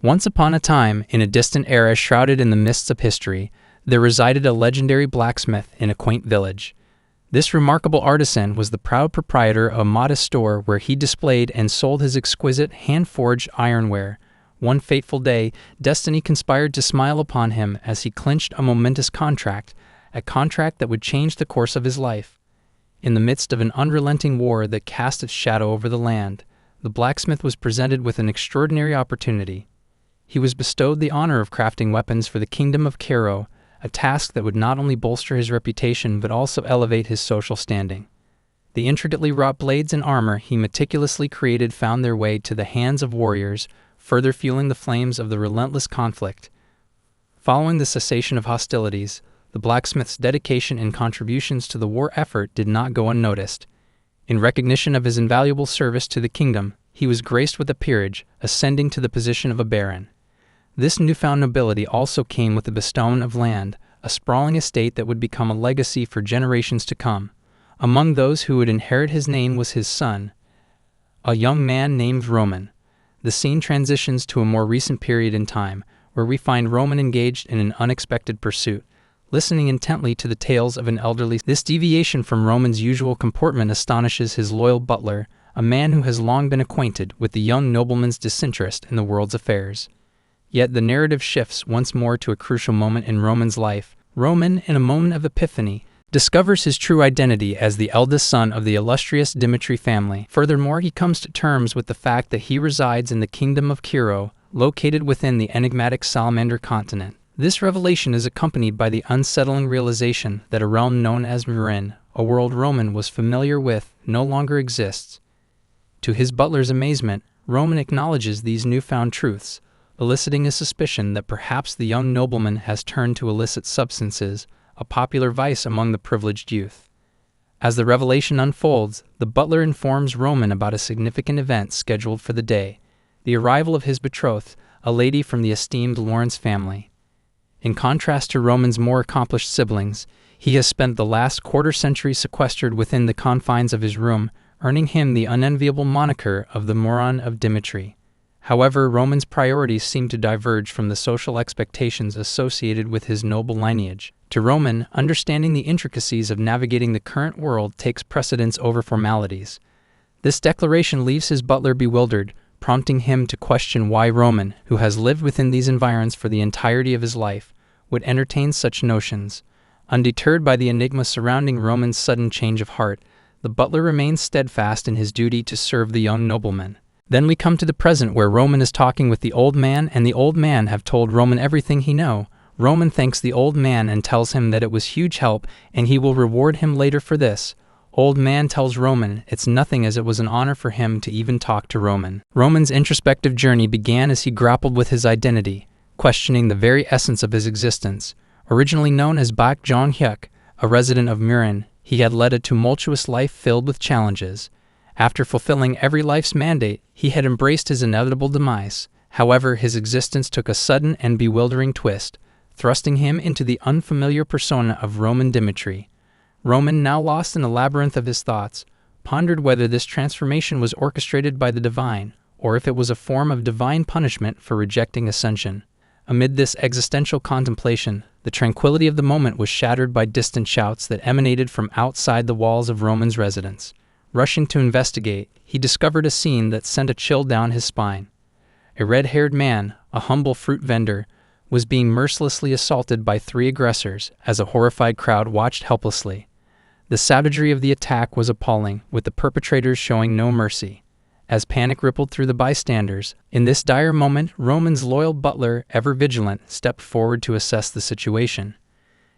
Once upon a time, in a distant era shrouded in the mists of history, there resided a legendary blacksmith in a quaint village. This remarkable artisan was the proud proprietor of a modest store where he displayed and sold his exquisite hand-forged ironware. One fateful day, destiny conspired to smile upon him as he clinched a momentous contract, a contract that would change the course of his life. In the midst of an unrelenting war that cast its shadow over the land, the blacksmith was presented with an extraordinary opportunity. He was bestowed the honor of crafting weapons for the kingdom of Cairo, a task that would not only bolster his reputation but also elevate his social standing. The intricately wrought blades and armor he meticulously created found their way to the hands of warriors, further fueling the flames of the relentless conflict. Following the cessation of hostilities, the blacksmith's dedication and contributions to the war effort did not go unnoticed. In recognition of his invaluable service to the kingdom, he was graced with a peerage, ascending to the position of a baron. This newfound nobility also came with the bestowing of land, a sprawling estate that would become a legacy for generations to come. Among those who would inherit his name was his son, a young man named Roman. The scene transitions to a more recent period in time, where we find Roman engaged in an unexpected pursuit, listening intently to the tales of an elderly. This deviation from Roman's usual comportment astonishes his loyal butler, a man who has long been acquainted with the young nobleman's disinterest in the world's affairs. Yet the narrative shifts once more to a crucial moment in Roman's life. Roman, in a moment of epiphany, discovers his true identity as the eldest son of the illustrious Dimitri family. Furthermore, he comes to terms with the fact that he resides in the kingdom of Cairo, located within the enigmatic Salamander continent. This revelation is accompanied by the unsettling realization that a realm known as Merin, a world Roman was familiar with, no longer exists. To his butler's amazement, Roman acknowledges these newfound truths, eliciting a suspicion that perhaps the young nobleman has turned to illicit substances, a popular vice among the privileged youth. As the revelation unfolds, the butler informs Roman about a significant event scheduled for the day, the arrival of his betrothed, a lady from the esteemed Lawrence family. In contrast to Roman's more accomplished siblings, he has spent the last quarter-century sequestered within the confines of his room, earning him the unenviable moniker of the Moron of Dimitri. However, Roman's priorities seem to diverge from the social expectations associated with his noble lineage. To Roman, understanding the intricacies of navigating the current world takes precedence over formalities. This declaration leaves his butler bewildered, prompting him to question why Roman, who has lived within these environs for the entirety of his life, would entertain such notions. Undeterred by the enigma surrounding Roman's sudden change of heart, the butler remains steadfast in his duty to serve the young nobleman. Then we come to the present, where Roman is talking with the old man, and the old man have told Roman everything he knows. Roman thanks the old man and tells him that it was huge help, and he will reward him later for this. Old man tells Roman it's nothing, as it was an honor for him to even talk to Roman. Roman's introspective journey began as he grappled with his identity, questioning the very essence of his existence. Originally known as Bak Jong Hyuk, a resident of Merin, he had led a tumultuous life filled with challenges. After fulfilling every life's mandate, he had embraced his inevitable demise. However, his existence took a sudden and bewildering twist, thrusting him into the unfamiliar persona of Roman Dimitri. Roman, now lost in a labyrinth of his thoughts, pondered whether this transformation was orchestrated by the divine, or if it was a form of divine punishment for rejecting ascension. Amid this existential contemplation, the tranquility of the moment was shattered by distant shouts that emanated from outside the walls of Roman's residence. Rushing to investigate, he discovered a scene that sent a chill down his spine. A red-haired man, a humble fruit vendor, was being mercilessly assaulted by 3 aggressors as a horrified crowd watched helplessly. The savagery of the attack was appalling, with the perpetrators showing no mercy. As panic rippled through the bystanders, in this dire moment, Roman's loyal butler, ever vigilant, stepped forward to assess the situation.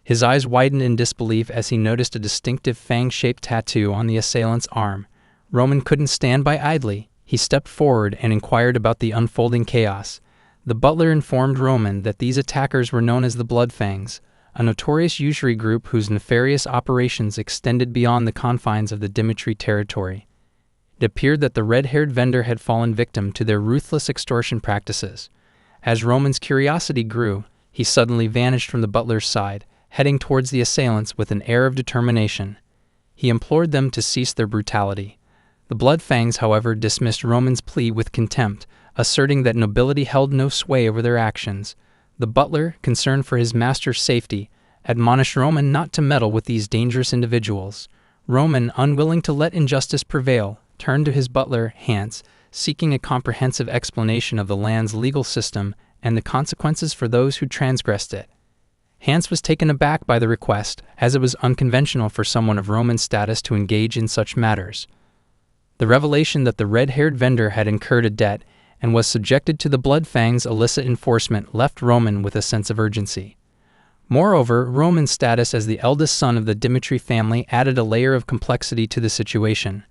His eyes widened in disbelief as he noticed a distinctive fang-shaped tattoo on the assailant's arm. Roman couldn't stand by idly. He stepped forward and inquired about the unfolding chaos. The butler informed Roman that these attackers were known as the Bloodfangs, a notorious usury group whose nefarious operations extended beyond the confines of the Dimitri territory. It appeared that the red-haired vendor had fallen victim to their ruthless extortion practices. As Roman's curiosity grew, he suddenly vanished from the butler's side, heading towards the assailants with an air of determination. He implored them to cease their brutality. The Bloodfangs, however, dismissed Roman's plea with contempt, asserting that nobility held no sway over their actions. The butler, concerned for his master's safety, admonished Roman not to meddle with these dangerous individuals. Roman, unwilling to let injustice prevail, turned to his butler, Hans, seeking a comprehensive explanation of the land's legal system and the consequences for those who transgressed it. Hans was taken aback by the request, as it was unconventional for someone of Roman status to engage in such matters. The revelation that the red-haired vendor had incurred a debt and was subjected to the Bloodfang's illicit enforcement left Roman with a sense of urgency. Moreover, Roman's status as the eldest son of the Dimitri family added a layer of complexity to the situation.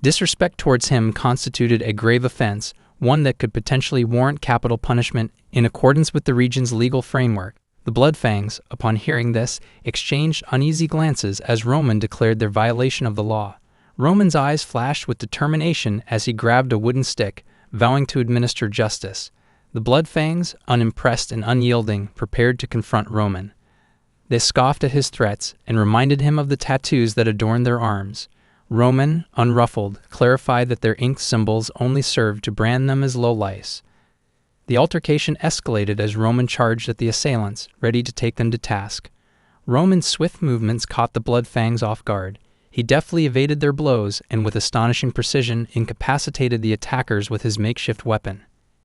Disrespect towards him constituted a grave offense, one that could potentially warrant capital punishment in accordance with the region's legal framework. The Bloodfangs, upon hearing this, exchanged uneasy glances as Roman declared their violation of the law. Roman's eyes flashed with determination as he grabbed a wooden stick, vowing to administer justice. The Bloodfangs, unimpressed and unyielding, prepared to confront Roman. They scoffed at his threats and reminded him of the tattoos that adorned their arms. Roman, unruffled, clarified that their inked symbols only served to brand them as lowlifes. The altercation escalated as Roman charged at the assailants, ready to take them to task. Roman's swift movements caught the Bloodfangs off guard. He deftly evaded their blows and with astonishing precision incapacitated the attackers with his makeshift weapon.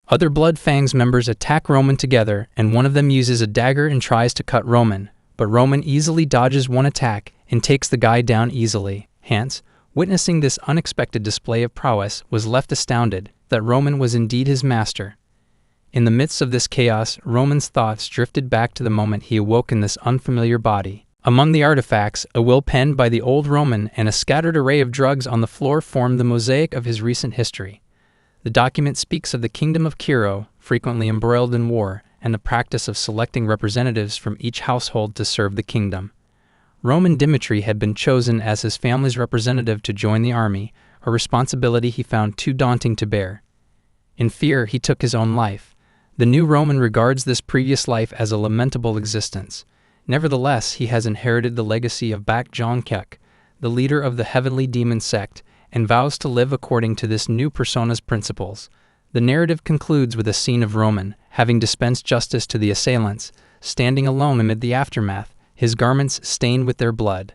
Other Bloodfangs members attack Roman together, and one of them uses a dagger and tries to cut Roman, but Roman easily dodges one attack and takes the guy down easily. Hans, witnessing this unexpected display of prowess, was left astounded that Roman was indeed his master. In the midst of this chaos, Roman's thoughts drifted back to the moment he awoke in this unfamiliar body. Among the artifacts, a will penned by the old Roman and a scattered array of drugs on the floor formed the mosaic of his recent history. The document speaks of the kingdom of Kiro, frequently embroiled in war, and the practice of selecting representatives from each household to serve the kingdom. Roman Dimitri had been chosen as his family's representative to join the army, a responsibility he found too daunting to bear. In fear, he took his own life. The new Roman regards this previous life as a lamentable existence. Nevertheless, he has inherited the legacy of Baek Jong-hyuk, the leader of the heavenly demon sect, and vows to live according to this new persona's principles. The narrative concludes with a scene of Roman, having dispensed justice to the assailants, standing alone amid the aftermath, his garments stained with their blood.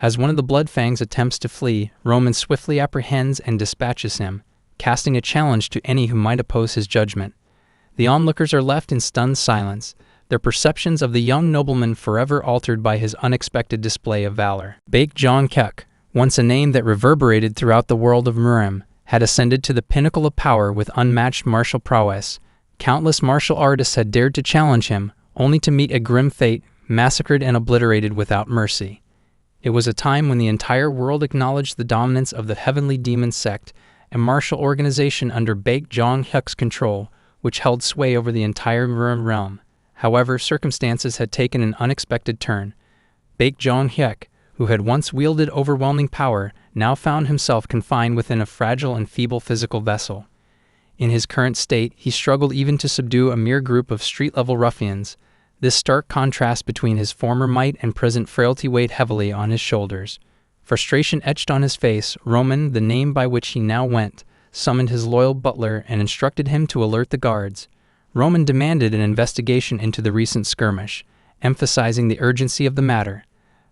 As one of the Bloodfangs attempts to flee, Roman swiftly apprehends and dispatches him, casting a challenge to any who might oppose his judgment. The onlookers are left in stunned silence, their perceptions of the young nobleman forever altered by his unexpected display of valor. Baek Jong-hyuk, once a name that reverberated throughout the world of Murim, had ascended to the pinnacle of power with unmatched martial prowess. Countless martial artists had dared to challenge him, only to meet a grim fate, massacred and obliterated without mercy. It was a time when the entire world acknowledged the dominance of the heavenly demon sect, a martial organization under Baek Jong-hyuk's control, which held sway over the entire Murim realm. However, circumstances had taken an unexpected turn. Baek Jong-hyuk, who had once wielded overwhelming power, now found himself confined within a fragile and feeble physical vessel. In his current state, he struggled even to subdue a mere group of street-level ruffians. This stark contrast between his former might and present frailty weighed heavily on his shoulders. Frustration etched on his face, Roman, the name by which he now went, summoned his loyal butler and instructed him to alert the guards. Roman demanded an investigation into the recent skirmish, emphasizing the urgency of the matter.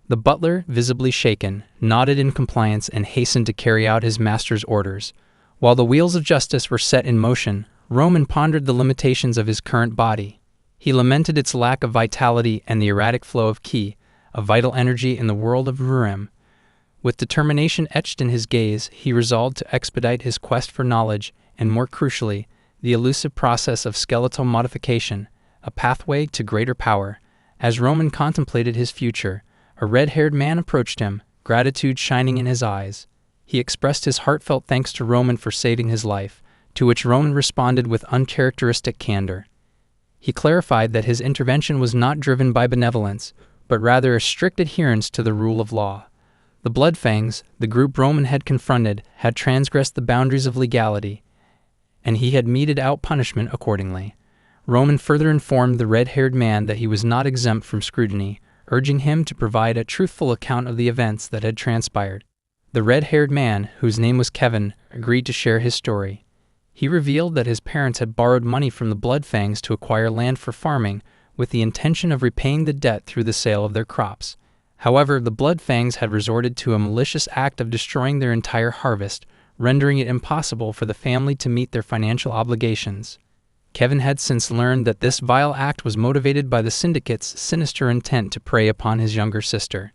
The butler, visibly shaken, nodded in compliance and hastened to carry out his master's orders. While the wheels of justice were set in motion, Roman pondered the limitations of his current body. He lamented its lack of vitality and the erratic flow of ki, a vital energy in the world of Murim. With determination etched in his gaze, he resolved to expedite his quest for knowledge and, more crucially, the elusive process of skeletal modification, a pathway to greater power. As Roman contemplated his future, a red-haired man approached him, gratitude shining in his eyes. He expressed his heartfelt thanks to Roman for saving his life, to which Roman responded with uncharacteristic candor. He clarified that his intervention was not driven by benevolence, but rather a strict adherence to the rule of law. The Bloodfangs, the group Roman had confronted, had transgressed the boundaries of legality, and he had meted out punishment accordingly. Roman further informed the red-haired man that he was not exempt from scrutiny, urging him to provide a truthful account of the events that had transpired. The red-haired man, whose name was Kevin, agreed to share his story. He revealed that his parents had borrowed money from the Bloodfangs to acquire land for farming, with the intention of repaying the debt through the sale of their crops. However, the Bloodfangs had resorted to a malicious act of destroying their entire harvest, rendering it impossible for the family to meet their financial obligations. Kevin had since learned that this vile act was motivated by the syndicate's sinister intent to prey upon his younger sister.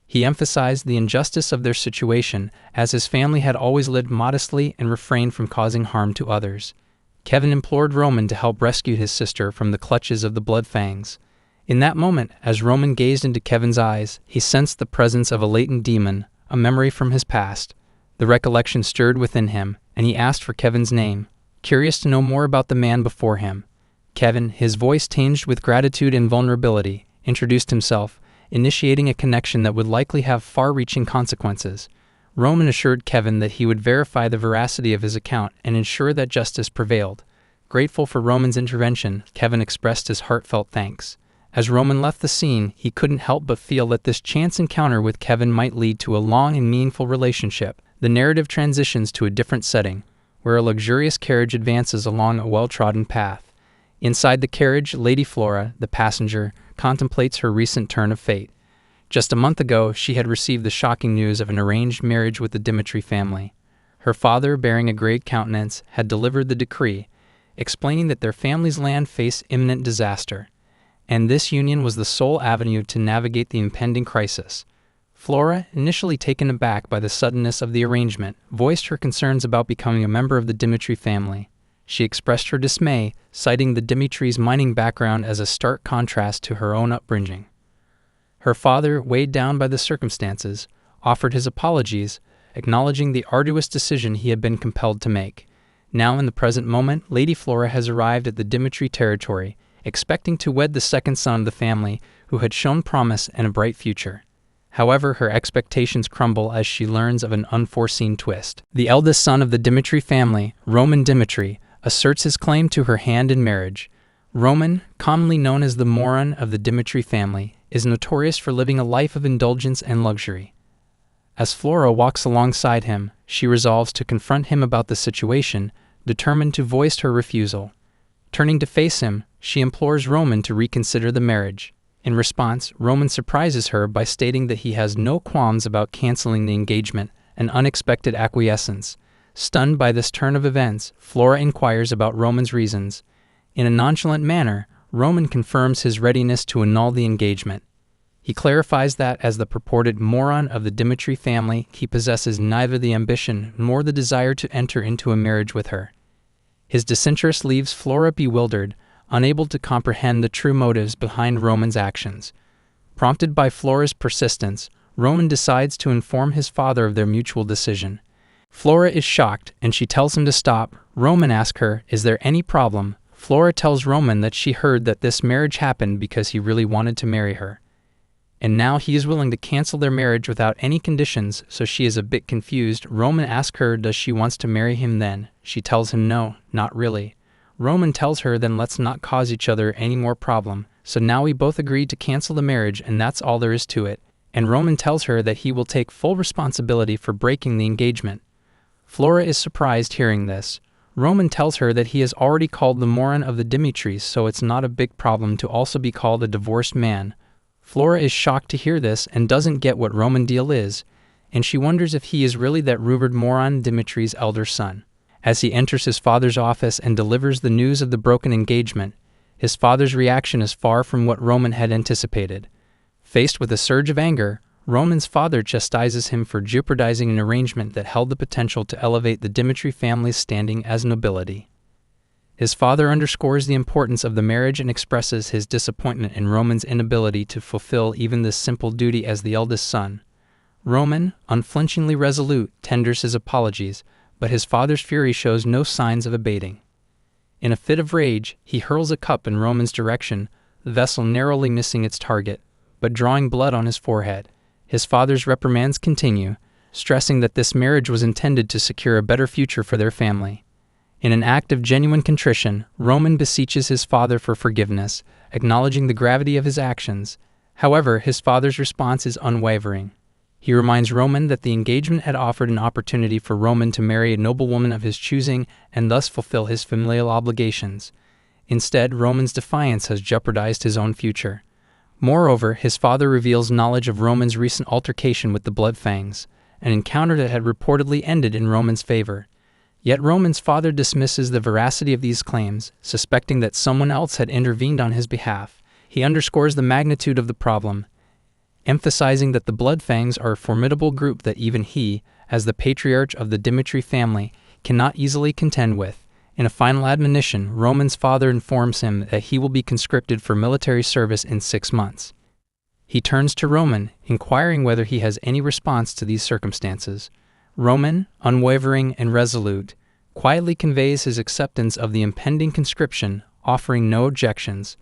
He emphasized the injustice of their situation, as his family had always lived modestly and refrained from causing harm to others. Kevin implored Roman to help rescue his sister from the clutches of the Bloodfangs. In that moment, as Roman gazed into Kevin's eyes, he sensed the presence of a latent demon, a memory from his past. The recollection stirred within him, and he asked for Kevin's name, curious to know more about the man before him. Kevin, his voice tinged with gratitude and vulnerability, introduced himself, initiating a connection that would likely have far-reaching consequences. Roman assured Kevin that he would verify the veracity of his account and ensure that justice prevailed. Grateful for Roman's intervention, Kevin expressed his heartfelt thanks. As Roman left the scene, he couldn't help but feel that this chance encounter with Kevin might lead to a long and meaningful relationship. The narrative transitions to a different setting, where a luxurious carriage advances along a well-trodden path. Inside the carriage, Lady Flora, the passenger, contemplates her recent turn of fate. Just a month ago, she had received the shocking news of an arranged marriage with the Dimitri family. Her father, bearing a grave countenance, had delivered the decree, explaining that their family's land faced imminent disaster, and this union was the sole avenue to navigate the impending crisis. Flora, initially taken aback by the suddenness of the arrangement, voiced her concerns about becoming a member of the Dimitri family. She expressed her dismay, citing the Dimitri's mining background as a stark contrast to her own upbringing. Her father, weighed down by the circumstances, offered his apologies, acknowledging the arduous decision he had been compelled to make. Now, in the present moment, Lady Flora has arrived at the Dimitri territory, expecting to wed the second son of the family, who had shown promise and a bright future. However, her expectations crumble as she learns of an unforeseen twist. The eldest son of the Dimitri family, Roman Dimitri, asserts his claim to her hand in marriage. Roman, commonly known as the Moron of the Dimitri family, is notorious for living a life of indulgence and luxury. As Flora walks alongside him, she resolves to confront him about the situation, determined to voice her refusal. Turning to face him, she implores Roman to reconsider the marriage. In response, Roman surprises her by stating that he has no qualms about canceling the engagement, an unexpected acquiescence. Stunned by this turn of events, Flora inquires about Roman's reasons. In a nonchalant manner, Roman confirms his readiness to annul the engagement. He clarifies that, as the purported moron of the Dimitri family, he possesses neither the ambition nor the desire to enter into a marriage with her. His disinterest leaves Flora bewildered, unable to comprehend the true motives behind Roman's actions. Prompted by Flora's persistence, Roman decides to inform his father of their mutual decision. Flora is shocked, and she tells him to stop. Roman asks her, "Is there any problem?" Flora tells Roman that she heard that this marriage happened because he really wanted to marry her. And now he is willing to cancel their marriage without any conditions, so she is a bit confused. Roman asks her does she wants to marry him then. She tells him no, not really. Roman tells her then let's not cause each other any more problem. So now we both agreed to cancel the marriage and that's all there is to it. And Roman tells her that he will take full responsibility for breaking the engagement. Flora is surprised hearing this. Roman tells her that he has already called the Moron of the Dimitris, so it's not a big problem to also be called a divorced man. Flora is shocked to hear this and doesn't get what Roman deal is, and she wonders if he is really that rumored moron Dimitri's elder son. As he enters his father's office and delivers the news of the broken engagement, his father's reaction is far from what Roman had anticipated. Faced with a surge of anger, Roman's father chastises him for jeopardizing an arrangement that held the potential to elevate the Dimitri family's standing as nobility. His father underscores the importance of the marriage and expresses his disappointment in Roman's inability to fulfill even this simple duty as the eldest son. Roman, unflinchingly resolute, tenders his apologies, but his father's fury shows no signs of abating. In a fit of rage, he hurls a cup in Roman's direction, the vessel narrowly missing its target, but drawing blood on his forehead. His father's reprimands continue, stressing that this marriage was intended to secure a better future for their family. In an act of genuine contrition, Roman beseeches his father for forgiveness, acknowledging the gravity of his actions. However, his father's response is unwavering. He reminds Roman that the engagement had offered an opportunity for Roman to marry a noblewoman of his choosing and thus fulfill his familial obligations. Instead, Roman's defiance has jeopardized his own future. Moreover, his father reveals knowledge of Roman's recent altercation with the Bloodfangs, an encounter that had reportedly ended in Roman's favor. Yet Roman's father dismisses the veracity of these claims, suspecting that someone else had intervened on his behalf. He underscores the magnitude of the problem, emphasizing that the Bloodfangs are a formidable group that even he, as the patriarch of the Dimitri family, cannot easily contend with. In a final admonition, Roman's father informs him that he will be conscripted for military service in 6 months. He turns to Roman, inquiring whether he has any response to these circumstances. Roman, unwavering and resolute, quietly conveys his acceptance of the impending conscription, offering no objections.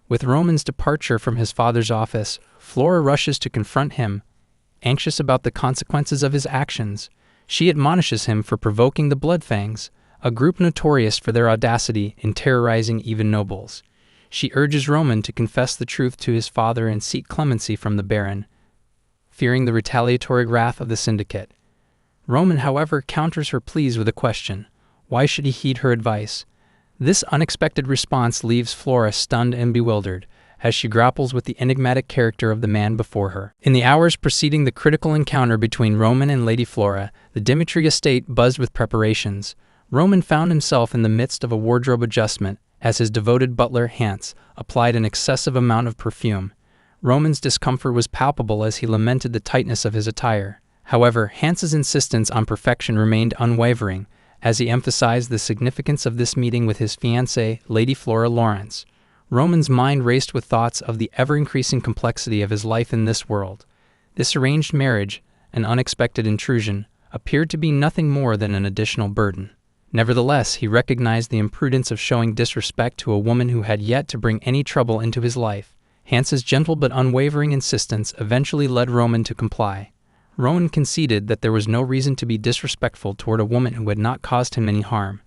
With Roman's departure from his father's office, Flora rushes to confront him, anxious about the consequences of his actions. She admonishes him for provoking the Bloodfangs, a group notorious for their audacity in terrorizing even nobles. She urges Roman to confess the truth to his father and seek clemency from the Baron, fearing the retaliatory wrath of the syndicate. Roman, however, counters her pleas with a question. Why should he heed her advice? This unexpected response leaves Flora stunned and bewildered, as she grapples with the enigmatic character of the man before her. In the hours preceding the critical encounter between Roman and Lady Flora, the Dimitri estate buzzed with preparations. Roman found himself in the midst of a wardrobe adjustment, as his devoted butler, Hans, applied an excessive amount of perfume. Roman's discomfort was palpable as he lamented the tightness of his attire. However, Hans's insistence on perfection remained unwavering, as he emphasized the significance of this meeting with his fiancée, Lady Flora Lawrence. Roman's mind raced with thoughts of the ever-increasing complexity of his life in this world. This arranged marriage, an unexpected intrusion, appeared to be nothing more than an additional burden. Nevertheless, he recognized the imprudence of showing disrespect to a woman who had yet to bring any trouble into his life. Hans's gentle but unwavering insistence eventually led Roman to comply. Roman conceded that there was no reason to be disrespectful toward a woman who had not caused him any harm.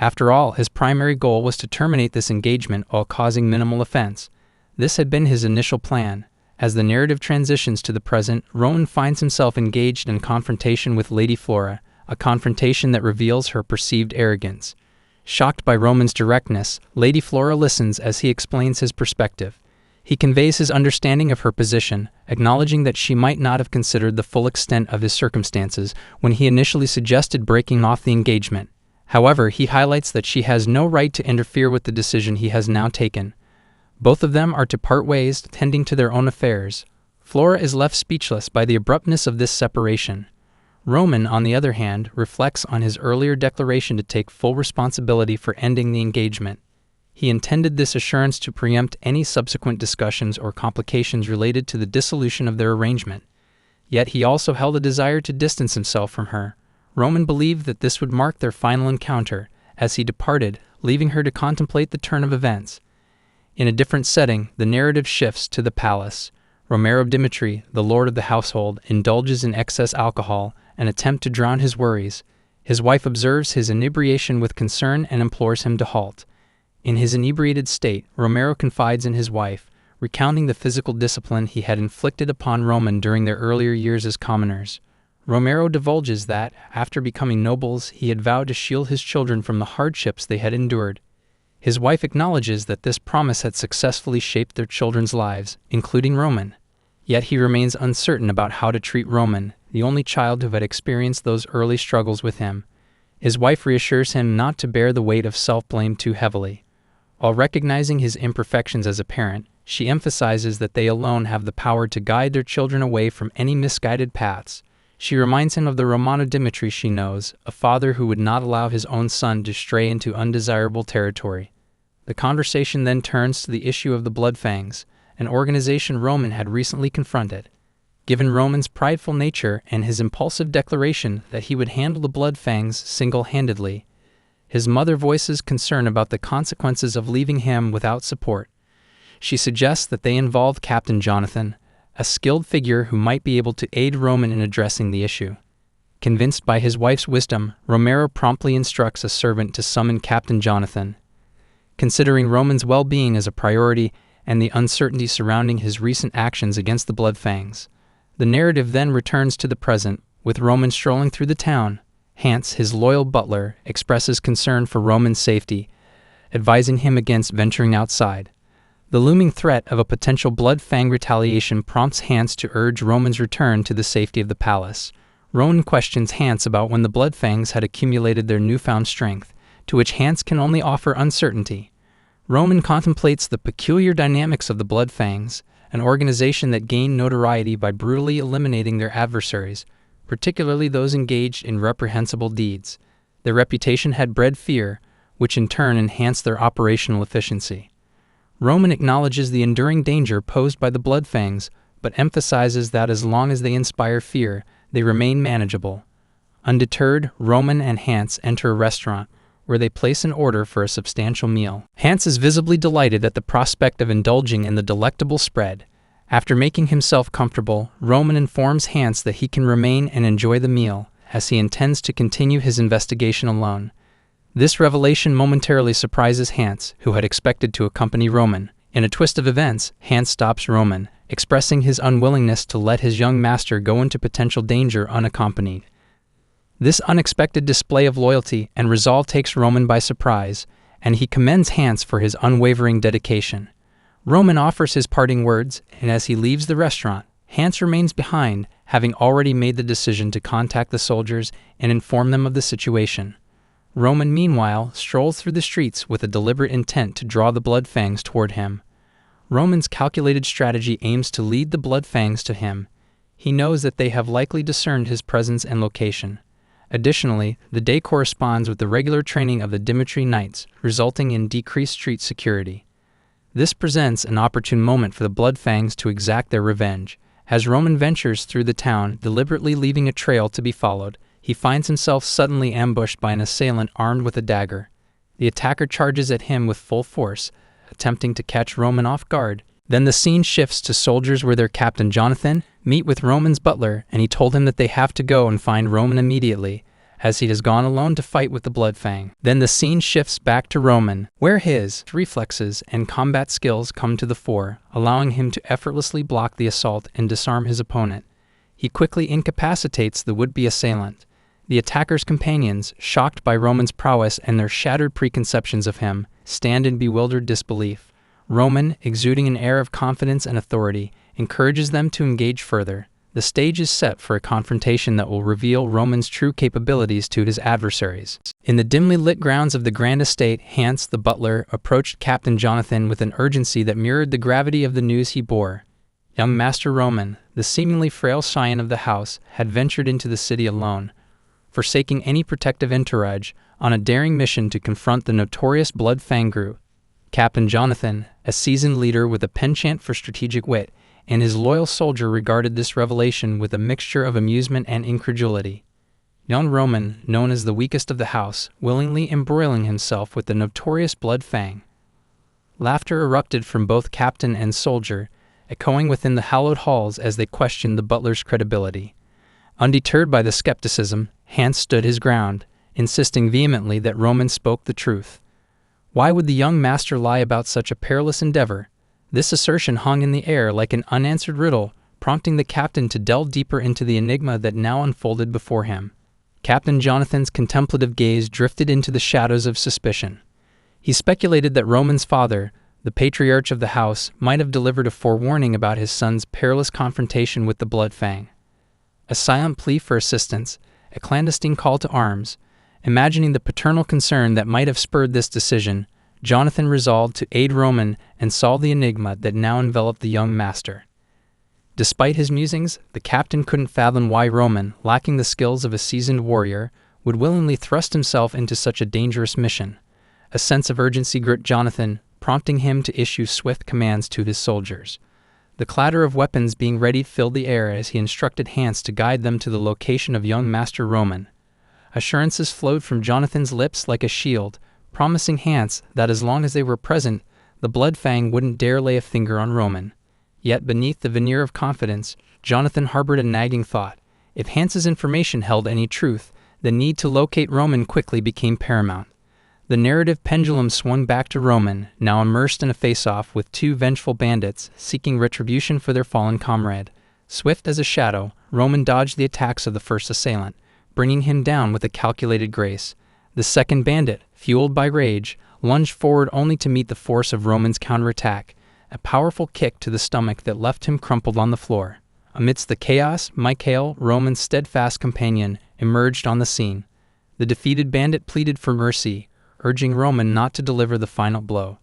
After all, his primary goal was to terminate this engagement while causing minimal offense. This had been his initial plan. As the narrative transitions to the present, Roman finds himself engaged in confrontation with Lady Flora, a confrontation that reveals her perceived arrogance. Shocked by Roman's directness, Lady Flora listens as he explains his perspective. He conveys his understanding of her position, acknowledging that she might not have considered the full extent of his circumstances when he initially suggested breaking off the engagement. However, he highlights that she has no right to interfere with the decision he has now taken. Both of them are to part ways, tending to their own affairs. Flora is left speechless by the abruptness of this separation. Roman, on the other hand, reflects on his earlier declaration to take full responsibility for ending the engagement. He intended this assurance to preempt any subsequent discussions or complications related to the dissolution of their arrangement. Yet he also held a desire to distance himself from her. Roman believed that this would mark their final encounter, as he departed, leaving her to contemplate the turn of events. In a different setting, the narrative shifts to the palace. Romero Dimitri, the lord of the household, indulges in excess alcohol, an attempt to drown his worries. His wife observes his inebriation with concern and implores him to halt. In his inebriated state, Romero confides in his wife, recounting the physical discipline he had inflicted upon Roman during their earlier years as commoners. Romero divulges that, after becoming nobles, he had vowed to shield his children from the hardships they had endured. His wife acknowledges that this promise had successfully shaped their children's lives, including Roman. Yet he remains uncertain about how to treat Roman, the only child who had experienced those early struggles with him. His wife reassures him not to bear the weight of self-blame too heavily. While recognizing his imperfections as a parent, she emphasizes that they alone have the power to guide their children away from any misguided paths. She reminds him of the Romano Dimitri she knows, a father who would not allow his own son to stray into undesirable territory. The conversation then turns to the issue of the Bloodfangs, an organization Roman had recently confronted. Given Roman's prideful nature and his impulsive declaration that he would handle the Bloodfangs single-handedly, his mother voices concern about the consequences of leaving him without support. She suggests that they involve Captain Jonathan, a skilled figure who might be able to aid Roman in addressing the issue. Convinced by his wife's wisdom, Romero promptly instructs a servant to summon Captain Jonathan. Considering Roman's well-being as a priority and the uncertainty surrounding his recent actions against the Bloodfangs, The narrative then returns to the present, with Roman strolling through the town. Hans, his loyal butler, expresses concern for Roman's safety, advising him against venturing outside. The looming threat of a potential Bloodfang retaliation prompts Hans to urge Roman's return to the safety of the palace. Roman questions Hans about when the Bloodfangs had accumulated their newfound strength, to which Hans can only offer uncertainty. Roman contemplates the peculiar dynamics of the Bloodfangs, an organization that gained notoriety by brutally eliminating their adversaries, particularly those engaged in reprehensible deeds. Their reputation had bred fear, which in turn enhanced their operational efficiency. Roman acknowledges the enduring danger posed by the Bloodfangs, but emphasizes that as long as they inspire fear, they remain manageable. Undeterred, Roman and Hans enter a restaurant, where they place an order for a substantial meal. Hans is visibly delighted at the prospect of indulging in the delectable spread. After making himself comfortable, Roman informs Hans that he can remain and enjoy the meal, as he intends to continue his investigation alone. This revelation momentarily surprises Hans, who had expected to accompany Roman. In a twist of events, Hans stops Roman, expressing his unwillingness to let his young master go into potential danger unaccompanied. This unexpected display of loyalty and resolve takes Roman by surprise, and he commends Hans for his unwavering dedication. Roman offers his parting words, and as he leaves the restaurant, Hans remains behind, having already made the decision to contact the soldiers and inform them of the situation. Roman, meanwhile, strolls through the streets with a deliberate intent to draw the Bloodfangs toward him. Roman's calculated strategy aims to lead the Bloodfangs to him. He knows that they have likely discerned his presence and location. Additionally, the day corresponds with the regular training of the Dimitri Knights, resulting in decreased street security. This presents an opportune moment for the Bloodfangs to exact their revenge. As Roman ventures through the town, deliberately leaving a trail to be followed, he finds himself suddenly ambushed by an assailant armed with a dagger. The attacker charges at him with full force, attempting to catch Roman off guard. Then the scene shifts to soldiers where their captain Jonathan meet with Roman's butler, and he told him that they have to go and find Roman immediately, as he has gone alone to fight with the Bloodfang. Then the scene shifts back to Roman, where his reflexes and combat skills come to the fore, allowing him to effortlessly block the assault and disarm his opponent. He quickly incapacitates the would-be assailant. The attacker's companions, shocked by Roman's prowess and their shattered preconceptions of him, stand in bewildered disbelief. Roman, exuding an air of confidence and authority, encourages them to engage further. The stage is set for a confrontation that will reveal Roman's true capabilities to his adversaries. In the dimly lit grounds of the Grand Estate, Hans, the butler, approached Captain Jonathan with an urgency that mirrored the gravity of the news he bore. Young Master Roman, the seemingly frail scion of the house, had ventured into the city alone, forsaking any protective entourage, on a daring mission to confront the notorious Bloodfang group. Captain Jonathan, a seasoned leader with a penchant for strategic wit, and his loyal soldier regarded this revelation with a mixture of amusement and incredulity. Young Roman, known as the weakest of the house, willingly embroiling himself with the notorious Bloodfang. Laughter erupted from both captain and soldier, echoing within the hallowed halls as they questioned the butler's credibility. Undeterred by the skepticism, Hans stood his ground, insisting vehemently that Roman spoke the truth. Why would the young master lie about such a perilous endeavor? This assertion hung in the air like an unanswered riddle, prompting the captain to delve deeper into the enigma that now unfolded before him. Captain Jonathan's contemplative gaze drifted into the shadows of suspicion. He speculated that Roman's father, the patriarch of the house, might have delivered a forewarning about his son's perilous confrontation with the Bloodfang. A silent plea for assistance, a clandestine call to arms. Imagining the paternal concern that might have spurred this decision, Jonathan resolved to aid Roman and solve the enigma that now enveloped the young master. Despite his musings, the captain couldn't fathom why Roman, lacking the skills of a seasoned warrior, would willingly thrust himself into such a dangerous mission. A sense of urgency gripped Jonathan, prompting him to issue swift commands to his soldiers. The clatter of weapons being readied filled the air as he instructed Hans to guide them to the location of young Master Roman. Assurances flowed from Jonathan's lips like a shield, promising Hans that as long as they were present, the Bloodfang wouldn't dare lay a finger on Roman. Yet beneath the veneer of confidence, Jonathan harbored a nagging thought. If Hans's information held any truth, the need to locate Roman quickly became paramount. The narrative pendulum swung back to Roman, now immersed in a face-off with two vengeful bandits seeking retribution for their fallen comrade. Swift as a shadow, Roman dodged the attacks of the first assailant, bringing him down with a calculated grace. The second bandit, fueled by rage, lunged forward only to meet the force of Roman's counterattack, a powerful kick to the stomach that left him crumpled on the floor. Amidst the chaos, Michael, Roman's steadfast companion, emerged on the scene. The defeated bandit pleaded for mercy, urging Roman not to deliver the final blow.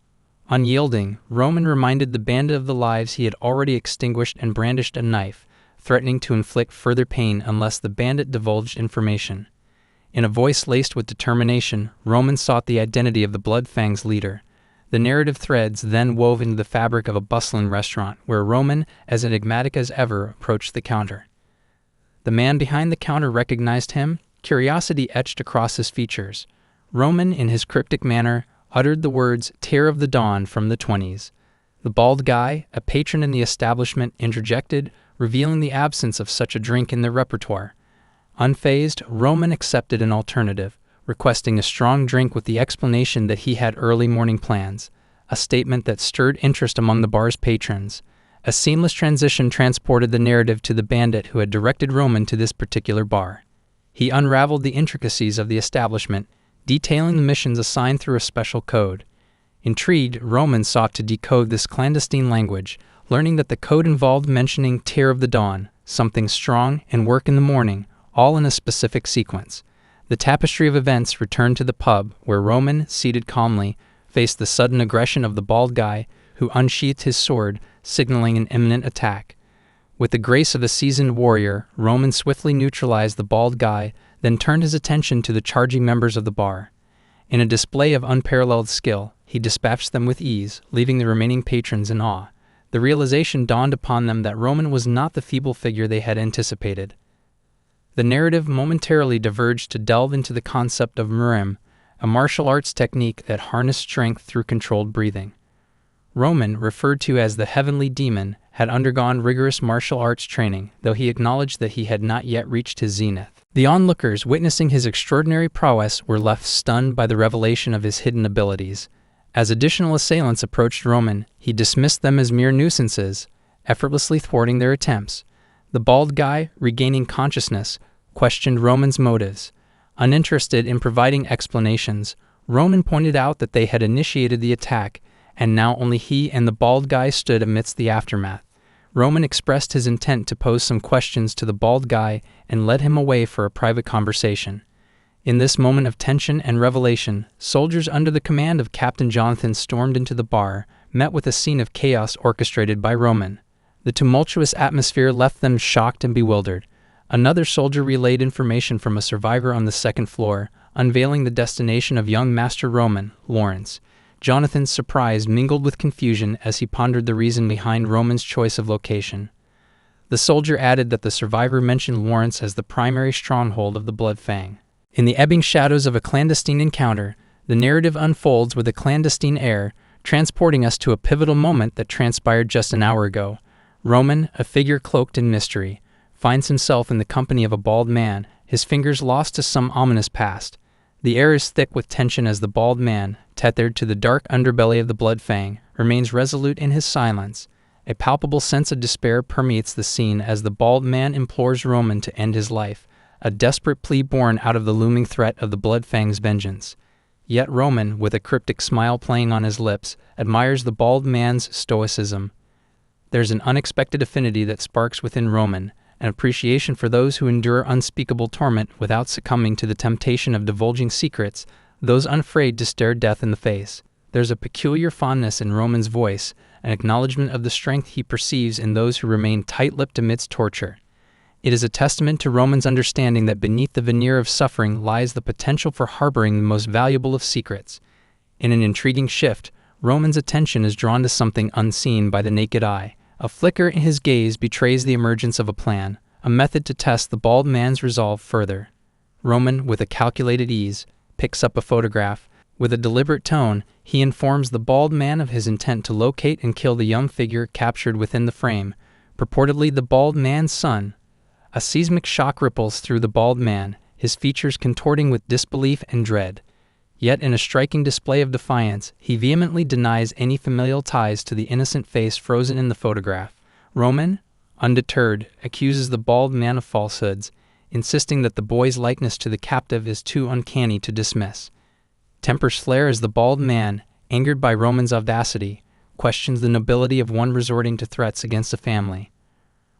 Unyielding, Roman reminded the bandit of the lives he had already extinguished and brandished a knife, threatening to inflict further pain unless the bandit divulged information. In a voice laced with determination, Roman sought the identity of the Bloodfang's leader. The narrative threads then wove into the fabric of a bustling restaurant, where Roman, as enigmatic as ever, approached the counter. The man behind the counter recognized him, curiosity etched across his features. Roman, in his cryptic manner, uttered the words "Tear of the Dawn" from the 20s. The bald guy, a patron in the establishment, interjected, revealing the absence of such a drink in their repertoire. Unfazed, Roman accepted an alternative, requesting a strong drink with the explanation that he had early morning plans, a statement that stirred interest among the bar's patrons. A seamless transition transported the narrative to the bandit who had directed Roman to this particular bar. He unraveled the intricacies of the establishment, detailing the missions assigned through a special code. Intrigued, Roman sought to decode this clandestine language, learning that the code involved mentioning "Tear of the Dawn," something strong, and work in the morning, all in a specific sequence. The tapestry of events returned to the pub, where Roman, seated calmly, faced the sudden aggression of the bald guy, who unsheathed his sword, signaling an imminent attack. With the grace of a seasoned warrior, Roman swiftly neutralized the bald guy, then turned his attention to the charging members of the bar. In a display of unparalleled skill, he dispatched them with ease, leaving the remaining patrons in awe. The realization dawned upon them that Roman was not the feeble figure they had anticipated. The narrative momentarily diverged to delve into the concept of Murim, a martial arts technique that harnessed strength through controlled breathing. Roman, referred to as the Heavenly Demon, had undergone rigorous martial arts training, though he acknowledged that he had not yet reached his zenith. The onlookers, witnessing his extraordinary prowess, were left stunned by the revelation of his hidden abilities. As additional assailants approached Roman, he dismissed them as mere nuisances, effortlessly thwarting their attempts. The bald guy, regaining consciousness, questioned Roman's motives. Uninterested in providing explanations, Roman pointed out that they had initiated the attack, and now only he and the bald guy stood amidst the aftermath. Roman expressed his intent to pose some questions to the bald guy and led him away for a private conversation. In this moment of tension and revelation, soldiers under the command of Captain Jonathan stormed into the bar, met with a scene of chaos orchestrated by Roman. The tumultuous atmosphere left them shocked and bewildered. Another soldier relayed information from a survivor on the second floor, unveiling the destination of young Master Roman, Lawrence. Jonathan's surprise mingled with confusion as he pondered the reason behind Roman's choice of location. The soldier added that the survivor mentioned Lawrence as the primary stronghold of the Bloodfang. In the ebbing shadows of a clandestine encounter, the narrative unfolds with a clandestine air, transporting us to a pivotal moment that transpired just an hour ago. Roman, a figure cloaked in mystery, finds himself in the company of a bald man, his fingers lost to some ominous past. The air is thick with tension as the bald man, tethered to the dark underbelly of the Bloodfang, remains resolute in his silence. A palpable sense of despair permeates the scene as the bald man implores Roman to end his life, a desperate plea born out of the looming threat of the Bloodfang's vengeance. Yet Roman, with a cryptic smile playing on his lips, admires the bald man's stoicism. There's an unexpected affinity that sparks within Roman, an appreciation for those who endure unspeakable torment without succumbing to the temptation of divulging secrets, those unafraid to stare death in the face. There's a peculiar fondness in Roman's voice, an acknowledgement of the strength he perceives in those who remain tight-lipped amidst torture. It is a testament to Roman's understanding that beneath the veneer of suffering lies the potential for harboring the most valuable of secrets. In an intriguing shift, Roman's attention is drawn to something unseen by the naked eye. A flicker in his gaze betrays the emergence of a plan, a method to test the bald man's resolve further. Roman, with a calculated ease, picks up a photograph. With a deliberate tone, he informs the bald man of his intent to locate and kill the young figure captured within the frame, purportedly the bald man's son. A seismic shock ripples through the bald man, his features contorting with disbelief and dread. Yet in a striking display of defiance, he vehemently denies any familial ties to the innocent face frozen in the photograph. Roman, undeterred, accuses the bald man of falsehoods, insisting that the boy's likeness to the captive is too uncanny to dismiss. Tempers flare as the bald man, angered by Roman's audacity, questions the nobility of one resorting to threats against a family.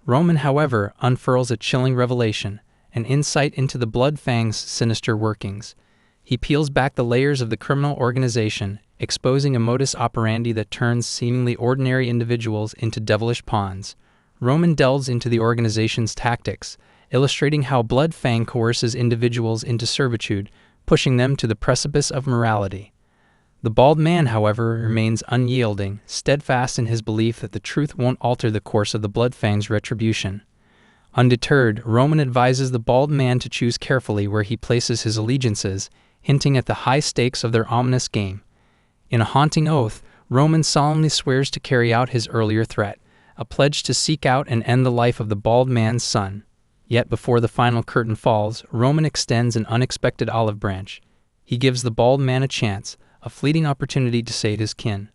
Roman, however, unfurls a chilling revelation, an insight into the Bloodfang's sinister workings. He peels back the layers of the criminal organization, exposing a modus operandi that turns seemingly ordinary individuals into devilish pawns. Roman delves into the organization's tactics, illustrating how Bloodfang coerces individuals into servitude, pushing them to the precipice of morality. The bald man, however, remains unyielding, steadfast in his belief that the truth won't alter the course of the Bloodfang's retribution. Undeterred, Roman advises the bald man to choose carefully where he places his allegiances, hinting at the high stakes of their ominous game. In a haunting oath, Roman solemnly swears to carry out his earlier threat, a pledge to seek out and end the life of the bald man's son. Yet before the final curtain falls, Roman extends an unexpected olive branch. He gives the bald man a chance, a fleeting opportunity to save his kin.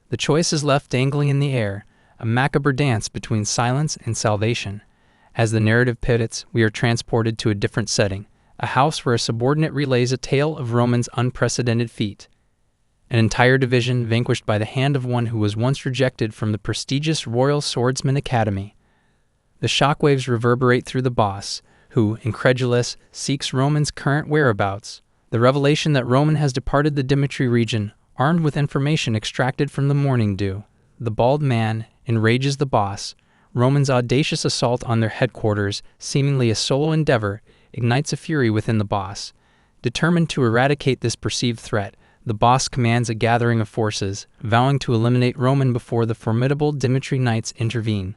The choice is left dangling in the air, a macabre dance between silence and salvation. As the narrative pivots, we are transported to a different setting, a house where a subordinate relays a tale of Roman's unprecedented feat. An entire division vanquished by the hand of one who was once rejected from the prestigious Royal Swordsman Academy. The shockwaves reverberate through the boss, who, incredulous, seeks Roman's current whereabouts. The revelation that Roman has departed the Dimitri region, armed with information extracted from the Morning Dew. The bald man enrages the boss. Roman's audacious assault on their headquarters, seemingly a solo endeavor, ignites a fury within the boss. Determined to eradicate this perceived threat, the boss commands a gathering of forces, vowing to eliminate Roman before the formidable Dimitri Knights intervene.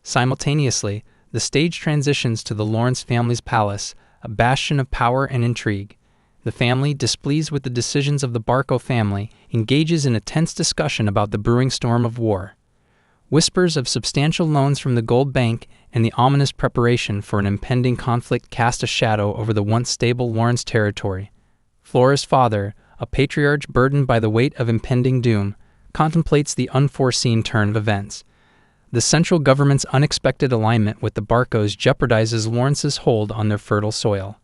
Simultaneously, the stage transitions to the Lawrence family's palace, a bastion of power and intrigue. The family, displeased with the decisions of the Barco family, engages in a tense discussion about the brewing storm of war. Whispers of substantial loans from the Gold Bank and the ominous preparation for an impending conflict cast a shadow over the once stable Lawrence territory. Flora's father, a patriarch burdened by the weight of impending doom, contemplates the unforeseen turn of events. The central government's unexpected alignment with the Barcos jeopardizes Lawrence's hold on their fertile soil.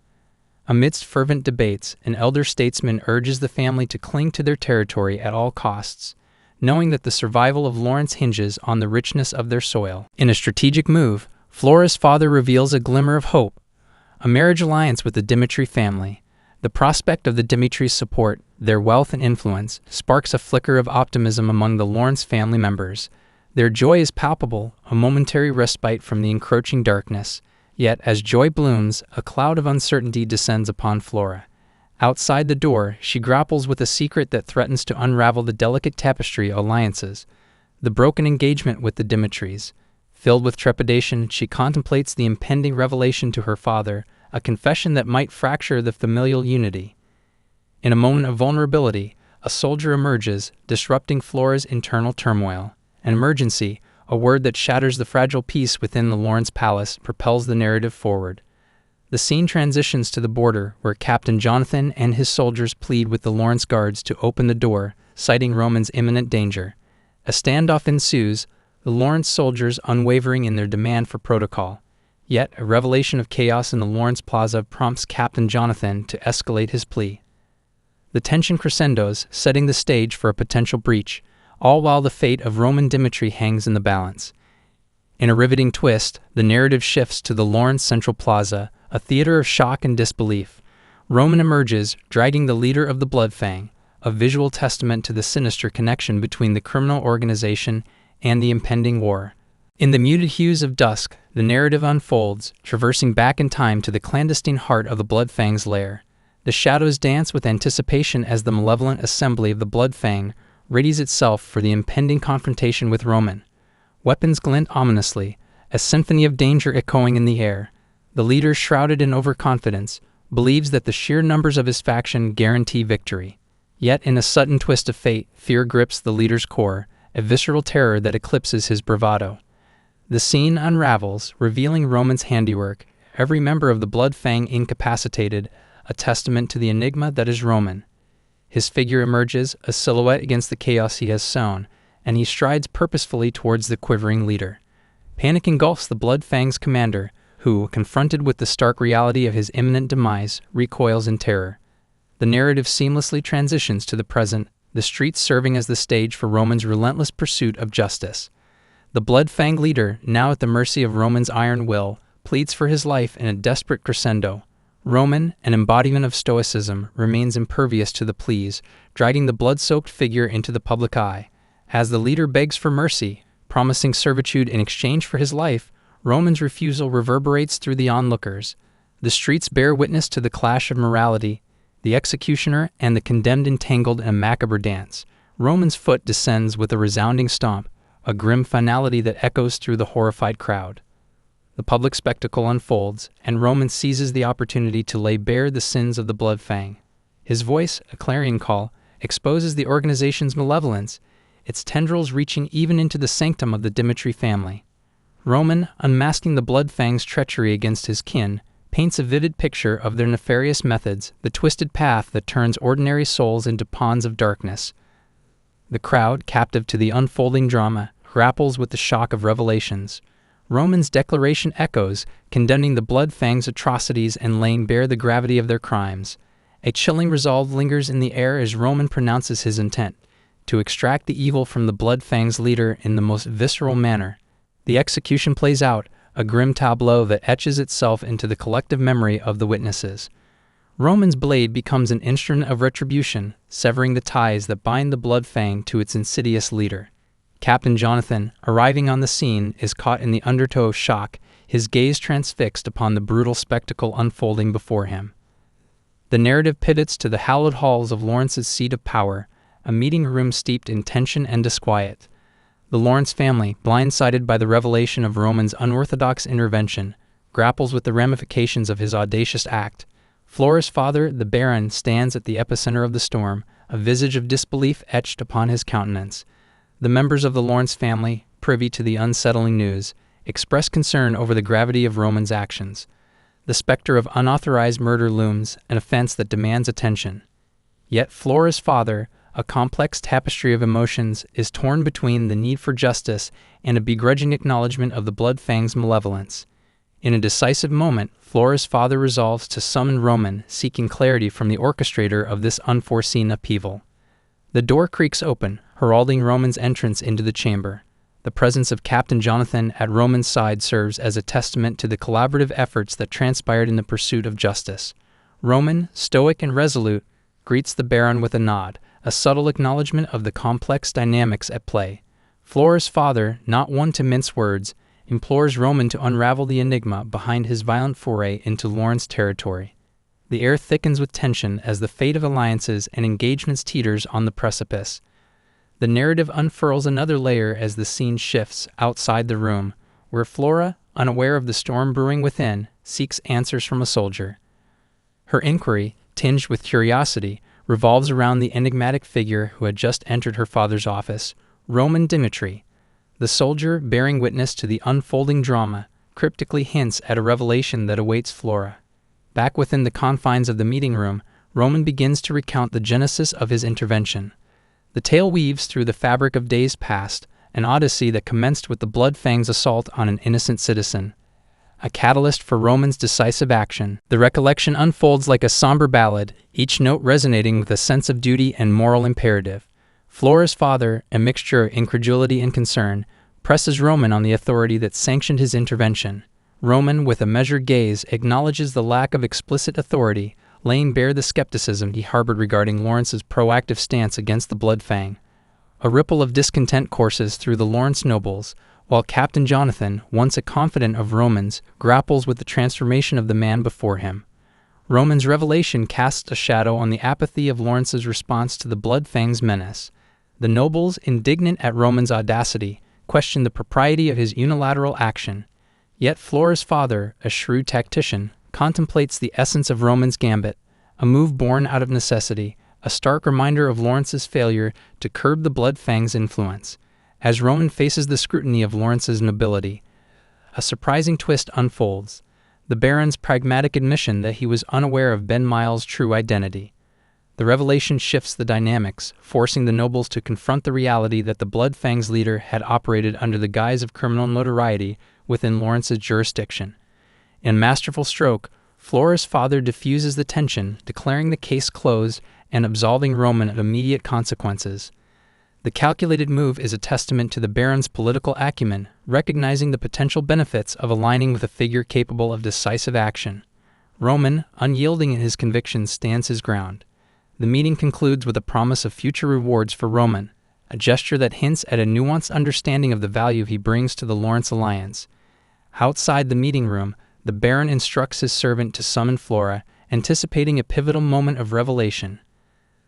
Amidst fervent debates, an elder statesman urges the family to cling to their territory at all costs, knowing that the survival of Lawrence hinges on the richness of their soil. In a strategic move, Flora's father reveals a glimmer of hope, a marriage alliance with the Dimitri family. The prospect of the Dimitri's support, their wealth and influence, sparks a flicker of optimism among the Lawrence family members. Their joy is palpable, a momentary respite from the encroaching darkness. Yet, as joy blooms, a cloud of uncertainty descends upon Flora. Outside the door, she grapples with a secret that threatens to unravel the delicate tapestry of alliances, the broken engagement with the Dimitris. Filled with trepidation, she contemplates the impending revelation to her father, a confession that might fracture the familial unity. In a moment of vulnerability, a soldier emerges, disrupting Flora's internal turmoil. An emergency, a word that shatters the fragile peace within the Lawrence palace, propels the narrative forward. The scene transitions to the border, where Captain Jonathan and his soldiers plead with the Lawrence guards to open the door, citing Roman's imminent danger. A standoff ensues, the Lawrence soldiers unwavering in their demand for protocol. Yet, a revelation of chaos in the Lawrence Plaza prompts Captain Jonathan to escalate his plea. The tension crescendos, setting the stage for a potential breach, all while the fate of Roman Dimitri hangs in the balance. In a riveting twist, the narrative shifts to the Lawrence Central Plaza, a theater of shock and disbelief. Roman emerges, dragging the leader of the Bloodfang, a visual testament to the sinister connection between the criminal organization and the impending war. In the muted hues of dusk, the narrative unfolds, traversing back in time to the clandestine heart of the Bloodfang's lair. The shadows dance with anticipation as the malevolent assembly of the Bloodfang readies itself for the impending confrontation with Roman. Weapons glint ominously, a symphony of danger echoing in the air. The leader, shrouded in overconfidence, believes that the sheer numbers of his faction guarantee victory. Yet, in a sudden twist of fate, fear grips the leader's core, a visceral terror that eclipses his bravado. The scene unravels, revealing Roman's handiwork, every member of the Bloodfang incapacitated, a testament to the enigma that is Roman. His figure emerges, a silhouette against the chaos he has sown, and he strides purposefully towards the quivering leader. Panic engulfs the Bloodfang's commander, who, confronted with the stark reality of his imminent demise, recoils in terror. The narrative seamlessly transitions to the present, the streets serving as the stage for Roman's relentless pursuit of justice. The Bloodfang leader, now at the mercy of Roman's iron will, pleads for his life in a desperate crescendo. Roman, an embodiment of stoicism, remains impervious to the pleas, dragging the blood-soaked figure into the public eye. As the leader begs for mercy, promising servitude in exchange for his life, Roman's refusal reverberates through the onlookers. The streets bear witness to the clash of morality, the executioner and the condemned entangled in a macabre dance. Roman's foot descends with a resounding stomp, a grim finality that echoes through the horrified crowd. The public spectacle unfolds, and Roman seizes the opportunity to lay bare the sins of the Bloodfang. His voice, a clarion call, exposes the organization's malevolence, its tendrils reaching even into the sanctum of the Dimitri family. Roman, unmasking the Bloodfang's treachery against his kin, paints a vivid picture of their nefarious methods, the twisted path that turns ordinary souls into pawns of darkness. The crowd, captive to the unfolding drama, grapples with the shock of revelations. Roman's declaration echoes, condemning the Bloodfang's atrocities and laying bare the gravity of their crimes. A chilling resolve lingers in the air as Roman pronounces his intent, to extract the evil from the Bloodfang's leader in the most visceral manner. The execution plays out, a grim tableau that etches itself into the collective memory of the witnesses. Roman's blade becomes an instrument of retribution, severing the ties that bind the Bloodfang to its insidious leader. Captain Jonathan, arriving on the scene, is caught in the undertow of shock, his gaze transfixed upon the brutal spectacle unfolding before him. The narrative pivots to the hallowed halls of Lawrence's seat of power, a meeting room steeped in tension and disquiet. The Lawrence family, blindsided by the revelation of Roman's unorthodox intervention, grapples with the ramifications of his audacious act. Flora's father, the Baron, stands at the epicenter of the storm, a visage of disbelief etched upon his countenance. The members of the Lawrence family, privy to the unsettling news, express concern over the gravity of Roman's actions. The specter of unauthorized murder looms, an offense that demands attention. Yet Flora's father, a complex tapestry of emotions, is torn between the need for justice and a begrudging acknowledgement of the Bloodfang's malevolence. In a decisive moment, Flora's father resolves to summon Roman, seeking clarity from the orchestrator of this unforeseen upheaval. The door creaks open, heralding Roman's entrance into the chamber. The presence of Captain Jonathan at Roman's side serves as a testament to the collaborative efforts that transpired in the pursuit of justice. Roman, stoic and resolute, greets the Baron with a nod, a subtle acknowledgement of the complex dynamics at play. Flora's father, not one to mince words, implores Roman to unravel the enigma behind his violent foray into Lawrence territory. The air thickens with tension as the fate of alliances and engagements teeters on the precipice. The narrative unfurls another layer as the scene shifts outside the room, where Flora, unaware of the storm brewing within, seeks answers from a soldier. Her inquiry, tinged with curiosity, revolves around the enigmatic figure who had just entered her father's office, Roman Dimitri. The soldier, bearing witness to the unfolding drama, cryptically hints at a revelation that awaits Flora. Back within the confines of the meeting room, Roman begins to recount the genesis of his intervention. The tale weaves through the fabric of days past, an odyssey that commenced with the Bloodfang's assault on an innocent citizen. A catalyst for Roman's decisive action, the recollection unfolds like a somber ballad, each note resonating with a sense of duty and moral imperative. Flora's father, a mixture of incredulity and concern, presses Roman on the authority that sanctioned his intervention. Roman, with a measured gaze, acknowledges the lack of explicit authority, laying bare the skepticism he harbored regarding Lawrence's proactive stance against the Bloodfang. A ripple of discontent courses through the Lawrence nobles, while Captain Jonathan, once a confidant of Roman's, grapples with the transformation of the man before him. Roman's revelation casts a shadow on the apathy of Lawrence's response to the Bloodfang's menace. The nobles, indignant at Roman's audacity, question the propriety of his unilateral action. Yet Flora's father, a shrewd tactician, contemplates the essence of Roman's gambit, a move born out of necessity, a stark reminder of Lawrence's failure to curb the Bloodfang's influence. As Roman faces the scrutiny of Lawrence's nobility, a surprising twist unfolds, the Baron's pragmatic admission that he was unaware of Ben Miles' true identity. The revelation shifts the dynamics, forcing the nobles to confront the reality that the Bloodfang's leader had operated under the guise of criminal notoriety within Lawrence's jurisdiction. In a masterful stroke, Flora's father diffuses the tension, declaring the case closed and absolving Roman of immediate consequences. The calculated move is a testament to the Baron's political acumen, recognizing the potential benefits of aligning with a figure capable of decisive action. Roman, unyielding in his convictions, stands his ground. The meeting concludes with a promise of future rewards for Roman, a gesture that hints at a nuanced understanding of the value he brings to the Lawrence alliance. Outside the meeting room, the Baron instructs his servant to summon Flora, anticipating a pivotal moment of revelation.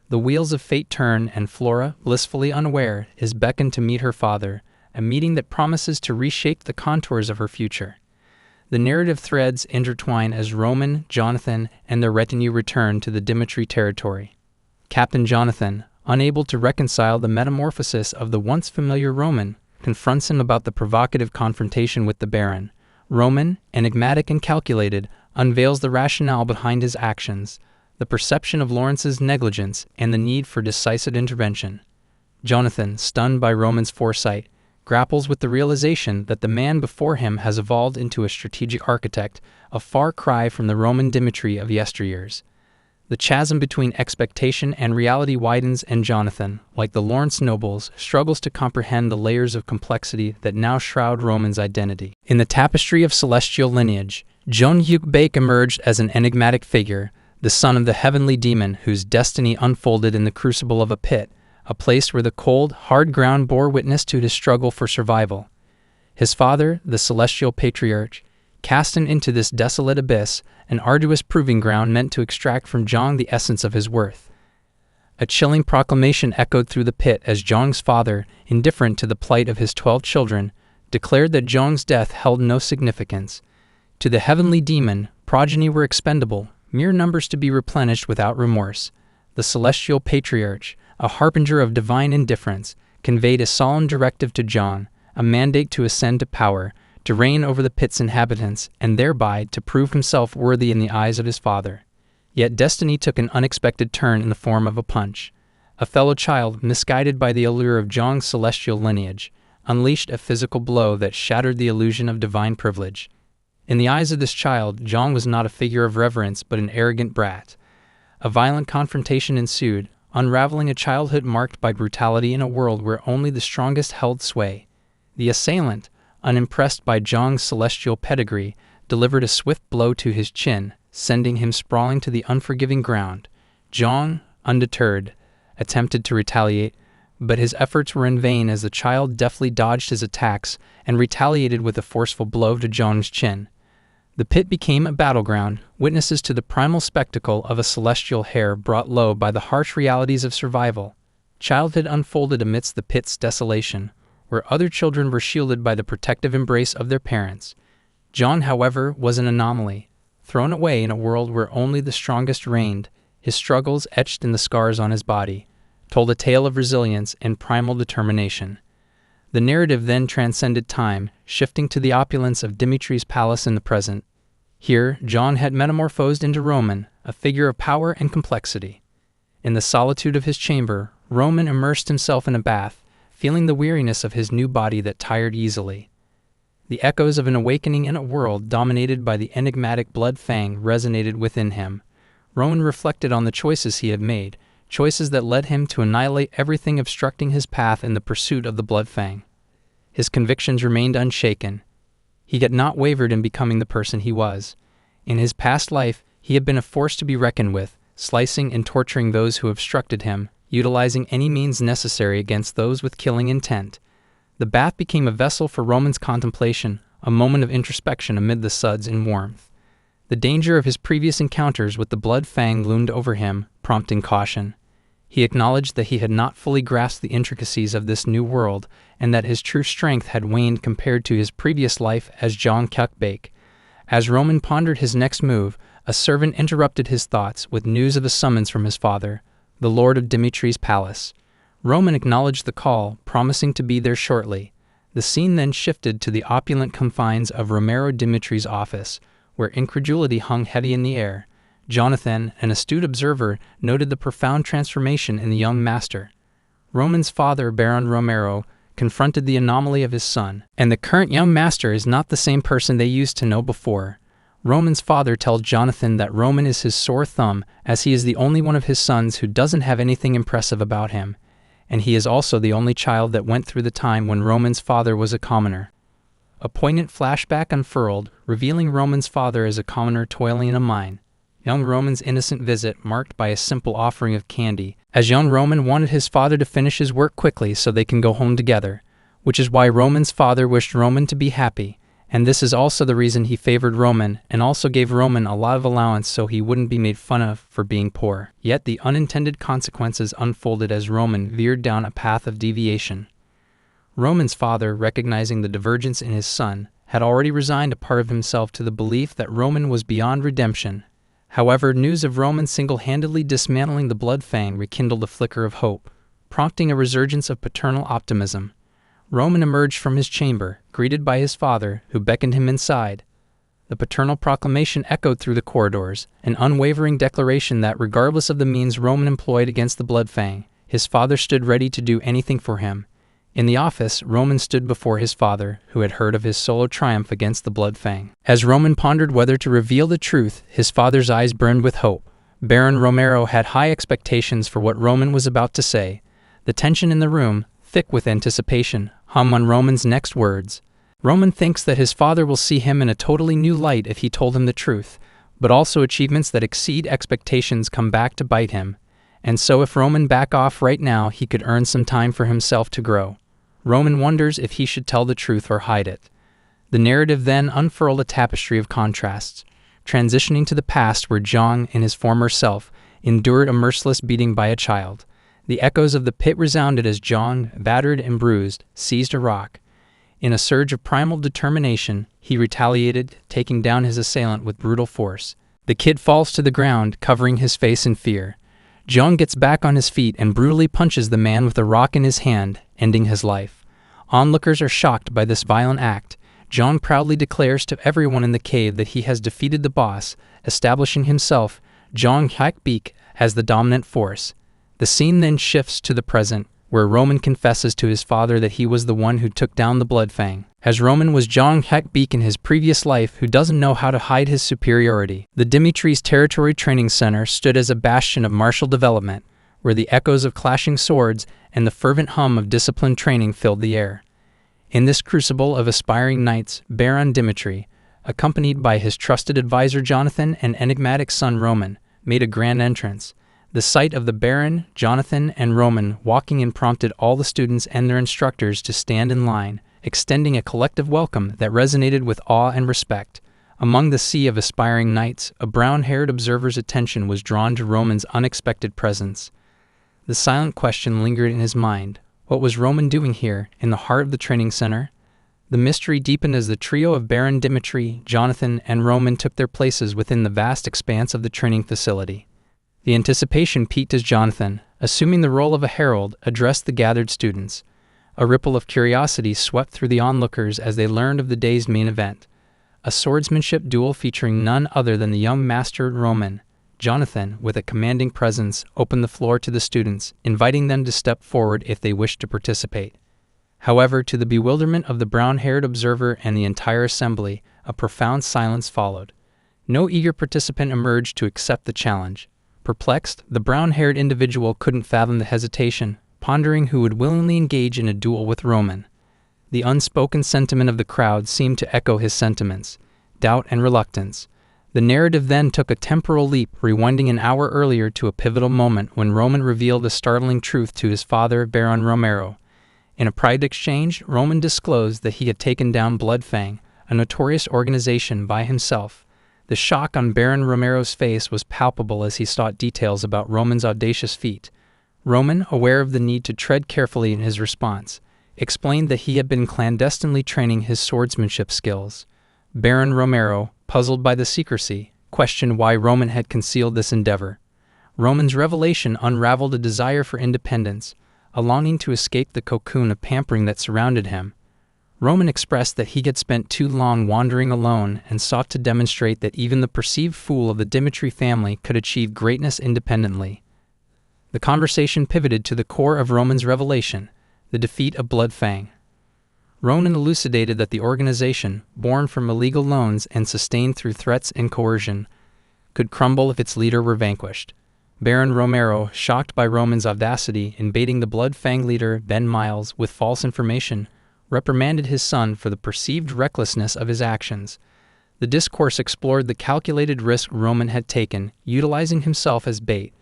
The wheels of fate turn, and Flora, blissfully unaware, is beckoned to meet her father, a meeting that promises to reshape the contours of her future. The narrative threads intertwine as Roman, Jonathan, and their retinue return to the Dimitri territory. Captain Jonathan, unable to reconcile the metamorphosis of the once familiar Roman, confronts him about the provocative confrontation with the Baron. Roman, enigmatic and calculated, unveils the rationale behind his actions, the perception of Lawrence's negligence, and the need for decisive intervention. Jonathan, stunned by Roman's foresight, grapples with the realization that the man before him has evolved into a strategic architect, a far cry from the Roman Dimitri of yesteryears. The chasm between expectation and reality widens, and Jonathan, like the Lawrence nobles, struggles to comprehend the layers of complexity that now shroud Roman's identity. In the tapestry of celestial lineage, Jon-Hyuk Baek emerged as an enigmatic figure, the son of the heavenly demon whose destiny unfolded in the crucible of a pit, a place where the cold, hard ground bore witness to his struggle for survival. His father, the celestial patriarch, cast him into this desolate abyss, an arduous proving ground meant to extract from Jong the essence of his worth. A chilling proclamation echoed through the pit as Jong's father, indifferent to the plight of his 12 children, declared that Jong's death held no significance. To the heavenly demon, progeny were expendable, mere numbers to be replenished without remorse. The celestial patriarch, a harbinger of divine indifference, conveyed a solemn directive to Jon, a mandate to ascend to power, to reign over the pit's inhabitants, and thereby to prove himself worthy in the eyes of his father. Yet destiny took an unexpected turn in the form of a punch. A fellow child, misguided by the allure of Jong's celestial lineage, unleashed a physical blow that shattered the illusion of divine privilege. In the eyes of this child, Jong was not a figure of reverence but an arrogant brat. A violent confrontation ensued, unraveling a childhood marked by brutality in a world where only the strongest held sway. The assailant, unimpressed by Jong's celestial pedigree, delivered a swift blow to his chin, sending him sprawling to the unforgiving ground. Jong, undeterred, attempted to retaliate, but his efforts were in vain as the child deftly dodged his attacks and retaliated with a forceful blow to Jong's chin. The pit became a battleground, witnesses to the primal spectacle of a celestial hare brought low by the harsh realities of survival. Childhood unfolded amidst the pit's desolation, where other children were shielded by the protective embrace of their parents. Jon, however, was an anomaly. Thrown away in a world where only the strongest reigned, his struggles, etched in the scars on his body, told a tale of resilience and primal determination. The narrative then transcended time, shifting to the opulence of Dimitri's palace in the present. Here, Jon had metamorphosed into Roman, a figure of power and complexity. In the solitude of his chamber, Roman immersed himself in a bath, feeling the weariness of his new body that tired easily. The echoes of an awakening in a world dominated by the enigmatic Bloodfang resonated within him. Roman reflected on the choices he had made, choices that led him to annihilate everything obstructing his path in the pursuit of the Bloodfang. His convictions remained unshaken. He had not wavered in becoming the person he was. In his past life, he had been a force to be reckoned with, slicing and torturing those who obstructed him, utilizing any means necessary against those with killing intent. The bath became a vessel for Roman's contemplation, a moment of introspection amid the suds and warmth. The danger of his previous encounters with the Bloodfang loomed over him, prompting caution. He acknowledged that he had not fully grasped the intricacies of this new world, and that his true strength had waned compared to his previous life as Jon-Hyuk Baek. As Roman pondered his next move, a servant interrupted his thoughts with news of a summons from his father, the lord of Dimitri's palace. Roman acknowledged the call, promising to be there shortly. The scene then shifted to the opulent confines of Romero Dimitri's office, where incredulity hung heavy in the air. Jonathan, an astute observer, noted the profound transformation in the young master. Roman's father, Baron Romero, confronted the anomaly of his son, and the current young master is not the same person they used to know before. Roman's father tells Jonathan that Roman is his sore thumb, as he is the only one of his sons who doesn't have anything impressive about him, and he is also the only child that went through the time when Roman's father was a commoner. A poignant flashback unfurled, revealing Roman's father as a commoner toiling in a mine. Young Roman's innocent visit marked by a simple offering of candy, as young Roman wanted his father to finish his work quickly so they can go home together, which is why Roman's father wished Roman to be happy, and this is also the reason he favored Roman and also gave Roman a lot of allowance so he wouldn't be made fun of for being poor. Yet the unintended consequences unfolded as Roman veered down a path of deviation. Roman's father, recognizing the divergence in his son, had already resigned a part of himself to the belief that Roman was beyond redemption. However, news of Roman single-handedly dismantling the Blood Fang rekindled a flicker of hope, prompting a resurgence of paternal optimism. Roman emerged from his chamber, greeted by his father, who beckoned him inside. The paternal proclamation echoed through the corridors, an unwavering declaration that regardless of the means Roman employed against the Blood Fang, his father stood ready to do anything for him. In the office, Roman stood before his father, who had heard of his solo triumph against the Blood Fang. As Roman pondered whether to reveal the truth, his father's eyes burned with hope. Baron Romero had high expectations for what Roman was about to say. The tension in the room, thick with anticipation, hung on Roman's next words. Roman thinks that his father will see him in a totally new light if he told him the truth, but also achievements that exceed expectations come back to bite him. And so if Roman back off right now, he could earn some time for himself to grow. Roman wonders if he should tell the truth or hide it. The narrative then unfurled a tapestry of contrasts, transitioning to the past where Zhang, in his former self, endured a merciless beating by a child. The echoes of the pit resounded as Zhang, battered and bruised, seized a rock. In a surge of primal determination, he retaliated, taking down his assailant with brutal force. The kid falls to the ground, covering his face in fear. Zhang gets back on his feet and brutally punches the man with a rock in his hand, ending his life. Onlookers are shocked by this violent act. Zhang proudly declares to everyone in the cave that he has defeated the boss, establishing himself, Zhang Hakbeek, as the dominant force. The scene then shifts to the present, where Roman confesses to his father that he was the one who took down the Blood Fang, as Roman was Zhang Hakbeek in his previous life who doesn't know how to hide his superiority. The Dimitri's Territory Training Center stood as a bastion of martial development, where the echoes of clashing swords and the fervent hum of disciplined training filled the air. In this crucible of aspiring knights, Baron Dimitri, accompanied by his trusted advisor Jonathan and enigmatic son Roman, made a grand entrance. The sight of the Baron, Jonathan, and Roman walking in prompted all the students and their instructors to stand in line, extending a collective welcome that resonated with awe and respect. Among the sea of aspiring knights, a brown-haired observer's attention was drawn to Roman's unexpected presence. The silent question lingered in his mind. What was Roman doing here, in the heart of the training center? The mystery deepened as the trio of Baron Dimitri, Jonathan, and Roman took their places within the vast expanse of the training facility. The anticipation peaked as Jonathan, assuming the role of a herald, addressed the gathered students. A ripple of curiosity swept through the onlookers as they learned of the day's main event. A swordsmanship duel featuring none other than the young master Roman. Jonathan, with a commanding presence, opened the floor to the students, inviting them to step forward if they wished to participate. However, to the bewilderment of the brown-haired observer and the entire assembly, a profound silence followed. No eager participant emerged to accept the challenge. Perplexed, the brown-haired individual couldn't fathom the hesitation, pondering who would willingly engage in a duel with Roman. The unspoken sentiment of the crowd seemed to echo his sentiments, doubt and reluctance. The narrative then took a temporal leap, rewinding an hour earlier to a pivotal moment when Roman revealed the startling truth to his father, Baron Romero. In a private exchange, Roman disclosed that he had taken down Blood Fang, a notorious organization, by himself. The shock on Baron Romero's face was palpable as he sought details about Roman's audacious feat. Roman, aware of the need to tread carefully in his response, explained that he had been clandestinely training his swordsmanship skills. Baron Romero, puzzled by the secrecy, questioned why Roman had concealed this endeavor. Roman's revelation unraveled a desire for independence, a longing to escape the cocoon of pampering that surrounded him. Roman expressed that he had spent too long wandering alone and sought to demonstrate that even the perceived fool of the Dimitri family could achieve greatness independently. The conversation pivoted to the core of Roman's revelation, the defeat of Bloodfang. Roman elucidated that the organization, born from illegal loans and sustained through threats and coercion, could crumble if its leader were vanquished. Baron Romero, shocked by Roman's audacity in baiting the Bloodfang leader, Ben Miles, with false information, reprimanded his son for the perceived recklessness of his actions. The discourse explored the calculated risk Roman had taken, utilizing himself as bait.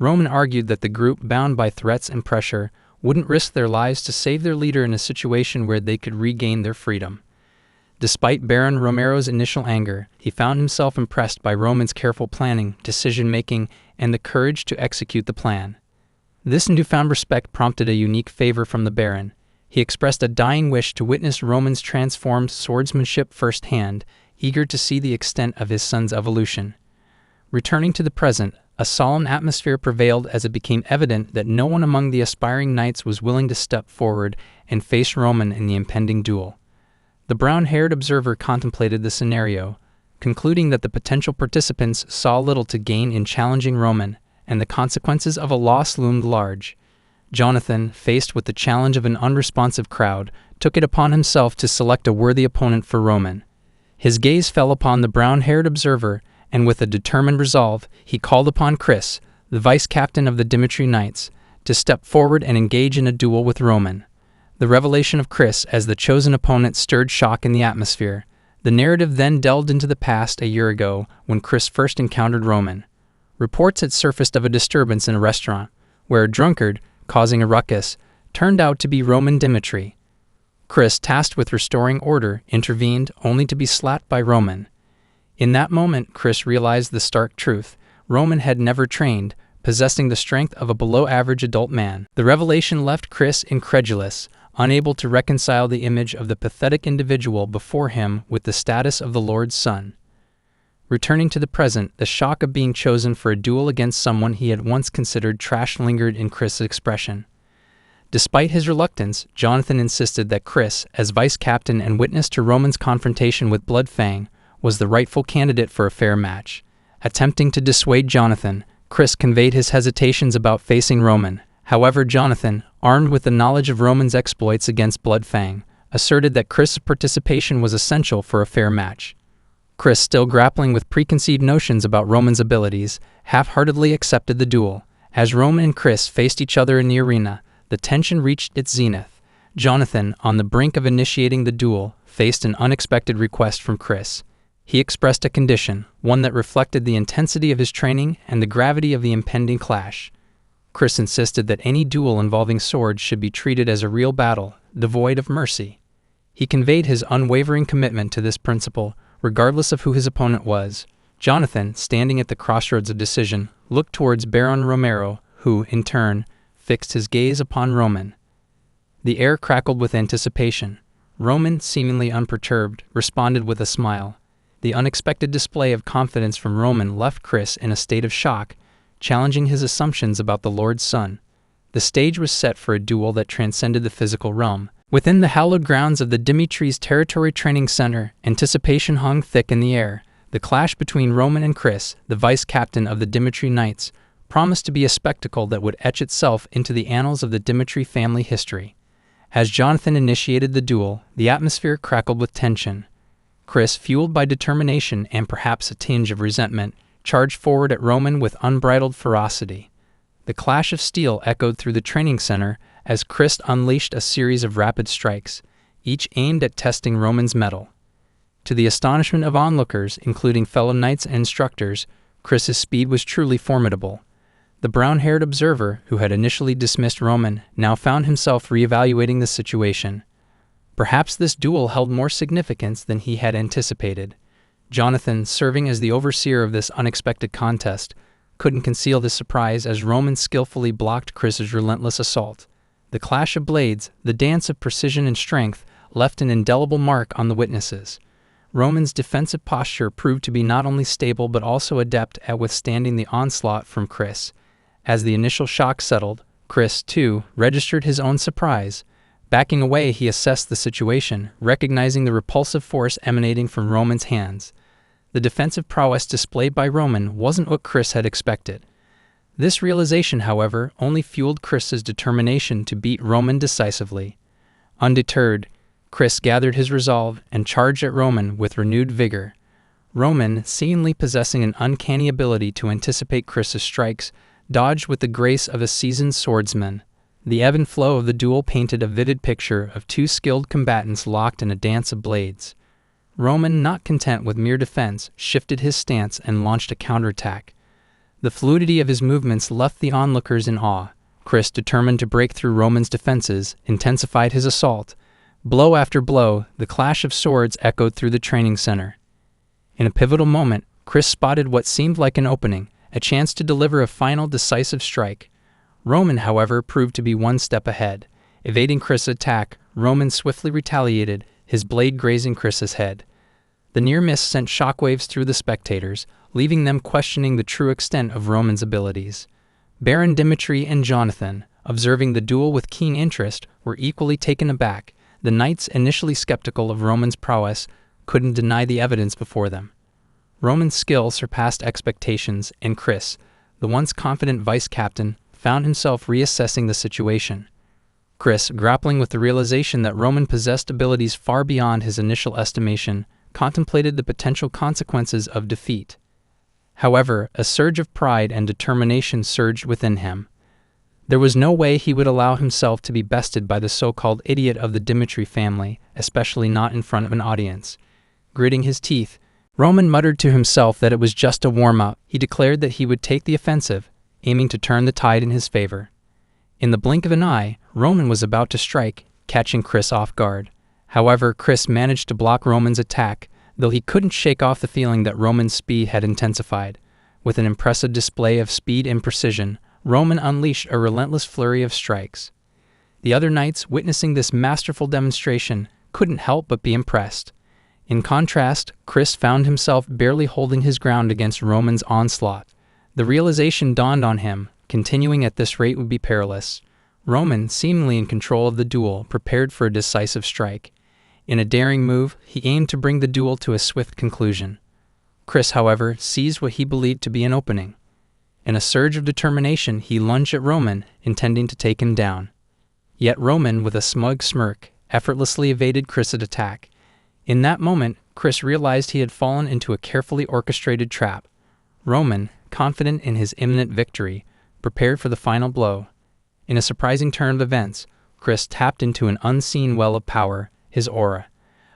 Roman argued that the group, bound by threats and pressure, wouldn't risk their lives to save their leader in a situation where they could regain their freedom. Despite Baron Romero's initial anger, he found himself impressed by Roman's careful planning, decision-making, and the courage to execute the plan. This newfound respect prompted a unique favor from the Baron. He expressed a dying wish to witness Roman's transformed swordsmanship firsthand, eager to see the extent of his son's evolution. Returning to the present, a solemn atmosphere prevailed as it became evident that no one among the aspiring knights was willing to step forward and face Roman in the impending duel. The brown-haired observer contemplated the scenario, concluding that the potential participants saw little to gain in challenging Roman, and the consequences of a loss loomed large. Jonathan, faced with the challenge of an unresponsive crowd, took it upon himself to select a worthy opponent for Roman. His gaze fell upon the brown-haired observer, and with a determined resolve, he called upon Chris, the vice-captain of the Dimitri Knights, to step forward and engage in a duel with Roman. The revelation of Chris as the chosen opponent stirred shock in the atmosphere. The narrative then delved into the past a year ago when Chris first encountered Roman. Reports had surfaced of a disturbance in a restaurant, where a drunkard, causing a ruckus, turned out to be Roman Dimitri. Chris, tasked with restoring order, intervened, only to be slapped by Roman. In that moment, Chris realized the stark truth. Roman had never trained, possessing the strength of a below-average adult man. The revelation left Chris incredulous, unable to reconcile the image of the pathetic individual before him with the status of the Lord's son. Returning to the present, the shock of being chosen for a duel against someone he had once considered trash lingered in Chris' expression. Despite his reluctance, Jonathan insisted that Chris, as vice-captain and witness to Roman's confrontation with Bloodfang, was the rightful candidate for a fair match. Attempting to dissuade Jonathan, Chris conveyed his hesitations about facing Roman. However, Jonathan, armed with the knowledge of Roman's exploits against Bloodfang, asserted that Chris' participation was essential for a fair match. Chris, still grappling with preconceived notions about Roman's abilities, half-heartedly accepted the duel. As Roman and Chris faced each other in the arena, the tension reached its zenith. Jonathan, on the brink of initiating the duel, faced an unexpected request from Chris. He expressed a condition, one that reflected the intensity of his training and the gravity of the impending clash. Chris insisted that any duel involving swords should be treated as a real battle, devoid of mercy. He conveyed his unwavering commitment to this principle, regardless of who his opponent was. Jonathan, standing at the crossroads of decision, looked towards Baron Romero, who, in turn, fixed his gaze upon Roman. The air crackled with anticipation. Roman, seemingly unperturbed, responded with a smile. The unexpected display of confidence from Roman left Chris in a state of shock, challenging his assumptions about the Lord's son. The stage was set for a duel that transcended the physical realm. Within the hallowed grounds of the Dimitri's Territory Training Center, anticipation hung thick in the air. The clash between Roman and Chris, the vice-captain of the Dimitri Knights, promised to be a spectacle that would etch itself into the annals of the Dimitri family history. As Jonathan initiated the duel, the atmosphere crackled with tension. Chris, fueled by determination and perhaps a tinge of resentment, charged forward at Roman with unbridled ferocity. The clash of steel echoed through the training center as Chris unleashed a series of rapid strikes, each aimed at testing Roman's mettle. To the astonishment of onlookers, including fellow knights and instructors, Chris's speed was truly formidable. The brown-haired observer, who had initially dismissed Roman, now found himself reevaluating the situation. Perhaps this duel held more significance than he had anticipated. Jonathan, serving as the overseer of this unexpected contest, couldn't conceal his surprise as Roman skillfully blocked Chris's relentless assault. The clash of blades, the dance of precision and strength, left an indelible mark on the witnesses. Roman's defensive posture proved to be not only stable but also adept at withstanding the onslaught from Chris. As the initial shock settled, Chris, too, registered his own surprise. Backing away, he assessed the situation, recognizing the repulsive force emanating from Roman's hands. The defensive prowess displayed by Roman wasn't what Chris had expected. This realization, however, only fueled Chris's determination to beat Roman decisively. Undeterred, Chris gathered his resolve and charged at Roman with renewed vigor. Roman, seemingly possessing an uncanny ability to anticipate Chris's strikes, dodged with the grace of a seasoned swordsman. The ebb and flow of the duel painted a vivid picture of two skilled combatants locked in a dance of blades. Roman, not content with mere defense, shifted his stance and launched a counterattack. The fluidity of his movements left the onlookers in awe. Chris, determined to break through Roman's defenses, intensified his assault. Blow after blow, the clash of swords echoed through the training center. In a pivotal moment, Chris spotted what seemed like an opening, a chance to deliver a final decisive strike. Roman, however, proved to be one step ahead. Evading Chris' attack, Roman swiftly retaliated, his blade grazing Chris's head. The near miss sent shockwaves through the spectators, leaving them questioning the true extent of Roman's abilities. Baron Dimitri and Jonathan, observing the duel with keen interest, were equally taken aback. The knights, initially skeptical of Roman's prowess, couldn't deny the evidence before them. Roman's skill surpassed expectations, and Chris, the once confident vice-captain, found himself reassessing the situation. Chris, grappling with the realization that Roman possessed abilities far beyond his initial estimation, contemplated the potential consequences of defeat. However, a surge of pride and determination surged within him. There was no way he would allow himself to be bested by the so-called idiot of the Dimitri family, especially not in front of an audience. Gritting his teeth, Roman muttered to himself that it was just a warm-up. He declared that he would take the offensive, aiming to turn the tide in his favor. In the blink of an eye, Roman was about to strike, catching Chris off guard. However, Chris managed to block Roman's attack, though he couldn't shake off the feeling that Roman's speed had intensified. With an impressive display of speed and precision, Roman unleashed a relentless flurry of strikes. The other knights, witnessing this masterful demonstration, couldn't help but be impressed. In contrast, Chris found himself barely holding his ground against Roman's onslaught. The realization dawned on him, continuing at this rate would be perilous. Roman, seemingly in control of the duel, prepared for a decisive strike. In a daring move, he aimed to bring the duel to a swift conclusion. Chris, however, seized what he believed to be an opening. In a surge of determination, he lunged at Roman, intending to take him down. Yet Roman, with a smug smirk, effortlessly evaded Chris's attack. In that moment, Chris realized he had fallen into a carefully orchestrated trap. Roman, confident in his imminent victory, prepared for the final blow. In a surprising turn of events, Chris tapped into an unseen well of power, his aura.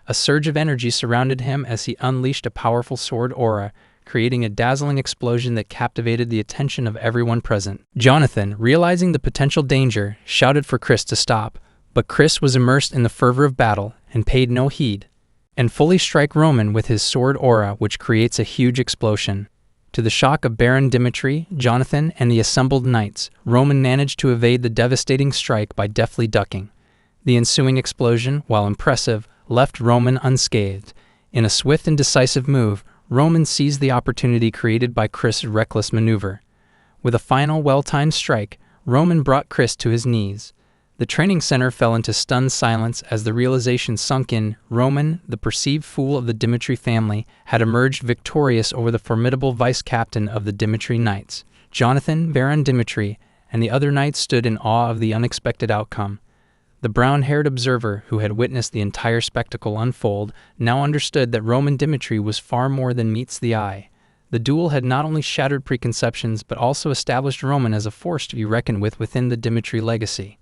A surge of energy surrounded him as he unleashed a powerful sword aura, creating a dazzling explosion that captivated the attention of everyone present. Jonathan, realizing the potential danger, shouted for Chris to stop, but Chris was immersed in the fervor of battle and paid no heed, and fully strike Roman with his sword aura, which creates a huge explosion. To the shock of Baron Dimitri, Jonathan, and the assembled knights, Roman managed to evade the devastating strike by deftly ducking. The ensuing explosion, while impressive, left Roman unscathed. In a swift and decisive move, Roman seized the opportunity created by Chris' reckless maneuver. With a final well-timed strike, Roman brought Chris to his knees. The training center fell into stunned silence as the realization sunk in. Roman, the perceived fool of the Dimitri family, had emerged victorious over the formidable vice-captain of the Dimitri Knights. Jonathan, Baron Dimitri, and the other knights stood in awe of the unexpected outcome. The brown-haired observer, who had witnessed the entire spectacle unfold, now understood that Roman Dimitri was far more than meets the eye. The duel had not only shattered preconceptions, but also established Roman as a force to be reckoned with within the Dimitri legacy.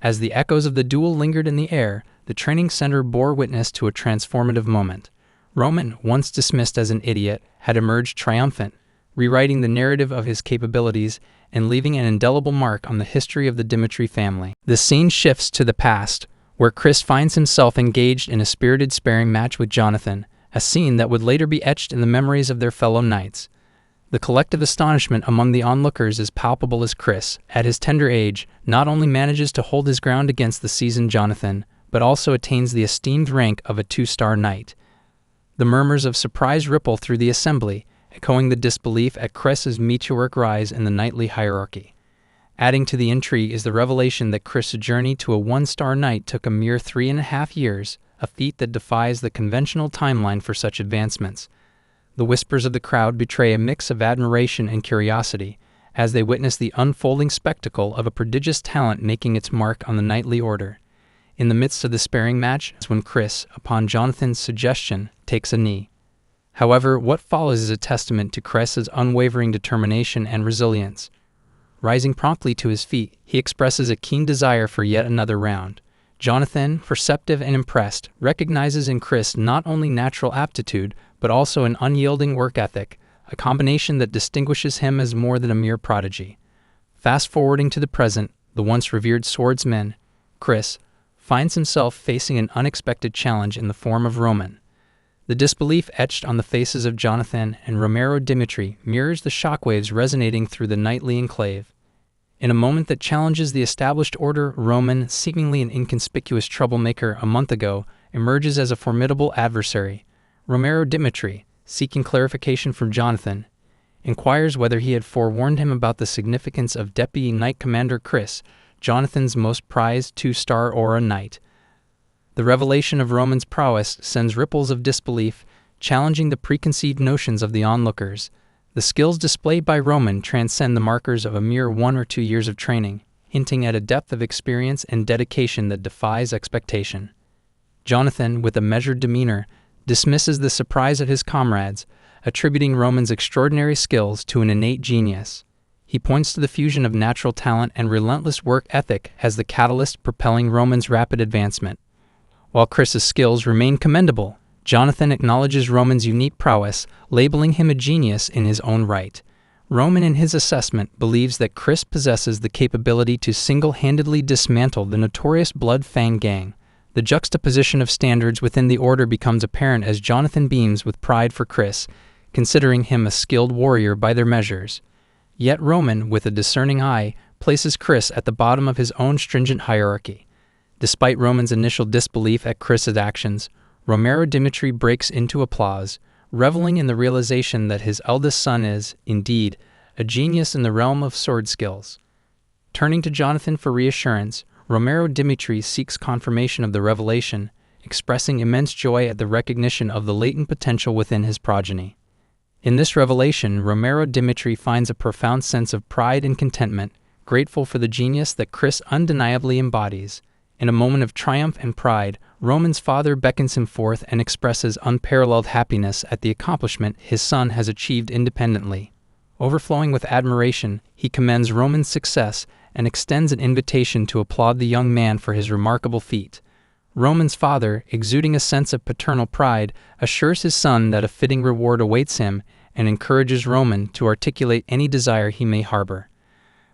As the echoes of the duel lingered in the air, the training center bore witness to a transformative moment. Roman, once dismissed as an idiot, had emerged triumphant, rewriting the narrative of his capabilities and leaving an indelible mark on the history of the Dimitri family. The scene shifts to the past, where Chris finds himself engaged in a spirited sparring match with Jonathan, a scene that would later be etched in the memories of their fellow knights. The collective astonishment among the onlookers is palpable as Chris, at his tender age, not only manages to hold his ground against the seasoned Jonathan, but also attains the esteemed rank of a 2-star knight. The murmurs of surprise ripple through the assembly, echoing the disbelief at Chris's meteoric rise in the knightly hierarchy. Adding to the intrigue is the revelation that Chris' journey to a one-star knight took a mere 3.5 years, a feat that defies the conventional timeline for such advancements. The whispers of the crowd betray a mix of admiration and curiosity, as they witness the unfolding spectacle of a prodigious talent making its mark on the knightly order. In the midst of the sparring match is when Chris, upon Jonathan's suggestion, takes a knee. However, what follows is a testament to Chris's unwavering determination and resilience. Rising promptly to his feet, he expresses a keen desire for yet another round. Jonathan, perceptive and impressed, recognizes in Chris not only natural aptitude, but also an unyielding work ethic, a combination that distinguishes him as more than a mere prodigy. Fast-forwarding to the present, the once revered swordsman, Chris, finds himself facing an unexpected challenge in the form of Roman. The disbelief etched on the faces of Jonathan and Romero Dimitri mirrors the shockwaves resonating through the knightly enclave. In a moment that challenges the established order, Roman, seemingly an inconspicuous troublemaker a month ago, emerges as a formidable adversary. Romero Dimitri, seeking clarification from Jonathan, inquires whether he had forewarned him about the significance of Deputy Knight Commander Chris, Jonathan's most prized 2-star Aura Knight. The revelation of Roman's prowess sends ripples of disbelief, challenging the preconceived notions of the onlookers. The skills displayed by Roman transcend the markers of a mere 1 or 2 years of training, hinting at a depth of experience and dedication that defies expectation. Jonathan, with a measured demeanor, dismisses the surprise of his comrades, attributing Roman's extraordinary skills to an innate genius. He points to the fusion of natural talent and relentless work ethic as the catalyst propelling Roman's rapid advancement. While Chris's skills remain commendable, Jonathan acknowledges Roman's unique prowess, labeling him a genius in his own right. Roman, in his assessment, believes that Chris possesses the capability to single-handedly dismantle the notorious Blood Fang gang. The juxtaposition of standards within the order becomes apparent as Jonathan beams with pride for Chris, considering him a skilled warrior by their measures. Yet Roman, with a discerning eye, places Chris at the bottom of his own stringent hierarchy. Despite Roman's initial disbelief at Chris's actions, Romero Dimitri breaks into applause, reveling in the realization that his eldest son is, indeed, a genius in the realm of sword skills. Turning to Jonathan for reassurance, Romero Dimitri seeks confirmation of the revelation, expressing immense joy at the recognition of the latent potential within his progeny. In this revelation, Romero Dimitri finds a profound sense of pride and contentment, grateful for the genius that Chris undeniably embodies. In a moment of triumph and pride, Roman's father beckons him forth and expresses unparalleled happiness at the accomplishment his son has achieved independently. Overflowing with admiration, he commends Roman's success and extends an invitation to applaud the young man for his remarkable feat. Roman's father, exuding a sense of paternal pride, assures his son that a fitting reward awaits him and encourages Roman to articulate any desire he may harbor.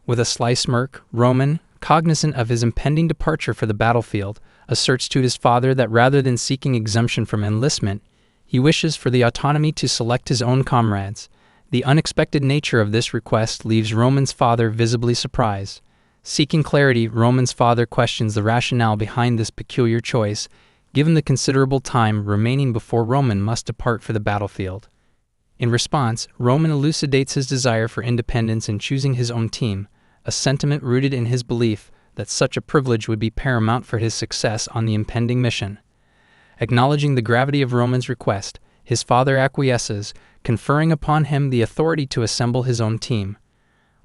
With a sly smirk, Roman, cognizant of his impending departure for the battlefield, asserts to his father that rather than seeking exemption from enlistment, he wishes for the autonomy to select his own comrades. The unexpected nature of this request leaves Roman's father visibly surprised. Seeking clarity, Roman's father questions the rationale behind this peculiar choice, given the considerable time remaining before Roman must depart for the battlefield. In response, Roman elucidates his desire for independence in choosing his own team, a sentiment rooted in his belief that such a privilege would be paramount for his success on the impending mission. Acknowledging the gravity of Roman's request, his father acquiesces, conferring upon him the authority to assemble his own team.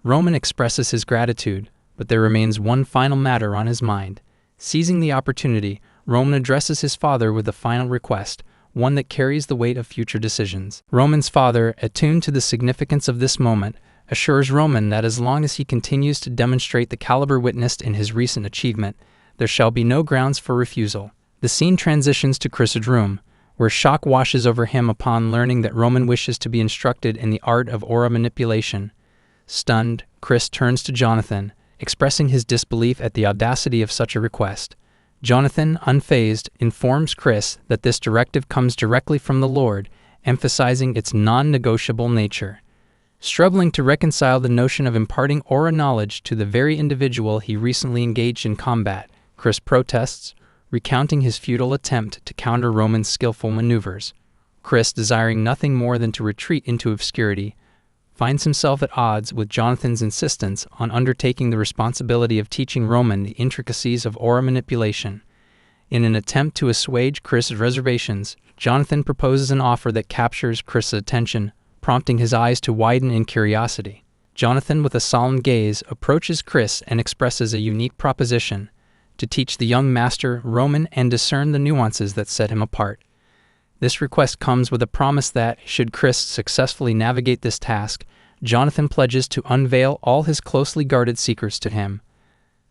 Roman expresses his gratitude, but there remains one final matter on his mind. Seizing the opportunity, Roman addresses his father with a final request, one that carries the weight of future decisions. Roman's father, attuned to the significance of this moment, assures Roman that as long as he continues to demonstrate the caliber witnessed in his recent achievement, there shall be no grounds for refusal. The scene transitions to Chris's room, where shock washes over him upon learning that Roman wishes to be instructed in the art of aura manipulation. Stunned, Chris turns to Jonathan, expressing his disbelief at the audacity of such a request. Jonathan, unfazed, informs Chris that this directive comes directly from the Lord, emphasizing its non-negotiable nature. Struggling to reconcile the notion of imparting aura knowledge to the very individual he recently engaged in combat, Chris protests, recounting his futile attempt to counter Roman's skillful maneuvers. Chris, desiring nothing more than to retreat into obscurity, finds himself at odds with Jonathan's insistence on undertaking the responsibility of teaching Roman the intricacies of aura manipulation. In an attempt to assuage Chris's reservations, Jonathan proposes an offer that captures Chris's attention, prompting his eyes to widen in curiosity. Jonathan, with a solemn gaze, approaches Chris and expresses a unique proposition: to teach the young master Roman and discern the nuances that set him apart. This request comes with a promise that, should Chris successfully navigate this task, Jonathan pledges to unveil all his closely guarded secrets to him.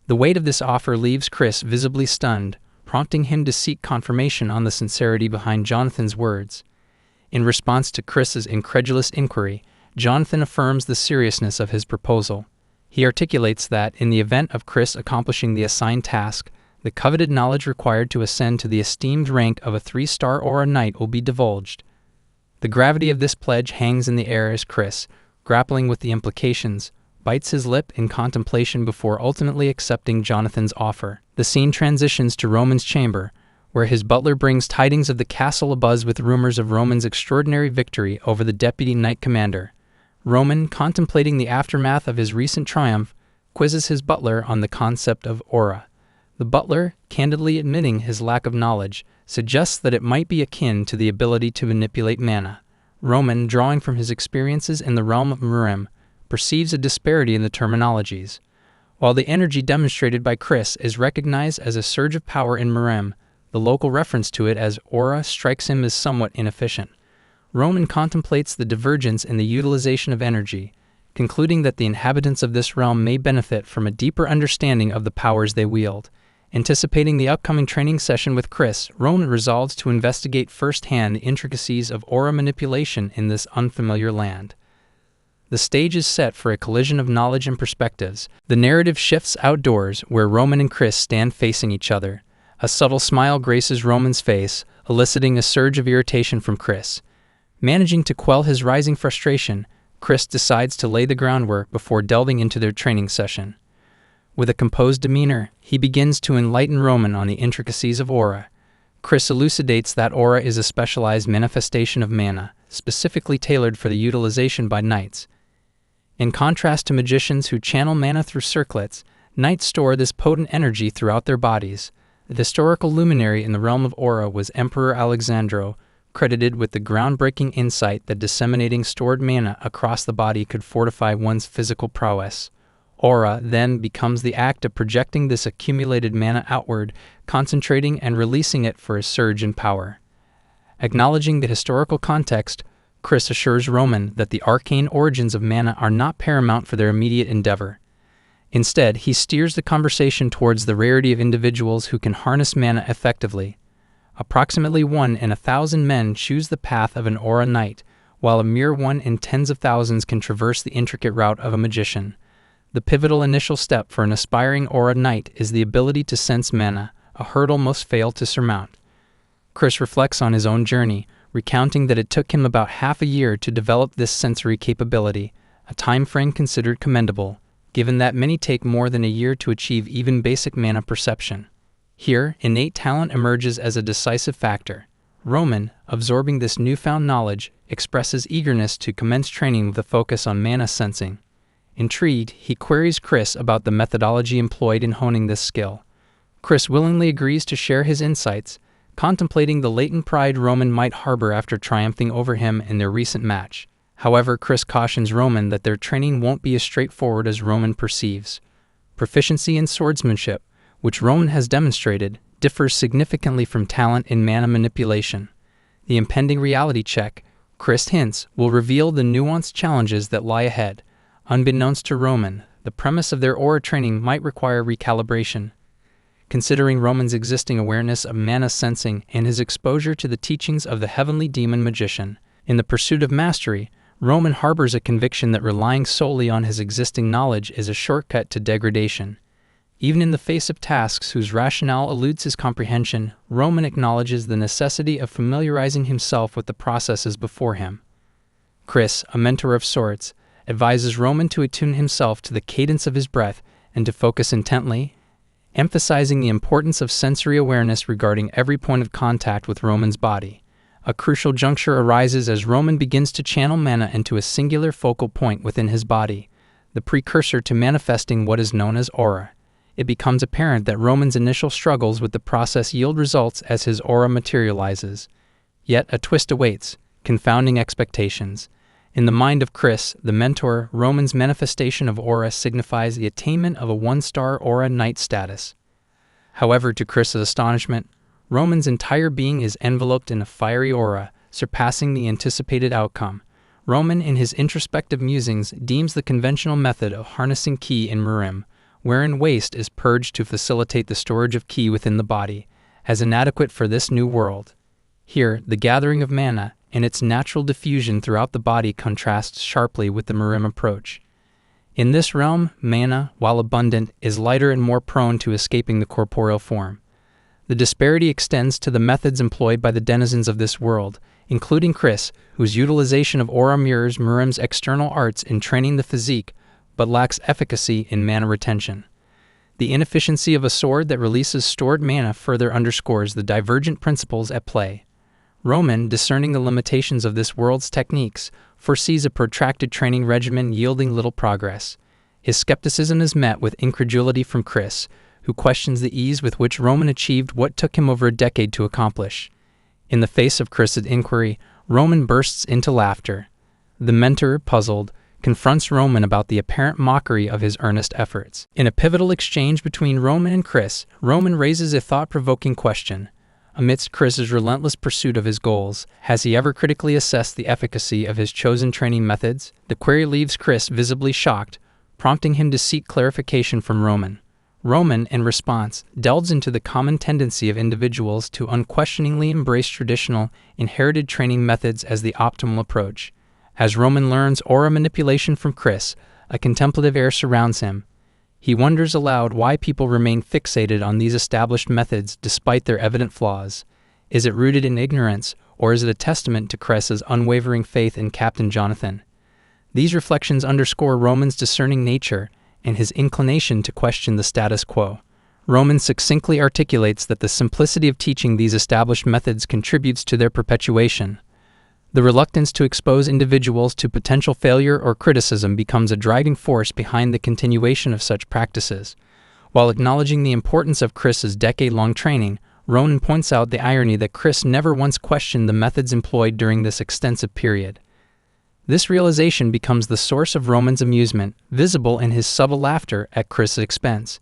The weight of this offer leaves Chris visibly stunned, prompting him to seek confirmation on the sincerity behind Jonathan's words. In response to Chris's incredulous inquiry, Jonathan affirms the seriousness of his proposal. He articulates that, in the event of Chris accomplishing the assigned task, the coveted knowledge required to ascend to the esteemed rank of a 3-star Aura Knight will be divulged. The gravity of this pledge hangs in the air as Chris, grappling with the implications, bites his lip in contemplation before ultimately accepting Jonathan's offer. The scene transitions to Roman's chamber, where his butler brings tidings of the castle abuzz with rumors of Roman's extraordinary victory over the deputy knight commander. Roman, contemplating the aftermath of his recent triumph, quizzes his butler on the concept of aura. The butler, candidly admitting his lack of knowledge, suggests that it might be akin to the ability to manipulate mana. Roman, drawing from his experiences in the realm of Merim, perceives a disparity in the terminologies. While the energy demonstrated by Chris is recognized as a surge of power in Merim, the local reference to it as aura strikes him as somewhat inefficient. Roman contemplates the divergence in the utilization of energy, concluding that the inhabitants of this realm may benefit from a deeper understanding of the powers they wield. Anticipating the upcoming training session with Chris, Roman resolves to investigate firsthand the intricacies of aura manipulation in this unfamiliar land. The stage is set for a collision of knowledge and perspectives. The narrative shifts outdoors, where Roman and Chris stand facing each other. A subtle smile graces Roman's face, eliciting a surge of irritation from Chris. Managing to quell his rising frustration, Chris decides to lay the groundwork before delving into their training session. With a composed demeanor, he begins to enlighten Roman on the intricacies of aura. Chris elucidates that aura is a specialized manifestation of mana, specifically tailored for the utilization by knights. In contrast to magicians who channel mana through circlets, knights store this potent energy throughout their bodies. The historical luminary in the realm of aura was Emperor Alexandro, credited with the groundbreaking insight that disseminating stored mana across the body could fortify one's physical prowess. Aura then becomes the act of projecting this accumulated mana outward, concentrating and releasing it for a surge in power. Acknowledging the historical context, Chris assures Roman that the arcane origins of mana are not paramount for their immediate endeavor. Instead, he steers the conversation towards the rarity of individuals who can harness mana effectively. Approximately 1 in 1,000 men choose the path of an Aura Knight, while a mere 1 in tens of thousands can traverse the intricate route of a magician. The pivotal initial step for an aspiring Aura Knight is the ability to sense mana, a hurdle most fail to surmount. Chris reflects on his own journey, recounting that it took him about half a year to develop this sensory capability, a time frame considered commendable, given that many take more than a year to achieve even basic mana perception. Here, innate talent emerges as a decisive factor. Roman, absorbing this newfound knowledge, expresses eagerness to commence training with a focus on mana sensing. Intrigued, he queries Chris about the methodology employed in honing this skill. Chris willingly agrees to share his insights, contemplating the latent pride Roman might harbor after triumphing over him in their recent match. However, Chris cautions Roman that their training won't be as straightforward as Roman perceives. Proficiency in swordsmanship, which Roman has demonstrated, differs significantly from talent in mana manipulation. The impending reality check, Chris hints, will reveal the nuanced challenges that lie ahead. Unbeknownst to Roman, the premise of their aura training might require recalibration. Considering Roman's existing awareness of mana sensing and his exposure to the teachings of the heavenly demon magician, in the pursuit of mastery, Roman harbors a conviction that relying solely on his existing knowledge is a shortcut to degradation. Even in the face of tasks whose rationale eludes his comprehension, Roman acknowledges the necessity of familiarizing himself with the processes before him. Chris, a mentor of sorts, advises Roman to attune himself to the cadence of his breath and to focus intently, emphasizing the importance of sensory awareness regarding every point of contact with Roman's body. A crucial juncture arises as Roman begins to channel mana into a singular focal point within his body, the precursor to manifesting what is known as aura. It becomes apparent that Roman's initial struggles with the process yield results as his aura materializes. Yet a twist awaits, confounding expectations. In the mind of Chris, the mentor, Roman's manifestation of aura signifies the attainment of a one-star aura knight status. However, to Chris's astonishment, Roman's entire being is enveloped in a fiery aura, surpassing the anticipated outcome. Roman, in his introspective musings, deems the conventional method of harnessing ki in Mirim, wherein waste is purged to facilitate the storage of ki within the body, as inadequate for this new world. Here, the gathering of mana and its natural diffusion throughout the body contrasts sharply with the Mirim approach. In this realm, mana, while abundant, is lighter and more prone to escaping the corporeal form. The disparity extends to the methods employed by the denizens of this world, including Chris, whose utilization of aura mirrors Mirim's external arts in training the physique, but lacks efficacy in mana retention. The inefficiency of a sword that releases stored mana further underscores the divergent principles at play. Roman, discerning the limitations of this world's techniques, foresees a protracted training regimen yielding little progress. His skepticism is met with incredulity from Chris, who questions the ease with which Roman achieved what took him over a decade to accomplish. In the face of Chris's inquiry, Roman bursts into laughter. The mentor, puzzled, confronts Roman about the apparent mockery of his earnest efforts. In a pivotal exchange between Roman and Chris, Roman raises a thought-provoking question. Amidst Chris's relentless pursuit of his goals, has he ever critically assessed the efficacy of his chosen training methods? The query leaves Chris visibly shocked, prompting him to seek clarification from Roman. Roman, in response, delves into the common tendency of individuals to unquestioningly embrace traditional, inherited training methods as the optimal approach. As Roman learns aura manipulation from Chris, a contemplative air surrounds him. He wonders aloud why people remain fixated on these established methods despite their evident flaws. Is it rooted in ignorance, or is it a testament to Chris's unwavering faith in Captain Jonathan? These reflections underscore Roman's discerning nature and his inclination to question the status quo. Roman succinctly articulates that the simplicity of teaching these established methods contributes to their perpetuation. The reluctance to expose individuals to potential failure or criticism becomes a driving force behind the continuation of such practices. While acknowledging the importance of Chris's decade-long training, Roman points out the irony that Chris never once questioned the methods employed during this extensive period. This realization becomes the source of Roman's amusement, visible in his subtle laughter at Chris's expense.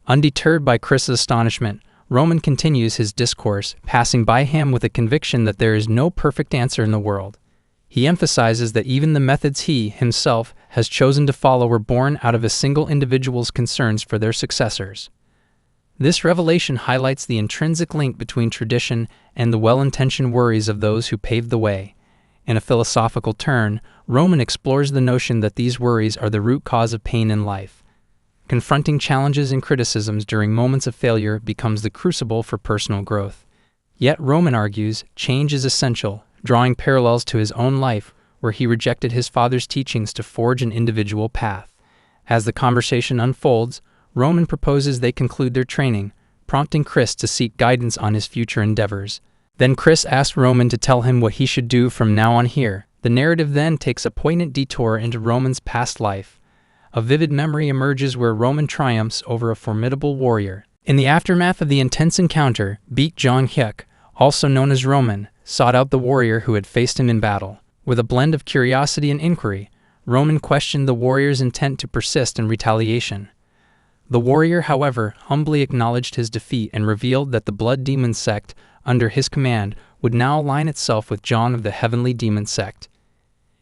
Undeterred by Chris's astonishment, Roman continues his discourse, passing by him with a conviction that there is no perfect answer in the world. He emphasizes that even the methods he, himself, has chosen to follow were born out of a single individual's concerns for their successors. This revelation highlights the intrinsic link between tradition and the well-intentioned worries of those who paved the way. In a philosophical turn, Roman explores the notion that these worries are the root cause of pain in life. Confronting challenges and criticisms during moments of failure becomes the crucible for personal growth. Yet Roman argues change is essential, drawing parallels to his own life, where he rejected his father's teachings to forge an individual path. As the conversation unfolds, Roman proposes they conclude their training, prompting Chris to seek guidance on his future endeavors. Then Chris asks Roman to tell him what he should do from now on here. The narrative then takes a poignant detour into Roman's past life. A vivid memory emerges where Roman triumphs over a formidable warrior. In the aftermath of the intense encounter, Beat John Hyuk, also known as Roman, sought out the warrior who had faced him in battle. With a blend of curiosity and inquiry, Roman questioned the warrior's intent to persist in retaliation. The warrior, however, humbly acknowledged his defeat and revealed that the Blood Demon sect, under his command, would now align itself with John of the Heavenly Demon sect.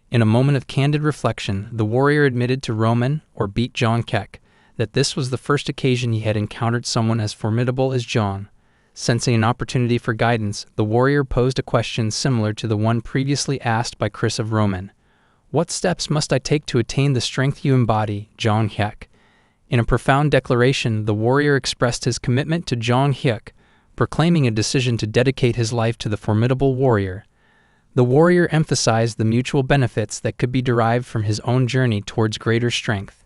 In a moment of candid reflection, the warrior admitted to Roman, or Beat John Hyuk, that this was the first occasion he had encountered someone as formidable as John. Sensing an opportunity for guidance, the warrior posed a question similar to the one previously asked by Chris of Roman. "What steps must I take to attain the strength you embody, John Hyuk?" In a profound declaration, the warrior expressed his commitment to John Hyuk, proclaiming a decision to dedicate his life to the formidable warrior. The warrior emphasized the mutual benefits that could be derived from his own journey towards greater strength.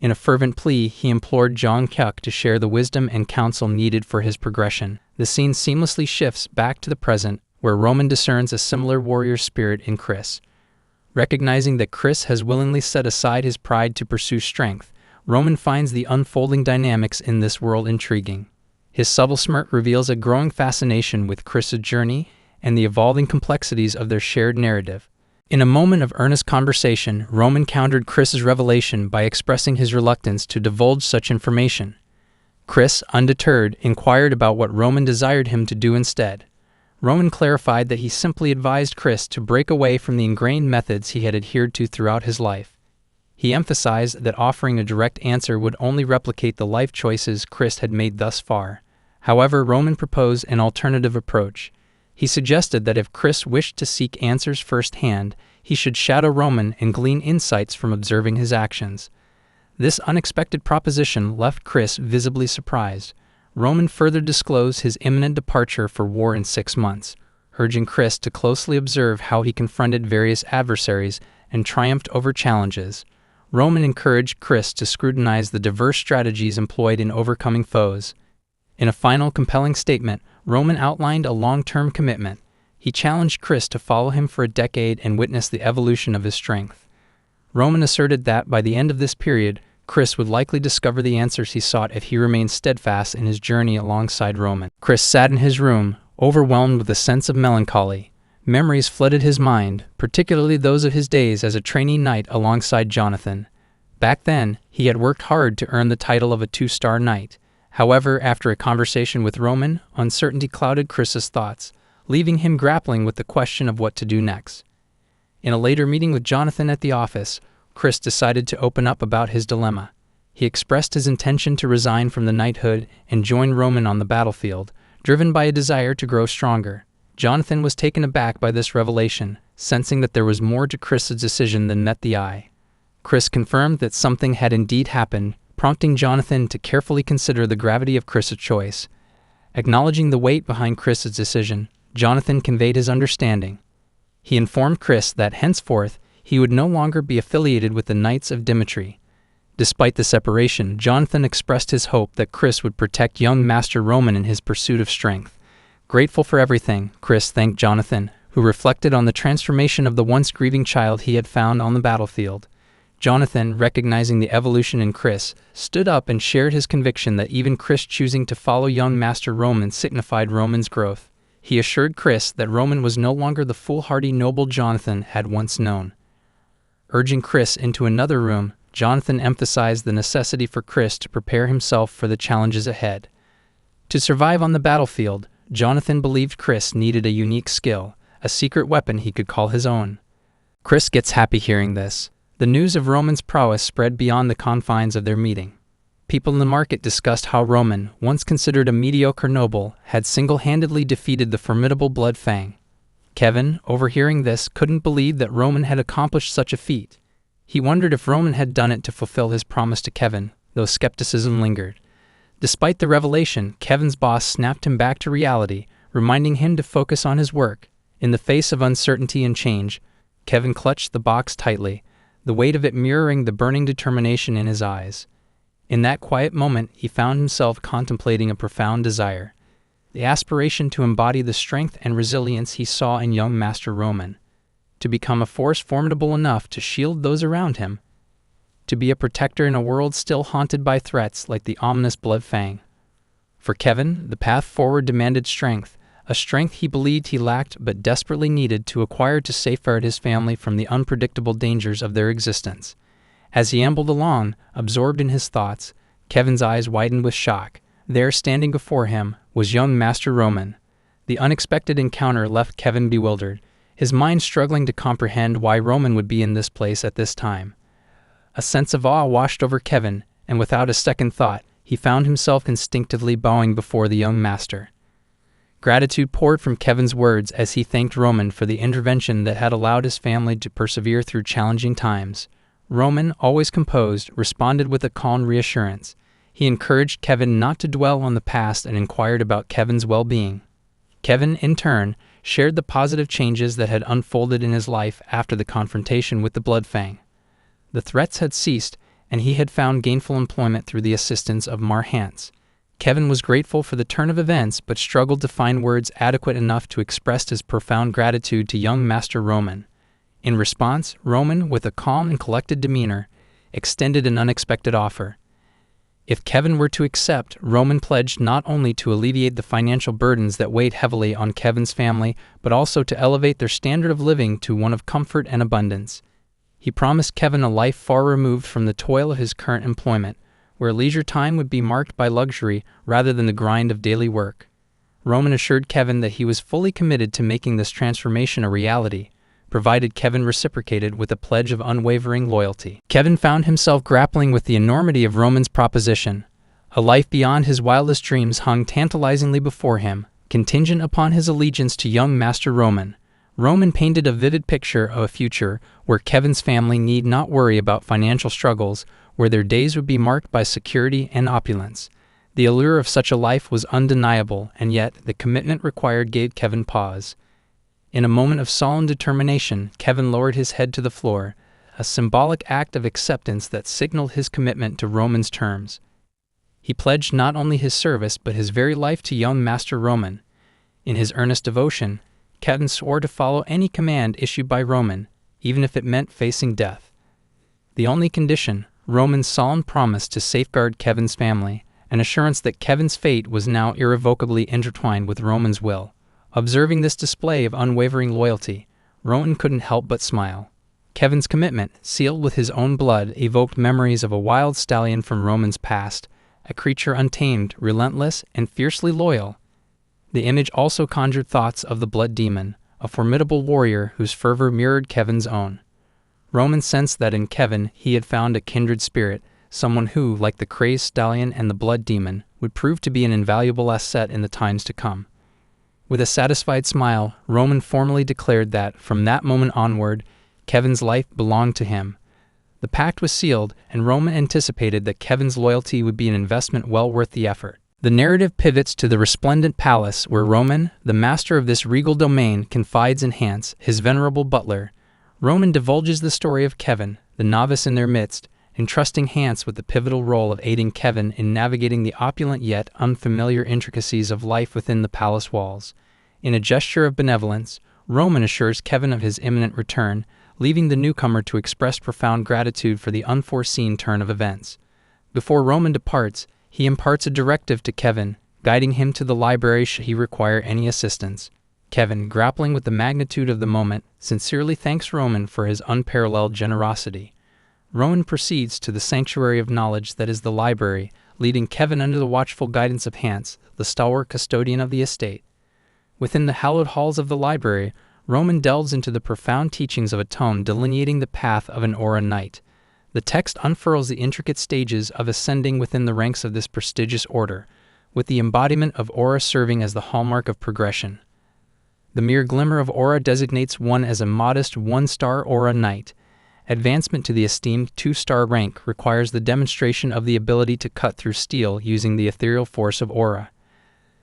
In a fervent plea, he implored John Hyuk to share the wisdom and counsel needed for his progression. The scene seamlessly shifts back to the present, where where Roman discerns a similar warrior spirit in Chris. Recognizing that Chris has willingly set aside his pride to pursue strength, Roman finds the unfolding dynamics in this world intriguing. His subtle smirk reveals a growing fascination with Chris's journey and the evolving complexities of their shared narrative. In a moment of earnest conversation, Roman countered Chris's revelation by expressing his reluctance to divulge such information. Chris, undeterred, inquired about what Roman desired him to do instead. Roman clarified that he simply advised Chris to break away from the ingrained methods he had adhered to throughout his life. He emphasized that offering a direct answer would only replicate the life choices Chris had made thus far. However, Roman proposed an alternative approach. He suggested that if Chris wished to seek answers firsthand, he should shadow Roman and glean insights from observing his actions. This unexpected proposition left Chris visibly surprised. Roman further disclosed his imminent departure for war in 6 months, urging Chris to closely observe how he confronted various adversaries and triumphed over challenges. Roman encouraged Chris to scrutinize the diverse strategies employed in overcoming foes. In a final compelling statement, Roman outlined a long-term commitment. He challenged Chris to follow him for a decade and witness the evolution of his strength. Roman asserted that by the end of this period, Chris would likely discover the answers he sought if he remained steadfast in his journey alongside Roman. Chris sat in his room, overwhelmed with a sense of melancholy. Memories flooded his mind, particularly those of his days as a trainee knight alongside Jonathan. Back then, he had worked hard to earn the title of a 2-star knight. However, after a conversation with Roman, uncertainty clouded Chris's thoughts, leaving him grappling with the question of what to do next. In a later meeting with Jonathan at the office, Chris decided to open up about his dilemma. He expressed his intention to resign from the knighthood and join Roman on the battlefield, driven by a desire to grow stronger. Jonathan was taken aback by this revelation, sensing that there was more to Chris's decision than met the eye. Chris confirmed that something had indeed happened, prompting Jonathan to carefully consider the gravity of Chris's choice. Acknowledging the weight behind Chris's decision, Jonathan conveyed his understanding. He informed Chris that henceforth he would no longer be affiliated with the Knights of Dimitri. Despite the separation, Jonathan expressed his hope that Chris would protect young Master Roman in his pursuit of strength. Grateful for everything, Chris thanked Jonathan, who reflected on the transformation of the once grieving child he had found on the battlefield. Jonathan, recognizing the evolution in Chris, stood up and shared his conviction that even Chris choosing to follow young Master Roman signified Roman's growth. He assured Chris that Roman was no longer the foolhardy noble Jonathan had once known. Urging Chris into another room, Jonathan emphasized the necessity for Chris to prepare himself for the challenges ahead. To survive on the battlefield, Jonathan believed Chris needed a unique skill, a secret weapon he could call his own. Chris gets happy hearing this. The news of Roman's prowess spread beyond the confines of their meeting. People in the market discussed how Roman, once considered a mediocre noble, had single-handedly defeated the formidable Bloodfang. Kevin, overhearing this, couldn't believe that Roman had accomplished such a feat. He wondered if Roman had done it to fulfill his promise to Kevin, though skepticism lingered. Despite the revelation, Kevin's boss snapped him back to reality, reminding him to focus on his work. In the face of uncertainty and change, Kevin clutched the box tightly, the weight of it mirroring the burning determination in his eyes. In that quiet moment, he found himself contemplating a profound desire, the aspiration to embody the strength and resilience he saw in young Master Roman, to become a force formidable enough to shield those around him, to be a protector in a world still haunted by threats like the ominous Bloodfang. For Kevin, the path forward demanded strength, a strength he believed he lacked but desperately needed to acquire to safeguard his family from the unpredictable dangers of their existence. As he ambled along, absorbed in his thoughts, Kevin's eyes widened with shock. There, standing before him, was young Master Roman. The unexpected encounter left Kevin bewildered, his mind struggling to comprehend why Roman would be in this place at this time. A sense of awe washed over Kevin, and without a second thought, he found himself instinctively bowing before the young master. Gratitude poured from Kevin's words as he thanked Roman for the intervention that had allowed his family to persevere through challenging times. Roman, always composed, responded with a calm reassurance. He encouraged Kevin not to dwell on the past and inquired about Kevin's well-being. Kevin, in turn, shared the positive changes that had unfolded in his life after the confrontation with the Bloodfang. The threats had ceased, and he had found gainful employment through the assistance of Marhance. Kevin was grateful for the turn of events but struggled to find words adequate enough to express his profound gratitude to young Master Roman. In response, Roman, with a calm and collected demeanor, extended an unexpected offer. If Kevin were to accept, Roman pledged not only to alleviate the financial burdens that weighed heavily on Kevin's family, but also to elevate their standard of living to one of comfort and abundance. He promised Kevin a life far removed from the toil of his current employment, where leisure time would be marked by luxury rather than the grind of daily work. Roman assured Kevin that he was fully committed to making this transformation a reality, provided Kevin reciprocated with a pledge of unwavering loyalty. Kevin found himself grappling with the enormity of Roman's proposition. A life beyond his wildest dreams hung tantalizingly before him, contingent upon his allegiance to young Master Roman. Roman painted a vivid picture of a future where Kevin's family need not worry about financial struggles, where their days would be marked by security and opulence. The allure of such a life was undeniable, and yet the commitment required gave Kevin pause. In a moment of solemn determination, Kevin lowered his head to the floor, a symbolic act of acceptance that signaled his commitment to Roman's terms. He pledged not only his service but his very life to young Master Roman. In his earnest devotion, Kevin swore to follow any command issued by Roman, even if it meant facing death. The only condition, Roman's solemn promise to safeguard Kevin's family, an assurance that Kevin's fate was now irrevocably intertwined with Roman's will. Observing this display of unwavering loyalty, Roman couldn't help but smile. Kevin's commitment, sealed with his own blood, evoked memories of a wild stallion from Roman's past, a creature untamed, relentless, and fiercely loyal. The image also conjured thoughts of the Blood Demon, a formidable warrior whose fervor mirrored Kevin's own. Roman sensed that in Kevin he had found a kindred spirit, someone who, like the crazed stallion and the Blood Demon, would prove to be an invaluable asset in the times to come. With a satisfied smile, Roman formally declared that, from that moment onward, Kevin's life belonged to him. The pact was sealed, and Roman anticipated that Kevin's loyalty would be an investment well worth the effort. The narrative pivots to the resplendent palace where Roman, the master of this regal domain, confides in Hans, his venerable butler. Roman divulges the story of Kevin, the novice in their midst, entrusting Hans with the pivotal role of aiding Kevin in navigating the opulent yet unfamiliar intricacies of life within the palace walls. In a gesture of benevolence, Roman assures Kevin of his imminent return, leaving the newcomer to express profound gratitude for the unforeseen turn of events. Before Roman departs, he imparts a directive to Kevin, guiding him to the library should he require any assistance. Kevin, grappling with the magnitude of the moment, sincerely thanks Roman for his unparalleled generosity. Roman proceeds to the sanctuary of knowledge that is the library, leading Kevin under the watchful guidance of Hans, the stalwart custodian of the estate. Within the hallowed halls of the library, Roman delves into the profound teachings of a tome delineating the path of an Aura Knight. The text unfurls the intricate stages of ascending within the ranks of this prestigious order, with the embodiment of aura serving as the hallmark of progression. The mere glimmer of aura designates one as a modest 1-star Aura Knight. Advancement to the esteemed 2-star rank requires the demonstration of the ability to cut through steel using the ethereal force of aura.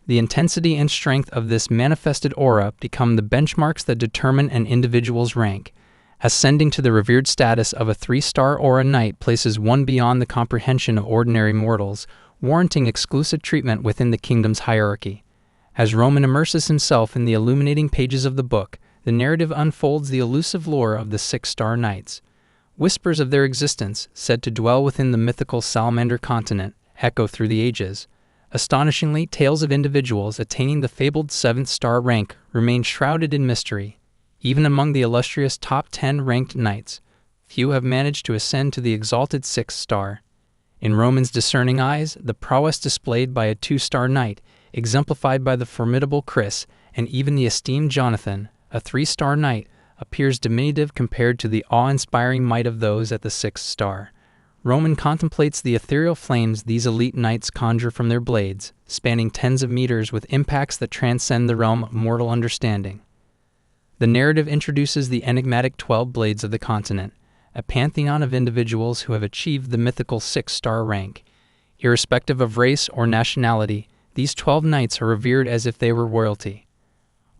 The intensity and strength of this manifested aura become the benchmarks that determine an individual's rank. Ascending to the revered status of a 3-star Aura Knight places one beyond the comprehension of ordinary mortals, warranting exclusive treatment within the kingdom's hierarchy. As Roman immerses himself in the illuminating pages of the book, the narrative unfolds the elusive lore of the 6-star Knights. Whispers of their existence, said to dwell within the mythical Salamander continent, echo through the ages. Astonishingly, tales of individuals attaining the fabled 7th-star rank remain shrouded in mystery. Even among the illustrious top 10 ranked knights, few have managed to ascend to the exalted 6th star. In Roman's discerning eyes, the prowess displayed by a 2-star knight, exemplified by the formidable Chris, and even the esteemed Jonathan, a 3-star knight, appears diminutive compared to the awe-inspiring might of those at the 6th star. Roman contemplates the ethereal flames these elite knights conjure from their blades, spanning tens of meters with impacts that transcend the realm of mortal understanding. The narrative introduces the enigmatic 12 Blades of the Continent, a pantheon of individuals who have achieved the mythical 6-star rank. Irrespective of race or nationality, these 12 knights are revered as if they were royalty.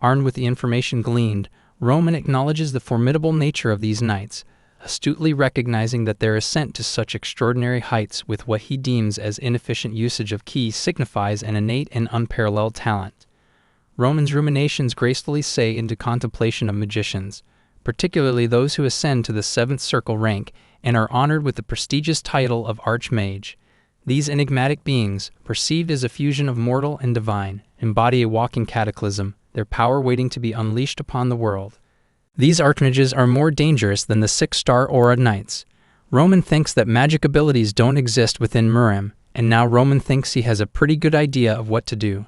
Armed with the information gleaned, Roman acknowledges the formidable nature of these knights, astutely recognizing that their ascent to such extraordinary heights with what he deems as inefficient usage of ki signifies an innate and unparalleled talent. Roman's ruminations gracefully say into contemplation of magicians, particularly those who ascend to the seventh circle rank and are honored with the prestigious title of Archmage. These enigmatic beings, perceived as a fusion of mortal and divine, embody a walking cataclysm, their power waiting to be unleashed upon the world. These archmages are more dangerous than the six-star Aura Knights. Roman thinks that magic abilities don't exist within Mirim, and now Roman thinks he has a pretty good idea of what to do.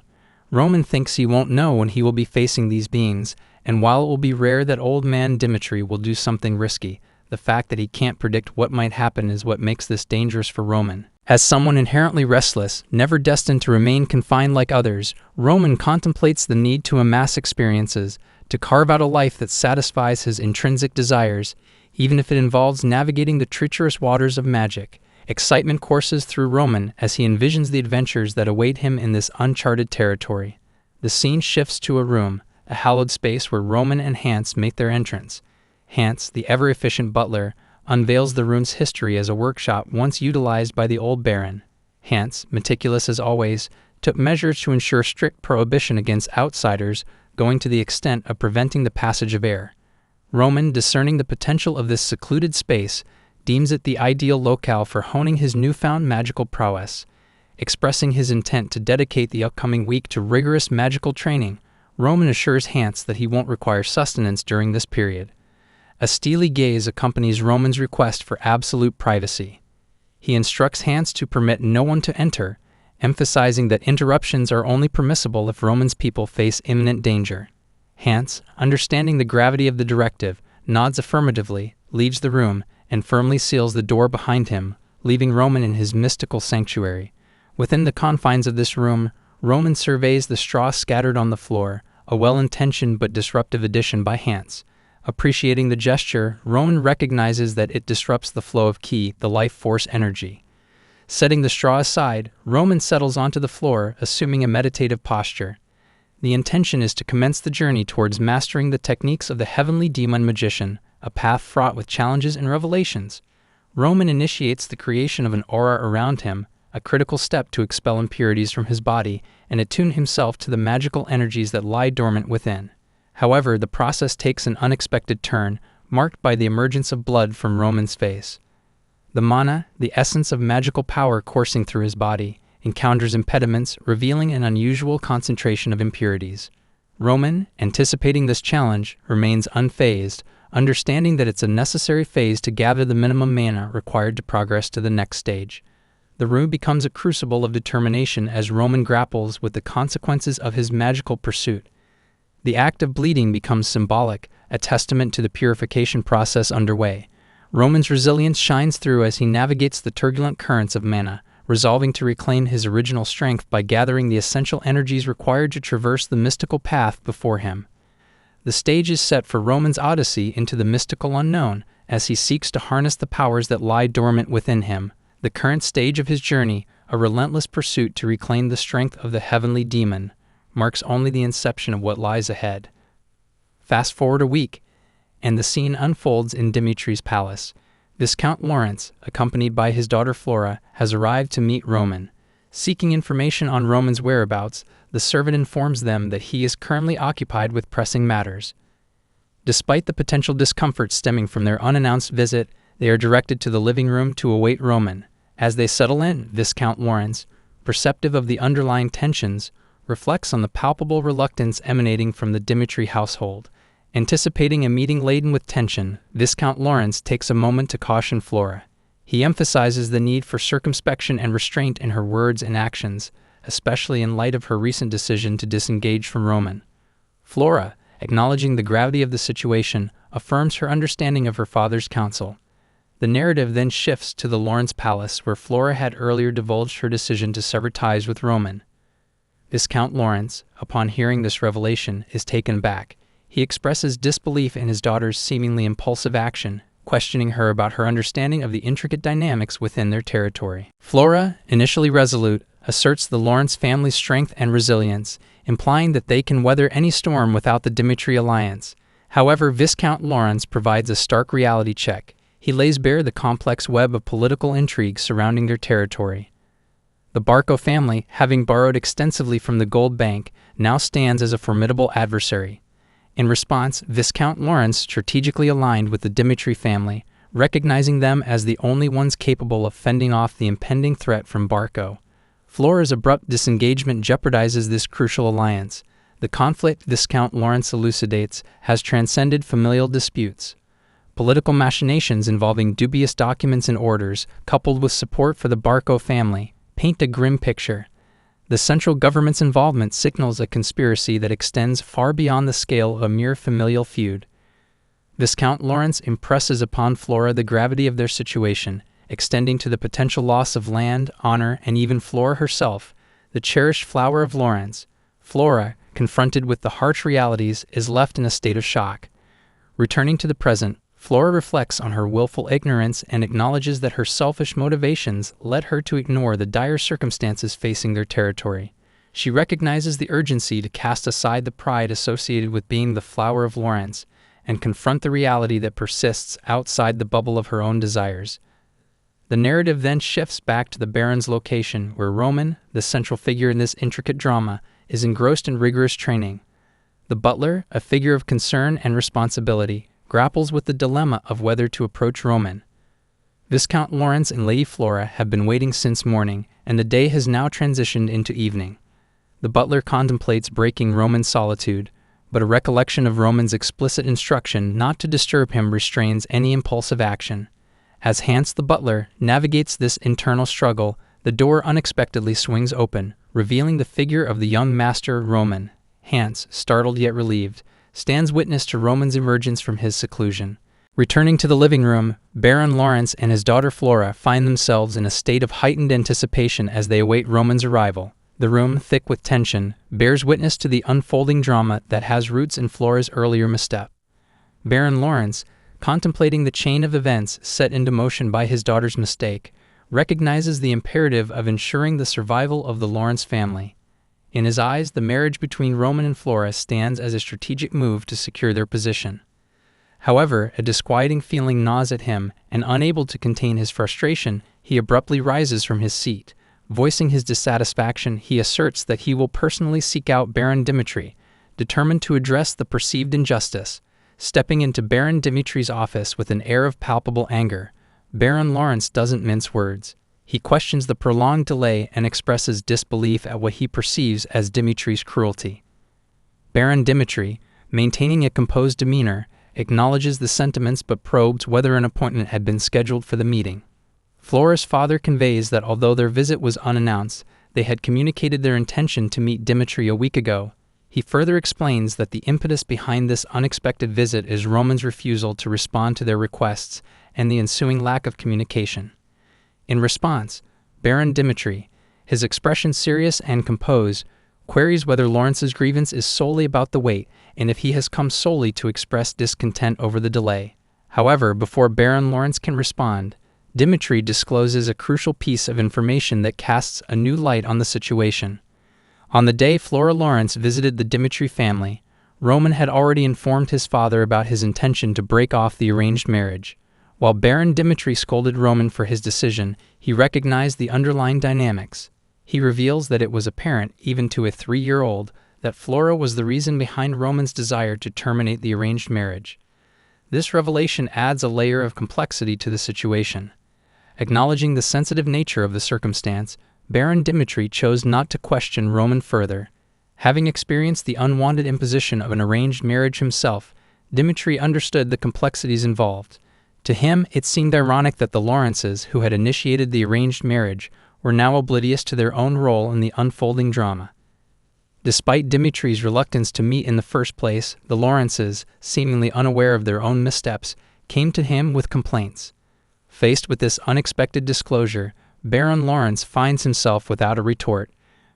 Roman thinks he won't know when he will be facing these beings, and while it will be rare that old man Dimitri will do something risky, the fact that he can't predict what might happen is what makes this dangerous for Roman. As someone inherently restless, never destined to remain confined like others, Roman contemplates the need to amass experiences, to carve out a life that satisfies his intrinsic desires, even if it involves navigating the treacherous waters of magic. Excitement courses through Roman as he envisions the adventures that await him in this uncharted territory. The scene shifts to a room, a hallowed space where Roman and Hans make their entrance. Hans, the ever-efficient butler, unveils the room's history as a workshop once utilized by the old baron. Hans, meticulous as always, took measures to ensure strict prohibition against outsiders, going to the extent of preventing the passage of air. Roman, discerning the potential of this secluded space, deems it the ideal locale for honing his newfound magical prowess. Expressing his intent to dedicate the upcoming week to rigorous magical training, Roman assures Hans that he won't require sustenance during this period. A steely gaze accompanies Roman's request for absolute privacy. He instructs Hans to permit no one to enter, emphasizing that interruptions are only permissible if Roman's people face imminent danger. Hans, understanding the gravity of the directive, nods affirmatively, leaves the room, and firmly seals the door behind him, leaving Roman in his mystical sanctuary. Within the confines of this room, Roman surveys the straw scattered on the floor, a well-intentioned but disruptive addition by Hans. Appreciating the gesture, Roman recognizes that it disrupts the flow of ki, the life force energy. Setting the straw aside, Roman settles onto the floor, assuming a meditative posture. The intention is to commence the journey towards mastering the techniques of the heavenly demon magician, a path fraught with challenges and revelations. Roman initiates the creation of an aura around him, a critical step to expel impurities from his body and attune himself to the magical energies that lie dormant within. However, the process takes an unexpected turn, marked by the emergence of blood from Roman's face. The mana, the essence of magical power coursing through his body, encounters impediments, revealing an unusual concentration of impurities. Roman, anticipating this challenge, remains unfazed, understanding that it's a necessary phase to gather the minimum mana required to progress to the next stage. The room becomes a crucible of determination as Roman grapples with the consequences of his magical pursuit. The act of bleeding becomes symbolic, a testament to the purification process underway. Roman's resilience shines through as he navigates the turbulent currents of mana, resolving to reclaim his original strength by gathering the essential energies required to traverse the mystical path before him. The stage is set for Roman's odyssey into the mystical unknown as he seeks to harness the powers that lie dormant within him. The current stage of his journey, a relentless pursuit to reclaim the strength of the heavenly demon, marks only the inception of what lies ahead. Fast forward a week, and the scene unfolds in Dimitri's palace. Viscount Lawrence, accompanied by his daughter Flora, has arrived to meet Roman. Seeking information on Roman's whereabouts, the servant informs them that he is currently occupied with pressing matters. Despite the potential discomfort stemming from their unannounced visit, they are directed to the living room to await Roman. As they settle in, Viscount Lawrence, perceptive of the underlying tensions, reflects on the palpable reluctance emanating from the Dimitri household. Anticipating a meeting laden with tension, Viscount Lawrence takes a moment to caution Flora. He emphasizes the need for circumspection and restraint in her words and actions, especially in light of her recent decision to disengage from Roman. Flora, acknowledging the gravity of the situation, affirms her understanding of her father's counsel. The narrative then shifts to the Lawrence Palace, where Flora had earlier divulged her decision to sever ties with Roman. Viscount Lawrence, upon hearing this revelation, is taken aback. He expresses disbelief in his daughter's seemingly impulsive action, questioning her about her understanding of the intricate dynamics within their territory. Flora, initially resolute, asserts the Lawrence family's strength and resilience, implying that they can weather any storm without the Dimitri alliance. However, Viscount Lawrence provides a stark reality check. he lays bare the complex web of political intrigue surrounding their territory. The Barco family, having borrowed extensively from the gold bank, now stands as a formidable adversary. In response, Viscount Lawrence strategically aligned with the Dimitri family, recognizing them as the only ones capable of fending off the impending threat from Barco. Flora's abrupt disengagement jeopardizes this crucial alliance. The conflict, Viscount Lawrence elucidates, has transcended familial disputes. Political machinations involving dubious documents and orders, coupled with support for the Barco family, paint a grim picture. The central government's involvement signals a conspiracy that extends far beyond the scale of a mere familial feud. Viscount Lawrence impresses upon Flora the gravity of their situation, extending to the potential loss of land, honor, and even Flora herself, the cherished flower of Lawrence. Flora, confronted with the harsh realities, is left in a state of shock. Returning to the present, Flora reflects on her willful ignorance and acknowledges that her selfish motivations led her to ignore the dire circumstances facing their territory. She recognizes the urgency to cast aside the pride associated with being the flower of Lawrence and confront the reality that persists outside the bubble of her own desires. The narrative then shifts back to the Baron's location, where Roman, the central figure in this intricate drama, is engrossed in rigorous training. The butler, a figure of concern and responsibility, grapples with the dilemma of whether to approach Roman. Viscount Lawrence and Lady Flora have been waiting since morning, and the day has now transitioned into evening. The butler contemplates breaking Roman's solitude, but a recollection of Roman's explicit instruction not to disturb him restrains any impulsive action. As Hans the butler navigates this internal struggle, the door unexpectedly swings open, revealing the figure of the young master Roman. Hans, startled yet relieved, stands witness to Roman's emergence from his seclusion. Returning to the living room, Baron Lawrence and his daughter Flora find themselves in a state of heightened anticipation as they await Roman's arrival. The room, thick with tension, bears witness to the unfolding drama that has roots in Flora's earlier misstep. Baron Lawrence, contemplating the chain of events set into motion by his daughter's mistake, recognizes the imperative of ensuring the survival of the Lawrence family. In his eyes, the marriage between Roman and Flora stands as a strategic move to secure their position. However, a disquieting feeling gnaws at him, and unable to contain his frustration, he abruptly rises from his seat. Voicing his dissatisfaction, he asserts that he will personally seek out Baron Dimitri, determined to address the perceived injustice. Stepping into Baron Dimitri's office with an air of palpable anger, Baron Lawrence doesn't mince words. He questions the prolonged delay and expresses disbelief at what he perceives as Dimitri's cruelty. Baron Dimitri, maintaining a composed demeanor, acknowledges the sentiments but probes whether an appointment had been scheduled for the meeting. Flora's father conveys that although their visit was unannounced, they had communicated their intention to meet Dimitri a week ago. He further explains that the impetus behind this unexpected visit is Roman's refusal to respond to their requests and the ensuing lack of communication. In response, Baron Dimitri, his expression serious and composed, queries whether Lawrence's grievance is solely about the wait and if he has come solely to express discontent over the delay. However, before Baron Lawrence can respond, Dimitri discloses a crucial piece of information that casts a new light on the situation. On the day Flora Lawrence visited the Dimitri family, Roman had already informed his father about his intention to break off the arranged marriage. While Baron Dimitri scolded Roman for his decision, he recognized the underlying dynamics. He reveals that it was apparent, even to a 3-year-old, that Flora was the reason behind Roman's desire to terminate the arranged marriage. This revelation adds a layer of complexity to the situation. Acknowledging the sensitive nature of the circumstance, Baron Dimitri chose not to question Roman further. Having experienced the unwanted imposition of an arranged marriage himself, Dimitri understood the complexities involved. To him, it seemed ironic that the Lawrences, who had initiated the arranged marriage, were now oblivious to their own role in the unfolding drama. Despite Dimitri's reluctance to meet in the first place, the Lawrences, seemingly unaware of their own missteps, came to him with complaints. Faced with this unexpected disclosure, Baron Lawrence finds himself without a retort.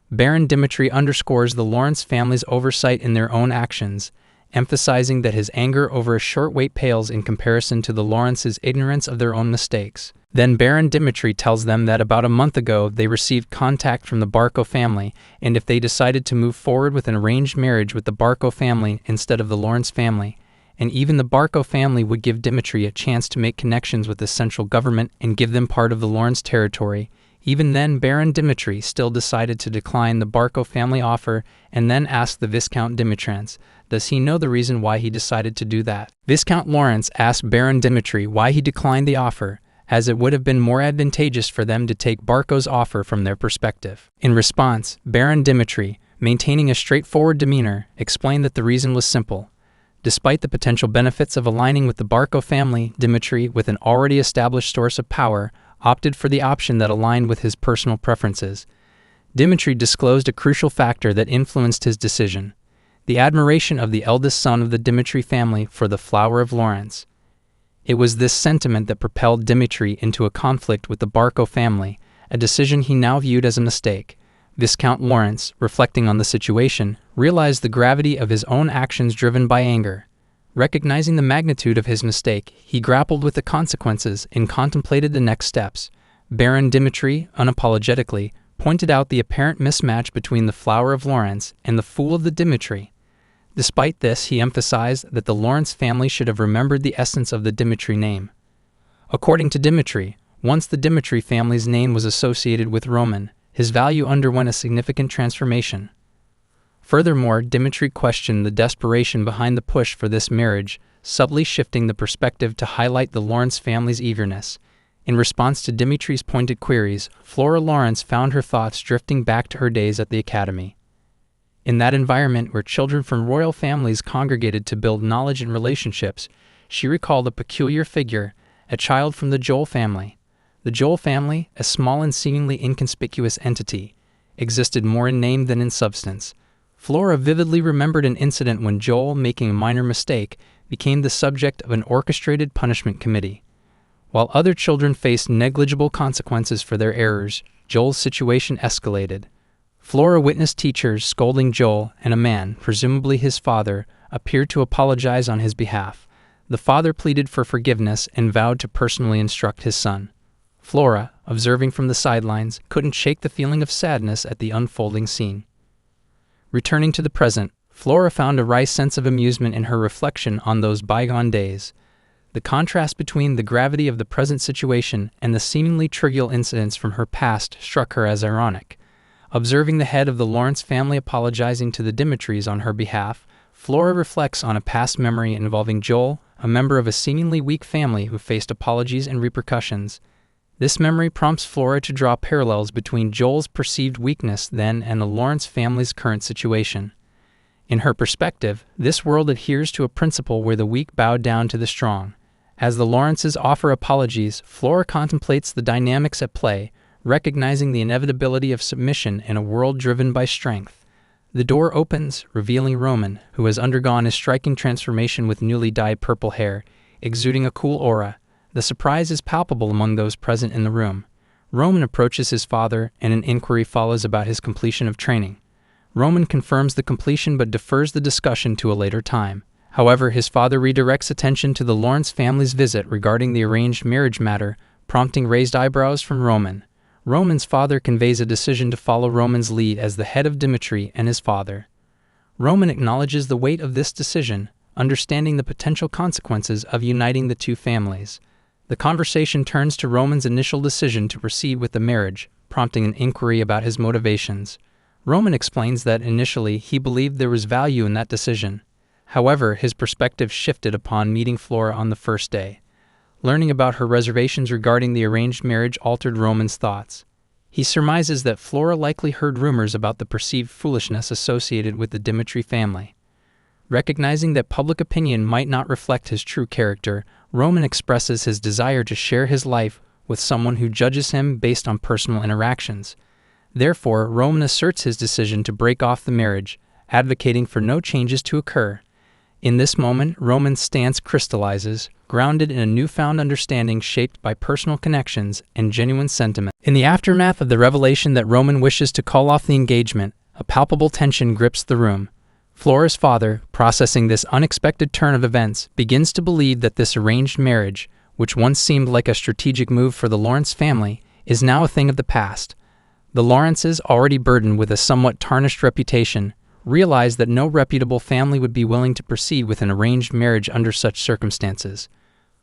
Baron Dimitri underscores the Lawrence family's oversight in their own actions, emphasizing that his anger over a short wait pales in comparison to the Lawrences' ignorance of their own mistakes. Then Baron Dimitri tells them that about a month ago they received contact from the Barco family, and if they decided to move forward with an arranged marriage with the Barco family instead of the Lawrence family, and even the Barco family would give Dimitri a chance to make connections with the central government and give them part of the Lawrence territory. Even then, Baron Dimitri still decided to decline the Barco family offer and then asked the Viscount Dimitrance, does he know the reason why he decided to do that? Viscount Lawrence asked Baron Dimitri why he declined the offer, as it would have been more advantageous for them to take Barco's offer from their perspective. In response, Baron Dimitri, maintaining a straightforward demeanor, explained that the reason was simple. Despite the potential benefits of aligning with the Barco family, Dimitri, with an already established source of power, opted for the option that aligned with his personal preferences. Dimitri disclosed a crucial factor that influenced his decision: the admiration of the eldest son of the Dimitri family for the flower of Lawrence. It was this sentiment that propelled Dimitri into a conflict with the Barco family, a decision he now viewed as a mistake. Viscount Lawrence, reflecting on the situation, realized the gravity of his own actions driven by anger. Recognizing the magnitude of his mistake, he grappled with the consequences and contemplated the next steps. Baron Dimitri, unapologetically, pointed out the apparent mismatch between the flower of Lawrence and the fool of the Dimitri. Despite this, he emphasized that the Lawrence family should have remembered the essence of the Dimitri name. According to Dimitri, once the Dimitri family's name was associated with Roman, his value underwent a significant transformation. Furthermore, Dimitri questioned the desperation behind the push for this marriage, subtly shifting the perspective to highlight the Lawrence family's eagerness. In response to Dimitri's pointed queries, Flora Lawrence found her thoughts drifting back to her days at the academy. In that environment where children from royal families congregated to build knowledge and relationships, she recalled a peculiar figure, a child from the Joel family. The Joel family, a small and seemingly inconspicuous entity, existed more in name than in substance. Flora vividly remembered an incident when Joel, making a minor mistake, became the subject of an orchestrated punishment committee. While other children faced negligible consequences for their errors, Joel's situation escalated. Flora witnessed teachers scolding Joel, and a man, presumably his father, appeared to apologize on his behalf. The father pleaded for forgiveness and vowed to personally instruct his son. Flora, observing from the sidelines, couldn't shake the feeling of sadness at the unfolding scene. Returning to the present, Flora found a wry sense of amusement in her reflection on those bygone days. The contrast between the gravity of the present situation and the seemingly trivial incidents from her past struck her as ironic. Observing the head of the Lawrence family apologizing to the Dimitris on her behalf, Flora reflects on a past memory involving Joel, a member of a seemingly weak family who faced apologies and repercussions. This memory prompts Flora to draw parallels between Joel's perceived weakness then and the Lawrence family's current situation. In her perspective, this world adheres to a principle where the weak bow down to the strong. As the Lawrences offer apologies, Flora contemplates the dynamics at play, recognizing the inevitability of submission in a world driven by strength. The door opens, revealing Roman, who has undergone a striking transformation with newly dyed purple hair, exuding a cool aura. The surprise is palpable among those present in the room. Roman approaches his father, and an inquiry follows about his completion of training. Roman confirms the completion but defers the discussion to a later time. However, his father redirects attention to the Lawrence family's visit regarding the arranged marriage matter, prompting raised eyebrows from Roman. Roman's father conveys a decision to follow Roman's lead as the head of Dimitri and his father. Roman acknowledges the weight of this decision, understanding the potential consequences of uniting the two families. The conversation turns to Roman's initial decision to proceed with the marriage, prompting an inquiry about his motivations. Roman explains that initially he believed there was value in that decision. However, his perspective shifted upon meeting Flora on the first day. Learning about her reservations regarding the arranged marriage altered Roman's thoughts. He surmises that Flora likely heard rumors about the perceived foolishness associated with the Dimitri family. Recognizing that public opinion might not reflect his true character, Roman expresses his desire to share his life with someone who judges him based on personal interactions. Therefore, Roman asserts his decision to break off the marriage, advocating for no changes to occur. In this moment, Roman's stance crystallizes, grounded in a newfound understanding shaped by personal connections and genuine sentiment. In the aftermath of the revelation that Roman wishes to call off the engagement, a palpable tension grips the room. Flora's father, processing this unexpected turn of events, begins to believe that this arranged marriage, which once seemed like a strategic move for the Lawrence family, is now a thing of the past. The Lawrences, already burdened with a somewhat tarnished reputation, realized that no reputable family would be willing to proceed with an arranged marriage under such circumstances.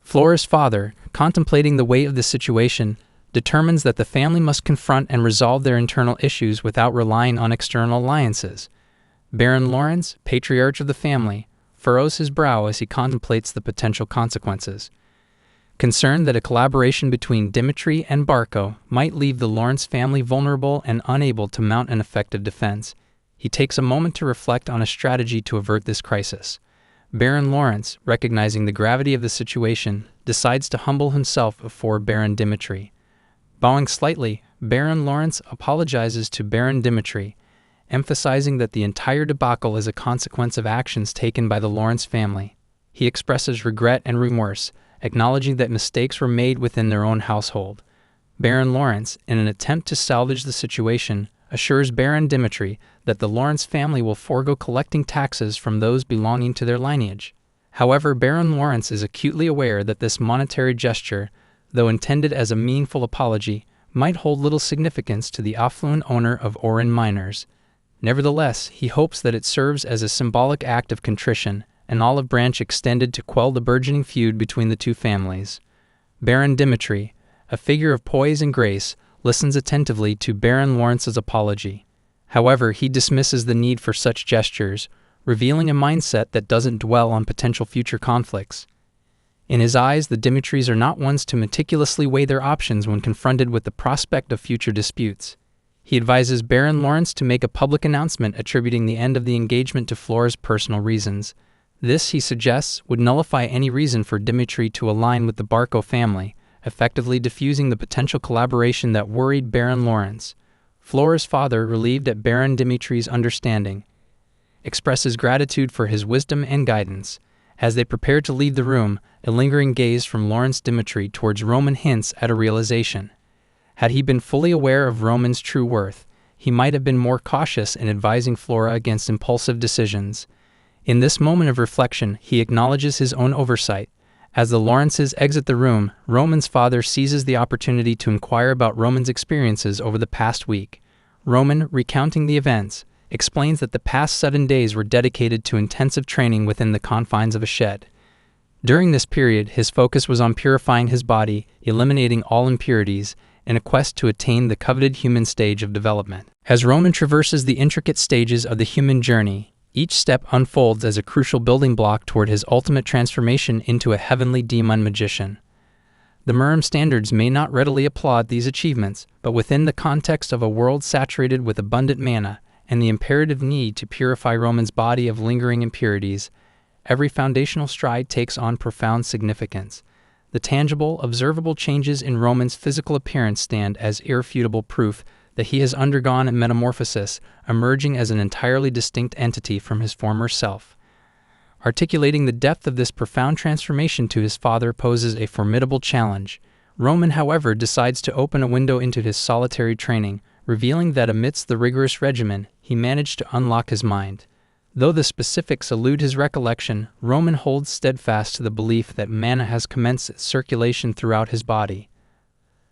Flora's father, contemplating the weight of the situation, determines that the family must confront and resolve their internal issues without relying on external alliances. Baron Lawrence, patriarch of the family, furrows his brow as he contemplates the potential consequences. Concerned that a collaboration between Dimitri and Barco might leave the Lawrence family vulnerable and unable to mount an effective defense, he takes a moment to reflect on a strategy to avert this crisis. Baron Lawrence, recognizing the gravity of the situation, decides to humble himself before Baron Dimitri. Bowing slightly, Baron Lawrence apologizes to Baron Dimitri, emphasizing that the entire debacle is a consequence of actions taken by the Lawrence family. He expresses regret and remorse, acknowledging that mistakes were made within their own household. Baron Lawrence, in an attempt to salvage the situation, assures Baron Dimitri that the Lawrence family will forego collecting taxes from those belonging to their lineage. However, Baron Lawrence is acutely aware that this monetary gesture, though intended as a meaningful apology, might hold little significance to the affluent owner of Oran Miners. Nevertheless, he hopes that it serves as a symbolic act of contrition, an olive branch extended to quell the burgeoning feud between the two families. Baron Dimitri, a figure of poise and grace, listens attentively to Baron Lawrence's apology. However, he dismisses the need for such gestures, revealing a mindset that doesn't dwell on potential future conflicts. In his eyes, the Dimitris are not ones to meticulously weigh their options when confronted with the prospect of future disputes. He advises Baron Lawrence to make a public announcement attributing the end of the engagement to Flora's personal reasons. This, he suggests, would nullify any reason for Dimitri to align with the Barco family, effectively diffusing the potential collaboration that worried Baron Lawrence. Flora's father, relieved at Baron Dimitri's understanding, expresses gratitude for his wisdom and guidance. As they prepare to leave the room, a lingering gaze from Lawrence Dimitri towards Roman hints at a realization. Had he been fully aware of Roman's true worth, he might have been more cautious in advising Flora against impulsive decisions. In this moment of reflection, he acknowledges his own oversight. As the Lawrences exit the room, Roman's father seizes the opportunity to inquire about Roman's experiences over the past week. Roman, recounting the events, explains that the past 7 days were dedicated to intensive training within the confines of a shed. During this period, his focus was on purifying his body, eliminating all impurities, in a quest to attain the coveted human stage of development. As Roman traverses the intricate stages of the human journey, each step unfolds as a crucial building block toward his ultimate transformation into a heavenly demon magician. The Murim standards may not readily applaud these achievements, but within the context of a world saturated with abundant manna and the imperative need to purify Roman's body of lingering impurities, every foundational stride takes on profound significance. The tangible, observable changes in Roman's physical appearance stand as irrefutable proof that he has undergone a metamorphosis, emerging as an entirely distinct entity from his former self. Articulating the depth of this profound transformation to his father poses a formidable challenge. Roman, however, decides to open a window into his solitary training, revealing that amidst the rigorous regimen, he managed to unlock his mind. Though the specifics elude his recollection, Roman holds steadfast to the belief that mana has commenced its circulation throughout his body.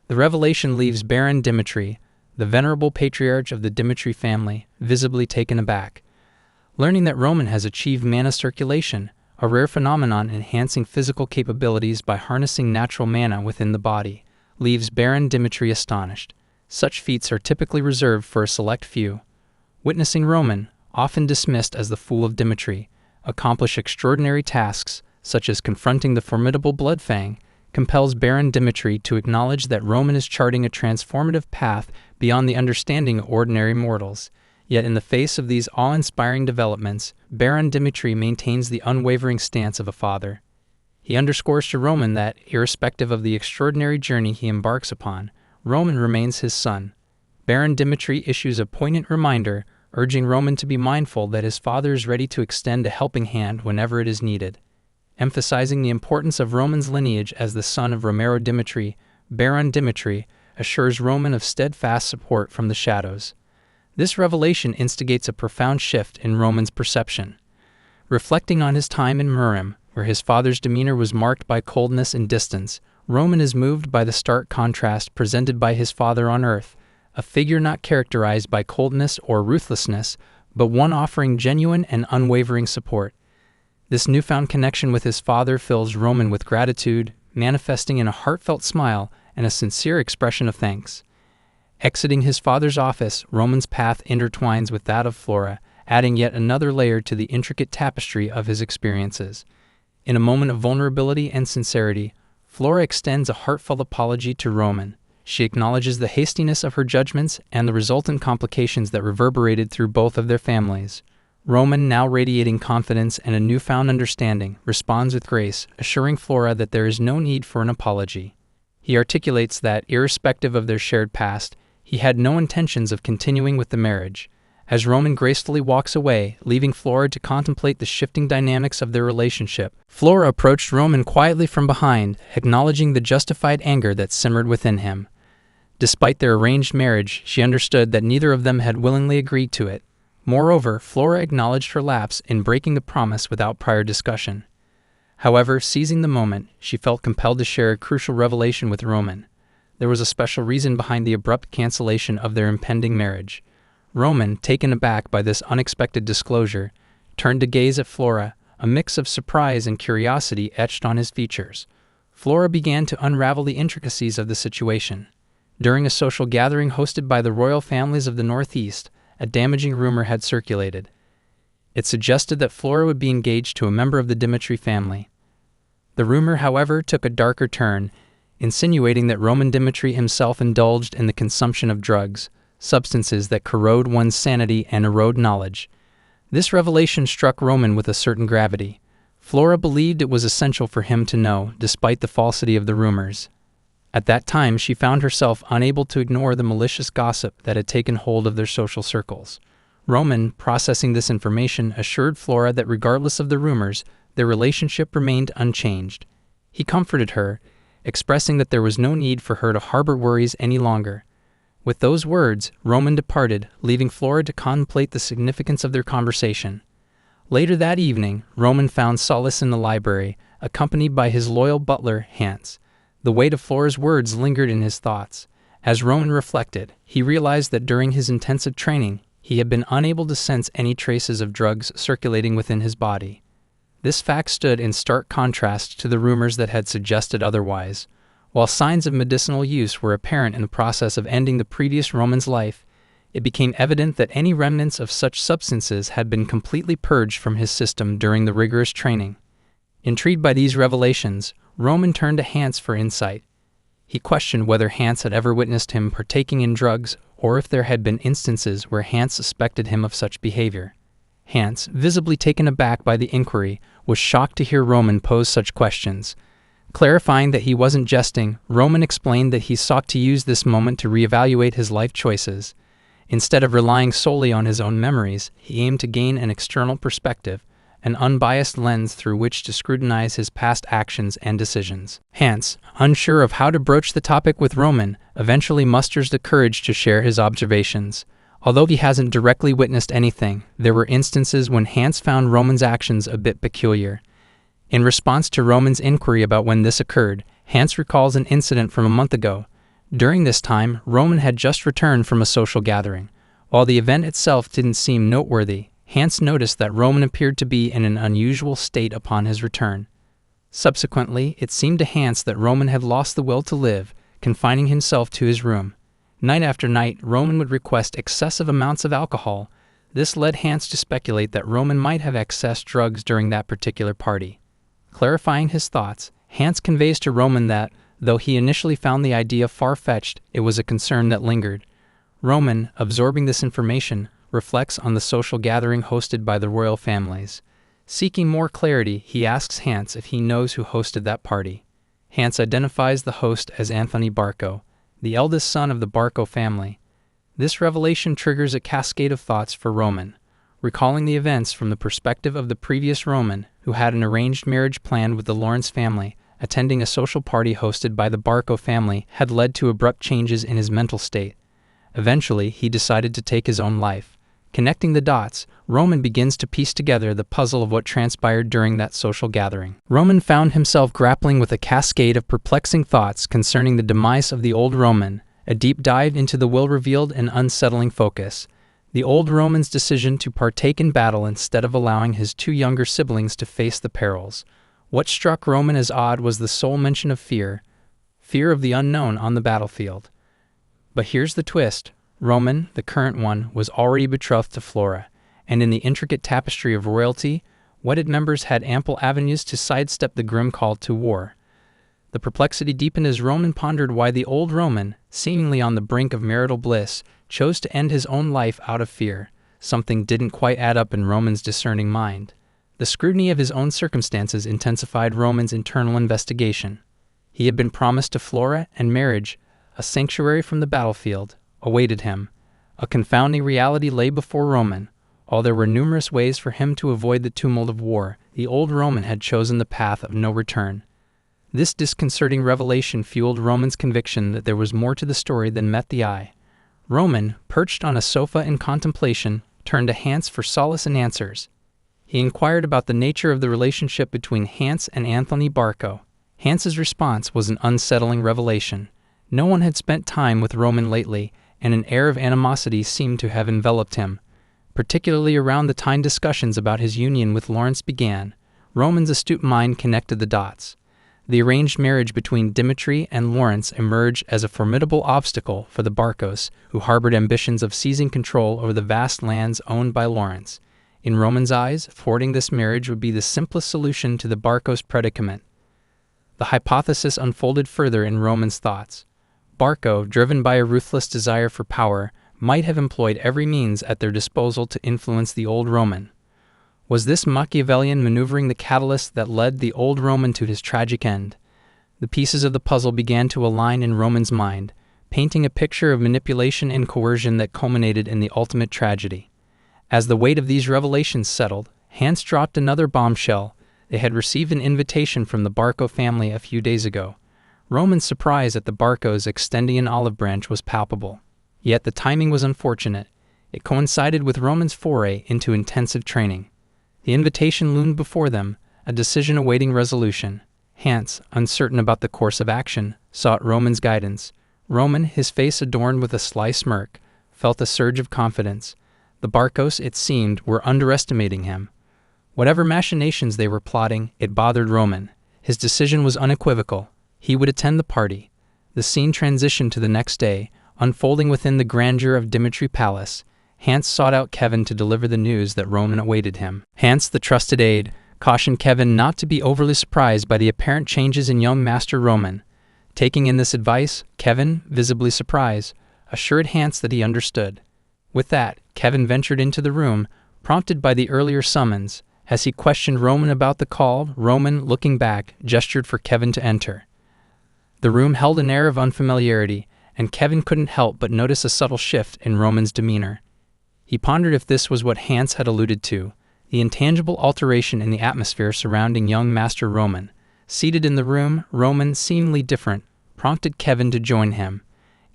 The revelation leaves Baron Dimitri, the venerable patriarch of the Dimitri family, visibly taken aback. Learning that Roman has achieved mana circulation, a rare phenomenon enhancing physical capabilities by harnessing natural mana within the body, leaves Baron Dimitri astonished. Such feats are typically reserved for a select few. Witnessing Roman, often dismissed as the fool of Dimitri, accomplish extraordinary tasks, such as confronting the formidable Bloodfang, compels Baron Dimitri to acknowledge that Roman is charting a transformative path beyond the understanding of ordinary mortals. Yet in the face of these awe-inspiring developments, Baron Dimitri maintains the unwavering stance of a father. He underscores to Roman that, irrespective of the extraordinary journey he embarks upon, Roman remains his son. Baron Dimitri issues a poignant reminder, urging Roman to be mindful that his father is ready to extend a helping hand whenever it is needed. Emphasizing the importance of Roman's lineage as the son of Romero Dimitri, Baron Dimitri assures Roman of steadfast support from the shadows. This revelation instigates a profound shift in Roman's perception. Reflecting on his time in Murim, where his father's demeanor was marked by coldness and distance, Roman is moved by the stark contrast presented by his father on earth, a figure not characterized by coldness or ruthlessness, but one offering genuine and unwavering support. This newfound connection with his father fills Roman with gratitude, manifesting in a heartfelt smile and a sincere expression of thanks. Exiting his father's office, Roman's path intertwines with that of Flora, adding yet another layer to the intricate tapestry of his experiences. In a moment of vulnerability and sincerity, Flora extends a heartfelt apology to Roman. She acknowledges the hastiness of her judgments and the resultant complications that reverberated through both of their families. Roman, now radiating confidence and a newfound understanding, responds with grace, assuring Flora that there is no need for an apology. He articulates that, irrespective of their shared past, he had no intentions of continuing with the marriage. As Roman gracefully walks away, leaving Flora to contemplate the shifting dynamics of their relationship, Flora approached Roman quietly from behind, acknowledging the justified anger that simmered within him. Despite their arranged marriage, she understood that neither of them had willingly agreed to it. Moreover, Flora acknowledged her lapse in breaking the promise without prior discussion. However, seizing the moment, she felt compelled to share a crucial revelation with Roman. There was a special reason behind the abrupt cancellation of their impending marriage. Roman, taken aback by this unexpected disclosure, turned to gaze at Flora, a mix of surprise and curiosity etched on his features. Flora began to unravel the intricacies of the situation. During a social gathering hosted by the royal families of the Northeast, a damaging rumor had circulated. It suggested that Flora would be engaged to a member of the Dimitri family. The rumor, however, took a darker turn, insinuating that Roman Dimitri himself indulged in the consumption of drugs, substances that corrode one's sanity and erode knowledge. This revelation struck Roman with a certain gravity. Flora believed it was essential for him to know, despite the falsity of the rumors. At that time, she found herself unable to ignore the malicious gossip that had taken hold of their social circles. Roman, processing this information, assured Flora that regardless of the rumors, their relationship remained unchanged. He comforted her, expressing that there was no need for her to harbor worries any longer. With those words, Roman departed, leaving Flora to contemplate the significance of their conversation. Later that evening, Roman found solace in the library, accompanied by his loyal butler, Hans. The weight of Flora's words lingered in his thoughts. As Roman reflected, he realized that during his intensive training, he had been unable to sense any traces of drugs circulating within his body. This fact stood in stark contrast to the rumors that had suggested otherwise. While signs of medicinal use were apparent in the process of ending the previous Roman's life, it became evident that any remnants of such substances had been completely purged from his system during the rigorous training. Intrigued by these revelations, Roman turned to Hans for insight. He questioned whether Hans had ever witnessed him partaking in drugs or if there had been instances where Hans suspected him of such behavior. Hans, visibly taken aback by the inquiry, was shocked to hear Roman pose such questions. Clarifying that he wasn't jesting, Roman explained that he sought to use this moment to reevaluate his life choices. Instead of relying solely on his own memories, he aimed to gain an external perspective, an unbiased lens through which to scrutinize his past actions and decisions. Hans, unsure of how to broach the topic with Roman, eventually musters the courage to share his observations. Although he hasn't directly witnessed anything, there were instances when Hans found Roman's actions a bit peculiar. In response to Roman's inquiry about when this occurred, Hans recalls an incident from a month ago. During this time, Roman had just returned from a social gathering. While the event itself didn't seem noteworthy, Hans noticed that Roman appeared to be in an unusual state upon his return. Subsequently, it seemed to Hans that Roman had lost the will to live, confining himself to his room. Night after night, Roman would request excessive amounts of alcohol. This led Hans to speculate that Roman might have accessed drugs during that particular party. Clarifying his thoughts, Hans conveys to Roman that, though he initially found the idea far-fetched, it was a concern that lingered. Roman, absorbing this information, reflects on the social gathering hosted by the royal families. Seeking more clarity, he asks Hans if he knows who hosted that party. Hans identifies the host as Anthony Barco, the eldest son of the Barco family. This revelation triggers a cascade of thoughts for Roman. Recalling the events from the perspective of the previous Roman, who had an arranged marriage planned with the Lawrence family, attending a social party hosted by the Barco family had led to abrupt changes in his mental state. Eventually, he decided to take his own life. Connecting the dots, Roman begins to piece together the puzzle of what transpired during that social gathering. Roman found himself grappling with a cascade of perplexing thoughts concerning the demise of the old Roman, a deep dive into the will-revealed and unsettling focus. The old Roman's decision to partake in battle instead of allowing his two younger siblings to face the perils. What struck Roman as odd was the sole mention of fear of the unknown on the battlefield. But here's the twist. Roman, the current one, was already betrothed to Flora, and in the intricate tapestry of royalty, wedded members had ample avenues to sidestep the grim call to war. The perplexity deepened as Roman pondered why the old Roman, seemingly on the brink of marital bliss, chose to end his own life out of fear. Something didn't quite add up in Roman's discerning mind. The scrutiny of his own circumstances intensified Roman's internal investigation. He had been promised to Flora, and marriage, a sanctuary from the battlefield, awaited him. A confounding reality lay before Roman. While there were numerous ways for him to avoid the tumult of war, the old Roman had chosen the path of no return. This disconcerting revelation fueled Roman's conviction that there was more to the story than met the eye. Roman, perched on a sofa in contemplation, turned to Hans for solace and answers. He inquired about the nature of the relationship between Hans and Anthony Barco. Hans's response was an unsettling revelation. No one had spent time with Roman lately, and an air of animosity seemed to have enveloped him. Particularly around the time discussions about his union with Lawrence began, Roman's astute mind connected the dots. The arranged marriage between Dimitri and Lawrence emerged as a formidable obstacle for the Barcos, who harbored ambitions of seizing control over the vast lands owned by Lawrence. In Roman's eyes, thwarting this marriage would be the simplest solution to the Barcos' predicament. The hypothesis unfolded further in Roman's thoughts. Barco, driven by a ruthless desire for power, might have employed every means at their disposal to influence the old Roman. Was this Machiavellian maneuvering the catalyst that led the old Roman to his tragic end? The pieces of the puzzle began to align in Roman's mind, painting a picture of manipulation and coercion that culminated in the ultimate tragedy. As the weight of these revelations settled, Hans dropped another bombshell. They had received an invitation from the Barco family a few days ago. Roman's surprise at the Barcos extending an olive branch was palpable. Yet the timing was unfortunate. It coincided with Roman's foray into intensive training. The invitation loomed before them, a decision awaiting resolution. Hans, uncertain about the course of action, sought Roman's guidance. Roman, his face adorned with a sly smirk, felt a surge of confidence. The Barcos, it seemed, were underestimating him. Whatever machinations they were plotting, it bothered Roman. His decision was unequivocal. He would attend the party. The scene transitioned to the next day, unfolding within the grandeur of Dimitri Palace. Hans sought out Kevin to deliver the news that Roman awaited him. Hans, the trusted aide, cautioned Kevin not to be overly surprised by the apparent changes in young Master Roman. Taking in this advice, Kevin, visibly surprised, assured Hans that he understood. With that, Kevin ventured into the room, prompted by the earlier summons. As he questioned Roman about the call, Roman, looking back, gestured for Kevin to enter. The room held an air of unfamiliarity, and Kevin couldn't help but notice a subtle shift in Roman's demeanor. He pondered if this was what Hans had alluded to, the intangible alteration in the atmosphere surrounding young Master Roman. Seated in the room, Roman, seemingly different, prompted Kevin to join him.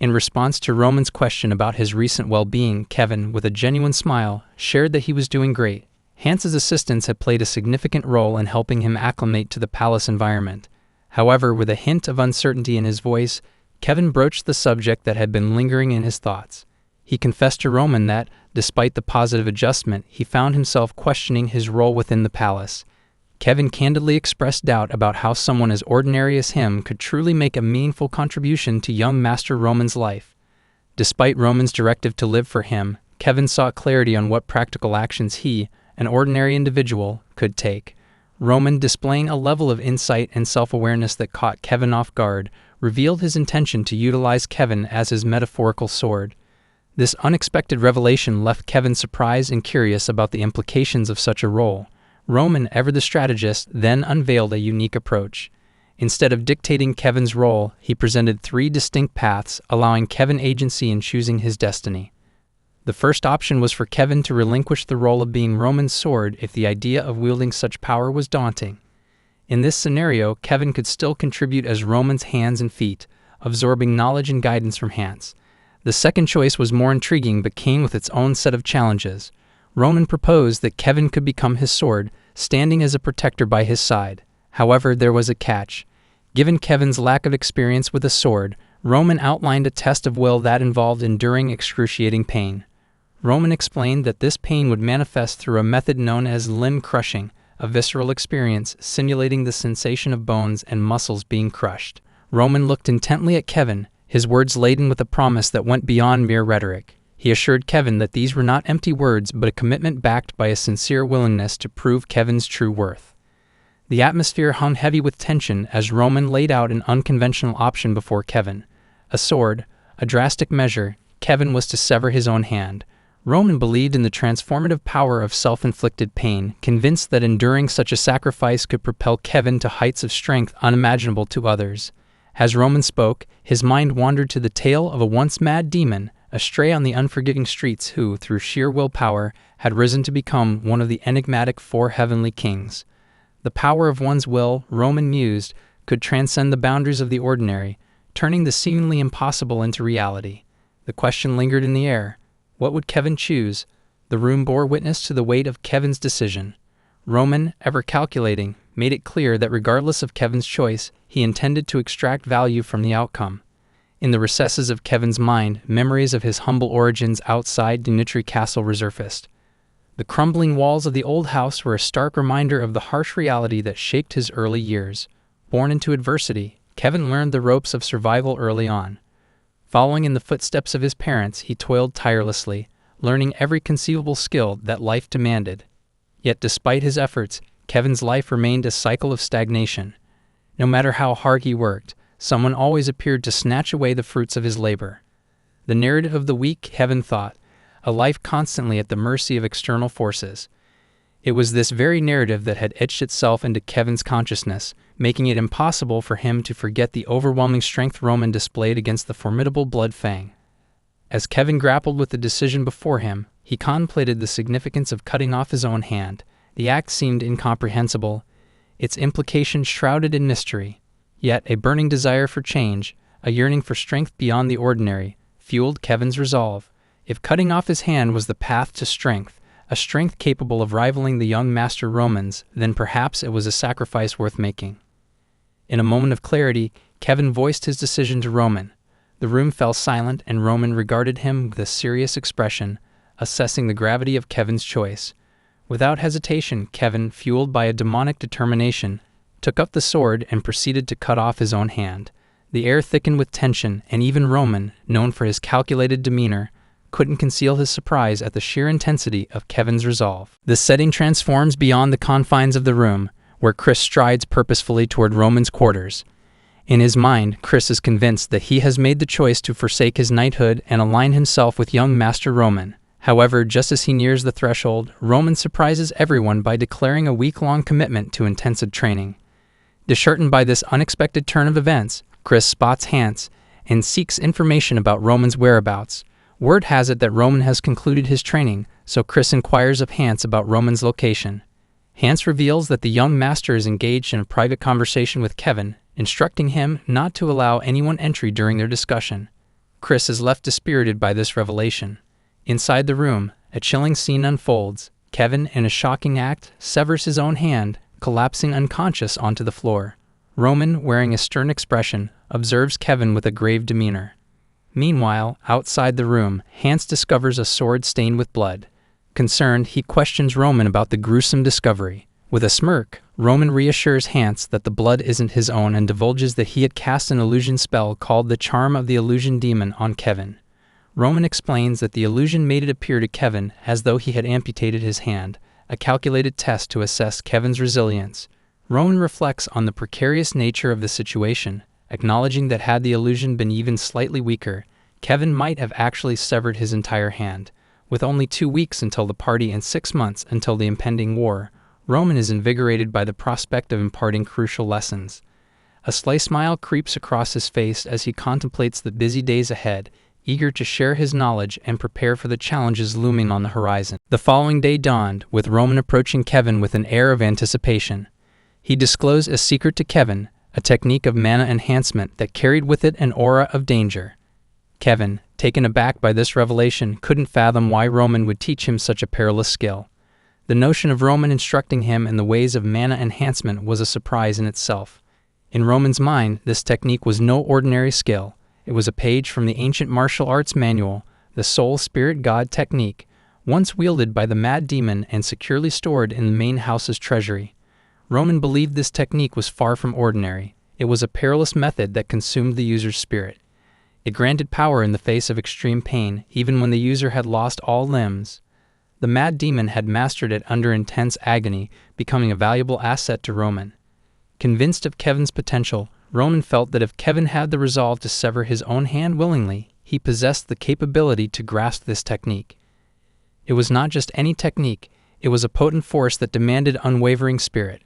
In response to Roman's question about his recent well-being, Kevin, with a genuine smile, shared that he was doing great. Hans's assistance had played a significant role in helping him acclimate to the palace environment. However, with a hint of uncertainty in his voice, Kevin broached the subject that had been lingering in his thoughts. He confessed to Roman that, despite the positive adjustment, he found himself questioning his role within the palace. Kevin candidly expressed doubt about how someone as ordinary as him could truly make a meaningful contribution to young Master Roman's life. Despite Roman's directive to live for him, Kevin sought clarity on what practical actions he, an ordinary individual, could take. Roman, displaying a level of insight and self-awareness that caught Kevin off guard, revealed his intention to utilize Kevin as his metaphorical sword. This unexpected revelation left Kevin surprised and curious about the implications of such a role. Roman, ever the strategist, then unveiled a unique approach. Instead of dictating Kevin's role, he presented 3 distinct paths, allowing Kevin agency in choosing his destiny. The first option was for Kevin to relinquish the role of being Roman's sword if the idea of wielding such power was daunting. In this scenario, Kevin could still contribute as Roman's hands and feet, absorbing knowledge and guidance from Hans. The second choice was more intriguing but came with its own set of challenges. Roman proposed that Kevin could become his sword, standing as a protector by his side. However, there was a catch. Given Kevin's lack of experience with a sword, Roman outlined a test of will that involved enduring excruciating pain. Roman explained that this pain would manifest through a method known as limb crushing, a visceral experience simulating the sensation of bones and muscles being crushed. Roman looked intently at Kevin, his words laden with a promise that went beyond mere rhetoric. He assured Kevin that these were not empty words but a commitment backed by a sincere willingness to prove Kevin's true worth. The atmosphere hung heavy with tension as Roman laid out an unconventional option before Kevin. A sword, a drastic measure. Kevin was to sever his own hand. Roman believed in the transformative power of self-inflicted pain, convinced that enduring such a sacrifice could propel Kevin to heights of strength unimaginable to others. As Roman spoke, his mind wandered to the tale of a once mad demon, astray on the unforgiving streets who, through sheer willpower, had risen to become one of the enigmatic four heavenly kings. The power of one's will, Roman mused, could transcend the boundaries of the ordinary, turning the seemingly impossible into reality. The question lingered in the air. What would Kevin choose? The room bore witness to the weight of Kevin's decision. Roman, ever calculating, made it clear that regardless of Kevin's choice, he intended to extract value from the outcome. In the recesses of Kevin's mind, memories of his humble origins outside Dimitri Castle resurfaced. The crumbling walls of the old house were a stark reminder of the harsh reality that shaped his early years. Born into adversity, Kevin learned the ropes of survival early on. Following in the footsteps of his parents, he toiled tirelessly, learning every conceivable skill that life demanded. Yet despite his efforts, Kevin's life remained a cycle of stagnation. No matter how hard he worked, someone always appeared to snatch away the fruits of his labor. The narrative of the weak, Kevin thought, a life constantly at the mercy of external forces. It was this very narrative that had etched itself into Kevin's consciousness, making it impossible for him to forget the overwhelming strength Roman displayed against the formidable Blood Fang. As Kevin grappled with the decision before him, he contemplated the significance of cutting off his own hand. The act seemed incomprehensible, its implications shrouded in mystery. Yet a burning desire for change, a yearning for strength beyond the ordinary, fueled Kevin's resolve. If cutting off his hand was the path to strength, a strength capable of rivaling the young Master Roman's, then perhaps it was a sacrifice worth making. In a moment of clarity, Kevin voiced his decision to Roman. The room fell silent, and Roman regarded him with a serious expression, assessing the gravity of Kevin's choice. Without hesitation, Kevin, fueled by a demonic determination, took up the sword and proceeded to cut off his own hand. The air thickened with tension, and even Roman, known for his calculated demeanor, couldn't conceal his surprise at the sheer intensity of Kevin's resolve. The setting transforms beyond the confines of the room, where Chris strides purposefully toward Roman's quarters. In his mind, Chris is convinced that he has made the choice to forsake his knighthood and align himself with young Master Roman. However, just as he nears the threshold, Roman surprises everyone by declaring a week-long commitment to intensive training. Disheartened by this unexpected turn of events, Chris spots Hans and seeks information about Roman's whereabouts. Word has it that Roman has concluded his training, so Chris inquires of Hans about Roman's location. Hans reveals that the young master is engaged in a private conversation with Kevin, instructing him not to allow anyone entry during their discussion. Chris is left dispirited by this revelation. Inside the room, a chilling scene unfolds. Kevin, in a shocking act, severs his own hand, collapsing unconscious onto the floor. Roman, wearing a stern expression, observes Kevin with a grave demeanor. Meanwhile, outside the room, Hans discovers a sword stained with blood. Concerned, he questions Roman about the gruesome discovery. With a smirk, Roman reassures Hans that the blood isn't his own and divulges that he had cast an illusion spell called the Charm of the Illusion Demon on Kevin. Roman explains that the illusion made it appear to Kevin as though he had amputated his hand, a calculated test to assess Kevin's resilience. Roman reflects on the precarious nature of the situation, acknowledging that had the illusion been even slightly weaker, Kevin might have actually severed his entire hand. With only 2 weeks until the party and 6 months until the impending war, Roman is invigorated by the prospect of imparting crucial lessons. A sly smile creeps across his face as he contemplates the busy days ahead, eager to share his knowledge and prepare for the challenges looming on the horizon. The following day dawned, with Roman approaching Kevin with an air of anticipation. He disclosed a secret to Kevin, a technique of mana enhancement that carried with it an aura of danger. Kevin, taken aback by this revelation, couldn't fathom why Roman would teach him such a perilous skill. The notion of Roman instructing him in the ways of mana enhancement was a surprise in itself. In Roman's mind, this technique was no ordinary skill. It was a page from the ancient martial arts manual, the Soul Spirit God technique, once wielded by the Mad Demon and securely stored in the main house's treasury. Roman believed this technique was far from ordinary. It was a perilous method that consumed the user's spirit. It granted power in the face of extreme pain, even when the user had lost all limbs. The Mad Demon had mastered it under intense agony, becoming a valuable asset to Roman. Convinced of Kevin's potential, Roman felt that if Kevin had the resolve to sever his own hand willingly, he possessed the capability to grasp this technique. It was not just any technique, it was a potent force that demanded unwavering spirit.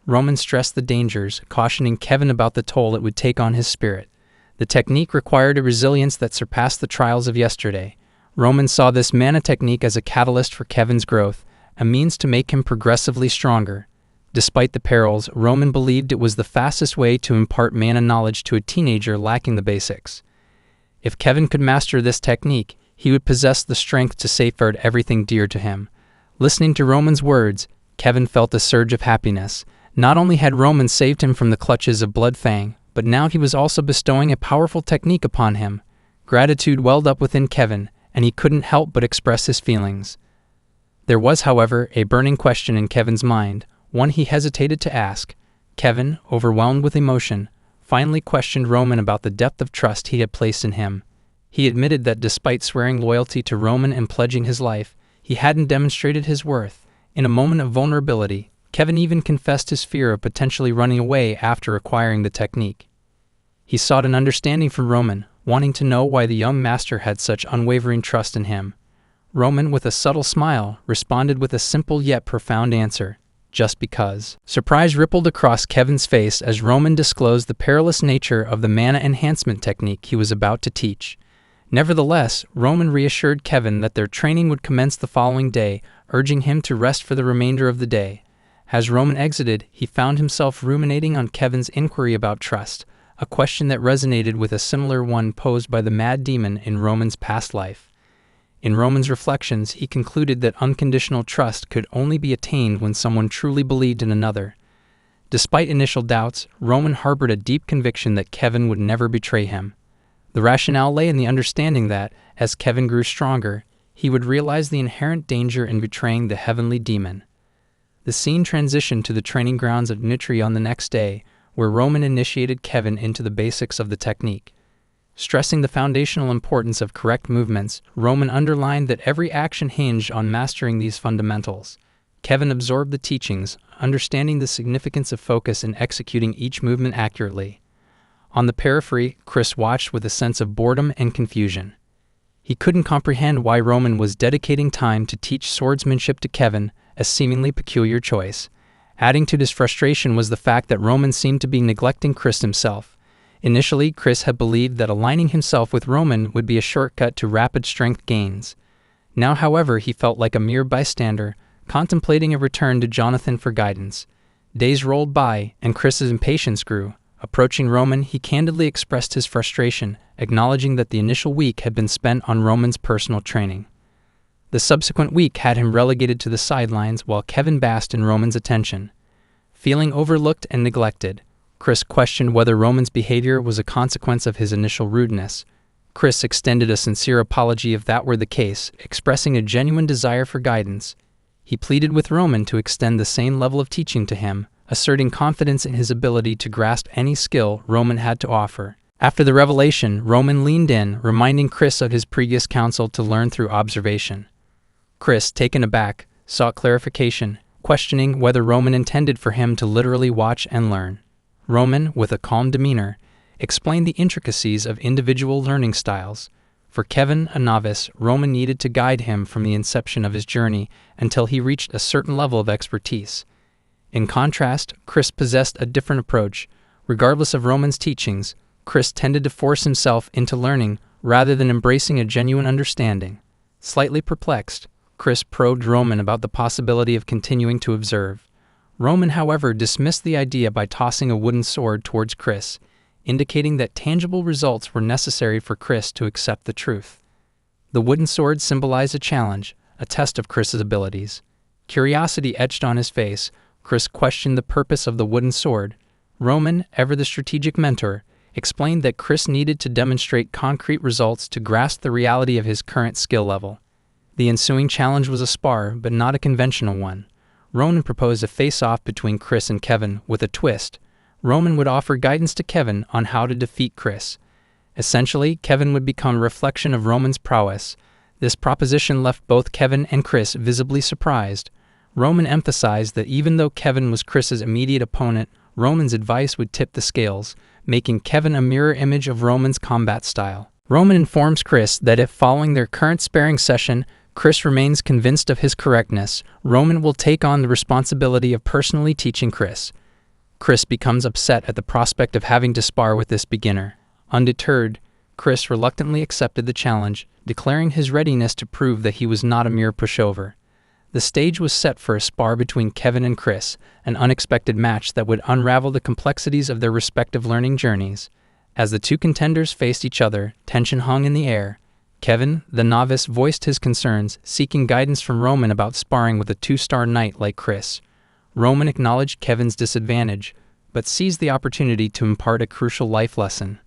Roman stressed the dangers, cautioning Kevin about the toll it would take on his spirit. The technique required a resilience that surpassed the trials of yesterday. Roman saw this mana technique as a catalyst for Kevin's growth, a means to make him progressively stronger. Despite the perils, Roman believed it was the fastest way to impart mana knowledge to a teenager lacking the basics. If Kevin could master this technique, he would possess the strength to safeguard everything dear to him. Listening to Roman's words, Kevin felt a surge of happiness. Not only had Roman saved him from the clutches of Bloodfang, but now he was also bestowing a powerful technique upon him. Gratitude welled up within Kevin, and he couldn't help but express his feelings. There was, however, a burning question in Kevin's mind, one he hesitated to ask. Kevin, overwhelmed with emotion, finally questioned Roman about the depth of trust he had placed in him. He admitted that despite swearing loyalty to Roman and pledging his life, he hadn't demonstrated his worth. In a moment of vulnerability, Kevin even confessed his fear of potentially running away after acquiring the technique. He sought an understanding from Roman, wanting to know why the young master had such unwavering trust in him. Roman, with a subtle smile, responded with a simple yet profound answer: just because. Surprise rippled across Kevin's face as Roman disclosed the perilous nature of the mana enhancement technique he was about to teach. Nevertheless, Roman reassured Kevin that their training would commence the following day, urging him to rest for the remainder of the day. As Roman exited, he found himself ruminating on Kevin's inquiry about trust, a question that resonated with a similar one posed by the Mad Demon in Roman's past life. In Roman's reflections, he concluded that unconditional trust could only be attained when someone truly believed in another. Despite initial doubts, Roman harbored a deep conviction that Kevin would never betray him. The rationale lay in the understanding that, as Kevin grew stronger, he would realize the inherent danger in betraying the heavenly demon. The scene transitioned to the training grounds of Nitri on the next day, where Roman initiated Kevin into the basics of the technique. Stressing the foundational importance of correct movements, Roman underlined that every action hinged on mastering these fundamentals. Kevin absorbed the teachings, understanding the significance of focus in executing each movement accurately. On the periphery, Chris watched with a sense of boredom and confusion. He couldn't comprehend why Roman was dedicating time to teach swordsmanship to Kevin, a seemingly peculiar choice. Adding to his frustration was the fact that Roman seemed to be neglecting Chris himself. Initially, Chris had believed that aligning himself with Roman would be a shortcut to rapid strength gains. Now, however, he felt like a mere bystander, contemplating a return to Jonathan for guidance. Days rolled by, and Chris's impatience grew. Approaching Roman, he candidly expressed his frustration, acknowledging that the initial week had been spent on Roman's personal training. The subsequent week had him relegated to the sidelines while Kevin basked in Roman's attention. Feeling overlooked and neglected, Chris questioned whether Roman's behavior was a consequence of his initial rudeness. Chris extended a sincere apology if that were the case, expressing a genuine desire for guidance. He pleaded with Roman to extend the same level of teaching to him, asserting confidence in his ability to grasp any skill Roman had to offer. After the revelation, Roman leaned in, reminding Chris of his previous counsel to learn through observation. Chris, taken aback, sought clarification, questioning whether Roman intended for him to literally watch and learn. Roman, with a calm demeanor, explained the intricacies of individual learning styles. For Kevin, a novice, Roman needed to guide him from the inception of his journey until he reached a certain level of expertise. In contrast, Chris possessed a different approach. Regardless of Roman's teachings, Chris tended to force himself into learning rather than embracing a genuine understanding. Slightly perplexed, Chris probed Roman about the possibility of continuing to observe. Roman, however, dismissed the idea by tossing a wooden sword towards Chris, indicating that tangible results were necessary for Chris to accept the truth. The wooden sword symbolized a challenge, a test of Chris's abilities. Curiosity etched on his face, Chris questioned the purpose of the wooden sword. Roman, ever the strategic mentor, explained that Chris needed to demonstrate concrete results to grasp the reality of his current skill level. The ensuing challenge was a spar, but not a conventional one. Roman proposed a face-off between Chris and Kevin with a twist. Roman would offer guidance to Kevin on how to defeat Chris. Essentially, Kevin would become a reflection of Roman's prowess. This proposition left both Kevin and Chris visibly surprised. Roman emphasized that even though Kevin was Chris's immediate opponent, Roman's advice would tip the scales, making Kevin a mirror image of Roman's combat style. Roman informs Chris that if following their current sparring session, Chris remains convinced of his correctness, Roman will take on the responsibility of personally teaching Chris. Chris becomes upset at the prospect of having to spar with this beginner. Undeterred, Chris reluctantly accepted the challenge, declaring his readiness to prove that he was not a mere pushover. The stage was set for a spar between Kevin and Chris, an unexpected match that would unravel the complexities of their respective learning journeys. As the two contenders faced each other, tension hung in the air. Kevin, the novice, voiced his concerns, seeking guidance from Roman about sparring with a two-star knight like Chris. Roman acknowledged Kevin's disadvantage, but seized the opportunity to impart a crucial life lesson.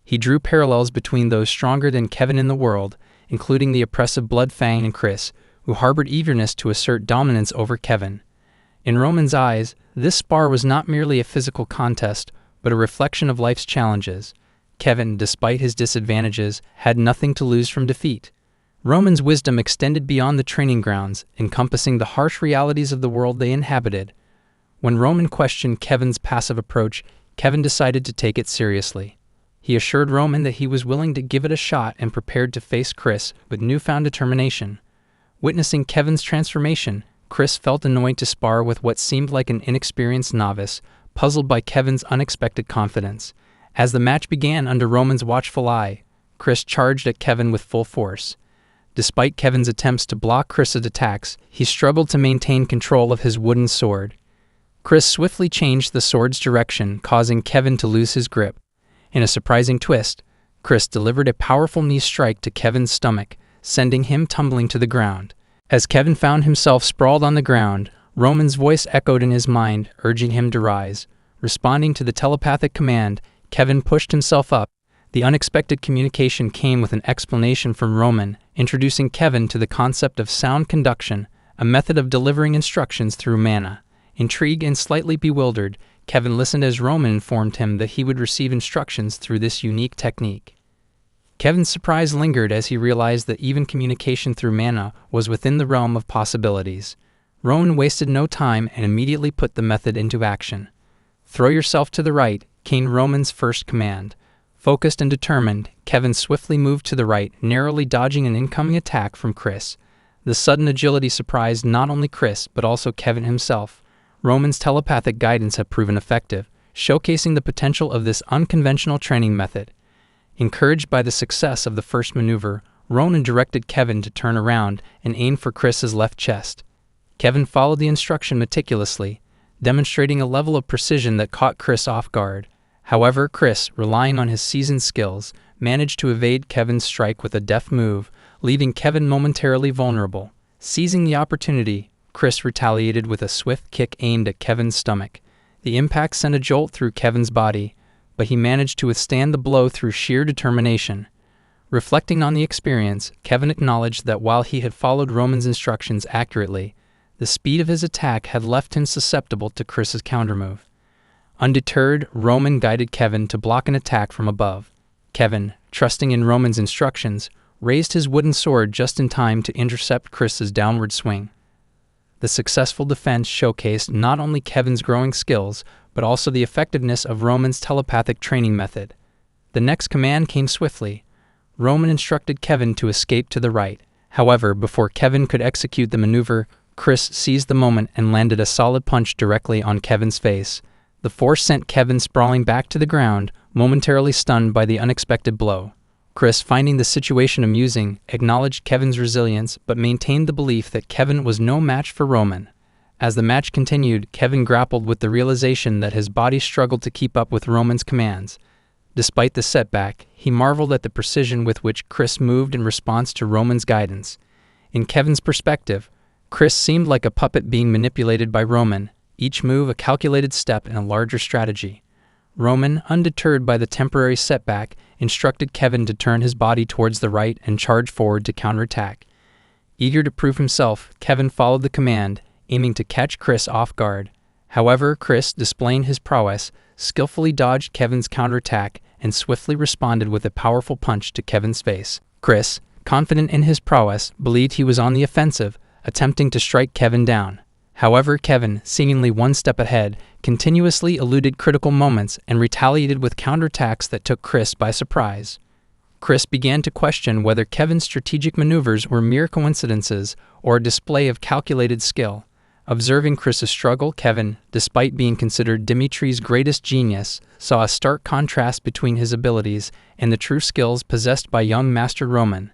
He drew parallels between those stronger than Kevin in the world, including the oppressive Blood Fang and Chris, who harbored eagerness to assert dominance over Kevin. In Roman's eyes, this spar was not merely a physical contest, but a reflection of life's challenges. Kevin, despite his disadvantages, had nothing to lose from defeat. Roman's wisdom extended beyond the training grounds, encompassing the harsh realities of the world they inhabited. When Roman questioned Kevin's passive approach, Kevin decided to take it seriously. He assured Roman that he was willing to give it a shot and prepared to face Chris with newfound determination. Witnessing Kevin's transformation, Chris felt annoyed to spar with what seemed like an inexperienced novice, puzzled by Kevin's unexpected confidence. As the match began under Roman's watchful eye, Chris charged at Kevin with full force. Despite Kevin's attempts to block Chris's attacks, he struggled to maintain control of his wooden sword. Chris swiftly changed the sword's direction, causing Kevin to lose his grip. In a surprising twist, Chris delivered a powerful knee strike to Kevin's stomach, sending him tumbling to the ground. As Kevin found himself sprawled on the ground, Roman's voice echoed in his mind, urging him to rise. Responding to the telepathic command, Kevin pushed himself up. The unexpected communication came with an explanation from Roman, introducing Kevin to the concept of sound conduction, a method of delivering instructions through mana. Intrigued and slightly bewildered, Kevin listened as Roman informed him that he would receive instructions through this unique technique. Kevin's surprise lingered as he realized that even communication through mana was within the realm of possibilities. Roman wasted no time and immediately put the method into action. "Throw yourself to the right," came Roman's first command. Focused and determined, Kevin swiftly moved to the right, narrowly dodging an incoming attack from Chris. The sudden agility surprised not only Chris, but also Kevin himself. Roman's telepathic guidance had proven effective, showcasing the potential of this unconventional training method. Encouraged by the success of the first maneuver, Roman directed Kevin to turn around and aim for Chris's left chest. Kevin followed the instruction meticulously, demonstrating a level of precision that caught Chris off guard. However, Chris, relying on his seasoned skills, managed to evade Kevin's strike with a deft move, leaving Kevin momentarily vulnerable. Seizing the opportunity, Chris retaliated with a swift kick aimed at Kevin's stomach. The impact sent a jolt through Kevin's body, but he managed to withstand the blow through sheer determination. Reflecting on the experience, Kevin acknowledged that while he had followed Roman's instructions accurately, the speed of his attack had left him susceptible to Chris's countermove. Undeterred, Roman guided Kevin to block an attack from above. Kevin, trusting in Roman's instructions, raised his wooden sword just in time to intercept Chris's downward swing. The successful defense showcased not only Kevin's growing skills, but also the effectiveness of Roman's telepathic training method. The next command came swiftly. Roman instructed Kevin to escape to the right. However, before Kevin could execute the maneuver, Chris seized the moment and landed a solid punch directly on Kevin's face. The force sent Kevin sprawling back to the ground, momentarily stunned by the unexpected blow. Chris, finding the situation amusing, acknowledged Kevin's resilience but maintained the belief that Kevin was no match for Roman. As the match continued, Kevin grappled with the realization that his body struggled to keep up with Roman's commands. Despite the setback, he marveled at the precision with which Chris moved in response to Roman's guidance. In Kevin's perspective, Chris seemed like a puppet being manipulated by Roman, each move a calculated step in a larger strategy. Roman, undeterred by the temporary setback, instructed Kevin to turn his body towards the right and charge forward to counterattack. Eager to prove himself, Kevin followed the command, aiming to catch Chris off guard. However, Chris, displaying his prowess, skillfully dodged Kevin's counterattack and swiftly responded with a powerful punch to Kevin's face. Chris, confident in his prowess, believed he was on the offensive, attempting to strike Kevin down. However, Kevin, seemingly one step ahead, continuously eluded critical moments and retaliated with counterattacks that took Chris by surprise. Chris began to question whether Kevin's strategic maneuvers were mere coincidences or a display of calculated skill. Observing Chris's struggle, Kevin, despite being considered Dimitri's greatest genius, saw a stark contrast between his abilities and the true skills possessed by young Master Roman.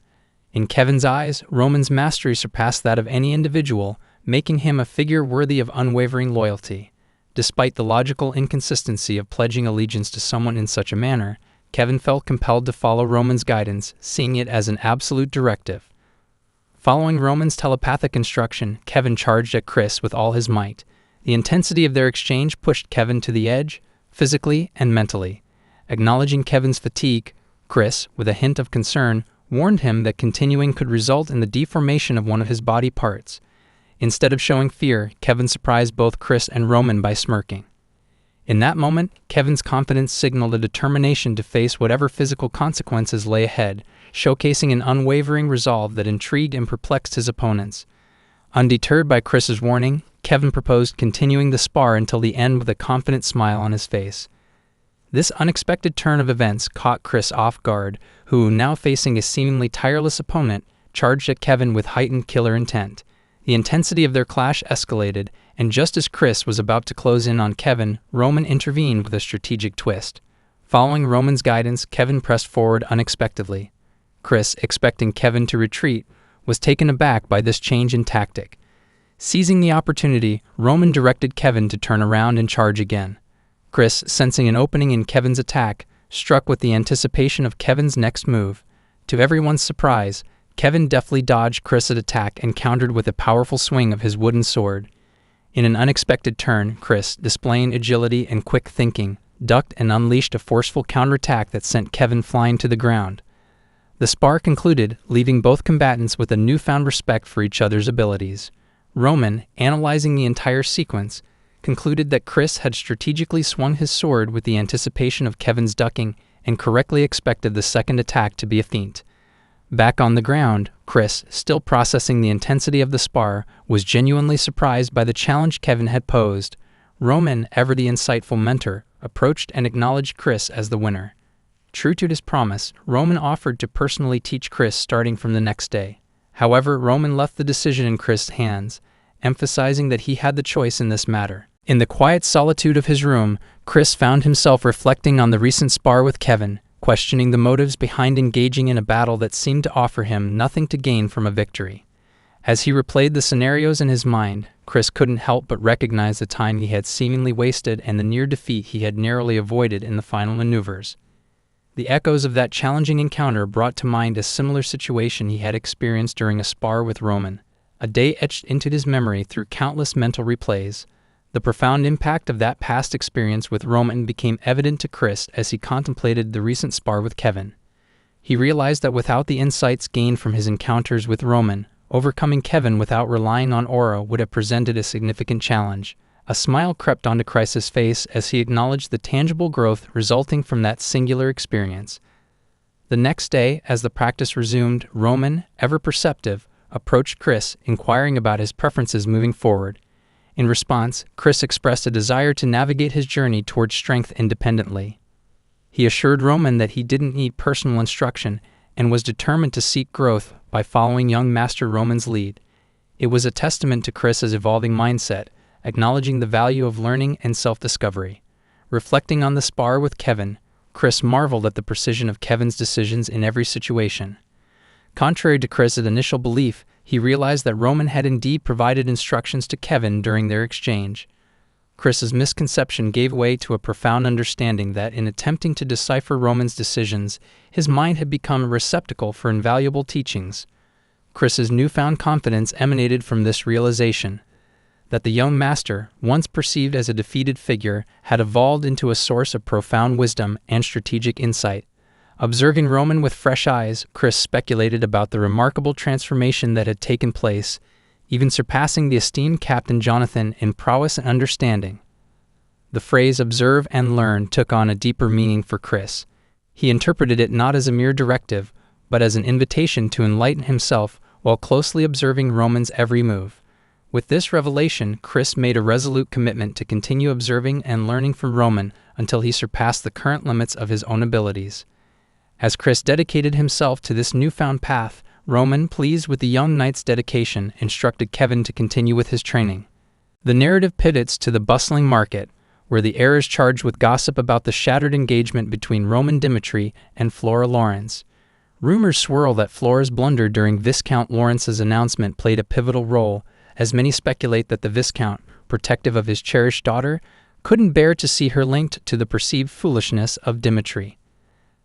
In Kevin's eyes, Roman's mastery surpassed that of any individual, making him a figure worthy of unwavering loyalty. Despite the logical inconsistency of pledging allegiance to someone in such a manner, Kevin felt compelled to follow Roman's guidance, seeing it as an absolute directive. Following Roman's telepathic instruction, Kevin charged at Chris with all his might. The intensity of their exchange pushed Kevin to the edge, physically and mentally. Acknowledging Kevin's fatigue, Chris, with a hint of concern, warned him that continuing could result in the deformation of one of his body parts. Instead of showing fear, Kevin surprised both Chris and Roman by smirking. In that moment, Kevin's confidence signaled a determination to face whatever physical consequences lay ahead, showcasing an unwavering resolve that intrigued and perplexed his opponents. Undeterred by Chris's warning, Kevin proposed continuing the spar until the end with a confident smile on his face. This unexpected turn of events caught Chris off guard, who, now facing a seemingly tireless opponent, charged at Kevin with heightened killer intent. The intensity of their clash escalated, and just as Chris was about to close in on Kevin, Roman intervened with a strategic twist. Following Roman's guidance, Kevin pressed forward unexpectedly. Chris, expecting Kevin to retreat, was taken aback by this change in tactic. Seizing the opportunity, Roman directed Kevin to turn around and charge again. Chris, sensing an opening in Kevin's attack, struck with the anticipation of Kevin's next move. To everyone's surprise, Kevin deftly dodged Chris's attack and countered with a powerful swing of his wooden sword. In an unexpected turn, Chris, displaying agility and quick thinking, ducked and unleashed a forceful counterattack that sent Kevin flying to the ground. The spar concluded, leaving both combatants with a newfound respect for each other's abilities. Roman, analyzing the entire sequence, concluded that Chris had strategically swung his sword with the anticipation of Kevin's ducking and correctly expected the second attack to be a feint. Back on the ground, Chris, still processing the intensity of the spar, was genuinely surprised by the challenge Kevin had posed. Roman, ever the insightful mentor, approached and acknowledged Chris as the winner. True to his promise, Roman offered to personally teach Chris starting from the next day. However, Roman left the decision in Chris' hands, emphasizing that he had the choice in this matter. In the quiet solitude of his room, Chris found himself reflecting on the recent spar with Kevin, questioning the motives behind engaging in a battle that seemed to offer him nothing to gain from a victory. As he replayed the scenarios in his mind, Chris couldn't help but recognize the time he had seemingly wasted and the near defeat he had narrowly avoided in the final maneuvers. The echoes of that challenging encounter brought to mind a similar situation he had experienced during a spar with Roman, a day etched into his memory through countless mental replays. The profound impact of that past experience with Roman became evident to Chris as he contemplated the recent spar with Kevin. He realized that without the insights gained from his encounters with Roman, overcoming Kevin without relying on aura would have presented a significant challenge. A smile crept onto Chris's face as he acknowledged the tangible growth resulting from that singular experience. The next day, as the practice resumed, Roman, ever perceptive, approached Chris, inquiring about his preferences moving forward. In response, Chris expressed a desire to navigate his journey towards strength independently. He assured Roman that he didn't need personal instruction and was determined to seek growth by following young Master Roman's lead. It was a testament to Chris's evolving mindset, acknowledging the value of learning and self-discovery. Reflecting on the spar with Kevin, Chris marveled at the precision of Kevin's decisions in every situation. Contrary to Chris's initial belief, he realized that Roman had indeed provided instructions to Kevin during their exchange. Chris's misconception gave way to a profound understanding that in attempting to decipher Roman's decisions, his mind had become a receptacle for invaluable teachings. Chris's newfound confidence emanated from this realization, that the young master, once perceived as a defeated figure, had evolved into a source of profound wisdom and strategic insight. Observing Roman with fresh eyes, Chris speculated about the remarkable transformation that had taken place, even surpassing the esteemed Captain Jonathan in prowess and understanding. The phrase "observe and learn" took on a deeper meaning for Chris. He interpreted it not as a mere directive, but as an invitation to enlighten himself while closely observing Roman's every move. With this revelation, Chris made a resolute commitment to continue observing and learning from Roman until he surpassed the current limits of his own abilities. As Chris dedicated himself to this newfound path, Roman, pleased with the young knight's dedication, instructed Kevin to continue with his training. The narrative pivots to the bustling market, where the heir is charged with gossip about the shattered engagement between Roman Dimitri and Flora Lawrence. Rumors swirl that Flora's blunder during Viscount Lawrence's announcement played a pivotal role, as many speculate that the Viscount, protective of his cherished daughter, couldn't bear to see her linked to the perceived foolishness of Dimitri.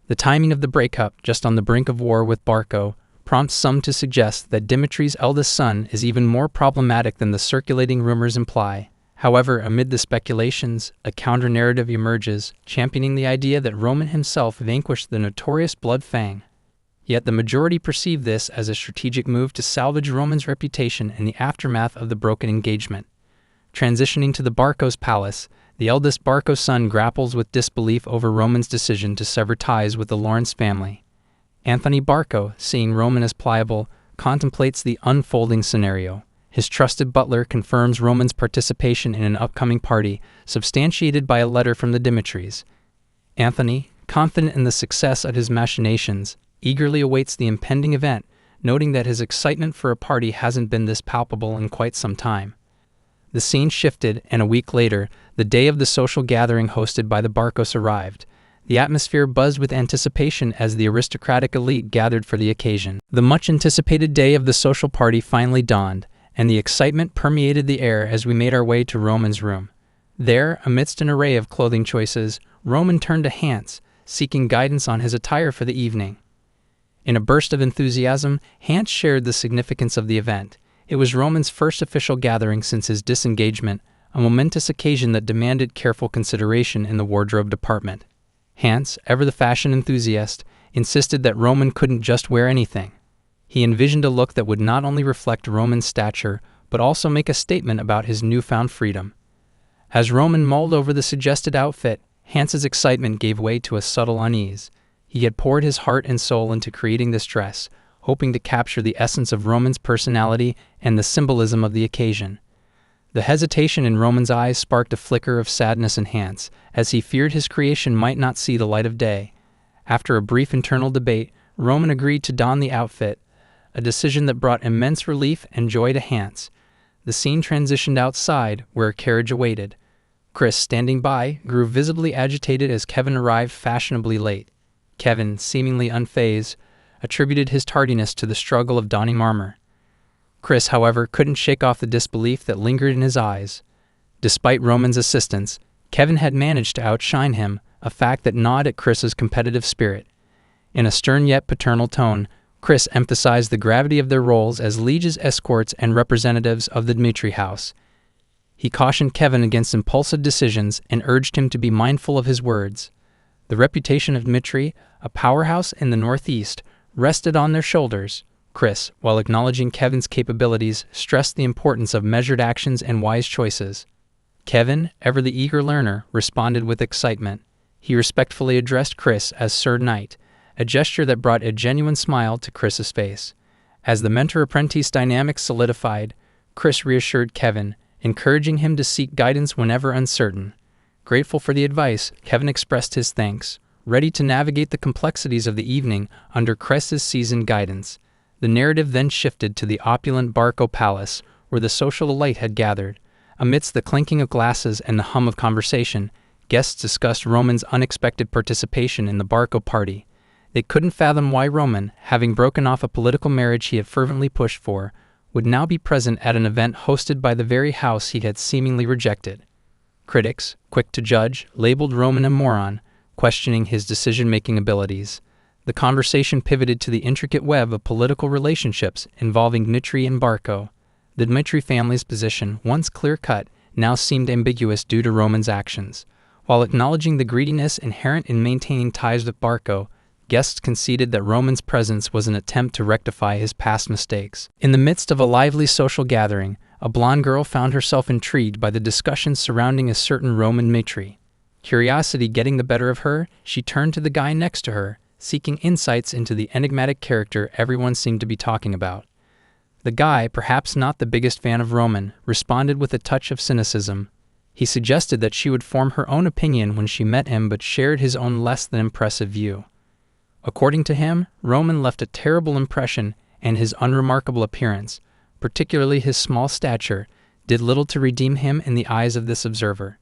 The timing of the breakup, just on the brink of war with Barco, prompts some to suggest that Dimitri's eldest son is even more problematic than the circulating rumors imply. However, amid the speculations, a counter-narrative emerges, championing the idea that Roman himself vanquished the notorious Blood Fang. Yet the majority perceive this as a strategic move to salvage Roman's reputation in the aftermath of the broken engagement. Transitioning to the Barco's palace, the eldest Barco's son grapples with disbelief over Roman's decision to sever ties with the Lawrence family. Anthony Barco, seeing Roman as pliable, contemplates the unfolding scenario. His trusted butler confirms Roman's participation in an upcoming party, substantiated by a letter from the Dimitris. Anthony, confident in the success of his machinations, eagerly awaits the impending event, noting that his excitement for a party hasn't been this palpable in quite some time. The scene shifted, and a week later, the day of the social gathering hosted by the Barcos arrived. The atmosphere buzzed with anticipation as the aristocratic elite gathered for the occasion. The much-anticipated day of the social party finally dawned, and the excitement permeated the air as we made our way to Roman's room. There, amidst an array of clothing choices, Roman turned to Hans, seeking guidance on his attire for the evening. In a burst of enthusiasm, Hans shared the significance of the event. It was Roman's first official gathering since his disengagement, a momentous occasion that demanded careful consideration in the wardrobe department. Hans, ever the fashion enthusiast, insisted that Roman couldn't just wear anything. He envisioned a look that would not only reflect Roman's stature, but also make a statement about his newfound freedom. As Roman mulled over the suggested outfit, Hans's excitement gave way to a subtle unease. He had poured his heart and soul into creating this dress, hoping to capture the essence of Roman's personality and the symbolism of the occasion. The hesitation in Roman's eyes sparked a flicker of sadness in Hans, as he feared his creation might not see the light of day. After a brief internal debate, Roman agreed to don the outfit, a decision that brought immense relief and joy to Hans. The scene transitioned outside, where a carriage awaited. Chris, standing by, grew visibly agitated as Kevin arrived fashionably late. Kevin, seemingly unfazed, attributed his tardiness to the struggle of donning armor. Chris, however, couldn't shake off the disbelief that lingered in his eyes. Despite Roman's assistance, Kevin had managed to outshine him, a fact that gnawed at Chris's competitive spirit. In a stern yet paternal tone, Chris emphasized the gravity of their roles as liege's escorts and representatives of the Dmitri house. He cautioned Kevin against impulsive decisions and urged him to be mindful of his words. The reputation of Dmitri, a powerhouse in the Northeast, rested on their shoulders. Chris, while acknowledging Kevin's capabilities, stressed the importance of measured actions and wise choices. Kevin, ever the eager learner, responded with excitement. He respectfully addressed Chris as Sir Knight, a gesture that brought a genuine smile to Chris's face. As the mentor-apprentice dynamic solidified, Chris reassured Kevin, encouraging him to seek guidance whenever uncertain. Grateful for the advice, Kevin expressed his thanks, ready to navigate the complexities of the evening under Chris's seasoned guidance. The narrative then shifted to the opulent Barco Palace, where the social elite had gathered. Amidst the clinking of glasses and the hum of conversation, guests discussed Roman's unexpected participation in the Barco party. They couldn't fathom why Roman, having broken off a political marriage he had fervently pushed for, would now be present at an event hosted by the very house he had seemingly rejected. Critics, quick to judge, labeled Roman a moron, questioning his decision-making abilities. The conversation pivoted to the intricate web of political relationships involving Dmitri and Barco. The Dmitri family's position, once clear-cut, now seemed ambiguous due to Roman's actions. While acknowledging the greediness inherent in maintaining ties with Barco, guests conceded that Roman's presence was an attempt to rectify his past mistakes. In the midst of a lively social gathering, a blonde girl found herself intrigued by the discussions surrounding a certain Roman matri. Curiosity getting the better of her, she turned to the guy next to her, seeking insights into the enigmatic character everyone seemed to be talking about. The guy, perhaps not the biggest fan of Roman, responded with a touch of cynicism. He suggested that she would form her own opinion when she met him, but shared his own less than impressive view. According to him, Roman left a terrible impression, and his unremarkable appearance, particularly his small stature, did little to redeem him in the eyes of this observer.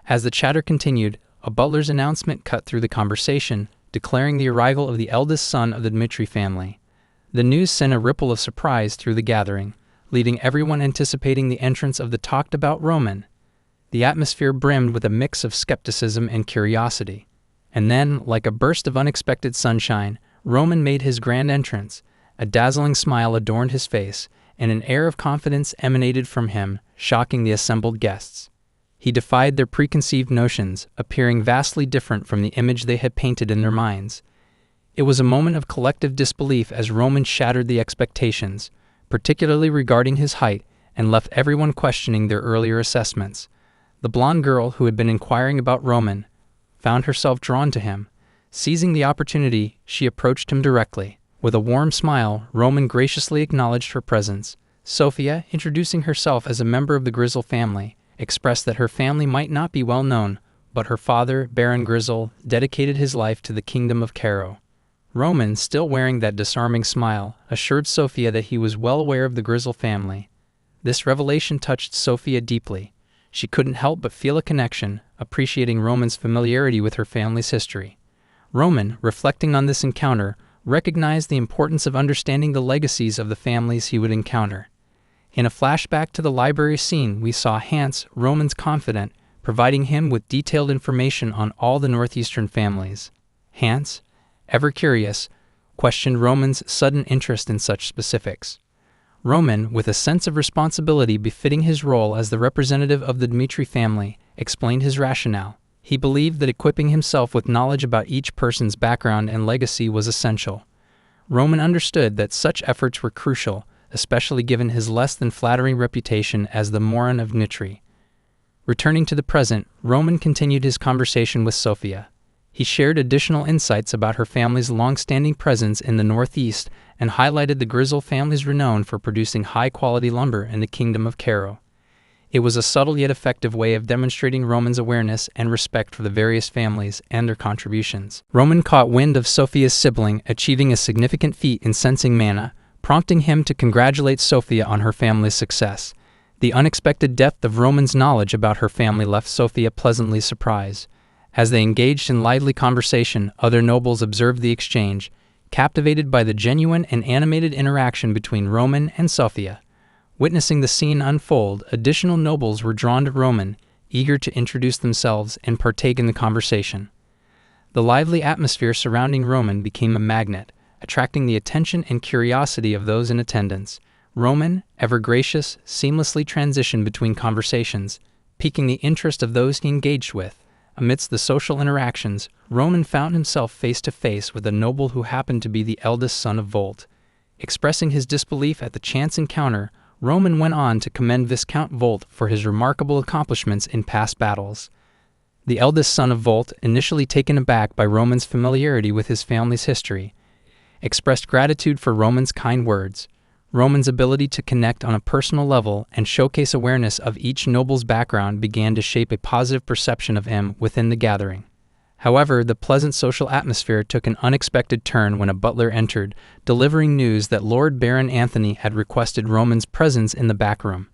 As the chatter continued, a butler's announcement cut through the conversation, declaring the arrival of the eldest son of the Dmitri family. The news sent a ripple of surprise through the gathering, leaving everyone anticipating the entrance of the talked-about Roman. The atmosphere brimmed with a mix of skepticism and curiosity. And then, like a burst of unexpected sunshine, Roman made his grand entrance. A dazzling smile adorned his face, and an air of confidence emanated from him, shocking the assembled guests. He defied their preconceived notions, appearing vastly different from the image they had painted in their minds. It was a moment of collective disbelief as Roman shattered the expectations, particularly regarding his height, and left everyone questioning their earlier assessments. The blonde girl, who had been inquiring about Roman, found herself drawn to him. Seizing the opportunity, she approached him directly. With a warm smile, Roman graciously acknowledged her presence. Sophia, introducing herself as a member of the Grizzle family, expressed that her family might not be well known, but her father, Baron Grizzle, dedicated his life to the kingdom of Caro. Roman, still wearing that disarming smile, assured Sophia that he was well aware of the Grizzle family. This revelation touched Sophia deeply. She couldn't help but feel a connection, appreciating Roman's familiarity with her family's history. Roman, reflecting on this encounter, recognized the importance of understanding the legacies of the families he would encounter. In a flashback to the library scene, we saw Hans, Roman's confidant, providing him with detailed information on all the northeastern families. Hans, ever curious, questioned Roman's sudden interest in such specifics. Roman, with a sense of responsibility befitting his role as the representative of the Dmitri family, explained his rationale. He believed that equipping himself with knowledge about each person's background and legacy was essential. Roman understood that such efforts were crucial, especially given his less than flattering reputation as the Morin of Nitri. Returning to the present, Roman continued his conversation with Sophia. He shared additional insights about her family's long-standing presence in the Northeast and highlighted the Grizzle family's renown for producing high-quality lumber in the Kingdom of Caro. It was a subtle yet effective way of demonstrating Roman's awareness and respect for the various families and their contributions. Roman caught wind of Sophia's sibling achieving a significant feat in sensing mana, prompting him to congratulate Sophia on her family's success. The unexpected depth of Roman's knowledge about her family left Sophia pleasantly surprised. As they engaged in lively conversation, other nobles observed the exchange, captivated by the genuine and animated interaction between Roman and Sophia. Witnessing the scene unfold, additional nobles were drawn to Roman, eager to introduce themselves and partake in the conversation. The lively atmosphere surrounding Roman became a magnet, attracting the attention and curiosity of those in attendance. Roman, ever gracious, seamlessly transitioned between conversations, piquing the interest of those he engaged with. Amidst the social interactions, Roman found himself face-to-face with a noble who happened to be the eldest son of Volt. Expressing his disbelief at the chance encounter, Roman went on to commend Viscount Volt for his remarkable accomplishments in past battles. The eldest son of Volt, initially taken aback by Roman's familiarity with his family's history, expressed gratitude for Roman's kind words. Roman's ability to connect on a personal level and showcase awareness of each noble's background began to shape a positive perception of him within the gathering. However, the pleasant social atmosphere took an unexpected turn when a butler entered, delivering news that Lord Baron Anthony had requested Roman's presence in the back room.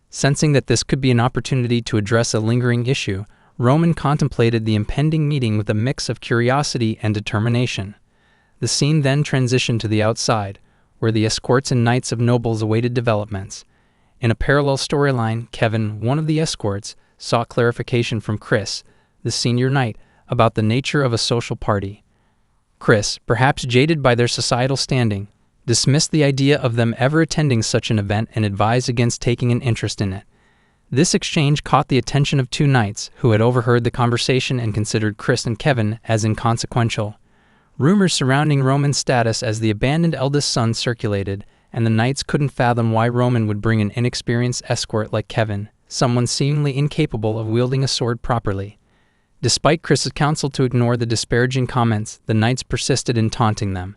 Sensing that this could be an opportunity to address a lingering issue, Roman contemplated the impending meeting with a mix of curiosity and determination. The scene then transitioned to the outside, where the escorts and knights of nobles awaited developments. In a parallel storyline, Kevin, one of the escorts, sought clarification from Chris, the senior knight, about the nature of a social party. Chris, perhaps jaded by their societal standing, dismissed the idea of them ever attending such an event and advised against taking an interest in it. This exchange caught the attention of two knights who had overheard the conversation and considered Chris and Kevin as inconsequential. Rumors surrounding Roman's status as the abandoned eldest son circulated, and the knights couldn't fathom why Roman would bring an inexperienced escort like Kevin, someone seemingly incapable of wielding a sword properly. Despite Chris's counsel to ignore the disparaging comments, the knights persisted in taunting them.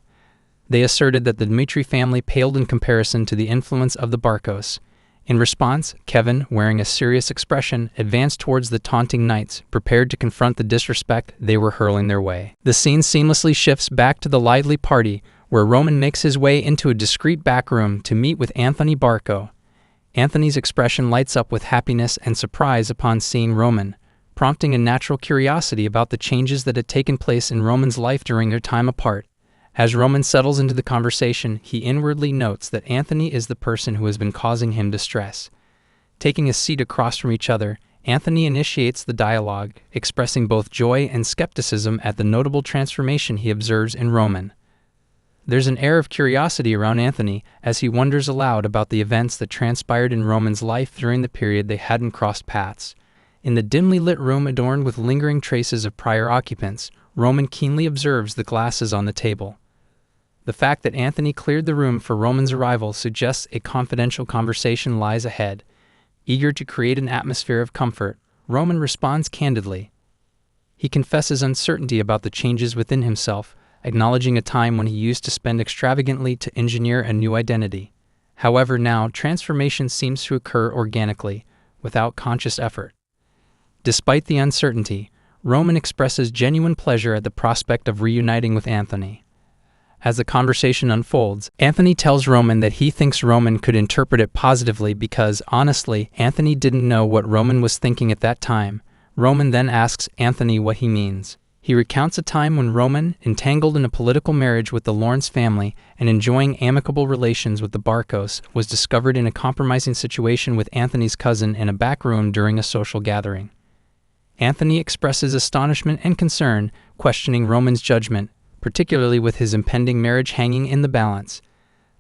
They asserted that the Dmitri family paled in comparison to the influence of the Barkos. In response, Kevin, wearing a serious expression, advanced towards the taunting knights, prepared to confront the disrespect they were hurling their way. The scene seamlessly shifts back to the lively party, where Roman makes his way into a discreet back room to meet with Anthony Barco. Anthony's expression lights up with happiness and surprise upon seeing Roman, prompting a natural curiosity about the changes that had taken place in Roman's life during their time apart. As Roman settles into the conversation, he inwardly notes that Anthony is the person who has been causing him distress. Taking a seat across from each other, Anthony initiates the dialogue, expressing both joy and skepticism at the notable transformation he observes in Roman. There's an air of curiosity around Anthony as he wonders aloud about the events that transpired in Roman's life during the period they hadn't crossed paths. In the dimly lit room adorned with lingering traces of prior occupants, Roman keenly observes the glasses on the table. The fact that Anthony cleared the room for Roman's arrival suggests a confidential conversation lies ahead. Eager to create an atmosphere of comfort, Roman responds candidly. He confesses uncertainty about the changes within himself, acknowledging a time when he used to spend extravagantly to engineer a new identity. However, now, transformation seems to occur organically, without conscious effort. Despite the uncertainty, Roman expresses genuine pleasure at the prospect of reuniting with Anthony. As the conversation unfolds, Anthony tells Roman that he thinks Roman could interpret it positively because, honestly, Anthony didn't know what Roman was thinking at that time. Roman then asks Anthony what he means. He recounts a time when Roman, entangled in a political marriage with the Lawrence family and enjoying amicable relations with the Barkos, was discovered in a compromising situation with Anthony's cousin in a back room during a social gathering. Anthony expresses astonishment and concern, questioning Roman's judgment, particularly with his impending marriage hanging in the balance.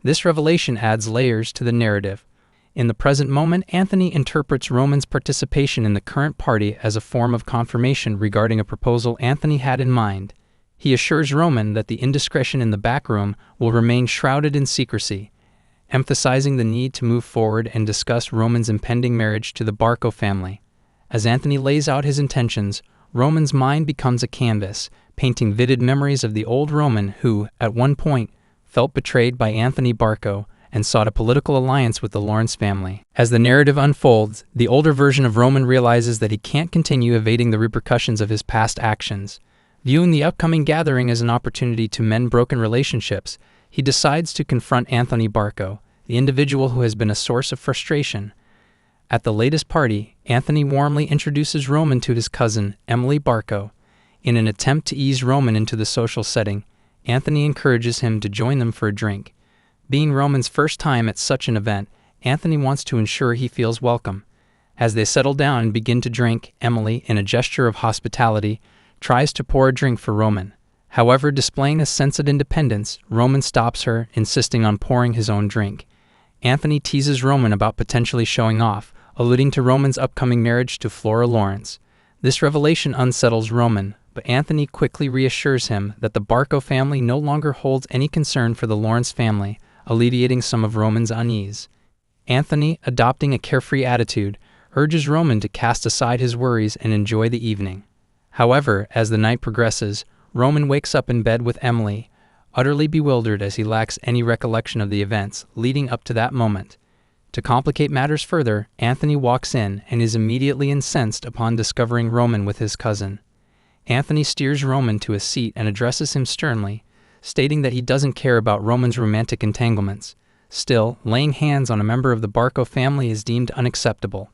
This revelation adds layers to the narrative. In the present moment, Anthony interprets Roman's participation in the current party as a form of confirmation regarding a proposal Anthony had in mind. He assures Roman that the indiscretion in the back room will remain shrouded in secrecy, emphasizing the need to move forward and discuss Roman's impending marriage to the Barco family. As Anthony lays out his intentions, Roman's mind becomes a canvas, painting vivid memories of the old Roman who, at one point, felt betrayed by Anthony Barco and sought a political alliance with the Lawrence family. As the narrative unfolds, the older version of Roman realizes that he can't continue evading the repercussions of his past actions. Viewing the upcoming gathering as an opportunity to mend broken relationships, he decides to confront Anthony Barco, the individual who has been a source of frustration. At the latest party, Anthony warmly introduces Roman to his cousin, Emily Barco. In an attempt to ease Roman into the social setting, Anthony encourages him to join them for a drink. Being Roman's first time at such an event, Anthony wants to ensure he feels welcome. As they settle down and begin to drink, Emily, in a gesture of hospitality, tries to pour a drink for Roman. However, displaying a sense of independence, Roman stops her, insisting on pouring his own drink. Anthony teases Roman about potentially showing off, alluding to Roman's upcoming marriage to Flora Lawrence. This revelation unsettles Roman, but Anthony quickly reassures him that the Barco family no longer holds any concern for the Lawrence family, alleviating some of Roman's unease. Anthony, adopting a carefree attitude, urges Roman to cast aside his worries and enjoy the evening. However, as the night progresses, Roman wakes up in bed with Emily, utterly bewildered as he lacks any recollection of the events leading up to that moment. To complicate matters further, Anthony walks in and is immediately incensed upon discovering Roman with his cousin. Anthony steers Roman to a seat and addresses him sternly, stating that he doesn't care about Roman's romantic entanglements. Still, laying hands on a member of the Barco family is deemed unacceptable.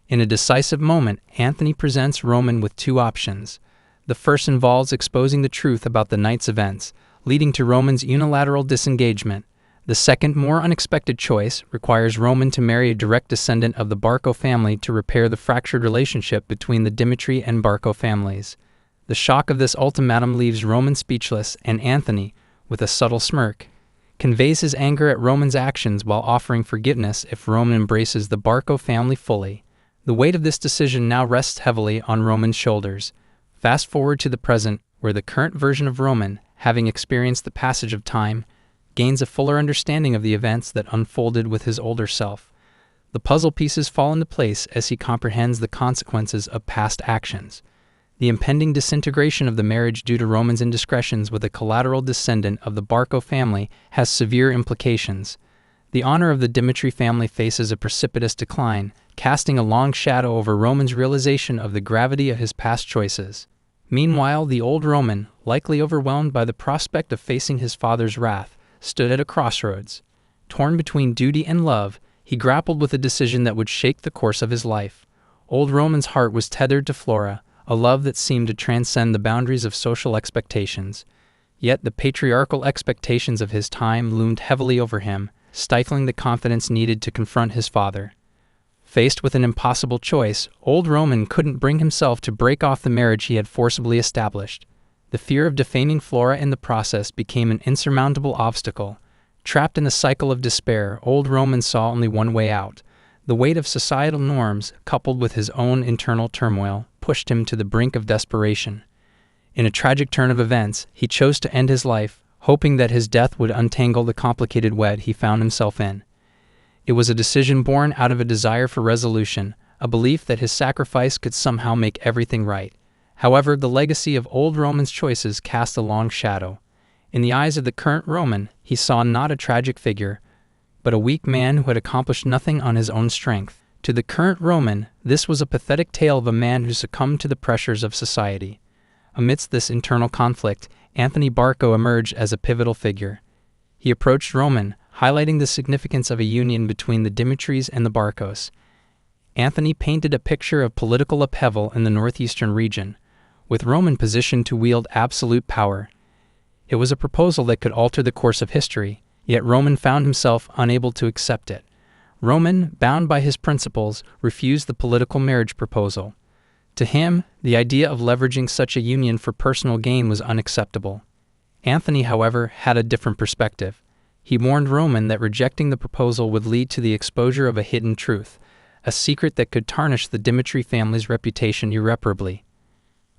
In a decisive moment, Anthony presents Roman with two options. The first involves exposing the truth about the night's events, leading to Roman's unilateral disengagement. The second, more unexpected choice requires Roman to marry a direct descendant of the Barco family to repair the fractured relationship between the Dmitri and Barco families. The shock of this ultimatum leaves Roman speechless, and Anthony, with a subtle smirk, conveys his anger at Roman's actions while offering forgiveness if Roman embraces the Barco family fully. The weight of this decision now rests heavily on Roman's shoulders. Fast forward to the present, where the current version of Roman, having experienced the passage of time, gains a fuller understanding of the events that unfolded with his older self. The puzzle pieces fall into place as he comprehends the consequences of past actions. The impending disintegration of the marriage due to Roman's indiscretions with a collateral descendant of the Barco family has severe implications. The honor of the Dimitri family faces a precipitous decline, casting a long shadow over Roman's realization of the gravity of his past choices. Meanwhile, the old Roman, likely overwhelmed by the prospect of facing his father's wrath, stood at a crossroads. Torn between duty and love, he grappled with a decision that would shake the course of his life. Old Roman's heart was tethered to Flora, a love that seemed to transcend the boundaries of social expectations. Yet the patriarchal expectations of his time loomed heavily over him, stifling the confidence needed to confront his father. Faced with an impossible choice, old Roman couldn't bring himself to break off the marriage he had forcibly established. The fear of defaming Flora in the process became an insurmountable obstacle. Trapped in a cycle of despair, old Roman saw only one way out. The weight of societal norms, coupled with his own internal turmoil, pushed him to the brink of desperation. In a tragic turn of events, he chose to end his life, hoping that his death would untangle the complicated web he found himself in. It was a decision born out of a desire for resolution, a belief that his sacrifice could somehow make everything right. However, the legacy of old Roman's choices cast a long shadow. In the eyes of the current Roman, he saw not a tragic figure, but a weak man who had accomplished nothing on his own strength. To the current Roman, this was a pathetic tale of a man who succumbed to the pressures of society. Amidst this internal conflict, Anthony Barco emerged as a pivotal figure. He approached Roman, highlighting the significance of a union between the Dimitris and the Barcos. Anthony painted a picture of political upheaval in the northeastern region, with Roman positioned to wield absolute power. It was a proposal that could alter the course of history, yet Roman found himself unable to accept it. Roman, bound by his principles, refused the political marriage proposal. To him, the idea of leveraging such a union for personal gain was unacceptable. Anthony, however, had a different perspective. He warned Roman that rejecting the proposal would lead to the exposure of a hidden truth, a secret that could tarnish the Dimitri family's reputation irreparably.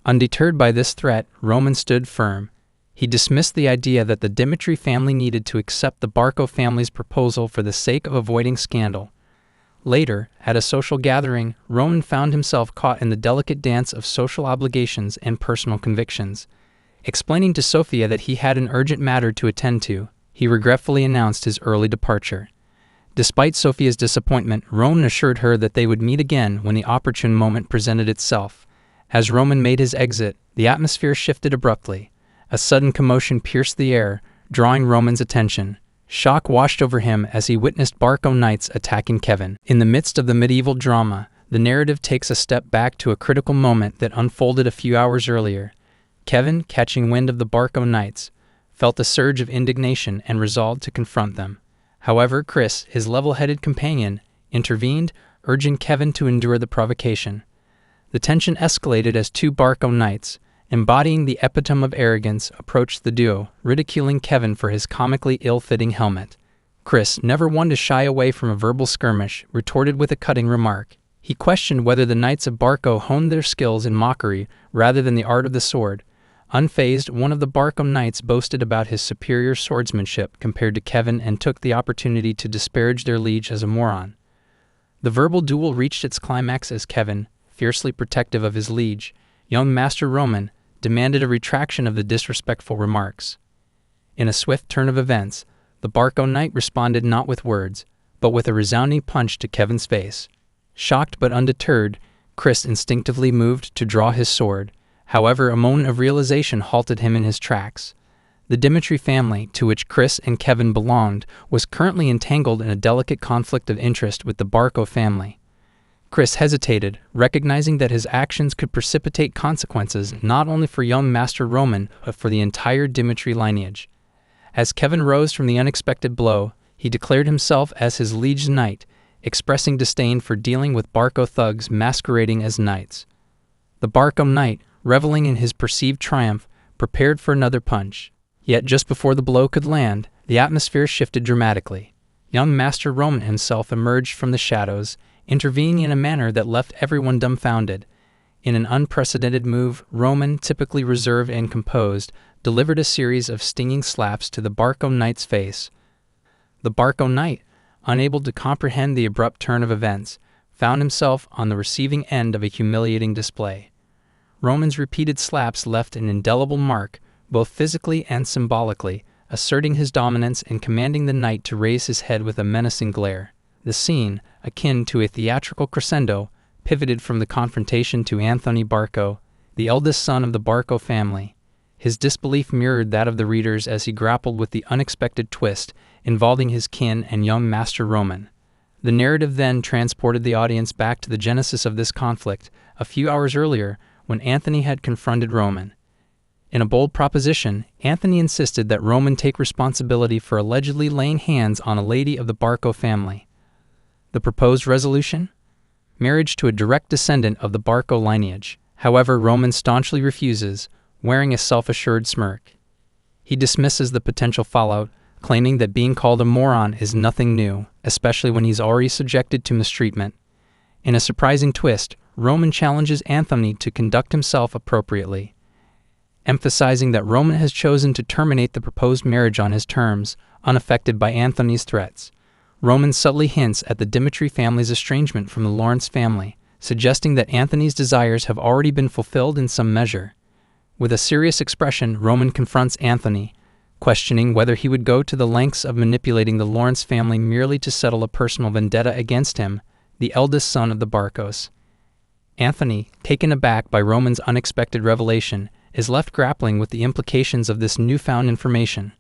Undeterred by this threat, Roman stood firm. He dismissed the idea that the Dimitri family needed to accept the Barco family's proposal for the sake of avoiding scandal. Later, at a social gathering, Roman found himself caught in the delicate dance of social obligations and personal convictions. Explaining to Sophia that he had an urgent matter to attend to, he regretfully announced his early departure. Despite Sophia's disappointment, Roman assured her that they would meet again when the opportune moment presented itself. As Roman made his exit, the atmosphere shifted abruptly. A sudden commotion pierced the air, drawing Roman's attention. Shock washed over him as he witnessed Barco knights attacking Kevin. In the midst of the medieval drama, the narrative takes a step back to a critical moment that unfolded a few hours earlier. Kevin, catching wind of the Barco knights, felt a surge of indignation and resolved to confront them. However, Chris, his level-headed companion, intervened, urging Kevin to endure the provocation. The tension escalated as two Barco knights, embodying the epitome of arrogance, approached the duo, ridiculing Kevin for his comically ill-fitting helmet. Chris, never one to shy away from a verbal skirmish, retorted with a cutting remark. He questioned whether the Knights of Barco honed their skills in mockery rather than the art of the sword. Unfazed, one of the Barco knights boasted about his superior swordsmanship compared to Kevin and took the opportunity to disparage their liege as a moron. The verbal duel reached its climax as Kevin, fiercely protective of his liege, young Master Roman, demanded a retraction of the disrespectful remarks. In a swift turn of events, the Barco knight responded not with words, but with a resounding punch to Kevin's face. Shocked but undeterred, Chris instinctively moved to draw his sword. However, a moment of realization halted him in his tracks. The Dimitri family, to which Chris and Kevin belonged, was currently entangled in a delicate conflict of interest with the Barco family. Chris hesitated, recognizing that his actions could precipitate consequences not only for young Master Roman, but for the entire Dimitri lineage. As Kevin rose from the unexpected blow, he declared himself as his liege knight, expressing disdain for dealing with Barco thugs masquerading as knights. The Barco knight, reveling in his perceived triumph, prepared for another punch. Yet just before the blow could land, the atmosphere shifted dramatically. Young Master Roman himself emerged from the shadows, intervening in a manner that left everyone dumbfounded. In an unprecedented move, Roman, typically reserved and composed, delivered a series of stinging slaps to the Barco Knight's face. The Barco Knight, unable to comprehend the abrupt turn of events, found himself on the receiving end of a humiliating display. Roman's repeated slaps left an indelible mark, both physically and symbolically, asserting his dominance and commanding the knight to raise his head with a menacing glare. The scene, akin to a theatrical crescendo, pivoted from the confrontation to Anthony Barco, the eldest son of the Barco family. His disbelief mirrored that of the readers as he grappled with the unexpected twist involving his kin and young Master Roman. The narrative then transported the audience back to the genesis of this conflict, a few hours earlier, when Anthony had confronted Roman. In a bold proposition, Anthony insisted that Roman take responsibility for allegedly laying hands on a lady of the Barco family. The proposed resolution? Marriage to a direct descendant of the Barco lineage. However, Roman staunchly refuses, wearing a self-assured smirk. He dismisses the potential fallout, claiming that being called a moron is nothing new, especially when he's already subjected to mistreatment. In a surprising twist, Roman challenges Anthony to conduct himself appropriately, emphasizing that Roman has chosen to terminate the proposed marriage on his terms, unaffected by Anthony's threats. Roman subtly hints at the Dimitri family's estrangement from the Lawrence family, suggesting that Anthony's desires have already been fulfilled in some measure. With a serious expression, Roman confronts Anthony, questioning whether he would go to the lengths of manipulating the Lawrence family merely to settle a personal vendetta against him, the eldest son of the Barcos. Anthony, taken aback by Roman's unexpected revelation, is left grappling with the implications of this newfound information.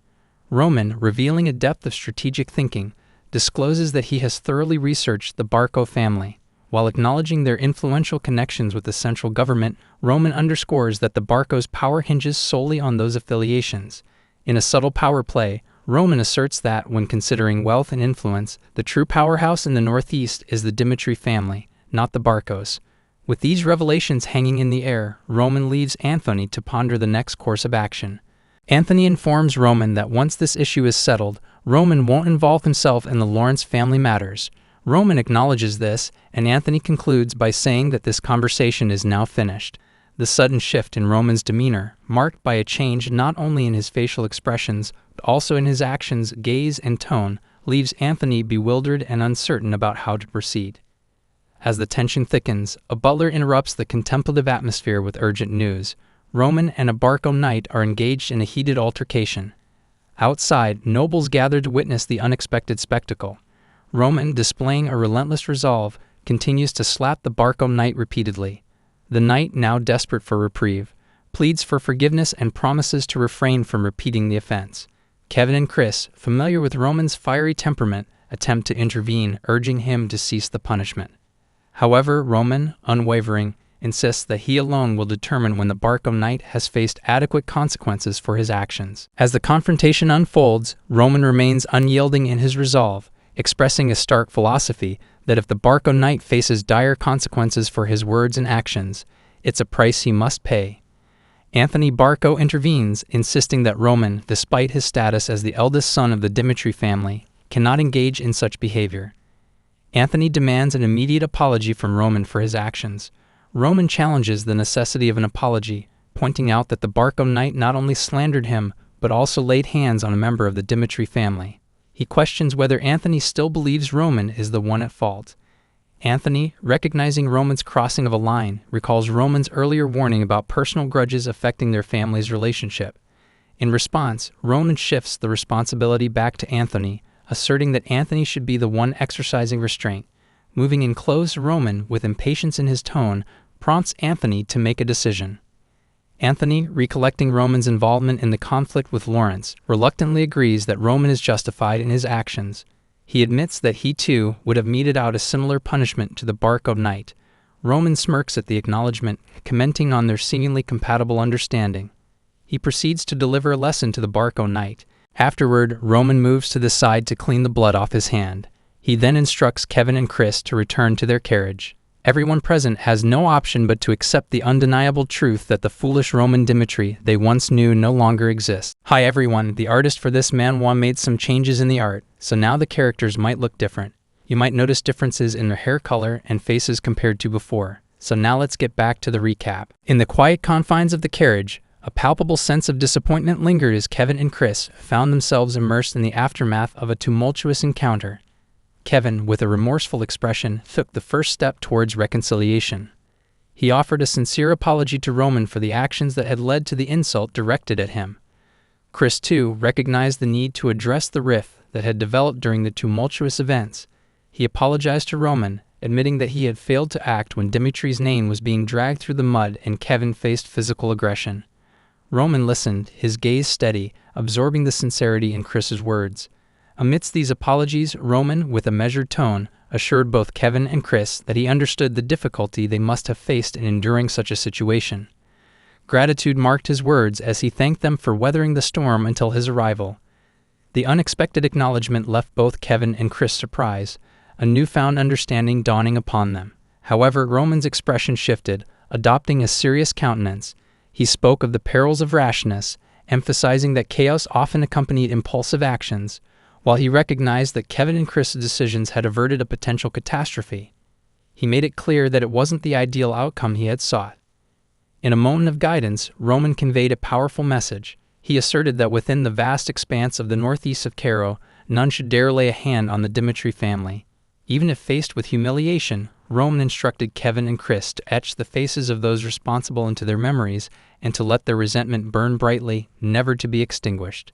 Roman, revealing a depth of strategic thinking, discloses that he has thoroughly researched the Barco family. While acknowledging their influential connections with the central government, Roman underscores that the Barcos' power hinges solely on those affiliations. In a subtle power play, Roman asserts that, when considering wealth and influence, the true powerhouse in the Northeast is the Dimitri family, not the Barcos. With these revelations hanging in the air, Roman leaves Anthony to ponder the next course of action. Anthony informs Roman that once this issue is settled, Roman won't involve himself in the Lawrence family matters. Roman acknowledges this, and Anthony concludes by saying that this conversation is now finished. The sudden shift in Roman's demeanor, marked by a change not only in his facial expressions, but also in his actions, gaze, and tone, leaves Anthony bewildered and uncertain about how to proceed. As the tension thickens, a butler interrupts the contemplative atmosphere with urgent news. Roman and a Barco knight are engaged in a heated altercation. Outside, nobles gather to witness the unexpected spectacle. Roman, displaying a relentless resolve, continues to slap the Barco knight repeatedly. The knight, now desperate for reprieve, pleads for forgiveness and promises to refrain from repeating the offense. Kevin and Chris, familiar with Roman's fiery temperament, attempt to intervene, urging him to cease the punishment. However, Roman, unwavering, insists that he alone will determine when the Barco knight has faced adequate consequences for his actions. As the confrontation unfolds, Roman remains unyielding in his resolve, expressing a stark philosophy that if the Barco knight faces dire consequences for his words and actions, it's a price he must pay. Anthony Barco intervenes, insisting that Roman, despite his status as the eldest son of the Dimitri family, cannot engage in such behavior. Anthony demands an immediate apology from Roman for his actions. Roman challenges the necessity of an apology, pointing out that the Barco knight not only slandered him, but also laid hands on a member of the Dimitri family. He questions whether Anthony still believes Roman is the one at fault. Anthony, recognizing Roman's crossing of a line, recalls Roman's earlier warning about personal grudges affecting their family's relationship. In response, Roman shifts the responsibility back to Anthony, asserting that Anthony should be the one exercising restraint. Moving in close, Roman, with impatience in his tone, prompts Anthony to make a decision. Anthony, recollecting Roman's involvement in the conflict with Lawrence, reluctantly agrees that Roman is justified in his actions. He admits that he too would have meted out a similar punishment to the Barco knight. Roman smirks at the acknowledgement, commenting on their seemingly compatible understanding. He proceeds to deliver a lesson to the Barco knight. Afterward, Roman moves to the side to clean the blood off his hand. He then instructs Kevin and Chris to return to their carriage. Everyone present has no option but to accept the undeniable truth that the foolish Roman Dimitri they once knew no longer exists. Hi everyone, the artist for this manhwa made some changes in the art, so now the characters might look different. You might notice differences in their hair color and faces compared to before. So now let's get back to the recap. In the quiet confines of the carriage, A palpable sense of disappointment lingered as Kevin and Chris found themselves immersed in the aftermath of a tumultuous encounter. Kevin, with a remorseful expression, took the first step towards reconciliation. He offered a sincere apology to Roman for the actions that had led to the insult directed at him. Chris, too, recognized the need to address the rift that had developed during the tumultuous events. He apologized to Roman, admitting that he had failed to act when Dimitri's name was being dragged through the mud and Kevin faced physical aggression. Roman listened, his gaze steady, absorbing the sincerity in Chris's words. Amidst these apologies, Roman, with a measured tone, assured both Kevin and Chris that he understood the difficulty they must have faced in enduring such a situation. Gratitude marked his words as he thanked them for weathering the storm until his arrival. The unexpected acknowledgement left both Kevin and Chris surprised, a newfound understanding dawning upon them. However, Roman's expression shifted, adopting a serious countenance. He spoke of the perils of rashness, emphasizing that chaos often accompanied impulsive actions, while he recognized that Kevin and Chris's decisions had averted a potential catastrophe. He made it clear that it wasn't the ideal outcome he had sought. In a moment of guidance, Roman conveyed a powerful message. He asserted that within the vast expanse of the northeast of Cairo, none should dare lay a hand on the Dimitri family. Even if faced with humiliation, Roman instructed Kevin and Chris to etch the faces of those responsible into their memories and to let their resentment burn brightly, never to be extinguished.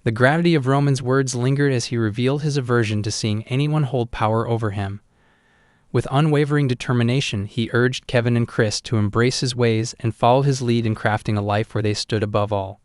The gravity of Roman's words lingered as he revealed his aversion to seeing anyone hold power over him. With unwavering determination, he urged Kevin and Chris to embrace his ways and follow his lead in crafting a life where they stood above all.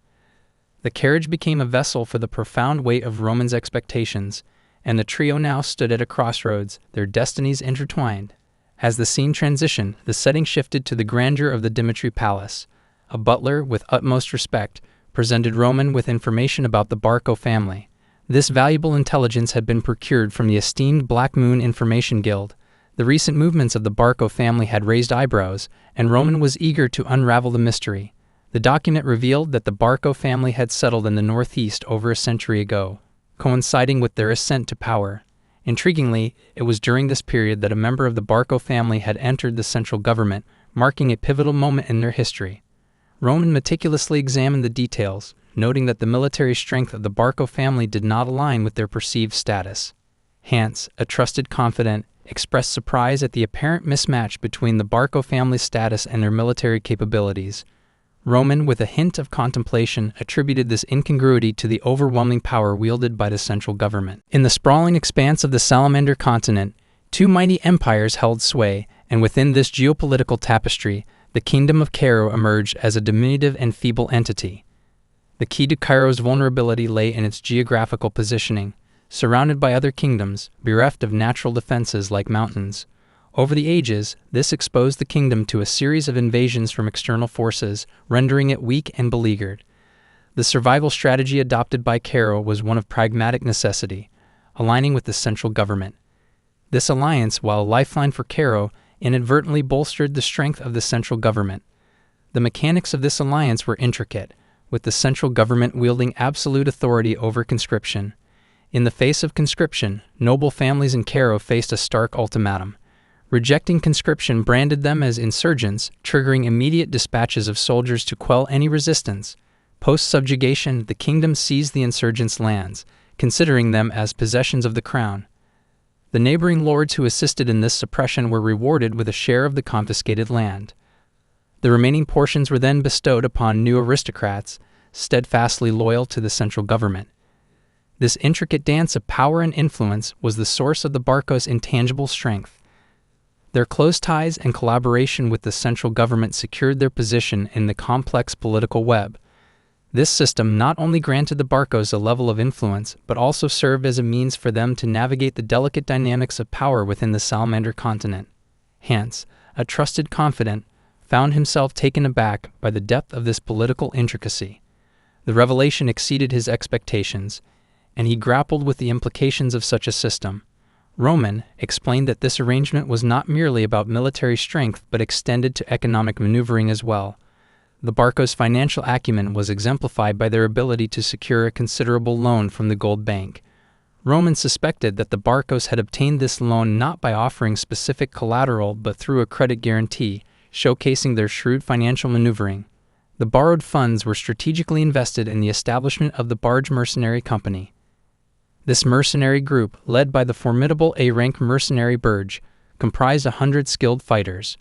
The carriage became a vessel for the profound weight of Roman's expectations, and the trio now stood at a crossroads, their destinies intertwined. As the scene transitioned, the setting shifted to the grandeur of the Dimitri Palace. A butler, with utmost respect, presented Roman with information about the Barco family. This valuable intelligence had been procured from the esteemed Black Moon Information Guild. The recent movements of the Barco family had raised eyebrows, and Roman was eager to unravel the mystery. The document revealed that the Barco family had settled in the northeast over a century ago, coinciding with their ascent to power. Intriguingly, it was during this period that a member of the Barco family had entered the central government, marking a pivotal moment in their history. Roman meticulously examined the details, noting that the military strength of the Barco family did not align with their perceived status. Hans, a trusted confidant, expressed surprise at the apparent mismatch between the Barco family's status and their military capabilities. Roman, with a hint of contemplation, attributed this incongruity to the overwhelming power wielded by the central government. In the sprawling expanse of the Salamander continent, two mighty empires held sway, and within this geopolitical tapestry, the Kingdom of Cairo emerged as a diminutive and feeble entity. The key to Cairo's vulnerability lay in its geographical positioning, surrounded by other kingdoms, bereft of natural defenses like mountains. Over the ages, this exposed the kingdom to a series of invasions from external forces, rendering it weak and beleaguered. The survival strategy adopted by Cairo was one of pragmatic necessity, aligning with the central government. This alliance, while a lifeline for Cairo, inadvertently bolstered the strength of the central government. The mechanics of this alliance were intricate, with the central government wielding absolute authority over conscription. In the face of conscription, noble families in Cairo faced a stark ultimatum. Rejecting conscription branded them as insurgents, triggering immediate dispatches of soldiers to quell any resistance. Post-subjugation, the kingdom seized the insurgents' lands, considering them as possessions of the crown. The neighboring lords who assisted in this suppression were rewarded with a share of the confiscated land. The remaining portions were then bestowed upon new aristocrats, steadfastly loyal to the central government. This intricate dance of power and influence was the source of the Barcos' intangible strength. Their close ties and collaboration with the central government secured their position in the complex political web. This system not only granted the Barcos a level of influence, but also served as a means for them to navigate the delicate dynamics of power within the Salamander continent. Hans, a trusted confidant, found himself taken aback by the depth of this political intricacy. The revelation exceeded his expectations, and he grappled with the implications of such a system. Roman explained that this arrangement was not merely about military strength but extended to economic maneuvering as well. The Barcos' financial acumen was exemplified by their ability to secure a considerable loan from the Gold Bank. Roman suspected that the Barcos had obtained this loan not by offering specific collateral but through a credit guarantee, showcasing their shrewd financial maneuvering. The borrowed funds were strategically invested in the establishment of the Barge Mercenary Company. This mercenary group, led by the formidable A-rank mercenary Burge, comprised 100 skilled fighters.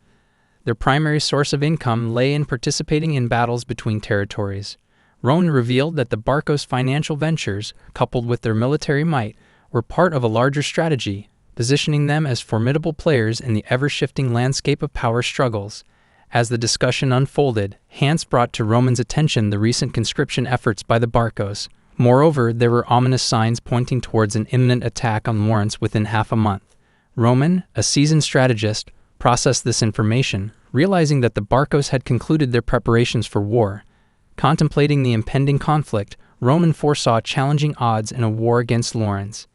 Their primary source of income lay in participating in battles between territories. Roman revealed that the Barcos' financial ventures, coupled with their military might, were part of a larger strategy, positioning them as formidable players in the ever-shifting landscape of power struggles. As the discussion unfolded, Hans brought to Roman's attention the recent conscription efforts by the Barcos. Moreover, there were ominous signs pointing towards an imminent attack on Lawrence within half a month. Roman, a seasoned strategist, processed this information, realizing that the Barcos had concluded their preparations for war. Contemplating the impending conflict, Roman foresaw challenging odds in a war against Lawrence.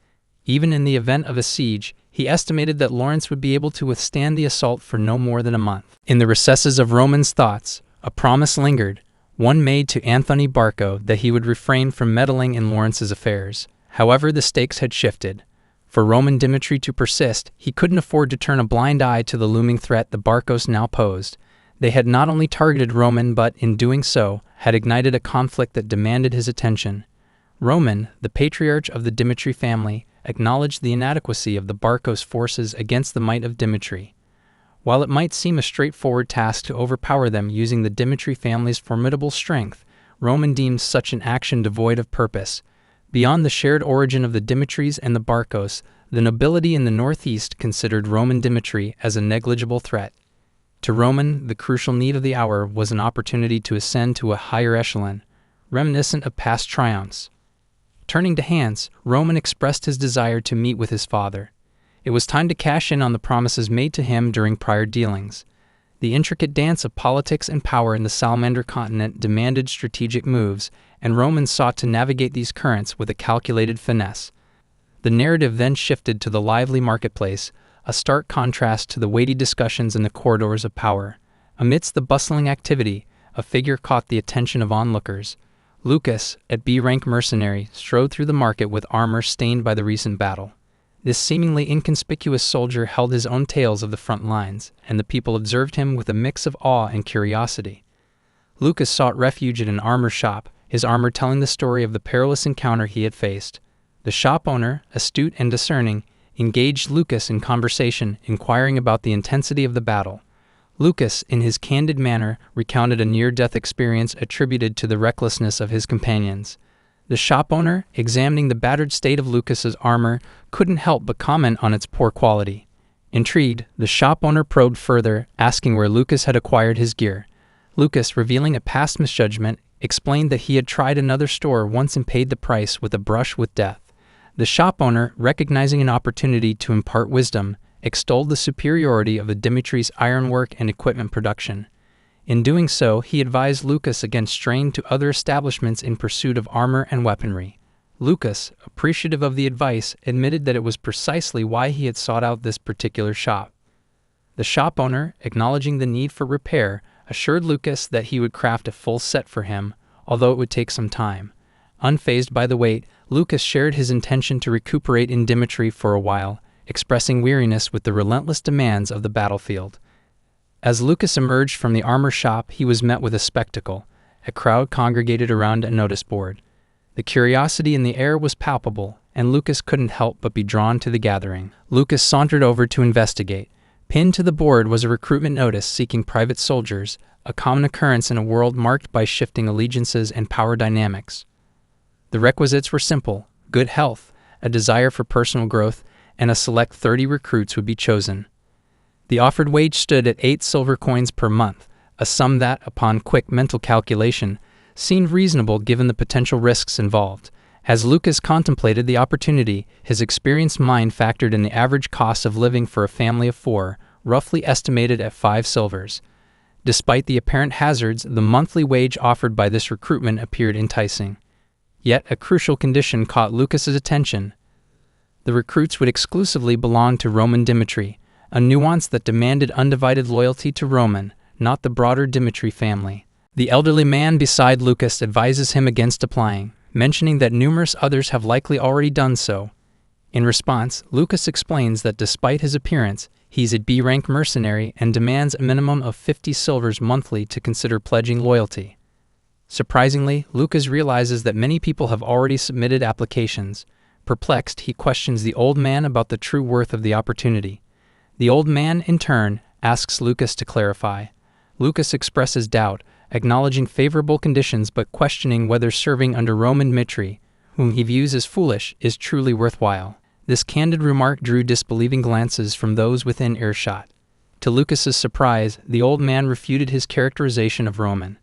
Even in the event of a siege, he estimated that Lawrence would be able to withstand the assault for no more than a month. In the recesses of Roman's thoughts, a promise lingered, one made to Anthony Barco that he would refrain from meddling in Lawrence's affairs. However, the stakes had shifted. For Roman Dimitri to persist, he couldn't afford to turn a blind eye to the looming threat the Barcos now posed. They had not only targeted Roman but, in doing so, had ignited a conflict that demanded his attention. Roman, the patriarch of the Dimitri family, acknowledged the inadequacy of the Barcos' forces against the might of Dimitri. While it might seem a straightforward task to overpower them using the Dimitri family's formidable strength, Roman deemed such an action devoid of purpose. Beyond the shared origin of the Dimitris and the Barcos, the nobility in the northeast considered Roman Dimitri as a negligible threat. To Roman, the crucial need of the hour was an opportunity to ascend to a higher echelon, reminiscent of past triumphs. Turning to Hans, Roman expressed his desire to meet with his father. It was time to cash in on the promises made to him during prior dealings. The intricate dance of politics and power in the Salamander continent demanded strategic moves, and Roman sought to navigate these currents with a calculated finesse. The narrative then shifted to the lively marketplace, a stark contrast to the weighty discussions in the corridors of power. Amidst the bustling activity, a figure caught the attention of onlookers. Lucas, a B-rank mercenary, strode through the market with armor stained by the recent battle. This seemingly inconspicuous soldier held his own tales of the front lines, and the people observed him with a mix of awe and curiosity. Lucas sought refuge at an armor shop, his armor telling the story of the perilous encounter he had faced. The shop owner, astute and discerning, engaged Lucas in conversation, inquiring about the intensity of the battle. Lucas, in his candid manner, recounted a near-death experience attributed to the recklessness of his companions. The shop owner, examining the battered state of Lucas's armor, couldn't help but comment on its poor quality. Intrigued, the shop owner probed further, asking where Lucas had acquired his gear. Lucas, revealing a past misjudgment, explained that he had tried another store once and paid the price with a brush with death. The shop owner, recognizing an opportunity to impart wisdom, extolled the superiority of the Dimitri's ironwork and equipment production. In doing so, he advised Lucas against straying to other establishments in pursuit of armor and weaponry. Lucas, appreciative of the advice, admitted that it was precisely why he had sought out this particular shop. The shop owner, acknowledging the need for repair, assured Lucas that he would craft a full set for him, although it would take some time. Unfazed by the wait, Lucas shared his intention to recuperate in Dimitri for a while, expressing weariness with the relentless demands of the battlefield. As Lucas emerged from the armor shop, he was met with a spectacle. A crowd congregated around a notice board. The curiosity in the air was palpable, and Lucas couldn't help but be drawn to the gathering. Lucas sauntered over to investigate. Pinned to the board was a recruitment notice seeking private soldiers, a common occurrence in a world marked by shifting allegiances and power dynamics. The requisites were simple: good health, a desire for personal growth, and a select 30 recruits would be chosen. The offered wage stood at 8 silver coins per month, a sum that, upon quick mental calculation, seemed reasonable given the potential risks involved. As Lucas contemplated the opportunity, his experienced mind factored in the average cost of living for a family of 4, roughly estimated at 5 silvers. Despite the apparent hazards, the monthly wage offered by this recruitment appeared enticing. Yet a crucial condition caught Lucas's attention. The recruits would exclusively belong to Roman Dimitri, a nuance that demanded undivided loyalty to Roman, not the broader Dimitri family. The elderly man beside Lucas advises him against applying, mentioning that numerous others have likely already done so. In response, Lucas explains that despite his appearance, he's a B-rank mercenary and demands a minimum of 50 silvers monthly to consider pledging loyalty. Surprisingly, Lucas realizes that many people have already submitted applications. Perplexed, he questions the old man about the true worth of the opportunity. The old man, in turn, asks Lucas to clarify. Lucas expresses doubt, acknowledging favorable conditions but questioning whether serving under Roman Dmitri, whom he views as foolish, is truly worthwhile. This candid remark drew disbelieving glances from those within earshot. To Lucas's surprise, the old man refuted his characterization of Roman.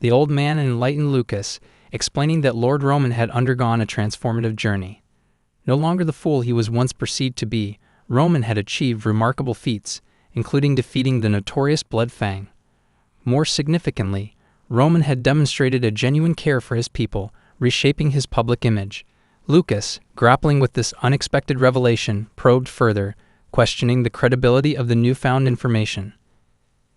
The old man enlightened Lucas, explaining that Lord Roman had undergone a transformative journey. No longer the fool he was once perceived to be, Roman had achieved remarkable feats, including defeating the notorious Blood Fang. More significantly, Roman had demonstrated a genuine care for his people, reshaping his public image. Lucas, grappling with this unexpected revelation, probed further, questioning the credibility of the newfound information.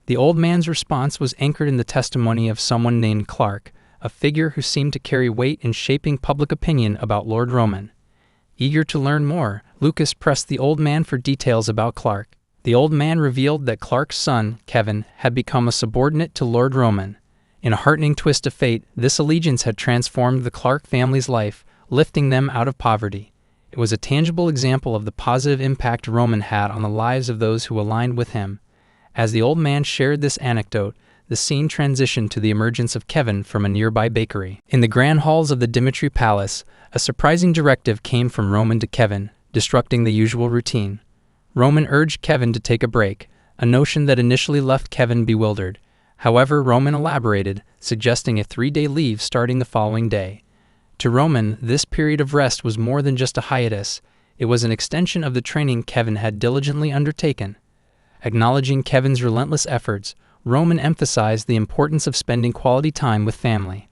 The old man's response was anchored in the testimony of someone named Clark, a figure who seemed to carry weight in shaping public opinion about Lord Roman. Eager to learn more, Lucas pressed the old man for details about Clark. The old man revealed that Clark's son, Kevin, had become a subordinate to Lord Roman. In a heartening twist of fate, this allegiance had transformed the Clark family's life, lifting them out of poverty. It was a tangible example of the positive impact Roman had on the lives of those who aligned with him. As the old man shared this anecdote, the scene transitioned to the emergence of Kevin from a nearby bakery. In the grand halls of the Dmitri Palace, a surprising directive came from Roman to Kevin, disrupting the usual routine. Roman urged Kevin to take a break, a notion that initially left Kevin bewildered. However, Roman elaborated, suggesting a 3-day leave starting the following day. To Roman, this period of rest was more than just a hiatus. It was an extension of the training Kevin had diligently undertaken. Acknowledging Kevin's relentless efforts, Roman emphasized the importance of spending quality time with family.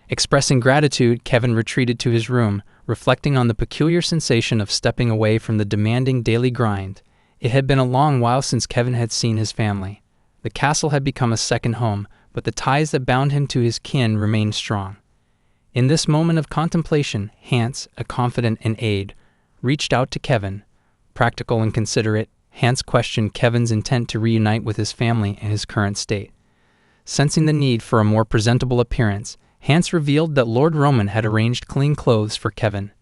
Expressing gratitude, Kevin retreated to his room, reflecting on the peculiar sensation of stepping away from the demanding daily grind. It had been a long while since Kevin had seen his family. The castle had become a second home, but the ties that bound him to his kin remained strong. In this moment of contemplation, Hans, a confidant and aide, reached out to Kevin. Practical and considerate, Hans questioned Kevin's intent to reunite with his family in his current state. Sensing the need for a more presentable appearance, Hans revealed that Lord Roman had arranged clean clothes for Kevin.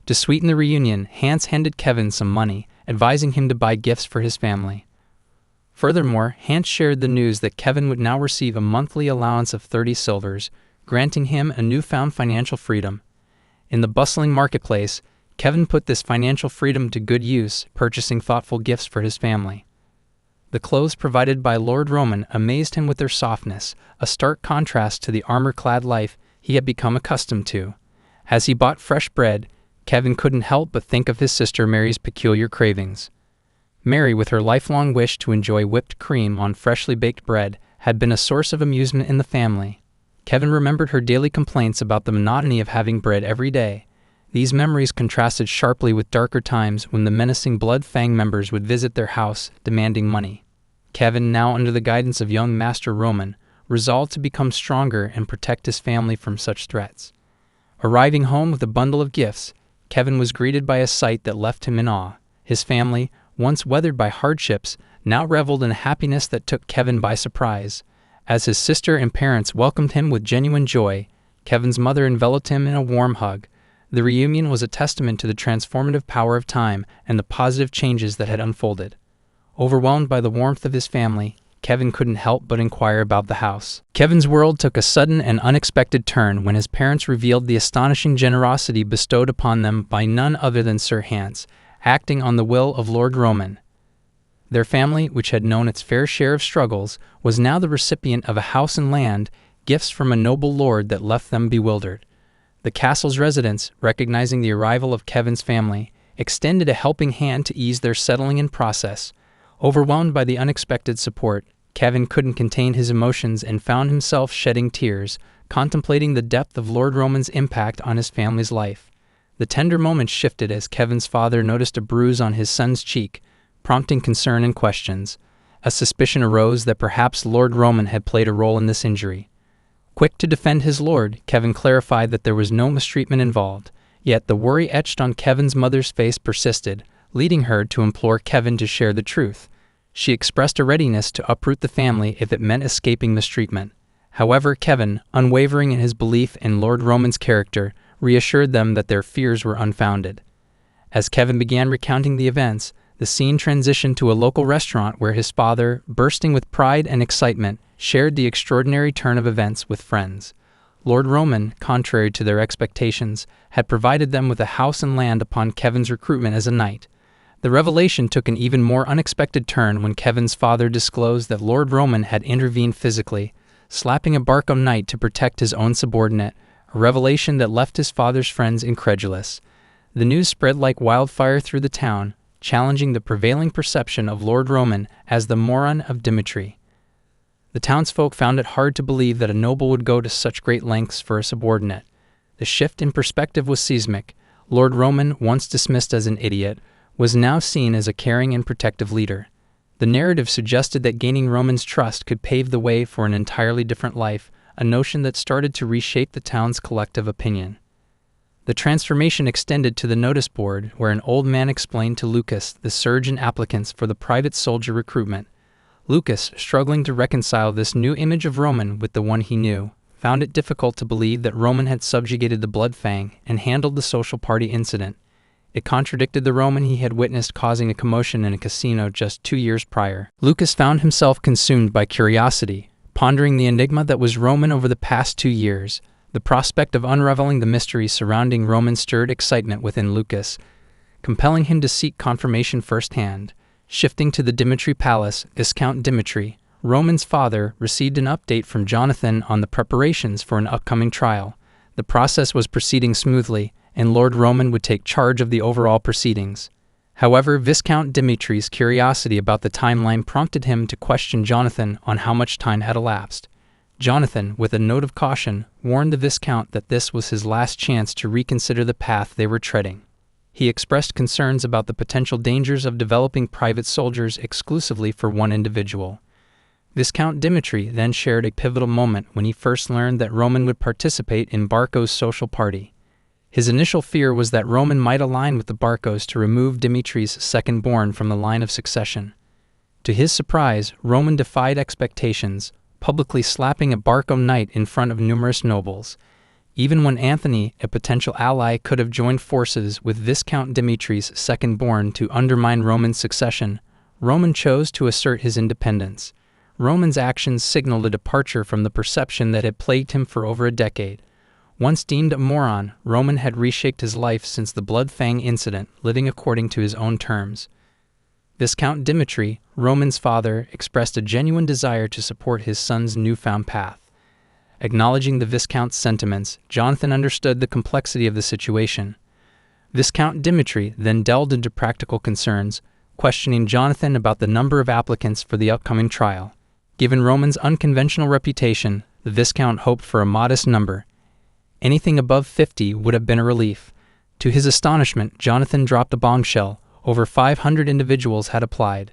To sweeten the reunion, Hans handed Kevin some money, advising him to buy gifts for his family. Furthermore, Hans shared the news that Kevin would now receive a monthly allowance of 30 silvers, granting him a newfound financial freedom. In the bustling marketplace, Kevin put this financial freedom to good use, purchasing thoughtful gifts for his family. The clothes provided by Lord Roman amazed him with their softness, a stark contrast to the armor-clad life he had become accustomed to. As he bought fresh bread, Kevin couldn't help but think of his sister Mary's peculiar cravings. Mary, with her lifelong wish to enjoy whipped cream on freshly baked bread, had been a source of amusement in the family. Kevin remembered her daily complaints about the monotony of having bread every day. These memories contrasted sharply with darker times when the menacing Blood Fang members would visit their house, demanding money. Kevin, now under the guidance of young Master Roman, resolved to become stronger and protect his family from such threats. Arriving home with a bundle of gifts, Kevin was greeted by a sight that left him in awe. His family, once weathered by hardships, now reveled in a happiness that took Kevin by surprise. As his sister and parents welcomed him with genuine joy, Kevin's mother enveloped him in a warm hug. The reunion was a testament to the transformative power of time and the positive changes that had unfolded. Overwhelmed by the warmth of his family, Kevin couldn't help but inquire about the house. Kevin's world took a sudden and unexpected turn when his parents revealed the astonishing generosity bestowed upon them by none other than Sir Hans, acting on the will of Lord Roman. Their family, which had known its fair share of struggles, was now the recipient of a house and land, gifts from a noble lord that left them bewildered. The castle's residents, recognizing the arrival of Kevin's family, extended a helping hand to ease their settling-in process. Overwhelmed by the unexpected support, Kevin couldn't contain his emotions and found himself shedding tears, contemplating the depth of Lord Roman's impact on his family's life. The tender moment shifted as Kevin's father noticed a bruise on his son's cheek, prompting concern and questions. A suspicion arose that perhaps Lord Roman had played a role in this injury. Quick to defend his lord, Kevin clarified that there was no mistreatment involved, yet the worry etched on Kevin's mother's face persisted, leading her to implore Kevin to share the truth. She expressed a readiness to uproot the family if it meant escaping mistreatment. However, Kevin, unwavering in his belief in Lord Roman's character, reassured them that their fears were unfounded. As Kevin began recounting the events, the scene transitioned to a local restaurant where his father, bursting with pride and excitement, shared the extraordinary turn of events with friends. Lord Roman, contrary to their expectations, had provided them with a house and land upon Kevin's recruitment as a knight. The revelation took an even more unexpected turn when Kevin's father disclosed that Lord Roman had intervened physically, slapping a Barco knight to protect his own subordinate, a revelation that left his father's friends incredulous. The news spread like wildfire through the town, challenging the prevailing perception of Lord Roman as the moron of Dimitri. The townsfolk found it hard to believe that a noble would go to such great lengths for a subordinate. The shift in perspective was seismic. Lord Roman, once dismissed as an idiot, was now seen as a caring and protective leader. The narrative suggested that gaining Roman's trust could pave the way for an entirely different life, a notion that started to reshape the town's collective opinion. The transformation extended to the notice board, where an old man explained to Lucas the surge in applicants for the private soldier recruitment. Lucas, struggling to reconcile this new image of Roman with the one he knew, found it difficult to believe that Roman had subjugated the Blood Fang and handled the social party incident. It contradicted the Roman he had witnessed causing a commotion in a casino just 2 years prior. Lucas found himself consumed by curiosity, pondering the enigma that was Roman over the past 2 years. The prospect of unraveling the mystery surrounding Roman stirred excitement within Lucas, compelling him to seek confirmation firsthand. Shifting to the Dimitri Palace, Viscount Dimitri, Roman's father, received an update from Jonathan on the preparations for an upcoming trial. The process was proceeding smoothly, and Lord Roman would take charge of the overall proceedings. However, Viscount Dimitri's curiosity about the timeline prompted him to question Jonathan on how much time had elapsed. Jonathan, with a note of caution, warned the Viscount that this was his last chance to reconsider the path they were treading. He expressed concerns about the potential dangers of developing private soldiers exclusively for one individual. Viscount Dimitri then shared a pivotal moment when he first learned that Roman would participate in Barco's social party. His initial fear was that Roman might align with the Barcos to remove Dimitri's second-born from the line of succession. To his surprise, Roman defied expectations, publicly slapping a Barco knight in front of numerous nobles. Even when Anthony, a potential ally, could have joined forces with Viscount Dimitri's second-born to undermine Roman's succession, Roman chose to assert his independence. Roman's actions signaled a departure from the perception that had plagued him for over a decade. Once deemed a moron, Roman had reshaped his life since the Blood Fang incident, living according to his own terms. Viscount Dimitri, Roman's father, expressed a genuine desire to support his son's newfound path. Acknowledging the Viscount's sentiments, Jonathan understood the complexity of the situation. Viscount Dimitri then delved into practical concerns, questioning Jonathan about the number of applicants for the upcoming trial. Given Roman's unconventional reputation, the Viscount hoped for a modest number. Anything above 50 would have been a relief. To his astonishment, Jonathan dropped a bombshell. Over 500 individuals had applied.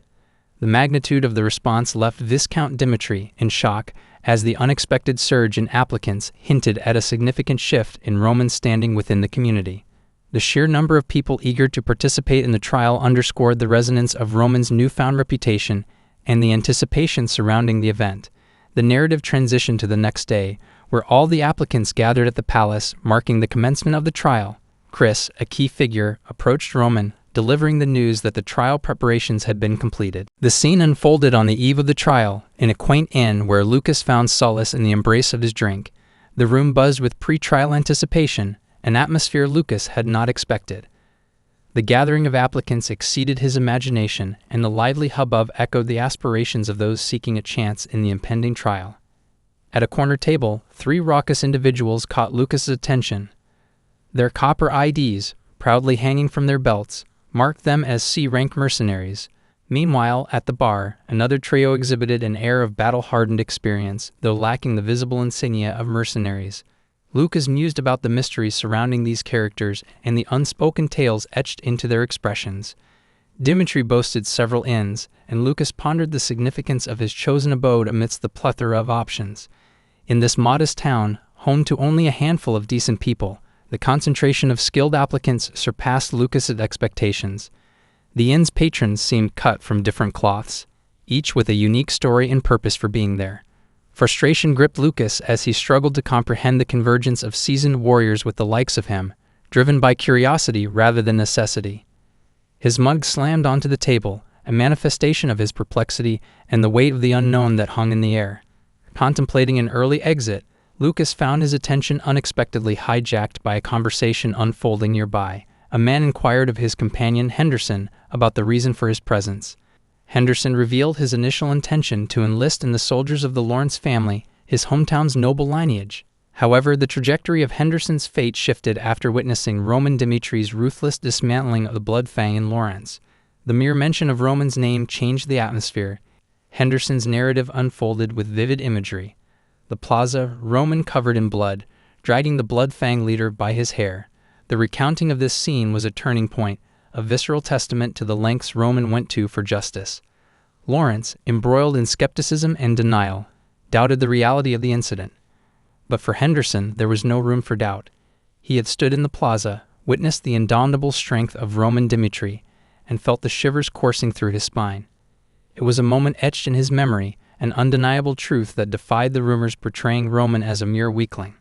The magnitude of the response left Viscount Dimitri in shock, as the unexpected surge in applicants hinted at a significant shift in Roman's standing within the community. The sheer number of people eager to participate in the trial underscored the resonance of Roman's newfound reputation and the anticipation surrounding the event. The narrative transitioned to the next day, where all the applicants gathered at the palace, marking the commencement of the trial. Chris, a key figure, approached Roman, delivering the news that the trial preparations had been completed. The scene unfolded on the eve of the trial, in a quaint inn where Lucas found solace in the embrace of his drink. The room buzzed with pre-trial anticipation, an atmosphere Lucas had not expected. The gathering of applicants exceeded his imagination, and the lively hubbub echoed the aspirations of those seeking a chance in the impending trial. At a corner table, 3 raucous individuals caught Lucas's attention. Their copper IDs, proudly hanging from their belts, marked them as C-rank mercenaries. Meanwhile, at the bar, another trio exhibited an air of battle-hardened experience, though lacking the visible insignia of mercenaries. Lucas mused about the mysteries surrounding these characters and the unspoken tales etched into their expressions. Dimitri boasted several inns, and Lucas pondered the significance of his chosen abode amidst the plethora of options. In this modest town, home to only a handful of decent people, the concentration of skilled applicants surpassed Lucas's expectations. The inn's patrons seemed cut from different cloths, each with a unique story and purpose for being there. Frustration gripped Lucas as he struggled to comprehend the convergence of seasoned warriors with the likes of him, driven by curiosity rather than necessity. His mug slammed onto the table, a manifestation of his perplexity and the weight of the unknown that hung in the air. Contemplating an early exit, Lucas found his attention unexpectedly hijacked by a conversation unfolding nearby. A man inquired of his companion Henderson about the reason for his presence. Henderson revealed his initial intention to enlist in the soldiers of the Lawrence family, his hometown's noble lineage. However, the trajectory of Henderson's fate shifted after witnessing Roman Dimitri's ruthless dismantling of the Blood Fang in Lawrence. The mere mention of Roman's name changed the atmosphere. Henderson's narrative unfolded with vivid imagery. The plaza, Roman covered in blood, dragging the Blood Fang leader by his hair. The recounting of this scene was a turning point, a visceral testament to the lengths Roman went to for justice. Lawrence, embroiled in skepticism and denial, doubted the reality of the incident. But for Henderson, there was no room for doubt. He had stood in the plaza, witnessed the indomitable strength of Roman Dimitri, and felt the shivers coursing through his spine. It was a moment etched in his memory, an undeniable truth that defied the rumors portraying Roman as a mere weakling.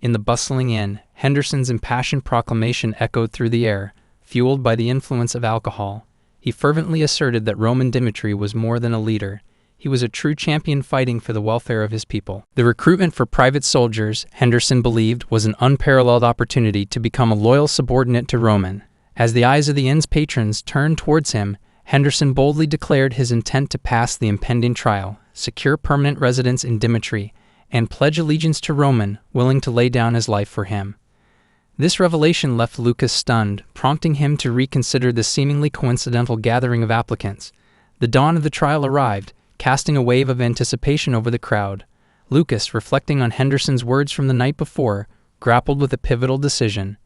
In the bustling inn, Henderson's impassioned proclamation echoed through the air, fueled by the influence of alcohol. He fervently asserted that Roman Dimitri was more than a leader. He was a true champion fighting for the welfare of his people. The recruitment for private soldiers, Henderson believed, was an unparalleled opportunity to become a loyal subordinate to Roman. As the eyes of the inn's patrons turned towards him, Henderson boldly declared his intent to pass the impending trial, secure permanent residence in Dimitri, and pledge allegiance to Roman, willing to lay down his life for him. This revelation left Lucas stunned, prompting him to reconsider the seemingly coincidental gathering of applicants. The dawn of the trial arrived, casting a wave of anticipation over the crowd. Lucas, reflecting on Henderson's words from the night before, grappled with a pivotal decision.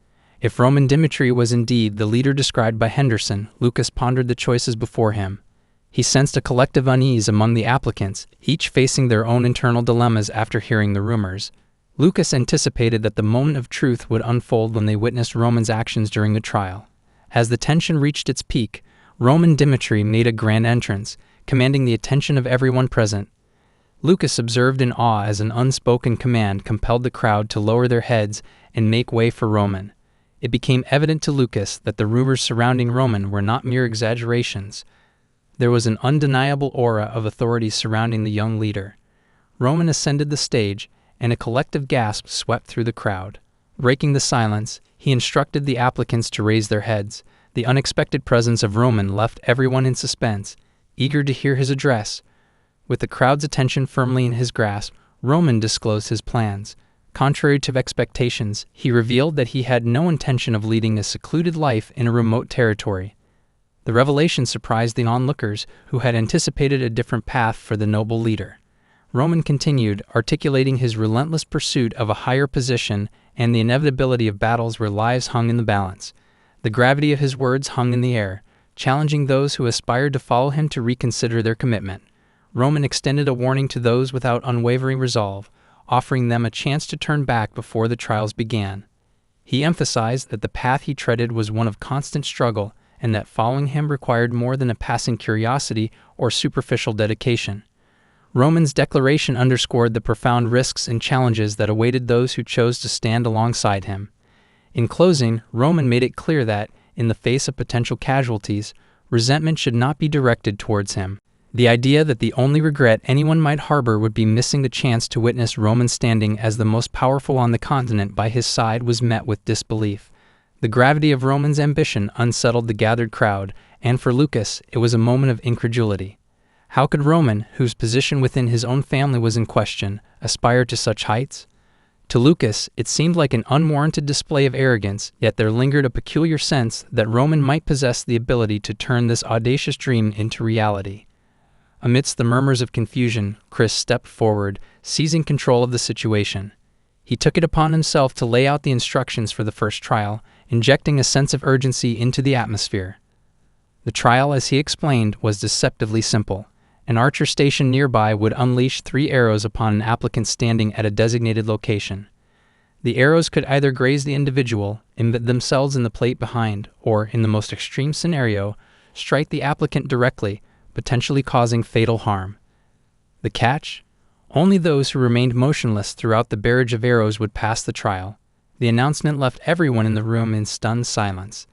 If Roman Dimitri was indeed the leader described by Henderson, Lucas pondered the choices before him. He sensed a collective unease among the applicants, each facing their own internal dilemmas after hearing the rumors. Lucas anticipated that the moment of truth would unfold when they witnessed Roman's actions during the trial. As the tension reached its peak, Roman Dimitri made a grand entrance, commanding the attention of everyone present. Lucas observed in awe as an unspoken command compelled the crowd to lower their heads and make way for Roman. It became evident to Lucas that the rumors surrounding Roman were not mere exaggerations. There was an undeniable aura of authority surrounding the young leader. Roman ascended the stage, and a collective gasp swept through the crowd. Breaking the silence, he instructed the applicants to raise their heads. The unexpected presence of Roman left everyone in suspense, eager to hear his address. With the crowd's attention firmly in his grasp, Roman disclosed his plans. Contrary to expectations, he revealed that he had no intention of leading a secluded life in a remote territory. The revelation surprised the onlookers, who had anticipated a different path for the noble leader. Roman continued, articulating his relentless pursuit of a higher position and the inevitability of battles where lives hung in the balance. The gravity of his words hung in the air, challenging those who aspired to follow him to reconsider their commitment. Roman extended a warning to those without unwavering resolve, offering them a chance to turn back before the trials began. He emphasized that the path he treaded was one of constant struggle, and that following him required more than a passing curiosity or superficial dedication. Roman's declaration underscored the profound risks and challenges that awaited those who chose to stand alongside him. In closing, Roman made it clear that, in the face of potential casualties, resentment should not be directed towards him. The idea that the only regret anyone might harbor would be missing the chance to witness Roman standing as the most powerful on the continent by his side was met with disbelief. The gravity of Roman's ambition unsettled the gathered crowd, and for Lucas, it was a moment of incredulity. How could Roman, whose position within his own family was in question, aspire to such heights? To Lucas, it seemed like an unwarranted display of arrogance, yet there lingered a peculiar sense that Roman might possess the ability to turn this audacious dream into reality. Amidst the murmurs of confusion, Chris stepped forward, seizing control of the situation. He took it upon himself to lay out the instructions for the first trial, injecting a sense of urgency into the atmosphere. The trial, as he explained, was deceptively simple. An archer stationed nearby would unleash 3 arrows upon an applicant standing at a designated location. The arrows could either graze the individual, embed themselves in the plate behind, or, in the most extreme scenario, strike the applicant directly, potentially causing fatal harm. The catch? Only those who remained motionless throughout the barrage of arrows would pass the trial. The announcement left everyone in the room in stunned silence.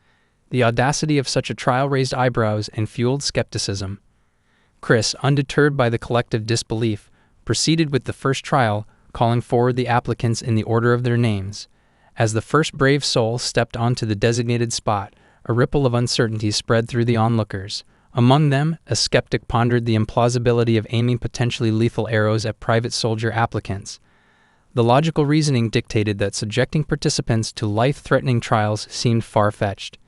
The audacity of such a trial raised eyebrows and fueled skepticism. Chris, undeterred by the collective disbelief, proceeded with the first trial, calling forward the applicants in the order of their names. As the first brave soul stepped onto the designated spot, a ripple of uncertainty spread through the onlookers. Among them, a skeptic pondered the implausibility of aiming potentially lethal arrows at private soldier applicants. The logical reasoning dictated that subjecting participants to life-threatening trials seemed far-fetched.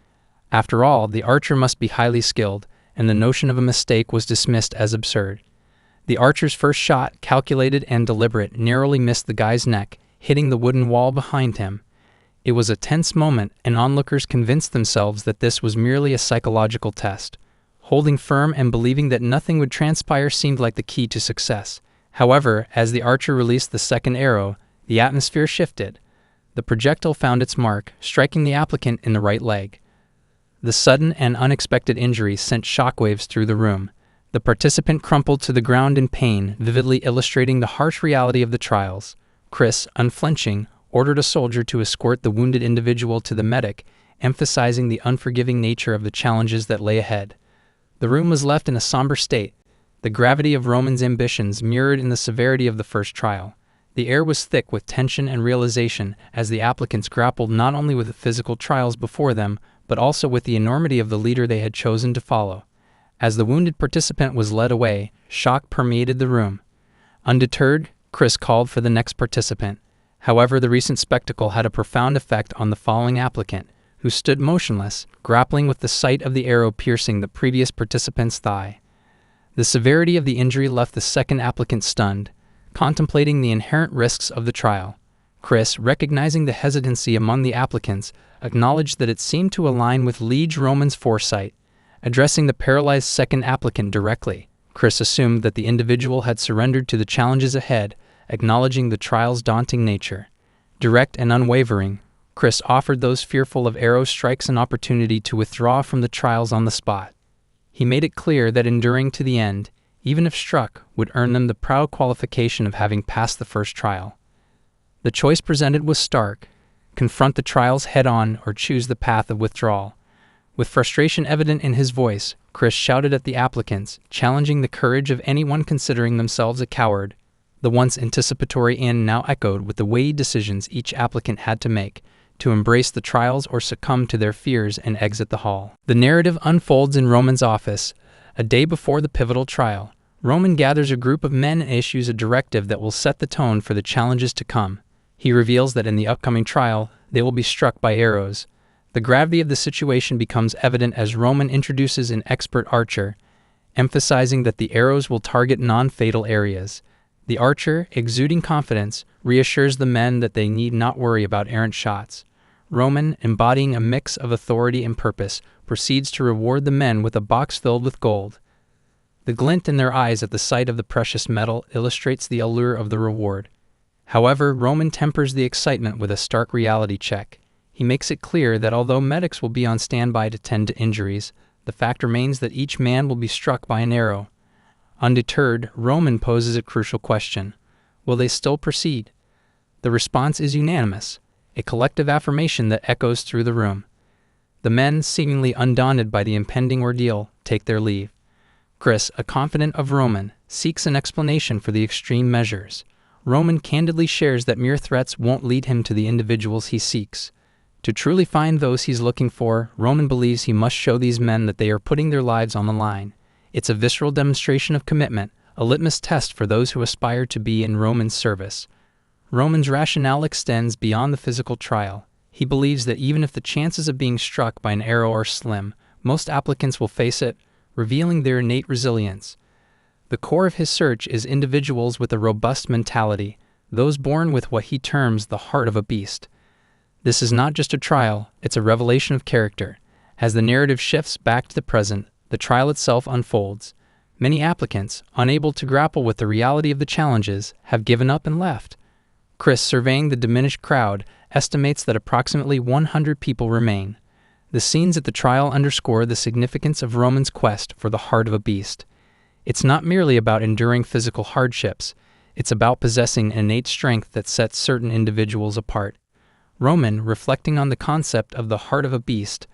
After all, the archer must be highly skilled, and the notion of a mistake was dismissed as absurd. The archer's first shot, calculated and deliberate, narrowly missed the guy's neck, hitting the wooden wall behind him. It was a tense moment, and onlookers convinced themselves that this was merely a psychological test. Holding firm and believing that nothing would transpire seemed like the key to success. However, as the archer released the second arrow, the atmosphere shifted. The projectile found its mark, striking the applicant in the right leg. The sudden and unexpected injury sent shockwaves through the room. The participant crumpled to the ground in pain, vividly illustrating the harsh reality of the trials. Chris, unflinching, ordered a soldier to escort the wounded individual to the medic, emphasizing the unforgiving nature of the challenges that lay ahead. The room was left in a somber state, the gravity of Roman's ambitions mirrored in the severity of the first trial. The air was thick with tension and realization as the applicants grappled not only with the physical trials before them, but also with the enormity of the leader they had chosen to follow. As the wounded participant was led away, shock permeated the room. Undeterred, Chris called for the next participant. However, the recent spectacle had a profound effect on the following applicant, who stood motionless, grappling with the sight of the arrow piercing the previous participant's thigh. The severity of the injury left the second applicant stunned, contemplating the inherent risks of the trial. Chris, recognizing the hesitancy among the applicants, acknowledged that it seemed to align with Liege Roman's foresight. Addressing the paralyzed second applicant directly, Chris assumed that the individual had surrendered to the challenges ahead, acknowledging the trial's daunting nature. Direct and unwavering, Chris offered those fearful of arrow strikes an opportunity to withdraw from the trials on the spot. He made it clear that enduring to the end, even if struck, would earn them the proud qualification of having passed the first trial. The choice presented was stark: confront the trials head-on or choose the path of withdrawal. With frustration evident in his voice, Chris shouted at the applicants, challenging the courage of anyone considering themselves a coward. The once anticipatory end now echoed with the weighty decisions each applicant had to make, to embrace the trials or succumb to their fears and exit the hall. The narrative unfolds in Roman's office. A day before the pivotal trial, Roman gathers a group of men and issues a directive that will set the tone for the challenges to come. He reveals that in the upcoming trial, they will be struck by arrows. The gravity of the situation becomes evident as Roman introduces an expert archer, emphasizing that the arrows will target non-fatal areas. The archer, exuding confidence, reassures the men that they need not worry about errant shots. Roman, embodying a mix of authority and purpose, proceeds to reward the men with a box filled with gold. The glint in their eyes at the sight of the precious metal illustrates the allure of the reward. However, Roman tempers the excitement with a stark reality check. He makes it clear that although medics will be on standby to tend to injuries, the fact remains that each man will be struck by an arrow. Undeterred, Roman poses a crucial question: will they still proceed? The response is unanimous, a collective affirmation that echoes through the room. The men, seemingly undaunted by the impending ordeal, take their leave. Chris, a confidant of Roman, seeks an explanation for the extreme measures. Roman candidly shares that mere threats won't lead him to the individuals he seeks. To truly find those he's looking for, Roman believes he must show these men that they are putting their lives on the line. It's a visceral demonstration of commitment, a litmus test for those who aspire to be in Roman's service. Roman's rationale extends beyond the physical trial. He believes that even if the chances of being struck by an arrow are slim, most applicants will face it, revealing their innate resilience. The core of his search is individuals with a robust mentality, those born with what he terms the heart of a beast. This is not just a trial, it's a revelation of character. As the narrative shifts back to the present, the trial itself unfolds. Many applicants, unable to grapple with the reality of the challenges, have given up and left. Chris, surveying the diminished crowd, estimates that approximately 100 people remain. The scenes at the trial underscore the significance of Roman's quest for the heart of a beast. It's not merely about enduring physical hardships. It's about possessing an innate strength that sets certain individuals apart. Roman, reflecting on the concept of the heart of a beast,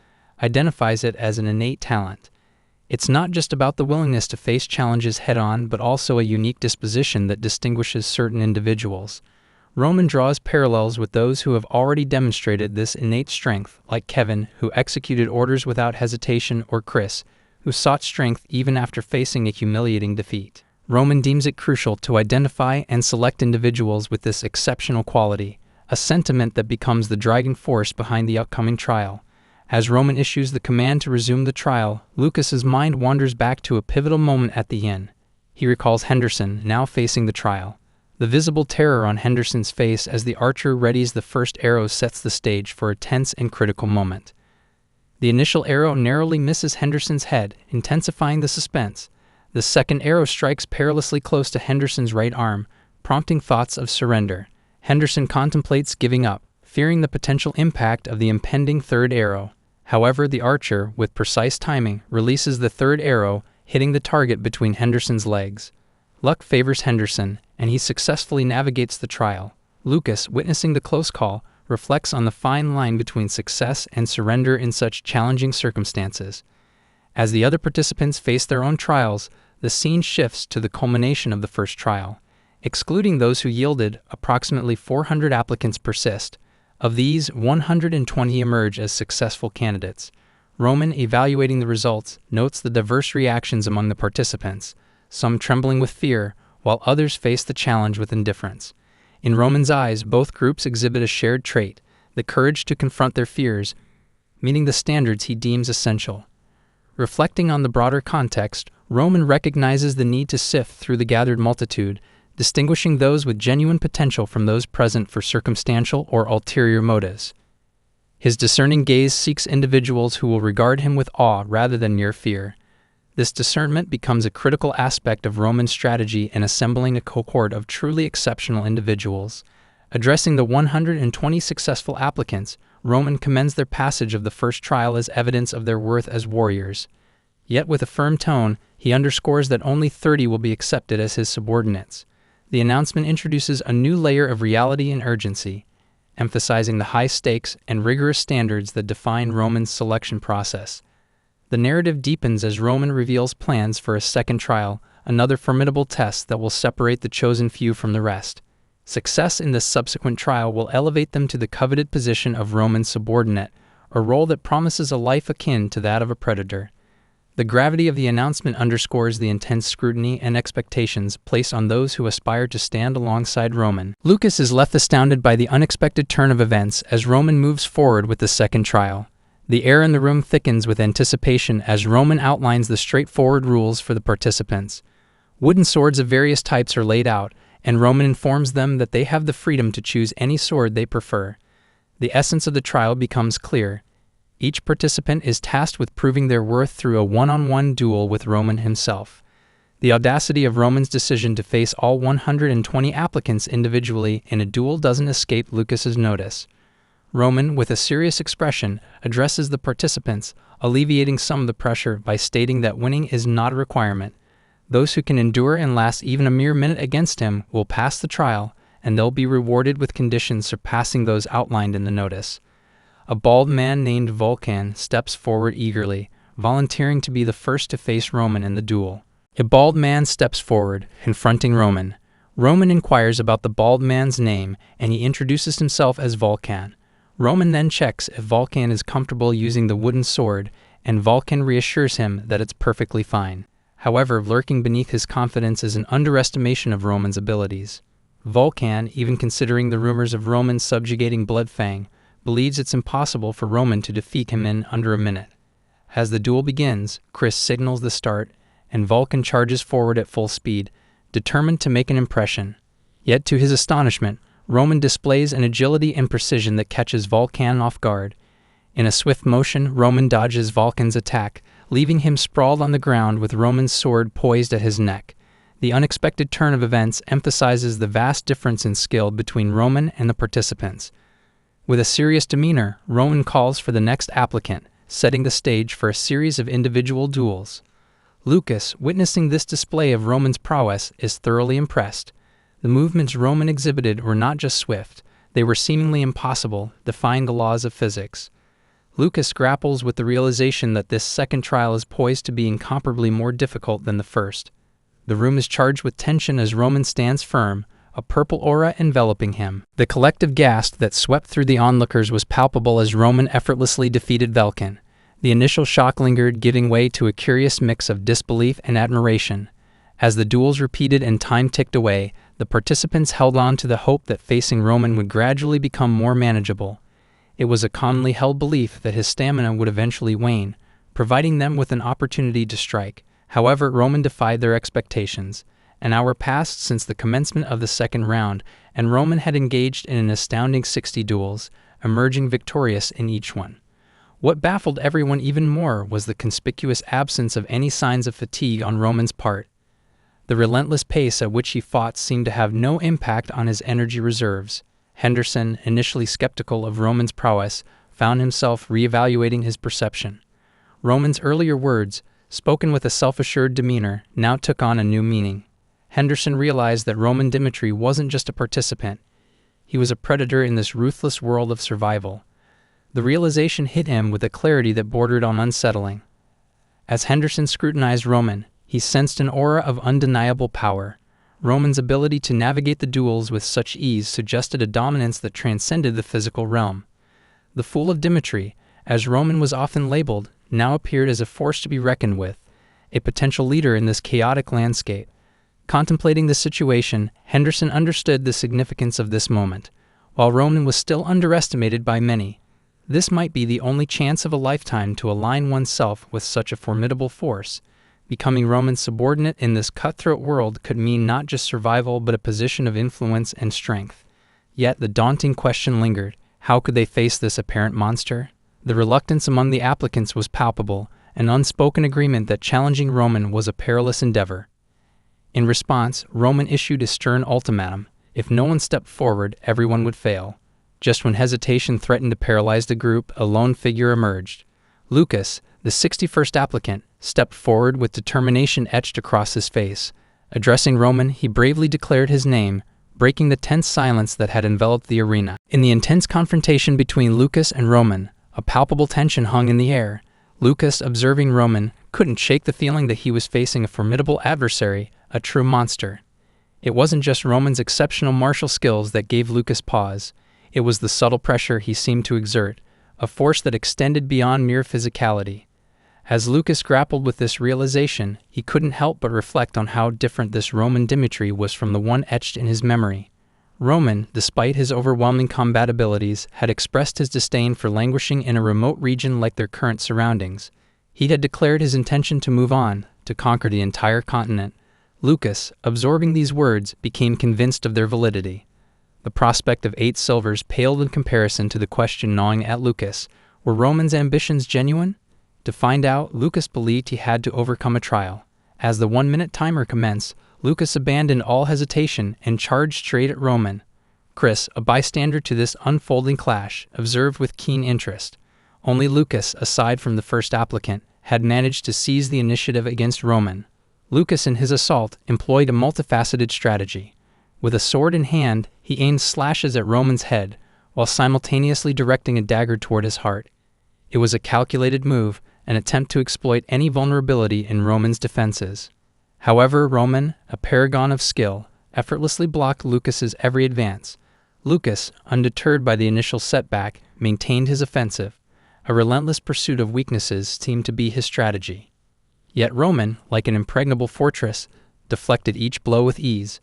identifies it as an innate talent. It's not just about the willingness to face challenges head-on, but also a unique disposition that distinguishes certain individuals. Roman draws parallels with those who have already demonstrated this innate strength, like Kevin, who executed orders without hesitation, or Chris, who sought strength even after facing a humiliating defeat. Roman deems it crucial to identify and select individuals with this exceptional quality, a sentiment that becomes the driving force behind the upcoming trial. As Roman issues the command to resume the trial, Lucas's mind wanders back to a pivotal moment at the inn. He recalls Henderson, now facing the trial. The visible terror on Henderson's face as the archer readies the first arrow sets the stage for a tense and critical moment. The initial arrow narrowly misses Henderson's head, intensifying the suspense. The second arrow strikes perilously close to Henderson's right arm, prompting thoughts of surrender. Henderson contemplates giving up, fearing the potential impact of the impending third arrow. However, the archer, with precise timing, releases the third arrow, hitting the target between Henderson's legs. Luck favors Henderson, and he successfully navigates the trial. Lucas, witnessing the close call, reflects on the fine line between success and surrender in such challenging circumstances. As the other participants face their own trials, the scene shifts to the culmination of the first trial. Excluding those who yielded, approximately 400 applicants persist. Of these, 120 emerge as successful candidates. Roman, evaluating the results, notes the diverse reactions among the participants, some trembling with fear, while others face the challenge with indifference. In Roman's eyes, both groups exhibit a shared trait, the courage to confront their fears, meeting the standards he deems essential. Reflecting on the broader context, Roman recognizes the need to sift through the gathered multitude, distinguishing those with genuine potential from those present for circumstantial or ulterior motives. His discerning gaze seeks individuals who will regard him with awe rather than mere fear. This discernment becomes a critical aspect of Roman's strategy in assembling a cohort of truly exceptional individuals. Addressing the 120 successful applicants, Roman commends their passage of the first trial as evidence of their worth as warriors. Yet with a firm tone, he underscores that only 30 will be accepted as his subordinates. The announcement introduces a new layer of reality and urgency, emphasizing the high stakes and rigorous standards that define Roman's selection process. The narrative deepens as Roman reveals plans for a second trial, another formidable test that will separate the chosen few from the rest. Success in this subsequent trial will elevate them to the coveted position of Roman's subordinate, a role that promises a life akin to that of a predator. The gravity of the announcement underscores the intense scrutiny and expectations placed on those who aspire to stand alongside Roman. Lucas is left astounded by the unexpected turn of events as Roman moves forward with the second trial. The air in the room thickens with anticipation as Roman outlines the straightforward rules for the participants. Wooden swords of various types are laid out, and Roman informs them that they have the freedom to choose any sword they prefer. The essence of the trial becomes clear. Each participant is tasked with proving their worth through a one-on-one duel with Roman himself. The audacity of Roman's decision to face all 120 applicants individually in a duel doesn't escape Lucas's notice. Roman, with a serious expression, addresses the participants, alleviating some of the pressure by stating that winning is not a requirement. Those who can endure and last even a mere minute against him will pass the trial, and they'll be rewarded with conditions surpassing those outlined in the notice. A bald man named Vulcan steps forward eagerly, volunteering to be the first to face Roman in the duel. A bald man steps forward, confronting Roman. Roman inquires about the bald man's name, and he introduces himself as Vulcan. Roman then checks if Vulcan is comfortable using the wooden sword, and Vulcan reassures him that it's perfectly fine. However, lurking beneath his confidence is an underestimation of Roman's abilities. Vulcan, even considering the rumors of Roman subjugating Bloodfang, believes it's impossible for Roman to defeat him in under a minute. As the duel begins, Chris signals the start, and Vulcan charges forward at full speed, determined to make an impression. Yet to his astonishment, Roman displays an agility and precision that catches Vulcan off guard. In a swift motion, Roman dodges Vulcan's attack, leaving him sprawled on the ground with Roman's sword poised at his neck. The unexpected turn of events emphasizes the vast difference in skill between Roman and the participants. With a serious demeanor, Roman calls for the next applicant, setting the stage for a series of individual duels. Lucas, witnessing this display of Roman's prowess, is thoroughly impressed. The movements Roman exhibited were not just swift, they were seemingly impossible, defying the laws of physics. Lucas grapples with the realization that this second trial is poised to be incomparably more difficult than the first. The room is charged with tension as Roman stands firm, a purple aura enveloping him. The collective gasp that swept through the onlookers was palpable as Roman effortlessly defeated Vulcan. The initial shock lingered, giving way to a curious mix of disbelief and admiration. As the duels repeated and time ticked away, the participants held on to the hope that facing Roman would gradually become more manageable. It was a commonly held belief that his stamina would eventually wane, providing them with an opportunity to strike. However, Roman defied their expectations. An hour passed since the commencement of the second round, and Roman had engaged in an astounding 60 duels, emerging victorious in each one. What baffled everyone even more was the conspicuous absence of any signs of fatigue on Roman's part. The relentless pace at which he fought seemed to have no impact on his energy reserves. Henderson, initially skeptical of Roman's prowess, found himself reevaluating his perception. Roman's earlier words, spoken with a self-assured demeanor, now took on a new meaning. Henderson realized that Roman Dimitri wasn't just a participant. He was a predator in this ruthless world of survival. The realization hit him with a clarity that bordered on unsettling. As Henderson scrutinized Roman, he sensed an aura of undeniable power. Roman's ability to navigate the duels with such ease suggested a dominance that transcended the physical realm. The Fool of Dimitri, as Roman was often labeled, now appeared as a force to be reckoned with, a potential leader in this chaotic landscape. Contemplating the situation, Henderson understood the significance of this moment. While Roman was still underestimated by many, this might be the only chance of a lifetime to align oneself with such a formidable force. Becoming Roman's subordinate in this cutthroat world could mean not just survival but a position of influence and strength. Yet the daunting question lingered: how could they face this apparent monster? The reluctance among the applicants was palpable, an unspoken agreement that challenging Roman was a perilous endeavor. In response, Roman issued a stern ultimatum: if no one stepped forward, everyone would fail. Just when hesitation threatened to paralyze the group, a lone figure emerged. Lucas, the 61st applicant, stepped forward with determination etched across his face. Addressing Roman, he bravely declared his name, breaking the tense silence that had enveloped the arena. In the intense confrontation between Lucas and Roman, a palpable tension hung in the air. Lucas, observing Roman, couldn't shake the feeling that he was facing a formidable adversary, a true monster. It wasn't just Roman's exceptional martial skills that gave Lucas pause. It was the subtle pressure he seemed to exert, a force that extended beyond mere physicality. As Lucas grappled with this realization, he couldn't help but reflect on how different this Roman Dimitri was from the one etched in his memory. Roman, despite his overwhelming combat abilities, had expressed his disdain for languishing in a remote region like their current surroundings. He had declared his intention to move on, to conquer the entire continent. Lucas, absorbing these words, became convinced of their validity. The prospect of 8 silvers paled in comparison to the question gnawing at Lucas: were Roman's ambitions genuine? To find out, Lucas believed he had to overcome a trial. As the 1-minute timer commenced, Lucas abandoned all hesitation and charged straight at Roman. Chris, a bystander to this unfolding clash, observed with keen interest. Only Lucas, aside from the first applicant, had managed to seize the initiative against Roman. Lucas, in his assault, employed a multifaceted strategy. With a sword in hand, he aimed slashes at Roman's head, while simultaneously directing a dagger toward his heart. It was a calculated move, an attempt to exploit any vulnerability in Roman's defenses. However, Roman, a paragon of skill, effortlessly blocked Lucas's every advance. Lucas, undeterred by the initial setback, maintained his offensive. A relentless pursuit of weaknesses seemed to be his strategy. Yet Roman, like an impregnable fortress, deflected each blow with ease.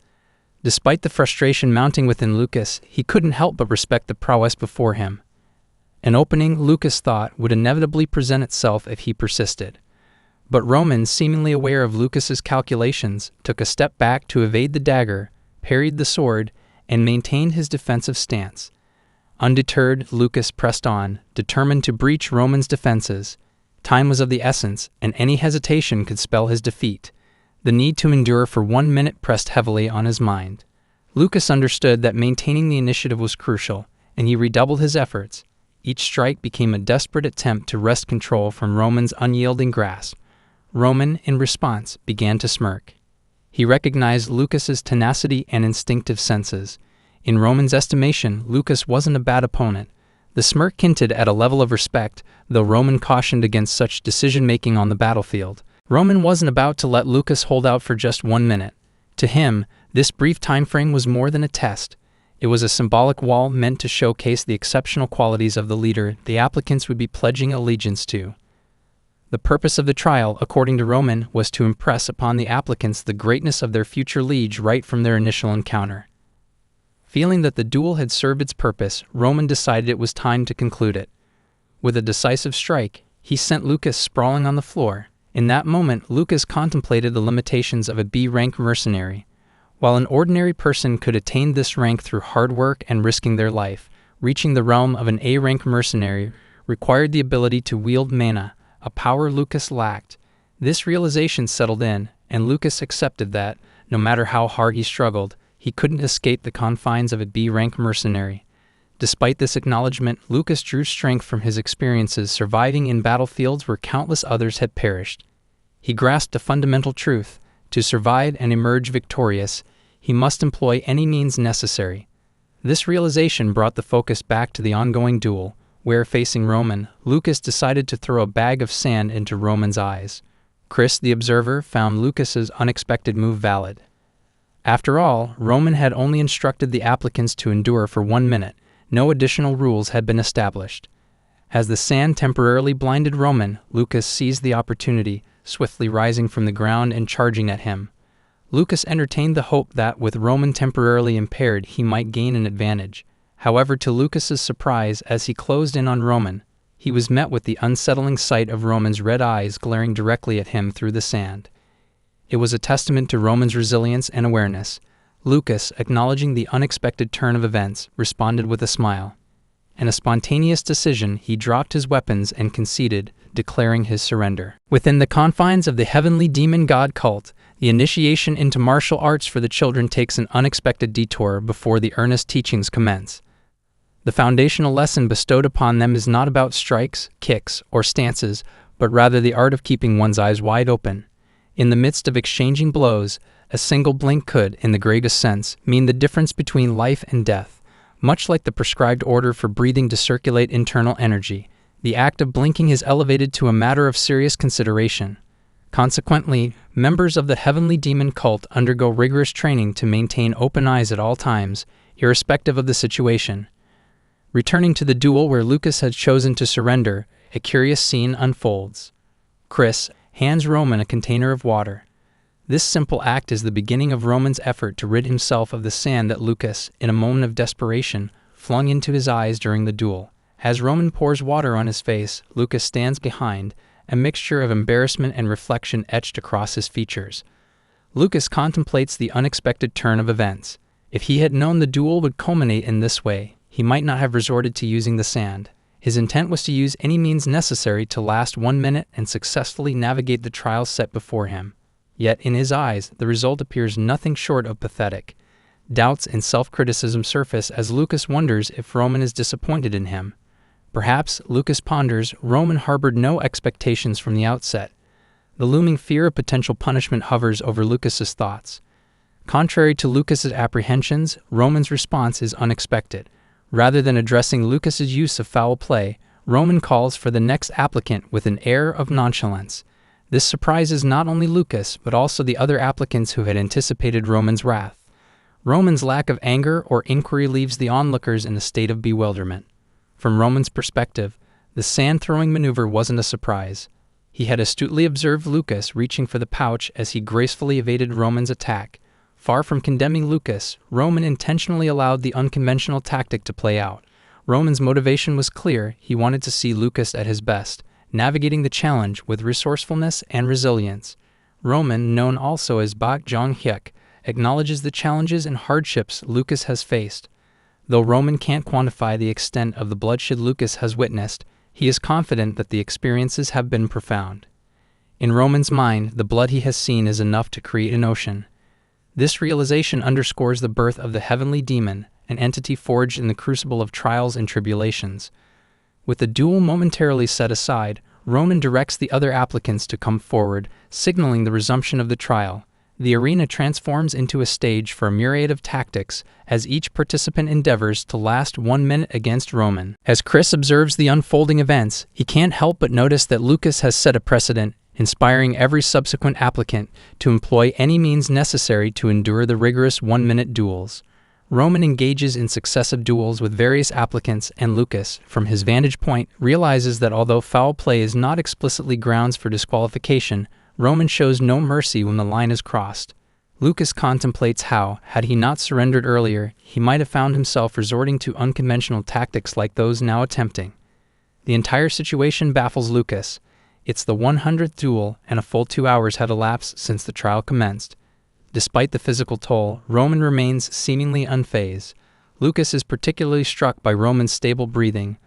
Despite the frustration mounting within Lucas, he couldn't help but respect the prowess before him. An opening, Lucas thought, would inevitably present itself if he persisted. But Roman, seemingly aware of Lucas's calculations, took a step back to evade the dagger, parried the sword, and maintained his defensive stance. Undeterred, Lucas pressed on, determined to breach Roman's defenses. Time was of the essence, and any hesitation could spell his defeat. The need to endure for 1 minute pressed heavily on his mind. Lucas understood that maintaining the initiative was crucial, and he redoubled his efforts. Each strike became a desperate attempt to wrest control from Roman's unyielding grasp. Roman, in response, began to smirk. He recognized Lucas's tenacity and instinctive senses. In Roman's estimation, Lucas wasn't a bad opponent. The smirk hinted at a level of respect, though Roman cautioned against such decision-making on the battlefield. Roman wasn't about to let Lucas hold out for just 1 minute. To him, this brief time frame was more than a test. It was a symbolic wall meant to showcase the exceptional qualities of the leader the applicants would be pledging allegiance to. The purpose of the trial, according to Roman, was to impress upon the applicants the greatness of their future liege right from their initial encounter. Feeling that the duel had served its purpose, Roman decided it was time to conclude it. With a decisive strike, he sent Lucas sprawling on the floor. In that moment, Lucas contemplated the limitations of a B-rank mercenary. While an ordinary person could attain this rank through hard work and risking their life, reaching the realm of an A-rank mercenary required the ability to wield mana, a power Lucas lacked. This realization settled in, and Lucas accepted that, no matter how hard he struggled, he couldn't escape the confines of a B-rank mercenary. Despite this acknowledgement, Lucas drew strength from his experiences surviving in battlefields where countless others had perished. He grasped a fundamental truth: to survive and emerge victorious, he must employ any means necessary. This realization brought the focus back to the ongoing duel, where, facing Roman, Lucas decided to throw a bag of sand into Roman's eyes. Chris, the observer, found Lucas's unexpected move valid. After all, Roman had only instructed the applicants to endure for 1 minute. No additional rules had been established. As the sand temporarily blinded Roman, Lucas seized the opportunity, swiftly rising from the ground and charging at him. Lucas entertained the hope that, with Roman temporarily impaired, he might gain an advantage. However, to Lucas's surprise, as he closed in on Roman, he was met with the unsettling sight of Roman's red eyes glaring directly at him through the sand. It was a testament to Roman's resilience and awareness. Lucas, acknowledging the unexpected turn of events, responded with a smile. In a spontaneous decision, he dropped his weapons and conceded, declaring his surrender. Within the confines of the heavenly demon god cult, the initiation into martial arts for the children takes an unexpected detour before the earnest teachings commence. The foundational lesson bestowed upon them is not about strikes, kicks, or stances, but rather the art of keeping one's eyes wide open. In the midst of exchanging blows, a single blink could, in the greatest sense, mean the difference between life and death. Much like the prescribed order for breathing to circulate internal energy, the act of blinking is elevated to a matter of serious consideration. Consequently, members of the heavenly demon cult undergo rigorous training to maintain open eyes at all times, irrespective of the situation. Returning to the duel where Lucas had chosen to surrender, a curious scene unfolds. Chris hands Roman a container of water. This simple act is the beginning of Roman's effort to rid himself of the sand that Lucas, in a moment of desperation, flung into his eyes during the duel. As Roman pours water on his face, Lucas stands behind, a mixture of embarrassment and reflection etched across his features. Lucas contemplates the unexpected turn of events. If he had known the duel would culminate in this way, he might not have resorted to using the sand. His intent was to use any means necessary to last 1 minute and successfully navigate the trial set before him. Yet, in his eyes, the result appears nothing short of pathetic. Doubts and self-criticism surface as Lucas wonders if Roman is disappointed in him. Perhaps, Lucas ponders, Roman harbored no expectations from the outset. The looming fear of potential punishment hovers over Lucas's thoughts. Contrary to Lucas's apprehensions, Roman's response is unexpected. Rather than addressing Lucas's use of foul play, Roman calls for the next applicant with an air of nonchalance. This surprises not only Lucas, but also the other applicants who had anticipated Roman's wrath. Roman's lack of anger or inquiry leaves the onlookers in a state of bewilderment. From Roman's perspective, the sand-throwing maneuver wasn't a surprise. He had astutely observed Lucas reaching for the pouch as he gracefully evaded Roman's attack. Far from condemning Lucas, Roman intentionally allowed the unconventional tactic to play out. Roman's motivation was clear: he wanted to see Lucas at his best, navigating the challenge with resourcefulness and resilience. Roman, known also as Bak Jong-hyuk, acknowledges the challenges and hardships Lucas has faced. Though Roman can't quantify the extent of the bloodshed Lucas has witnessed, he is confident that the experiences have been profound. In Roman's mind, the blood he has seen is enough to create an ocean. This realization underscores the birth of the heavenly demon, an entity forged in the crucible of trials and tribulations. With the duel momentarily set aside, Roman directs the other applicants to come forward, signaling the resumption of the trial. The arena transforms into a stage for a myriad of tactics as each participant endeavors to last 1 minute against Roman. As Chris observes the unfolding events, he can't help but notice that Lucas has set a precedent, inspiring every subsequent applicant to employ any means necessary to endure the rigorous 1-minute duels. Roman engages in successive duels with various applicants, and Lucas, from his vantage point, realizes that although foul play is not explicitly grounds for disqualification, Roman shows no mercy when the line is crossed. Lucas contemplates how, had he not surrendered earlier, he might have found himself resorting to unconventional tactics like those now attempting. The entire situation baffles Lucas. It's the 100th duel, and a full 2 hours had elapsed since the trial commenced. Despite the physical toll, Roman remains seemingly unfazed. Lucas is particularly struck by Roman's stable breathing.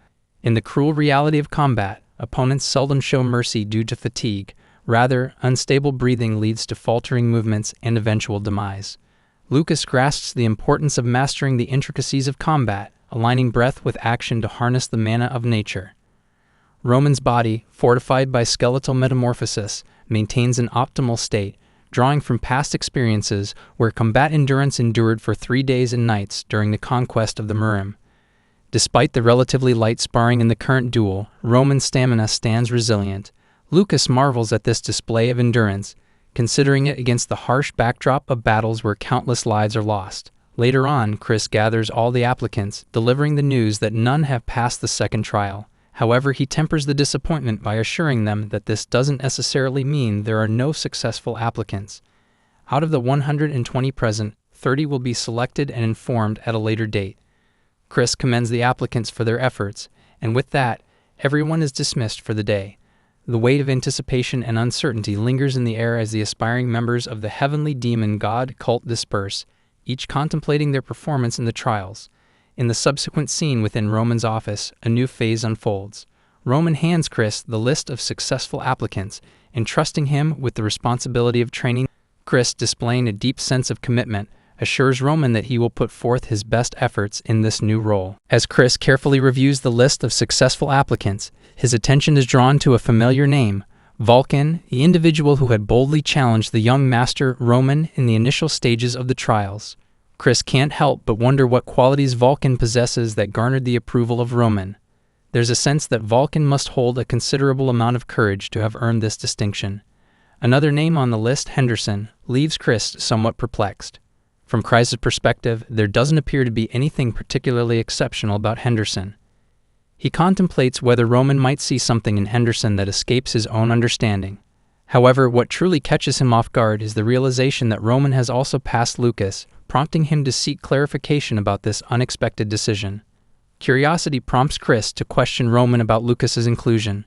In the cruel reality of combat, opponents seldom show mercy due to fatigue. Rather, unstable breathing leads to faltering movements and eventual demise. Lucas grasps the importance of mastering the intricacies of combat, aligning breath with action to harness the mana of nature. Roman's body, fortified by skeletal metamorphosis, maintains an optimal state, drawing from past experiences where combat endurance endured for 3 days and nights during the conquest of the Murim. Despite the relatively light sparring in the current duel, Roman's stamina stands resilient. Lucas marvels at this display of endurance, considering it against the harsh backdrop of battles where countless lives are lost. Later on, Chris gathers all the applicants, delivering the news that none have passed the second trial. However, he tempers the disappointment by assuring them that this doesn't necessarily mean there are no successful applicants. Out of the 120 present, 30 will be selected and informed at a later date. Chris commends the applicants for their efforts, and with that, everyone is dismissed for the day. The weight of anticipation and uncertainty lingers in the air as the aspiring members of the heavenly demon god cult disperse, each contemplating their performance in the trials. In the subsequent scene within Roman's office, a new phase unfolds. Roman hands Chris the list of successful applicants, entrusting him with the responsibility of training. Chris, displaying a deep sense of commitment, assures Roman that he will put forth his best efforts in this new role. As Chris carefully reviews the list of successful applicants, his attention is drawn to a familiar name, Vulcan, the individual who had boldly challenged the young master Roman in the initial stages of the trials. Chris can't help but wonder what qualities Vulcan possesses that garnered the approval of Roman. There's a sense that Vulcan must hold a considerable amount of courage to have earned this distinction. Another name on the list, Henderson, leaves Chris somewhat perplexed. From Chrysa's perspective, there doesn't appear to be anything particularly exceptional about Henderson. He contemplates whether Roman might see something in Henderson that escapes his own understanding. However, what truly catches him off guard is the realization that Roman has also passed Lucas, prompting him to seek clarification about this unexpected decision. Curiosity prompts Chris to question Roman about Lucas's inclusion.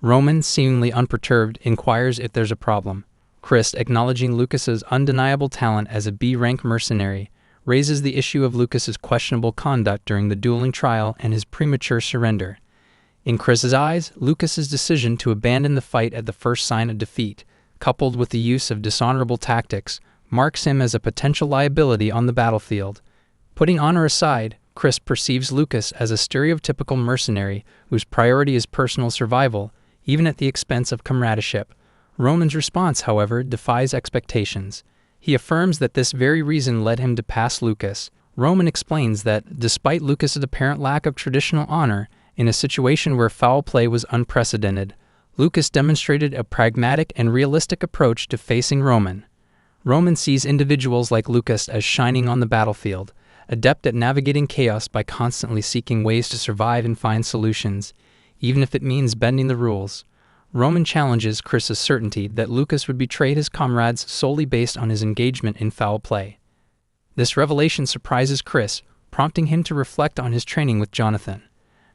Roman, seemingly unperturbed, inquires if there's a problem. Chris, acknowledging Lucas's undeniable talent as a B-rank mercenary, raises the issue of Lucas's questionable conduct during the dueling trial and his premature surrender. In Chris's eyes, Lucas's decision to abandon the fight at the first sign of defeat, coupled with the use of dishonorable tactics, marks him as a potential liability on the battlefield. Putting honor aside, Chris perceives Lucas as a stereotypical mercenary whose priority is personal survival, even at the expense of comradeship. Roman's response, however, defies expectations. He affirms that this very reason led him to pass Lucas. Roman explains that, despite Lucas's apparent lack of traditional honor, in a situation where foul play was unprecedented, Lucas demonstrated a pragmatic and realistic approach to facing Roman. Roman sees individuals like Lucas as shining on the battlefield, adept at navigating chaos by constantly seeking ways to survive and find solutions, even if it means bending the rules. Roman challenges Chris's certainty that Lucas would betray his comrades solely based on his engagement in foul play. This revelation surprises Chris, prompting him to reflect on his training with Jonathan.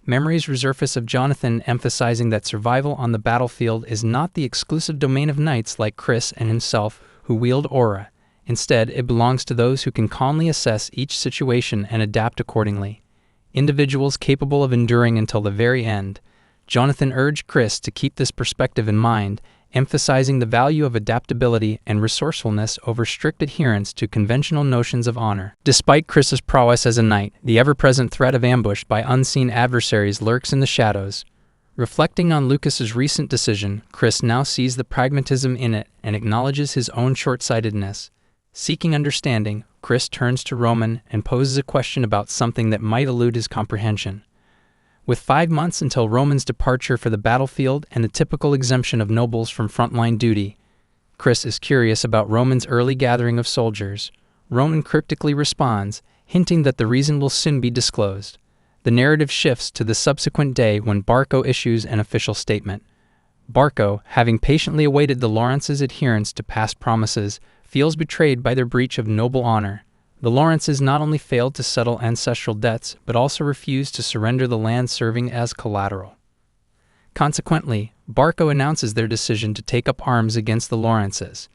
Memories resurface of Jonathan, emphasizing that survival on the battlefield is not the exclusive domain of knights like Chris and himself who wield aura. Instead, it belongs to those who can calmly assess each situation and adapt accordingly. Individuals capable of enduring until the very end. Jonathan urged Chris to keep this perspective in mind, emphasizing the value of adaptability and resourcefulness over strict adherence to conventional notions of honor. Despite Chris's prowess as a knight, the ever-present threat of ambush by unseen adversaries lurks in the shadows. Reflecting on Lucas's recent decision, Chris now sees the pragmatism in it and acknowledges his own short-sightedness. Seeking understanding, Chris turns to Roman and poses a question about something that might elude his comprehension. With 5 months until Roman's departure for the battlefield and the typical exemption of nobles from frontline duty, Chris is curious about Roman's early gathering of soldiers. Roman cryptically responds, hinting that the reason will soon be disclosed. The narrative shifts to the subsequent day when Barco issues an official statement. Barco, having patiently awaited the Lawrences' adherence to past promises, feels betrayed by their breach of noble honor. The Lawrences not only failed to settle ancestral debts, but also refused to surrender the land serving as collateral. Consequently, Barco announces their decision to take up arms against the Lawrences.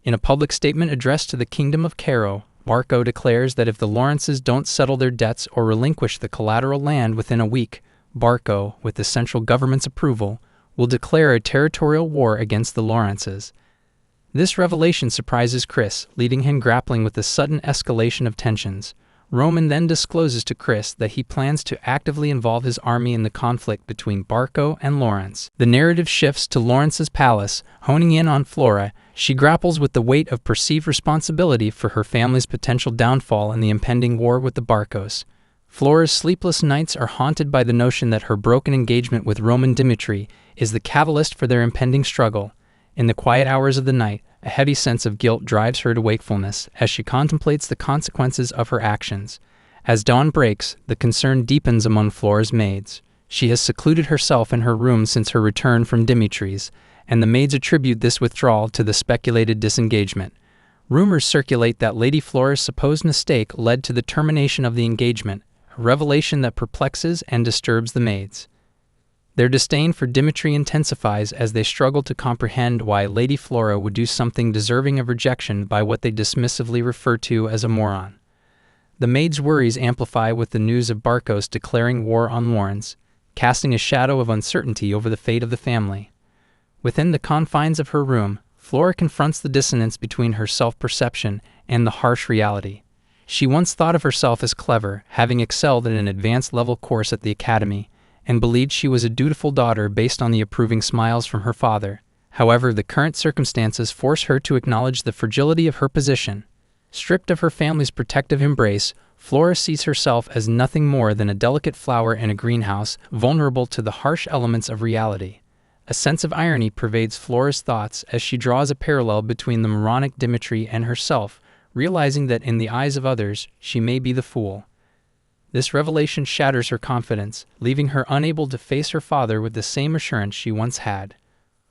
In a public statement addressed to the Kingdom of Cairo, Barco declares that if the Lawrences don't settle their debts or relinquish the collateral land within a week, Barco, with the central government's approval, will declare a territorial war against the Lawrences. This revelation surprises Chris, leaving him grappling with the sudden escalation of tensions. Roman then discloses to Chris that he plans to actively involve his army in the conflict between Barco and Lawrence. The narrative shifts to Lawrence's palace, honing in on Flora. She grapples with the weight of perceived responsibility for her family's potential downfall in the impending war with the Barcos. Flora's sleepless nights are haunted by the notion that her broken engagement with Roman Dimitri is the catalyst for their impending struggle. In the quiet hours of the night, a heavy sense of guilt drives her to wakefulness as she contemplates the consequences of her actions. As dawn breaks, the concern deepens among Flora's maids. She has secluded herself in her room since her return from Dimitri's, and the maids attribute this withdrawal to the speculated disengagement. Rumors circulate that Lady Flora's supposed mistake led to the termination of the engagement, a revelation that perplexes and disturbs the maids. Their disdain for Dimitri intensifies as they struggle to comprehend why Lady Flora would do something deserving of rejection by what they dismissively refer to as a moron. The maids' worries amplify with the news of Barcos declaring war on Lawrence, casting a shadow of uncertainty over the fate of the family. Within the confines of her room, Flora confronts the dissonance between her self-perception and the harsh reality. She once thought of herself as clever, having excelled in an advanced-level course at the academy, and believed she was a dutiful daughter based on the approving smiles from her father. However, the current circumstances force her to acknowledge the fragility of her position. Stripped of her family's protective embrace, Flora sees herself as nothing more than a delicate flower in a greenhouse, vulnerable to the harsh elements of reality. A sense of irony pervades Flora's thoughts as she draws a parallel between the moronic Dimitri and herself, realizing that in the eyes of others, she may be the fool. This revelation shatters her confidence, leaving her unable to face her father with the same assurance she once had.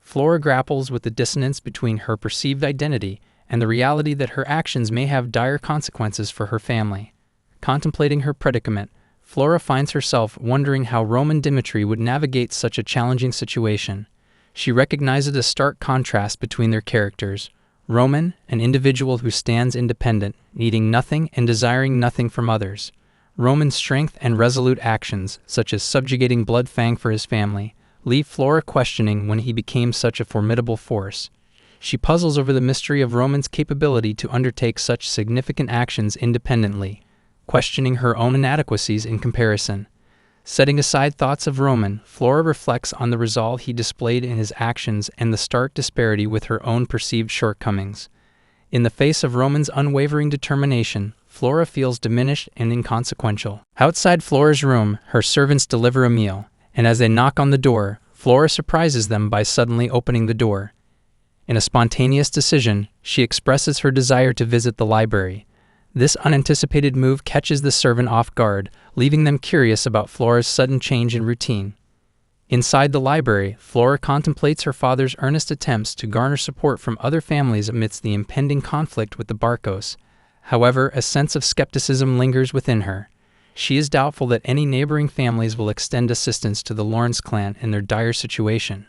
Flora grapples with the dissonance between her perceived identity and the reality that her actions may have dire consequences for her family. Contemplating her predicament, Flora finds herself wondering how Roman Dimitri would navigate such a challenging situation. She recognizes a stark contrast between their characters. Roman, an individual who stands independent, needing nothing and desiring nothing from others. Roman's strength and resolute actions, such as subjugating Bloodfang for his family, leave Flora questioning when he became such a formidable force. She puzzles over the mystery of Roman's capability to undertake such significant actions independently, questioning her own inadequacies in comparison. Setting aside thoughts of Roman, Flora reflects on the resolve he displayed in his actions and the stark disparity with her own perceived shortcomings. In the face of Roman's unwavering determination, Flora feels diminished and inconsequential. Outside Flora's room, her servants deliver a meal, and as they knock on the door, Flora surprises them by suddenly opening the door. In a spontaneous decision, she expresses her desire to visit the library. This unanticipated move catches the servant off guard, leaving them curious about Flora's sudden change in routine. Inside the library, Flora contemplates her father's earnest attempts to garner support from other families amidst the impending conflict with the Barcos. However, a sense of skepticism lingers within her. She is doubtful that any neighboring families will extend assistance to the Lawrence clan in their dire situation.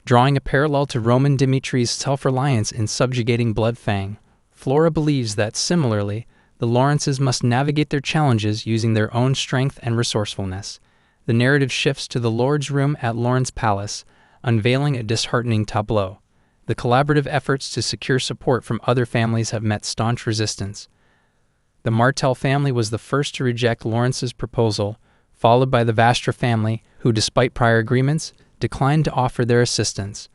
Drawing a parallel to Roman Dimitri's self-reliance in subjugating Bloodfang, Flora believes that, similarly, the Lawrences must navigate their challenges using their own strength and resourcefulness. The narrative shifts to the Lord's room at Lawrence Palace, unveiling a disheartening tableau. The collaborative efforts to secure support from other families have met staunch resistance. The Martel family was the first to reject Lawrence's proposal, followed by the Vastra family, who, despite prior agreements, declined to offer their assistance.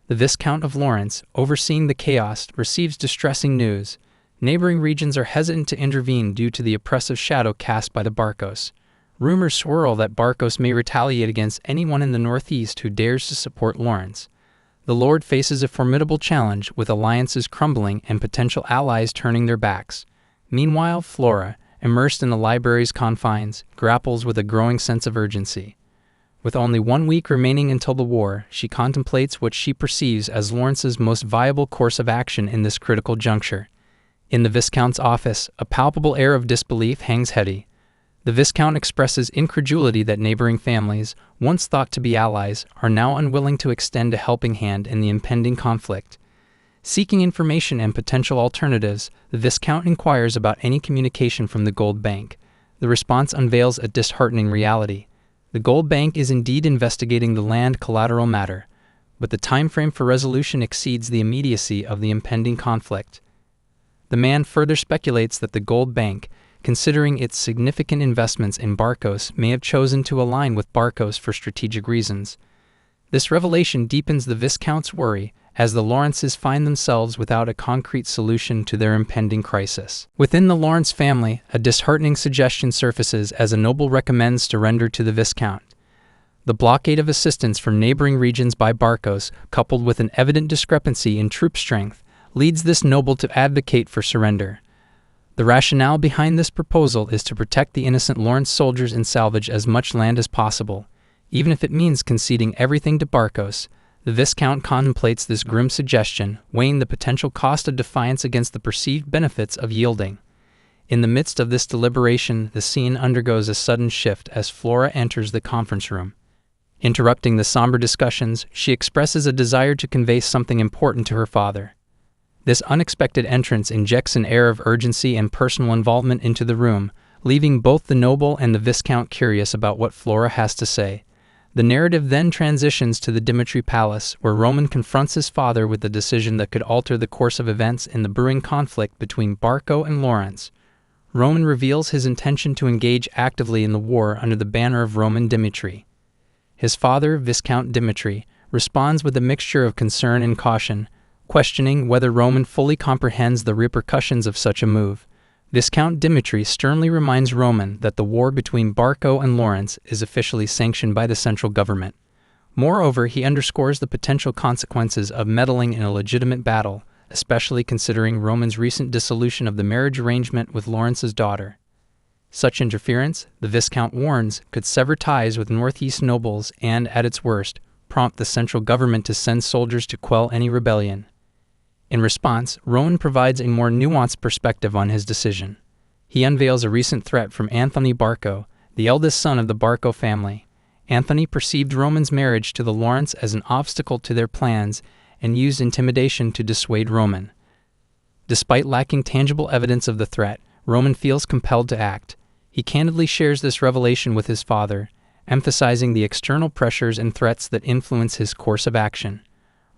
The Viscount of Lawrence, overseeing the chaos, receives distressing news. Neighboring regions are hesitant to intervene due to the oppressive shadow cast by the Barcos. Rumors swirl that Barcos may retaliate against anyone in the northeast who dares to support Lawrence. The Lord faces a formidable challenge, with alliances crumbling and potential allies turning their backs. Meanwhile, Flora, immersed in the library's confines, grapples with a growing sense of urgency. With only 1 week remaining until the war, she contemplates what she perceives as Lawrence's most viable course of action in this critical juncture. In the Viscount's office, a palpable air of disbelief hangs heavy. The Viscount expresses incredulity that neighboring families, once thought to be allies, are now unwilling to extend a helping hand in the impending conflict. Seeking information and potential alternatives, the Viscount inquires about any communication from the Gold Bank. The response unveils a disheartening reality. The Gold Bank is indeed investigating the land collateral matter, but the time frame for resolution exceeds the immediacy of the impending conflict. The man further speculates that the Gold Bank, considering its significant investments in Barcos, may have chosen to align with Barcos for strategic reasons. This revelation deepens the Viscount's worry, as the Lawrences find themselves without a concrete solution to their impending crisis. Within the Lawrence family, a disheartening suggestion surfaces as a noble recommends surrender to the Viscount. The blockade of assistance from neighboring regions by Barcos, coupled with an evident discrepancy in troop strength, leads this noble to advocate for surrender. The rationale behind this proposal is to protect the innocent Lawrence soldiers and salvage as much land as possible, even if it means conceding everything to Barcos. The Viscount contemplates this grim suggestion, weighing the potential cost of defiance against the perceived benefits of yielding. In the midst of this deliberation, the scene undergoes a sudden shift as Flora enters the conference room. Interrupting the somber discussions, she expresses a desire to convey something important to her father. This unexpected entrance injects an air of urgency and personal involvement into the room, leaving both the noble and the Viscount curious about what Flora has to say. The narrative then transitions to the Dimitri Palace, where Roman confronts his father with a decision that could alter the course of events in the brewing conflict between Barco and Lawrence. Roman reveals his intention to engage actively in the war under the banner of Roman Dimitri. His father, Viscount Dimitri, responds with a mixture of concern and caution, questioning whether Roman fully comprehends the repercussions of such a move. Viscount Dimitri sternly reminds Roman that the war between Barco and Lawrence is officially sanctioned by the central government. Moreover, he underscores the potential consequences of meddling in a legitimate battle, especially considering Roman's recent dissolution of the marriage arrangement with Lawrence's daughter. Such interference, the Viscount warns, could sever ties with Northeast nobles and, at its worst, prompt the central government to send soldiers to quell any rebellion. In response, Roman provides a more nuanced perspective on his decision. He unveils a recent threat from Anthony Barco, the eldest son of the Barco family. Anthony perceived Roman's marriage to the Lawrence as an obstacle to their plans and used intimidation to dissuade Roman. Despite lacking tangible evidence of the threat, Roman feels compelled to act. He candidly shares this revelation with his father, emphasizing the external pressures and threats that influence his course of action.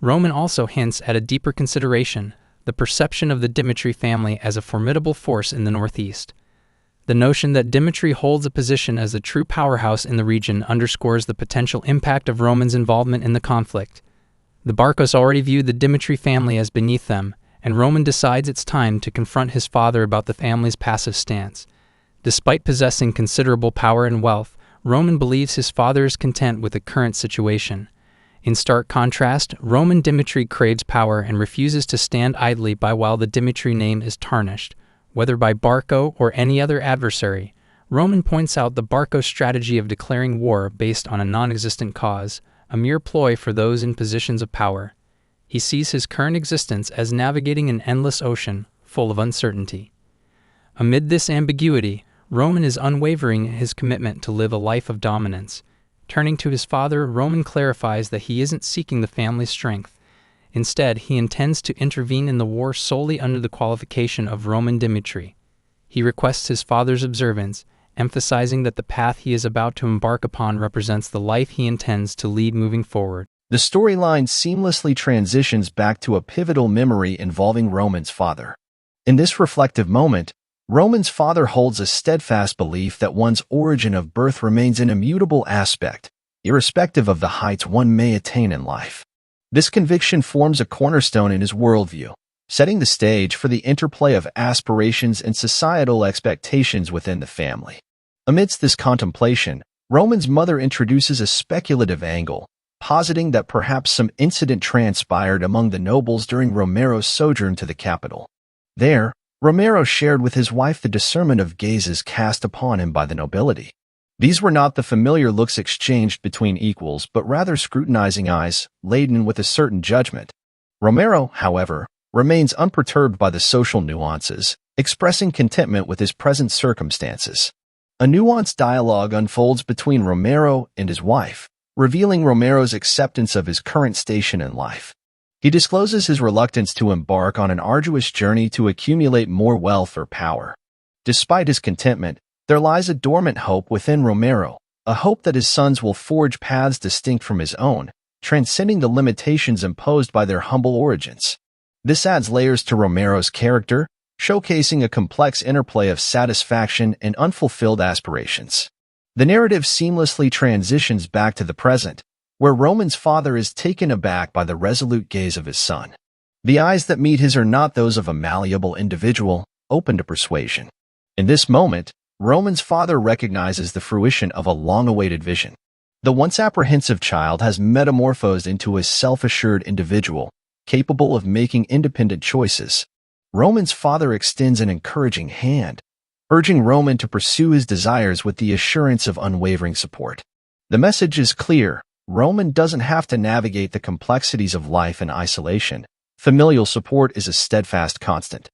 Roman also hints at a deeper consideration, the perception of the Dimitri family as a formidable force in the Northeast. The notion that Dimitri holds a position as a true powerhouse in the region underscores the potential impact of Roman's involvement in the conflict. The Barcos already viewed the Dimitri family as beneath them, and Roman decides it's time to confront his father about the family's passive stance. Despite possessing considerable power and wealth, Roman believes his father is content with the current situation. In stark contrast, Roman Dimitri craves power and refuses to stand idly by while the Dimitri name is tarnished, whether by Barco or any other adversary. Roman points out the Barco strategy of declaring war based on a non-existent cause, a mere ploy for those in positions of power. He sees his current existence as navigating an endless ocean, full of uncertainty. Amid this ambiguity, Roman is unwavering in his commitment to live a life of dominance. Turning to his father, Roman clarifies that he isn't seeking the family's strength. Instead, he intends to intervene in the war solely under the qualification of Roman Dimitri. He requests his father's observance, emphasizing that the path he is about to embark upon represents the life he intends to lead moving forward. The storyline seamlessly transitions back to a pivotal memory involving Roman's father. In this reflective moment, Roman's father holds a steadfast belief that one's origin of birth remains an immutable aspect, irrespective of the heights one may attain in life. This conviction forms a cornerstone in his worldview, setting the stage for the interplay of aspirations and societal expectations within the family. Amidst this contemplation, Roman's mother introduces a speculative angle, positing that perhaps some incident transpired among the nobles during Romero's sojourn to the capital. There, Romero shared with his wife the discernment of gazes cast upon him by the nobility. These were not the familiar looks exchanged between equals, but rather scrutinizing eyes, laden with a certain judgment. Romero, however, remains unperturbed by the social nuances, expressing contentment with his present circumstances. A nuanced dialogue unfolds between Romero and his wife, revealing Romero's acceptance of his current station in life. He discloses his reluctance to embark on an arduous journey to accumulate more wealth or power. Despite his contentment, there lies a dormant hope within Romero, a hope that his sons will forge paths distinct from his own, transcending the limitations imposed by their humble origins. This adds layers to Romero's character, showcasing a complex interplay of satisfaction and unfulfilled aspirations. The narrative seamlessly transitions back to the present, where Roman's father is taken aback by the resolute gaze of his son. The eyes that meet his are not those of a malleable individual, open to persuasion. In this moment, Roman's father recognizes the fruition of a long-awaited vision. The once apprehensive child has metamorphosed into a self-assured individual, capable of making independent choices. Roman's father extends an encouraging hand, urging Roman to pursue his desires with the assurance of unwavering support. The message is clear: Roman doesn't have to navigate the complexities of life in isolation. Familial support is a steadfast constant.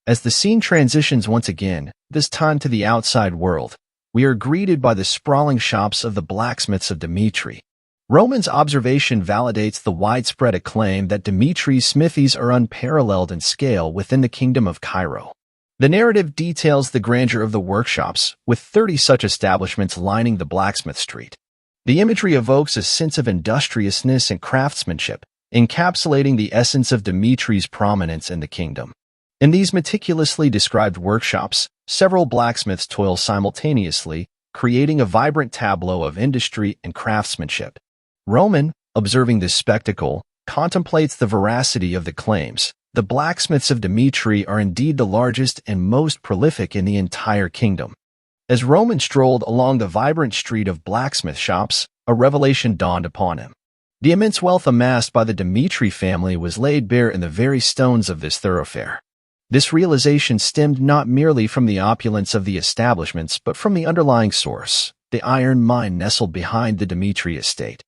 As the scene transitions once again, this time to the outside world, we are greeted by the sprawling shops of the blacksmiths of Dimitri. Roman's observation validates the widespread acclaim that Dimitri's smithies are unparalleled in scale within the Kingdom of Cairo. The narrative details the grandeur of the workshops, with 30 such establishments lining the blacksmith street. The imagery evokes a sense of industriousness and craftsmanship, encapsulating the essence of Dimitri's prominence in the kingdom. In these meticulously described workshops, several blacksmiths toil simultaneously, creating a vibrant tableau of industry and craftsmanship. Roman, observing this spectacle, contemplates the veracity of the claims. The blacksmiths of Dimitri are indeed the largest and most prolific in the entire kingdom. As Roman strolled along the vibrant street of blacksmith shops, a revelation dawned upon him. The immense wealth amassed by the Dimitri family was laid bare in the very stones of this thoroughfare. This realization stemmed not merely from the opulence of the establishments, but from the underlying source, the iron mine nestled behind the Dimitri estate.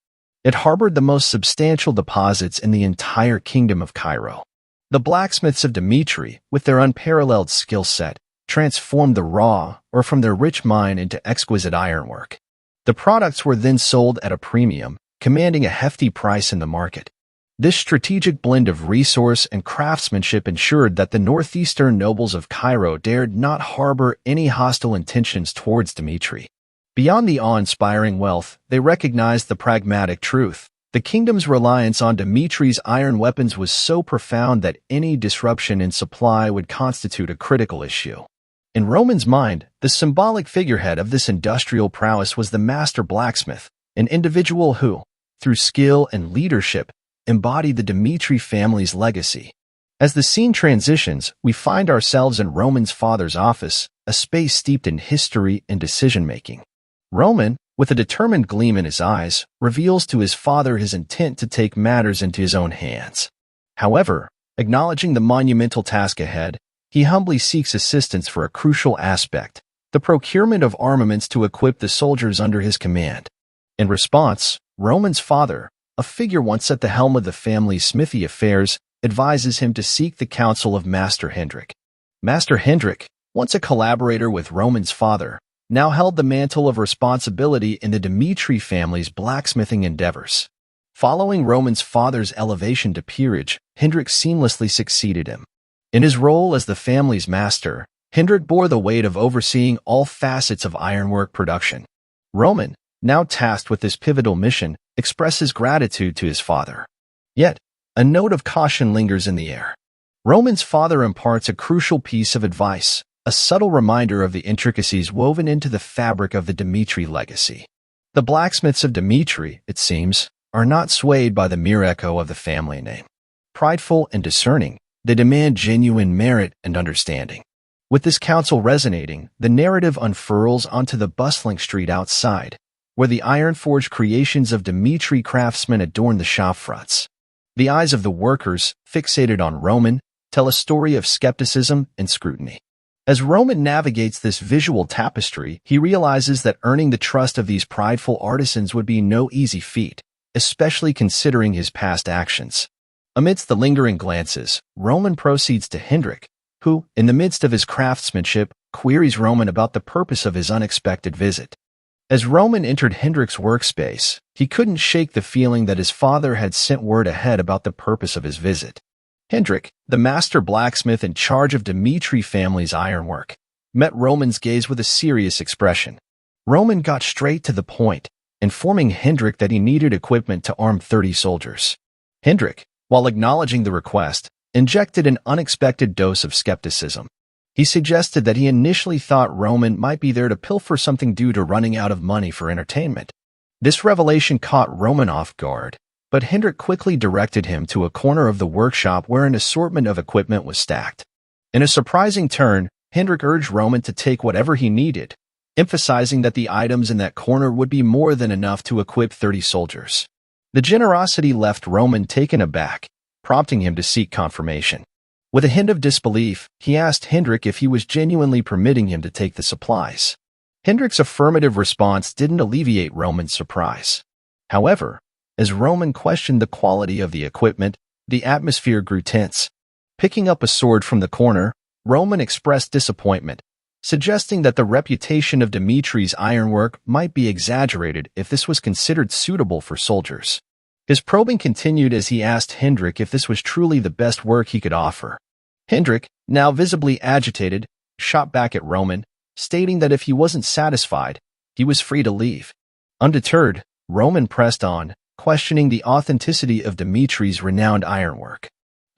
It harbored the most substantial deposits in the entire Kingdom of Cairo. The blacksmiths of Dimitri, with their unparalleled skill set, transformed the raw ore from their rich mine into exquisite ironwork. The products were then sold at a premium, commanding a hefty price in the market. This strategic blend of resource and craftsmanship ensured that the northeastern nobles of Cairo dared not harbor any hostile intentions towards Dimitri. Beyond the awe-inspiring wealth, they recognized the pragmatic truth. The kingdom's reliance on Dimitri's iron weapons was so profound that any disruption in supply would constitute a critical issue. In Roman's mind, the symbolic figurehead of this industrial prowess was the master blacksmith, an individual who, through skill and leadership, embodied the Dimitri family's legacy. As the scene transitions, we find ourselves in Roman's father's office, a space steeped in history and decision-making. Roman, with a determined gleam in his eyes, reveals to his father his intent to take matters into his own hands. However, acknowledging the monumental task ahead, he humbly seeks assistance for a crucial aspect: the procurement of armaments to equip the soldiers under his command. In response, Roman's father, a figure once at the helm of the family's smithy affairs, advises him to seek the counsel of Master Hendrik. Master Hendrik, once a collaborator with Roman's father, now held the mantle of responsibility in the Dimitri family's blacksmithing endeavors. Following Roman's father's elevation to peerage, Hendrik seamlessly succeeded him. In his role as the family's master, Hendrik bore the weight of overseeing all facets of ironwork production. Roman, now tasked with this pivotal mission, expresses gratitude to his father. Yet, a note of caution lingers in the air. Roman's father imparts a crucial piece of advice: a subtle reminder of the intricacies woven into the fabric of the Dmitri legacy. The blacksmiths of Dmitri, it seems, are not swayed by the mere echo of the family name. Prideful and discerning, they demand genuine merit and understanding. With this counsel resonating, the narrative unfurls onto the bustling street outside, where the iron-forged creations of Dmitri craftsmen adorn the shop fronts. The eyes of the workers, fixated on Roman, tell a story of skepticism and scrutiny. As Roman navigates this visual tapestry, he realizes that earning the trust of these prideful artisans would be no easy feat, especially considering his past actions. Amidst the lingering glances, Roman proceeds to Hendrik, who, in the midst of his craftsmanship, queries Roman about the purpose of his unexpected visit. As Roman entered Hendrik's workspace, he couldn't shake the feeling that his father had sent word ahead about the purpose of his visit. Hendrik, the master blacksmith in charge of Dmitri family's ironwork, met Roman's gaze with a serious expression. Roman got straight to the point, informing Hendrik that he needed equipment to arm 30 soldiers. Hendrik, while acknowledging the request, injected an unexpected dose of skepticism. He suggested that he initially thought Roman might be there to pilfer something due to running out of money for entertainment. This revelation caught Roman off guard, but Hendrik quickly directed him to a corner of the workshop where an assortment of equipment was stacked. In a surprising turn, Hendrik urged Roman to take whatever he needed, emphasizing that the items in that corner would be more than enough to equip 30 soldiers. The generosity left Roman taken aback, prompting him to seek confirmation. With a hint of disbelief, he asked Hendrik if he was genuinely permitting him to take the supplies. Hendrik's affirmative response didn't alleviate Roman's surprise. However, as Roman questioned the quality of the equipment, the atmosphere grew tense. Picking up a sword from the corner, Roman expressed disappointment, suggesting that the reputation of Dmitri's ironwork might be exaggerated if this was considered suitable for soldiers. His probing continued as he asked Hendrik if this was truly the best work he could offer. Hendrik, now visibly agitated, shot back at Roman, stating that if he wasn't satisfied, he was free to leave. Undeterred, Roman pressed on, questioning the authenticity of Dmitri's renowned ironwork.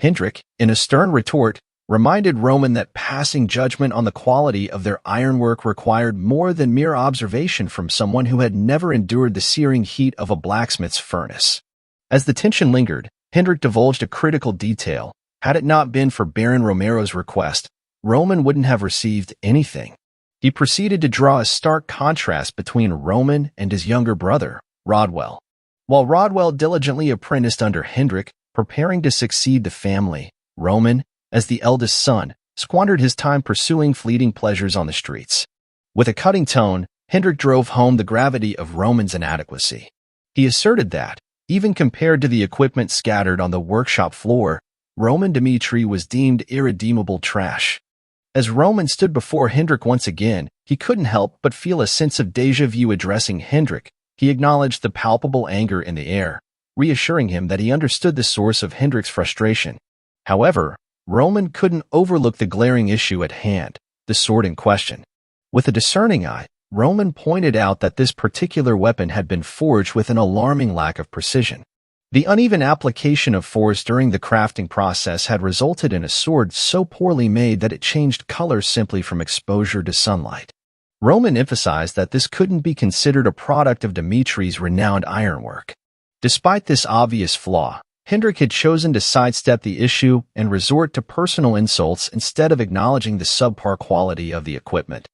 Hendrik, in a stern retort, reminded Roman that passing judgment on the quality of their ironwork required more than mere observation from someone who had never endured the searing heat of a blacksmith's furnace. As the tension lingered, Hendrik divulged a critical detail. Had it not been for Baron Romero's request, Roman wouldn't have received anything. He proceeded to draw a stark contrast between Roman and his younger brother, Rodwell. While Rodwell diligently apprenticed under Hendrik, preparing to succeed the family, Roman, as the eldest son, squandered his time pursuing fleeting pleasures on the streets. With a cutting tone, Hendrik drove home the gravity of Roman's inadequacy. He asserted that, even compared to the equipment scattered on the workshop floor, Roman Dmitri was deemed irredeemable trash. As Roman stood before Hendrik once again, he couldn't help but feel a sense of déjà vu. Addressing Hendrik, he acknowledged the palpable anger in the air, reassuring him that he understood the source of Hendrik's frustration. However, Roman couldn't overlook the glaring issue at hand, the sword in question. With a discerning eye, Roman pointed out that this particular weapon had been forged with an alarming lack of precision. The uneven application of force during the crafting process had resulted in a sword so poorly made that it changed color simply from exposure to sunlight. Roman emphasized that this couldn't be considered a product of Dmitri's renowned ironwork. Despite this obvious flaw, Hendrik had chosen to sidestep the issue and resort to personal insults instead of acknowledging the subpar quality of the equipment.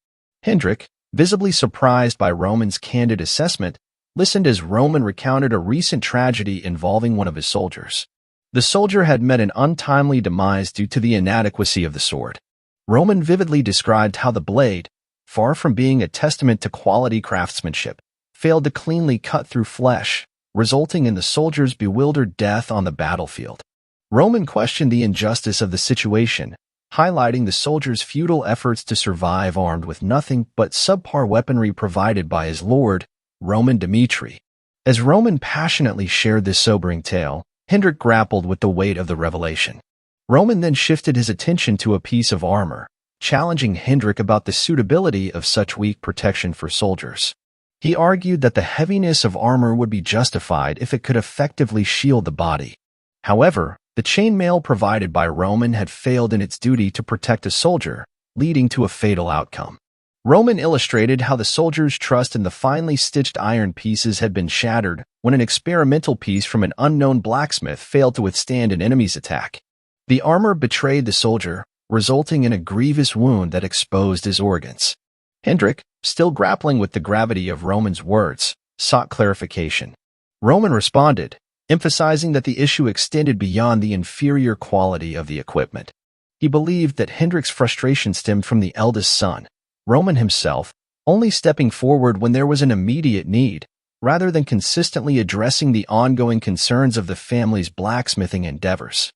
Hendrik, visibly surprised by Roman's candid assessment, listened as Roman recounted a recent tragedy involving one of his soldiers. The soldier had met an untimely demise due to the inadequacy of the sword. Roman vividly described how the blade, far from being a testament to quality craftsmanship, failed to cleanly cut through flesh, resulting in the soldier's bewildered death on the battlefield. Roman questioned the injustice of the situation, highlighting the soldier's futile efforts to survive armed with nothing but subpar weaponry provided by his lord, Roman Dmitri. As Roman passionately shared this sobering tale, Hendrik grappled with the weight of the revelation. Roman then shifted his attention to a piece of armor, challenging Hendrik about the suitability of such weak protection for soldiers. He argued that the heaviness of armor would be justified if it could effectively shield the body. However, the chainmail provided by Roman had failed in its duty to protect a soldier, leading to a fatal outcome. Roman illustrated how the soldiers' trust in the finely stitched iron pieces had been shattered when an experimental piece from an unknown blacksmith failed to withstand an enemy's attack. The armor betrayed the soldier, resulting in a grievous wound that exposed his organs. Hendrik, still grappling with the gravity of Roman's words, sought clarification. Roman responded, emphasizing that the issue extended beyond the inferior quality of the equipment. He believed that Hendrik's frustration stemmed from the eldest son, Roman himself, only stepping forward when there was an immediate need, rather than consistently addressing the ongoing concerns of the family's blacksmithing endeavors.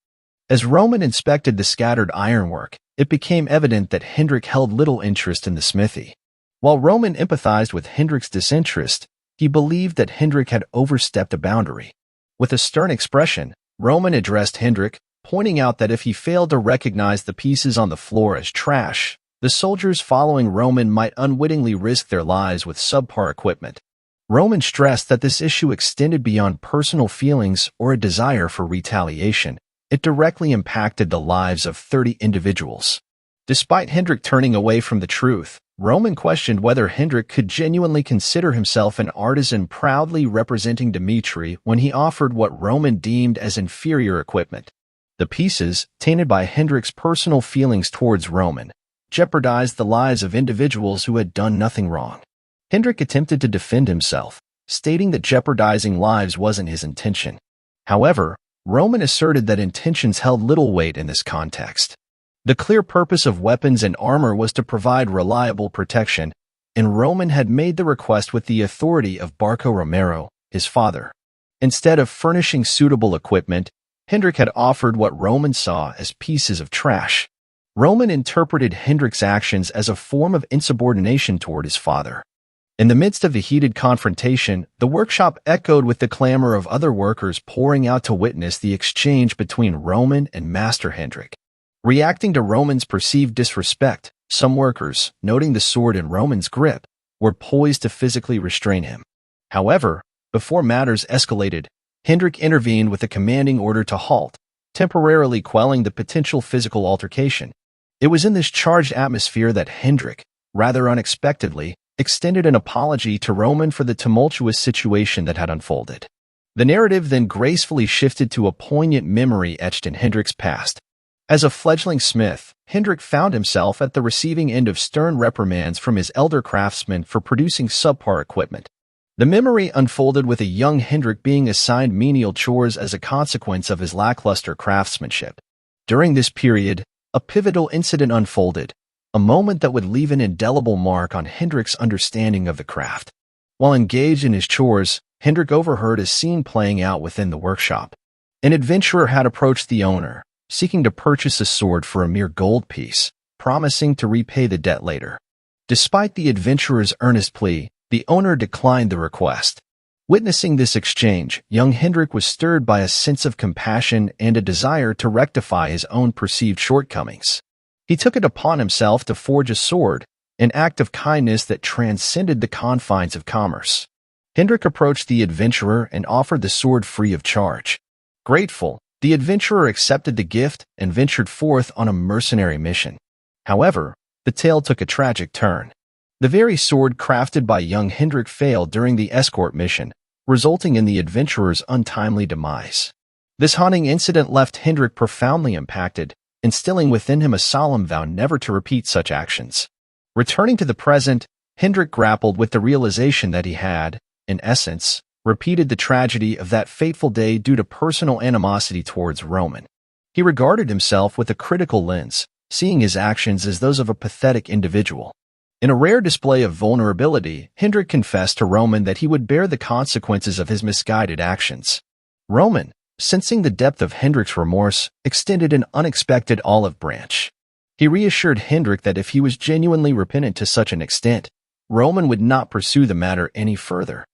As Roman inspected the scattered ironwork, it became evident that Hendrik held little interest in the smithy. While Roman empathized with Hendrik's disinterest, he believed that Hendrik had overstepped a boundary. With a stern expression, Roman addressed Hendrik, pointing out that if he failed to recognize the pieces on the floor as trash, the soldiers following Roman might unwittingly risk their lives with subpar equipment. Roman stressed that this issue extended beyond personal feelings or a desire for retaliation. It directly impacted the lives of 30 individuals. Despite Hendrik turning away from the truth, Roman questioned whether Hendrik could genuinely consider himself an artisan proudly representing Dmitri when he offered what Roman deemed as inferior equipment. The pieces, tainted by Hendrik's personal feelings towards Roman, jeopardized the lives of individuals who had done nothing wrong. Hendrik attempted to defend himself, stating that jeopardizing lives wasn't his intention. However, Roman asserted that intentions held little weight in this context. The clear purpose of weapons and armor was to provide reliable protection, and Roman had made the request with the authority of Barco Romero, his father. Instead of furnishing suitable equipment, Hendrik had offered what Roman saw as pieces of trash. Roman interpreted Hendrik's actions as a form of insubordination toward his father. In the midst of the heated confrontation, the workshop echoed with the clamor of other workers pouring out to witness the exchange between Roman and Master Hendrik. Reacting to Roman's perceived disrespect, some workers, noting the sword in Roman's grip, were poised to physically restrain him. However, before matters escalated, Hendrik intervened with a commanding order to halt, temporarily quelling the potential physical altercation. It was in this charged atmosphere that Hendrik, rather unexpectedly, extended an apology to Roman for the tumultuous situation that had unfolded. The narrative then gracefully shifted to a poignant memory etched in Hendrik's past. As a fledgling smith, Hendrik found himself at the receiving end of stern reprimands from his elder craftsmen for producing subpar equipment. The memory unfolded with a young Hendrik being assigned menial chores as a consequence of his lackluster craftsmanship. During this period, a pivotal incident unfolded, a moment that would leave an indelible mark on Hendrik's understanding of the craft. While engaged in his chores, Hendrik overheard a scene playing out within the workshop. An adventurer had approached the owner, seeking to purchase a sword for a mere gold piece, promising to repay the debt later. Despite the adventurer's earnest plea, the owner declined the request. Witnessing this exchange, young Hendrik was stirred by a sense of compassion and a desire to rectify his own perceived shortcomings. He took it upon himself to forge a sword, an act of kindness that transcended the confines of commerce. Hendrik approached the adventurer and offered the sword free of charge. Grateful, the adventurer accepted the gift and ventured forth on a mercenary mission. However, the tale took a tragic turn. The very sword crafted by young Hendrik failed during the escort mission, resulting in the adventurer's untimely demise. This haunting incident left Hendrik profoundly impacted, instilling within him a solemn vow never to repeat such actions. Returning to the present, Hendrik grappled with the realization that he had, in essence, repeated the tragedy of that fateful day due to personal animosity towards Roman. He regarded himself with a critical lens, seeing his actions as those of a pathetic individual. In a rare display of vulnerability, Hendrik confessed to Roman that he would bear the consequences of his misguided actions. Roman, sensing the depth of Hendrik's remorse, extended an unexpected olive branch. He reassured Hendrik that if he was genuinely repentant to such an extent, Roman would not pursue the matter any further.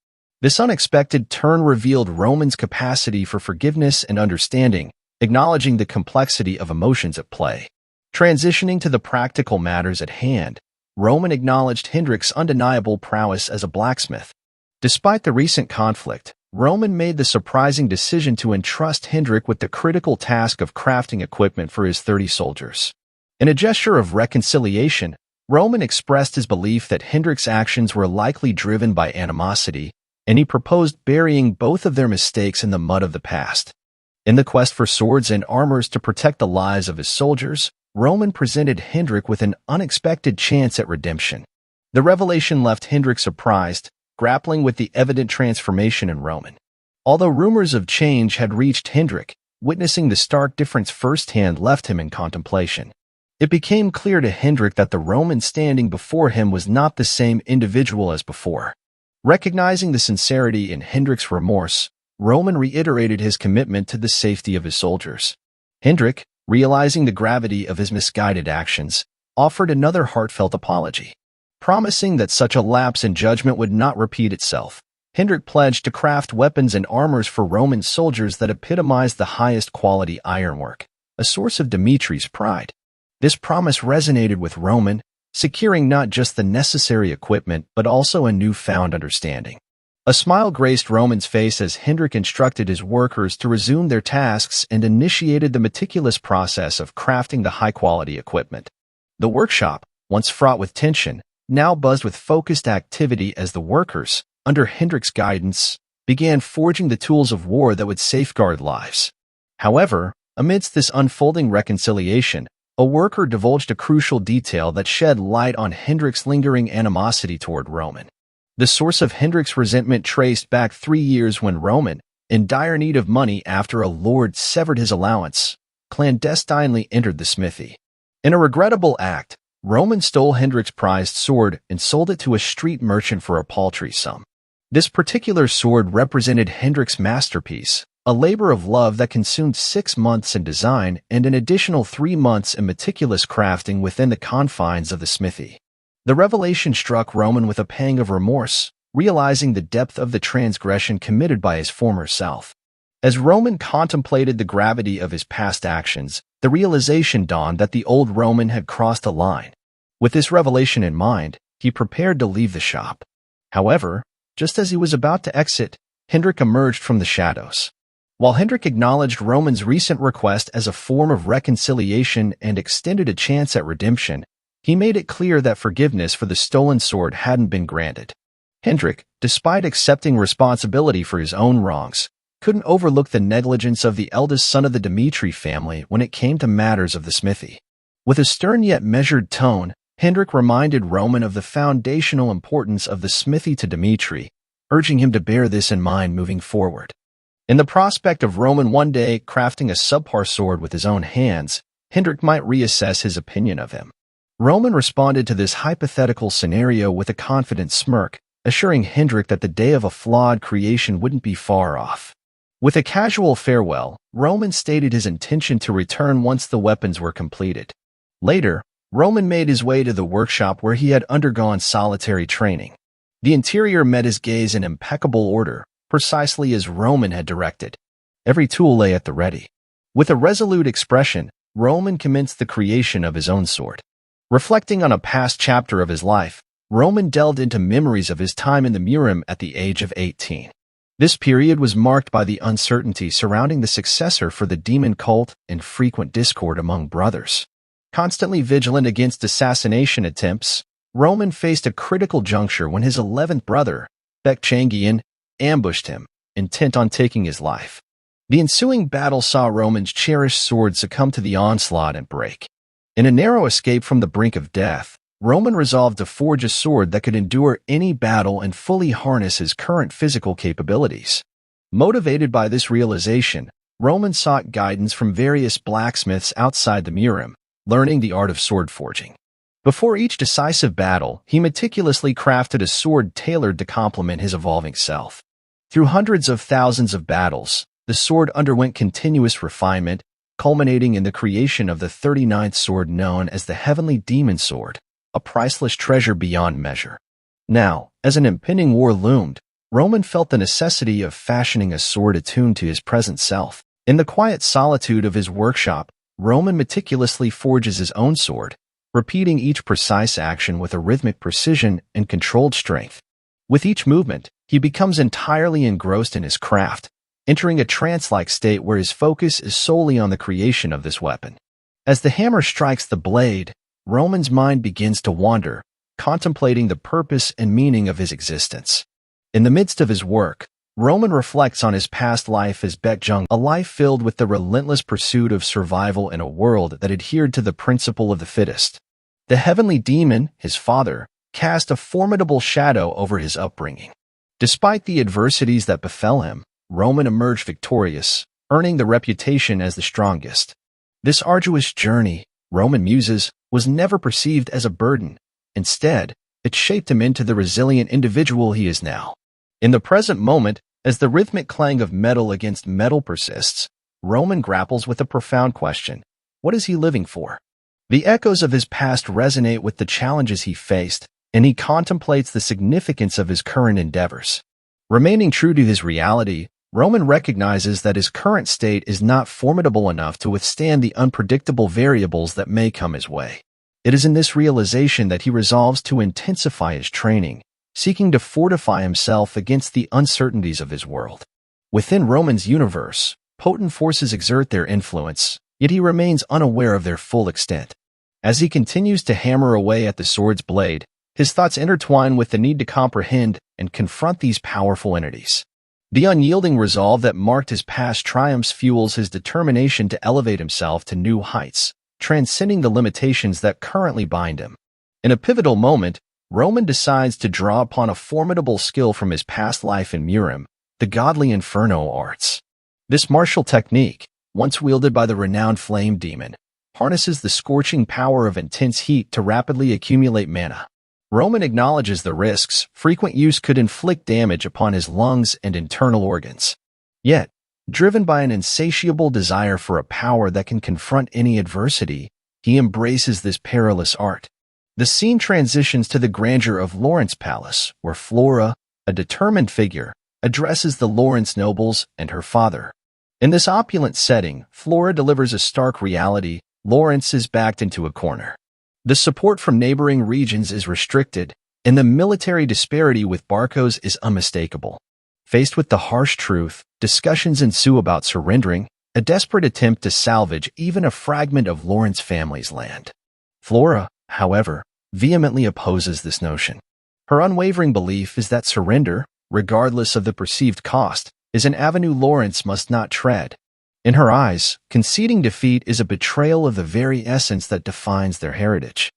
This unexpected turn revealed Roman's capacity for forgiveness and understanding, acknowledging the complexity of emotions at play. Transitioning to the practical matters at hand, Roman acknowledged Hendrik's undeniable prowess as a blacksmith. Despite the recent conflict, Roman made the surprising decision to entrust Hendrik with the critical task of crafting equipment for his 30 soldiers. In a gesture of reconciliation, Roman expressed his belief that Hendrik's actions were likely driven by animosity, and he proposed burying both of their mistakes in the mud of the past. In the quest for swords and armors to protect the lives of his soldiers, Roman presented Hendrik with an unexpected chance at redemption. The revelation left Hendrik surprised, grappling with the evident transformation in Roman. Although rumors of change had reached Hendrik, witnessing the stark difference firsthand left him in contemplation. It became clear to Hendrik that the Roman standing before him was not the same individual as before. Recognizing the sincerity in Hendrik's remorse, Roman reiterated his commitment to the safety of his soldiers. Hendrik, realizing the gravity of his misguided actions, offered another heartfelt apology. Promising that such a lapse in judgment would not repeat itself, Hendrik pledged to craft weapons and armors for Roman soldiers that epitomized the highest quality ironwork, a source of Dimitri's pride. This promise resonated with Roman, securing not just the necessary equipment but also a newfound understanding. A smile graced Roman's face as Hendrik instructed his workers to resume their tasks and initiated the meticulous process of crafting the high-quality equipment. The workshop, once fraught with tension, now buzzed with focused activity as the workers, under Hendrik's guidance, began forging the tools of war that would safeguard lives. However, amidst this unfolding reconciliation, a worker divulged a crucial detail that shed light on Hendrik's lingering animosity toward Roman. The source of Hendrik's resentment traced back 3 years when Roman, in dire need of money after a lord severed his allowance, clandestinely entered the smithy. In a regrettable act, Roman stole Hendrik's prized sword and sold it to a street merchant for a paltry sum. This particular sword represented Hendrik's masterpiece, a labor of love that consumed 6 months in design and an additional 3 months in meticulous crafting within the confines of the smithy. The revelation struck Roman with a pang of remorse, realizing the depth of the transgression committed by his former self. As Roman contemplated the gravity of his past actions, the realization dawned that the old Roman had crossed a line. With this revelation in mind, he prepared to leave the shop. However, just as he was about to exit, Hendrik emerged from the shadows. While Hendrik acknowledged Roman's recent request as a form of reconciliation and extended a chance at redemption, he made it clear that forgiveness for the stolen sword hadn't been granted. Hendrik, despite accepting responsibility for his own wrongs, couldn't overlook the negligence of the eldest son of the Dimitri family when it came to matters of the smithy. With a stern yet measured tone, Hendrik reminded Roman of the foundational importance of the smithy to Dimitri, urging him to bear this in mind moving forward. In the prospect of Roman one day crafting a subpar sword with his own hands, Hendrik might reassess his opinion of him. Roman responded to this hypothetical scenario with a confident smirk, assuring Hendrik that the day of a flawed creation wouldn't be far off. With a casual farewell, Roman stated his intention to return once the weapons were completed. Later, Roman made his way to the workshop where he had undergone solitary training. The interior met his gaze in impeccable order, precisely as Roman had directed. Every tool lay at the ready. With a resolute expression, Roman commenced the creation of his own sword. Reflecting on a past chapter of his life, Roman delved into memories of his time in the Murim at the age of 18. This period was marked by the uncertainty surrounding the successor for the demon cult and frequent discord among brothers. Constantly vigilant against assassination attempts, Roman faced a critical juncture when his 11th brother, Bekchangian, ambushed him, intent on taking his life. The ensuing battle saw Roman's cherished sword succumb to the onslaught and break. In a narrow escape from the brink of death, Roman resolved to forge a sword that could endure any battle and fully harness his current physical capabilities. Motivated by this realization, Roman sought guidance from various blacksmiths outside the Murim, learning the art of sword forging. Before each decisive battle, he meticulously crafted a sword tailored to complement his evolving self. Through hundreds of thousands of battles, the sword underwent continuous refinement, culminating in the creation of the 39th sword known as the Heavenly Demon Sword, a priceless treasure beyond measure. Now, as an impending war loomed, Roman felt the necessity of fashioning a sword attuned to his present self. In the quiet solitude of his workshop, Roman meticulously forges his own sword, repeating each precise action with a rhythmic precision and controlled strength. With each movement, he becomes entirely engrossed in his craft, entering a trance-like state where his focus is solely on the creation of this weapon. As the hammer strikes the blade, Roman's mind begins to wander, contemplating the purpose and meaning of his existence. In the midst of his work, Roman reflects on his past life as Baekjung, a life filled with the relentless pursuit of survival in a world that adhered to the principle of the fittest. The heavenly demon, his father, cast a formidable shadow over his upbringing. Despite the adversities that befell him, Roman emerged victorious, earning the reputation as the strongest. This arduous journey, Roman muses, was never perceived as a burden. Instead, it shaped him into the resilient individual he is now. In the present moment, as the rhythmic clang of metal against metal persists, Roman grapples with a profound question. What is he living for? The echoes of his past resonate with the challenges he faced, and he contemplates the significance of his current endeavors. Remaining true to his reality, Roman recognizes that his current state is not formidable enough to withstand the unpredictable variables that may come his way. It is in this realization that he resolves to intensify his training, seeking to fortify himself against the uncertainties of his world. Within Roman's universe, potent forces exert their influence, yet he remains unaware of their full extent. As he continues to hammer away at the sword's blade, his thoughts intertwine with the need to comprehend and confront these powerful entities. The unyielding resolve that marked his past triumphs fuels his determination to elevate himself to new heights, transcending the limitations that currently bind him. In a pivotal moment, Roman decides to draw upon a formidable skill from his past life in Murim, the godly inferno arts. This martial technique, once wielded by the renowned flame demon, harnesses the scorching power of intense heat to rapidly accumulate mana. Roman acknowledges the risks. Frequent use could inflict damage upon his lungs and internal organs. Yet, driven by an insatiable desire for a power that can confront any adversity, he embraces this perilous art. The scene transitions to the grandeur of Lawrence Palace, where Flora, a determined figure, addresses the Lawrence nobles and her father. In this opulent setting, Flora delivers a stark reality. Lawrence is backed into a corner. The support from neighboring regions is restricted, and the military disparity with Barcos is unmistakable. Faced with the harsh truth, discussions ensue about surrendering, a desperate attempt to salvage even a fragment of Lawrence family's land. Flora, however, vehemently opposes this notion. Her unwavering belief is that surrender, regardless of the perceived cost, is an avenue Lawrence must not tread. In her eyes, conceding defeat is a betrayal of the very essence that defines their heritage.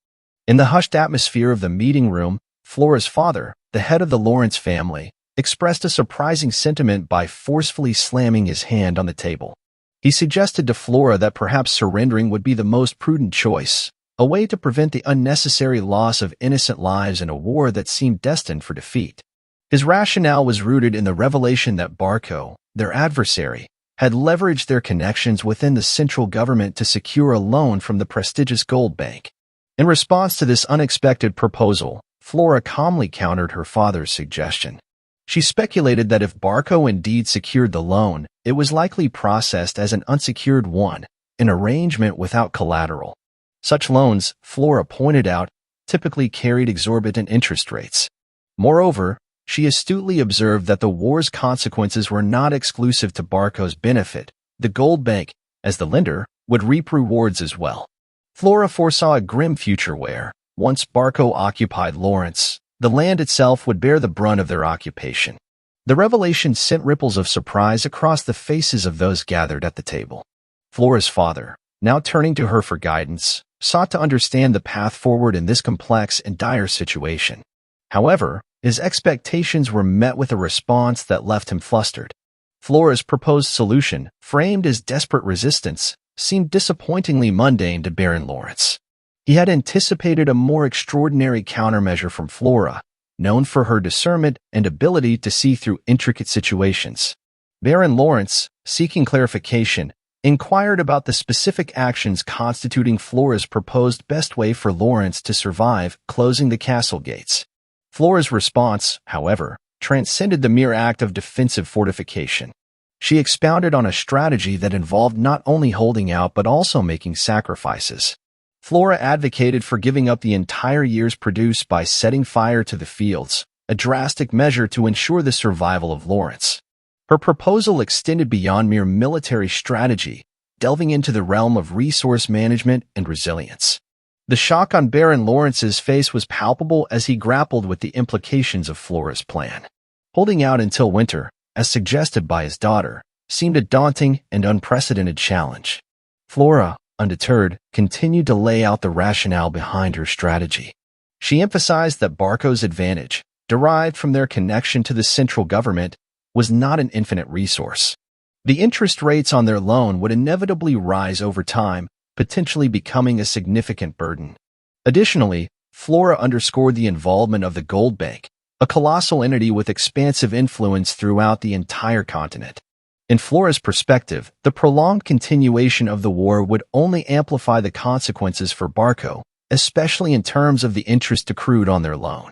In the hushed atmosphere of the meeting room, Flora's father, the head of the Lawrence family, expressed a surprising sentiment by forcefully slamming his hand on the table. He suggested to Flora that perhaps surrendering would be the most prudent choice, a way to prevent the unnecessary loss of innocent lives in a war that seemed destined for defeat. His rationale was rooted in the revelation that Barco, their adversary, had leveraged their connections within the central government to secure a loan from the prestigious Gold Bank. In response to this unexpected proposal, Flora calmly countered her father's suggestion. She speculated that if Barco indeed secured the loan, it was likely processed as an unsecured one, an arrangement without collateral. Such loans, Flora pointed out, typically carried exorbitant interest rates. Moreover, she astutely observed that the war's consequences were not exclusive to Barco's benefit. The Gold Bank, as the lender, would reap rewards as well. Flora foresaw a grim future where, once Barco occupied Lawrence, the land itself would bear the brunt of their occupation. The revelation sent ripples of surprise across the faces of those gathered at the table. Flora's father, now turning to her for guidance, sought to understand the path forward in this complex and dire situation. However, his expectations were met with a response that left him flustered. Flora's proposed solution, framed as desperate resistance, seemed disappointingly mundane to Baron Lawrence. He had anticipated a more extraordinary countermeasure from Flora, known for her discernment and ability to see through intricate situations. Baron Lawrence, seeking clarification, inquired about the specific actions constituting Flora's proposed best way for Lawrence to survive closing the castle gates. Flora's response, however, transcended the mere act of defensive fortification. She expounded on a strategy that involved not only holding out but also making sacrifices. Flora advocated for giving up the entire year's produce by setting fire to the fields, a drastic measure to ensure the survival of Lawrence. Her proposal extended beyond mere military strategy, delving into the realm of resource management and resilience. The shock on Baron Lawrence's face was palpable as he grappled with the implications of Flora's plan. Holding out until winter, as suggested by his daughter, seemed a daunting and unprecedented challenge. Flora, undeterred, continued to lay out the rationale behind her strategy. She emphasized that Barco's advantage, derived from their connection to the central government, was not an infinite resource. The interest rates on their loan would inevitably rise over time, potentially becoming a significant burden. Additionally, Flora underscored the involvement of the Gold Bank, a colossal entity with expansive influence throughout the entire continent. In Flora's perspective, the prolonged continuation of the war would only amplify the consequences for Barco, especially in terms of the interest accrued on their loan.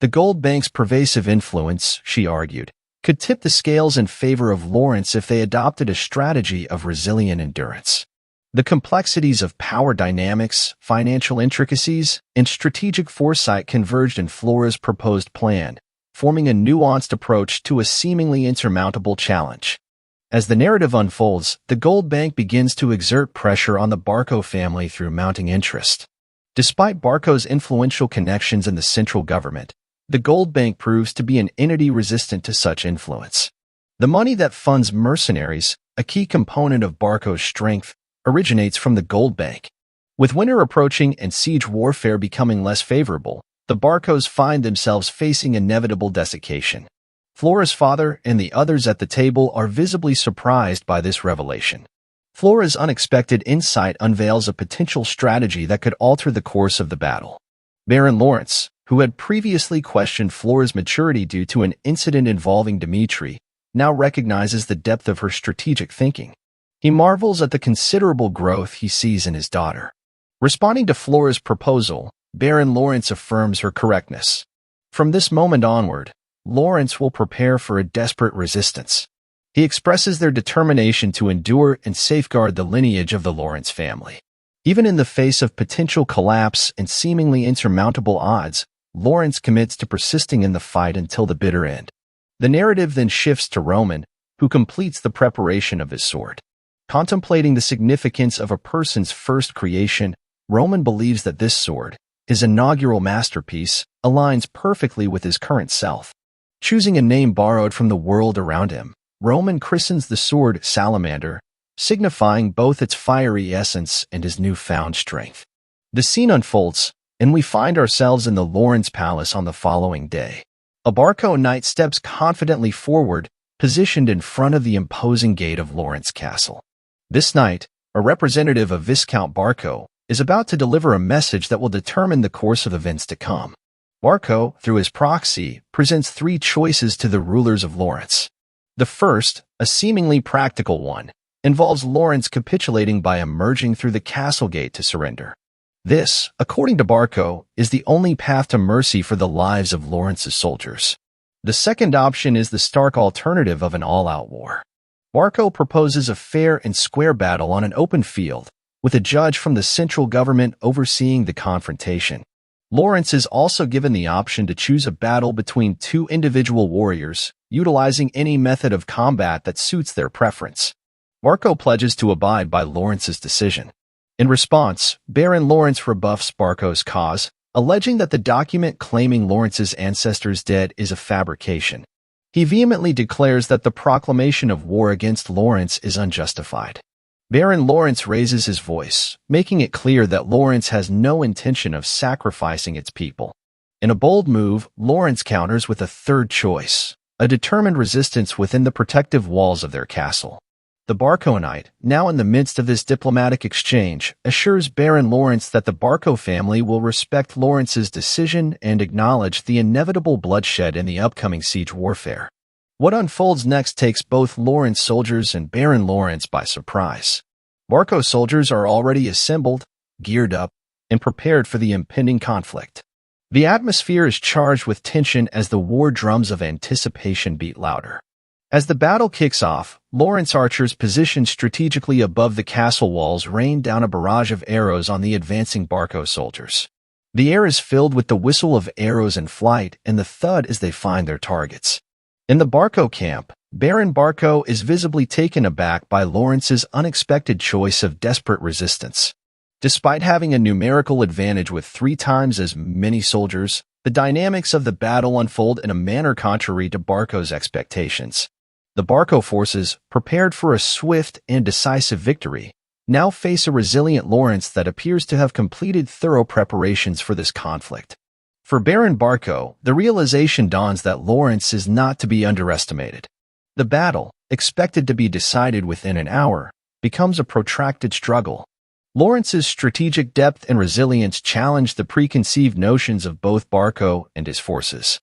The Gold Bank's pervasive influence, she argued, could tip the scales in favor of Lawrence if they adopted a strategy of resilient endurance. The complexities of power dynamics, financial intricacies, and strategic foresight converged in Flora's proposed plan, forming a nuanced approach to a seemingly insurmountable challenge. As the narrative unfolds, the Gold Bank begins to exert pressure on the Barco family through mounting interest. Despite Barco's influential connections in the central government, the Gold Bank proves to be an entity resistant to such influence. The money that funds mercenaries, a key component of Barco's strength, originates from the Gold Bank. With winter approaching and siege warfare becoming less favorable, the Barcos find themselves facing inevitable desiccation. Flora's father and the others at the table are visibly surprised by this revelation. Flora's unexpected insight unveils a potential strategy that could alter the course of the battle. Baron Lawrence, who had previously questioned Flora's maturity due to an incident involving Dimitri, now recognizes the depth of her strategic thinking. He marvels at the considerable growth he sees in his daughter. Responding to Flora's proposal, Baron Lawrence affirms her correctness. From this moment onward, Lawrence will prepare for a desperate resistance. He expresses their determination to endure and safeguard the lineage of the Lawrence family. Even in the face of potential collapse and seemingly insurmountable odds, Lawrence commits to persisting in the fight until the bitter end. The narrative then shifts to Roman, who completes the preparation of his sword. Contemplating the significance of a person's first creation, Roman believes that this sword, his inaugural masterpiece, aligns perfectly with his current self. Choosing a name borrowed from the world around him, Roman christens the sword Salamander, signifying both its fiery essence and his newfound strength. The scene unfolds, and we find ourselves in the Lawrence Palace on the following day. A Barco knight steps confidently forward, positioned in front of the imposing gate of Lawrence Castle. This knight, a representative of Viscount Barco, is about to deliver a message that will determine the course of events to come. Barco, through his proxy, presents three choices to the rulers of Lawrence. The first, a seemingly practical one, involves Lawrence capitulating by emerging through the castle gate to surrender. This, according to Barco, is the only path to mercy for the lives of Lawrence's soldiers. The second option is the stark alternative of an all-out war. Barco proposes a fair and square battle on an open field, with a judge from the central government overseeing the confrontation. Lawrence is also given the option to choose a battle between two individual warriors, utilizing any method of combat that suits their preference. Barco pledges to abide by Lawrence's decision. In response, Baron Lawrence rebuffs Barco's cause, alleging that the document claiming Lawrence's ancestors dead is a fabrication. He vehemently declares that the proclamation of war against Lawrence is unjustified. Baron Lawrence raises his voice, making it clear that Lawrence has no intention of sacrificing its people. In a bold move, Lawrence counters with a third choice, a determined resistance within the protective walls of their castle. The Barco knight, now in the midst of this diplomatic exchange, assures Baron Lawrence that the Barco family will respect Lawrence's decision and acknowledge the inevitable bloodshed in the upcoming siege warfare. What unfolds next takes both Lawrence soldiers and Baron Lawrence by surprise. Barco soldiers are already assembled, geared up, and prepared for the impending conflict. The atmosphere is charged with tension as the war drums of anticipation beat louder. As the battle kicks off, Lawrence archers positioned strategically above the castle walls rain down a barrage of arrows on the advancing Barco soldiers. The air is filled with the whistle of arrows in flight and the thud as they find their targets. In the Barco camp, Baron Barco is visibly taken aback by Lawrence's unexpected choice of desperate resistance. Despite having a numerical advantage with 3 times as many soldiers, the dynamics of the battle unfold in a manner contrary to Barco's expectations. The Barco forces, prepared for a swift and decisive victory, now face a resilient Lawrence that appears to have completed thorough preparations for this conflict. For Baron Barco, the realization dawns that Lawrence is not to be underestimated. The battle, expected to be decided within an hour, becomes a protracted struggle. Lawrence's strategic depth and resilience challenge the preconceived notions of both Barco and his forces.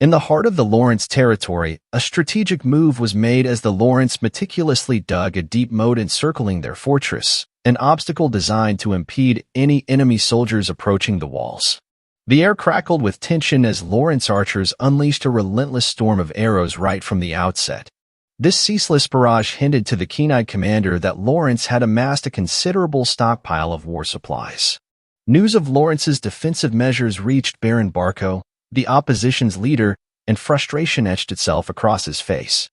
In the heart of the Lawrence territory, a strategic move was made as the Lawrence meticulously dug a deep moat encircling their fortress, an obstacle designed to impede any enemy soldiers approaching the walls. The air crackled with tension as Lawrence archers unleashed a relentless storm of arrows right from the outset. This ceaseless barrage hinted to the keen-eyed commander that Lawrence had amassed a considerable stockpile of war supplies. News of Lawrence's defensive measures reached Baron Barco, the opposition's leader, and frustration etched itself across his face.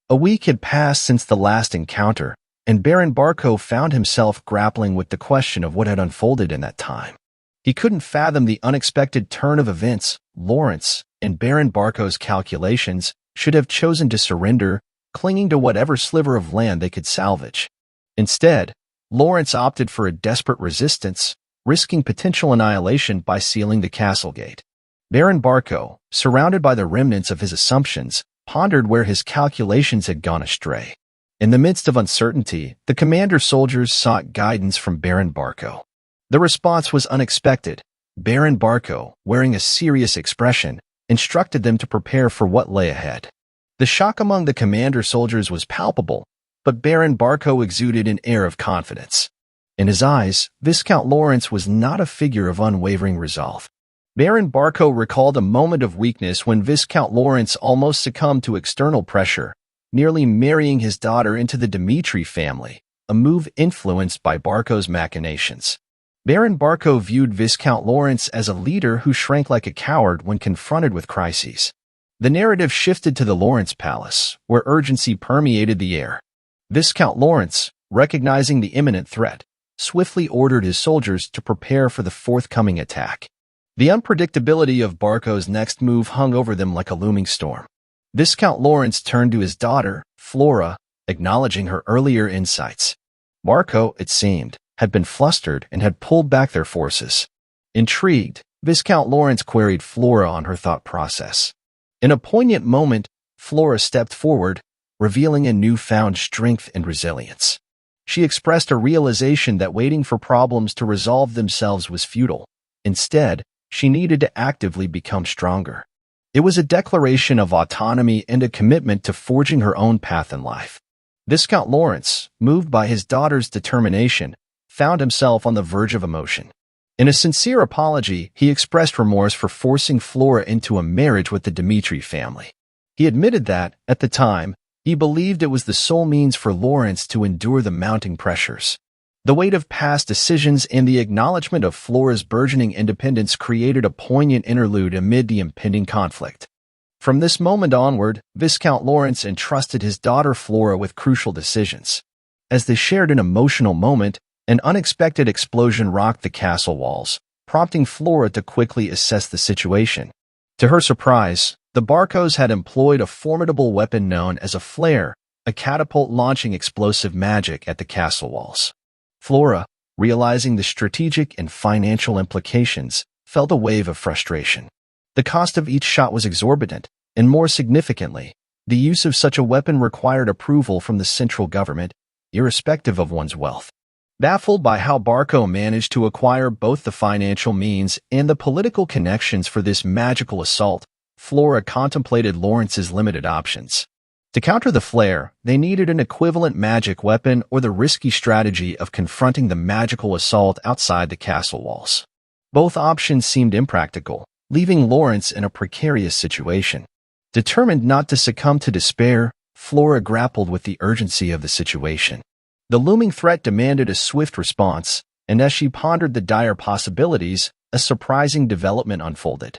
A week had passed since the last encounter, and Baron Barco found himself grappling with the question of what had unfolded in that time. He couldn't fathom the unexpected turn of events. Lawrence, in Baron Barco's calculations, should have chosen to surrender, clinging to whatever sliver of land they could salvage. Instead, Lawrence opted for a desperate resistance, risking potential annihilation by sealing the castle gate. Baron Barco, surrounded by the remnants of his assumptions, pondered where his calculations had gone astray. In the midst of uncertainty, the commander's soldiers sought guidance from Baron Barco. The response was unexpected. Baron Barco, wearing a serious expression, instructed them to prepare for what lay ahead. The shock among the commander's soldiers was palpable, but Baron Barco exuded an air of confidence. In his eyes, Viscount Lawrence was not a figure of unwavering resolve. Baron Barco recalled a moment of weakness when Viscount Lawrence almost succumbed to external pressure, nearly marrying his daughter into the Dmitri family, a move influenced by Barco's machinations. Baron Barco viewed Viscount Lawrence as a leader who shrank like a coward when confronted with crises. The narrative shifted to the Lawrence Palace, where urgency permeated the air. Viscount Lawrence, recognizing the imminent threat, swiftly ordered his soldiers to prepare for the forthcoming attack. The unpredictability of Barco's next move hung over them like a looming storm. Viscount Lawrence turned to his daughter, Flora, acknowledging her earlier insights. Barco, it seemed, had been flustered and had pulled back their forces. Intrigued, Viscount Lawrence queried Flora on her thought process. In a poignant moment, Flora stepped forward, revealing a newfound strength and resilience. She expressed a realization that waiting for problems to resolve themselves was futile. Instead, she needed to actively become stronger. It was a declaration of autonomy and a commitment to forging her own path in life. Viscount Lawrence, moved by his daughter's determination, found himself on the verge of emotion. In a sincere apology, he expressed remorse for forcing Flora into a marriage with the Dmitri family. He admitted that, at the time, he believed it was the sole means for Lawrence to endure the mounting pressures. The weight of past decisions and the acknowledgement of Flora's burgeoning independence created a poignant interlude amid the impending conflict. From this moment onward, Viscount Lawrence entrusted his daughter Flora with crucial decisions. As they shared an emotional moment, an unexpected explosion rocked the castle walls, prompting Flora to quickly assess the situation. To her surprise, the Barcos had employed a formidable weapon known as a flare, a catapult launching explosive magic at the castle walls. Flora, realizing the strategic and financial implications, felt a wave of frustration. The cost of each shot was exorbitant, and more significantly, the use of such a weapon required approval from the central government, irrespective of one's wealth. Baffled by how Barco managed to acquire both the financial means and the political connections for this magical assault, Flora contemplated Lawrence's limited options. To counter the flare, they needed an equivalent magic weapon or the risky strategy of confronting the magical assault outside the castle walls. Both options seemed impractical, leaving Lawrence in a precarious situation. Determined not to succumb to despair, Flora grappled with the urgency of the situation. The looming threat demanded a swift response, and as she pondered the dire possibilities, a surprising development unfolded.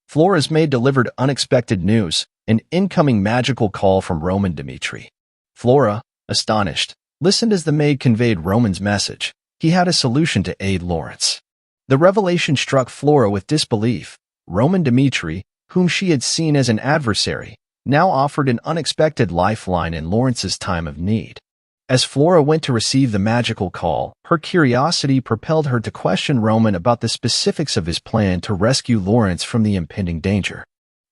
Flora's maid delivered unexpected news. an incoming magical call from Roman Dmitri. Flora, astonished, listened as the maid conveyed Roman's message. He had a solution to aid Lawrence. The revelation struck Flora with disbelief. Roman Dmitri, whom she had seen as an adversary, now offered an unexpected lifeline in Lawrence's time of need. As Flora went to receive the magical call, her curiosity propelled her to question Roman about the specifics of his plan to rescue Lawrence from the impending danger.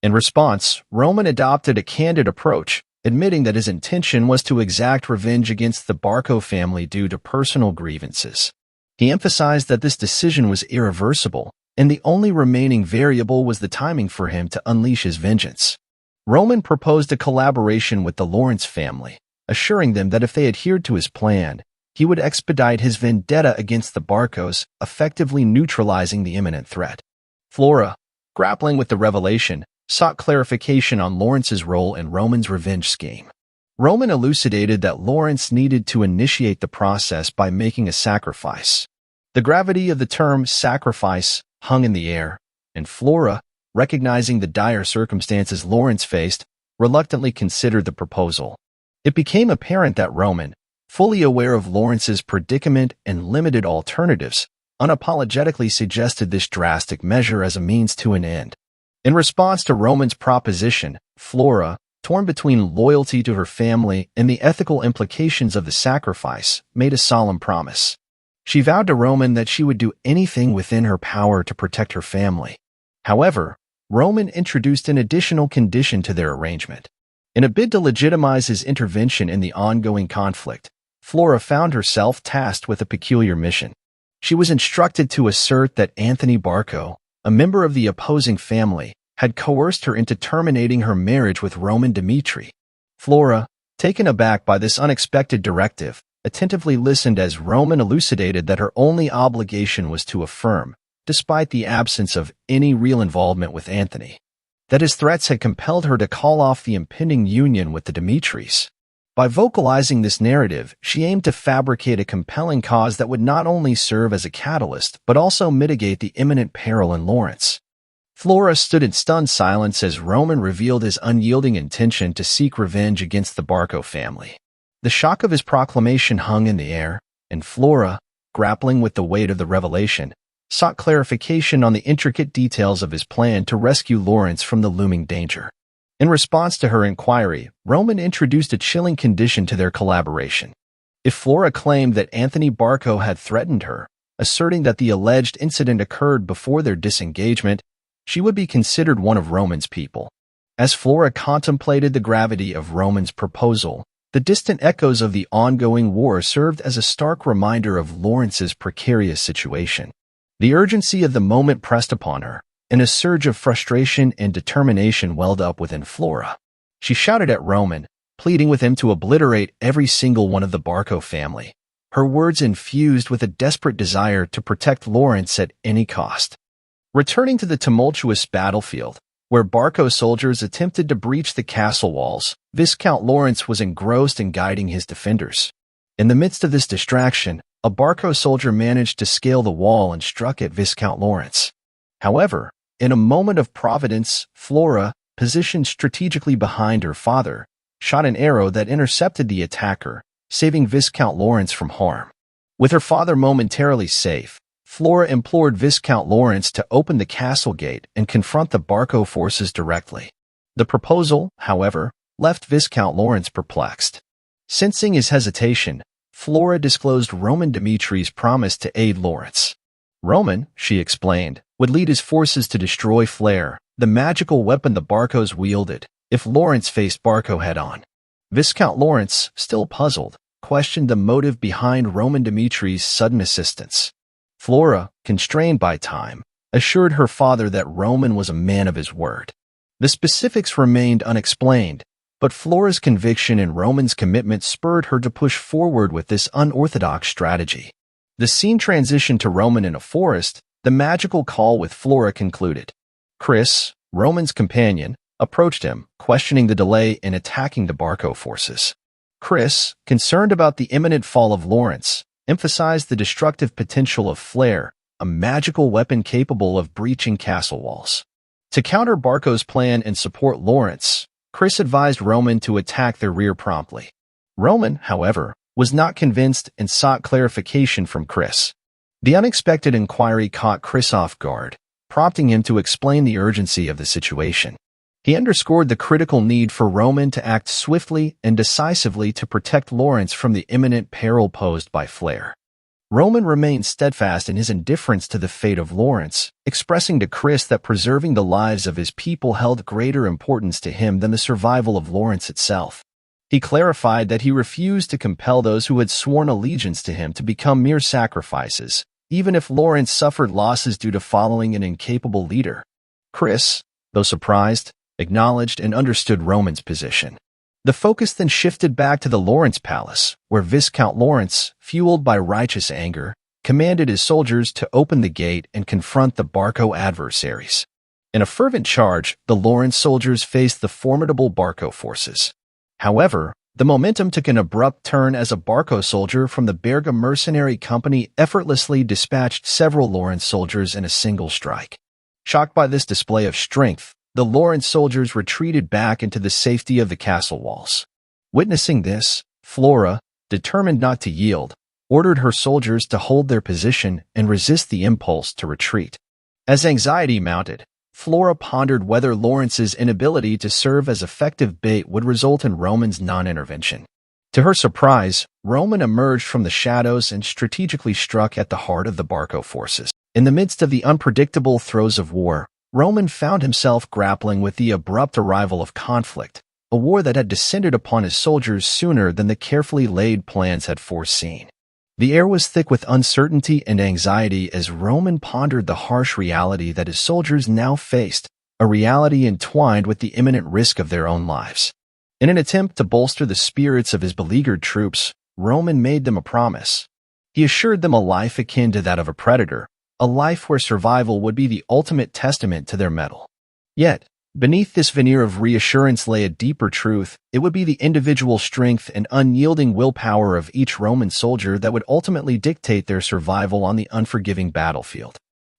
In response, Roman adopted a candid approach, admitting that his intention was to exact revenge against the Barco family due to personal grievances. He emphasized that this decision was irreversible, and the only remaining variable was the timing for him to unleash his vengeance. Roman proposed a collaboration with the Lawrence family, assuring them that if they adhered to his plan, he would expedite his vendetta against the Barcos, effectively neutralizing the imminent threat. Flora, grappling with the revelation, sought clarification on Lawrence's role in Roman's revenge scheme. Roman elucidated that Lawrence needed to initiate the process by making a sacrifice. The gravity of the term sacrifice hung in the air, and Flora, recognizing the dire circumstances Lawrence faced, reluctantly considered the proposal. It became apparent that Roman, fully aware of Lawrence's predicament and limited alternatives, unapologetically suggested this drastic measure as a means to an end. In response to Roman's proposition, Flora, torn between loyalty to her family and the ethical implications of the sacrifice, made a solemn promise. She vowed to Roman that she would do anything within her power to protect her family. However, Roman introduced an additional condition to their arrangement. In a bid to legitimize his intervention in the ongoing conflict, Flora found herself tasked with a peculiar mission. She was instructed to assert that Anthony Barco, a member of the opposing family, had coerced her into terminating her marriage with Roman Dmitri. Flora, taken aback by this unexpected directive, attentively listened as Roman elucidated that her only obligation was to affirm, despite the absence of any real involvement with Anthony, that his threats had compelled her to call off the impending union with the Dmitris. By vocalizing this narrative, she aimed to fabricate a compelling cause that would not only serve as a catalyst, but also mitigate the imminent peril in Lawrence. Flora stood in stunned silence as Roman revealed his unyielding intention to seek revenge against the Barco family. The shock of his proclamation hung in the air, and Flora, grappling with the weight of the revelation, sought clarification on the intricate details of his plan to rescue Lawrence from the looming danger. In response to her inquiry, Roman introduced a chilling condition to their collaboration. If Flora claimed that Anthony Barco had threatened her, asserting that the alleged incident occurred before their disengagement, she would be considered one of Roman's people. As Flora contemplated the gravity of Roman's proposal, the distant echoes of the ongoing war served as a stark reminder of Lawrence's precarious situation. The urgency of the moment pressed upon her, and a surge of frustration and determination welled up within Flora. She shouted at Roman, pleading with him to obliterate every single one of the Barco family, her words infused with a desperate desire to protect Lawrence at any cost. Returning to the tumultuous battlefield, where Barco soldiers attempted to breach the castle walls, Viscount Lawrence was engrossed in guiding his defenders. In the midst of this distraction, a Barco soldier managed to scale the wall and struck at Viscount Lawrence. However, in a moment of providence, Flora, positioned strategically behind her father, shot an arrow that intercepted the attacker, saving Viscount Lawrence from harm. With her father momentarily safe, Flora implored Viscount Lawrence to open the castle gate and confront the Barco forces directly. The proposal, however, left Viscount Lawrence perplexed. Sensing his hesitation, Flora disclosed Roman Dmitri's promise to aid Lawrence. Roman, she explained, would lead his forces to destroy Flare, the magical weapon the Barcos wielded, if Lawrence faced Barco head-on. Viscount Lawrence, still puzzled, questioned the motive behind Roman Dmitri's sudden assistance. Flora, constrained by time, assured her father that Roman was a man of his word. The specifics remained unexplained, but Flora's conviction in Roman's commitment spurred her to push forward with this unorthodox strategy. The scene transitioned to Roman in a forest. The magical call with Flora concluded. Chris, Roman's companion, approached him, questioning the delay in attacking the Barco forces. Chris, concerned about the imminent fall of Lawrence, emphasized the destructive potential of Flare, a magical weapon capable of breaching castle walls. To counter Barco's plan and support Lawrence, Chris advised Roman to attack their rear promptly. Roman, however, was not convinced and sought clarification from Chris. The unexpected inquiry caught Chris off guard, prompting him to explain the urgency of the situation. He underscored the critical need for Roman to act swiftly and decisively to protect Lawrence from the imminent peril posed by Flare. Roman remained steadfast in his indifference to the fate of Lawrence, expressing to Chris that preserving the lives of his people held greater importance to him than the survival of Lawrence itself. He clarified that he refused to compel those who had sworn allegiance to him to become mere sacrifices, even if Lawrence suffered losses due to following an incapable leader. Chris, though surprised, acknowledged and understood Roman's position. The focus then shifted back to the Lawrence Palace, where Viscount Lawrence, fueled by righteous anger, commanded his soldiers to open the gate and confront the Barco adversaries. In a fervent charge, the Lawrence soldiers faced the formidable Barco forces. However, the momentum took an abrupt turn as a Barco soldier from the Berga Mercenary Company effortlessly dispatched several Lawrence soldiers in a single strike. Shocked by this display of strength, the Lawrence soldiers retreated back into the safety of the castle walls. Witnessing this, Flora, determined not to yield, ordered her soldiers to hold their position and resist the impulse to retreat. As anxiety mounted, Flora pondered whether Lawrence's inability to serve as effective bait would result in Roman's non-intervention. To her surprise, Roman emerged from the shadows and strategically struck at the heart of the Barco forces. In the midst of the unpredictable throes of war, Roman found himself grappling with the abrupt arrival of conflict, a war that had descended upon his soldiers sooner than the carefully laid plans had foreseen. The air was thick with uncertainty and anxiety as Roman pondered the harsh reality that his soldiers now faced, a reality entwined with the imminent risk of their own lives. In an attempt to bolster the spirits of his beleaguered troops, Roman made them a promise. He assured them a life akin to that of a predator, a life where survival would be the ultimate testament to their mettle. Yet, beneath this veneer of reassurance lay a deeper truth. It would be the individual strength and unyielding willpower of each Roman soldier that would ultimately dictate their survival on the unforgiving battlefield.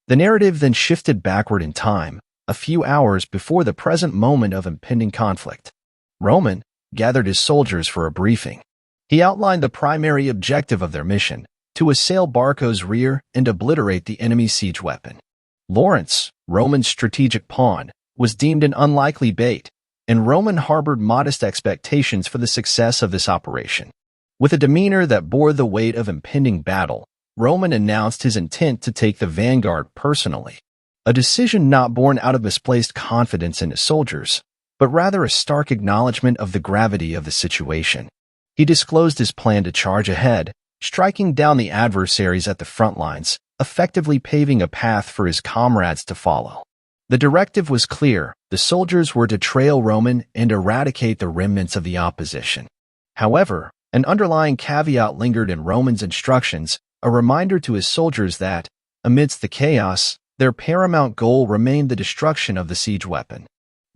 The narrative then shifted backward in time, a few hours before the present moment of impending conflict. Roman gathered his soldiers for a briefing. He outlined the primary objective of their mission: to assail Barco's rear and obliterate the enemy's siege weapon. Lawrence, Roman's strategic pawn, was deemed an unlikely bait, and Roman harbored modest expectations for the success of this operation. With a demeanor that bore the weight of impending battle, Roman announced his intent to take the vanguard personally, a decision not born out of misplaced confidence in his soldiers, but rather a stark acknowledgement of the gravity of the situation. He disclosed his plan to charge ahead, striking down the adversaries at the front lines, effectively paving a path for his comrades to follow. The directive was clear: the soldiers were to trail Roman and eradicate the remnants of the opposition. However, an underlying caveat lingered in Roman's instructions, a reminder to his soldiers that, amidst the chaos, their paramount goal remained the destruction of the siege weapon.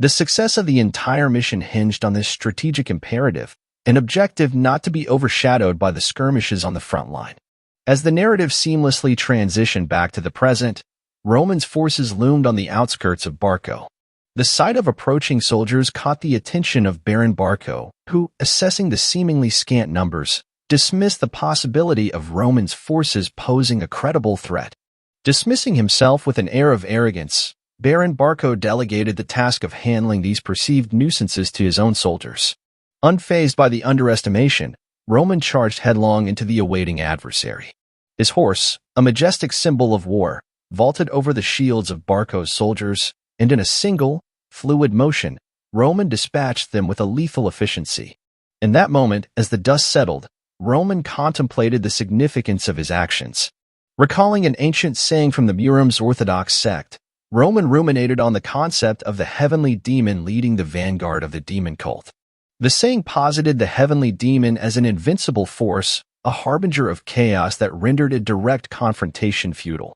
The success of the entire mission hinged on this strategic imperative, an objective not to be overshadowed by the skirmishes on the front line. As the narrative seamlessly transitioned back to the present, Roman's forces loomed on the outskirts of Barco. The sight of approaching soldiers caught the attention of Baron Barco, who, assessing the seemingly scant numbers, dismissed the possibility of Roman's forces posing a credible threat. Dismissing himself with an air of arrogance, Baron Barco delegated the task of handling these perceived nuisances to his own soldiers. Unfazed by the underestimation, Roman charged headlong into the awaiting adversary. His horse, a majestic symbol of war, vaulted over the shields of Barco's soldiers, and in a single, fluid motion, Roman dispatched them with a lethal efficiency. In that moment, as the dust settled, Roman contemplated the significance of his actions. Recalling an ancient saying from the Murum's Orthodox sect, Roman ruminated on the concept of the heavenly demon leading the vanguard of the demon cult. The saying posited the heavenly demon as an invincible force, a harbinger of chaos that rendered a direct confrontation futile.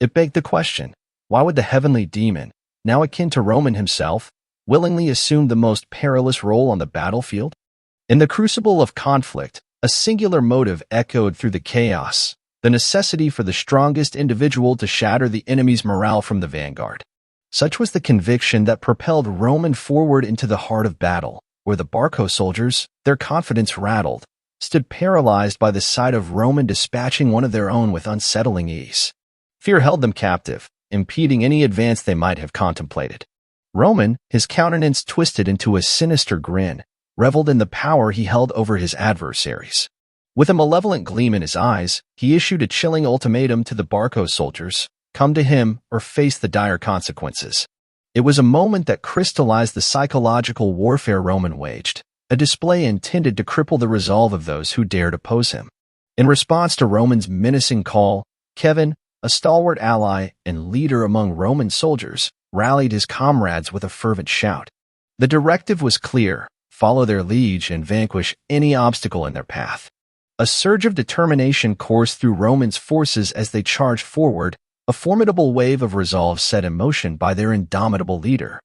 It begged the question: why would the heavenly demon, now akin to Roman himself, willingly assume the most perilous role on the battlefield? In the crucible of conflict, a singular motive echoed through the chaos: the necessity for the strongest individual to shatter the enemy's morale from the vanguard. Such was the conviction that propelled Roman forward into the heart of battle, where the Barco soldiers, their confidence rattled, stood paralyzed by the sight of Roman dispatching one of their own with unsettling ease. Fear held them captive, impeding any advance they might have contemplated. Roman, his countenance twisted into a sinister grin, reveled in the power he held over his adversaries. With a malevolent gleam in his eyes, he issued a chilling ultimatum to the Barco soldiers: come to him or face the dire consequences. It was a moment that crystallized the psychological warfare Roman waged, a display intended to cripple the resolve of those who dared oppose him. In response to Roman's menacing call, Kevin, a stalwart ally and leader among Roman soldiers, rallied his comrades with a fervent shout. The directive was clear: follow their liege and vanquish any obstacle in their path. A surge of determination coursed through Romans' forces as they charged forward, a formidable wave of resolve set in motion by their indomitable leader.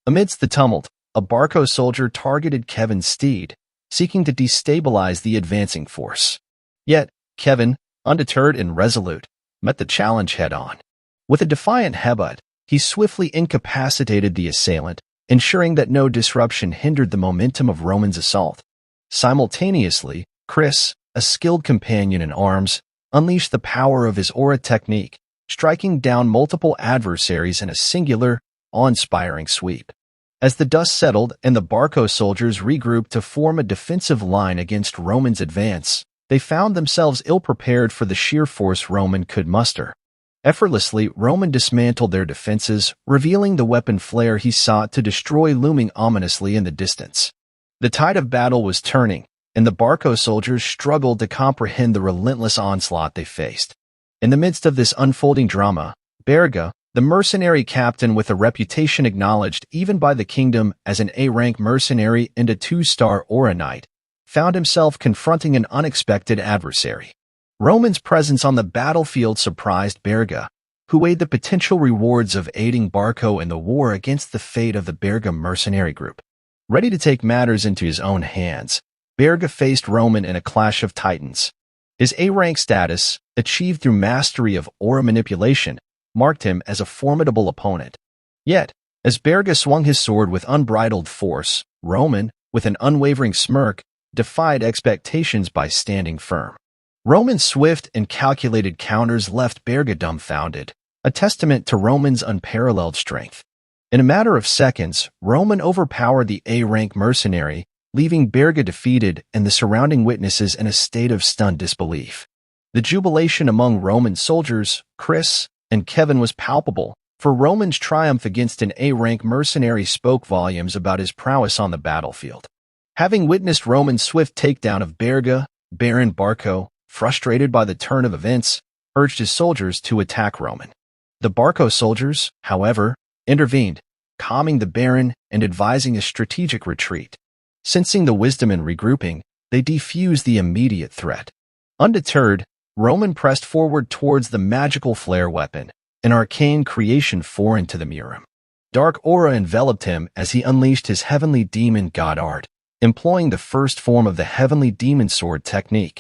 Amidst the tumult, a Barco soldier targeted Kevin's steed, seeking to destabilize the advancing force. Yet, Kevin, undeterred and resolute, met the challenge head-on. With a defiant headbutt, he swiftly incapacitated the assailant, ensuring that no disruption hindered the momentum of Roman's assault. Simultaneously, Chris, a skilled companion in arms, unleashed the power of his aura technique, striking down multiple adversaries in a singular, awe-inspiring sweep. As the dust settled and the Barco soldiers regrouped to form a defensive line against Roman's advance, they found themselves ill-prepared for the sheer force Roman could muster. Effortlessly, Roman dismantled their defenses, revealing the weapon flare he sought to destroy looming ominously in the distance. The tide of battle was turning, and the Barco soldiers struggled to comprehend the relentless onslaught they faced. In the midst of this unfolding drama, Berga, the mercenary captain with a reputation acknowledged even by the kingdom as an A-rank mercenary and a 2-star Aura Knight, found himself confronting an unexpected adversary. Roman's presence on the battlefield surprised Berga, who weighed the potential rewards of aiding Barco in the war against the fate of the Berga mercenary group. Ready to take matters into his own hands, Berga faced Roman in a clash of titans. His A-rank status, achieved through mastery of aura manipulation, marked him as a formidable opponent. Yet, as Berga swung his sword with unbridled force, Roman, with an unwavering smirk, defied expectations by standing firm. Roman's swift and calculated counters left Berga dumbfounded, a testament to Roman's unparalleled strength. In a matter of seconds, Roman overpowered the A-rank mercenary, leaving Berga defeated and the surrounding witnesses in a state of stunned disbelief. The jubilation among Roman soldiers, Chris and Kevin, was palpable, for Roman's triumph against an A-rank mercenary spoke volumes about his prowess on the battlefield. Having witnessed Roman's swift takedown of Berga, Baron Barco, frustrated by the turn of events, urged his soldiers to attack Roman. The Barco soldiers, however, intervened, calming the Baron and advising a strategic retreat. Sensing the wisdom in regrouping, they defused the immediate threat. Undeterred, Roman pressed forward towards the magical flare weapon, an arcane creation foreign to the Murim. Dark aura enveloped him as he unleashed his heavenly demon Godard, employing the first form of the heavenly demon sword technique.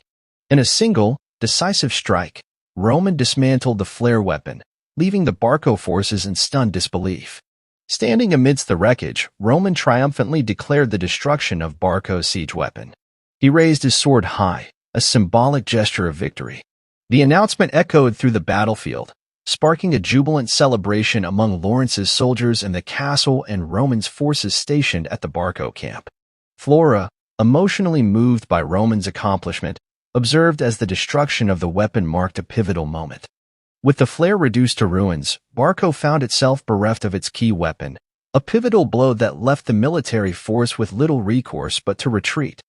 In a single, decisive strike, Roman dismantled the flare weapon, leaving the Barco forces in stunned disbelief. Standing amidst the wreckage, Roman triumphantly declared the destruction of Barco's siege weapon. He raised his sword high, a symbolic gesture of victory. The announcement echoed through the battlefield, sparking a jubilant celebration among Lawrence's soldiers in the castle and Roman's forces stationed at the Barco camp. Flora, emotionally moved by Roman's accomplishment, observed as the destruction of the weapon marked a pivotal moment. With the flare reduced to ruins, Barco found itself bereft of its key weapon, a pivotal blow that left the military force with little recourse but to retreat.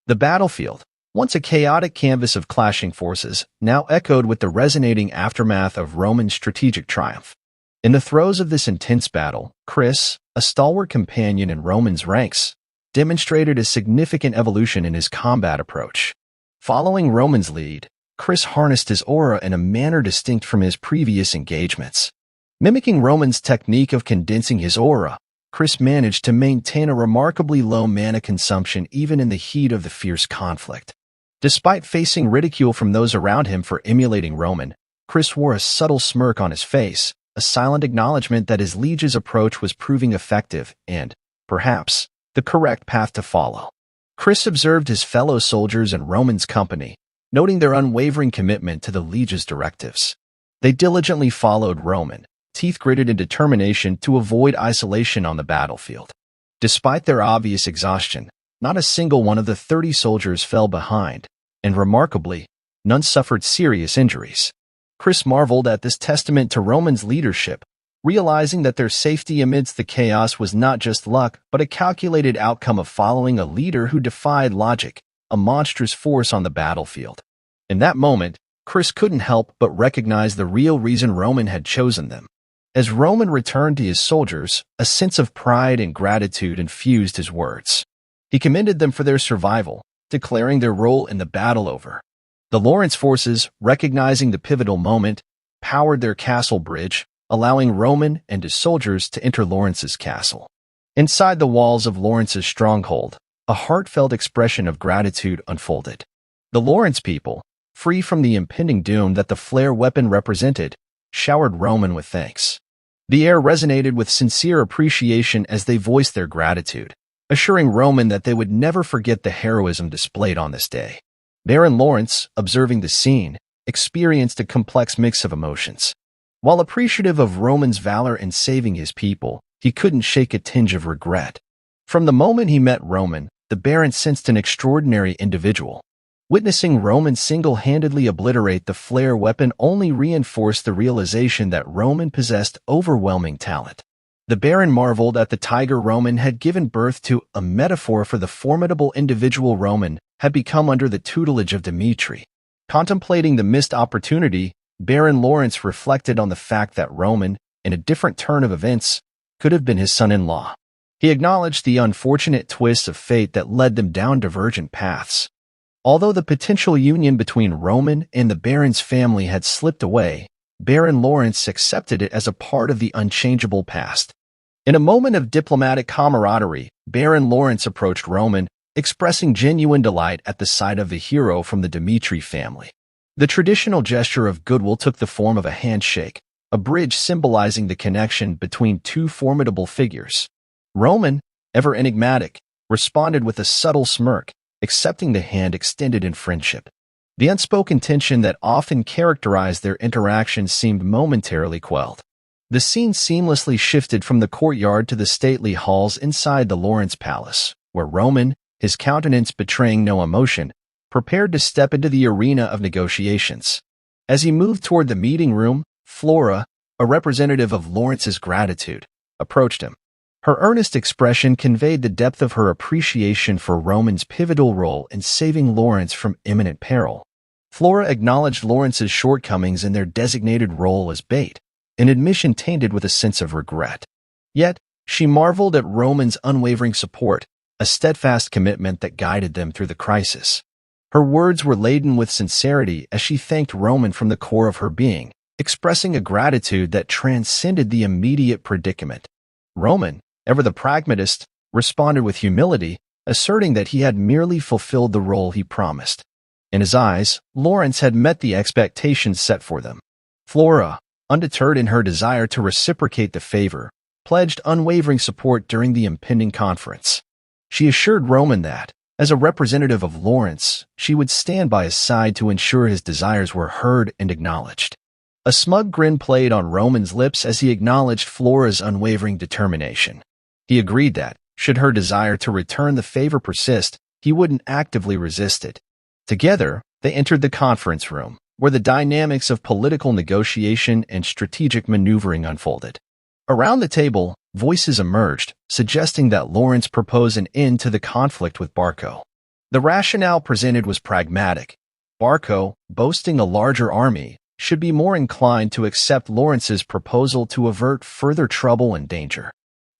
The battlefield, once a chaotic canvas of clashing forces, now echoed with the resonating aftermath of Roman's strategic triumph. In the throes of this intense battle, Chris, a stalwart companion in Roman's ranks, demonstrated a significant evolution in his combat approach. Following Roman's lead, Chris harnessed his aura in a manner distinct from his previous engagements. Mimicking Roman's technique of condensing his aura, Chris managed to maintain a remarkably low mana consumption even in the heat of the fierce conflict. Despite facing ridicule from those around him for emulating Roman, Chris wore a subtle smirk on his face, a silent acknowledgement that his liege's approach was proving effective and, perhaps, the correct path to follow. Chris observed his fellow soldiers in Roman's company, noting their unwavering commitment to the liege's directives. They diligently followed Roman, teeth gritted in determination to avoid isolation on the battlefield. Despite their obvious exhaustion, not a single one of the 30 soldiers fell behind, and remarkably, none suffered serious injuries. Chris marveled at this testament to Roman's leadership, realizing that their safety amidst the chaos was not just luck, but a calculated outcome of following a leader who defied logic, a monstrous force on the battlefield. In that moment, Chris couldn't help but recognize the real reason Roman had chosen them. As Roman returned to his soldiers, a sense of pride and gratitude infused his words. He commended them for their survival, declaring their role in the battle over. The Lawrence forces, recognizing the pivotal moment, powered their castle bridge, allowing Roman and his soldiers to enter Lawrence's castle. Inside the walls of Lawrence's stronghold, a heartfelt expression of gratitude unfolded. The Lawrence people, free from the impending doom that the flare weapon represented, showered Roman with thanks. The air resonated with sincere appreciation as they voiced their gratitude, assuring Roman that they would never forget the heroism displayed on this day. Baron Lawrence, observing the scene, experienced a complex mix of emotions. While appreciative of Roman's valor in saving his people, he couldn't shake a tinge of regret. From the moment he met Roman, the Baron sensed an extraordinary individual. Witnessing Roman single-handedly obliterate the flare weapon only reinforced the realization that Roman possessed overwhelming talent. The Baron marveled at the tiger Roman had given birth to, a metaphor for the formidable individual Roman had become under the tutelage of Dmitri. Contemplating the missed opportunity, Baron Lawrence reflected on the fact that Roman, in a different turn of events, could have been his son-in-law. He acknowledged the unfortunate twists of fate that led them down divergent paths. Although the potential union between Roman and the Baron's family had slipped away, Baron Lawrence accepted it as a part of the unchangeable past. In a moment of diplomatic camaraderie, Baron Lawrence approached Roman, expressing genuine delight at the sight of the hero from the Dmitri family. The traditional gesture of goodwill took the form of a handshake, a bridge symbolizing the connection between two formidable figures. Roman, ever enigmatic, responded with a subtle smirk, accepting the hand extended in friendship. The unspoken tension that often characterized their interactions seemed momentarily quelled. The scene seamlessly shifted from the courtyard to the stately halls inside the Lawrence Palace, where Roman, his countenance betraying no emotion, prepared to step into the arena of negotiations. As he moved toward the meeting room, Flora, a representative of Lawrence's gratitude, approached him. Her earnest expression conveyed the depth of her appreciation for Roman's pivotal role in saving Lawrence from imminent peril. Flora acknowledged Lawrence's shortcomings in their designated role as bait, an admission tainted with a sense of regret. Yet, she marveled at Roman's unwavering support, a steadfast commitment that guided them through the crisis. Her words were laden with sincerity as she thanked Roman from the core of her being, expressing a gratitude that transcended the immediate predicament. Roman, ever the pragmatist, responded with humility, asserting that he had merely fulfilled the role he promised. In his eyes, Lawrence had met the expectations set for them. Flora, undeterred in her desire to reciprocate the favor, pledged unwavering support during the impending conference. She assured Roman that, as a representative of Lawrence, she would stand by his side to ensure his desires were heard and acknowledged. A smug grin played on Roman's lips as he acknowledged Flora's unwavering determination. He agreed that, should her desire to return the favor persist, he wouldn't actively resist it. Together, they entered the conference room, where the dynamics of political negotiation and strategic maneuvering unfolded. Around the table, voices emerged, suggesting that Lawrence propose an end to the conflict with Barco. The rationale presented was pragmatic. Barco, boasting a larger army, should be more inclined to accept Lawrence's proposal to avert further trouble and danger.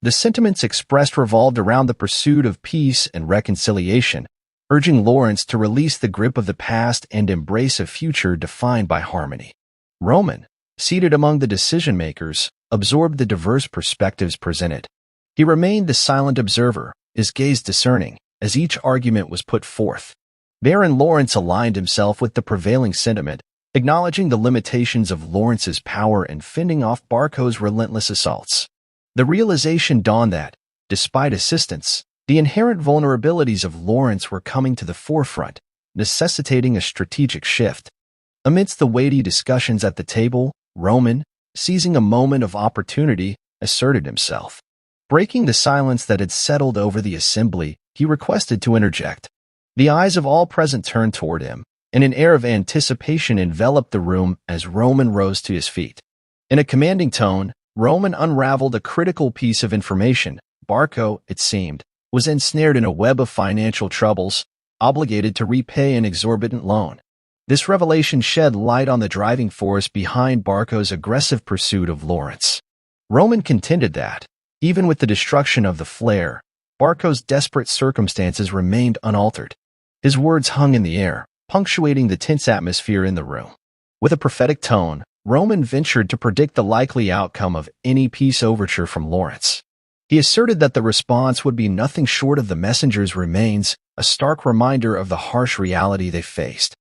The sentiments expressed revolved around the pursuit of peace and reconciliation, urging Lawrence to release the grip of the past and embrace a future defined by harmony. Roman, seated among the decision-makers, absorbed the diverse perspectives presented. He remained the silent observer, his gaze discerning, as each argument was put forth. Baron Lawrence aligned himself with the prevailing sentiment, acknowledging the limitations of Lawrence's power and fending off Barco's relentless assaults. The realization dawned that, despite assistance, the inherent vulnerabilities of Lawrence were coming to the forefront, necessitating a strategic shift. Amidst the weighty discussions at the table, Roman, seizing a moment of opportunity, asserted himself. Breaking the silence that had settled over the assembly, he requested to interject. The eyes of all present turned toward him, and an air of anticipation enveloped the room as Roman rose to his feet. In a commanding tone, Roman unraveled a critical piece of information. Barco, it seemed, was ensnared in a web of financial troubles, obligated to repay an exorbitant loan. This revelation shed light on the driving force behind Barco's aggressive pursuit of Lawrence. Roman contended that, even with the destruction of the flare, Barco's desperate circumstances remained unaltered. His words hung in the air, punctuating the tense atmosphere in the room. With a prophetic tone, Roman ventured to predict the likely outcome of any peace overture from Lawrence. He asserted that the response would be nothing short of the messenger's remains, a stark reminder of the harsh reality they faced.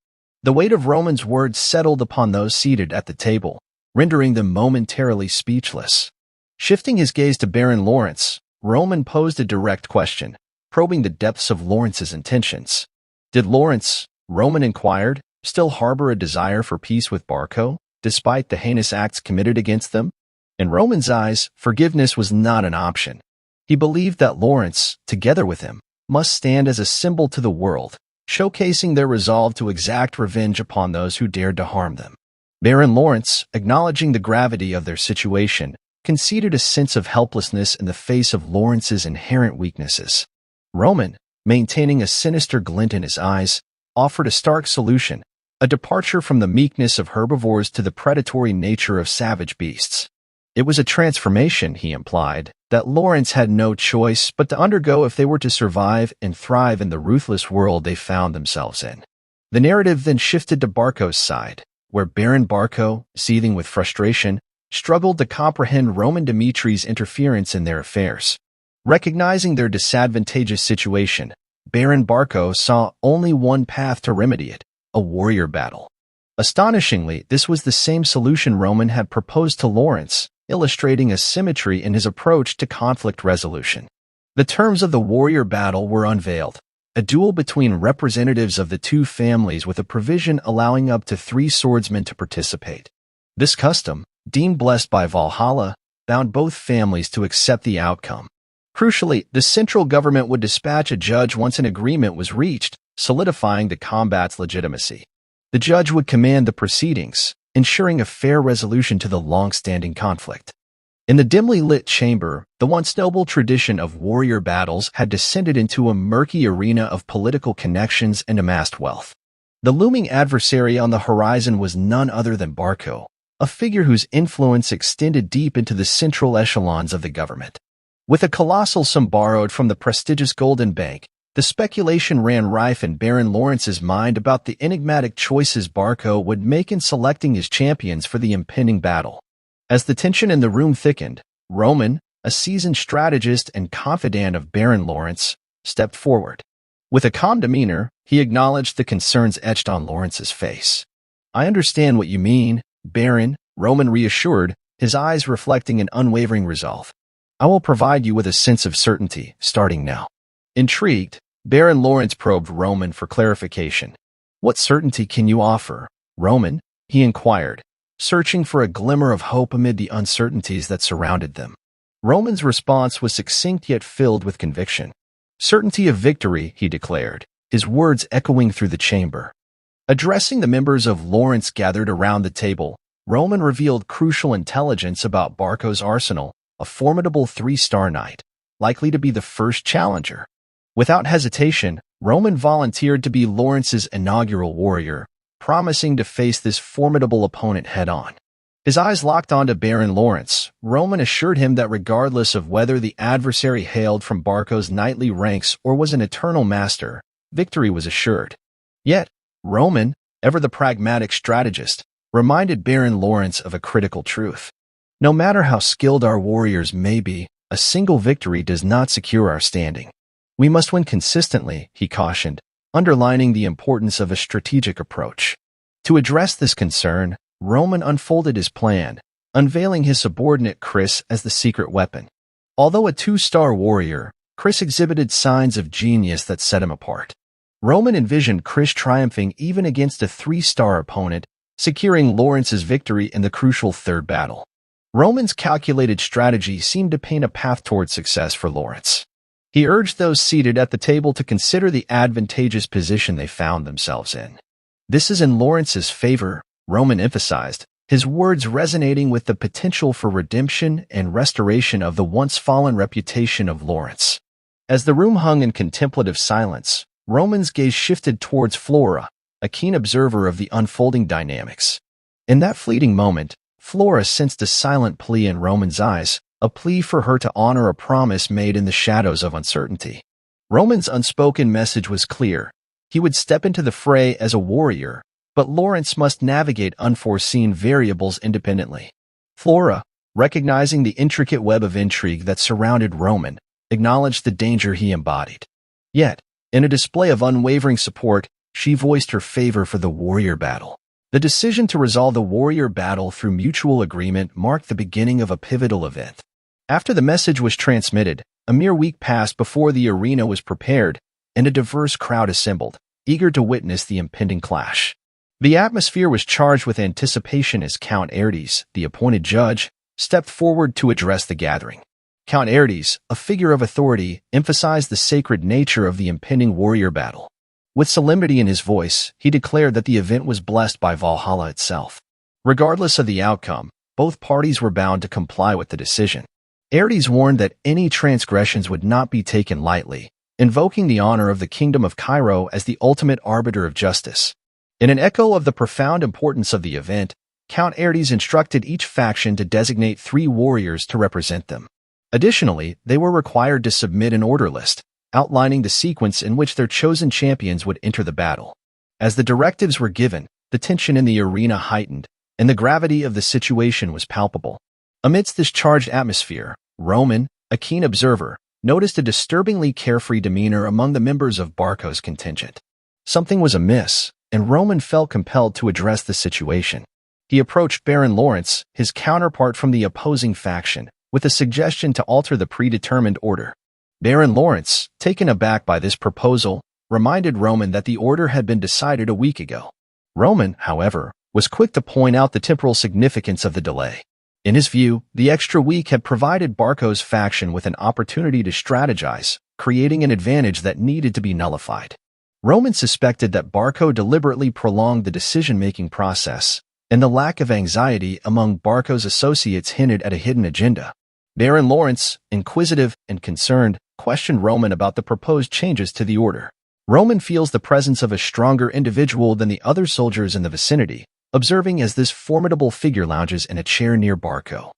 The weight of Roman's words settled upon those seated at the table, rendering them momentarily speechless. Shifting his gaze to Baron Lawrence, Roman posed a direct question, probing the depths of Lawrence's intentions. Did Lawrence, Roman inquired, still harbor a desire for peace with Barco, despite the heinous acts committed against them? In Roman's eyes, forgiveness was not an option. He believed that Lawrence, together with him, must stand as a symbol to the world, showcasing their resolve to exact revenge upon those who dared to harm them. Baron Lawrence, acknowledging the gravity of their situation, conceded a sense of helplessness in the face of Lawrence's inherent weaknesses. Roman, maintaining a sinister glint in his eyes, offered a stark solution, a departure from the meekness of herbivores to the predatory nature of savage beasts. It was a transformation, he implied, that Lawrence had no choice but to undergo if they were to survive and thrive in the ruthless world they found themselves in. The narrative then shifted to Barco's side, where Baron Barco, seething with frustration, struggled to comprehend Roman Dimitri's interference in their affairs. Recognizing their disadvantageous situation, Baron Barco saw only one path to remedy it: a warrior battle. Astonishingly, this was the same solution Roman had proposed to Lawrence, illustrating a symmetry in his approach to conflict resolution. The terms of the warrior battle were unveiled: a duel between representatives of the two families with a provision allowing up to 3 swordsmen to participate. This custom, deemed blessed by Valhalla, bound both families to accept the outcome. Crucially, the central government would dispatch a judge once an agreement was reached, solidifying the combat's legitimacy. The judge would command the proceedings, ensuring a fair resolution to the long-standing conflict. In the dimly lit chamber, the once noble tradition of warrior battles had descended into a murky arena of political connections and amassed wealth. The looming adversary on the horizon was none other than Barco, a figure whose influence extended deep into the central echelons of the government. With a colossal sum borrowed from the prestigious Golden Bank, the speculation ran rife in Baron Lawrence's mind about the enigmatic choices Barco would make in selecting his champions for the impending battle. As the tension in the room thickened, Roman, a seasoned strategist and confidant of Baron Lawrence, stepped forward. With a calm demeanor, he acknowledged the concerns etched on Lawrence's face. "I understand what you mean, Baron," Roman reassured, his eyes reflecting an unwavering resolve. "I will provide you with a sense of certainty, starting now." Intrigued, Baron Lawrence probed Roman for clarification. "What certainty can you offer, Roman?" he inquired, searching for a glimmer of hope amid the uncertainties that surrounded them. Roman's response was succinct yet filled with conviction. "Certainty of victory," he declared, his words echoing through the chamber. Addressing the members of Lawrence gathered around the table, Roman revealed crucial intelligence about Barco's arsenal, a formidable 3-star knight, likely to be the first challenger. Without hesitation, Roman volunteered to be Lawrence's inaugural warrior, promising to face this formidable opponent head-on. His eyes locked onto Baron Lawrence. Roman assured him that regardless of whether the adversary hailed from Barco's knightly ranks or was an eternal master, victory was assured. Yet, Roman, ever the pragmatic strategist, reminded Baron Lawrence of a critical truth. No matter how skilled our warriors may be, a single victory does not secure our standing. We must win consistently, he cautioned, underlining the importance of a strategic approach. To address this concern, Roman unfolded his plan, unveiling his subordinate Chris as the secret weapon. Although a 2-star warrior, Chris exhibited signs of genius that set him apart. Roman envisioned Chris triumphing even against a 3-star opponent, securing Lawrence's victory in the crucial third battle. Roman's calculated strategy seemed to paint a path toward success for Lawrence. He urged those seated at the table to consider the advantageous position they found themselves in. "This is in Lawrence's favor," Roman emphasized, his words resonating with the potential for redemption and restoration of the once-fallen reputation of Lawrence. As the room hung in contemplative silence, Roman's gaze shifted towards Flora, a keen observer of the unfolding dynamics. In that fleeting moment, Flora sensed a silent plea in Roman's eyes, a plea for her to honor a promise made in the shadows of uncertainty. Roman's unspoken message was clear. He would step into the fray as a warrior, but Lawrence must navigate unforeseen variables independently. Flora, recognizing the intricate web of intrigue that surrounded Roman, acknowledged the danger he embodied. Yet, in a display of unwavering support, she voiced her favor for the warrior battle. The decision to resolve the warrior battle through mutual agreement marked the beginning of a pivotal event. After the message was transmitted, a mere week passed before the arena was prepared, and a diverse crowd assembled, eager to witness the impending clash. The atmosphere was charged with anticipation as Count Aertes, the appointed judge, stepped forward to address the gathering. Count Aertes, a figure of authority, emphasized the sacred nature of the impending warrior battle. With solemnity in his voice, he declared that the event was blessed by Valhalla itself. Regardless of the outcome, both parties were bound to comply with the decision. Aertes warned that any transgressions would not be taken lightly, invoking the honor of the Kingdom of Cairo as the ultimate arbiter of justice. In an echo of the profound importance of the event, Count Aertes instructed each faction to designate 3 warriors to represent them. Additionally, they were required to submit an order list, outlining the sequence in which their chosen champions would enter the battle. As the directives were given, the tension in the arena heightened, and the gravity of the situation was palpable. Amidst this charged atmosphere, Roman, a keen observer, noticed a disturbingly carefree demeanor among the members of Barco's contingent. Something was amiss, and Roman felt compelled to address the situation. He approached Baron Lawrence, his counterpart from the opposing faction, with a suggestion to alter the predetermined order. Baron Lawrence, taken aback by this proposal, reminded Roman that the order had been decided a week ago. Roman, however, was quick to point out the temporal significance of the delay. In his view, the extra week had provided Barco's faction with an opportunity to strategize, creating an advantage that needed to be nullified. Roman suspected that Barco deliberately prolonged the decision-making process, and the lack of anxiety among Barco's associates hinted at a hidden agenda. Baron Lawrence, inquisitive and concerned, questioned Roman about the proposed changes to the order. Roman feels the presence of a stronger individual than the other soldiers in the vicinity, observing as this formidable figure lounges in a chair near Barco.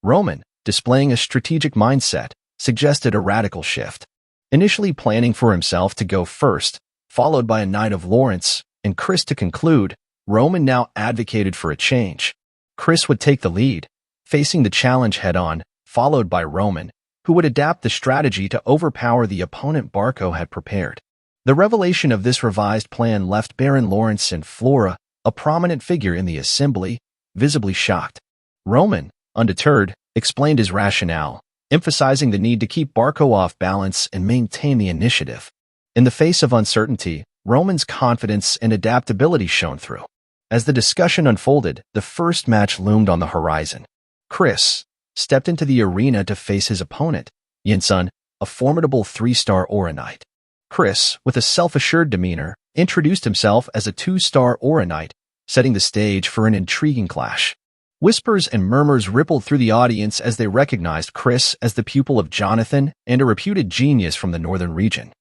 Roman, displaying a strategic mindset, suggested a radical shift. Initially planning for himself to go first, followed by a knight of Lawrence, and Chris to conclude, Roman now advocated for a change. Chris would take the lead, facing the challenge head-on, followed by Roman, who would adapt the strategy to overpower the opponent Barco had prepared. The revelation of this revised plan left Baron Lawrence and Flora, a prominent figure in the assembly, visibly shocked. Roman, undeterred, explained his rationale, emphasizing the need to keep Barco off balance and maintain the initiative. In the face of uncertainty, Roman's confidence and adaptability shone through. As the discussion unfolded, the first match loomed on the horizon. Chris stepped into the arena to face his opponent, Yinsun, a formidable 3-star Aura Knight. Chris, with a self-assured demeanor, introduced himself as a 2-star Aura Knight, setting the stage for an intriguing clash. Whispers and murmurs rippled through the audience as they recognized Chris as the pupil of Jonathan and a reputed genius from the northern region.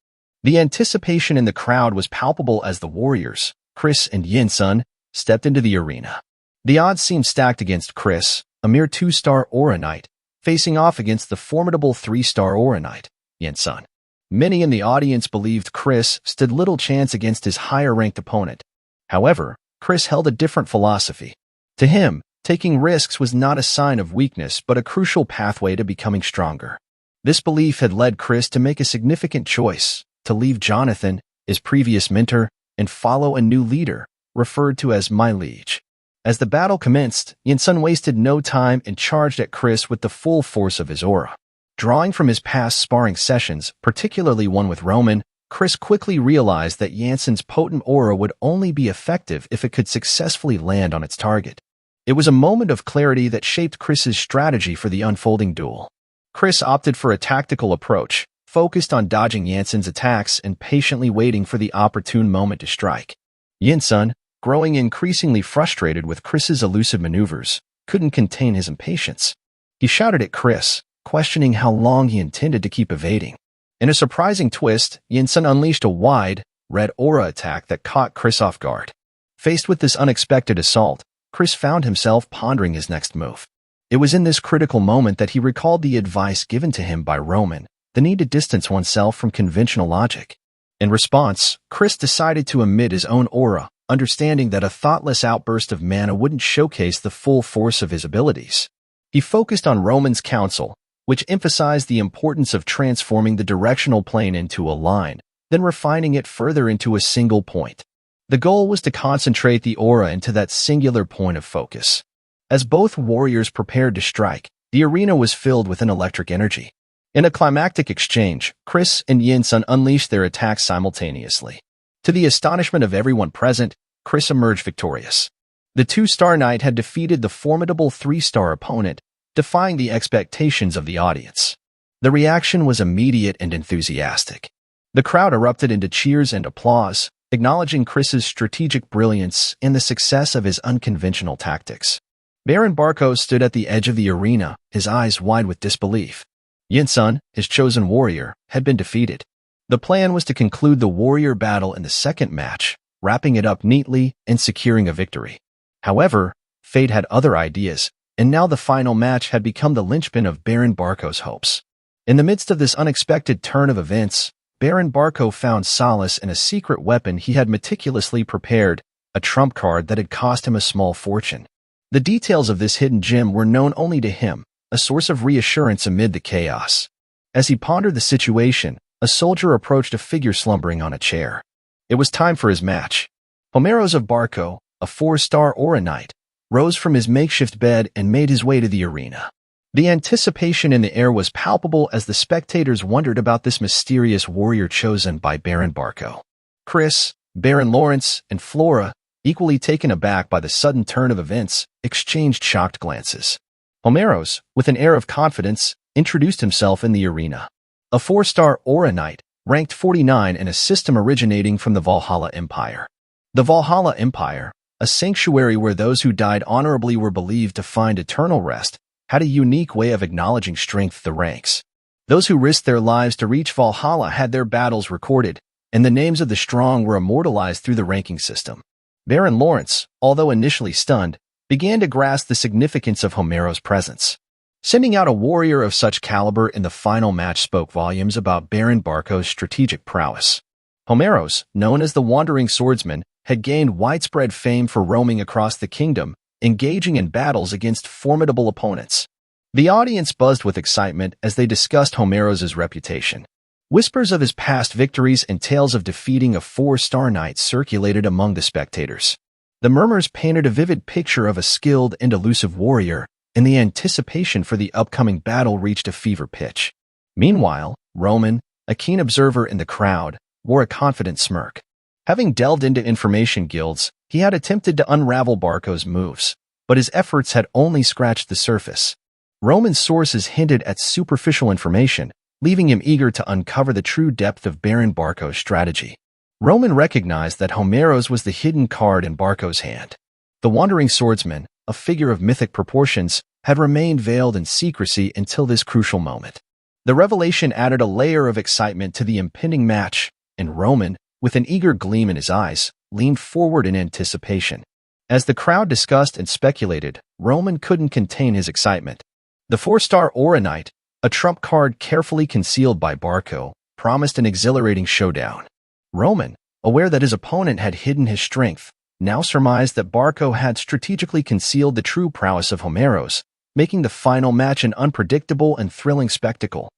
The anticipation in the crowd was palpable as the warriors, Chris and Yinsun, stepped into the arena. The odds seemed stacked against Chris, a mere 2-star Aura Knight, facing off against the formidable 3-star Aura Knight, Yinsun. Many in the audience believed Chris stood little chance against his higher-ranked opponent. However, Chris held a different philosophy. To him, taking risks was not a sign of weakness but a crucial pathway to becoming stronger. This belief had led Chris to make a significant choice, to leave Jonathan, his previous mentor, and follow a new leader, referred to as my liege. As the battle commenced, Yinsun wasted no time and charged at Chris with the full force of his aura. Drawing from his past sparring sessions, particularly one with Roman, Chris quickly realized that Yinsun's potent aura would only be effective if it could successfully land on its target. It was a moment of clarity that shaped Chris's strategy for the unfolding duel. Chris opted for a tactical approach, focused on dodging Yinsun's attacks and patiently waiting for the opportune moment to strike. Yinsun, growing increasingly frustrated with Chris's elusive maneuvers, couldn't contain his impatience. He shouted at Chris, questioning how long he intended to keep evading. In a surprising twist, Yinsun unleashed a wide, red aura attack that caught Chris off guard. Faced with this unexpected assault, Chris found himself pondering his next move. It was in this critical moment that he recalled the advice given to him by Roman, the need to distance oneself from conventional logic. In response, Chris decided to emit his own aura, understanding that a thoughtless outburst of mana wouldn't showcase the full force of his abilities. He focused on Roman's counsel, which emphasized the importance of transforming the directional plane into a line, then refining it further into a single point. The goal was to concentrate the aura into that singular point of focus. As both warriors prepared to strike, the arena was filled with an electric energy. In a climactic exchange, Chris and Yinsun unleashed their attacks simultaneously. To the astonishment of everyone present, Chris emerged victorious. The 2-star knight had defeated the formidable 3-star opponent, defying the expectations of the audience. The reaction was immediate and enthusiastic. The crowd erupted into cheers and applause, acknowledging Chris's strategic brilliance and the success of his unconventional tactics. Baron Barco stood at the edge of the arena, his eyes wide with disbelief. Yinsun, his chosen warrior, had been defeated. The plan was to conclude the warrior battle in the second match, wrapping it up neatly and securing a victory. However, fate had other ideas, and now the final match had become the linchpin of Baron Barco's hopes. In the midst of this unexpected turn of events, Baron Barco found solace in a secret weapon he had meticulously prepared, a trump card that had cost him a small fortune. The details of this hidden gem were known only to him, a source of reassurance amid the chaos. As he pondered the situation, a soldier approached a figure slumbering on a chair. It was time for his match. Homeros of Barco, a 4-star aura knight, rose from his makeshift bed and made his way to the arena. The anticipation in the air was palpable as the spectators wondered about this mysterious warrior chosen by Baron Barco. Chris, Baron Lawrence, and Flora, equally taken aback by the sudden turn of events, exchanged shocked glances. Homeros, with an air of confidence, introduced himself in the arena. A 4-star aura knight, ranked 49 in a system originating from the Valhalla Empire. The Valhalla Empire, a sanctuary where those who died honorably were believed to find eternal rest, had a unique way of acknowledging strength the ranks. Those who risked their lives to reach Valhalla had their battles recorded, and the names of the strong were immortalized through the ranking system. Baron Lawrence, although initially stunned, began to grasp the significance of Homeros' presence. Sending out a warrior of such caliber in the final match spoke volumes about Baron Barco's strategic prowess. Homeros, known as the Wandering Swordsman, had gained widespread fame for roaming across the kingdom, engaging in battles against formidable opponents. The audience buzzed with excitement as they discussed Homeros' reputation. Whispers of his past victories and tales of defeating a 4-star knight circulated among the spectators. The murmurs painted a vivid picture of a skilled and elusive warrior, and the anticipation for the upcoming battle reached a fever pitch. Meanwhile, Roman, a keen observer in the crowd, wore a confident smirk. Having delved into information guilds, he had attempted to unravel Barco's moves, but his efforts had only scratched the surface. Roman's sources hinted at superficial information, leaving him eager to uncover the true depth of Baron Barco's strategy. Roman recognized that Homeros was the hidden card in Barco's hand. The Wandering Swordsman, a figure of mythic proportions, had remained veiled in secrecy until this crucial moment. The revelation added a layer of excitement to the impending match, and Roman, with an eager gleam in his eyes, leaned forward in anticipation. As the crowd discussed and speculated, Roman couldn't contain his excitement. The 4-star aura knight, a trump card carefully concealed by Barco, promised an exhilarating showdown. Roman, aware that his opponent had hidden his strength, now surmised that Barco had strategically concealed the true prowess of Homeros, making the final match an unpredictable and thrilling spectacle.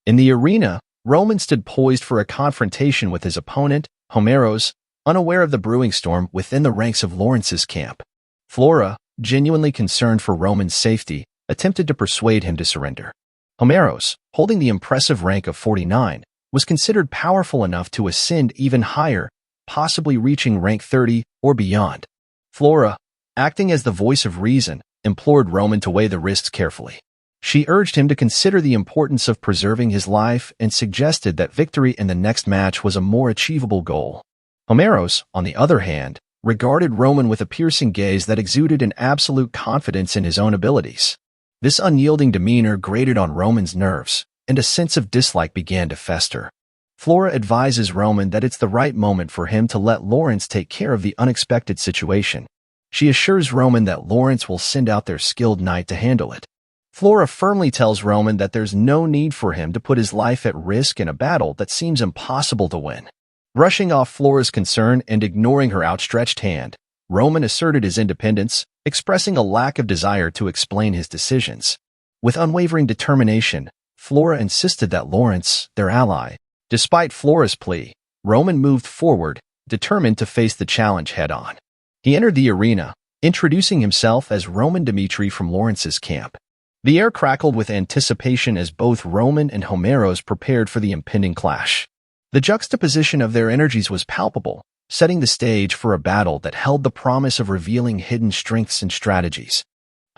In the arena, Roman stood poised for a confrontation with his opponent, Homeros, unaware of the brewing storm within the ranks of Lawrence's camp. Flora, genuinely concerned for Roman's safety, attempted to persuade him to surrender. Homeros, holding the impressive rank of 49, was considered powerful enough to ascend even higher, possibly reaching rank 30 or beyond. Flora, acting as the voice of reason, implored Roman to weigh the risks carefully. She urged him to consider the importance of preserving his life and suggested that victory in the next match was a more achievable goal. Homeros, on the other hand, regarded Roman with a piercing gaze that exuded an absolute confidence in his own abilities. This unyielding demeanor grated on Roman's nerves, and a sense of dislike began to fester. Flora advises Roman that it's the right moment for him to let Lawrence take care of the unexpected situation. She assures Roman that Lawrence will send out their skilled knight to handle it. Flora firmly tells Roman that there's no need for him to put his life at risk in a battle that seems impossible to win. Brushing off Flora's concern and ignoring her outstretched hand, Roman asserted his independence, expressing a lack of desire to explain his decisions. With unwavering determination, Flora insisted that Lawrence, their ally. Despite Flora's plea, Roman moved forward, determined to face the challenge head-on. He entered the arena, introducing himself as Roman Dimitri from Lawrence's camp. The air crackled with anticipation as both Roman and Homeros prepared for the impending clash. The juxtaposition of their energies was palpable, setting the stage for a battle that held the promise of revealing hidden strengths and strategies.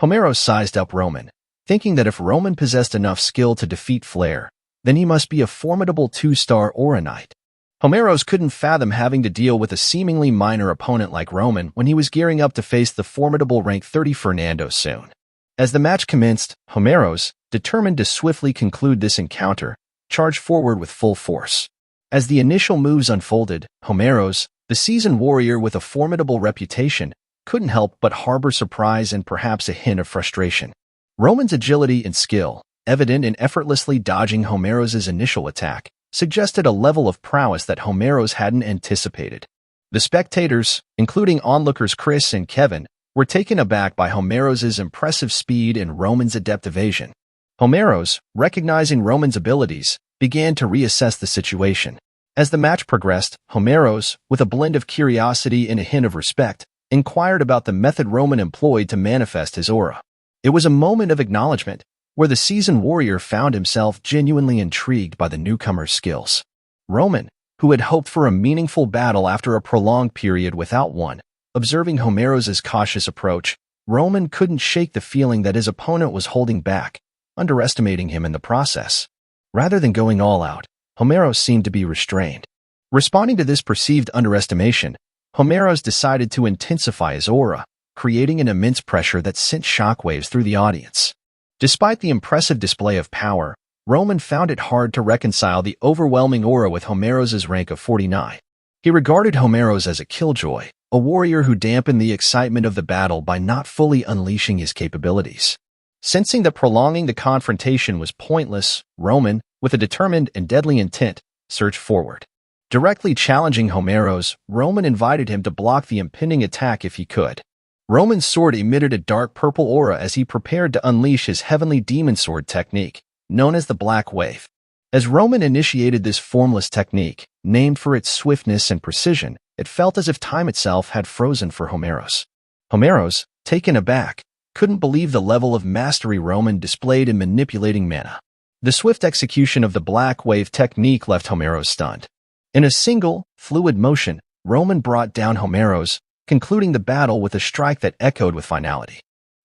Homeros sized up Roman, thinking that if Roman possessed enough skill to defeat Flair, then he must be a formidable two-star Aura Knight. Homeros couldn't fathom having to deal with a seemingly minor opponent like Roman when he was gearing up to face the formidable rank 30 Fernando soon. As the match commenced, Homeros, determined to swiftly conclude this encounter, charged forward with full force. As the initial moves unfolded, Homeros, the seasoned warrior with a formidable reputation, couldn't help but harbor surprise and perhaps a hint of frustration. Roman's agility and skill, evident in effortlessly dodging Homeros's initial attack, suggested a level of prowess that Homeros hadn't anticipated. The spectators, including onlookers Chris and Kevin, were taken aback by Homeros's impressive speed and Roman's adept evasion. Homeros, recognizing Roman's abilities, began to reassess the situation. As the match progressed, Homeros, with a blend of curiosity and a hint of respect, inquired about the method Roman employed to manifest his aura. It was a moment of acknowledgement, where the seasoned warrior found himself genuinely intrigued by the newcomer's skills. Roman, who had hoped for a meaningful battle after a prolonged period without one, observing Homeros's cautious approach, Roman couldn't shake the feeling that his opponent was holding back, underestimating him in the process. Rather than going all out, Homeros seemed to be restrained. Responding to this perceived underestimation, Homeros decided to intensify his aura, creating an immense pressure that sent shockwaves through the audience. Despite the impressive display of power, Roman found it hard to reconcile the overwhelming aura with Homeros's rank of 49. He regarded Homeros as a killjoy, a warrior who dampened the excitement of the battle by not fully unleashing his capabilities. Sensing that prolonging the confrontation was pointless, Roman, with a determined and deadly intent, surged forward. Directly challenging Homeros, Roman invited him to block the impending attack if he could. Roman's sword emitted a dark purple aura as he prepared to unleash his heavenly demon sword technique, known as the Black Wave. As Roman initiated this formless technique, named for its swiftness and precision, it felt as if time itself had frozen for Homeros. Homeros, taken aback, couldn't believe the level of mastery Roman displayed in manipulating mana. The swift execution of the Black Wave technique left Homeros stunned. In a single, fluid motion, Roman brought down Homeros, concluding the battle with a strike that echoed with finality.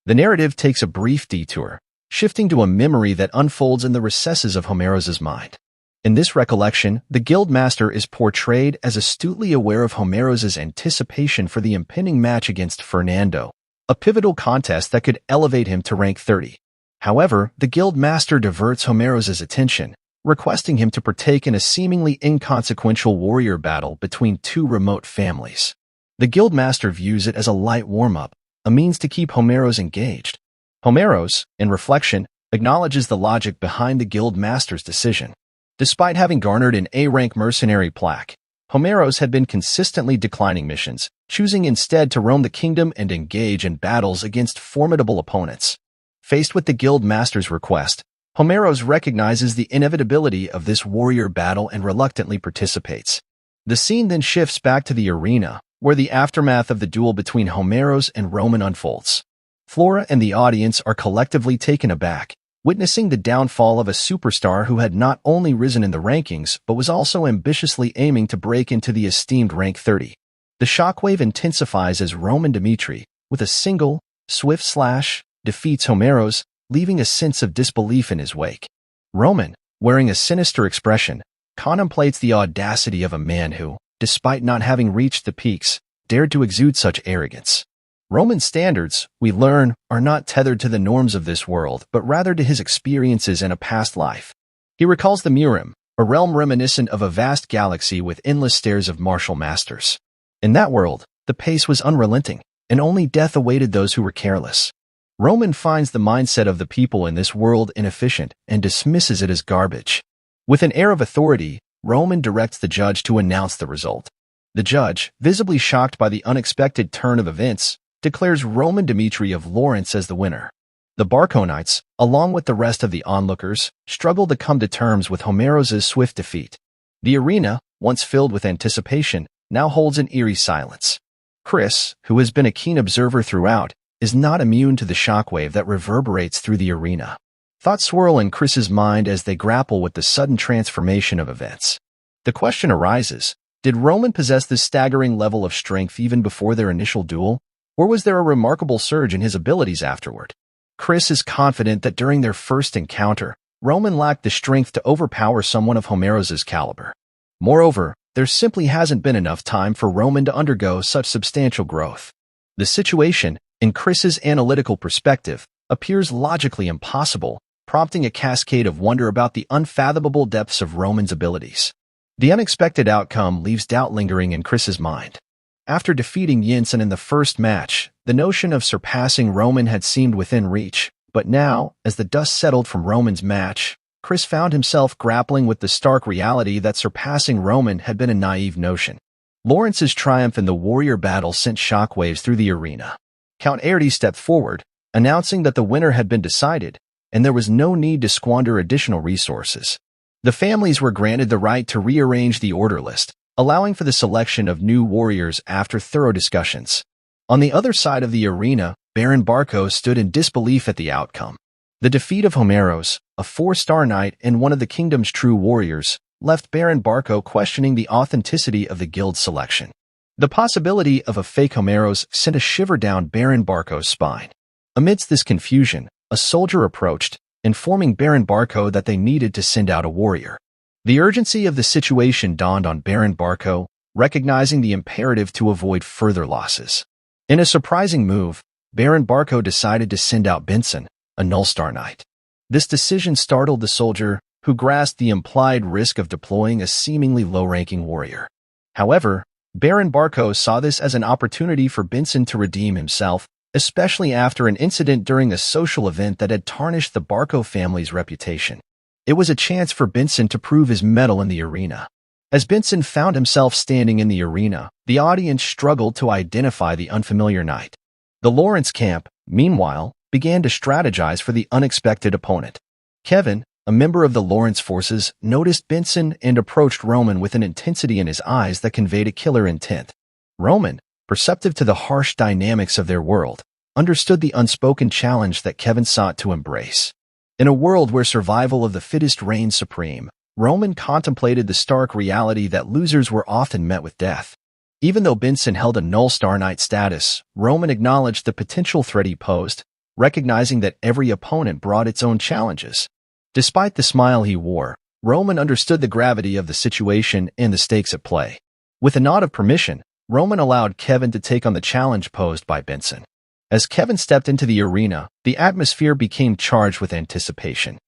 The narrative takes a brief detour, shifting to a memory that unfolds in the recesses of Homeros's mind. In this recollection, the Guildmaster is portrayed as astutely aware of Homeros's anticipation for the impending match against Fernando, a pivotal contest that could elevate him to rank 30. However, the Guildmaster diverts Homeros's attention, requesting him to partake in a seemingly inconsequential warrior battle between two remote families. The Guildmaster views it as a light warm-up, a means to keep Homeros engaged. Homeros, in reflection, acknowledges the logic behind the Guildmaster's decision. Despite having garnered an A-rank mercenary plaque, Homeros had been consistently declining missions, choosing instead to roam the kingdom and engage in battles against formidable opponents. Faced with the Guildmaster's request, Homeros recognizes the inevitability of this warrior battle and reluctantly participates. The scene then shifts back to the arena, where the aftermath of the duel between Homeros and Roman unfolds. Flora and the audience are collectively taken aback, witnessing the downfall of a superstar who had not only risen in the rankings but was also ambitiously aiming to break into the esteemed rank 30. The shockwave intensifies as Roman Dimitri, with a single, swift slash, defeats Homeros, leaving a sense of disbelief in his wake. Roman, wearing a sinister expression, contemplates the audacity of a man who, despite not having reached the peaks, dared to exude such arrogance. Roman's standards, we learn, are not tethered to the norms of this world, but rather to his experiences in a past life. He recalls the Murim, a realm reminiscent of a vast galaxy with endless stairs of martial masters. In that world, the pace was unrelenting, and only death awaited those who were careless. Roman finds the mindset of the people in this world inefficient and dismisses it as garbage. With an air of authority, Roman directs the judge to announce the result. The judge, visibly shocked by the unexpected turn of events, declares Roman Dimitri of Lawrence as the winner. The Barconites, along with the rest of the onlookers, struggle to come to terms with Homeros' swift defeat. The arena, once filled with anticipation, now holds an eerie silence. Chris, who has been a keen observer throughout, is not immune to the shockwave that reverberates through the arena. Thoughts swirl in Chris's mind as they grapple with the sudden transformation of events. The question arises, did Roman possess this staggering level of strength even before their initial duel? Or was there a remarkable surge in his abilities afterward? Chris is confident that during their first encounter, Roman lacked the strength to overpower someone of Homeros' caliber. Moreover, there simply hasn't been enough time for Roman to undergo such substantial growth. The situation, in Chris's analytical perspective, appears logically impossible, prompting a cascade of wonder about the unfathomable depths of Roman's abilities. The unexpected outcome leaves doubt lingering in Chris's mind. After defeating Jensen in the first match, the notion of surpassing Roman had seemed within reach, but now, as the dust settled from Roman's match, Chris found himself grappling with the stark reality that surpassing Roman had been a naive notion. Lawrence's triumph in the warrior battle sent shockwaves through the arena. Count Aertes stepped forward, announcing that the winner had been decided, and there was no need to squander additional resources. The families were granted the right to rearrange the order list, allowing for the selection of new warriors after thorough discussions. On the other side of the arena, Baron Barco stood in disbelief at the outcome. The defeat of Homeros, a 4-star knight and one of the kingdom's true warriors, left Baron Barco questioning the authenticity of the guild's selection. The possibility of a fake Homeros sent a shiver down Baron Barco's spine. Amidst this confusion, a soldier approached, informing Baron Barco that they needed to send out a warrior. The urgency of the situation dawned on Baron Barco, recognizing the imperative to avoid further losses. In a surprising move, Baron Barco decided to send out Benson, a Nullstar Knight. This decision startled the soldier, who grasped the implied risk of deploying a seemingly low-ranking warrior. However, Baron Barco saw this as an opportunity for Benson to redeem himself, especially after an incident during a social event that had tarnished the Barco family's reputation. It was a chance for Benson to prove his mettle in the arena. As Benson found himself standing in the arena, the audience struggled to identify the unfamiliar knight. The Lawrence camp, meanwhile, began to strategize for the unexpected opponent. Kevin, a member of the Lawrence forces, noticed Benson and approached Roman with an intensity in his eyes that conveyed a killer intent. Roman, perceptive to the harsh dynamics of their world, understood the unspoken challenge that Kevin sought to embrace. In a world where survival of the fittest reigned supreme, Roman contemplated the stark reality that losers were often met with death. Even though Benson held a Nullstar Knight status, Roman acknowledged the potential threat he posed, recognizing that every opponent brought its own challenges. Despite the smile he wore, Roman understood the gravity of the situation and the stakes at play. With a nod of permission, Roman allowed Kevin to take on the challenge posed by Benson. As Kevin stepped into the arena, the atmosphere became charged with anticipation.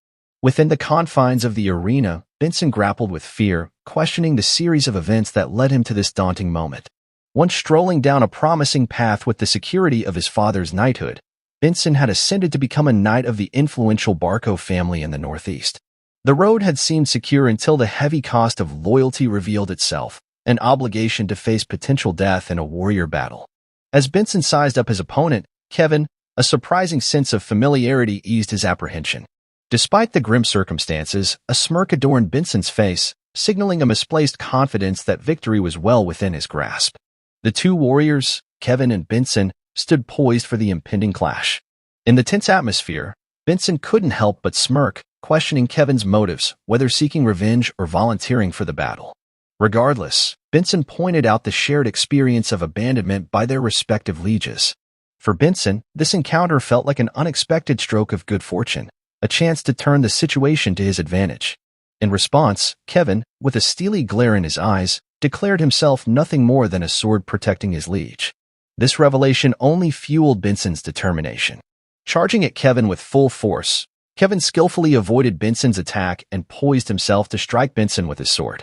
Within the confines of the arena, Benson grappled with fear, questioning the series of events that led him to this daunting moment. Once strolling down a promising path with the security of his father's knighthood, Benson had ascended to become a knight of the influential Barco family in the Northeast. The road had seemed secure until the heavy cost of loyalty revealed itself, an obligation to face potential death in a warrior battle. As Benson sized up his opponent, Kevin, a surprising sense of familiarity eased his apprehension. Despite the grim circumstances, a smirk adorned Benson's face, signaling a misplaced confidence that victory was well within his grasp. The two warriors, Kevin and Benson, stood poised for the impending clash. In the tense atmosphere, Benson couldn't help but smirk, questioning Kevin's motives, whether seeking revenge or volunteering for the battle. Regardless, Benson pointed out the shared experience of abandonment by their respective lieges. For Benson, this encounter felt like an unexpected stroke of good fortune, a chance to turn the situation to his advantage. In response, Kevin, with a steely glare in his eyes, declared himself nothing more than a sword protecting his liege. This revelation only fueled Benson's determination. Charging at Kevin with full force, Kevin skillfully avoided Benson's attack and poised himself to strike Benson with his sword.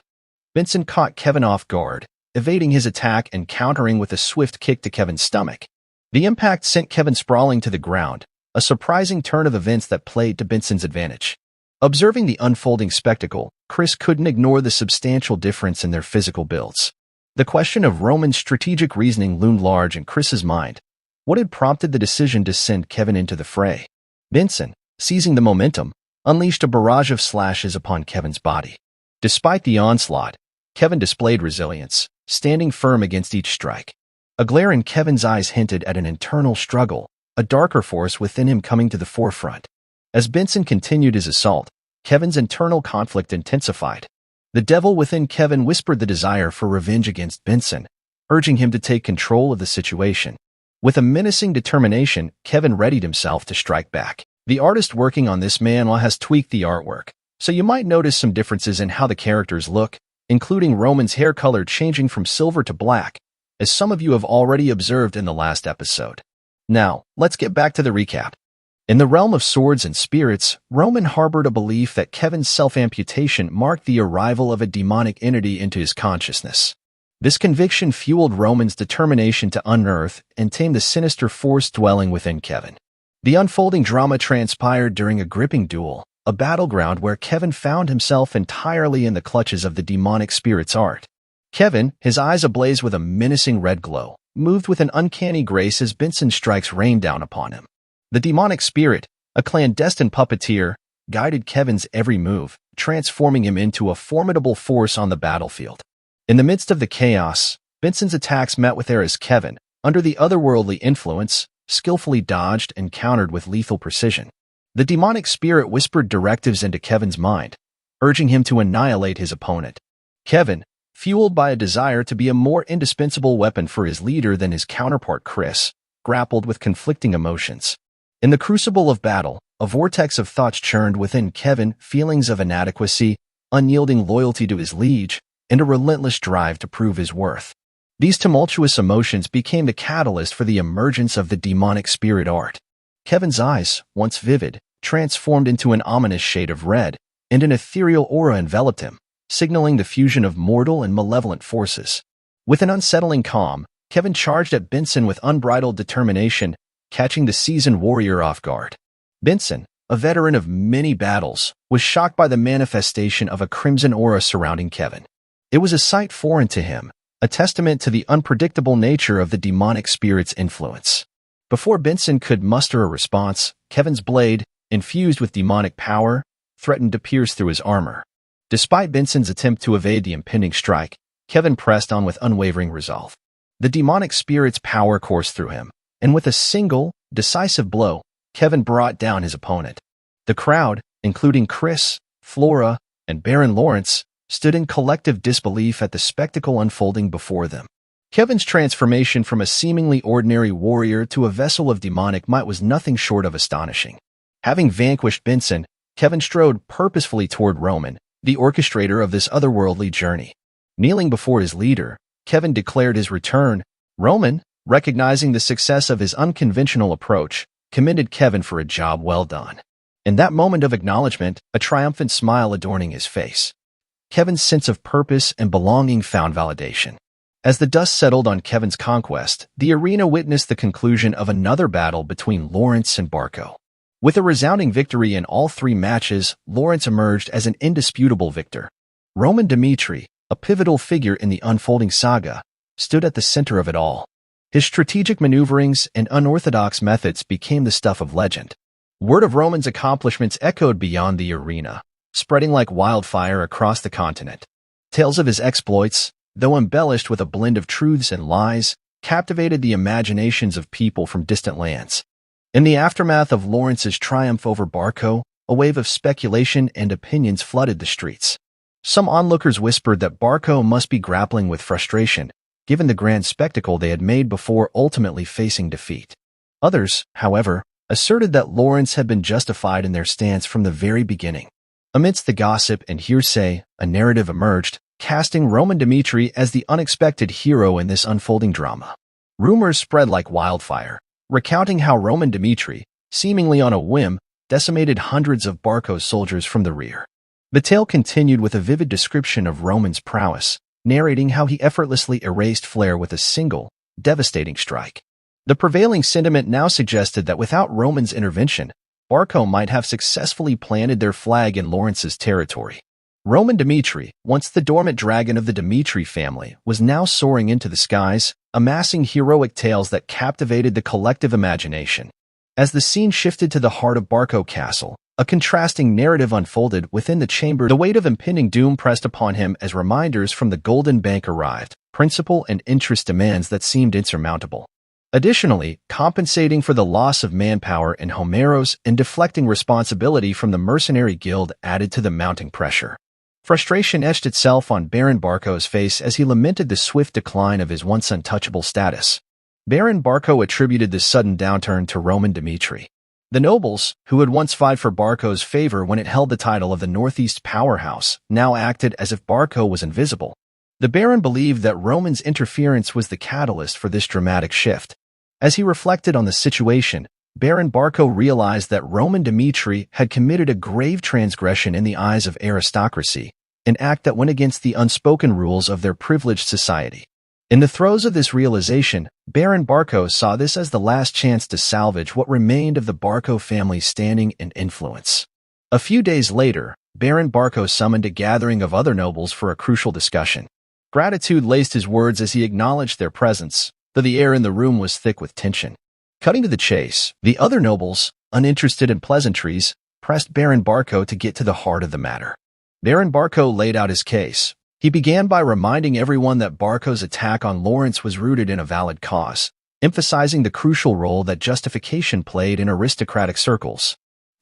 Benson caught Kevin off guard, evading his attack and countering with a swift kick to Kevin's stomach. The impact sent Kevin sprawling to the ground, a surprising turn of events that played to Benson's advantage. Observing the unfolding spectacle, Chris couldn't ignore the substantial difference in their physical builds. The question of Roman's strategic reasoning loomed large in Chris's mind. What had prompted the decision to send Kevin into the fray? Benson, seizing the momentum, unleashed a barrage of slashes upon Kevin's body. Despite the onslaught, Kevin displayed resilience, standing firm against each strike. A glare in Kevin's eyes hinted at an internal struggle, a darker force within him coming to the forefront. As Benson continued his assault, Kevin's internal conflict intensified. The devil within Kevin whispered the desire for revenge against Benson, urging him to take control of the situation. With a menacing determination, Kevin readied himself to strike back. The artist working on this manual has tweaked the artwork, so you might notice some differences in how the characters look, including Roman's hair color changing from silver to black, as some of you have already observed in the last episode. Now, let's get back to the recap. In the realm of swords and spirits, Roman harbored a belief that Kevin's self-amputation marked the arrival of a demonic entity into his consciousness. This conviction fueled Roman's determination to unearth and tame the sinister force dwelling within Kevin. The unfolding drama transpired during a gripping duel, a battleground where Kevin found himself entirely in the clutches of the demonic spirit's art. Kevin, his eyes ablaze with a menacing red glow, moved with an uncanny grace as Benson's strikes rained down upon him. The demonic spirit, a clandestine puppeteer, guided Kevin's every move, transforming him into a formidable force on the battlefield. In the midst of the chaos, Benson's attacks met with air as Kevin, under the otherworldly influence, skillfully dodged and countered with lethal precision. The demonic spirit whispered directives into Kevin's mind, urging him to annihilate his opponent. Kevin, fueled by a desire to be a more indispensable weapon for his leader than his counterpart Chris, grappled with conflicting emotions. In the crucible of battle, a vortex of thoughts churned within Kevin, feelings of inadequacy, unyielding loyalty to his liege, and a relentless drive to prove his worth. These tumultuous emotions became the catalyst for the emergence of the demonic spirit art. Kevin's eyes, once vivid, transformed into an ominous shade of red, and an ethereal aura enveloped him, signaling the fusion of mortal and malevolent forces. With an unsettling calm, Kevin charged at Benson with unbridled determination, catching the seasoned warrior off guard. Benson, a veteran of many battles, was shocked by the manifestation of a crimson aura surrounding Kevin. It was a sight foreign to him, a testament to the unpredictable nature of the demonic spirit's influence. Before Benson could muster a response, Kevin's blade, infused with demonic power, threatened to pierce through his armor. Despite Benson's attempt to evade the impending strike, Kevin pressed on with unwavering resolve. The demonic spirit's power coursed through him, and with a single, decisive blow, Kevin brought down his opponent. The crowd, including Chris, Flora, and Baron Lawrence, stood in collective disbelief at the spectacle unfolding before them. Kevin's transformation from a seemingly ordinary warrior to a vessel of demonic might was nothing short of astonishing. Having vanquished Benson, Kevin strode purposefully toward Roman, the orchestrator of this otherworldly journey. Kneeling before his leader, Kevin declared his return. Roman, recognizing the success of his unconventional approach, commended Kevin for a job well done. In that moment of acknowledgement, a triumphant smile adorning his face. Kevin's sense of purpose and belonging found validation. As the dust settled on Kevin's conquest, the arena witnessed the conclusion of another battle between Lawrence and Barco. With a resounding victory in all three matches, Lawrence emerged as an indisputable victor. Roman Dimitri, a pivotal figure in the unfolding saga, stood at the center of it all. His strategic maneuverings and unorthodox methods became the stuff of legend. Word of Roman's accomplishments echoed beyond the arena, spreading like wildfire across the continent. Tales of his exploits, though embellished with a blend of truths and lies, captivated the imaginations of people from distant lands. In the aftermath of Lawrence's triumph over Barco, a wave of speculation and opinions flooded the streets. Some onlookers whispered that Barco must be grappling with frustration, given the grand spectacle they had made before ultimately facing defeat. Others, however, asserted that Lawrence had been justified in their stance from the very beginning. Amidst the gossip and hearsay, a narrative emerged, casting Roman Dimitri as the unexpected hero in this unfolding drama. Rumors spread like wildfire, recounting how Roman Dimitri, seemingly on a whim, decimated hundreds of Barco's soldiers from the rear. The tale continued with a vivid description of Roman's prowess, narrating how he effortlessly erased Flair with a single, devastating strike. The prevailing sentiment now suggested that without Roman's intervention, Barco might have successfully planted their flag in Lawrence's territory. Roman Dimitri, once the dormant dragon of the Dimitri family, was now soaring into the skies, amassing heroic tales that captivated the collective imagination. As the scene shifted to the heart of Barco Castle, a contrasting narrative unfolded within the chamber. The weight of impending doom pressed upon him as reminders from the Golden Bank arrived, principal and interest demands that seemed insurmountable. Additionally, compensating for the loss of manpower in Homeros and deflecting responsibility from the Mercenary Guild added to the mounting pressure. Frustration etched itself on Baron Barco's face as he lamented the swift decline of his once untouchable status. Baron Barco attributed this sudden downturn to Roman Dimitri. The nobles, who had once fought for Barco's favor when it held the title of the Northeast Powerhouse, now acted as if Barco was invisible. The Baron believed that Roman's interference was the catalyst for this dramatic shift. As he reflected on the situation, Baron Barco realized that Roman Dimitri had committed a grave transgression in the eyes of aristocracy, an act that went against the unspoken rules of their privileged society. In the throes of this realization, Baron Barco saw this as the last chance to salvage what remained of the Barco family's standing and influence. A few days later, Baron Barco summoned a gathering of other nobles for a crucial discussion. Gratitude laced his words as he acknowledged their presence, though the air in the room was thick with tension. Cutting to the chase, the other nobles, uninterested in pleasantries, pressed Baron Barco to get to the heart of the matter. Baron Barco laid out his case. He began by reminding everyone that Barco's attack on Lawrence was rooted in a valid cause, emphasizing the crucial role that justification played in aristocratic circles,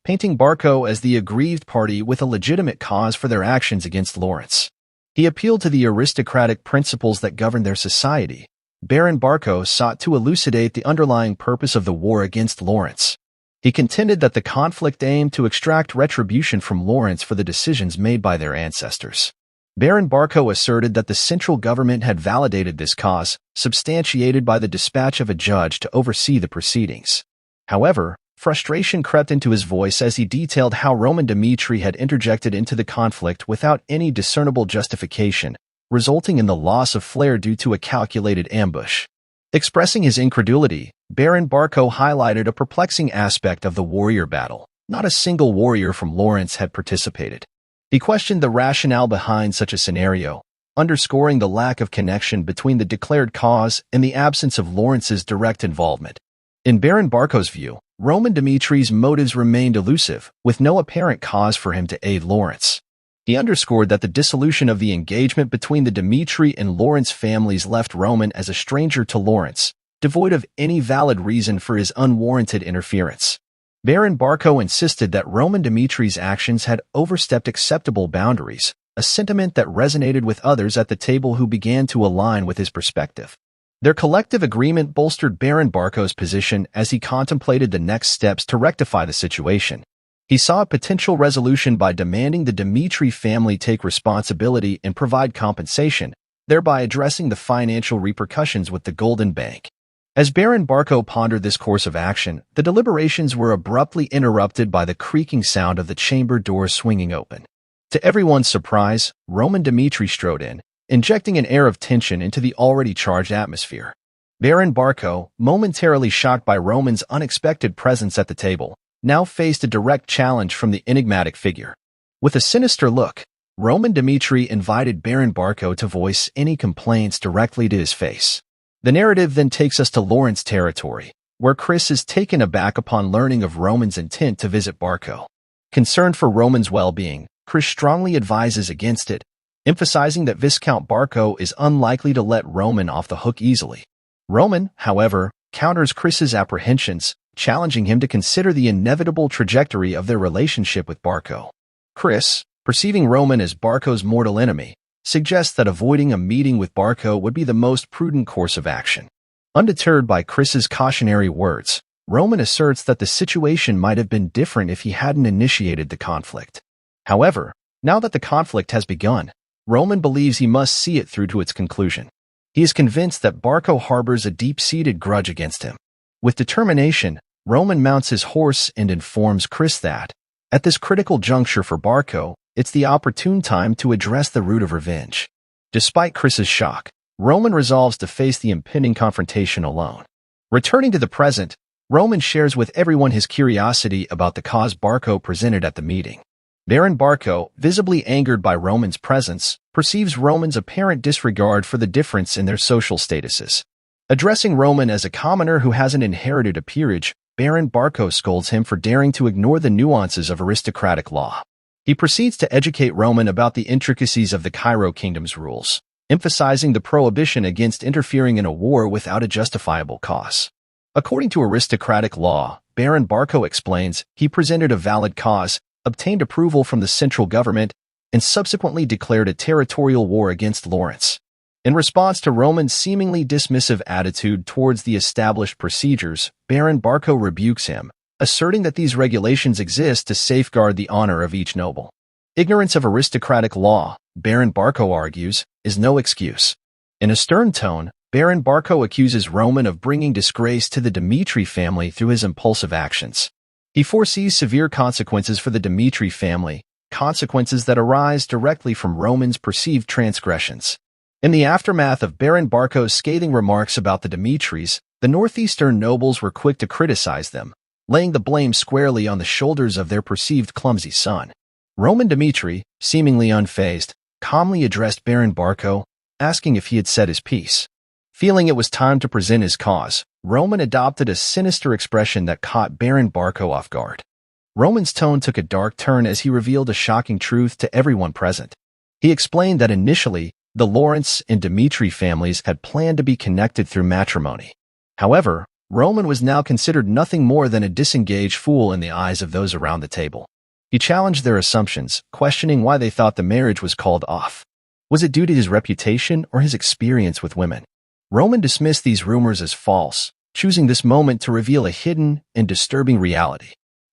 painting Barco as the aggrieved party with a legitimate cause for their actions against Lawrence. He appealed to the aristocratic principles that governed their society. Baron Barco sought to elucidate the underlying purpose of the war against Lawrence. He contended that the conflict aimed to extract retribution from Lawrence for the decisions made by their ancestors. Baron Barco asserted that the central government had validated this cause, substantiated by the dispatch of a judge to oversee the proceedings. However, frustration crept into his voice as he detailed how Roman Dimitri had interjected into the conflict without any discernible justification, resulting in the loss of Flair due to a calculated ambush. Expressing his incredulity, Baron Barco highlighted a perplexing aspect of the warrior battle. Not a single warrior from Lawrence had participated. He questioned the rationale behind such a scenario, underscoring the lack of connection between the declared cause and the absence of Lawrence's direct involvement. In Baron Barco's view, Roman Dimitri's motives remained elusive, with no apparent cause for him to aid Lawrence. He underscored that the dissolution of the engagement between the Dimitri and Lawrence families left Roman as a stranger to Lawrence, devoid of any valid reason for his unwarranted interference. Baron Barco insisted that Roman Dimitri's actions had overstepped acceptable boundaries, a sentiment that resonated with others at the table who began to align with his perspective. Their collective agreement bolstered Baron Barco's position as he contemplated the next steps to rectify the situation. He saw a potential resolution by demanding the Dimitri family take responsibility and provide compensation, thereby addressing the financial repercussions with the Golden Bank. As Baron Barco pondered this course of action, the deliberations were abruptly interrupted by the creaking sound of the chamber doors swinging open. To everyone's surprise, Roman Dimitri strode in, injecting an air of tension into the already charged atmosphere. Baron Barco, momentarily shocked by Roman's unexpected presence at the table, now faced a direct challenge from the enigmatic figure. With a sinister look, Roman Dimitri invited Baron Barco to voice any complaints directly to his face. The narrative then takes us to Lawrence territory, where Chris is taken aback upon learning of Roman's intent to visit Barco. Concerned for Roman's well-being, Chris strongly advises against it, emphasizing that Viscount Barco is unlikely to let Roman off the hook easily. Roman, however, counters Chris's apprehensions, challenging him to consider the inevitable trajectory of their relationship with Barco. Chris, perceiving Roman as Barco's mortal enemy, suggests that avoiding a meeting with Barco would be the most prudent course of action. Undeterred by Chris's cautionary words, Roman asserts that the situation might have been different if he hadn't initiated the conflict. However, now that the conflict has begun, Roman believes he must see it through to its conclusion. He is convinced that Barco harbors a deep-seated grudge against him. With determination, Roman mounts his horse and informs Chris that, at this critical juncture for Barco, it's the opportune time to address the root of revenge. Despite Chris's shock, Roman resolves to face the impending confrontation alone. Returning to the present, Roman shares with everyone his curiosity about the cause Barco presented at the meeting. Baron Barco, visibly angered by Roman's presence, perceives Roman's apparent disregard for the difference in their social statuses. Addressing Roman as a commoner who hasn't inherited a peerage, Baron Barco scolds him for daring to ignore the nuances of aristocratic law. He proceeds to educate Roman about the intricacies of the Cairo Kingdom's rules, emphasizing the prohibition against interfering in a war without a justifiable cause. According to aristocratic law, Baron Barco explains, he presented a valid cause, obtained approval from the central government, and subsequently declared a territorial war against Lawrence. In response to Roman's seemingly dismissive attitude towards the established procedures, Baron Barco rebukes him, asserting that these regulations exist to safeguard the honor of each noble. Ignorance of aristocratic law, Baron Barco argues, is no excuse. In a stern tone, Baron Barco accuses Roman of bringing disgrace to the Dmitri family through his impulsive actions. He foresees severe consequences for the Dmitri family, consequences that arise directly from Roman's perceived transgressions. In the aftermath of Baron Barco's scathing remarks about the Dmitris, the northeastern nobles were quick to criticize them, laying the blame squarely on the shoulders of their perceived clumsy son. Roman Dmitri, seemingly unfazed, calmly addressed Baron Barco, asking if he had said his piece. Feeling it was time to present his cause, Roman adopted a sinister expression that caught Baron Barco off guard. Roman's tone took a dark turn as he revealed a shocking truth to everyone present. He explained that initially, the Lawrence and Dmitri families had planned to be connected through matrimony. However, Roman was now considered nothing more than a disengaged fool in the eyes of those around the table. He challenged their assumptions, questioning why they thought the marriage was called off. Was it due to his reputation or his experience with women? Roman dismissed these rumors as false, choosing this moment to reveal a hidden and disturbing reality.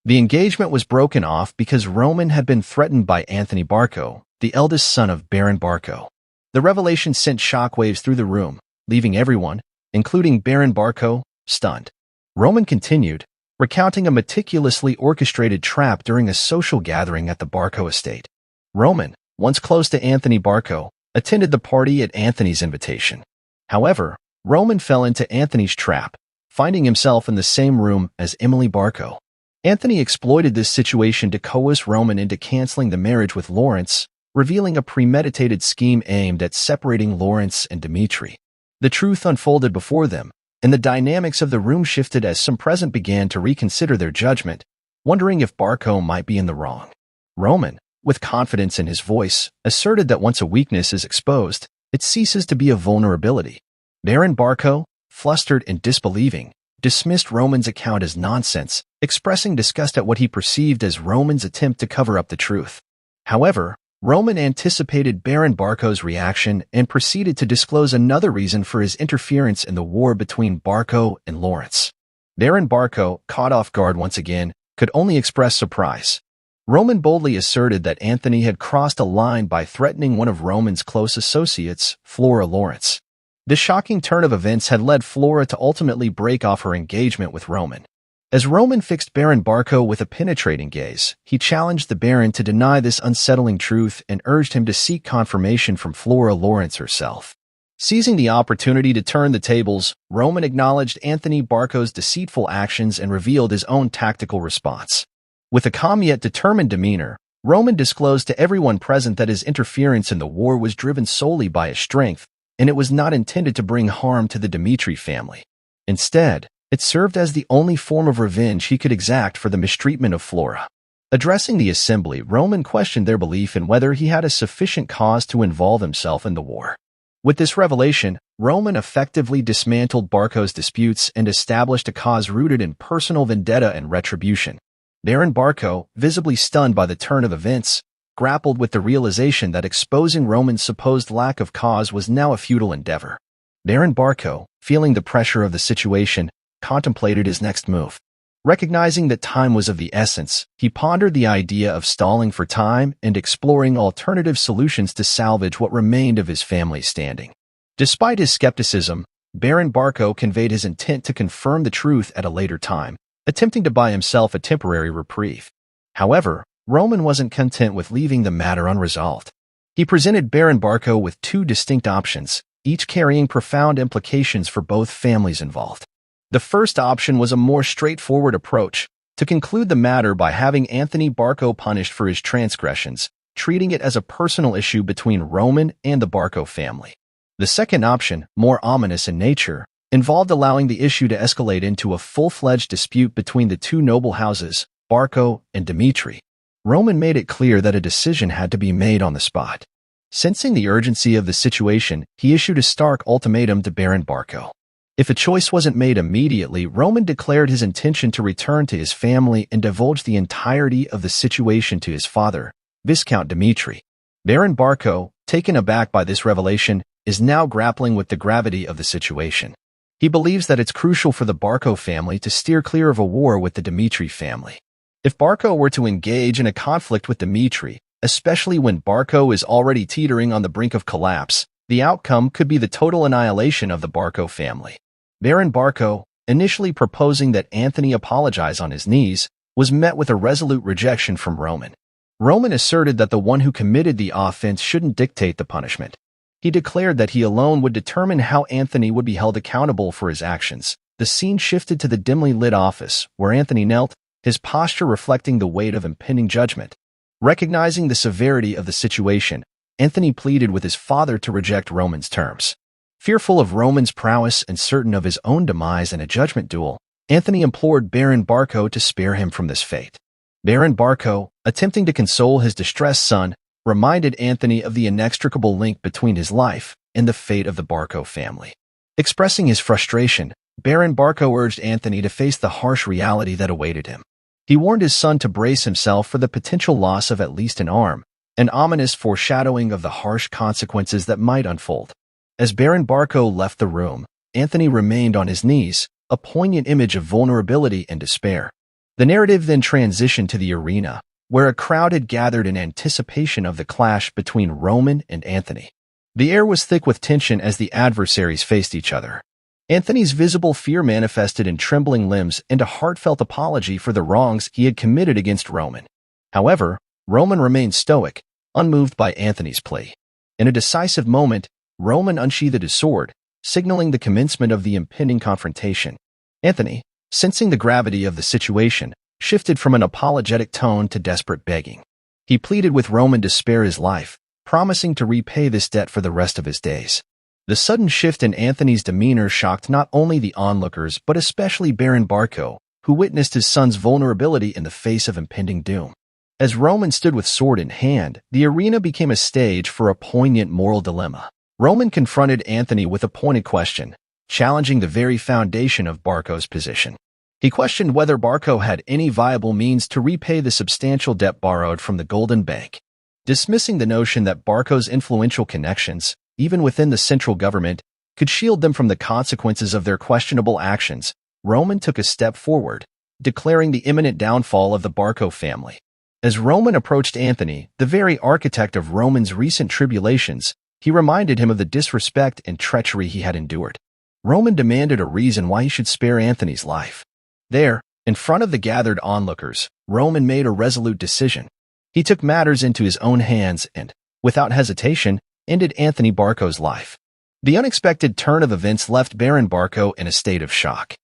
The engagement was broken off because Roman had been threatened by Anthony Barco, the eldest son of Baron Barco. The revelation sent shockwaves through the room, leaving everyone, including Baron Barco, stunned. Roman continued, recounting a meticulously orchestrated trap during a social gathering at the Barco estate. Roman, once close to Anthony Barco, attended the party at Anthony's invitation. However, Roman fell into Anthony's trap, finding himself in the same room as Emily Barco. Anthony exploited this situation to coerce Roman into canceling the marriage with Lawrence, revealing a premeditated scheme aimed at separating Lawrence and Dmitri. The truth unfolded before them, and the dynamics of the room shifted as some present began to reconsider their judgment, wondering if Barco might be in the wrong. Roman, with confidence in his voice, asserted that once a weakness is exposed, it ceases to be a vulnerability. Baron Barco, flustered and disbelieving, dismissed Roman's account as nonsense, expressing disgust at what he perceived as Roman's attempt to cover up the truth. However, Roman anticipated Baron Barco's reaction and proceeded to disclose another reason for his interference in the war between Barco and Lawrence. Baron Barco, caught off guard once again, could only express surprise. Roman boldly asserted that Anthony had crossed a line by threatening one of Roman's close associates, Flora Lawrence. This shocking turn of events had led Flora to ultimately break off her engagement with Roman. As Roman fixed Baron Barco with a penetrating gaze, he challenged the Baron to deny this unsettling truth and urged him to seek confirmation from Flora Lawrence herself. Seizing the opportunity to turn the tables, Roman acknowledged Anthony Barco's deceitful actions and revealed his own tactical response. With a calm yet determined demeanor, Roman disclosed to everyone present that his interference in the war was driven solely by his strength, and it was not intended to bring harm to the Dmitri family. Instead, it served as the only form of revenge he could exact for the mistreatment of Flora. Addressing the assembly, Roman questioned their belief in whether he had a sufficient cause to involve himself in the war. With this revelation, Roman effectively dismantled Barco's disputes and established a cause rooted in personal vendetta and retribution. Baron Barco, visibly stunned by the turn of events, grappled with the realization that exposing Roman's supposed lack of cause was now a futile endeavor. Baron Barco, feeling the pressure of the situation, contemplated his next move. Recognizing that time was of the essence, he pondered the idea of stalling for time and exploring alternative solutions to salvage what remained of his family's standing. Despite his skepticism, Baron Barco conveyed his intent to confirm the truth at a later time, attempting to buy himself a temporary reprieve. However, Roman wasn't content with leaving the matter unresolved. He presented Baron Barco with two distinct options, each carrying profound implications for both families involved. The first option was a more straightforward approach, to conclude the matter by having Anthony Barco punished for his transgressions, treating it as a personal issue between Roman and the Barco family. The second option, more ominous in nature, involved allowing the issue to escalate into a full-fledged dispute between the two noble houses, Barco and Dimitri. Roman made it clear that a decision had to be made on the spot. Sensing the urgency of the situation, he issued a stark ultimatum to Baron Barco. If a choice wasn't made immediately, Roman declared his intention to return to his family and divulge the entirety of the situation to his father, Viscount Dimitri. Baron Barco, taken aback by this revelation, is now grappling with the gravity of the situation. He believes that it's crucial for the Barco family to steer clear of a war with the Dimitri family. If Barco were to engage in a conflict with Dimitri, especially when Barco is already teetering on the brink of collapse, the outcome could be the total annihilation of the Barco family. Baron Barco, initially proposing that Anthony apologize on his knees, was met with a resolute rejection from Roman. Roman asserted that the one who committed the offense shouldn't dictate the punishment. He declared that he alone would determine how Anthony would be held accountable for his actions. The scene shifted to the dimly lit office, where Anthony knelt, his posture reflecting the weight of impending judgment. Recognizing the severity of the situation, Anthony pleaded with his father to reject Roman's terms. Fearful of Roman's prowess and certain of his own demise in a judgment duel, Anthony implored Baron Barco to spare him from this fate. Baron Barco, attempting to console his distressed son, reminded Anthony of the inextricable link between his life and the fate of the Barco family. Expressing his frustration, Baron Barco urged Anthony to face the harsh reality that awaited him. He warned his son to brace himself for the potential loss of at least an arm, an ominous foreshadowing of the harsh consequences that might unfold. As Baron Barco left the room, Anthony remained on his knees, a poignant image of vulnerability and despair. The narrative then transitioned to the arena, where a crowd had gathered in anticipation of the clash between Roman and Anthony. The air was thick with tension as the adversaries faced each other. Anthony's visible fear manifested in trembling limbs and a heartfelt apology for the wrongs he had committed against Roman. However, Roman remained stoic, unmoved by Anthony's plea. In a decisive moment, Roman unsheathed his sword, signaling the commencement of the impending confrontation. Anthony, sensing the gravity of the situation, shifted from an apologetic tone to desperate begging. He pleaded with Roman to spare his life, promising to repay this debt for the rest of his days. The sudden shift in Anthony's demeanor shocked not only the onlookers but especially Baron Barco, who witnessed his son's vulnerability in the face of impending doom. As Roman stood with sword in hand, the arena became a stage for a poignant moral dilemma. Roman confronted Anthony with a pointed question, challenging the very foundation of Barco's position. He questioned whether Barco had any viable means to repay the substantial debt borrowed from the Golden Bank. Dismissing the notion that Barco's influential connections, even within the central government, could shield them from the consequences of their questionable actions, Roman took a step forward, declaring the imminent downfall of the Barco family. As Roman approached Anthony, the very architect of Roman's recent tribulations, he reminded him of the disrespect and treachery he had endured. Roman demanded a reason why he should spare Anthony's life. There, in front of the gathered onlookers, Roman made a resolute decision. He took matters into his own hands and, without hesitation, ended Anthony Barco's life. The unexpected turn of events left Baron Barco in a state of shock.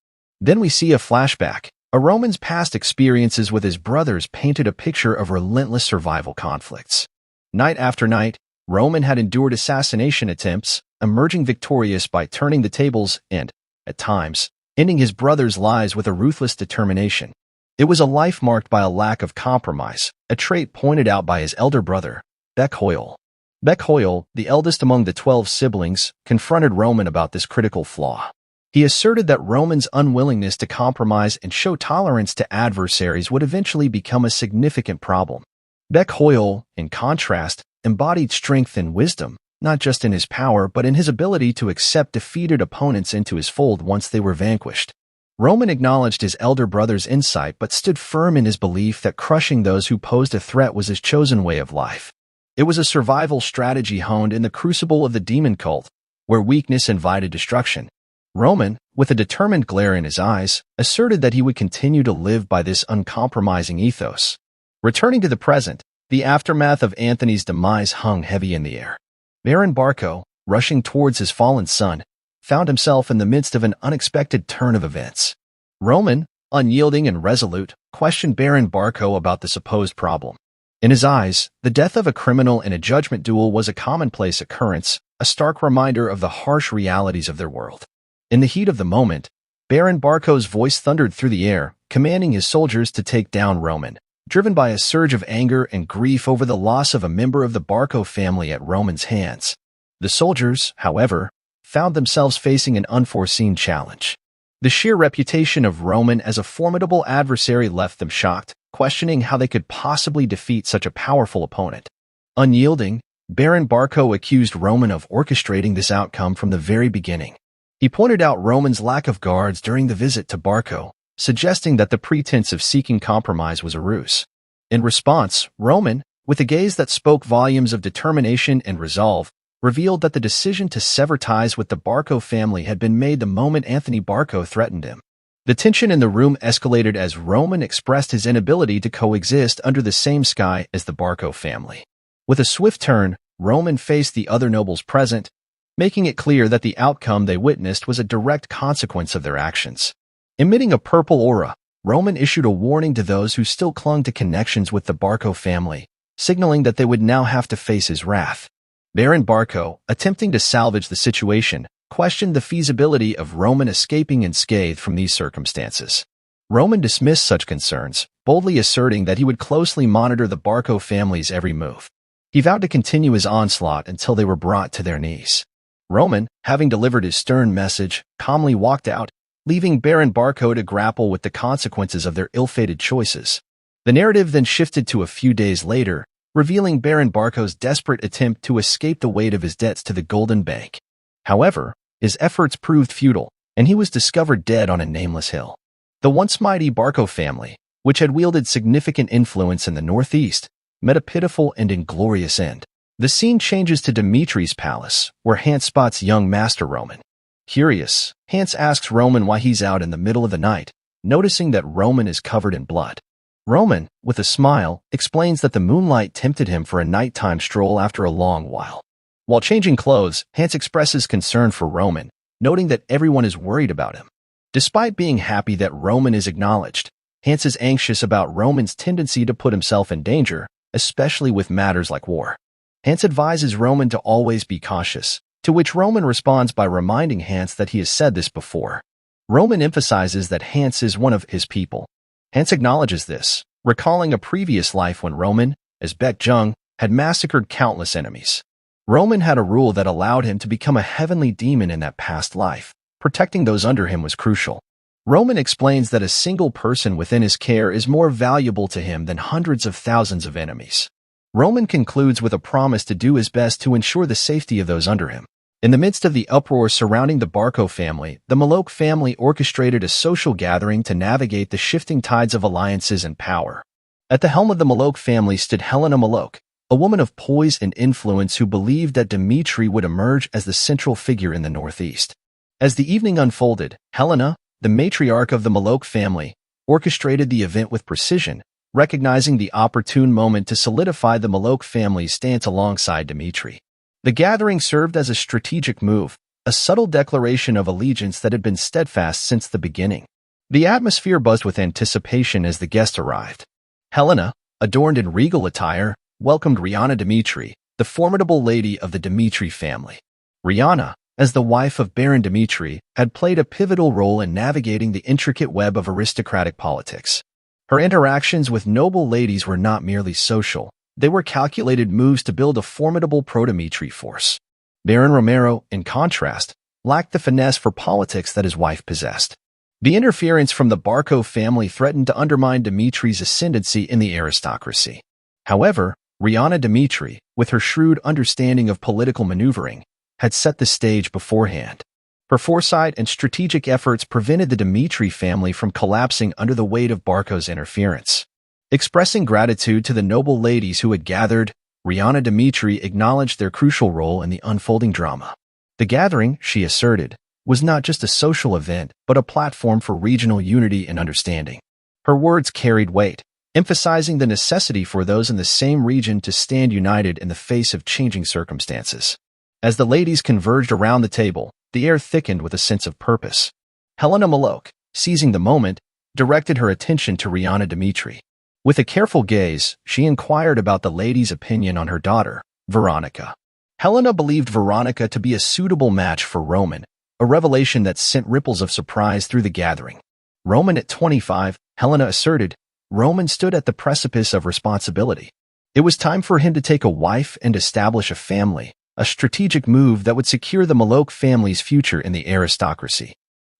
Then we see a flashback. Roman's past experiences with his brothers painted a picture of relentless survival conflicts. Night after night, Roman had endured assassination attempts, emerging victorious by turning the tables and, at times, ending his brothers' lives with a ruthless determination. It was a life marked by a lack of compromise, a trait pointed out by his elder brother, Beck-Hoyle. Beck-Hoyle, the eldest among the 12 siblings, confronted Roman about this critical flaw. He asserted that Roman's unwillingness to compromise and show tolerance to adversaries would eventually become a significant problem. Beck-Hoyle, in contrast, embodied strength and wisdom, not just in his power but in his ability to accept defeated opponents into his fold once they were vanquished. Roman acknowledged his elder brother's insight but stood firm in his belief that crushing those who posed a threat was his chosen way of life. It was a survival strategy honed in the crucible of the demon cult, where weakness invited destruction. Roman, with a determined glare in his eyes, asserted that he would continue to live by this uncompromising ethos. Returning to the present, the aftermath of Anthony's demise hung heavy in the air. Baron Barco, rushing towards his fallen son, found himself in the midst of an unexpected turn of events. Roman, unyielding and resolute, questioned Baron Barco about the supposed problem. In his eyes, the death of a criminal in a judgment duel was a commonplace occurrence, a stark reminder of the harsh realities of their world. In the heat of the moment, Baron Barco's voice thundered through the air, commanding his soldiers to take down Roman, driven by a surge of anger and grief over the loss of a member of the Barco family at Roman's hands. The soldiers, however, found themselves facing an unforeseen challenge. The sheer reputation of Roman as a formidable adversary left them shocked, questioning how they could possibly defeat such a powerful opponent. Unyielding, Baron Barco accused Roman of orchestrating this outcome from the very beginning. He pointed out Roman's lack of guards during the visit to Barco, suggesting that the pretense of seeking compromise was a ruse. In response, Roman, with a gaze that spoke volumes of determination and resolve, revealed that the decision to sever ties with the Barco family had been made the moment Anthony Barco threatened him. The tension in the room escalated as Roman expressed his inability to coexist under the same sky as the Barco family. With a swift turn, Roman faced the other nobles present, making it clear that the outcome they witnessed was a direct consequence of their actions. Emitting a purple aura, Roman issued a warning to those who still clung to connections with the Barco family, signaling that they would now have to face his wrath. Baron Barco, attempting to salvage the situation, questioned the feasibility of Roman escaping unscathed from these circumstances. Roman dismissed such concerns, boldly asserting that he would closely monitor the Barco family's every move. He vowed to continue his onslaught until they were brought to their knees. Roman, having delivered his stern message, calmly walked out, leaving Baron Barco to grapple with the consequences of their ill-fated choices. The narrative then shifted to a few days later, revealing Baron Barco's desperate attempt to escape the weight of his debts to the Golden Bank. However, his efforts proved futile, and he was discovered dead on a nameless hill. The once mighty Barco family, which had wielded significant influence in the Northeast, met a pitiful and inglorious end. The scene changes to Dimitri's palace, where Hans spots young Master Roman. Curious, Hans asks Roman why he's out in the middle of the night, noticing that Roman is covered in blood. Roman, with a smile, explains that the moonlight tempted him for a nighttime stroll after a long while. While changing clothes, Hans expresses concern for Roman, noting that everyone is worried about him. Despite being happy that Roman is acknowledged, Hans is anxious about Roman's tendency to put himself in danger, especially with matters like war. Hans advises Roman to always be cautious, to which Roman responds by reminding Hans that he has said this before. Roman emphasizes that Hans is one of his people. Hans acknowledges this, recalling a previous life when Roman, as Baek Jung, had massacred countless enemies. Roman had a rule that allowed him to become a heavenly demon in that past life. Protecting those under him was crucial. Roman explains that a single person within his care is more valuable to him than hundreds of thousands of enemies. Roman concludes with a promise to do his best to ensure the safety of those under him. In the midst of the uproar surrounding the Barco family, the Malok family orchestrated a social gathering to navigate the shifting tides of alliances and power. At the helm of the Malok family stood Helena Malok, a woman of poise and influence who believed that Dimitri would emerge as the central figure in the Northeast. As the evening unfolded, Helena, the matriarch of the Malok family, orchestrated the event with precision, recognizing the opportune moment to solidify the Malok family's stance alongside Dimitri. The gathering served as a strategic move, a subtle declaration of allegiance that had been steadfast since the beginning. The atmosphere buzzed with anticipation as the guests arrived. Helena, adorned in regal attire, welcomed Rihanna Dimitri, the formidable lady of the Dimitri family. Rihanna, as the wife of Baron Dimitri, had played a pivotal role in navigating the intricate web of aristocratic politics. Her interactions with noble ladies were not merely social, they were calculated moves to build a formidable pro-Dmitri force. Baron Romero, in contrast, lacked the finesse for politics that his wife possessed. The interference from the Barkov family threatened to undermine Dmitri's ascendancy in the aristocracy. However, Riana Dmitri, with her shrewd understanding of political maneuvering, had set the stage beforehand. Her foresight and strategic efforts prevented the Dmitri family from collapsing under the weight of Barkov's interference. Expressing gratitude to the noble ladies who had gathered, Riana Dmitri acknowledged their crucial role in the unfolding drama. The gathering, she asserted, was not just a social event, but a platform for regional unity and understanding. Her words carried weight, emphasizing the necessity for those in the same region to stand united in the face of changing circumstances. As the ladies converged around the table, the air thickened with a sense of purpose. Helena Malok, seizing the moment, directed her attention to Riana Dmitri. With a careful gaze, she inquired about the lady's opinion on her daughter, Veronica. Helena believed Veronica to be a suitable match for Roman, a revelation that sent ripples of surprise through the gathering. Roman at 25, Helena asserted, Roman stood at the precipice of responsibility. It was time for him to take a wife and establish a family, a strategic move that would secure the Malok family's future in the aristocracy.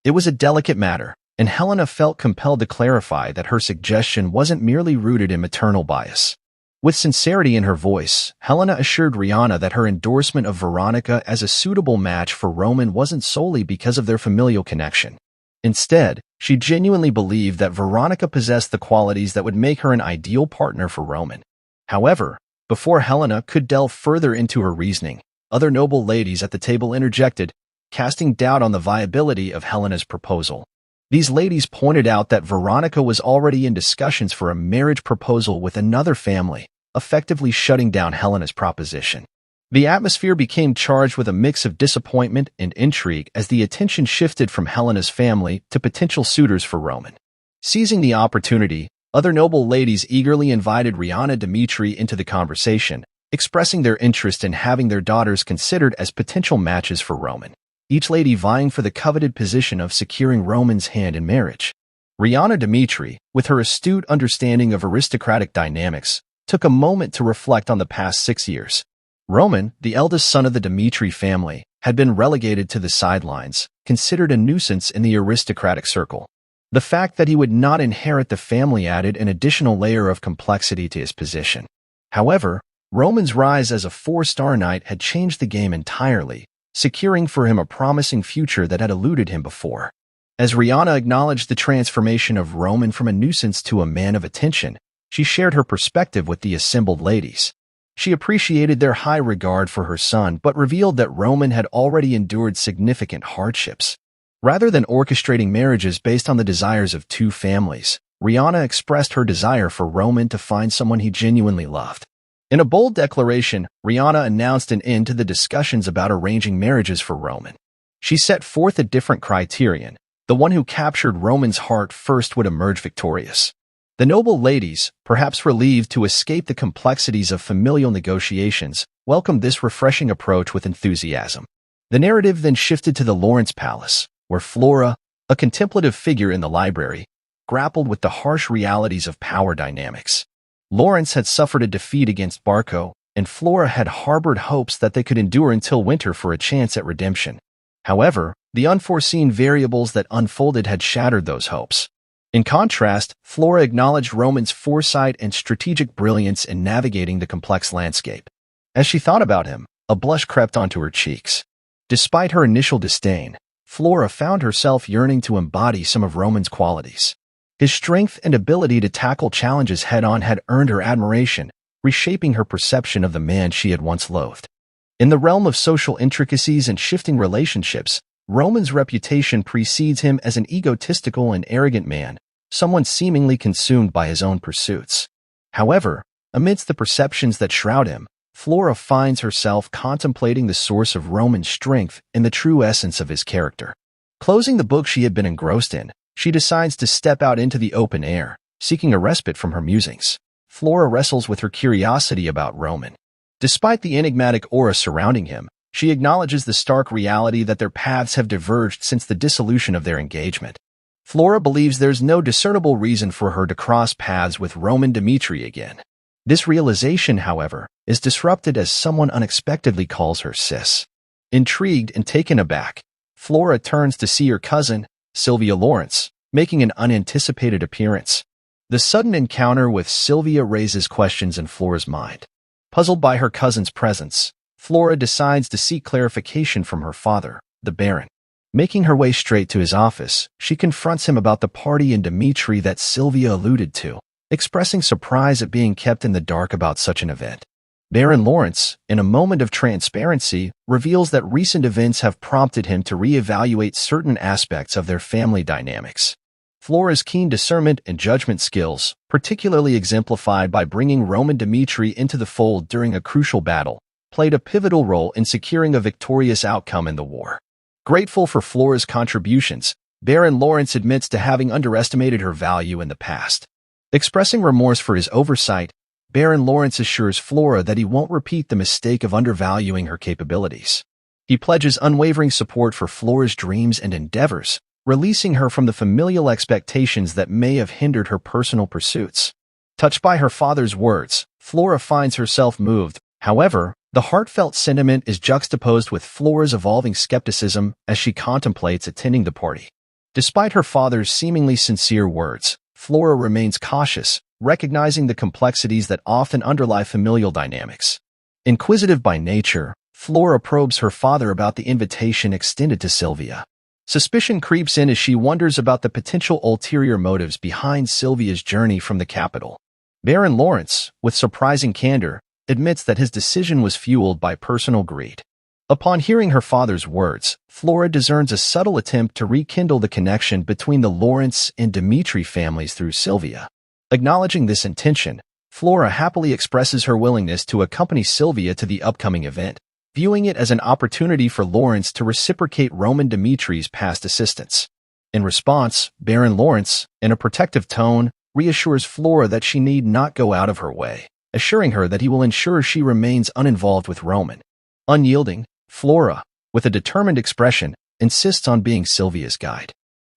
It was a delicate matter, and Helena felt compelled to clarify that her suggestion wasn't merely rooted in maternal bias. With sincerity in her voice, Helena assured Riana that her endorsement of Veronica as a suitable match for Roman wasn't solely because of their familial connection. Instead, she genuinely believed that Veronica possessed the qualities that would make her an ideal partner for Roman. However, before Helena could delve further into her reasoning, other noble ladies at the table interjected, casting doubt on the viability of Helena's proposal. These ladies pointed out that Veronica was already in discussions for a marriage proposal with another family, effectively shutting down Helena's proposition. The atmosphere became charged with a mix of disappointment and intrigue as the attention shifted from Helena's family to potential suitors for Roman. Seizing the opportunity, other noble ladies eagerly invited Riana Dmitri into the conversation, expressing their interest in having their daughters considered as potential matches for Roman, each lady vying for the coveted position of securing Roman's hand in marriage. Riana Dmitri, with her astute understanding of aristocratic dynamics, took a moment to reflect on the past 6 years. Roman, the eldest son of the Dmitri family, had been relegated to the sidelines, considered a nuisance in the aristocratic circle. The fact that he would not inherit the family added an additional layer of complexity to his position. However, Roman's rise as a 4-star knight had changed the game entirely, securing for him a promising future that had eluded him before. As Riana acknowledged the transformation of Roman from a nuisance to a man of attention, she shared her perspective with the assembled ladies. She appreciated their high regard for her son but revealed that Roman had already endured significant hardships. Rather than orchestrating marriages based on the desires of two families, Riana expressed her desire for Roman to find someone he genuinely loved. In a bold declaration, Riana announced an end to the discussions about arranging marriages for Roman. She set forth a different criterion. The one who captured Roman's heart first would emerge victorious. The noble ladies, perhaps relieved to escape the complexities of familial negotiations, welcomed this refreshing approach with enthusiasm. The narrative then shifted to the Lawrence Palace, where Flora, a contemplative figure in the library, grappled with the harsh realities of power dynamics. Lawrence had suffered a defeat against Barkov, and Flora had harbored hopes that they could endure until winter for a chance at redemption. However, the unforeseen variables that unfolded had shattered those hopes. In contrast, Flora acknowledged Roman's foresight and strategic brilliance in navigating the complex landscape. As she thought about him, a blush crept onto her cheeks. Despite her initial disdain, Flora found herself yearning to embody some of Roman's qualities. His strength and ability to tackle challenges head-on had earned her admiration, reshaping her perception of the man she had once loathed. In the realm of social intricacies and shifting relationships, Roman's reputation precedes him as an egotistical and arrogant man, someone seemingly consumed by his own pursuits. However, amidst the perceptions that shroud him, Flora finds herself contemplating the source of Roman's strength and the true essence of his character. Closing the book she had been engrossed in, she decides to step out into the open air, seeking a respite from her musings. Flora wrestles with her curiosity about Roman. Despite the enigmatic aura surrounding him, she acknowledges the stark reality that their paths have diverged since the dissolution of their engagement. Flora believes there's no discernible reason for her to cross paths with Roman Dimitri again. This realization, however, is disrupted as someone unexpectedly calls her sis. Intrigued and taken aback, Flora turns to see her cousin, Sylvia Lawrence, making an unanticipated appearance. The sudden encounter with Sylvia raises questions in Flora's mind. Puzzled by her cousin's presence, Flora decides to seek clarification from her father, the Baron. Making her way straight to his office, she confronts him about the party in Dimitri that Sylvia alluded to, expressing surprise at being kept in the dark about such an event. Baron Lawrence, in a moment of transparency, reveals that recent events have prompted him to reevaluate certain aspects of their family dynamics. Flora's keen discernment and judgment skills, particularly exemplified by bringing Roman Dimitri into the fold during a crucial battle, played a pivotal role in securing a victorious outcome in the war. Grateful for Flora's contributions, Baron Lawrence admits to having underestimated her value in the past. Expressing remorse for his oversight, Baron Lawrence assures Flora that he won't repeat the mistake of undervaluing her capabilities. He pledges unwavering support for Flora's dreams and endeavors, releasing her from the familial expectations that may have hindered her personal pursuits. Touched by her father's words, Flora finds herself moved. However, the heartfelt sentiment is juxtaposed with Flora's evolving skepticism as she contemplates attending the party. Despite her father's seemingly sincere words, Flora remains cautious, recognizing the complexities that often underlie familial dynamics. Inquisitive by nature, Flora probes her father about the invitation extended to Sylvia. Suspicion creeps in as she wonders about the potential ulterior motives behind Sylvia's journey from the capital. Baron Lawrence, with surprising candor, admits that his decision was fueled by personal greed. Upon hearing her father's words, Flora discerns a subtle attempt to rekindle the connection between the Lawrence and Dimitri families through Sylvia. Acknowledging this intention, Flora happily expresses her willingness to accompany Sylvia to the upcoming event, viewing it as an opportunity for Lawrence to reciprocate Roman Dimitri's past assistance. In response, Baron Lawrence, in a protective tone, reassures Flora that she need not go out of her way, assuring her that he will ensure she remains uninvolved with Roman. Unyielding, Flora, with a determined expression, insists on being Sylvia's guide.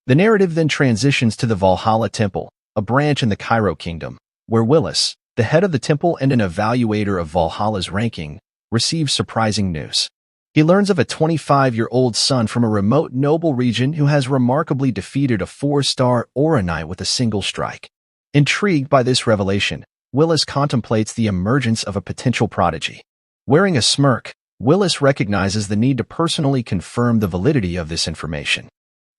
The narrative then transitions to the Valhalla Temple, a branch in the Cairo Kingdom, where Willis, the head of the temple and an evaluator of Valhalla's ranking, receives surprising news. He learns of a 25-year-old son from a remote noble region who has remarkably defeated a 4-star Aura Knight with a single strike. Intrigued by this revelation, Willis contemplates the emergence of a potential prodigy. Wearing a smirk, Willis recognizes the need to personally confirm the validity of this information.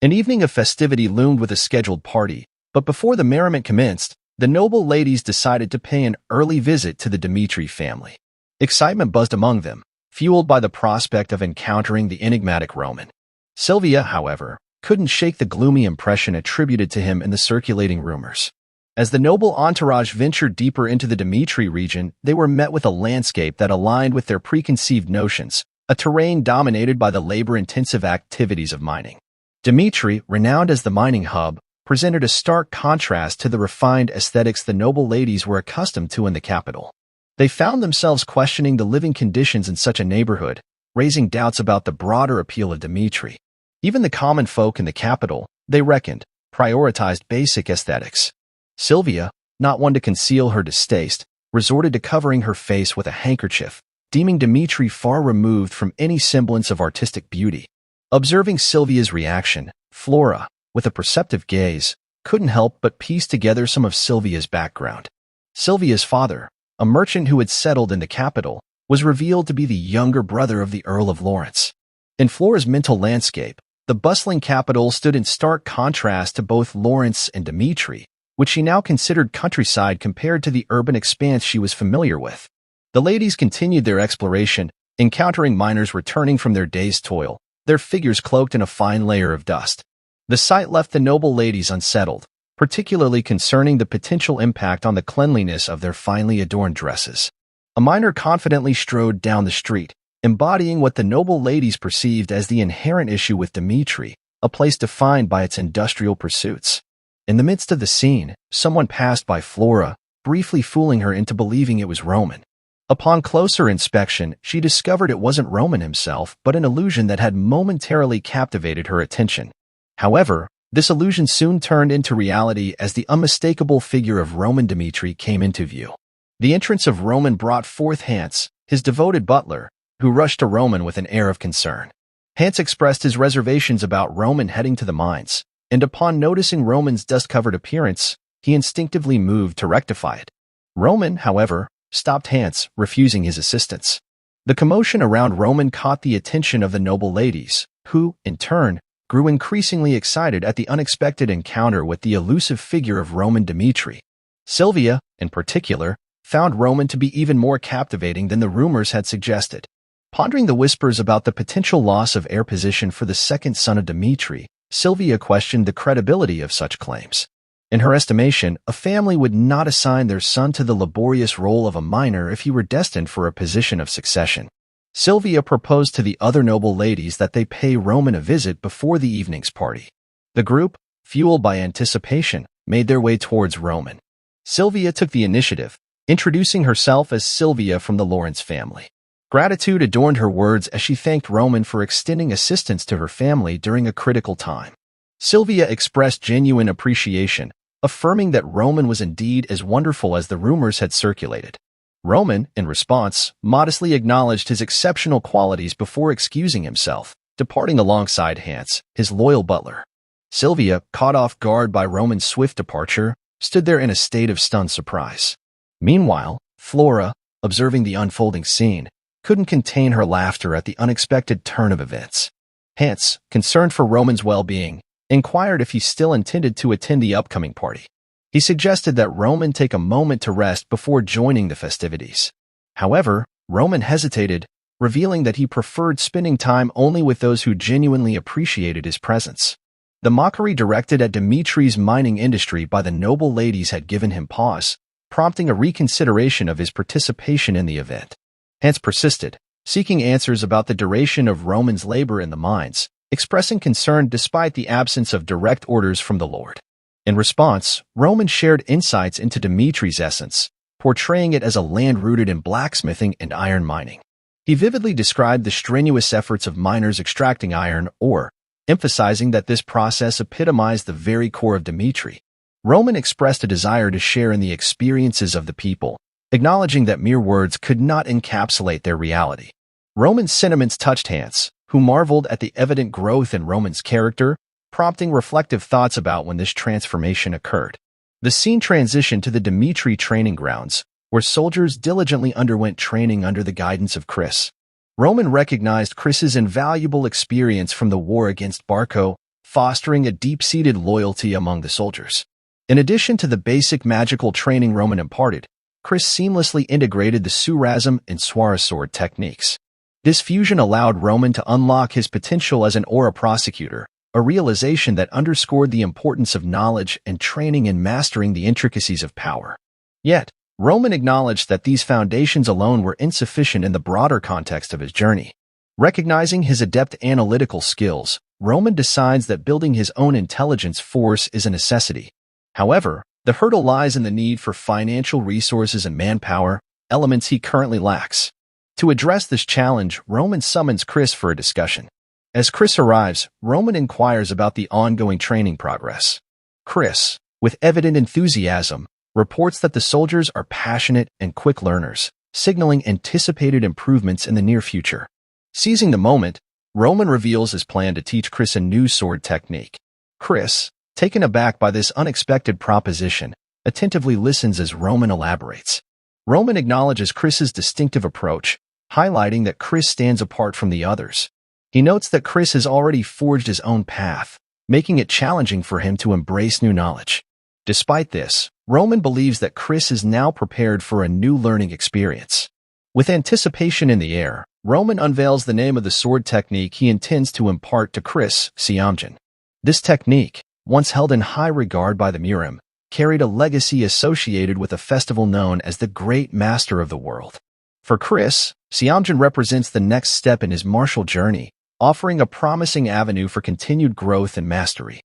An evening of festivity loomed with a scheduled party, but before the merriment commenced, the noble ladies decided to pay an early visit to the Dimitri family. Excitement buzzed among them, fueled by the prospect of encountering the enigmatic Roman. Sylvia, however, couldn't shake the gloomy impression attributed to him in the circulating rumors. As the noble entourage ventured deeper into the Dimitri region, they were met with a landscape that aligned with their preconceived notions, a terrain dominated by the labor-intensive activities of mining. Dimitri, renowned as the mining hub, presented a stark contrast to the refined aesthetics the noble ladies were accustomed to in the capital. They found themselves questioning the living conditions in such a neighborhood, raising doubts about the broader appeal of Dimitri. Even the common folk in the capital, they reckoned, prioritized basic aesthetics. Sylvia, not one to conceal her distaste, resorted to covering her face with a handkerchief, deeming Dimitri far removed from any semblance of artistic beauty. Observing Sylvia's reaction, Flora, with a perceptive gaze, couldn't help but piece together some of Sylvia's background. Sylvia's father, a merchant who had settled in the capital, was revealed to be the younger brother of the Earl of Lawrence. In Flora's mental landscape, the bustling capital stood in stark contrast to both Lawrence and Dimitri, which she now considered countryside compared to the urban expanse she was familiar with. The ladies continued their exploration, encountering miners returning from their day's toil, their figures cloaked in a fine layer of dust. The sight left the noble ladies unsettled, particularly concerning the potential impact on the cleanliness of their finely adorned dresses. A miner confidently strode down the street, embodying what the noble ladies perceived as the inherent issue with Dimitri, a place defined by its industrial pursuits. In the midst of the scene, someone passed by Flora, briefly fooling her into believing it was Roman. Upon closer inspection, she discovered it wasn't Roman himself, but an illusion that had momentarily captivated her attention. However, This illusion soon turned into reality as the unmistakable figure of Roman Dmitri came into view. The entrance of Roman brought forth Hans, his devoted butler, who rushed to Roman with an air of concern. Hans expressed his reservations about Roman heading to the mines, and upon noticing Roman's dust-covered appearance, he instinctively moved to rectify it. Roman, however, stopped Hans, refusing his assistance. The commotion around Roman caught the attention of the noble ladies, who, in turn, grew increasingly excited at the unexpected encounter with the elusive figure of Roman Dmitri. Sylvia, in particular, found Roman to be even more captivating than the rumors had suggested. Pondering the whispers about the potential loss of heir position for the second son of Dmitri, Sylvia questioned the credibility of such claims. In her estimation, a family would not assign their son to the laborious role of a minor if he were destined for a position of succession. Sylvia proposed to the other noble ladies that they pay Roman a visit before the evening's party. The group, fueled by anticipation, made their way towards Roman. Sylvia took the initiative, introducing herself as Sylvia from the Lawrence family. Gratitude adorned her words as she thanked Roman for extending assistance to her family during a critical time. Sylvia expressed genuine appreciation, affirming that Roman was indeed as wonderful as the rumors had circulated. Roman, in response, modestly acknowledged his exceptional qualities before excusing himself, departing alongside Hans, his loyal butler. Sylvia, caught off guard by Roman's swift departure, stood there in a state of stunned surprise. Meanwhile, Flora, observing the unfolding scene, couldn't contain her laughter at the unexpected turn of events. Hans, concerned for Roman's well-being, inquired if he still intended to attend the upcoming party. He suggested that Roman take a moment to rest before joining the festivities. However, Roman hesitated, revealing that he preferred spending time only with those who genuinely appreciated his presence. The mockery directed at Dmitri's mining industry by the noble ladies had given him pause, prompting a reconsideration of his participation in the event. Hans persisted, seeking answers about the duration of Roman's labor in the mines, expressing concern despite the absence of direct orders from the Lord. In response, Roman shared insights into Dmitri's essence, portraying it as a land rooted in blacksmithing and iron mining. He vividly described the strenuous efforts of miners extracting iron ore, emphasizing that this process epitomized the very core of Dmitri. Roman expressed a desire to share in the experiences of the people, acknowledging that mere words could not encapsulate their reality. Roman's sentiments touched Hans, who marveled at the evident growth in Roman's character, prompting reflective thoughts about when this transformation occurred. The scene transitioned to the Dmitri training grounds, where soldiers diligently underwent training under the guidance of Chris. Roman recognized Chris's invaluable experience from the war against Barco, fostering a deep-seated loyalty among the soldiers. In addition to the basic magical training Roman imparted, Chris seamlessly integrated the Surazim and Swara sword techniques. This fusion allowed Roman to unlock his potential as an aura prosecutor, a realization that underscored the importance of knowledge and training in mastering the intricacies of power. Yet, Roman acknowledged that these foundations alone were insufficient in the broader context of his journey. Recognizing his adept analytical skills, Roman decides that building his own intelligence force is a necessity. However, the hurdle lies in the need for financial resources and manpower, elements he currently lacks. To address this challenge, Roman summons Chris for a discussion. As Chris arrives, Roman inquires about the ongoing training progress. Chris, with evident enthusiasm, reports that the soldiers are passionate and quick learners, signaling anticipated improvements in the near future. Seizing the moment, Roman reveals his plan to teach Chris a new sword technique. Chris, taken aback by this unexpected proposition, attentively listens as Roman elaborates. Roman acknowledges Chris's distinctive approach, highlighting that Chris stands apart from the others. He notes that Chris has already forged his own path, making it challenging for him to embrace new knowledge. Despite this, Roman believes that Chris is now prepared for a new learning experience. With anticipation in the air, Roman unveils the name of the sword technique he intends to impart to Chris, Siamjan. This technique, once held in high regard by the Murim, carried a legacy associated with a festival known as the Great Master of the World. For Chris, Siamjan represents the next step in his martial journey, offering a promising avenue for continued growth and mastery.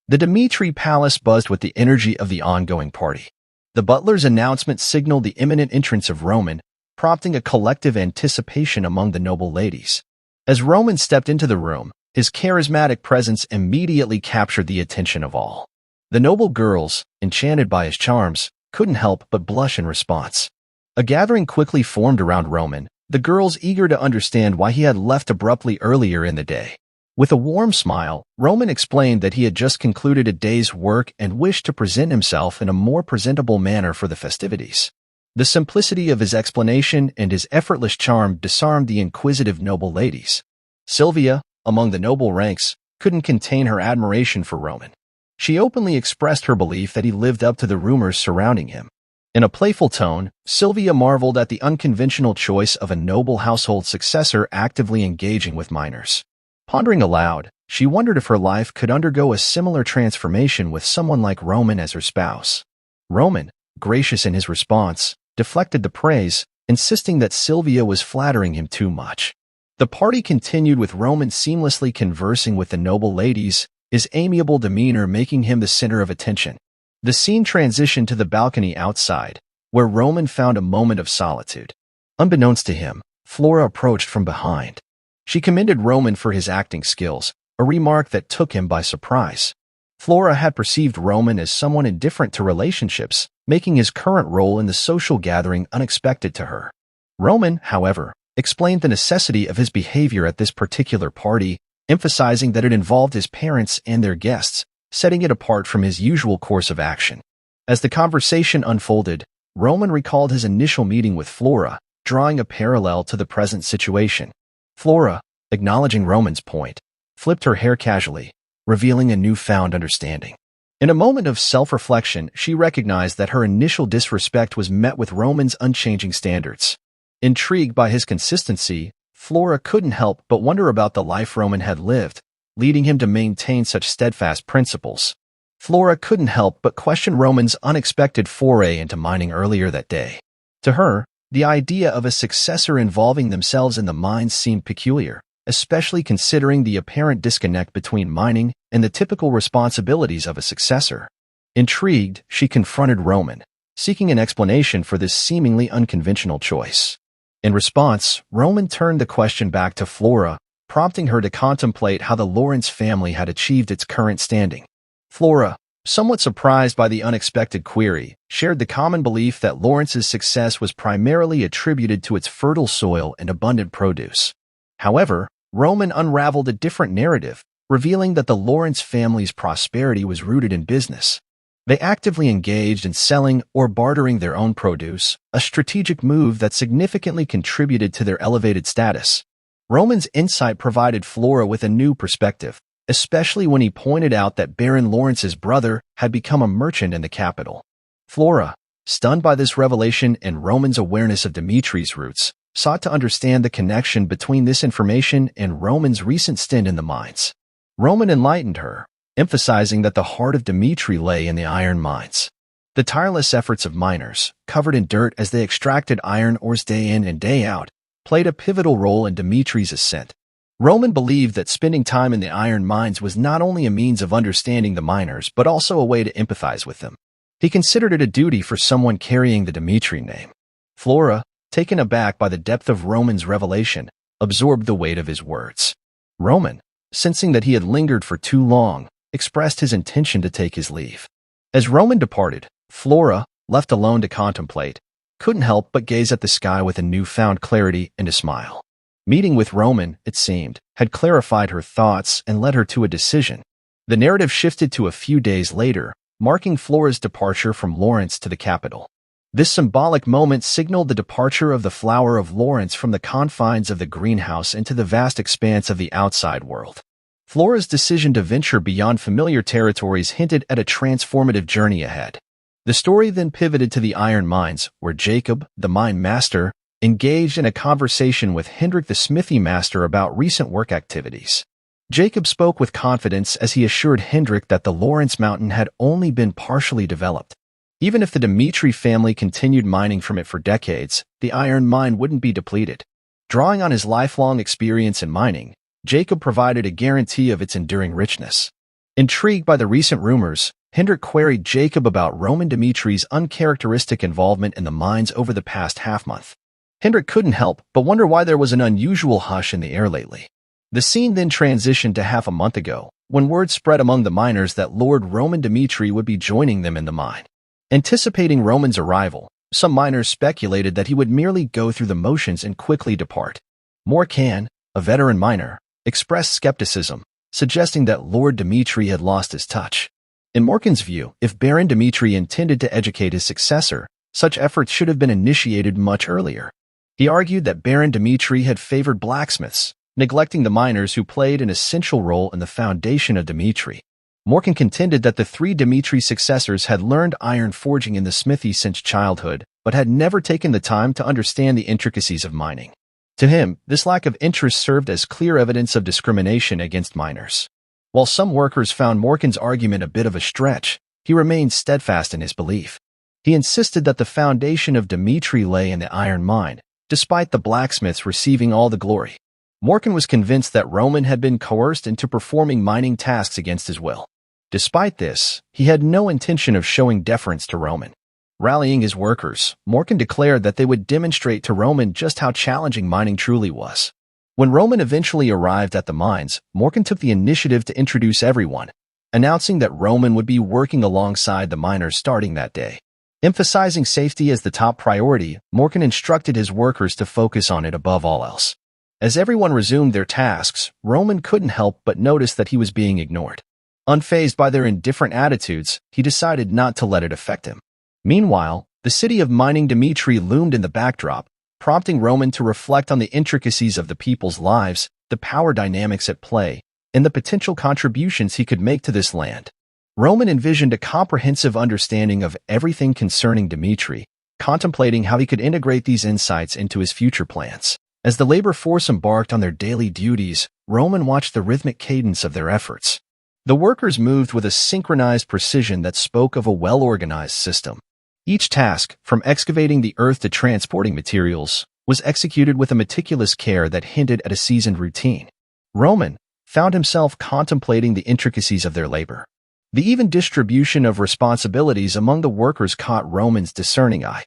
The Dmitri Palace buzzed with the energy of the ongoing party. The butler's announcement signaled the imminent entrance of Roman, prompting a collective anticipation among the noble ladies. As Roman stepped into the room, His charismatic presence immediately captured the attention of all. The noble girls, enchanted by his charms, couldn't help but blush in response. A gathering quickly formed around Roman, the girls eager to understand why he had left abruptly earlier in the day. With a warm smile, Roman explained that he had just concluded a day's work and wished to present himself in a more presentable manner for the festivities. The simplicity of his explanation and his effortless charm disarmed the inquisitive noble ladies. Sylvia, among the noble ranks, couldn't contain her admiration for Roman. She openly expressed her belief that he lived up to the rumors surrounding him. In a playful tone, Sylvia marveled at the unconventional choice of a noble household successor actively engaging with minors. Pondering aloud, she wondered if her life could undergo a similar transformation with someone like Roman as her spouse. Roman, gracious in his response, deflected the praise, insisting that Sylvia was flattering him too much. The party continued with Roman seamlessly conversing with the noble ladies, his amiable demeanor making him the center of attention. The scene transitioned to the balcony outside, where Roman found a moment of solitude. Unbeknownst to him, Flora approached from behind. She commended Roman for his acting skills, a remark that took him by surprise. Flora had perceived Roman as someone indifferent to relationships, making his current role in the social gathering unexpected to her. Roman, however, explained the necessity of his behavior at this particular party, emphasizing that it involved his parents and their guests, setting it apart from his usual course of action. As the conversation unfolded, Roman recalled his initial meeting with Flora, drawing a parallel to the present situation. Flora, acknowledging Roman's point, flipped her hair casually, revealing a newfound understanding. In a moment of self-reflection, she recognized that her initial disrespect was met with Roman's unchanging standards. Intrigued by his consistency, Flora couldn't help but wonder about the life Roman had lived, leading him to maintain such steadfast principles. Flora couldn't help but question Roman's unexpected foray into mining earlier that day. To her, the idea of a successor involving themselves in the mines seemed peculiar, especially considering the apparent disconnect between mining and the typical responsibilities of a successor. Intrigued, she confronted Roman, seeking an explanation for this seemingly unconventional choice. In response, Roman turned the question back to Flora, prompting her to contemplate how the Lawrence family had achieved its current standing. Flora, somewhat surprised by the unexpected query, shared the common belief that Lawrence's success was primarily attributed to its fertile soil and abundant produce. However, Roman unraveled a different narrative, revealing that the Lawrence family's prosperity was rooted in business. They actively engaged in selling or bartering their own produce, a strategic move that significantly contributed to their elevated status. Roman's insight provided Flora with a new perspective, especially when he pointed out that Baron Lawrence's brother had become a merchant in the capital. Flora, stunned by this revelation and Roman's awareness of Dimitri's roots, sought to understand the connection between this information and Roman's recent stint in the mines. Roman enlightened her, emphasizing that the heart of Dimitri lay in the iron mines. The tireless efforts of miners, covered in dirt as they extracted iron ores day in and day out, played a pivotal role in Dimitri's ascent. Roman believed that spending time in the iron mines was not only a means of understanding the miners but also a way to empathize with them. He considered it a duty for someone carrying the Dimitri name. Flora, taken aback by the depth of Roman's revelation, absorbed the weight of his words. Roman, sensing that he had lingered for too long, expressed his intention to take his leave. As Roman departed, Flora, left alone to contemplate, couldn't help but gaze at the sky with a newfound clarity and a smile. Meeting with Roman, it seemed, had clarified her thoughts and led her to a decision. The narrative shifted to a few days later, marking Flora's departure from Lawrence to the capital. This symbolic moment signaled the departure of the flower of Lawrence from the confines of the greenhouse into the vast expanse of the outside world. Flora's decision to venture beyond familiar territories hinted at a transformative journey ahead. The story then pivoted to the iron mines, where Jacob, the mine master, engaged in a conversation with Hendrik the smithy master about recent work activities. Jacob spoke with confidence as he assured Hendrik that the Lawrence Mountain had only been partially developed. Even if the Dimitri family continued mining from it for decades, the iron mine wouldn't be depleted. Drawing on his lifelong experience in mining, Jacob provided a guarantee of its enduring richness. Intrigued by the recent rumors, Hendrik queried Jacob about Roman Dimitri's uncharacteristic involvement in the mines over the past half-month. Hendrik couldn't help but wonder why there was an unusual hush in the air lately. The scene then transitioned to half a month ago, when word spread among the miners that Lord Roman Dimitri would be joining them in the mine. Anticipating Roman's arrival, some miners speculated that he would merely go through the motions and quickly depart. Morkan, a veteran miner, expressed skepticism, suggesting that Lord Dimitri had lost his touch. In Morkan's view, if Baron Dimitri intended to educate his successor, such efforts should have been initiated much earlier. He argued that Baron Dimitri had favored blacksmiths, neglecting the miners who played an essential role in the foundation of Dimitri. Morkan contended that the three Dimitri successors had learned iron forging in the smithy since childhood, but had never taken the time to understand the intricacies of mining. To him, this lack of interest served as clear evidence of discrimination against miners. While some workers found Morkan's argument a bit of a stretch, he remained steadfast in his belief. He insisted that the foundation of Dimitri lay in the iron mine, despite the blacksmiths receiving all the glory. Morkan was convinced that Roman had been coerced into performing mining tasks against his will. Despite this, he had no intention of showing deference to Roman. Rallying his workers, Morkan declared that they would demonstrate to Roman just how challenging mining truly was. When Roman eventually arrived at the mines, Morkan took the initiative to introduce everyone, announcing that Roman would be working alongside the miners starting that day. Emphasizing safety as the top priority, Morkan instructed his workers to focus on it above all else. As everyone resumed their tasks, Roman couldn't help but notice that he was being ignored. Unfazed by their indifferent attitudes, he decided not to let it affect him. Meanwhile, the city of mining Dimitri loomed in the backdrop, prompting Roman to reflect on the intricacies of the people's lives, the power dynamics at play, and the potential contributions he could make to this land. Roman envisioned a comprehensive understanding of everything concerning Dimitri, contemplating how he could integrate these insights into his future plans. As the labor force embarked on their daily duties, Roman watched the rhythmic cadence of their efforts. The workers moved with a synchronized precision that spoke of a well-organized system. Each task, from excavating the earth to transporting materials, was executed with a meticulous care that hinted at a seasoned routine. Roman found himself contemplating the intricacies of their labor. The even distribution of responsibilities among the workers caught Roman's discerning eye.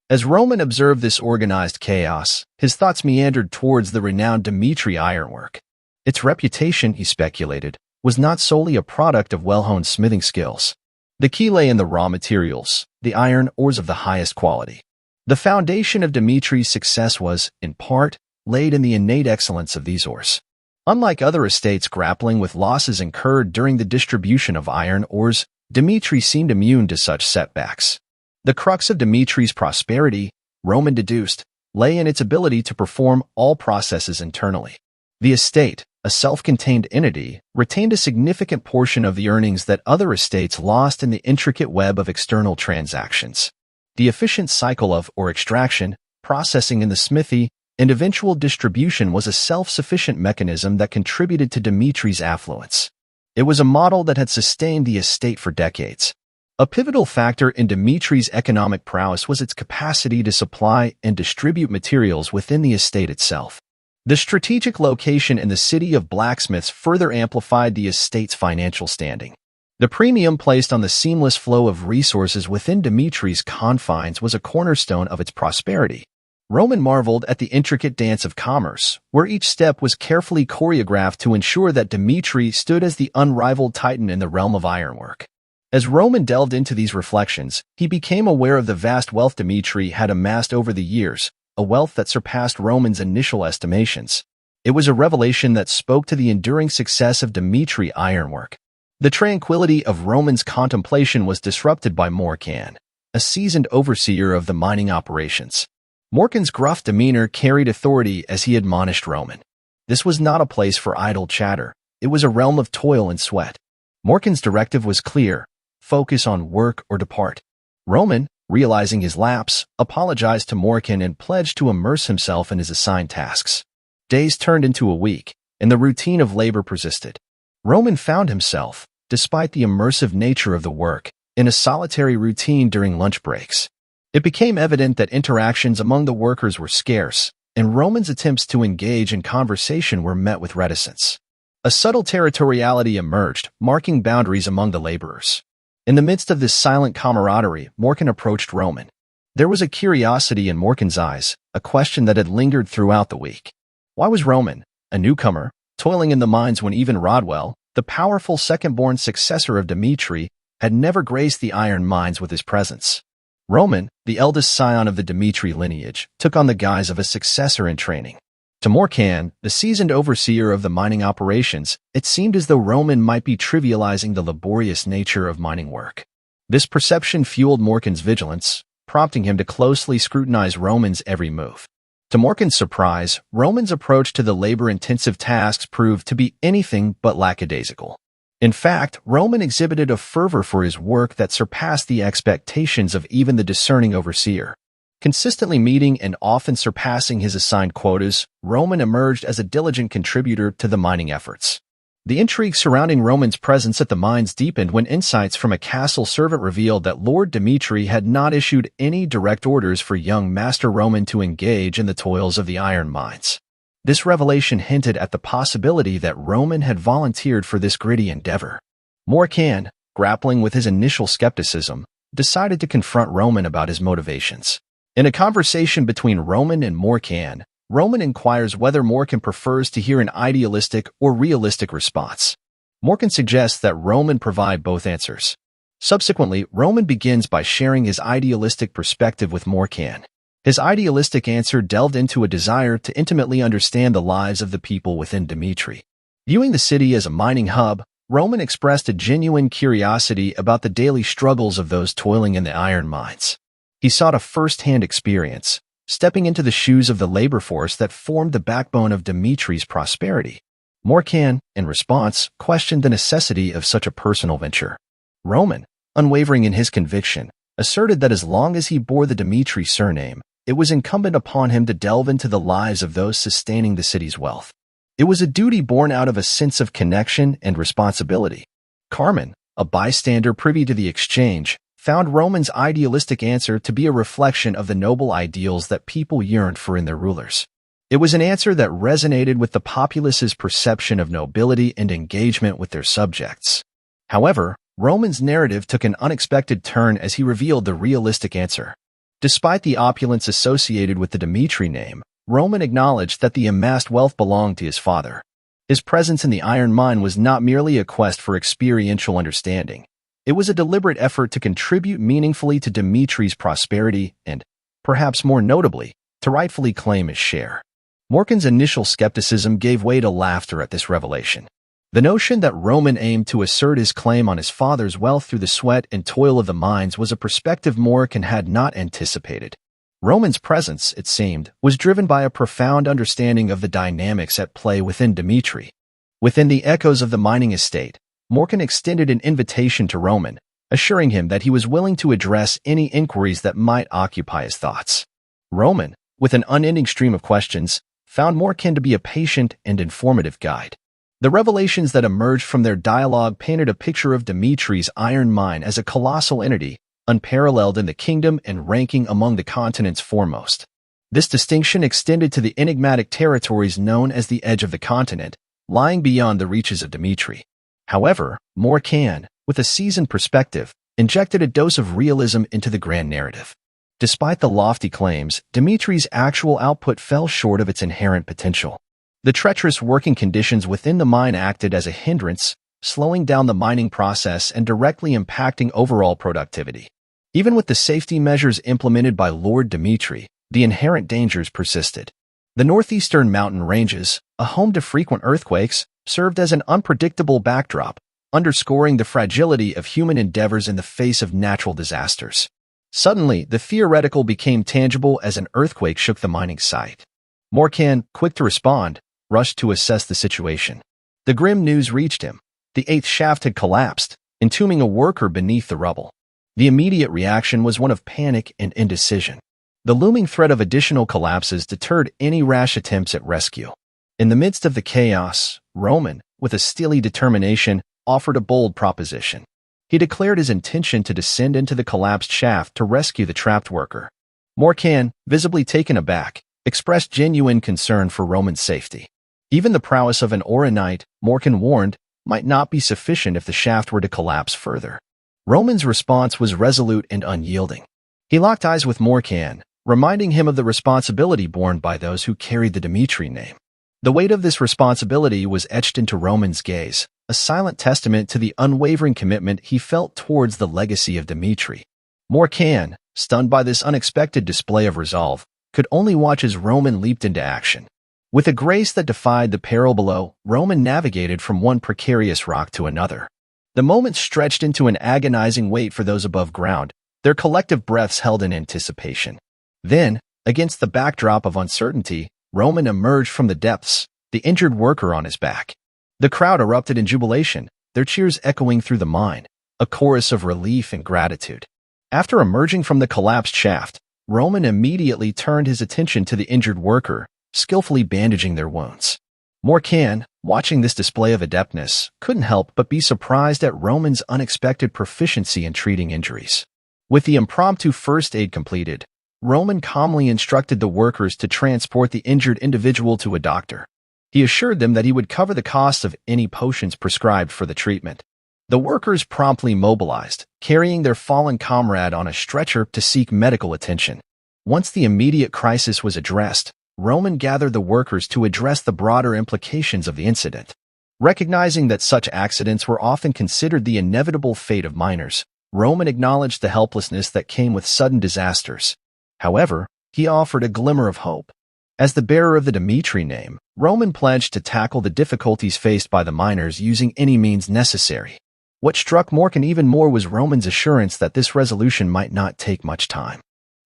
As Roman observed this organized chaos, his thoughts meandered towards the renowned Dimitri ironwork. Its reputation, he speculated, was not solely a product of well-honed smithing skills. The key lay in the raw materials, the iron ores of the highest quality. The foundation of Dimitri's success was, in part, laid in the innate excellence of these ores. Unlike other estates grappling with losses incurred during the distribution of iron ores, Dimitri seemed immune to such setbacks. The crux of Dimitri's prosperity, Roman deduced, lay in its ability to perform all processes internally. The estate, a self-contained entity, retained a significant portion of the earnings that other estates lost in the intricate web of external transactions. The efficient cycle of ore extraction, processing in the smithy, and eventual distribution was a self-sufficient mechanism that contributed to Dimitri's affluence. It was a model that had sustained the estate for decades. A pivotal factor in Dimitri's economic prowess was its capacity to supply and distribute materials within the estate itself. The strategic location in the city of blacksmiths further amplified the estate's financial standing. The premium placed on the seamless flow of resources within Dimitri's confines was a cornerstone of its prosperity. Roman marveled at the intricate dance of commerce, where each step was carefully choreographed to ensure that Dimitri stood as the unrivaled titan in the realm of ironwork. As Roman delved into these reflections, he became aware of the vast wealth Dimitri had amassed over the years, a wealth that surpassed Roman's initial estimations. It was a revelation that spoke to the enduring success of Dimitri ironwork. The tranquility of Roman's contemplation was disrupted by Morkan, a seasoned overseer of the mining operations. Morkan's gruff demeanor carried authority as he admonished Roman. This was not a place for idle chatter. It was a realm of toil and sweat. Morkan's directive was clear: focus on work or depart. Roman, realizing his lapse, apologized to Morkan and pledged to immerse himself in his assigned tasks. Days turned into a week, and the routine of labor persisted. Roman found himself, despite the immersive nature of the work, in a solitary routine during lunch breaks. It became evident that interactions among the workers were scarce, and Roman's attempts to engage in conversation were met with reticence. A subtle territoriality emerged, marking boundaries among the laborers. In the midst of this silent camaraderie, Morkan approached Roman. There was a curiosity in Morkan's eyes, a question that had lingered throughout the week. Why was Roman, a newcomer, toiling in the mines when even Rodwell, the powerful second-born successor of Dmitri, had never graced the iron mines with his presence. Roman, the eldest scion of the Dmitri lineage, took on the guise of a successor in training. To Morkan, the seasoned overseer of the mining operations, it seemed as though Roman might be trivializing the laborious nature of mining work. This perception fueled Morkan's vigilance, prompting him to closely scrutinize Roman's every move. To Morkan's surprise, Roman's approach to the labor-intensive tasks proved to be anything but lackadaisical. In fact, Roman exhibited a fervor for his work that surpassed the expectations of even the discerning overseer. Consistently meeting and often surpassing his assigned quotas, Roman emerged as a diligent contributor to the mining efforts. The intrigue surrounding Roman's presence at the mines deepened when insights from a castle servant revealed that Lord Dmitri had not issued any direct orders for young Master Roman to engage in the toils of the iron mines. This revelation hinted at the possibility that Roman had volunteered for this gritty endeavor. Morkan, grappling with his initial skepticism, decided to confront Roman about his motivations. In a conversation between Roman and Morkan, Roman inquires whether Morkan prefers to hear an idealistic or realistic response. Morkan suggests that Roman provide both answers. Subsequently, Roman begins by sharing his idealistic perspective with Morkan. His idealistic answer delved into a desire to intimately understand the lives of the people within Dmitri. Viewing the city as a mining hub, Roman expressed a genuine curiosity about the daily struggles of those toiling in the iron mines. He sought a first-hand experience, stepping into the shoes of the labor force that formed the backbone of Dmitri's prosperity. Morkan, in response, questioned the necessity of such a personal venture. Roman, unwavering in his conviction, asserted that as long as he bore the Dmitri surname, it was incumbent upon him to delve into the lives of those sustaining the city's wealth. It was a duty born out of a sense of connection and responsibility. Carmen, a bystander privy to the exchange, found Roman's idealistic answer to be a reflection of the noble ideals that people yearned for in their rulers. It was an answer that resonated with the populace's perception of nobility and engagement with their subjects. However, Roman's narrative took an unexpected turn as he revealed the realistic answer. Despite the opulence associated with the Dmitri name, Roman acknowledged that the amassed wealth belonged to his father. His presence in the iron mine was not merely a quest for experiential understanding. It was a deliberate effort to contribute meaningfully to Dmitri's prosperity and, perhaps more notably, to rightfully claim his share. Morkan's initial skepticism gave way to laughter at this revelation. The notion that Roman aimed to assert his claim on his father's wealth through the sweat and toil of the mines was a perspective Morkan had not anticipated. Roman's presence, it seemed, was driven by a profound understanding of the dynamics at play within Dmitri. Within the echoes of the mining estate, Morkan extended an invitation to Roman, assuring him that he was willing to address any inquiries that might occupy his thoughts. Roman, with an unending stream of questions, found Morkan to be a patient and informative guide. The revelations that emerged from their dialogue painted a picture of Dmitri's iron mine as a colossal entity, unparalleled in the kingdom and ranking among the continent's foremost. This distinction extended to the enigmatic territories known as the edge of the continent, lying beyond the reaches of Dmitri. However, Morkan, with a seasoned perspective, injected a dose of realism into the grand narrative. Despite the lofty claims, Dmitri's actual output fell short of its inherent potential. The treacherous working conditions within the mine acted as a hindrance, slowing down the mining process and directly impacting overall productivity. Even with the safety measures implemented by Lord Dmitri, the inherent dangers persisted. The northeastern mountain ranges, a home to frequent earthquakes, served as an unpredictable backdrop, underscoring the fragility of human endeavors in the face of natural disasters. Suddenly, the theoretical became tangible as an earthquake shook the mining site. Morkan, quick to respond, rushed to assess the situation. The grim news reached him. The 8th shaft had collapsed, entombing a worker beneath the rubble. The immediate reaction was one of panic and indecision. The looming threat of additional collapses deterred any rash attempts at rescue. In the midst of the chaos, Roman, with a steely determination, offered a bold proposition. He declared his intention to descend into the collapsed shaft to rescue the trapped worker. Morkan, visibly taken aback, expressed genuine concern for Roman's safety. Even the prowess of an Oronite, Morkan warned, might not be sufficient if the shaft were to collapse further. Roman's response was resolute and unyielding. He locked eyes with Morkan, reminding him of the responsibility borne by those who carried the Dmitri name. The weight of this responsibility was etched into Roman's gaze, a silent testament to the unwavering commitment he felt towards the legacy of Dmitri. Morkan, stunned by this unexpected display of resolve, could only watch as Roman leaped into action. With a grace that defied the peril below, Roman navigated from one precarious rock to another. The moment stretched into an agonizing wait for those above ground, their collective breaths held in anticipation. Then, against the backdrop of uncertainty, Roman emerged from the depths, the injured worker on his back. The crowd erupted in jubilation, their cheers echoing through the mine, a chorus of relief and gratitude. After emerging from the collapsed shaft, Roman immediately turned his attention to the injured worker, skillfully bandaging their wounds. Morkan, watching this display of adeptness, couldn't help but be surprised at Roman's unexpected proficiency in treating injuries. With the impromptu first aid completed, Roman calmly instructed the workers to transport the injured individual to a doctor. He assured them that he would cover the costs of any potions prescribed for the treatment. The workers promptly mobilized, carrying their fallen comrade on a stretcher to seek medical attention. Once the immediate crisis was addressed, Roman gathered the workers to address the broader implications of the incident. Recognizing that such accidents were often considered the inevitable fate of miners, Roman acknowledged the helplessness that came with sudden disasters. However, he offered a glimmer of hope. As the bearer of the Dmitri name, Roman pledged to tackle the difficulties faced by the miners using any means necessary. What struck Morkan even more was Roman's assurance that this resolution might not take much time.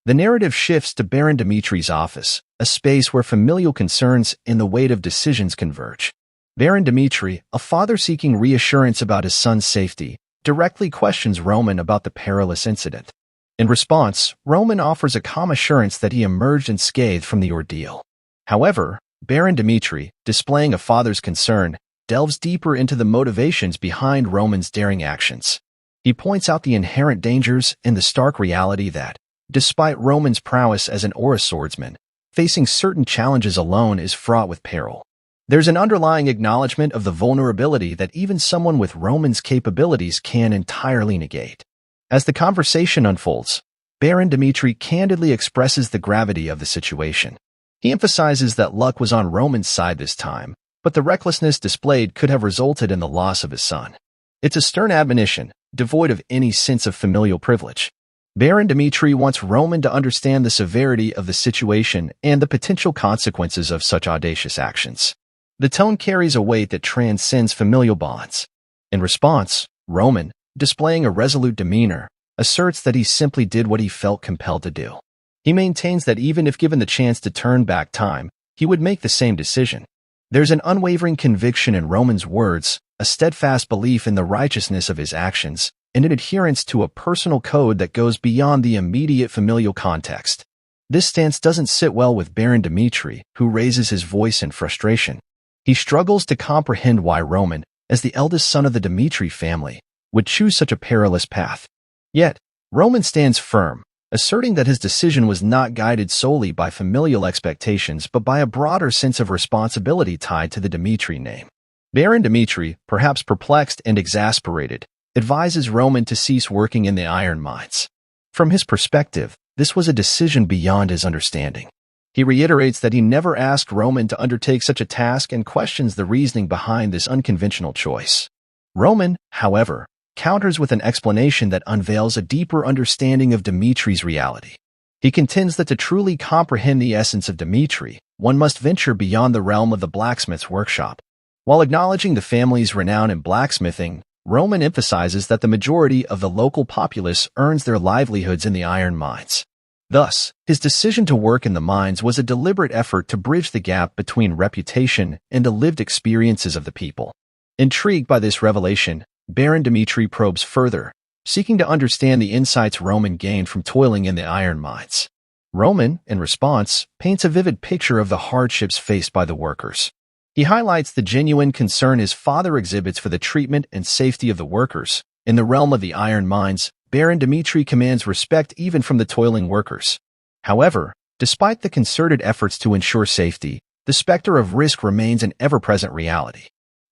The narrative shifts to Baron Dmitri's office, a space where familial concerns and the weight of decisions converge. Baron Dmitri, a father seeking reassurance about his son's safety, directly questions Roman about the perilous incident. In response, Roman offers a calm assurance that he emerged unscathed from the ordeal. However, Baron Dmitri, displaying a father's concern, delves deeper into the motivations behind Roman's daring actions. He points out the inherent dangers and the stark reality that, despite Roman's prowess as an Aura swordsman, facing certain challenges alone is fraught with peril. There's an underlying acknowledgement of the vulnerability that even someone with Roman's capabilities can entirely negate. As the conversation unfolds, Baron Dmitri candidly expresses the gravity of the situation. He emphasizes that luck was on Roman's side this time, but the recklessness displayed could have resulted in the loss of his son. It's a stern admonition, devoid of any sense of familial privilege. Baron Dmitri wants Roman to understand the severity of the situation and the potential consequences of such audacious actions. The tone carries a weight that transcends familial bonds. In response, Roman, displaying a resolute demeanor, asserts that he simply did what he felt compelled to do. He maintains that even if given the chance to turn back time, he would make the same decision. There's an unwavering conviction in Roman's words, a steadfast belief in the righteousness of his actions, and an adherence to a personal code that goes beyond the immediate familial context. This stance doesn't sit well with Baron Dmitri, who raises his voice in frustration. He struggles to comprehend why Roman, as the eldest son of the Dmitri family, would choose such a perilous path. Yet, Roman stands firm, asserting that his decision was not guided solely by familial expectations but by a broader sense of responsibility tied to the Dmitri name. Baron Dmitri, perhaps perplexed and exasperated, advises Roman to cease working in the iron mines. From his perspective, this was a decision beyond his understanding. He reiterates that he never asked Roman to undertake such a task and questions the reasoning behind this unconventional choice. Roman, however, counters with an explanation that unveils a deeper understanding of Dmitri's reality. He contends that to truly comprehend the essence of Dmitri, one must venture beyond the realm of the blacksmith's workshop. While acknowledging the family's renown in blacksmithing, Roman emphasizes that the majority of the local populace earns their livelihoods in the iron mines. Thus, his decision to work in the mines was a deliberate effort to bridge the gap between reputation and the lived experiences of the people. Intrigued by this revelation, Baron Dmitri probes further, seeking to understand the insights Roman gained from toiling in the iron mines. Roman, in response, paints a vivid picture of the hardships faced by the workers. He highlights the genuine concern his father exhibits for the treatment and safety of the workers. In the realm of the iron mines, Baron Dmitri commands respect even from the toiling workers. However, despite the concerted efforts to ensure safety, the specter of risk remains an ever-present reality.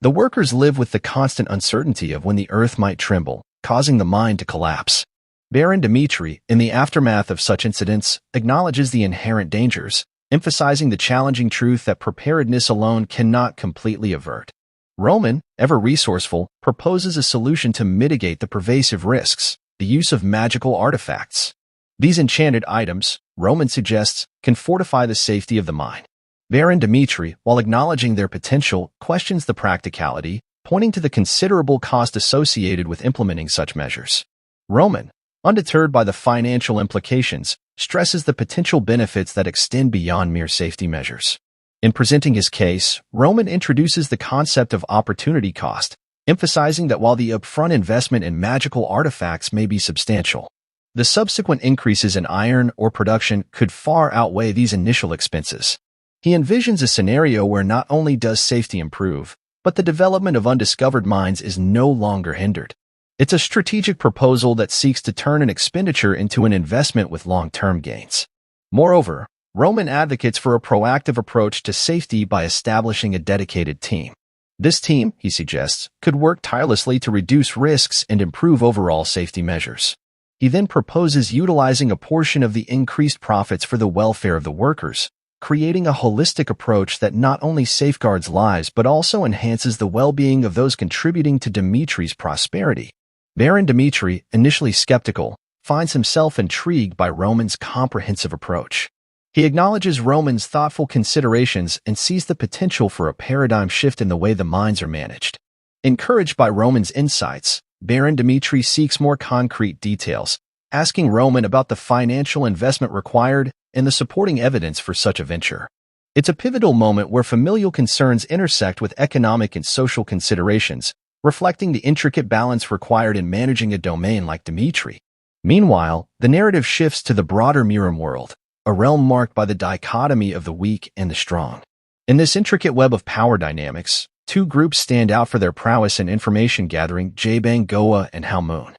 The workers live with the constant uncertainty of when the earth might tremble, causing the mine to collapse. Baron Dmitri, in the aftermath of such incidents, acknowledges the inherent dangers, emphasizing the challenging truth that preparedness alone cannot completely avert. Roman, ever resourceful, proposes a solution to mitigate the pervasive risks: the use of magical artifacts. These enchanted items, Roman suggests, can fortify the safety of the mine. Baron Dimitri, while acknowledging their potential, questions the practicality, pointing to the considerable cost associated with implementing such measures. Roman, undeterred by the financial implications, stresses the potential benefits that extend beyond mere safety measures. In presenting his case, Roman introduces the concept of opportunity cost, emphasizing that while the upfront investment in magical artifacts may be substantial, the subsequent increases in iron ore production could far outweigh these initial expenses. He envisions a scenario where not only does safety improve, but the development of undiscovered mines is no longer hindered. It's a strategic proposal that seeks to turn an expenditure into an investment with long-term gains. Moreover, Roman advocates for a proactive approach to safety by establishing a dedicated team. This team, he suggests, could work tirelessly to reduce risks and improve overall safety measures. He then proposes utilizing a portion of the increased profits for the welfare of the workers, creating a holistic approach that not only safeguards lives but also enhances the well-being of those contributing to Dimitri's prosperity. Baron Dimitri, initially skeptical, finds himself intrigued by Roman's comprehensive approach. He acknowledges Roman's thoughtful considerations and sees the potential for a paradigm shift in the way the mines are managed. Encouraged by Roman's insights, Baron Dimitri seeks more concrete details, asking Roman about the financial investment required and the supporting evidence for such a venture. It's a pivotal moment where familial concerns intersect with economic and social considerations, reflecting the intricate balance required in managing a domain like Dimitri. Meanwhile, the narrative shifts to the broader Miram world, a realm marked by the dichotomy of the weak and the strong. In this intricate web of power dynamics, two groups stand out for their prowess in information gathering: Jabang Goa and Halmoon.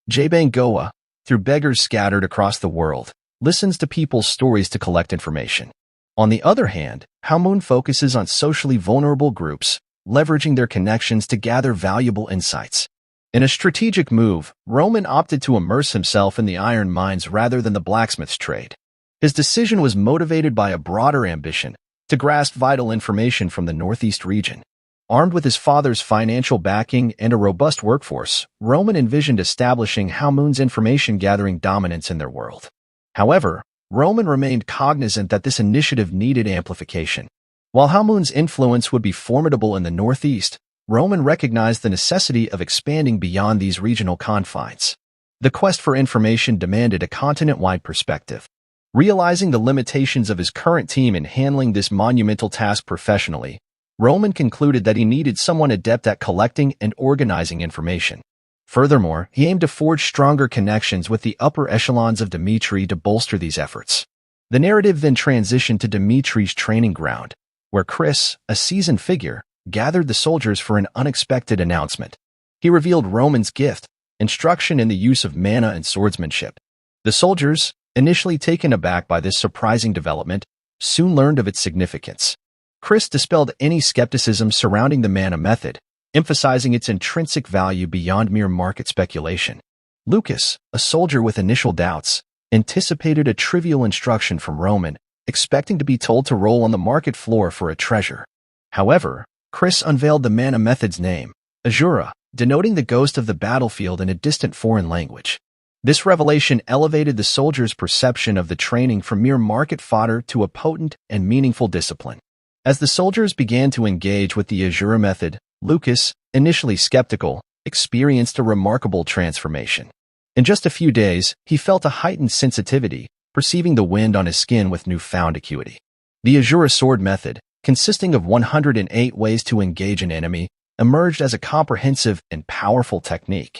Jabang Goa, through beggars scattered across the world, listens to people's stories to collect information. On the other hand, Halmoon focuses on socially vulnerable groups, leveraging their connections to gather valuable insights. In a strategic move, Roman opted to immerse himself in the iron mines rather than the blacksmith's trade. His decision was motivated by a broader ambition to grasp vital information from the Northeast region. Armed with his father's financial backing and a robust workforce, Roman envisioned establishing Halmoon's information-gathering dominance in their world. However, Roman remained cognizant that this initiative needed amplification. While Halmoon's influence would be formidable in the Northeast, Roman recognized the necessity of expanding beyond these regional confines. The quest for information demanded a continent-wide perspective. Realizing the limitations of his current team in handling this monumental task professionally, Roman concluded that he needed someone adept at collecting and organizing information. Furthermore, he aimed to forge stronger connections with the upper echelons of Dimitri to bolster these efforts. The narrative then transitioned to Dimitri's training ground, where Chris, a seasoned figure, gathered the soldiers for an unexpected announcement. He revealed Roman's gift, instruction in the use of mana and swordsmanship. The soldiers, initially taken aback by this surprising development, soon learned of its significance. Chris dispelled any skepticism surrounding the mana method, emphasizing its intrinsic value beyond mere market speculation. Lucas, a soldier with initial doubts, anticipated a trivial instruction from Roman, expecting to be told to roll on the market floor for a treasure. However, Chris unveiled the mana method's name, Azura, denoting the ghost of the battlefield in a distant foreign language. This revelation elevated the soldiers' perception of the training from mere market fodder to a potent and meaningful discipline. As the soldiers began to engage with the Azura method, Lucas, initially skeptical, experienced a remarkable transformation. In just a few days, he felt a heightened sensitivity, perceiving the wind on his skin with newfound acuity. The Azura sword method, consisting of 108 ways to engage an enemy, emerged as a comprehensive and powerful technique.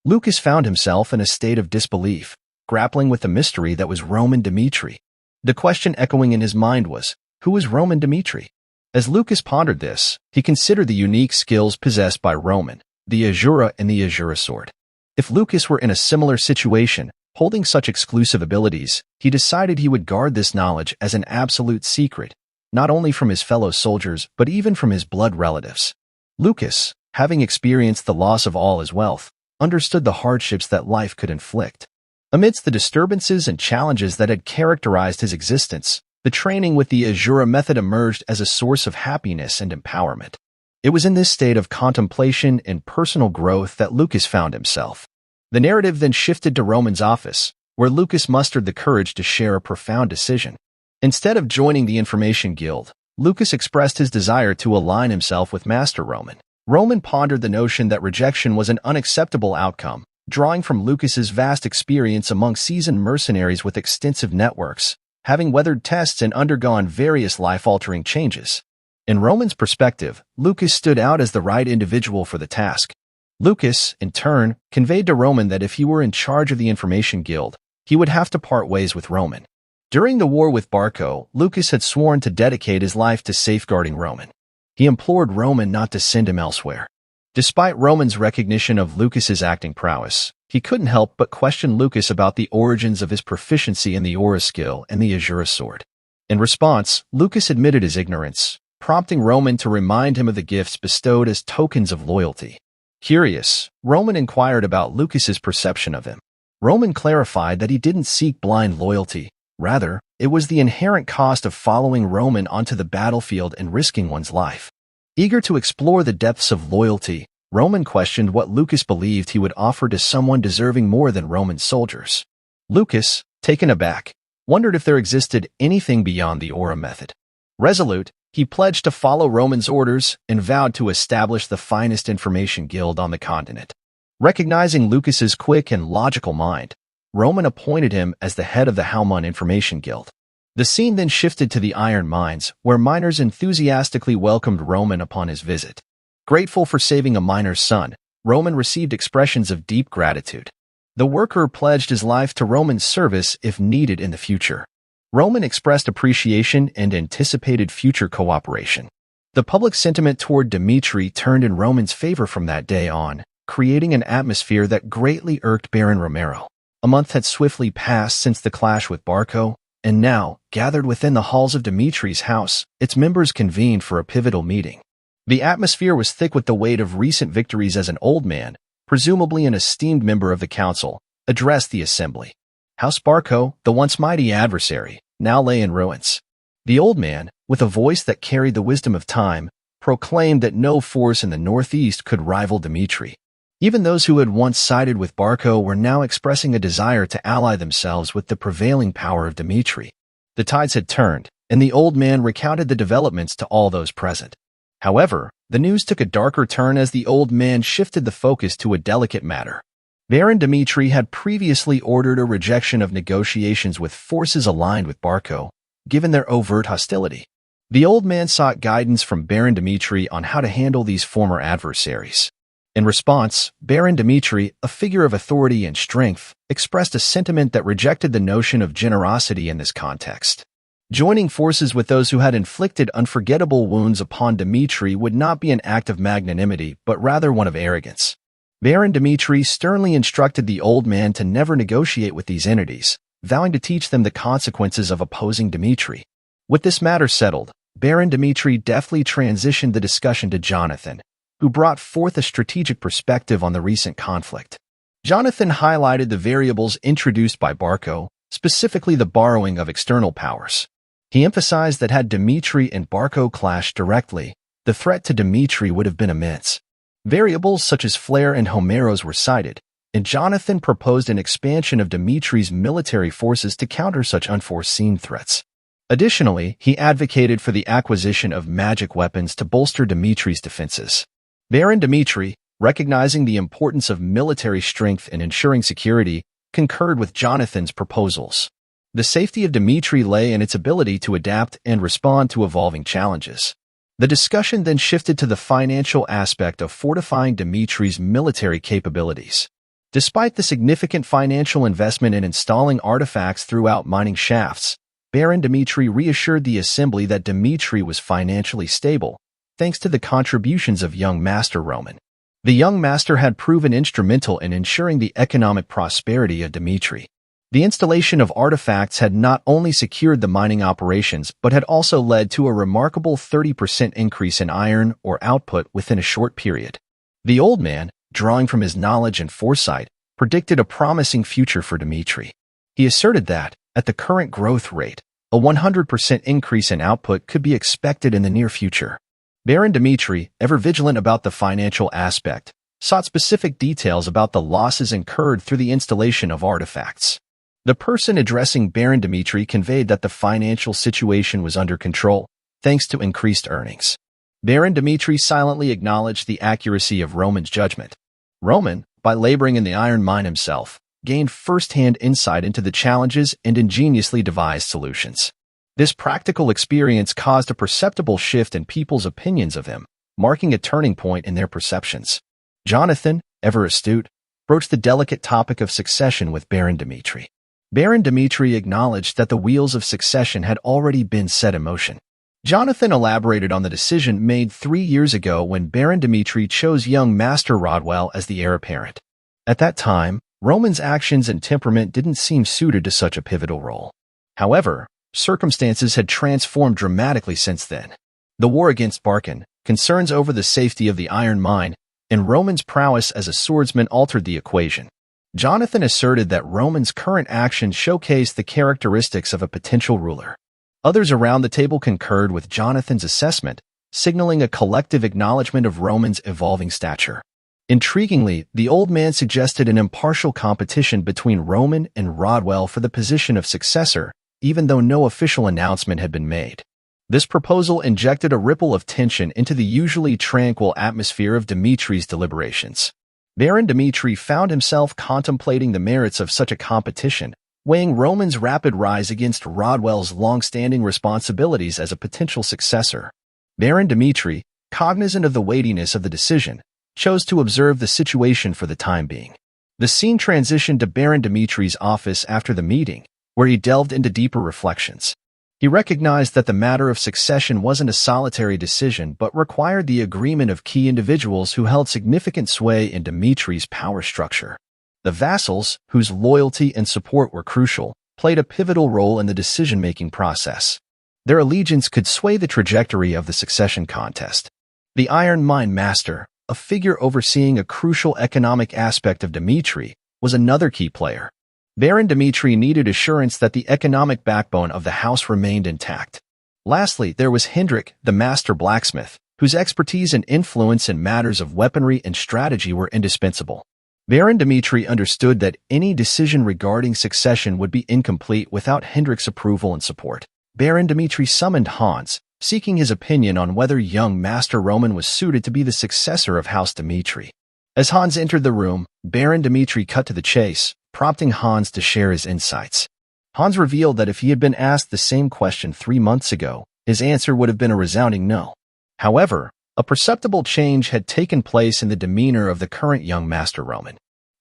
Lucas found himself in a state of disbelief, grappling with the mystery that was Roman Dimitri. The question echoing in his mind was, who is Roman Dimitri? As Lucas pondered this, he considered the unique skills possessed by Roman, the Azura and the Azura sword. If Lucas were in a similar situation, holding such exclusive abilities, he decided he would guard this knowledge as an absolute secret, not only from his fellow soldiers but even from his blood relatives. Lucas, having experienced the loss of all his wealth, understood the hardships that life could inflict. Amidst the disturbances and challenges that had characterized his existence, The training with the Azura method emerged as a source of happiness and empowerment. It was in this state of contemplation and personal growth that Lucas found himself. The narrative then shifted to Roman's office, where Lucas mustered the courage to share a profound decision. Instead of joining the Information Guild, Lucas expressed his desire to align himself with Master Roman. Roman pondered the notion that rejection was an unacceptable outcome, drawing from Lucas's vast experience among seasoned mercenaries with extensive networks, having weathered tests and undergone various life-altering changes. In Roman's perspective, Lucas stood out as the right individual for the task. Lucas, in turn, conveyed to Roman that if he were in charge of the Information Guild, he would have to part ways with Roman. During the war with Barco, Lucas had sworn to dedicate his life to safeguarding Roman. He implored Roman not to send him elsewhere. Despite Roman's recognition of Lucas's acting prowess, he couldn't help but question Lucas about the origins of his proficiency in the aura skill and the Azura sword. In response, Lucas admitted his ignorance, prompting Roman to remind him of the gifts bestowed as tokens of loyalty. Curious, Roman inquired about Lucas's perception of him. Roman clarified that he didn't seek blind loyalty. Rather, it was the inherent cost of following Roman onto the battlefield and risking one's life. Eager to explore the depths of loyalty, Roman questioned what Lucas believed he would offer to someone deserving more than Roman's soldiers. Lucas, taken aback, wondered if there existed anything beyond the aura method. Resolute, he pledged to follow Roman's orders and vowed to establish the finest information guild on the continent. Recognizing Lucas's quick and logical mind, Roman appointed him as the head of the Halmon Information Guild. The scene then shifted to the Iron Mines, where miners enthusiastically welcomed Roman upon his visit. Grateful for saving a miner's son, Roman received expressions of deep gratitude. The worker pledged his life to Roman's service if needed in the future. Roman expressed appreciation and anticipated future cooperation. The public sentiment toward Dimitri turned in Roman's favor from that day on, creating an atmosphere that greatly irked Baron Romero. A month had swiftly passed since the clash with Barco, and now, gathered within the halls of Dimitri's house, its members convened for a pivotal meeting. The atmosphere was thick with the weight of recent victories as an old man, presumably an esteemed member of the council, addressed the assembly. House Barco, the once mighty adversary, now lay in ruins. The old man, with a voice that carried the wisdom of time, proclaimed that no force in the northeast could rival Dimitri. Even those who had once sided with Barco were now expressing a desire to ally themselves with the prevailing power of Dimitri. The tides had turned, and the old man recounted the developments to all those present. However, the news took a darker turn as the old man shifted the focus to a delicate matter. Baron Dimitri had previously ordered a rejection of negotiations with forces aligned with Barco, given their overt hostility. The old man sought guidance from Baron Dimitri on how to handle these former adversaries. In response, Baron Dimitri, a figure of authority and strength, expressed a sentiment that rejected the notion of generosity in this context. Joining forces with those who had inflicted unforgettable wounds upon Dimitri would not be an act of magnanimity, but rather one of arrogance. Baron Dimitri sternly instructed the old man to never negotiate with these entities, vowing to teach them the consequences of opposing Dimitri. With this matter settled, Baron Dimitri deftly transitioned the discussion to Jonathan, who brought forth a strategic perspective on the recent conflict. Jonathan highlighted the variables introduced by Barco, specifically the borrowing of external powers. He emphasized that had Dimitri and Barco clashed directly, the threat to Dimitri would have been immense. Variables such as Flare and Homeros were cited, and Jonathan proposed an expansion of Dimitri's military forces to counter such unforeseen threats. Additionally, he advocated for the acquisition of magic weapons to bolster Dimitri's defenses. Baron Dimitri, recognizing the importance of military strength in ensuring security, concurred with Jonathan's proposals. The safety of Dimitri lay in its ability to adapt and respond to evolving challenges. The discussion then shifted to the financial aspect of fortifying Dimitri's military capabilities. Despite the significant financial investment in installing artifacts throughout mining shafts, Baron Dimitri reassured the assembly that Dimitri was financially stable, thanks to the contributions of young Master Roman. The young master had proven instrumental in ensuring the economic prosperity of Dimitri. The installation of artifacts had not only secured the mining operations, but had also led to a remarkable 30% increase in iron ore output within a short period. The old man, drawing from his knowledge and foresight, predicted a promising future for Dimitri. He asserted that, at the current growth rate, A 100% increase in output could be expected in the near future. Baron Dimitri, ever vigilant about the financial aspect, sought specific details about the losses incurred through the installation of artifacts. The person addressing Baron Dimitri conveyed that the financial situation was under control, thanks to increased earnings. Baron Dimitri silently acknowledged the accuracy of Roman's judgment. Roman, by laboring in the iron mine himself, gained first-hand insight into the challenges and ingeniously devised solutions. This practical experience caused a perceptible shift in people's opinions of him, marking a turning point in their perceptions. Jonathan, ever astute, broached the delicate topic of succession with Baron Dimitri. Baron Dimitri acknowledged that the wheels of succession had already been set in motion. Jonathan elaborated on the decision made 3 years ago when Baron Dimitri chose young Master Rodwell as the heir apparent. At that time, Roman's actions and temperament didn't seem suited to such a pivotal role. However, circumstances had transformed dramatically since then. The war against Barcan, concerns over the safety of the iron mine, and Roman's prowess as a swordsman altered the equation. Jonathan asserted that Roman's current actions showcased the characteristics of a potential ruler. Others around the table concurred with Jonathan's assessment, signaling a collective acknowledgement of Roman's evolving stature. Intriguingly, the old man suggested an impartial competition between Roman and Rodwell for the position of successor, even though no official announcement had been made. This proposal injected a ripple of tension into the usually tranquil atmosphere of Dimitri's deliberations. Baron Dimitri found himself contemplating the merits of such a competition, weighing Roman's rapid rise against Rodwell's long-standing responsibilities as a potential successor. Baron Dimitri, cognizant of the weightiness of the decision, chose to observe the situation for the time being. The scene transitioned to Baron Dimitri's office after the meeting, where he delved into deeper reflections. He recognized that the matter of succession wasn't a solitary decision but required the agreement of key individuals who held significant sway in Dimitri's power structure. The vassals, whose loyalty and support were crucial, played a pivotal role in the decision-making process. Their allegiance could sway the trajectory of the succession contest. The Iron Mine Master, a figure overseeing a crucial economic aspect of Dimitri, was another key player. Baron Dimitri needed assurance that the economic backbone of the house remained intact. Lastly, there was Hendrik, the master blacksmith, whose expertise and influence in matters of weaponry and strategy were indispensable. Baron Dimitri understood that any decision regarding succession would be incomplete without Hendrik's approval and support. Baron Dimitri summoned Hans, seeking his opinion on whether young Master Roman was suited to be the successor of House Dimitri. As Hans entered the room, Baron Dimitri cut to the chase, prompting Hans to share his insights. Hans revealed that if he had been asked the same question 3 months ago, his answer would have been a resounding no. However, a perceptible change had taken place in the demeanor of the current young Master Roman.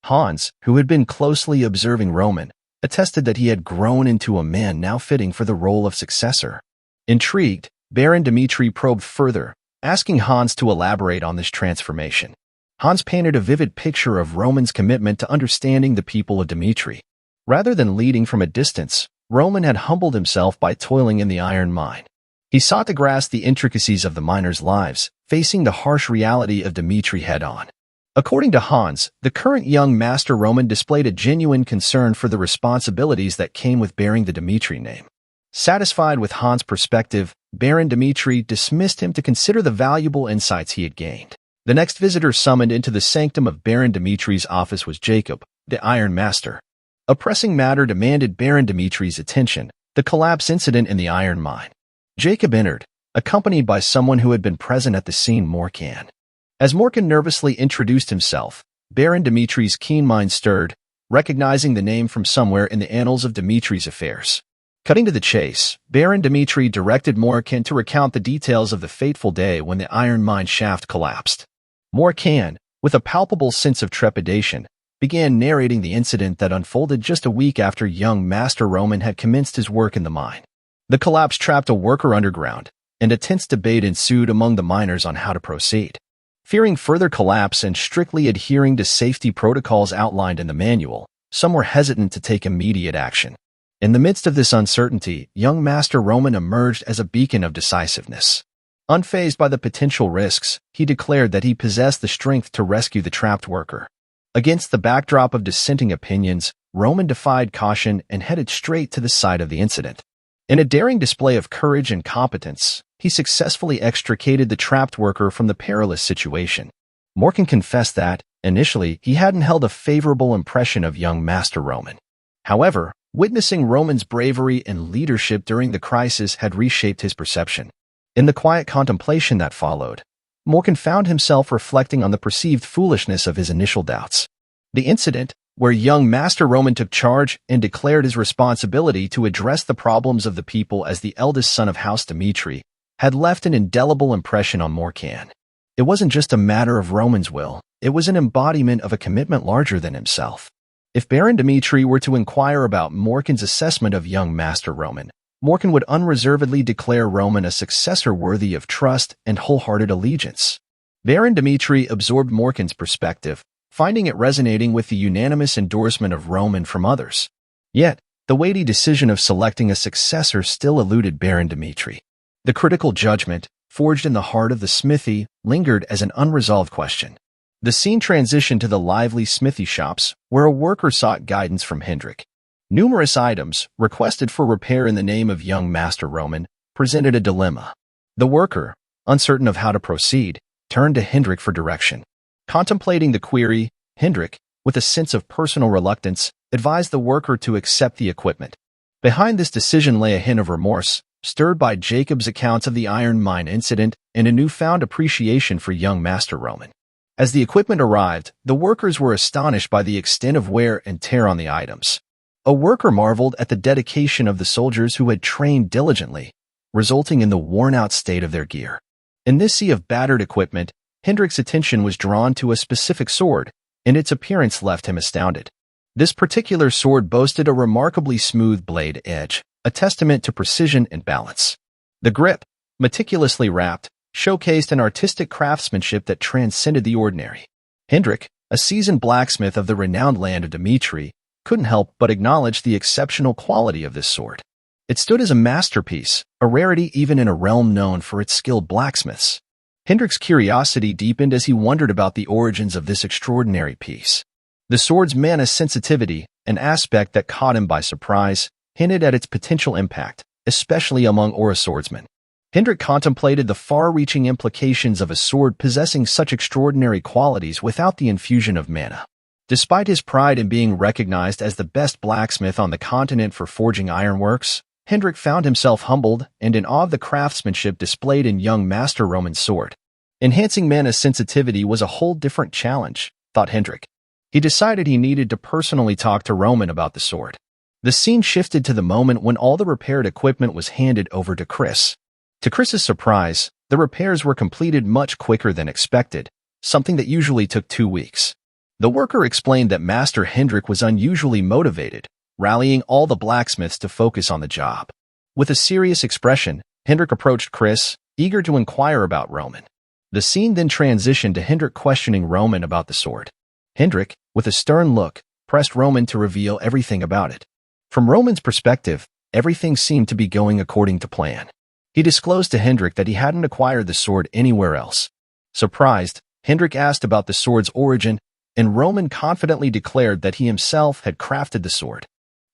Hans, who had been closely observing Roman, attested that he had grown into a man now fitting for the role of successor. Intrigued, Baron Dimitri probed further, asking Hans to elaborate on this transformation. Hans painted a vivid picture of Roman's commitment to understanding the people of Dimitri. Rather than leading from a distance, Roman had humbled himself by toiling in the iron mine. He sought to grasp the intricacies of the miners' lives, facing the harsh reality of Dimitri head-on. According to Hans, the current young Master Roman displayed a genuine concern for the responsibilities that came with bearing the Dimitri name. Satisfied with Hans' perspective, Baron Dimitri dismissed him to consider the valuable insights he had gained. The next visitor summoned into the sanctum of Baron Dimitri's office was Jacob, the Iron Master. A pressing matter demanded Baron Dimitri's attention, the collapse incident in the iron mine. Jacob entered, accompanied by someone who had been present at the scene, Morkan. As Morkan nervously introduced himself, Baron Dimitri's keen mind stirred, recognizing the name from somewhere in the annals of Dimitri's affairs. Cutting to the chase, Baron Dimitri directed Morkan to recount the details of the fateful day when the iron mine shaft collapsed. Morkan, with a palpable sense of trepidation, began narrating the incident that unfolded just a week after young Master Roman had commenced his work in the mine. The collapse trapped a worker underground, and a tense debate ensued among the miners on how to proceed. Fearing further collapse and strictly adhering to safety protocols outlined in the manual, some were hesitant to take immediate action. In the midst of this uncertainty, young Master Roman emerged as a beacon of decisiveness. Unfazed by the potential risks, he declared that he possessed the strength to rescue the trapped worker. Against the backdrop of dissenting opinions, Roman defied caution and headed straight to the site of the incident. In a daring display of courage and competence, he successfully extricated the trapped worker from the perilous situation. Morkan confessed that, initially, he hadn't held a favorable impression of young Master Roman. However, witnessing Roman's bravery and leadership during the crisis had reshaped his perception. In the quiet contemplation that followed, Morkan found himself reflecting on the perceived foolishness of his initial doubts. The incident, where young Master Roman took charge and declared his responsibility to address the problems of the people as the eldest son of House Dmitri, had left an indelible impression on Morkan. It wasn't just a matter of Roman's will, it was an embodiment of a commitment larger than himself. If Baron Dmitri were to inquire about Morkan's assessment of young Master Roman, Morkan would unreservedly declare Roman a successor worthy of trust and wholehearted allegiance. Baron Dmitri absorbed Morkan's perspective, finding it resonating with the unanimous endorsement of Roman from others. Yet, the weighty decision of selecting a successor still eluded Baron Dmitri. The critical judgment, forged in the heart of the smithy, lingered as an unresolved question. The scene transitioned to the lively smithy shops, where a worker sought guidance from Hendrik. Numerous items, requested for repair in the name of young Master Roman, presented a dilemma. The worker, uncertain of how to proceed, turned to Hendrik for direction. Contemplating the query, Hendrik, with a sense of personal reluctance, advised the worker to accept the equipment. Behind this decision lay a hint of remorse, stirred by Jacob's accounts of the iron mine incident and a newfound appreciation for young Master Roman. As the equipment arrived, the workers were astonished by the extent of wear and tear on the items. A worker marveled at the dedication of the soldiers who had trained diligently, resulting in the worn-out state of their gear. In this sea of battered equipment, Hendrik's attention was drawn to a specific sword, and its appearance left him astounded. This particular sword boasted a remarkably smooth blade edge, a testament to precision and balance. The grip, meticulously wrapped, showcased an artistic craftsmanship that transcended the ordinary. Hendrik, a seasoned blacksmith of the renowned land of Dmitri, couldn't help but acknowledge the exceptional quality of this sword. It stood as a masterpiece, a rarity even in a realm known for its skilled blacksmiths. Hendrik's curiosity deepened as he wondered about the origins of this extraordinary piece. The sword's mana sensitivity, an aspect that caught him by surprise, hinted at its potential impact, especially among Aura swordsmen. Hendrik contemplated the far-reaching implications of a sword possessing such extraordinary qualities without the infusion of mana. Despite his pride in being recognized as the best blacksmith on the continent for forging ironworks, Hendrik found himself humbled and in awe of the craftsmanship displayed in young Master Roman's sword. Enhancing mana sensitivity was a whole different challenge, thought Hendrik. He decided he needed to personally talk to Roman about the sword. The scene shifted to the moment when all the repaired equipment was handed over to Chris. To Chris's surprise, the repairs were completed much quicker than expected, something that usually took 2 weeks. The worker explained that Master Hendrik was unusually motivated, rallying all the blacksmiths to focus on the job. With a serious expression, Hendrik approached Chris, eager to inquire about Roman. The scene then transitioned to Hendrik questioning Roman about the sword. Hendrik, with a stern look, pressed Roman to reveal everything about it. From Roman's perspective, everything seemed to be going according to plan. He disclosed to Hendrik that he hadn't acquired the sword anywhere else. Surprised, Hendrik asked about the sword's origin, and Roman confidently declared that he himself had crafted the sword.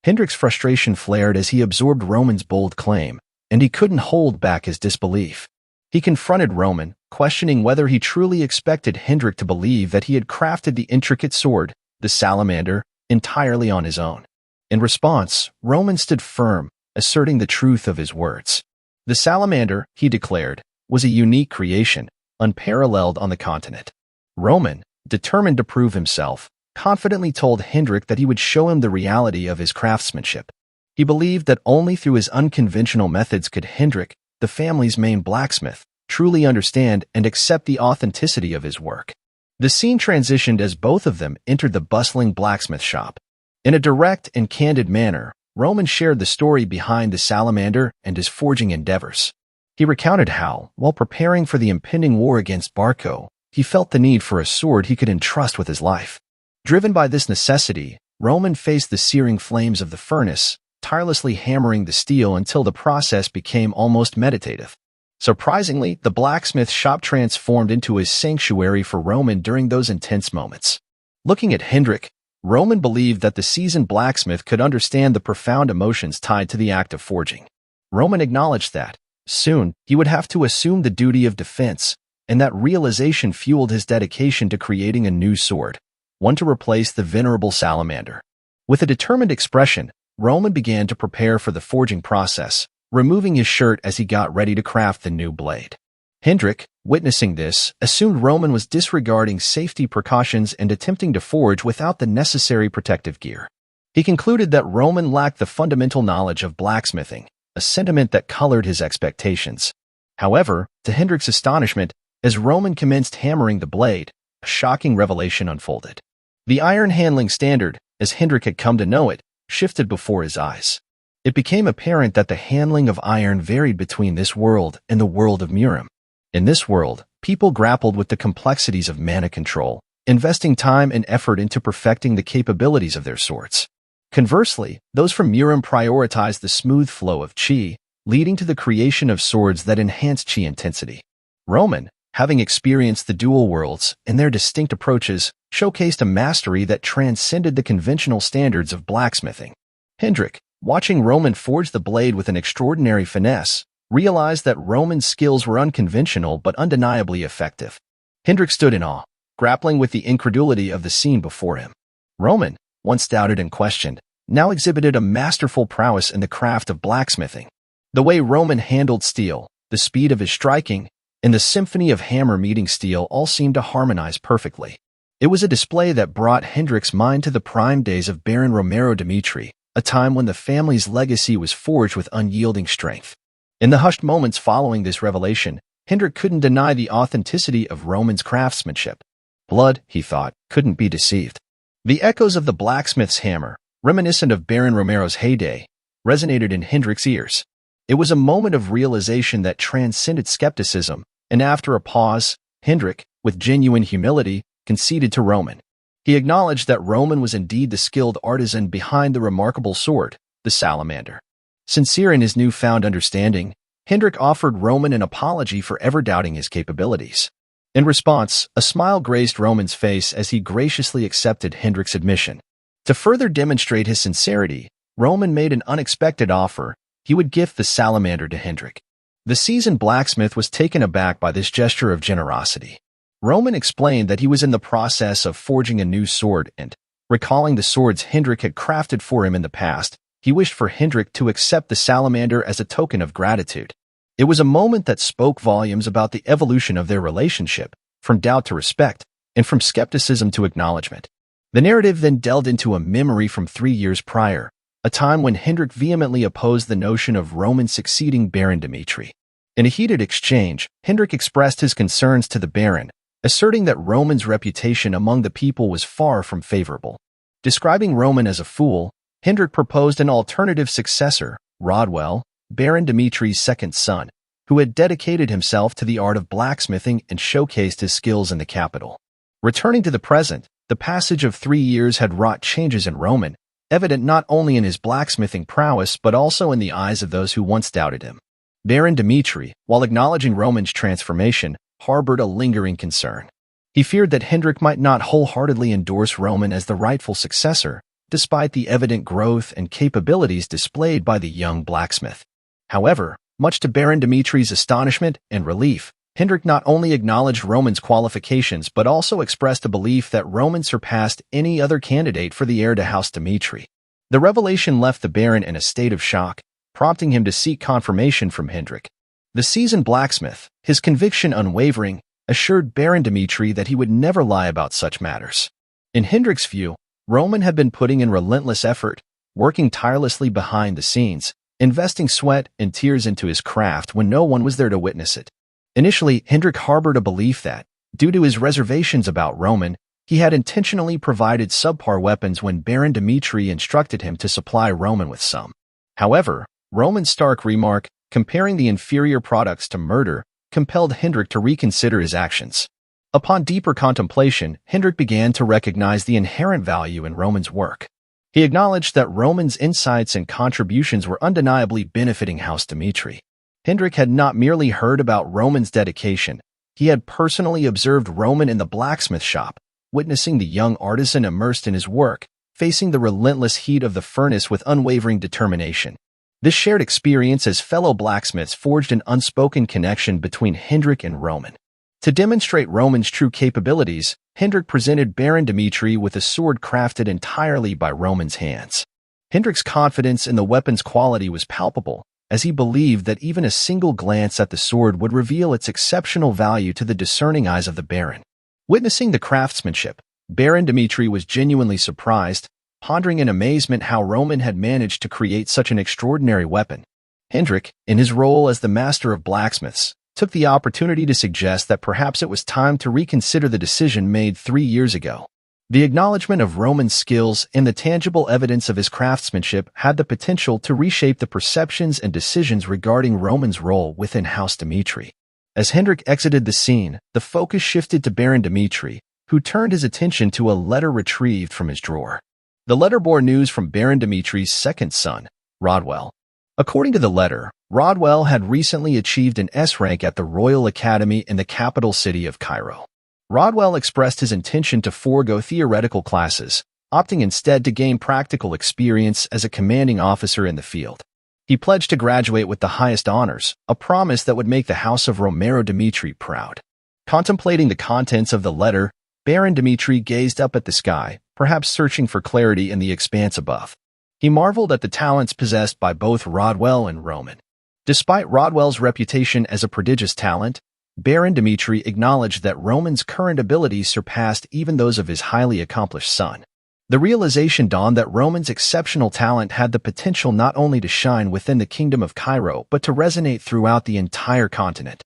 Hendrik's frustration flared as he absorbed Roman's bold claim, and he couldn't hold back his disbelief. He confronted Roman, questioning whether he truly expected Hendrik to believe that he had crafted the intricate sword, the salamander, entirely on his own. In response, Roman stood firm, asserting the truth of his words. The salamander, he declared, was a unique creation, unparalleled on the continent. Roman, determined to prove himself, confidently told Hendrik that he would show him the reality of his craftsmanship. He believed that only through his unconventional methods could Hendrik, the family's main blacksmith, truly understand and accept the authenticity of his work. The scene transitioned as both of them entered the bustling blacksmith shop. In a direct and candid manner, Roman shared the story behind the salamander and his forging endeavors. He recounted how, while preparing for the impending war against Barco, he felt the need for a sword he could entrust with his life. Driven by this necessity, Roman faced the searing flames of the furnace, tirelessly hammering the steel until the process became almost meditative. Surprisingly, the blacksmith shop transformed into a sanctuary for Roman during those intense moments. Looking at Hendrik, Roman believed that the seasoned blacksmith could understand the profound emotions tied to the act of forging. Roman acknowledged that, soon, he would have to assume the duty of defense, and that realization fueled his dedication to creating a new sword, one to replace the venerable salamander. With a determined expression, Roman began to prepare for the forging process, removing his shirt as he got ready to craft the new blade. Hendrik, witnessing this, assumed Roman was disregarding safety precautions and attempting to forge without the necessary protective gear. He concluded that Roman lacked the fundamental knowledge of blacksmithing, a sentiment that colored his expectations. However, to Hendrik's astonishment, as Roman commenced hammering the blade, a shocking revelation unfolded. The iron handling standard, as Hendrik had come to know it, shifted before his eyes. It became apparent that the handling of iron varied between this world and the world of Murim. In this world, people grappled with the complexities of mana control, investing time and effort into perfecting the capabilities of their swords. Conversely, those from Murim prioritized the smooth flow of chi, leading to the creation of swords that enhanced chi intensity. Roman, having experienced the dual worlds and their distinct approaches, showcased a mastery that transcended the conventional standards of blacksmithing. Hendrik, watching Roman forge the blade with an extraordinary finesse, realized that Roman's skills were unconventional but undeniably effective. Hendrik stood in awe, grappling with the incredulity of the scene before him. Roman, once doubted and questioned, now exhibited a masterful prowess in the craft of blacksmithing. The way Roman handled steel, the speed of his striking, and the symphony of hammer meeting steel all seemed to harmonize perfectly. It was a display that brought Hendrik's mind to the prime days of Baron Romero Dimitri, a time when the family's legacy was forged with unyielding strength. In the hushed moments following this revelation, Hendrik couldn't deny the authenticity of Roman's craftsmanship. Blood, he thought, couldn't be deceived. The echoes of the blacksmith's hammer, reminiscent of Baron Romero's heyday, resonated in Hendrik's ears. It was a moment of realization that transcended skepticism, and after a pause, Hendrik, with genuine humility, conceded to Roman. He acknowledged that Roman was indeed the skilled artisan behind the remarkable sword, the salamander. Sincere in his newfound understanding, Hendrik offered Roman an apology for ever doubting his capabilities. In response, a smile graced Roman's face as he graciously accepted Hendrik's admission. To further demonstrate his sincerity, Roman made an unexpected offer. He would gift the salamander to Hendrik. The seasoned blacksmith was taken aback by this gesture of generosity. Roman explained that he was in the process of forging a new sword and, recalling the swords Hendrik had crafted for him in the past, he wished for Hendrik to accept the salamander as a token of gratitude. It was a moment that spoke volumes about the evolution of their relationship, from doubt to respect, and from skepticism to acknowledgement. The narrative then delved into a memory from 3 years prior, a time when Hendrik vehemently opposed the notion of Roman succeeding Baron Dimitri. In a heated exchange, Hendrik expressed his concerns to the Baron, asserting that Roman's reputation among the people was far from favorable. Describing Roman as a fool, Hendrik proposed an alternative successor, Rodwell, Baron Dimitri's second son, who had dedicated himself to the art of blacksmithing and showcased his skills in the capital. Returning to the present, the passage of 3 years had wrought changes in Roman, evident not only in his blacksmithing prowess but also in the eyes of those who once doubted him. Baron Dimitri, while acknowledging Roman's transformation, harbored a lingering concern. He feared that Hendrik might not wholeheartedly endorse Roman as the rightful successor, despite the evident growth and capabilities displayed by the young blacksmith. However, much to Baron Dimitri's astonishment and relief, Hendrik not only acknowledged Roman's qualifications but also expressed a belief that Roman surpassed any other candidate for the heir to House Dimitri. The revelation left the Baron in a state of shock, prompting him to seek confirmation from Hendrik. The seasoned blacksmith, his conviction unwavering, assured Baron Dimitri that he would never lie about such matters. In Hendrik's view, Roman had been putting in relentless effort, working tirelessly behind the scenes, investing sweat and tears into his craft when no one was there to witness it. Initially, Hendrik harbored a belief that, due to his reservations about Roman, he had intentionally provided subpar weapons when Baron Dimitri instructed him to supply Roman with some. However, Roman's stark remark, comparing the inferior products to murder, compelled Hendrik to reconsider his actions. Upon deeper contemplation, Hendrik began to recognize the inherent value in Roman's work. He acknowledged that Roman's insights and contributions were undeniably benefiting House Dimitri. Hendrik had not merely heard about Roman's dedication, he had personally observed Roman in the blacksmith shop, witnessing the young artisan immersed in his work, facing the relentless heat of the furnace with unwavering determination. This shared experience as fellow blacksmiths forged an unspoken connection between Hendrik and Roman. To demonstrate Roman's true capabilities, Hendrik presented Baron Dimitri with a sword crafted entirely by Roman's hands. Hendrik's confidence in the weapon's quality was palpable, as he believed that even a single glance at the sword would reveal its exceptional value to the discerning eyes of the Baron. Witnessing the craftsmanship, Baron Dimitri was genuinely surprised, pondering in amazement how Roman had managed to create such an extraordinary weapon. Hendrik, in his role as the master of blacksmiths, took the opportunity to suggest that perhaps it was time to reconsider the decision made 3 years ago. The acknowledgement of Roman's skills and the tangible evidence of his craftsmanship had the potential to reshape the perceptions and decisions regarding Roman's role within House Dimitri. As Hendrik exited the scene, the focus shifted to Baron Dimitri, who turned his attention to a letter retrieved from his drawer. The letter bore news from Baron Dimitri's second son, Rodwell. According to the letter, Rodwell had recently achieved an S rank at the Royal Academy in the capital city of Cairo. Rodwell expressed his intention to forego theoretical classes, opting instead to gain practical experience as a commanding officer in the field. He pledged to graduate with the highest honors, a promise that would make the House of Romero Dimitri proud. Contemplating the contents of the letter, Baron Dimitri gazed up at the sky, perhaps searching for clarity in the expanse above. He marveled at the talents possessed by both Rodwell and Roman. Despite Rodwell's reputation as a prodigious talent, Baron Dimitri acknowledged that Roman's current abilities surpassed even those of his highly accomplished son. The realization dawned that Roman's exceptional talent had the potential not only to shine within the Kingdom of Cairo but to resonate throughout the entire continent.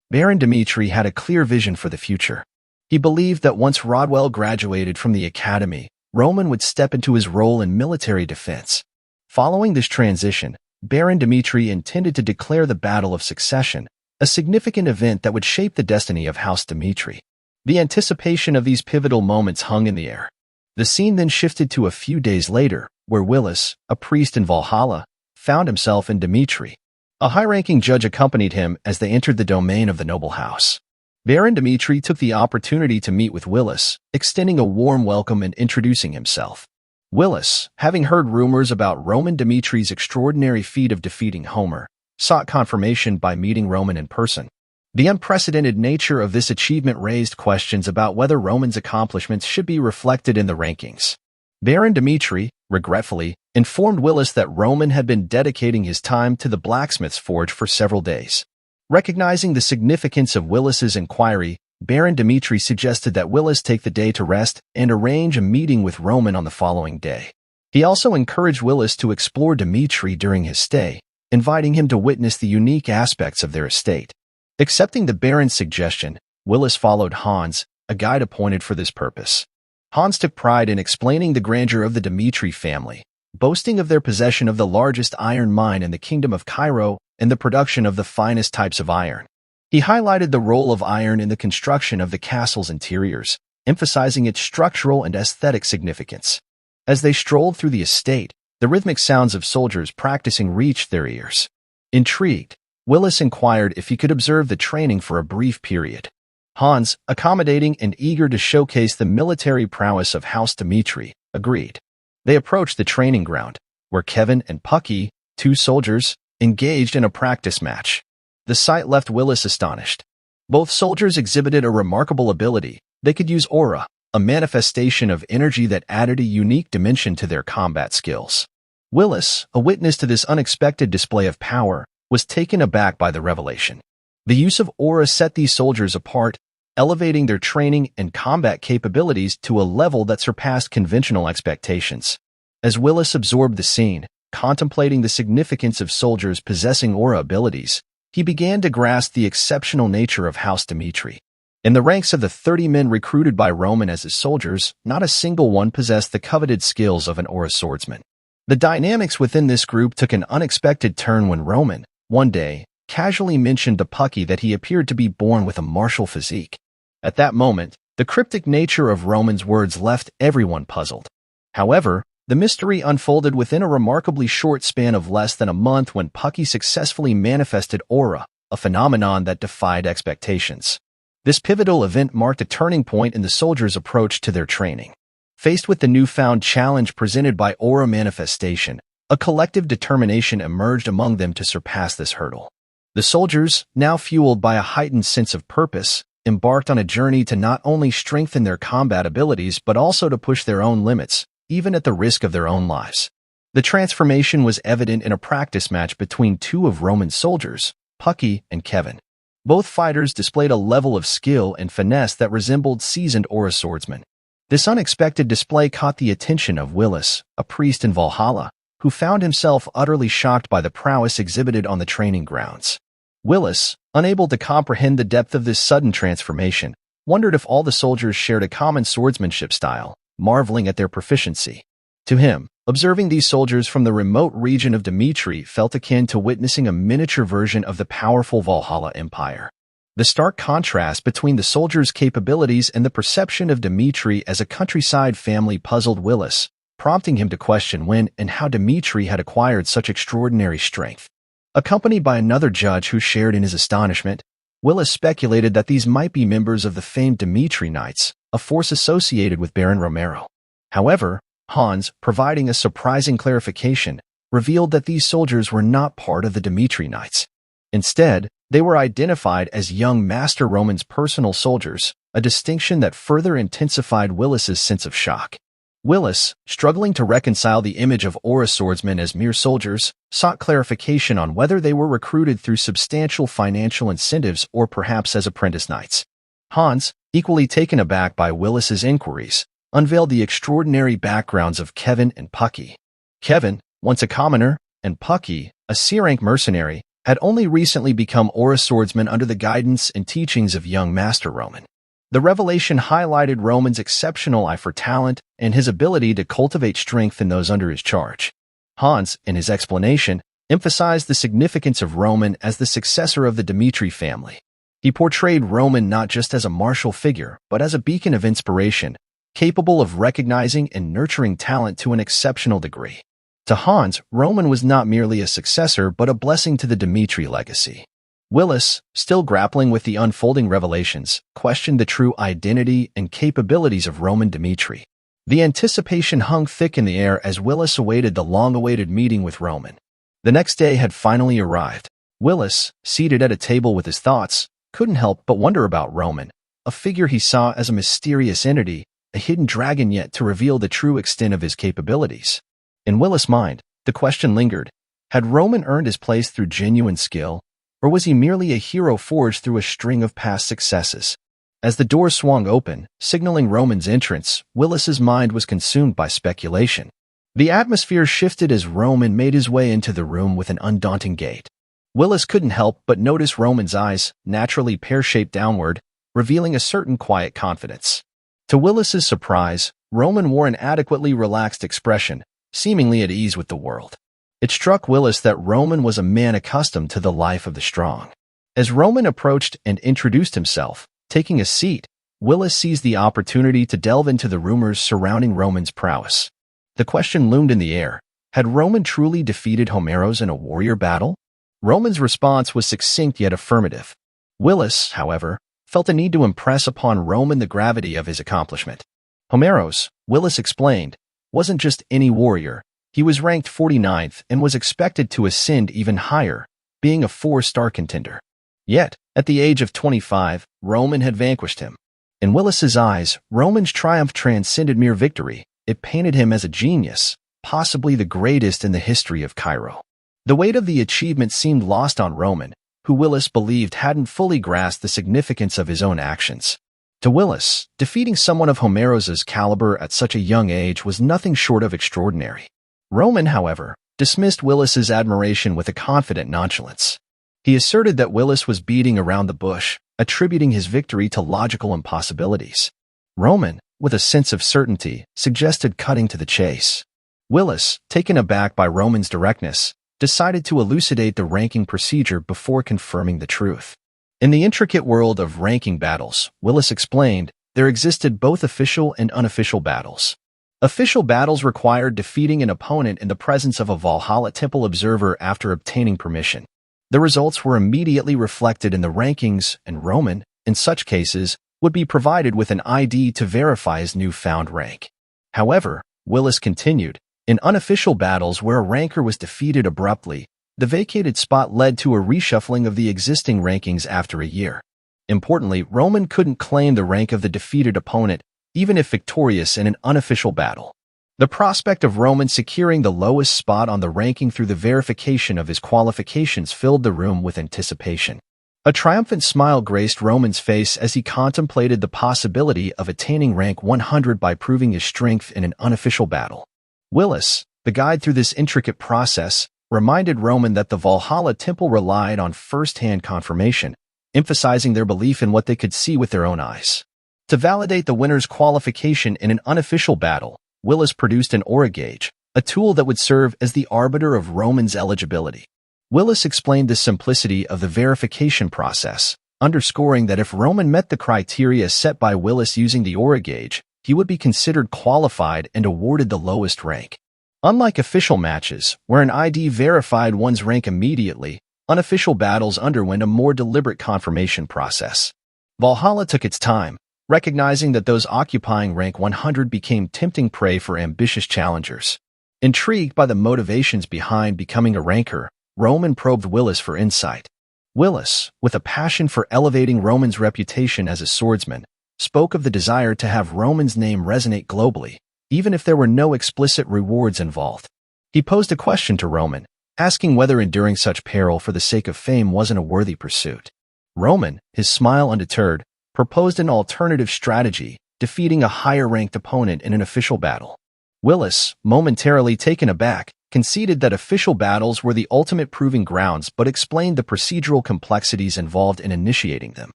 Baron Dimitri had a clear vision for the future. He believed that once Rodwell graduated from the academy, Roman would step into his role in military defense. Following this transition, Baron Dimitri intended to declare the Battle of Succession, a significant event that would shape the destiny of House Dimitri. The anticipation of these pivotal moments hung in the air. The scene then shifted to a few days later, where Willis, a priest in Valhalla, found himself in Dimitri. A high-ranking judge accompanied him as they entered the domain of the noble house. Baron Dimitri took the opportunity to meet with Willis, extending a warm welcome and introducing himself. Willis, having heard rumors about Roman Dimitri's extraordinary feat of defeating Homer, sought confirmation by meeting Roman in person. The unprecedented nature of this achievement raised questions about whether Roman's accomplishments should be reflected in the rankings. Baron Dimitri, regretfully, informed Willis that Roman had been dedicating his time to the blacksmith's forge for several days. Recognizing the significance of Willis's inquiry, Baron Dimitri suggested that Willis take the day to rest and arrange a meeting with Roman on the following day. He also encouraged Willis to explore Dimitri during his stay, inviting him to witness the unique aspects of their estate. Accepting the Baron's suggestion, Willis followed Hans, a guide appointed for this purpose. Hans took pride in explaining the grandeur of the Dimitri family, boasting of their possession of the largest iron mine in the Kingdom of Cairo and the production of the finest types of iron. He highlighted the role of iron in the construction of the castle's interiors, emphasizing its structural and aesthetic significance. As they strolled through the estate, the rhythmic sounds of soldiers practicing reached their ears. Intrigued, Willis inquired if he could observe the training for a brief period. Hans, accommodating and eager to showcase the military prowess of House Dimitri, agreed. They approached the training ground, where Kevin and Pucky, 2 soldiers, engaged in a practice match. The sight left Willis astonished. Both soldiers exhibited a remarkable ability. They could use aura, a manifestation of energy that added a unique dimension to their combat skills. Willis, a witness to this unexpected display of power, was taken aback by the revelation. The use of aura set these soldiers apart, elevating their training and combat capabilities to a level that surpassed conventional expectations. As Willis absorbed the scene, contemplating the significance of soldiers possessing aura abilities, he began to grasp the exceptional nature of House Dimitri. In the ranks of the 30 men recruited by Roman as his soldiers, not a single one possessed the coveted skills of an aura swordsman. The dynamics within this group took an unexpected turn when Roman, one day, casually mentioned to Pucky that he appeared to be born with a martial physique. At that moment, the cryptic nature of Roman's words left everyone puzzled. However, the mystery unfolded within a remarkably short span of less than a month when Pucky successfully manifested aura, a phenomenon that defied expectations. This pivotal event marked a turning point in the soldiers' approach to their training. Faced with the newfound challenge presented by aura manifestation, A collective determination emerged among them to surpass this hurdle. The soldiers, now fueled by a heightened sense of purpose, embarked on a journey to not only strengthen their combat abilities but also to push their own limits, even at the risk of their own lives. The transformation was evident in a practice match between two of Roman's soldiers, Pucky and Kevin. Both fighters displayed a level of skill and finesse that resembled seasoned Aura swordsmen. This unexpected display caught the attention of Willis, a priest in Valhalla, who found himself utterly shocked by the prowess exhibited on the training grounds. Willis, unable to comprehend the depth of this sudden transformation, wondered if all the soldiers shared a common swordsmanship style, marveling at their proficiency. To him, observing these soldiers from the remote region of Dimitri felt akin to witnessing a miniature version of the powerful Valhalla Empire. The stark contrast between the soldiers' capabilities and the perception of Dimitri as a countryside family puzzled Willis, prompting him to question when and how Dimitri had acquired such extraordinary strength. Accompanied by another judge who shared in his astonishment, Willis speculated that these might be members of the famed Dimitri Knights, a force associated with Baron Romero. However, Hans, providing a surprising clarification, revealed that these soldiers were not part of the Dimitri Knights. Instead, they were identified as young Master Roman's personal soldiers, a distinction that further intensified Willis's sense of shock. Willis, struggling to reconcile the image of Aura swordsmen as mere soldiers, sought clarification on whether they were recruited through substantial financial incentives or perhaps as apprentice knights. Hans, equally taken aback by Willis's inquiries, unveiled the extraordinary backgrounds of Kevin and Pucky. Kevin, once a commoner, and Pucky, a C-rank mercenary, had only recently become Aura swordsmen under the guidance and teachings of young Master Roman. The revelation highlighted Roman's exceptional eye for talent and his ability to cultivate strength in those under his charge. Hans, in his explanation, emphasized the significance of Roman as the successor of the Dimitri family. He portrayed Roman not just as a martial figure, but as a beacon of inspiration, capable of recognizing and nurturing talent to an exceptional degree. To Hans, Roman was not merely a successor but a blessing to the Dimitri legacy. Willis, still grappling with the unfolding revelations, questioned the true identity and capabilities of Roman Dimitri. The anticipation hung thick in the air as Willis awaited the long-awaited meeting with Roman. The next day had finally arrived. Willis, seated at a table with his thoughts, couldn't help but wonder about Roman, a figure he saw as a mysterious entity, a hidden dragon yet to reveal the true extent of his capabilities. In Willis' mind, the question lingered: had Roman earned his place through genuine skill, or was he merely a hero forged through a string of past successes? As the door swung open, signaling Roman's entrance, Willis's mind was consumed by speculation. The atmosphere shifted as Roman made his way into the room with an undaunting gait. Willis couldn't help but notice Roman's eyes, naturally pear-shaped downward, revealing a certain quiet confidence. To Willis's surprise, Roman wore an adequately relaxed expression, seemingly at ease with the world. It struck Willis that Roman was a man accustomed to the life of the strong. As Roman approached and introduced himself, taking a seat, Willis seized the opportunity to delve into the rumors surrounding Roman's prowess. The question loomed in the air: had Roman truly defeated Homeros in a warrior battle? Roman's response was succinct yet affirmative. Willis, however, felt a need to impress upon Roman the gravity of his accomplishment. Homeros, Willis explained, wasn't just any warrior. He was ranked 49th and was expected to ascend even higher, being a 4-star contender. Yet, at the age of 25, Roman had vanquished him. In Willis's eyes, Roman's triumph transcended mere victory. It painted him as a genius, possibly the greatest in the history of Cairo. The weight of the achievement seemed lost on Roman, who Willis believed hadn't fully grasped the significance of his own actions. To Willis, defeating someone of Homeros's caliber at such a young age was nothing short of extraordinary. Roman, however, dismissed Willis's admiration with a confident nonchalance. He asserted that Willis was beating around the bush, attributing his victory to logical impossibilities. Roman, with a sense of certainty, suggested cutting to the chase. Willis, taken aback by Roman's directness, decided to elucidate the ranking procedure before confirming the truth. In the intricate world of ranking battles, Willis explained, there existed both official and unofficial battles. Official battles required defeating an opponent in the presence of a Valhalla Temple observer after obtaining permission. The results were immediately reflected in the rankings, and Roman, in such cases, would be provided with an ID to verify his newfound rank. However, Willis continued, In unofficial battles where a ranker was defeated abruptly, the vacated spot led to a reshuffling of the existing rankings after a year. Importantly, Roman couldn't claim the rank of the defeated opponent, even if victorious in an unofficial battle. The prospect of Roman securing the lowest spot on the ranking through the verification of his qualifications filled the room with anticipation. A triumphant smile graced Roman's face as he contemplated the possibility of attaining rank 100 by proving his strength in an unofficial battle. Willis, the guide through this intricate process, reminded Roman that the Valhalla Temple relied on first-hand confirmation, emphasizing their belief in what they could see with their own eyes. To validate the winner's qualification in an unofficial battle, Willis produced an aura gauge, a tool that would serve as the arbiter of Roman's eligibility. Willis explained the simplicity of the verification process, underscoring that if Roman met the criteria set by Willis using the aura gauge, he would be considered qualified and awarded the lowest rank. Unlike official matches, where an ID verified one's rank immediately, unofficial battles underwent a more deliberate confirmation process. Valhalla took its time, recognizing that those occupying rank 100 became tempting prey for ambitious challengers. Intrigued by the motivations behind becoming a ranker, Roman probed Willis for insight. Willis, with a passion for elevating Roman's reputation as a swordsman, spoke of the desire to have Roman's name resonate globally, even if there were no explicit rewards involved. He posed a question to Roman, asking whether enduring such peril for the sake of fame wasn't a worthy pursuit. Roman, his smile undeterred, proposed an alternative strategy, defeating a higher-ranked opponent in an official battle. Willis, momentarily taken aback, conceded that official battles were the ultimate proving grounds but explained the procedural complexities involved in initiating them.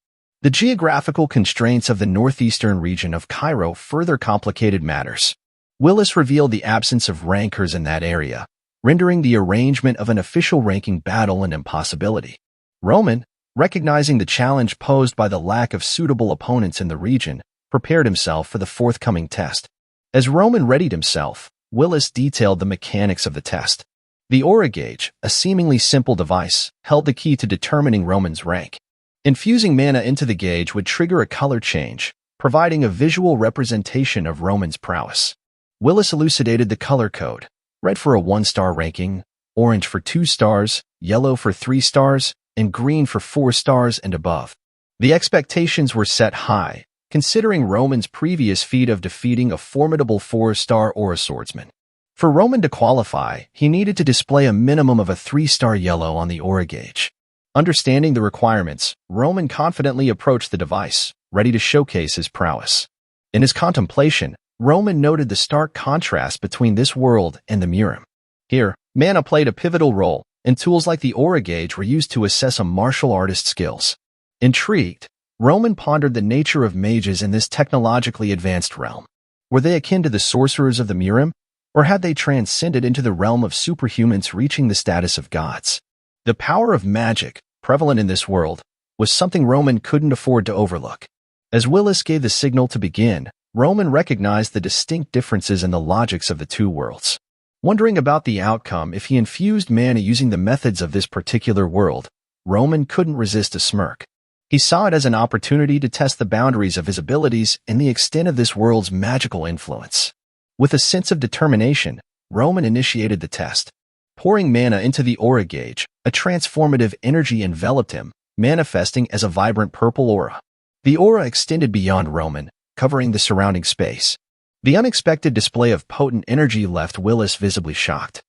The geographical constraints of the northeastern region of Cairo further complicated matters. Willis revealed the absence of rankers in that area, rendering the arrangement of an official ranking battle an impossibility. Roman, recognizing the challenge posed by the lack of suitable opponents in the region, prepared himself for the forthcoming test. As Roman readied himself, Willis detailed the mechanics of the test. The aura gauge, a seemingly simple device, held the key to determining Roman's rank. Infusing mana into the gauge would trigger a color change, providing a visual representation of Roman's prowess. Willis elucidated the color code: red for a 1-star ranking, orange for 2 stars, yellow for 3 stars, and green for 4 stars and above. The expectations were set high, considering Roman's previous feat of defeating a formidable 4-star aura swordsman. For Roman to qualify, he needed to display a minimum of a 3-star yellow on the aura gauge. Understanding the requirements, Roman confidently approached the device, ready to showcase his prowess. In his contemplation, Roman noted the stark contrast between this world and the Murim. Here, mana played a pivotal role, and tools like the aura gauge were used to assess a martial artist's skills. Intrigued, Roman pondered the nature of mages in this technologically advanced realm. Were they akin to the sorcerers of the Murim, or had they transcended into the realm of superhumans reaching the status of gods? The power of magic, prevalent in this world, was something Roman couldn't afford to overlook. As Willis gave the signal to begin, Roman recognized the distinct differences in the logics of the two worlds. Wondering about the outcome if he infused mana using the methods of this particular world, Roman couldn't resist a smirk. He saw it as an opportunity to test the boundaries of his abilities and the extent of this world's magical influence. With a sense of determination, Roman initiated the test. Pouring mana into the aura gauge, a transformative energy enveloped him, manifesting as a vibrant purple aura. The aura extended beyond Roman, covering the surrounding space. The unexpected display of potent energy left Willis visibly shocked.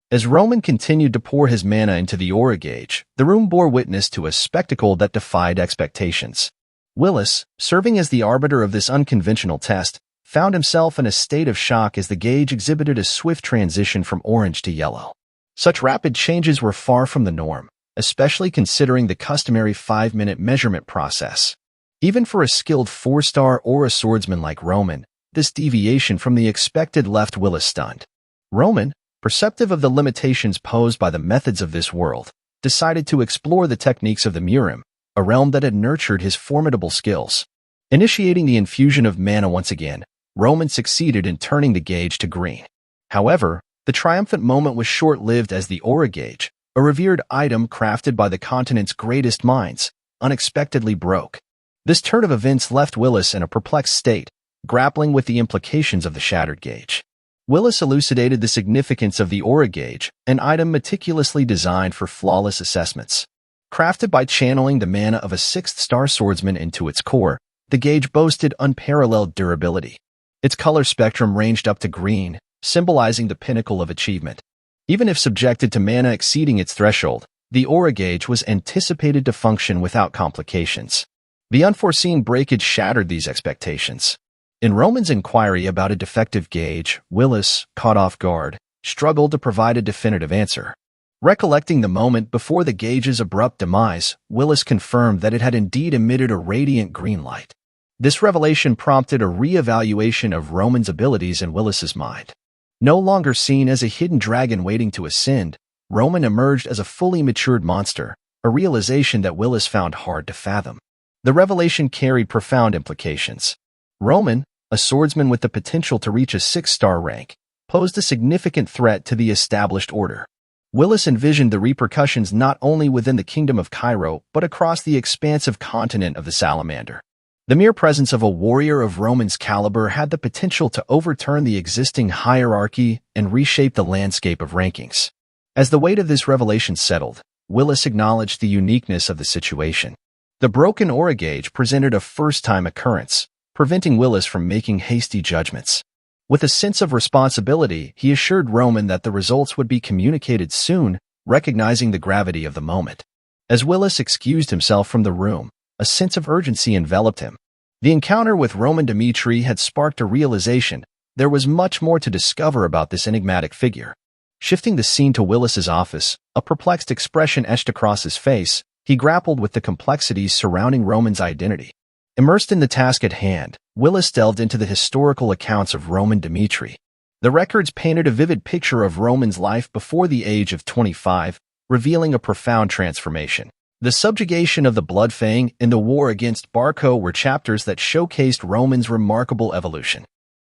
As Roman continued to pour his mana into the aura gauge, the room bore witness to a spectacle that defied expectations. Willis, serving as the arbiter of this unconventional test, found himself in a state of shock as the gauge exhibited a swift transition from orange to yellow. Such rapid changes were far from the norm, especially considering the customary 5-minute measurement process. Even for a skilled 4-star aura swordsman like Roman, this deviation from the expected left Willis stunned. Roman, perceptive of the limitations posed by the methods of this world, decided to explore the techniques of the Murim, a realm that had nurtured his formidable skills. Initiating the infusion of mana once again, Roman succeeded in turning the gauge to green. However, the triumphant moment was short-lived as the aura gauge, a revered item crafted by the continent's greatest minds, unexpectedly broke. This turn of events left Willis in a perplexed state, grappling with the implications of the shattered gauge. Willis elucidated the significance of the Aura Gauge, an item meticulously designed for flawless assessments. Crafted by channeling the mana of a sixth-star swordsman into its core, the gauge boasted unparalleled durability. Its color spectrum ranged up to green, symbolizing the pinnacle of achievement. Even if subjected to mana exceeding its threshold, the Aura Gauge was anticipated to function without complications. The unforeseen breakage shattered these expectations. In Roman's inquiry about a defective gauge, Willis, caught off guard, struggled to provide a definitive answer. Recollecting the moment before the gauge's abrupt demise, Willis confirmed that it had indeed emitted a radiant green light. This revelation prompted a re-evaluation of Roman's abilities in Willis's mind. No longer seen as a hidden dragon waiting to ascend, Roman emerged as a fully matured monster, a realization that Willis found hard to fathom. The revelation carried profound implications. Roman, a swordsman with the potential to reach a six-star rank, posed a significant threat to the established order. Willis envisioned the repercussions not only within the Kingdom of Cairo but across the expansive continent of the Salamander. The mere presence of a warrior of Roman's caliber had the potential to overturn the existing hierarchy and reshape the landscape of rankings. As the weight of this revelation settled, Willis acknowledged the uniqueness of the situation. The broken Aura Gauge presented a first-time occurrence, preventing Willis from making hasty judgments. With a sense of responsibility, he assured Roman that the results would be communicated soon, recognizing the gravity of the moment. As Willis excused himself from the room, a sense of urgency enveloped him. The encounter with Roman Dimitri had sparked a realization. There was much more to discover about this enigmatic figure. Shifting the scene to Willis's office, a perplexed expression etched across his face, he grappled with the complexities surrounding Roman's identity. Immersed in the task at hand, Willis delved into the historical accounts of Roman Dimitri. The records painted a vivid picture of Roman's life before the age of 25, revealing a profound transformation. The subjugation of the Bloodfang and the war against Barco were chapters that showcased Roman's remarkable evolution.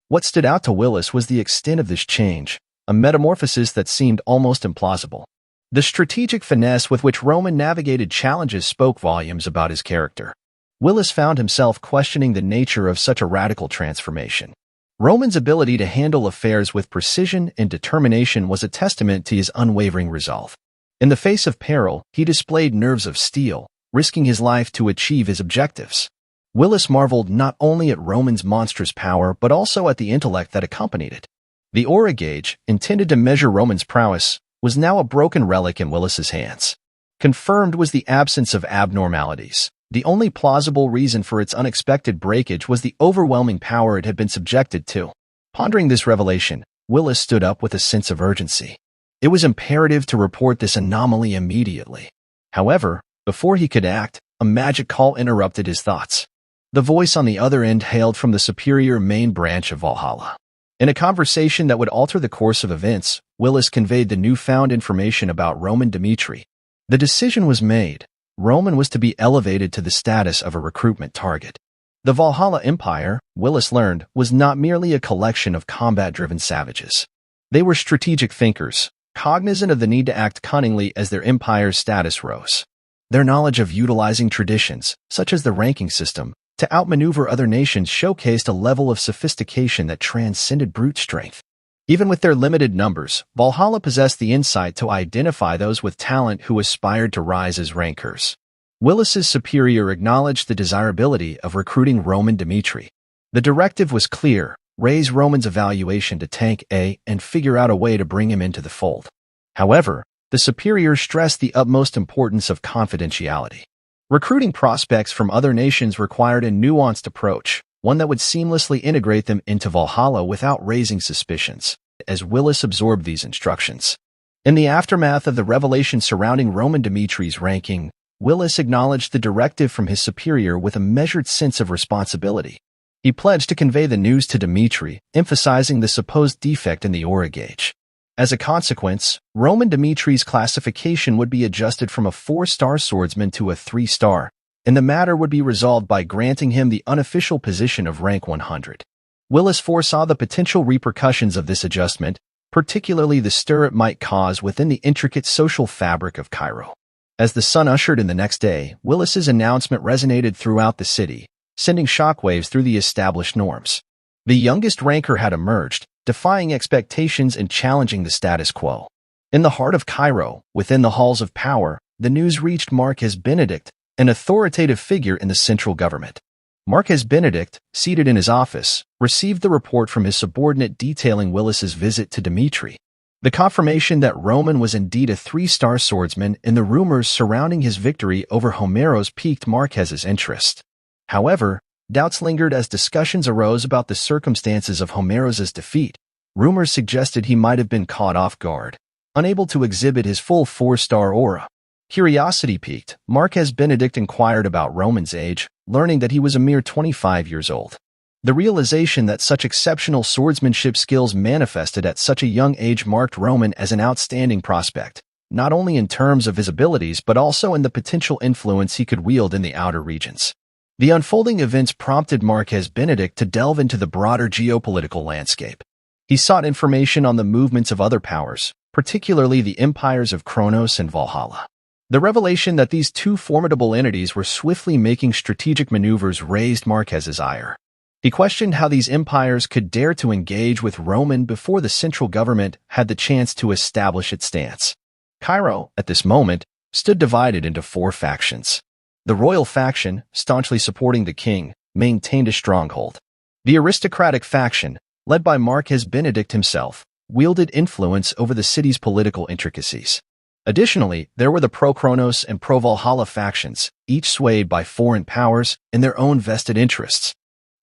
What stood out to Willis was the extent of this change, a metamorphosis that seemed almost implausible. The strategic finesse with which Roman navigated challenges spoke volumes about his character. Willis found himself questioning the nature of such a radical transformation. Roman's ability to handle affairs with precision and determination was a testament to his unwavering resolve. In the face of peril, he displayed nerves of steel, risking his life to achieve his objectives. Willis marveled not only at Roman's monstrous power but also at the intellect that accompanied it. The Aura Gauge, intended to measure Roman's prowess, was now a broken relic in Willis's hands. Confirmed was the absence of abnormalities. The only plausible reason for its unexpected breakage was the overwhelming power it had been subjected to. Pondering this revelation, Willis stood up with a sense of urgency. It was imperative to report this anomaly immediately. However, before he could act, a magic call interrupted his thoughts. The voice on the other end hailed from the superior main branch of Valhalla. In a conversation that would alter the course of events, Willis conveyed the newfound information about Roman Dimitri. The decision was made. Roman was to be elevated to the status of a recruitment target. The Valhalla Empire, Willis learned, was not merely a collection of combat-driven savages. They were strategic thinkers, cognizant of the need to act cunningly as their empire's status rose. Their knowledge of utilizing traditions, such as the ranking system, to outmaneuver other nations showcased a level of sophistication that transcended brute strength. Even with their limited numbers, Valhalla possessed the insight to identify those with talent who aspired to rise as rankers. Willis's superior acknowledged the desirability of recruiting Roman Dimitri. The directive was clear: raise Roman's evaluation to tank A and figure out a way to bring him into the fold. However, the superior stressed the utmost importance of confidentiality. Recruiting prospects from other nations required a nuanced approach, one that would seamlessly integrate them into Valhalla without raising suspicions, as Willis absorbed these instructions. In the aftermath of the revelation surrounding Roman Dimitri's ranking, Willis acknowledged the directive from his superior with a measured sense of responsibility. He pledged to convey the news to Dimitri, emphasizing the supposed defect in the Aura Gauge. As a consequence, Roman Dimitri's classification would be adjusted from a 4-star swordsman to a 3-star, and the matter would be resolved by granting him the unofficial position of rank 100. Willis foresaw the potential repercussions of this adjustment, particularly the stir it might cause within the intricate social fabric of Cairo. As the sun ushered in the next day, Willis's announcement resonated throughout the city, sending shockwaves through the established norms. The youngest ranker had emerged, defying expectations and challenging the status quo. In the heart of Cairo, within the halls of power, the news reached Marquez Benedict, an authoritative figure in the central government. Marquez Benedict, seated in his office, received the report from his subordinate detailing Willis's visit to Dimitri. The confirmation that Roman was indeed a three-star swordsman and the rumors surrounding his victory over Homeros piqued Marquez's interest. However, doubts lingered as discussions arose about the circumstances of Homeros's defeat. Rumors suggested he might have been caught off guard, unable to exhibit his full four-star aura. Curiosity piqued, Marquez Benedict inquired about Roman's age, learning that he was a mere 25 years old. The realization that such exceptional swordsmanship skills manifested at such a young age marked Roman as an outstanding prospect, not only in terms of his abilities but also in the potential influence he could wield in the outer regions. The unfolding events prompted Marquez Benedict to delve into the broader geopolitical landscape. He sought information on the movements of other powers, particularly the empires of Kronos and Valhalla. The revelation that these two formidable entities were swiftly making strategic maneuvers raised Marquez's ire. He questioned how these empires could dare to engage with Roman before the central government had the chance to establish its stance. Cairo, at this moment, stood divided into four factions. The royal faction, staunchly supporting the king, maintained a stronghold. The aristocratic faction, led by Marquez Benedict himself, wielded influence over the city's political intricacies. Additionally, there were the pro-Kronos and pro-Valhalla factions, each swayed by foreign powers and their own vested interests.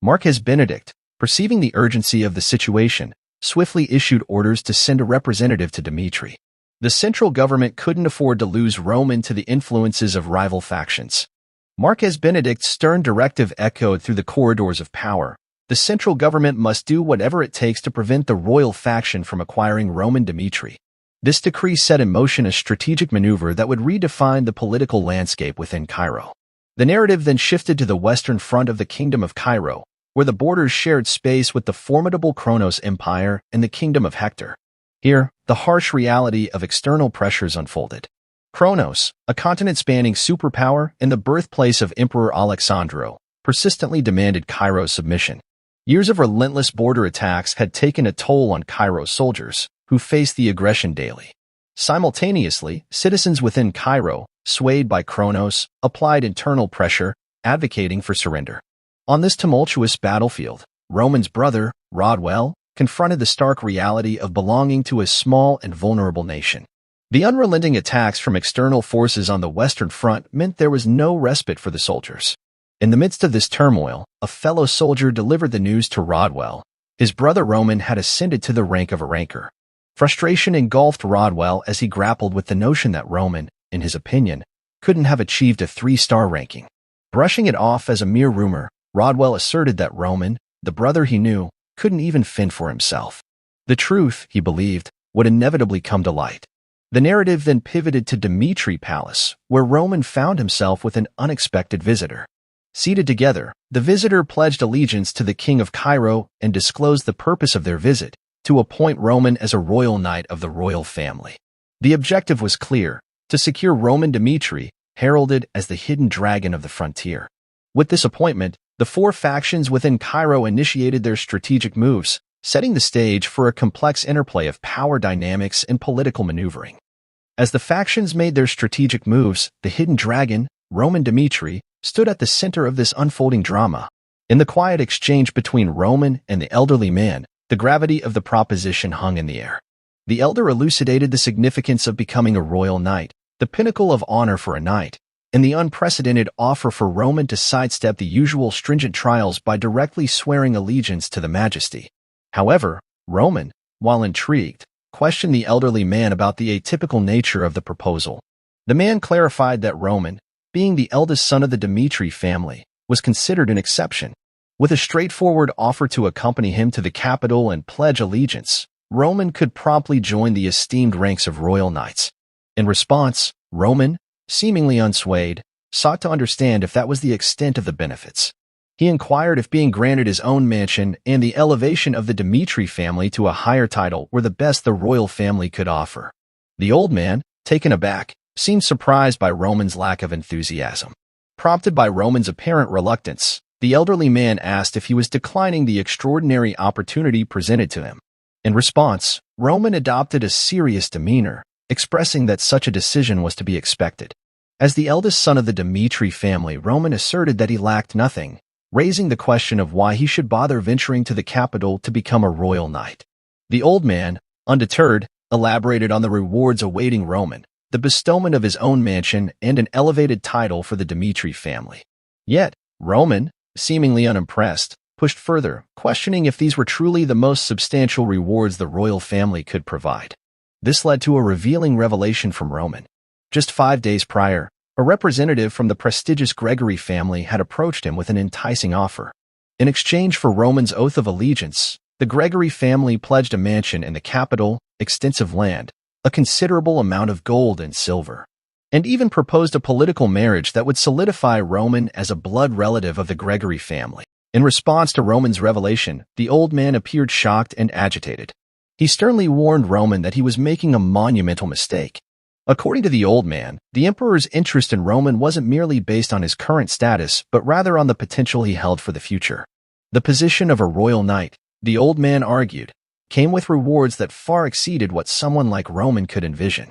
Marquez Benedict, perceiving the urgency of the situation, swiftly issued orders to send a representative to Dimitri. The central government couldn't afford to lose Roman to the influences of rival factions. Marquez Benedict's stern directive echoed through the corridors of power. The central government must do whatever it takes to prevent the royal faction from acquiring Roman Dimitri. This decree set in motion a strategic maneuver that would redefine the political landscape within Cairo. The narrative then shifted to the western front of the Kingdom of Cairo, where the borders shared space with the formidable Kronos Empire and the Kingdom of Hector. Here, the harsh reality of external pressures unfolded. Kronos, a continent-spanning superpower and the birthplace of Emperor Alexandro, persistently demanded Cairo's submission. Years of relentless border attacks had taken a toll on Cairo's soldiers, who faced the aggression daily. Simultaneously, citizens within Cairo, swayed by Kronos, applied internal pressure, advocating for surrender. On this tumultuous battlefield, Roman's brother, Rodwell, confronted the stark reality of belonging to a small and vulnerable nation. The unrelenting attacks from external forces on the Western Front meant there was no respite for the soldiers. In the midst of this turmoil, a fellow soldier delivered the news to Rodwell. His brother Roman had ascended to the rank of a ranker. Frustration engulfed Rodwell as he grappled with the notion that Roman, in his opinion, couldn't have achieved a three-star ranking. Brushing it off as a mere rumor, Rodwell asserted that Roman, the brother he knew, couldn't even fend for himself. The truth, he believed, would inevitably come to light. The narrative then pivoted to Dimitri Palace, where Roman found himself with an unexpected visitor. Seated together, the visitor pledged allegiance to the king of Cairo and disclosed the purpose of their visit, to appoint Roman as a royal knight of the royal family. The objective was clear: to secure Roman Dimitri, heralded as the hidden dragon of the frontier. With this appointment, the four factions within Cairo initiated their strategic moves, setting the stage for a complex interplay of power dynamics and political maneuvering. As the factions made their strategic moves, the hidden dragon, Roman Dimitri, stood at the center of this unfolding drama. In the quiet exchange between Roman and the elderly man, the gravity of the proposition hung in the air. The elder elucidated the significance of becoming a royal knight, the pinnacle of honor for a knight, and the unprecedented offer for Roman to sidestep the usual stringent trials by directly swearing allegiance to the majesty. However, Roman, while intrigued, questioned the elderly man about the atypical nature of the proposal. The man clarified that Roman, being the eldest son of the Dimitri family, was considered an exception. With a straightforward offer to accompany him to the capital and pledge allegiance, Roman could promptly join the esteemed ranks of royal knights. In response, Roman, seemingly unswayed, sought to understand if that was the extent of the benefits. He inquired if being granted his own mansion and the elevation of the Dimitri family to a higher title were the best the royal family could offer. The old man, taken aback, seemed surprised by Roman's lack of enthusiasm. Prompted by Roman's apparent reluctance, the elderly man asked if he was declining the extraordinary opportunity presented to him. In response, Roman adopted a serious demeanor, expressing that such a decision was to be expected. As the eldest son of the Dmitri family, Roman asserted that he lacked nothing, raising the question of why he should bother venturing to the capital to become a royal knight. The old man, undeterred, elaborated on the rewards awaiting Roman, the bestowment of his own mansion and an elevated title for the Dmitri family. Yet, Roman, seemingly unimpressed, pushed further, questioning if these were truly the most substantial rewards the royal family could provide. This led to a revealing revelation from Roman. Just 5 days prior, a representative from the prestigious Gregory family had approached him with an enticing offer. In exchange for Roman's oath of allegiance, the Gregory family pledged a mansion in the capital, extensive land, a considerable amount of gold and silver, and even proposed a political marriage that would solidify Roman as a blood relative of the Gregory family. In response to Roman's revelation, the old man appeared shocked and agitated. He sternly warned Roman that he was making a monumental mistake. According to the old man, the emperor's interest in Roman wasn't merely based on his current status, but rather on the potential he held for the future. The position of a royal knight, the old man argued, came with rewards that far exceeded what someone like Roman could envision.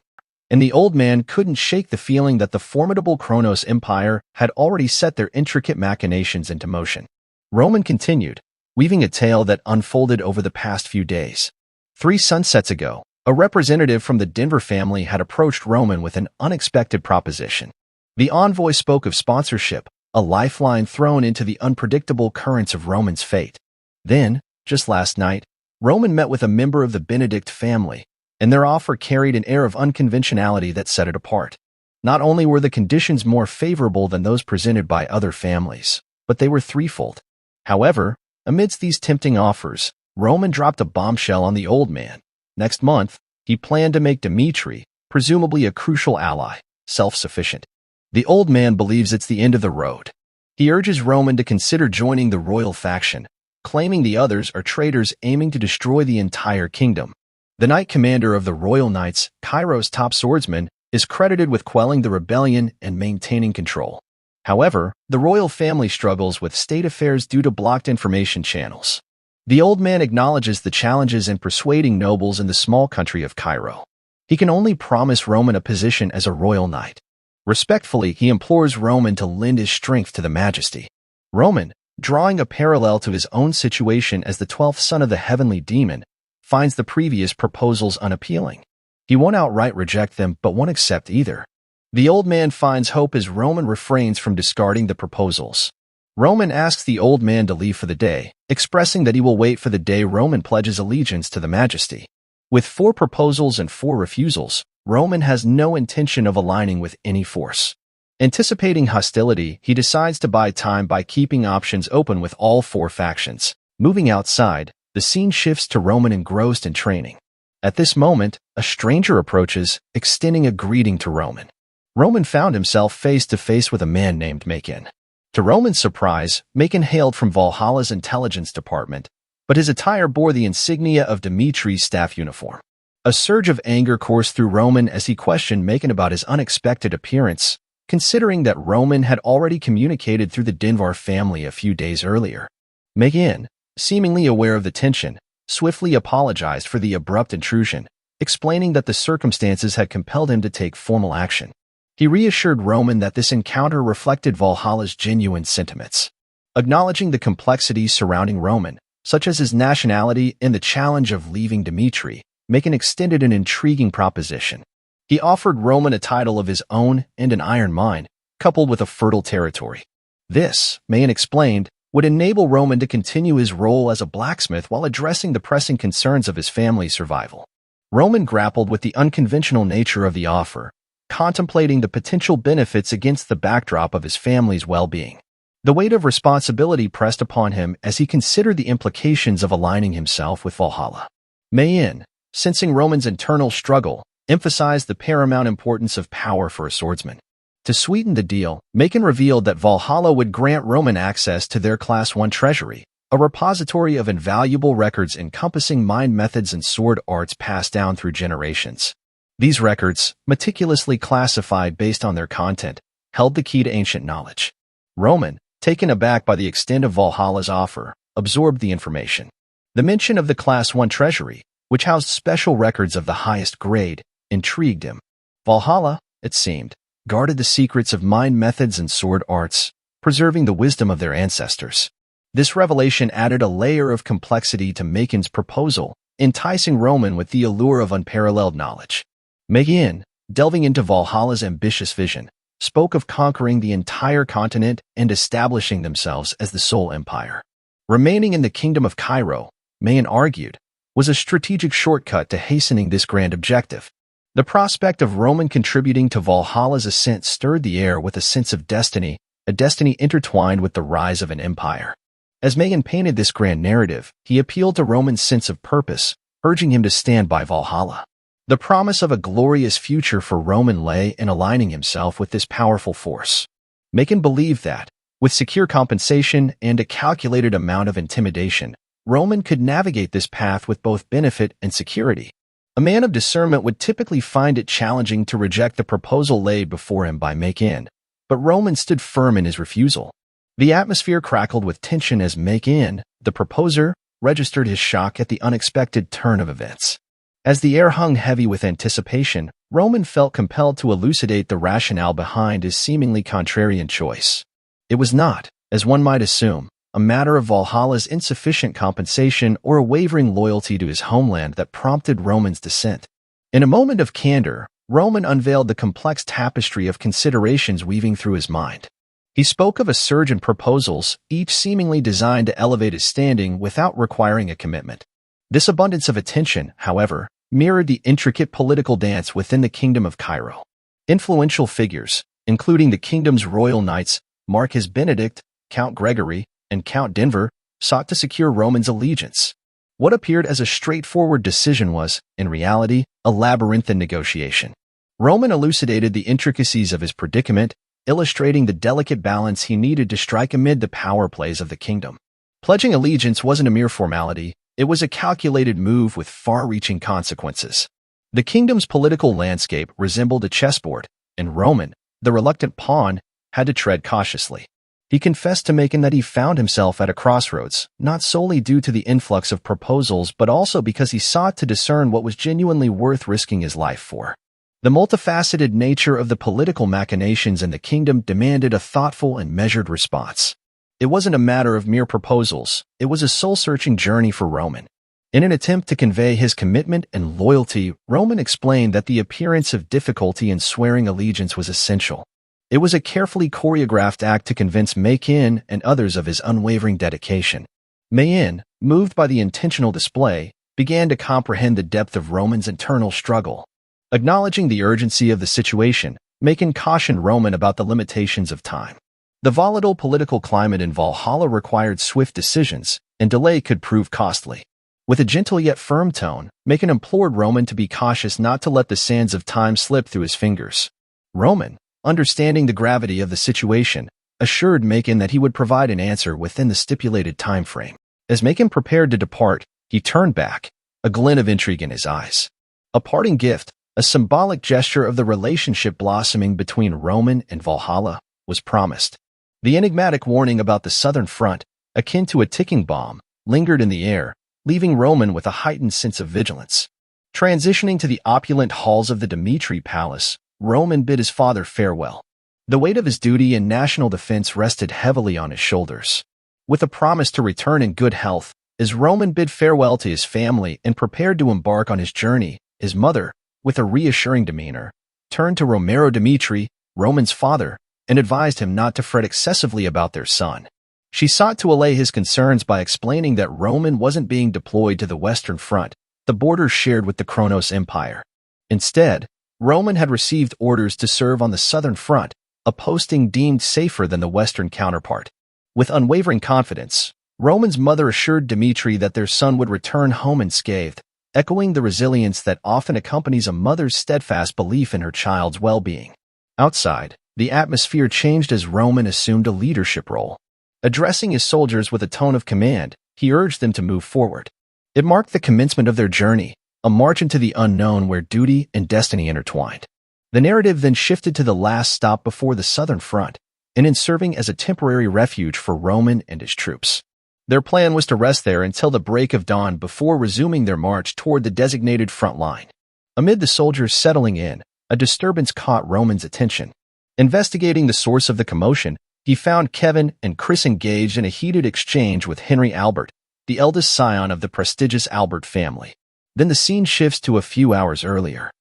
And the old man couldn't shake the feeling that the formidable Kronos Empire had already set their intricate machinations into motion. Roman continued, weaving a tale that unfolded over the past few days. 3 sunsets ago, a representative from the Denver family had approached Roman with an unexpected proposition. The envoy spoke of sponsorship, a lifeline thrown into the unpredictable currents of Roman's fate. Then, just last night, Roman met with a member of the Benedict family, and their offer carried an air of unconventionality that set it apart. Not only were the conditions more favorable than those presented by other families, but they were threefold. However, amidst these tempting offers, Roman dropped a bombshell on the old man. Next month, he planned to make Dmitri, presumably a crucial ally, self-sufficient. The old man believes it's the end of the road. He urges Roman to consider joining the royal faction, claiming the others are traitors aiming to destroy the entire kingdom. The knight commander of the Royal Knights, Cairo's top swordsman, is credited with quelling the rebellion and maintaining control. However, the royal family struggles with state affairs due to blocked information channels. The old man acknowledges the challenges in persuading nobles in the small country of Cairo. He can only promise Roman a position as a royal knight. Respectfully, he implores Roman to lend his strength to the majesty. Roman, drawing a parallel to his own situation as the 12th son of the heavenly demon, finds the previous proposals unappealing. He won't outright reject them, but won't accept either. The old man finds hope as Roman refrains from discarding the proposals. Roman asks the old man to leave for the day, expressing that he will wait for the day Roman pledges allegiance to the majesty. With 4 proposals and 4 refusals, Roman has no intention of aligning with any force. Anticipating hostility, he decides to buy time by keeping options open with all 4 factions. Moving outside, the scene shifts to Roman engrossed in training. At this moment, a stranger approaches, extending a greeting to Roman. Roman found himself face to face with a man named Macon. To Roman's surprise, Macon hailed from Valhalla's intelligence department, but his attire bore the insignia of Dmitri's staff uniform. A surge of anger coursed through Roman as he questioned Macon about his unexpected appearance, considering that Roman had already communicated through the Denvar family a few days earlier. Macon, seemingly aware of the tension, swiftly apologized for the abrupt intrusion, explaining that the circumstances had compelled him to take formal action. He reassured Roman that this encounter reflected Valhalla's genuine sentiments. Acknowledging the complexities surrounding Roman, such as his nationality and the challenge of leaving Dmitri, Macon extended an intriguing proposition. He offered Roman a title of his own and an iron mine, coupled with a fertile territory. This, Macon explained, would enable Roman to continue his role as a blacksmith while addressing the pressing concerns of his family's survival. Roman grappled with the unconventional nature of the offer, contemplating the potential benefits against the backdrop of his family's well-being. The weight of responsibility pressed upon him as he considered the implications of aligning himself with Valhalla. Macon, sensing Roman's internal struggle, emphasized the paramount importance of power for a swordsman. To sweeten the deal, Macon revealed that Valhalla would grant Roman access to their Class 1 treasury, a repository of invaluable records encompassing mind methods and sword arts passed down through generations. These records, meticulously classified based on their content, held the key to ancient knowledge. Roman, taken aback by the extent of Valhalla's offer, absorbed the information. The mention of the Class 1 treasury, which housed special records of the highest grade, intrigued him. Valhalla, it seemed, guarded the secrets of mind methods and sword arts, preserving the wisdom of their ancestors. This revelation added a layer of complexity to Macon's proposal, enticing Roman with the allure of unparalleled knowledge. Macon, delving into Valhalla's ambitious vision, spoke of conquering the entire continent and establishing themselves as the sole empire. Remaining in the kingdom of Cairo, Macon argued, was a strategic shortcut to hastening this grand objective. The prospect of Roman contributing to Valhalla's ascent stirred the air with a sense of destiny, a destiny intertwined with the rise of an empire. As Macon painted this grand narrative, he appealed to Roman's sense of purpose, urging him to stand by Valhalla. The promise of a glorious future for Roman lay in aligning himself with this powerful force. Macon believed that, with secure compensation and a calculated amount of intimidation, Roman could navigate this path with both benefit and security. A man of discernment would typically find it challenging to reject the proposal laid before him by Macon, but Roman stood firm in his refusal. The atmosphere crackled with tension as Macon, the proposer, registered his shock at the unexpected turn of events. As the air hung heavy with anticipation, Roman felt compelled to elucidate the rationale behind his seemingly contrarian choice. It was not, as one might assume, a matter of Valhalla's insufficient compensation or a wavering loyalty to his homeland that prompted Roman's dissent. In a moment of candor, Roman unveiled the complex tapestry of considerations weaving through his mind. He spoke of a surge in proposals, each seemingly designed to elevate his standing without requiring a commitment. This abundance of attention, however, mirrored the intricate political dance within the Kingdom of Cairo. Influential figures, including the kingdom's royal knights, Marquis Benedict, Count Gregory, and Count Denver, sought to secure Roman's allegiance. What appeared as a straightforward decision was, in reality, a labyrinthine negotiation. Roman elucidated the intricacies of his predicament, illustrating the delicate balance he needed to strike amid the power plays of the kingdom. Pledging allegiance wasn't a mere formality, it was a calculated move with far-reaching consequences. The kingdom's political landscape resembled a chessboard, and Roman, the reluctant pawn, had to tread cautiously. He confessed to Macon that he found himself at a crossroads, not solely due to the influx of proposals but also because he sought to discern what was genuinely worth risking his life for. The multifaceted nature of the political machinations in the kingdom demanded a thoughtful and measured response. It wasn't a matter of mere proposals, it was a soul-searching journey for Roman. In an attempt to convey his commitment and loyalty, Roman explained that the appearance of difficulty in swearing allegiance was essential. It was a carefully choreographed act to convince Macon and others of his unwavering dedication. Macon, moved by the intentional display, began to comprehend the depth of Roman's internal struggle. Acknowledging the urgency of the situation, Macon cautioned Roman about the limitations of time. The volatile political climate in Valhalla required swift decisions, and delay could prove costly. With a gentle yet firm tone, Macon implored Roman to be cautious not to let the sands of time slip through his fingers. Roman, understanding the gravity of the situation, assured Macon that he would provide an answer within the stipulated time frame. As Macon prepared to depart, he turned back, a glint of intrigue in his eyes. A parting gift, a symbolic gesture of the relationship blossoming between Roman and Valhalla, was promised. The enigmatic warning about the southern front, akin to a ticking bomb, lingered in the air, leaving Roman with a heightened sense of vigilance. Transitioning to the opulent halls of the Dimitri Palace, Roman bid his father farewell. The weight of his duty and national defense rested heavily on his shoulders. With a promise to return in good health, as Roman bid farewell to his family and prepared to embark on his journey, his mother, with a reassuring demeanor, turned to Romero Dimitri, Roman's father, and advised him not to fret excessively about their son. She sought to allay his concerns by explaining that Roman wasn't being deployed to the Western Front, the border shared with the Kronos Empire. Instead, Roman had received orders to serve on the Southern Front, a posting deemed safer than the Western counterpart. With unwavering confidence, Roman's mother assured Dimitri that their son would return home unscathed, echoing the resilience that often accompanies a mother's steadfast belief in her child's well-being. Outside, the atmosphere changed as Roman assumed a leadership role. Addressing his soldiers with a tone of command, he urged them to move forward. It marked the commencement of their journey, a march into the unknown where duty and destiny intertwined. The narrative then shifted to the last stop before the Southern Front, and in serving as a temporary refuge for Roman and his troops. Their plan was to rest there until the break of dawn before resuming their march toward the designated front line. Amid the soldiers settling in, a disturbance caught Roman's attention. Investigating the source of the commotion, he found Kevin and Chris engaged in a heated exchange with Henry Albert, the eldest scion of the prestigious Albert family. Then the scene shifts to a few hours earlier.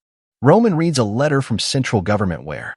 Roman reads a letter from central government where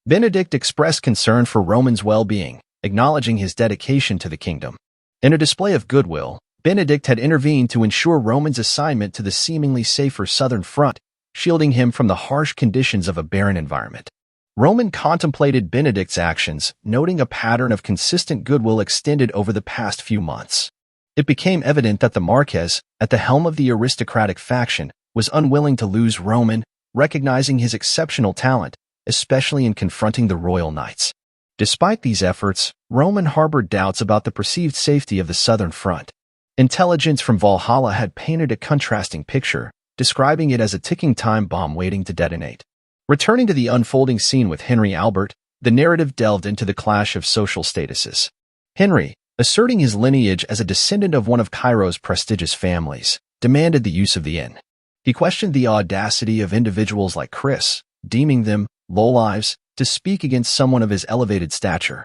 Benedict expressed concern for Roman's well-being, acknowledging his dedication to the kingdom. In a display of goodwill, Benedict had intervened to ensure Roman's assignment to the seemingly safer southern front, shielding him from the harsh conditions of a barren environment. Roman contemplated Benedict's actions, noting a pattern of consistent goodwill extended over the past few months. It became evident that the Marquess, at the helm of the aristocratic faction, was unwilling to lose Roman, recognizing his exceptional talent, especially in confronting the royal knights. Despite these efforts, Roman harbored doubts about the perceived safety of the southern front. Intelligence from Valhalla had painted a contrasting picture, describing it as a ticking time bomb waiting to detonate. Returning to the unfolding scene with Henry Albert, the narrative delved into the clash of social statuses. Henry, asserting his lineage as a descendant of one of Cairo's prestigious families, demanded the use of the inn. He questioned the audacity of individuals like Chris, deeming them lowlives to speak against someone of his elevated stature.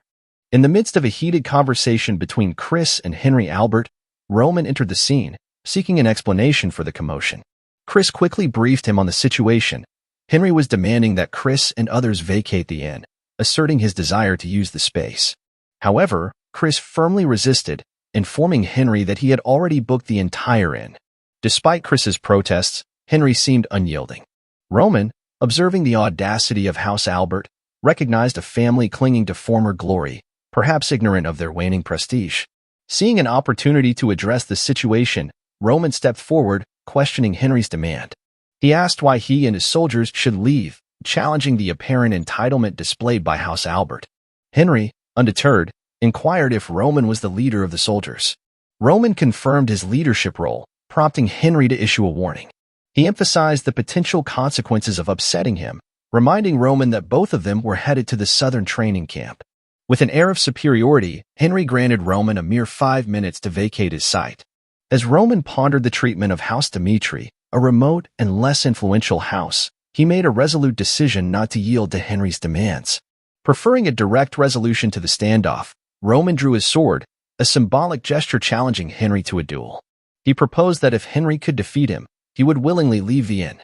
In the midst of a heated conversation between Chris and Henry Albert, Roman entered the scene, seeking an explanation for the commotion. Chris quickly briefed him on the situation. Henry was demanding that Chris and others vacate the inn, asserting his desire to use the space. However, Chris firmly resisted, informing Henry that he had already booked the entire inn. Despite Chris's protests, Henry seemed unyielding. Roman, observing the audacity of House Albert, recognized a family clinging to former glory, perhaps ignorant of their waning prestige. Seeing an opportunity to address the situation, Roman stepped forward, questioning Henry's demand. He asked why he and his soldiers should leave, challenging the apparent entitlement displayed by House Albert. Henry, undeterred, inquired if Roman was the leader of the soldiers. Roman confirmed his leadership role, prompting Henry to issue a warning. He emphasized the potential consequences of upsetting him, reminding Roman that both of them were headed to the southern training camp. With an air of superiority, Henry granted Roman a mere 5 minutes to vacate his site. As Roman pondered the treatment of House Dimitri, a remote and less influential house, he made a resolute decision not to yield to Henry's demands. Preferring a direct resolution to the standoff, Roman drew his sword, a symbolic gesture challenging Henry to a duel. He proposed that if Henry could defeat him, he would willingly leave the inn.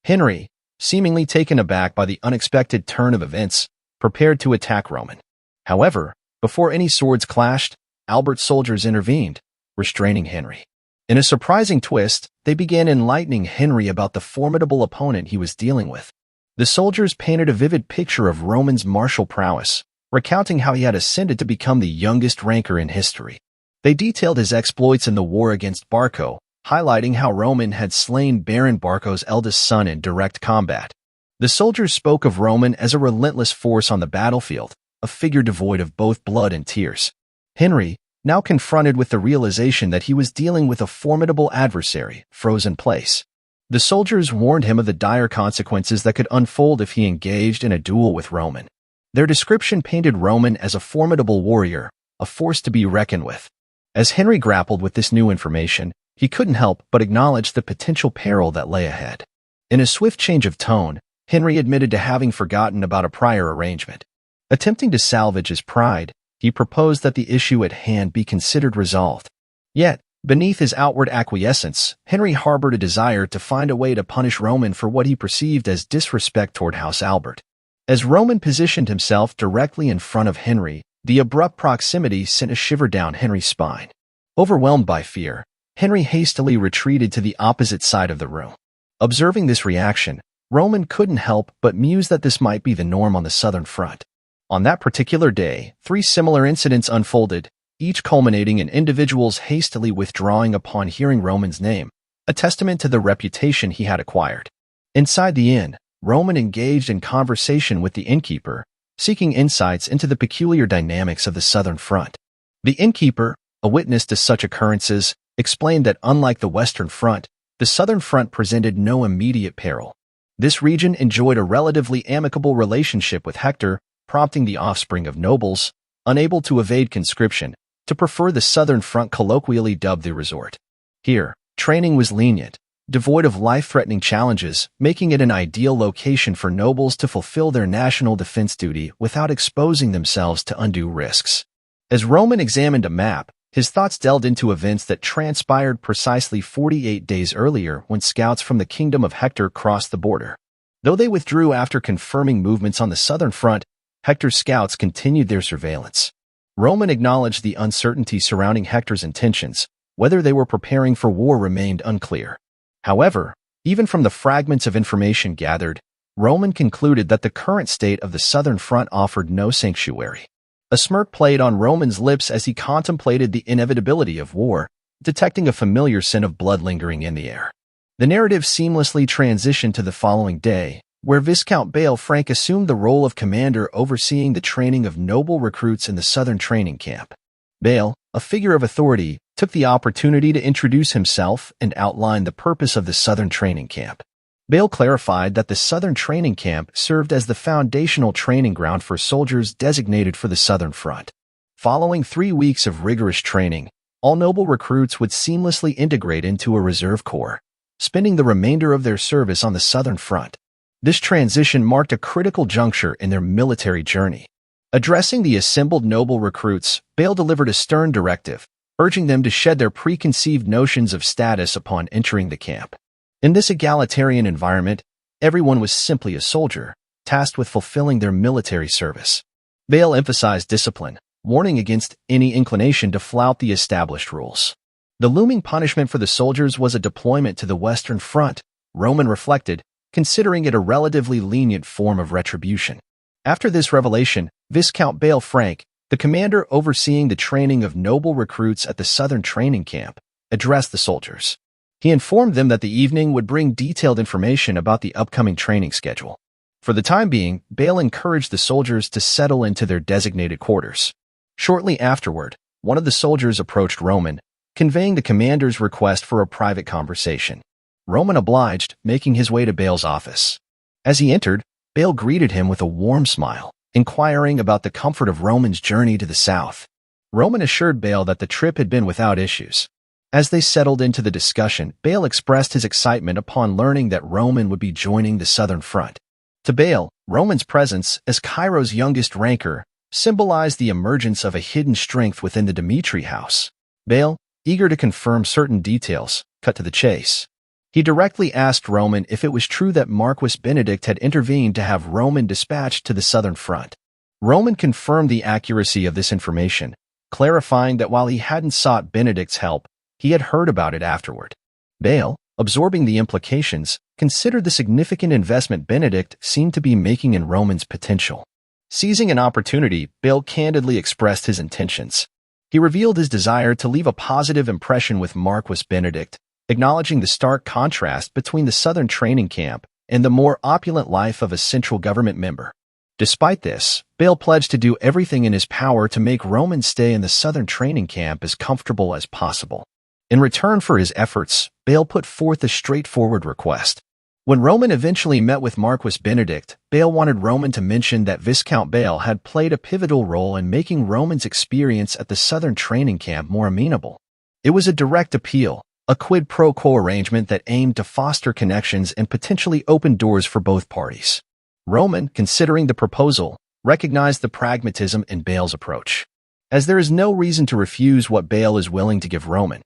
Henry, seemingly taken aback by the unexpected turn of events, prepared to attack Roman. However, before any swords clashed, Albert's soldiers intervened, restraining Henry. In a surprising twist, they began enlightening Henry about the formidable opponent he was dealing with. The soldiers painted a vivid picture of Roman's martial prowess, recounting how he had ascended to become the youngest ranker in history. They detailed his exploits in the war against Barco, highlighting how Roman had slain Baron Barco's eldest son in direct combat. The soldiers spoke of Roman as a relentless force on the battlefield, a figure devoid of both blood and tears. Henry, now confronted with the realization that he was dealing with a formidable adversary, froze in place. The soldiers warned him of the dire consequences that could unfold if he engaged in a duel with Roman. Their description painted Roman as a formidable warrior, a force to be reckoned with. As Henry grappled with this new information, he couldn't help but acknowledge the potential peril that lay ahead. In a swift change of tone, Henry admitted to having forgotten about a prior arrangement. Attempting to salvage his pride, he proposed that the issue at hand be considered resolved. Yet, beneath his outward acquiescence, Henry harbored a desire to find a way to punish Roman for what he perceived as disrespect toward House Albert. As Roman positioned himself directly in front of Henry, the abrupt proximity sent a shiver down Henry's spine. Overwhelmed by fear, Henry hastily retreated to the opposite side of the room. Observing this reaction, Roman couldn't help but muse that this might be the norm on the southern front. On that particular day, 3 similar incidents unfolded, each culminating in individuals hastily withdrawing upon hearing Roman's name, a testament to the reputation he had acquired. Inside the inn, Roman engaged in conversation with the innkeeper, seeking insights into the peculiar dynamics of the southern front. The innkeeper, a witness to such occurrences, explained that unlike the western front, the southern front presented no immediate peril. This region enjoyed a relatively amicable relationship with Hector, prompting the offspring of nobles, unable to evade conscription, to prefer the Southern Front, colloquially dubbed the resort. Here, training was lenient, devoid of life-threatening challenges, making it an ideal location for nobles to fulfill their national defense duty without exposing themselves to undue risks. As Roman examined a map, his thoughts delved into events that transpired precisely 48 days earlier when scouts from the Kingdom of Hector crossed the border. Though they withdrew after confirming movements on the southern front, Hector's scouts continued their surveillance. Roman acknowledged the uncertainty surrounding Hector's intentions. Whether they were preparing for war remained unclear. However, even from the fragments of information gathered, Roman concluded that the current state of the southern front offered no sanctuary. A smirk played on Roman's lips as he contemplated the inevitability of war, detecting a familiar scent of blood lingering in the air. The narrative seamlessly transitioned to the following day, where Viscount Bale Frank assumed the role of commander overseeing the training of noble recruits in the southern training camp. Bale, a figure of authority, took the opportunity to introduce himself and outline the purpose of the southern training camp. Bale clarified that the southern training camp served as the foundational training ground for soldiers designated for the southern front. Following 3 weeks of rigorous training, all noble recruits would seamlessly integrate into a reserve corps, spending the remainder of their service on the southern front. This transition marked a critical juncture in their military journey. Addressing the assembled noble recruits, Bale delivered a stern directive, urging them to shed their preconceived notions of status upon entering the camp. In this egalitarian environment, everyone was simply a soldier, tasked with fulfilling their military service. Bale emphasized discipline, warning against any inclination to flout the established rules. The looming punishment for the soldiers was a deployment to the Western Front, Roman reflected, considering it a relatively lenient form of retribution. After this revelation, Viscount Bale Frank, the commander overseeing the training of noble recruits at the southern training camp, addressed the soldiers. He informed them that the evening would bring detailed information about the upcoming training schedule. For the time being, Bale encouraged the soldiers to settle into their designated quarters. Shortly afterward, one of the soldiers approached Roman, conveying the commander's request for a private conversation. Roman obliged, making his way to Bale's office. As he entered, Bale greeted him with a warm smile, inquiring about the comfort of Roman's journey to the south. Roman assured Bale that the trip had been without issues. As they settled into the discussion, Bale expressed his excitement upon learning that Roman would be joining the southern front. To Bale, Roman's presence, as Cairo's youngest ranker, symbolized the emergence of a hidden strength within the Dimitri house. Bale, eager to confirm certain details, cut to the chase. He directly asked Roman if it was true that Marquis Benedict had intervened to have Roman dispatched to the southern front. Roman confirmed the accuracy of this information, clarifying that while he hadn't sought Benedict's help, he had heard about it afterward. Bale, absorbing the implications, considered the significant investment Benedict seemed to be making in Roman's potential. Seizing an opportunity, Bale candidly expressed his intentions. He revealed his desire to leave a positive impression with Marquis Benedict, acknowledging the stark contrast between the southern training camp and the more opulent life of a central government member. Despite this, Bale pledged to do everything in his power to make Roman's stay in the southern training camp as comfortable as possible. In return for his efforts, Bale put forth a straightforward request. When Roman eventually met with Marquis Benedict, Bale wanted Roman to mention that Viscount Bale had played a pivotal role in making Roman's experience at the southern training camp more amenable. It was a direct appeal, a quid pro quo arrangement that aimed to foster connections and potentially open doors for both parties. Roman, considering the proposal, recognized the pragmatism in Bale's approach, as there is no reason to refuse what Bale is willing to give Roman.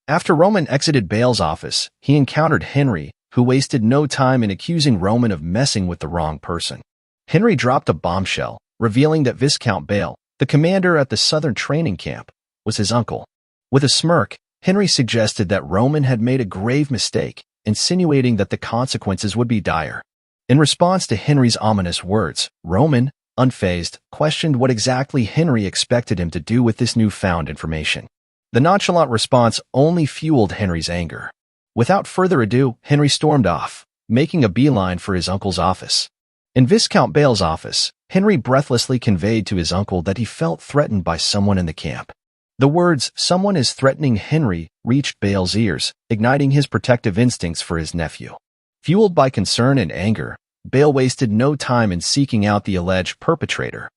After Roman exited Bale's office, he encountered Henry, who wasted no time in accusing Roman of messing with the wrong person. Henry dropped a bombshell, revealing that Viscount Bale, the commander at the southern training camp, was his uncle. With a smirk, Henry suggested that Roman had made a grave mistake, insinuating that the consequences would be dire. In response to Henry's ominous words, Roman, unfazed, questioned what exactly Henry expected him to do with this newfound information. The nonchalant response only fueled Henry's anger. Without further ado, Henry stormed off, making a beeline for his uncle's office. In Viscount Bale's office, Henry breathlessly conveyed to his uncle that he felt threatened by someone in the camp. The words, "Someone is threatening Henry," reached Bale's ears, igniting his protective instincts for his nephew. Fueled by concern and anger, Bale wasted no time in seeking out the alleged perpetrator.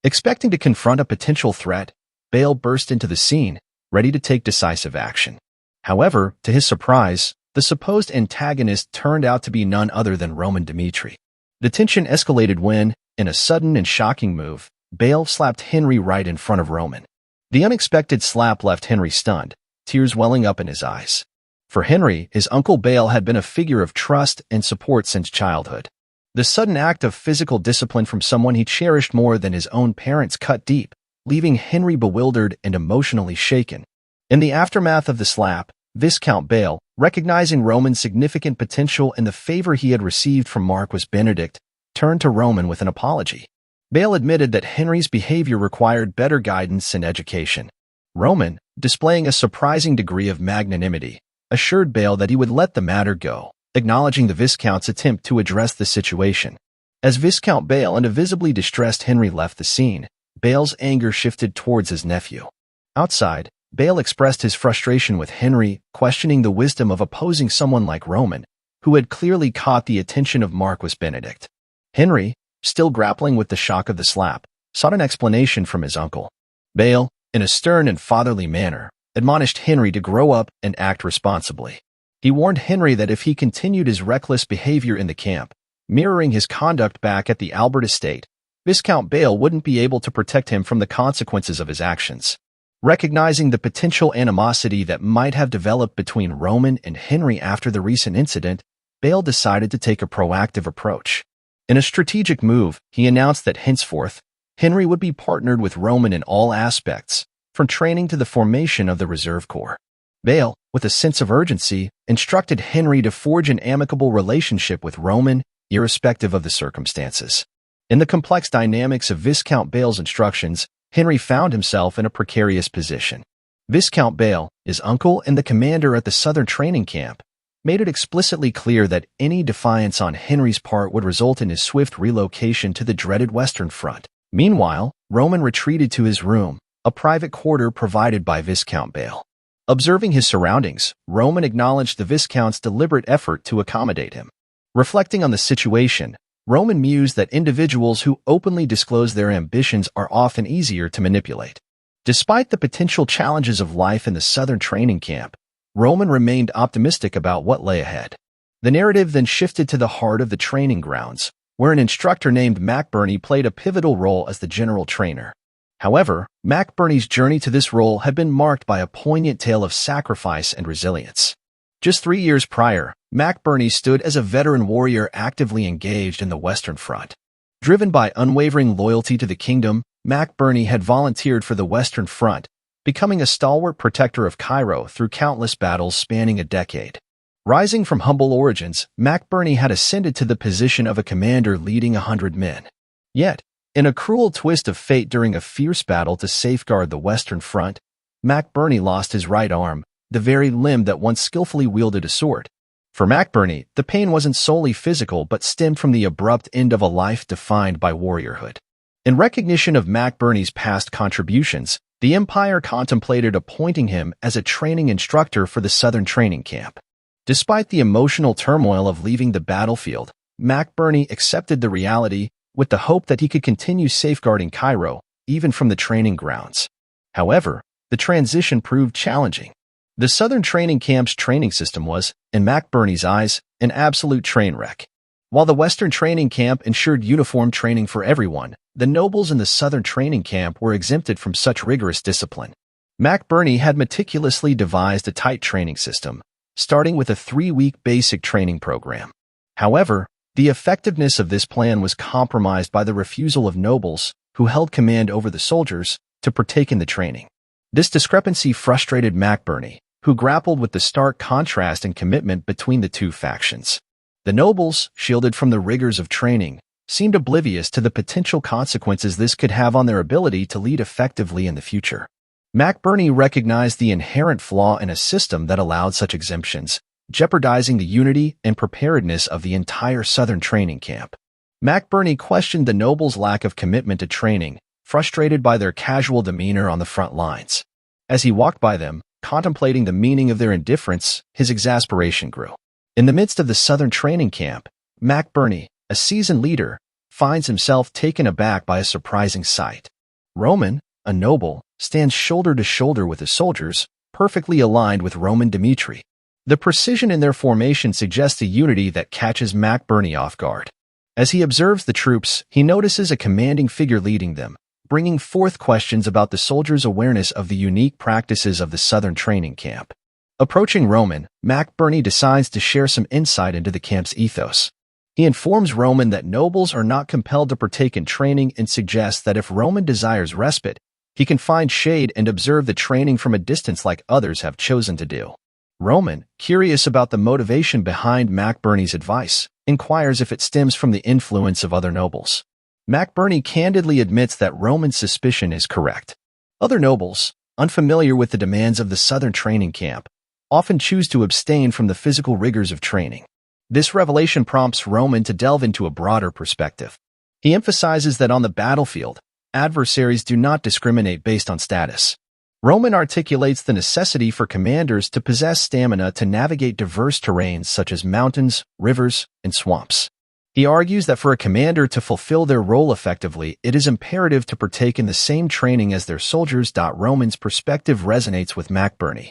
Expecting to confront a potential threat, Bale burst into the scene, ready to take decisive action. However, to his surprise, the supposed antagonist turned out to be none other than Roman Dimitri. The tension escalated when, in a sudden and shocking move, Bale slapped Henry right in front of Roman. The unexpected slap left Henry stunned, tears welling up in his eyes. For Henry, his uncle Bale had been a figure of trust and support since childhood. The sudden act of physical discipline from someone he cherished more than his own parents cut deep, leaving Henry bewildered and emotionally shaken. In the aftermath of the slap, Viscount Bale, recognizing Roman's significant potential and the favor he had received from Marquis Benedict, turned to Roman with an apology. Bale admitted that Henry's behavior required better guidance and education. Roman, displaying a surprising degree of magnanimity, assured Bale that he would let the matter go, acknowledging the Viscount's attempt to address the situation. As Viscount Bale and a visibly distressed Henry left the scene, Bale's anger shifted towards his nephew. Outside, Bale expressed his frustration with Henry, questioning the wisdom of opposing someone like Roman, who had clearly caught the attention of Marquis Benedict. Henry, still grappling with the shock of the slap, sought an explanation from his uncle. Bale, in a stern and fatherly manner, admonished Henry to grow up and act responsibly. He warned Henry that if he continued his reckless behavior in the camp, mirroring his conduct back at the Albert estate, Viscount Bale wouldn't be able to protect him from the consequences of his actions. Recognizing the potential animosity that might have developed between Roman and Henry after the recent incident, Bale decided to take a proactive approach. In a strategic move, he announced that henceforth, Henry would be partnered with Roman in all aspects, from training to the formation of the Reserve Corps. Bale, with a sense of urgency, instructed Henry to forge an amicable relationship with Roman, irrespective of the circumstances. In the complex dynamics of Viscount Bale's instructions, Henry found himself in a precarious position. Viscount Bale, his uncle and the commander at the Southern Training Camp, made it explicitly clear that any defiance on Henry's part would result in his swift relocation to the dreaded Western Front. Meanwhile, Roman retreated to his room, a private quarter provided by Viscount Bale. Observing his surroundings, Roman acknowledged the Viscount's deliberate effort to accommodate him. Reflecting on the situation, Roman mused that individuals who openly disclose their ambitions are often easier to manipulate. Despite the potential challenges of life in the Southern Training Camp, Roman remained optimistic about what lay ahead. The narrative then shifted to the heart of the training grounds, where an instructor named McBurney played a pivotal role as the general trainer. However, McBurney's journey to this role had been marked by a poignant tale of sacrifice and resilience. Just 3 years prior, McBurney stood as a veteran warrior actively engaged in the Western Front. Driven by unwavering loyalty to the kingdom, McBurney had volunteered for the Western Front, becoming a stalwart protector of Cairo through countless battles spanning a decade. Rising from humble origins, McBurney had ascended to the position of a commander leading 100 men. Yet, in a cruel twist of fate during a fierce battle to safeguard the Western Front, McBurney lost his right arm, the very limb that once skillfully wielded a sword. For McBurney, the pain wasn't solely physical but stemmed from the abrupt end of a life defined by warriorhood. In recognition of McBurney's past contributions, the Empire contemplated appointing him as a training instructor for the Southern Training Camp. Despite the emotional turmoil of leaving the battlefield, McBurney accepted the reality with the hope that he could continue safeguarding Cairo, even from the training grounds. However, the transition proved challenging. The Southern Training Camp's training system was, in McBurney's eyes, an absolute train wreck. While the Western Training Camp ensured uniform training for everyone, the nobles in the Southern Training Camp were exempted from such rigorous discipline. McBurney had meticulously devised a tight training system, starting with a 3-week basic training program. However, the effectiveness of this plan was compromised by the refusal of nobles, who held command over the soldiers, to partake in the training. This discrepancy frustrated McBurney, who grappled with the stark contrast in commitment between the two factions. The nobles, shielded from the rigors of training, seemed oblivious to the potential consequences this could have on their ability to lead effectively in the future. McBurney recognized the inherent flaw in a system that allowed such exemptions, jeopardizing the unity and preparedness of the entire Southern Training Camp. McBurney questioned the nobles' lack of commitment to training, frustrated by their casual demeanor on the front lines. As he walked by them, contemplating the meaning of their indifference, his exasperation grew. In the midst of the Southern Training Camp, McBurney, a seasoned leader, finds himself taken aback by a surprising sight. Roman, a noble, stands shoulder to shoulder with his soldiers, perfectly aligned with Roman Dmitri. The precision in their formation suggests a unity that catches McBurney off guard. As he observes the troops, he notices a commanding figure leading them, bringing forth questions about the soldiers' awareness of the unique practices of the Southern training camp. Approaching Roman, McBurney decides to share some insight into the camp's ethos. He informs Roman that nobles are not compelled to partake in training and suggests that if Roman desires respite, he can find shade and observe the training from a distance like others have chosen to do. Roman, curious about the motivation behind McBurney's advice, inquires if it stems from the influence of other nobles. McBurney candidly admits that Roman's suspicion is correct. Other nobles, unfamiliar with the demands of the Southern training camp, often choose to abstain from the physical rigors of training. This revelation prompts Roman to delve into a broader perspective. He emphasizes that on the battlefield, adversaries do not discriminate based on status. Roman articulates the necessity for commanders to possess stamina to navigate diverse terrains such as mountains, rivers, and swamps. He argues that for a commander to fulfill their role effectively, it is imperative to partake in the same training as their soldiers. Roman's perspective resonates with McBurney,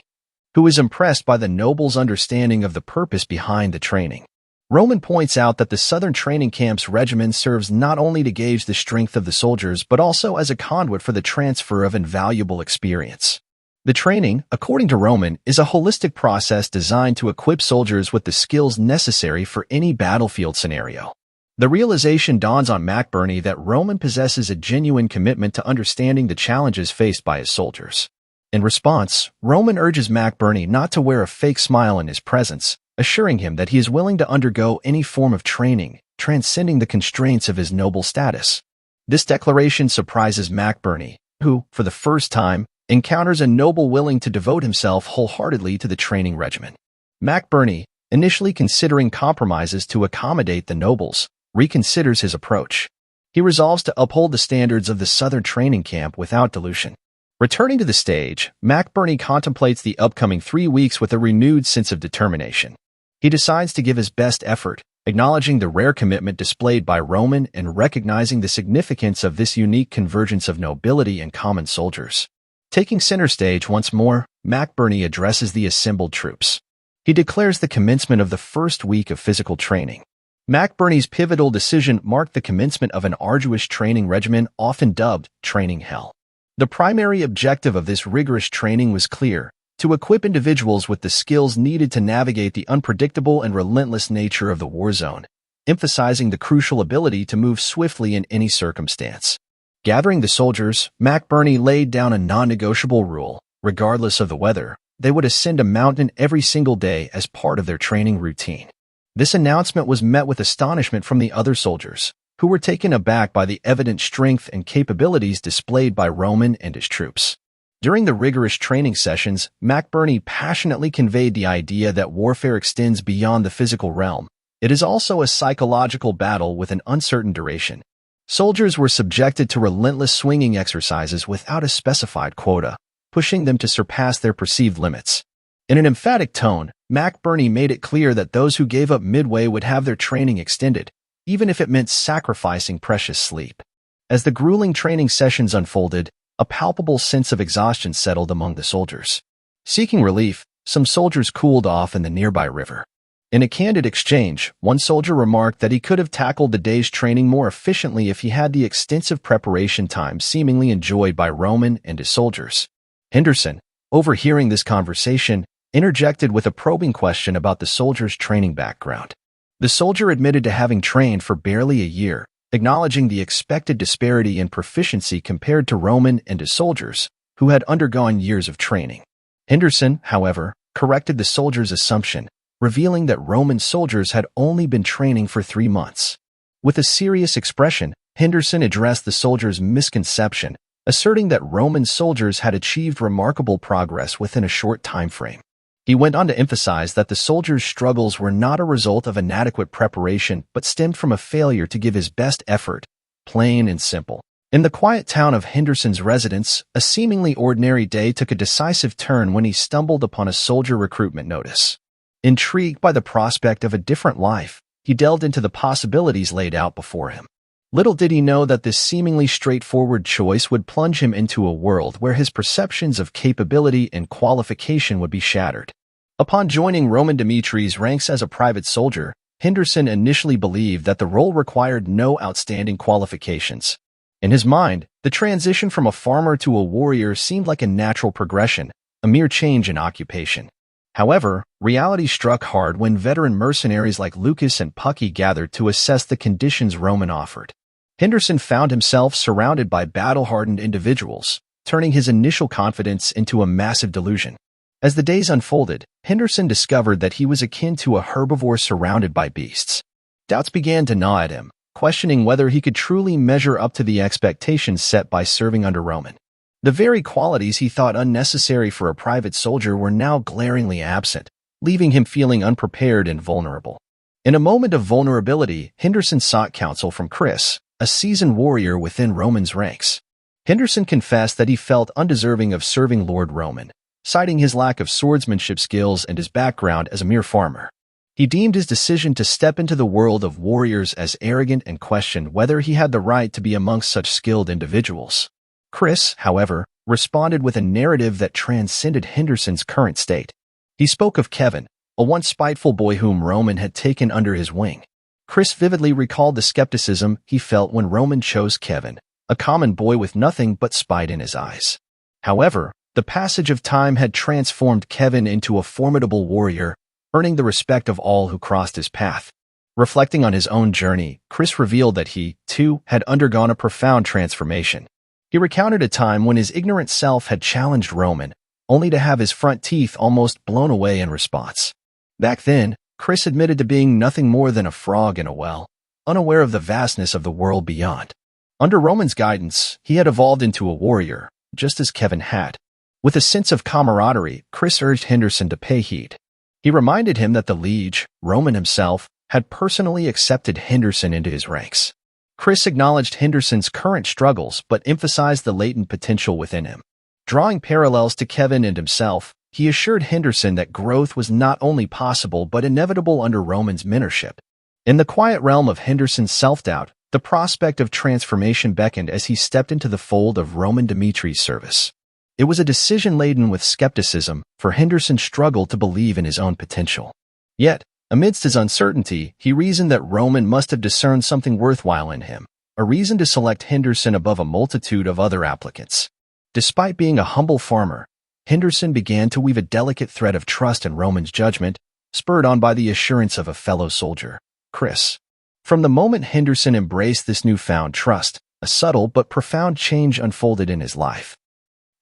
who is impressed by the nobles' understanding of the purpose behind the training. Roman points out that the Southern training camp's regimen serves not only to gauge the strength of the soldiers but also as a conduit for the transfer of invaluable experience. The training, according to Roman, is a holistic process designed to equip soldiers with the skills necessary for any battlefield scenario. The realization dawns on McBurney that Roman possesses a genuine commitment to understanding the challenges faced by his soldiers. In response, Roman urges McBurney not to wear a fake smile in his presence, assuring him that he is willing to undergo any form of training, transcending the constraints of his noble status. This declaration surprises McBurney, who, for the first time, encounters a noble willing to devote himself wholeheartedly to the training regimen. McBurney, initially considering compromises to accommodate the nobles, reconsiders his approach. He resolves to uphold the standards of the Southern training camp without dilution. Returning to the stage, McBurney contemplates the upcoming 3 weeks with a renewed sense of determination. He decides to give his best effort, acknowledging the rare commitment displayed by Roman and recognizing the significance of this unique convergence of nobility and common soldiers. Taking center stage once more, McBurney addresses the assembled troops. He declares the commencement of the first week of physical training. McBurney's pivotal decision marked the commencement of an arduous training regimen often dubbed Training Hell. The primary objective of this rigorous training was clear: to equip individuals with the skills needed to navigate the unpredictable and relentless nature of the war zone, emphasizing the crucial ability to move swiftly in any circumstance. Gathering the soldiers, McBurney laid down a non-negotiable rule: regardless of the weather, they would ascend a mountain every single day as part of their training routine. This announcement was met with astonishment from the other soldiers, who were taken aback by the evident strength and capabilities displayed by Roman and his troops. During the rigorous training sessions, McBurney passionately conveyed the idea that warfare extends beyond the physical realm. It is also a psychological battle with an uncertain duration. Soldiers were subjected to relentless swinging exercises without a specified quota, pushing them to surpass their perceived limits. In an emphatic tone, McBurney made it clear that those who gave up midway would have their training extended, even if it meant sacrificing precious sleep. As the grueling training sessions unfolded, a palpable sense of exhaustion settled among the soldiers. Seeking relief, some soldiers cooled off in the nearby river. In a candid exchange, one soldier remarked that he could have tackled the day's training more efficiently if he had the extensive preparation time seemingly enjoyed by Roman and his soldiers. Henderson, overhearing this conversation, interjected with a probing question about the soldier's training background. The soldier admitted to having trained for barely a year, acknowledging the expected disparity in proficiency compared to Roman and his soldiers, who had undergone years of training. Henderson, however, corrected the soldier's assumption, revealing that Roman soldiers had only been training for 3 months. With a serious expression, Henderson addressed the soldier's misconception, asserting that Roman soldiers had achieved remarkable progress within a short time frame. He went on to emphasize that the soldier's struggles were not a result of inadequate preparation but stemmed from a failure to give his best effort, plain and simple. In the quiet town of Henderson's residence, a seemingly ordinary day took a decisive turn when he stumbled upon a soldier recruitment notice. Intrigued by the prospect of a different life, he delved into the possibilities laid out before him. Little did he know that this seemingly straightforward choice would plunge him into a world where his perceptions of capability and qualification would be shattered. Upon joining Roman Dimitri's ranks as a private soldier, Henderson initially believed that the role required no outstanding qualifications. In his mind, the transition from a farmer to a warrior seemed like a natural progression, a mere change in occupation. However, reality struck hard when veteran mercenaries like Lucas and Pucky gathered to assess the conditions Roman offered. Henderson found himself surrounded by battle-hardened individuals, turning his initial confidence into a massive delusion. As the days unfolded, Henderson discovered that he was akin to a herbivore surrounded by beasts. Doubts began to gnaw at him, questioning whether he could truly measure up to the expectations set by serving under Roman. The very qualities he thought unnecessary for a private soldier were now glaringly absent, leaving him feeling unprepared and vulnerable. In a moment of vulnerability, Henderson sought counsel from Chris, a seasoned warrior within Roman's ranks. Henderson confessed that he felt undeserving of serving Lord Roman, citing his lack of swordsmanship skills and his background as a mere farmer. He deemed his decision to step into the world of warriors as arrogant and questioned whether he had the right to be amongst such skilled individuals. Chris, however, responded with a narrative that transcended Henderson's current state. He spoke of Kevin, a once spiteful boy whom Roman had taken under his wing. Chris vividly recalled the skepticism he felt when Roman chose Kevin, a common boy with nothing but spite in his eyes. However, the passage of time had transformed Kevin into a formidable warrior, earning the respect of all who crossed his path. Reflecting on his own journey, Chris revealed that he, too, had undergone a profound transformation. He recounted a time when his ignorant self had challenged Roman, only to have his front teeth almost blown away in response. Back then, Chris admitted to being nothing more than a frog in a well, unaware of the vastness of the world beyond. Under Roman's guidance, he had evolved into a warrior, just as Kevin had. With a sense of camaraderie, Chris urged Henderson to pay heed. He reminded him that the liege, Roman himself, had personally accepted Henderson into his ranks. Chris acknowledged Henderson's current struggles but emphasized the latent potential within him. Drawing parallels to Kevin and himself, he assured Henderson that growth was not only possible but inevitable under Roman's mentorship. In the quiet realm of Henderson's self-doubt, the prospect of transformation beckoned as he stepped into the fold of Roman Dimitri's service. It was a decision laden with skepticism, for Henderson struggled to believe in his own potential. Yet, amidst his uncertainty, he reasoned that Roman must have discerned something worthwhile in him, a reason to select Henderson above a multitude of other applicants. Despite being a humble farmer, Henderson began to weave a delicate thread of trust in Roman's judgment, spurred on by the assurance of a fellow soldier, Chris. From the moment Henderson embraced this newfound trust, a subtle but profound change unfolded in his life.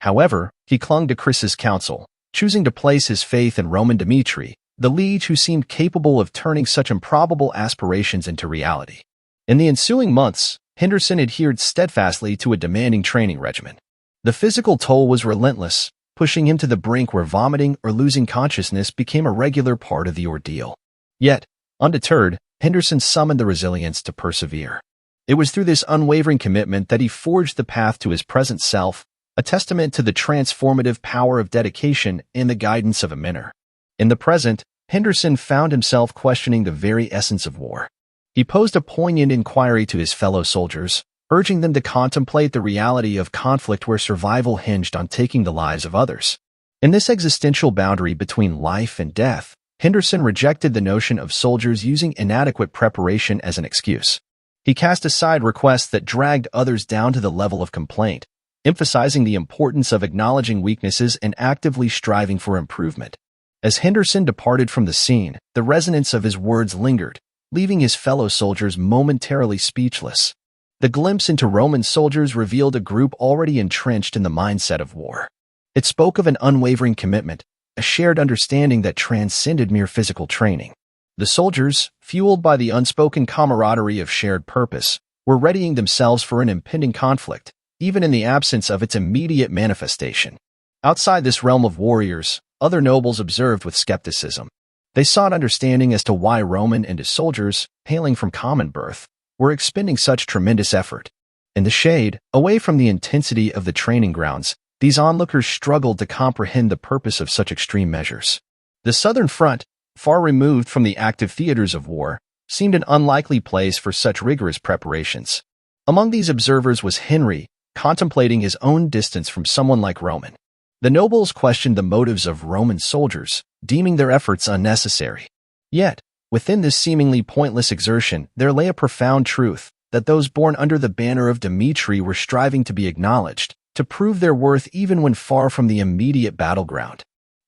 However, he clung to Chris's counsel, choosing to place his faith in Roman Dimitri, the liege who seemed capable of turning such improbable aspirations into reality. In the ensuing months, Henderson adhered steadfastly to a demanding training regimen. The physical toll was relentless, pushing him to the brink where vomiting or losing consciousness became a regular part of the ordeal. Yet, undeterred, Henderson summoned the resilience to persevere. It was through this unwavering commitment that he forged the path to his present self, a testament to the transformative power of dedication and the guidance of a mentor. In the present, Henderson found himself questioning the very essence of war. He posed a poignant inquiry to his fellow soldiers, urging them to contemplate the reality of conflict where survival hinged on taking the lives of others. In this existential boundary between life and death, Henderson rejected the notion of soldiers using inadequate preparation as an excuse. He cast aside requests that dragged others down to the level of complaint, emphasizing the importance of acknowledging weaknesses and actively striving for improvement. As Henderson departed from the scene, the resonance of his words lingered, leaving his fellow soldiers momentarily speechless. The glimpse into Roman soldiers revealed a group already entrenched in the mindset of war. It spoke of an unwavering commitment, a shared understanding that transcended mere physical training. The soldiers, fueled by the unspoken camaraderie of shared purpose, were readying themselves for an impending conflict, even in the absence of its immediate manifestation. Outside this realm of warriors, other nobles observed with skepticism. They sought understanding as to why Roman and his soldiers, hailing from common birth, were expending such tremendous effort. In the shade, away from the intensity of the training grounds, these onlookers struggled to comprehend the purpose of such extreme measures. The southern front, far removed from the active theaters of war, seemed an unlikely place for such rigorous preparations. Among these observers was Henry, contemplating his own distance from someone like Roman. The nobles questioned the motives of Roman soldiers, deeming their efforts unnecessary. Yet, within this seemingly pointless exertion, there lay a profound truth, that those born under the banner of Dimitri were striving to be acknowledged, to prove their worth even when far from the immediate battleground.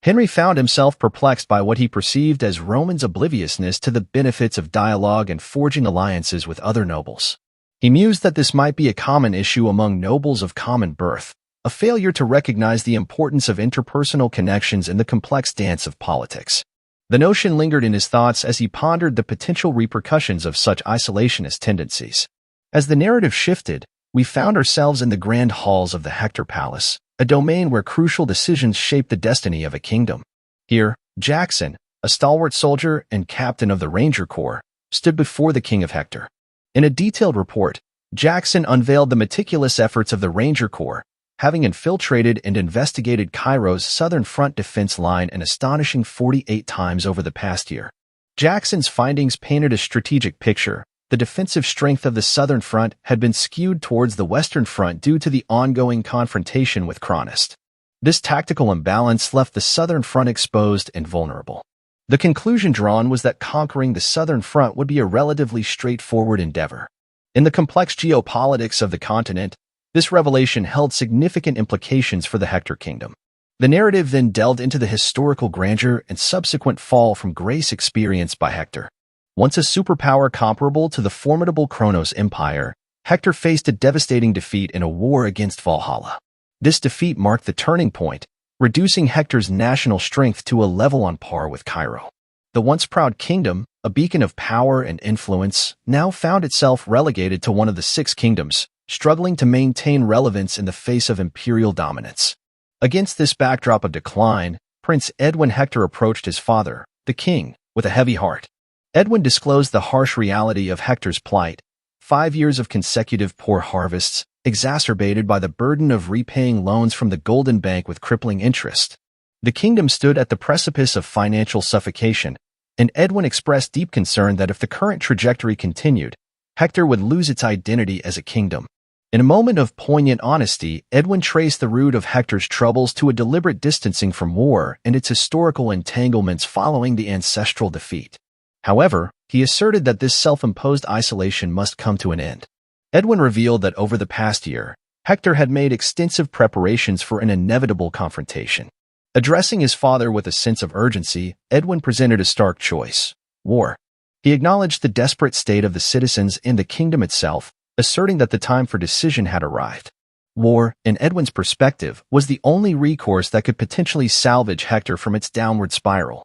Henry found himself perplexed by what he perceived as Romans' obliviousness to the benefits of dialogue and forging alliances with other nobles. He mused that this might be a common issue among nobles of common birth, a failure to recognize the importance of interpersonal connections in the complex dance of politics. The notion lingered in his thoughts as he pondered the potential repercussions of such isolationist tendencies. As the narrative shifted, we found ourselves in the grand halls of the Hector Palace, a domain where crucial decisions shaped the destiny of a kingdom. Here, Jackson, a stalwart soldier and captain of the Ranger Corps, stood before the King of Hector. In a detailed report, Jackson unveiled the meticulous efforts of the Ranger Corps, having infiltrated and investigated Cairo's southern front defense line an astonishing 48 times over the past year. Jackson's findings painted a strategic picture. The defensive strength of the southern front had been skewed towards the western front due to the ongoing confrontation with Cronist. This tactical imbalance left the southern front exposed and vulnerable. The conclusion drawn was that conquering the southern front would be a relatively straightforward endeavor. In the complex geopolitics of the continent, this revelation held significant implications for the Hector kingdom. The narrative then delved into the historical grandeur and subsequent fall from grace experienced by Hector. Once a superpower comparable to the formidable Kronos Empire, Hector faced a devastating defeat in a war against Valhalla. This defeat marked the turning point, reducing Hector's national strength to a level on par with Cairo. The once proud kingdom, a beacon of power and influence, now found itself relegated to one of the 6 kingdoms, struggling to maintain relevance in the face of imperial dominance. Against this backdrop of decline, Prince Edwin Hector approached his father, the king, with a heavy heart. Edwin disclosed the harsh reality of Hector's plight: 5 years of consecutive poor harvests, exacerbated by the burden of repaying loans from the Golden Bank with crippling interest. The kingdom stood at the precipice of financial suffocation, and Edwin expressed deep concern that if the current trajectory continued, Hector would lose its identity as a kingdom. In a moment of poignant honesty, Edwin traced the root of Hector's troubles to a deliberate distancing from war and its historical entanglements following the ancestral defeat. However, he asserted that this self-imposed isolation must come to an end. Edwin revealed that over the past year, Hector had made extensive preparations for an inevitable confrontation. Addressing his father with a sense of urgency, Edwin presented a stark choice: war. He acknowledged the desperate state of the citizens and the kingdom itself, asserting that the time for decision had arrived. War, in Edwin's perspective, was the only recourse that could potentially salvage Hector from its downward spiral.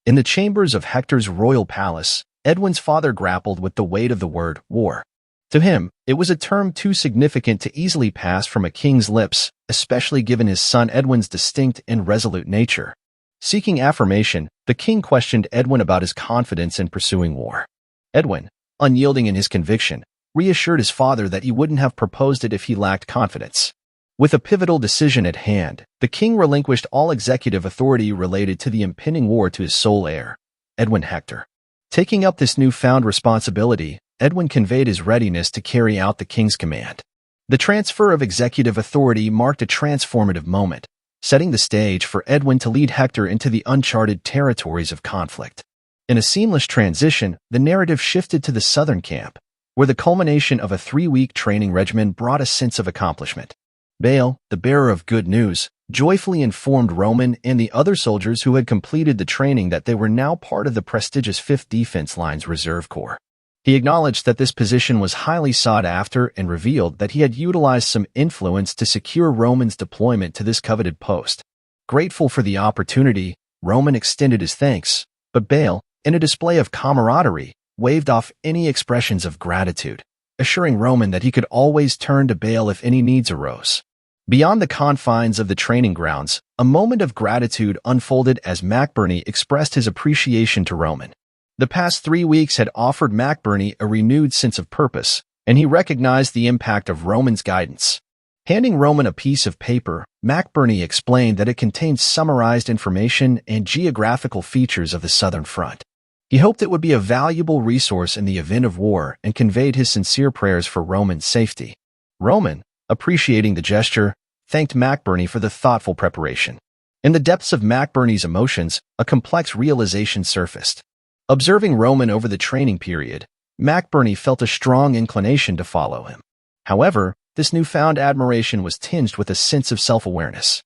In the chambers of Hector's royal palace, Edwin's father grappled with the weight of the word war. To him, it was a term too significant to easily pass from a king's lips, especially given his son Edwin's distinct and resolute nature. Seeking affirmation, the king questioned Edwin about his confidence in pursuing war. Edwin, unyielding in his conviction, reassured his father that he wouldn't have proposed it if he lacked confidence. With a pivotal decision at hand, the king relinquished all executive authority related to the impending war to his sole heir, Edwin Hector. Taking up this newfound responsibility, Edwin conveyed his readiness to carry out the king's command. The transfer of executive authority marked a transformative moment, setting the stage for Edwin to lead Hector into the uncharted territories of conflict. In a seamless transition, the narrative shifted to the southern camp, where the culmination of a 3-week training regimen brought a sense of accomplishment. Bale, the bearer of good news, joyfully informed Roman and the other soldiers who had completed the training that they were now part of the prestigious 5th Defense Line's Reserve Corps. He acknowledged that this position was highly sought after and revealed that he had utilized some influence to secure Roman's deployment to this coveted post. Grateful for the opportunity, Roman extended his thanks, but Bale, in a display of camaraderie, waved off any expressions of gratitude, assuring Roman that he could always turn to Bale if any needs arose. Beyond the confines of the training grounds, a moment of gratitude unfolded as McBurney expressed his appreciation to Roman. The past 3 weeks had offered McBurney a renewed sense of purpose, and he recognized the impact of Roman's guidance. Handing Roman a piece of paper, McBurney explained that it contained summarized information and geographical features of the Southern Front. He hoped it would be a valuable resource in the event of war and conveyed his sincere prayers for Roman's safety. Roman, appreciating the gesture, thanked McBurney for the thoughtful preparation. In the depths of McBurney's emotions, a complex realization surfaced. Observing Roman over the training period, McBurney felt a strong inclination to follow him. However, this newfound admiration was tinged with a sense of self-awareness.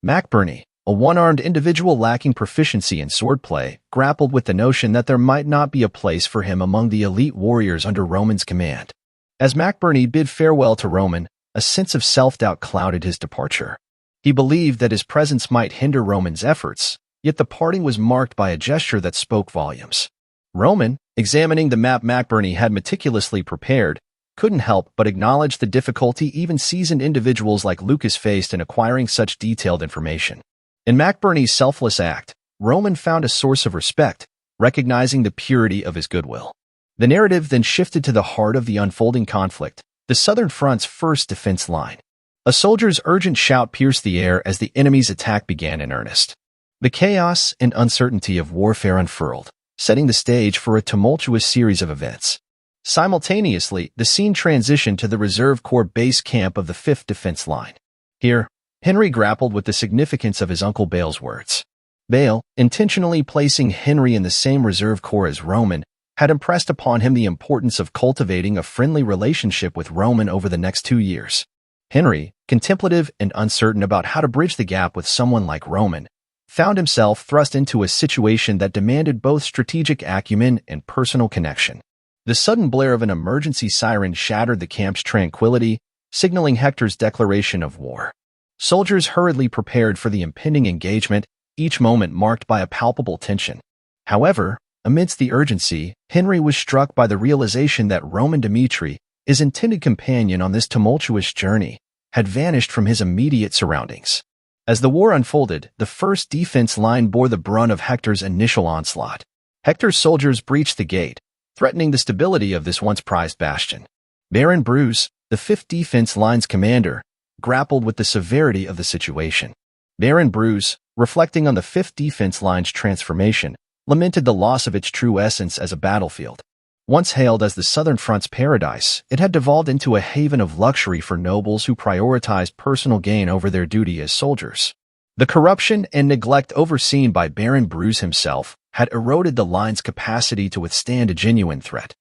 McBurney, a one-armed individual lacking proficiency in swordplay, grappled with the notion that there might not be a place for him among the elite warriors under Roman's command. As McBurney bid farewell to Roman, a sense of self-doubt clouded his departure. He believed that his presence might hinder Roman's efforts, yet the parting was marked by a gesture that spoke volumes. Roman, examining the map McBurney had meticulously prepared, couldn't help but acknowledge the difficulty even seasoned individuals like Lucas faced in acquiring such detailed information. In McBurney's selfless act, Roman found a source of respect, recognizing the purity of his goodwill. The narrative then shifted to the heart of the unfolding conflict, the Southern Front's first defense line. A soldier's urgent shout pierced the air as the enemy's attack began in earnest. The chaos and uncertainty of warfare unfurled, setting the stage for a tumultuous series of events. Simultaneously, the scene transitioned to the Reserve Corps base camp of the 5th Defense Line. Here, Henry grappled with the significance of his Uncle Bale's words. Bale, intentionally placing Henry in the same Reserve Corps as Roman, had impressed upon him the importance of cultivating a friendly relationship with Roman over the next 2 years. Henry, contemplative and uncertain about how to bridge the gap with someone like Roman, found himself thrust into a situation that demanded both strategic acumen and personal connection. The sudden blare of an emergency siren shattered the camp's tranquility, signaling Hector's declaration of war. Soldiers hurriedly prepared for the impending engagement, each moment marked by a palpable tension. However, amidst the urgency, Henry was struck by the realization that Roman Dmitri, his intended companion on this tumultuous journey, had vanished from his immediate surroundings. As the war unfolded, the 1st Defense Line bore the brunt of Hector's initial onslaught. Hector's soldiers breached the gate, threatening the stability of this once prized bastion. Baron Bruce, the 5th Defense Line's commander, grappled with the severity of the situation. Baron Bruce, reflecting on the 5th Defense Line's transformation, lamented the loss of its true essence as a battlefield. Once hailed as the Southern Front's paradise, it had devolved into a haven of luxury for nobles who prioritized personal gain over their duty as soldiers. The corruption and neglect overseen by Baron Bruce himself had eroded the line's capacity to withstand a genuine threat.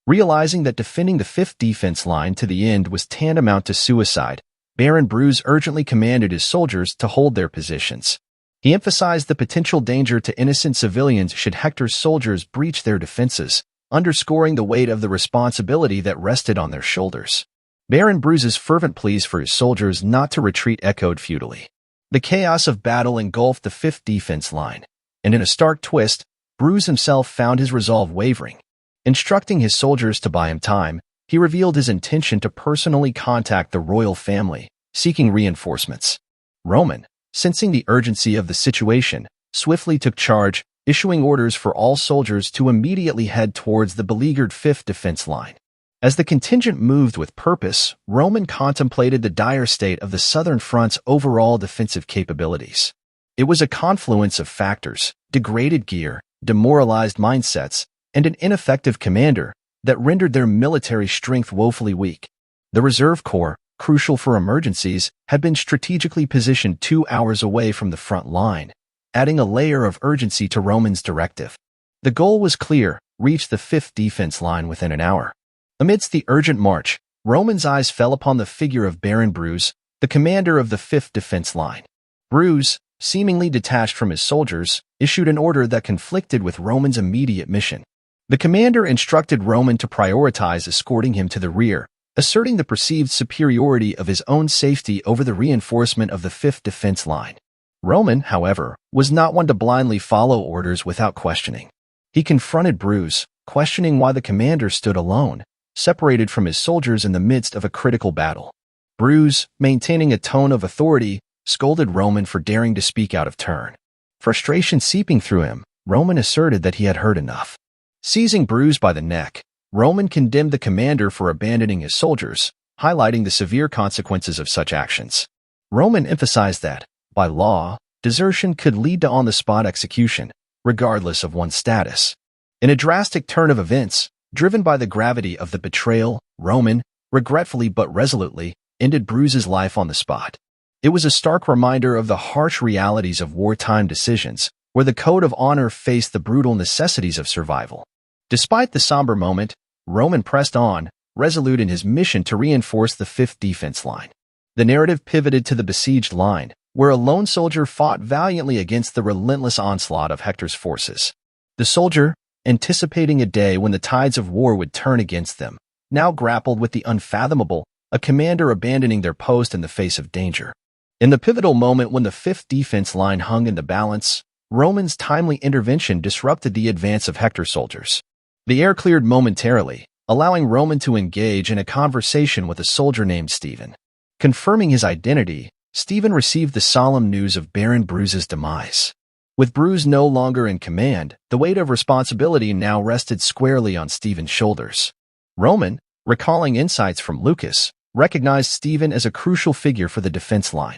Realizing that defending the 5th Defense Line to the end was tantamount to suicide, Baron Bruce urgently commanded his soldiers to hold their positions. He emphasized the potential danger to innocent civilians should Hector's soldiers breach their defenses, underscoring the weight of the responsibility that rested on their shoulders. Baron Bruce's fervent pleas for his soldiers not to retreat echoed futilely. The chaos of battle engulfed the 5th Defense Line, and in a stark twist, Bruce himself found his resolve wavering. Instructing his soldiers to buy him time, he revealed his intention to personally contact the royal family, seeking reinforcements. Roman, sensing the urgency of the situation, swiftly took charge, issuing orders for all soldiers to immediately head towards the beleaguered 5th Defense Line. As the contingent moved with purpose, Roman contemplated the dire state of the Southern Front's overall defensive capabilities. It was a confluence of factors, degraded gear, demoralized mindsets, and an ineffective commander that rendered their military strength woefully weak. The Reserve Corps, crucial for emergencies, had been strategically positioned 2 hours away from the front line, adding a layer of urgency to Roman's directive. The goal was clear: reach the 5th Defense Line within an hour. Amidst the urgent march, Roman's eyes fell upon the figure of Baron Bruce, the commander of the 5th Defense Line. Bruce, seemingly detached from his soldiers, issued an order that conflicted with Roman's immediate mission. The commander instructed Roman to prioritize escorting him to the rear, asserting the perceived superiority of his own safety over the reinforcement of the 5th Defense Line. Roman, however, was not one to blindly follow orders without questioning. He confronted Bruce, questioning why the commander stood alone, separated from his soldiers in the midst of a critical battle. Bruce, maintaining a tone of authority, scolded Roman for daring to speak out of turn. Frustration seeping through him, Roman asserted that he had heard enough. Seizing Bruce by the neck, Roman condemned the commander for abandoning his soldiers, highlighting the severe consequences of such actions. Roman emphasized that, by law, desertion could lead to on-the-spot execution, regardless of one's status. In a drastic turn of events, driven by the gravity of the betrayal, Roman, regretfully but resolutely, ended Bruce's life on the spot. It was a stark reminder of the harsh realities of wartime decisions, where the code of honor faced the brutal necessities of survival. Despite the somber moment, Roman pressed on, resolute in his mission to reinforce the 5th defense line. The narrative pivoted to the besieged line, where a lone soldier fought valiantly against the relentless onslaught of Hector's forces. The soldier, anticipating a day when the tides of war would turn against them, now grappled with the unfathomable, a commander abandoning their post in the face of danger. In the pivotal moment when the 5th defense line hung in the balance, Roman's timely intervention disrupted the advance of Hector's soldiers. The air cleared momentarily, allowing Roman to engage in a conversation with a soldier named Stephen. Confirming his identity, Stephen received the solemn news of Baron Bruce's demise. With Bruce no longer in command, the weight of responsibility now rested squarely on Stephen's shoulders. Roman, recalling insights from Lucas, recognized Stephen as a crucial figure for the defense line.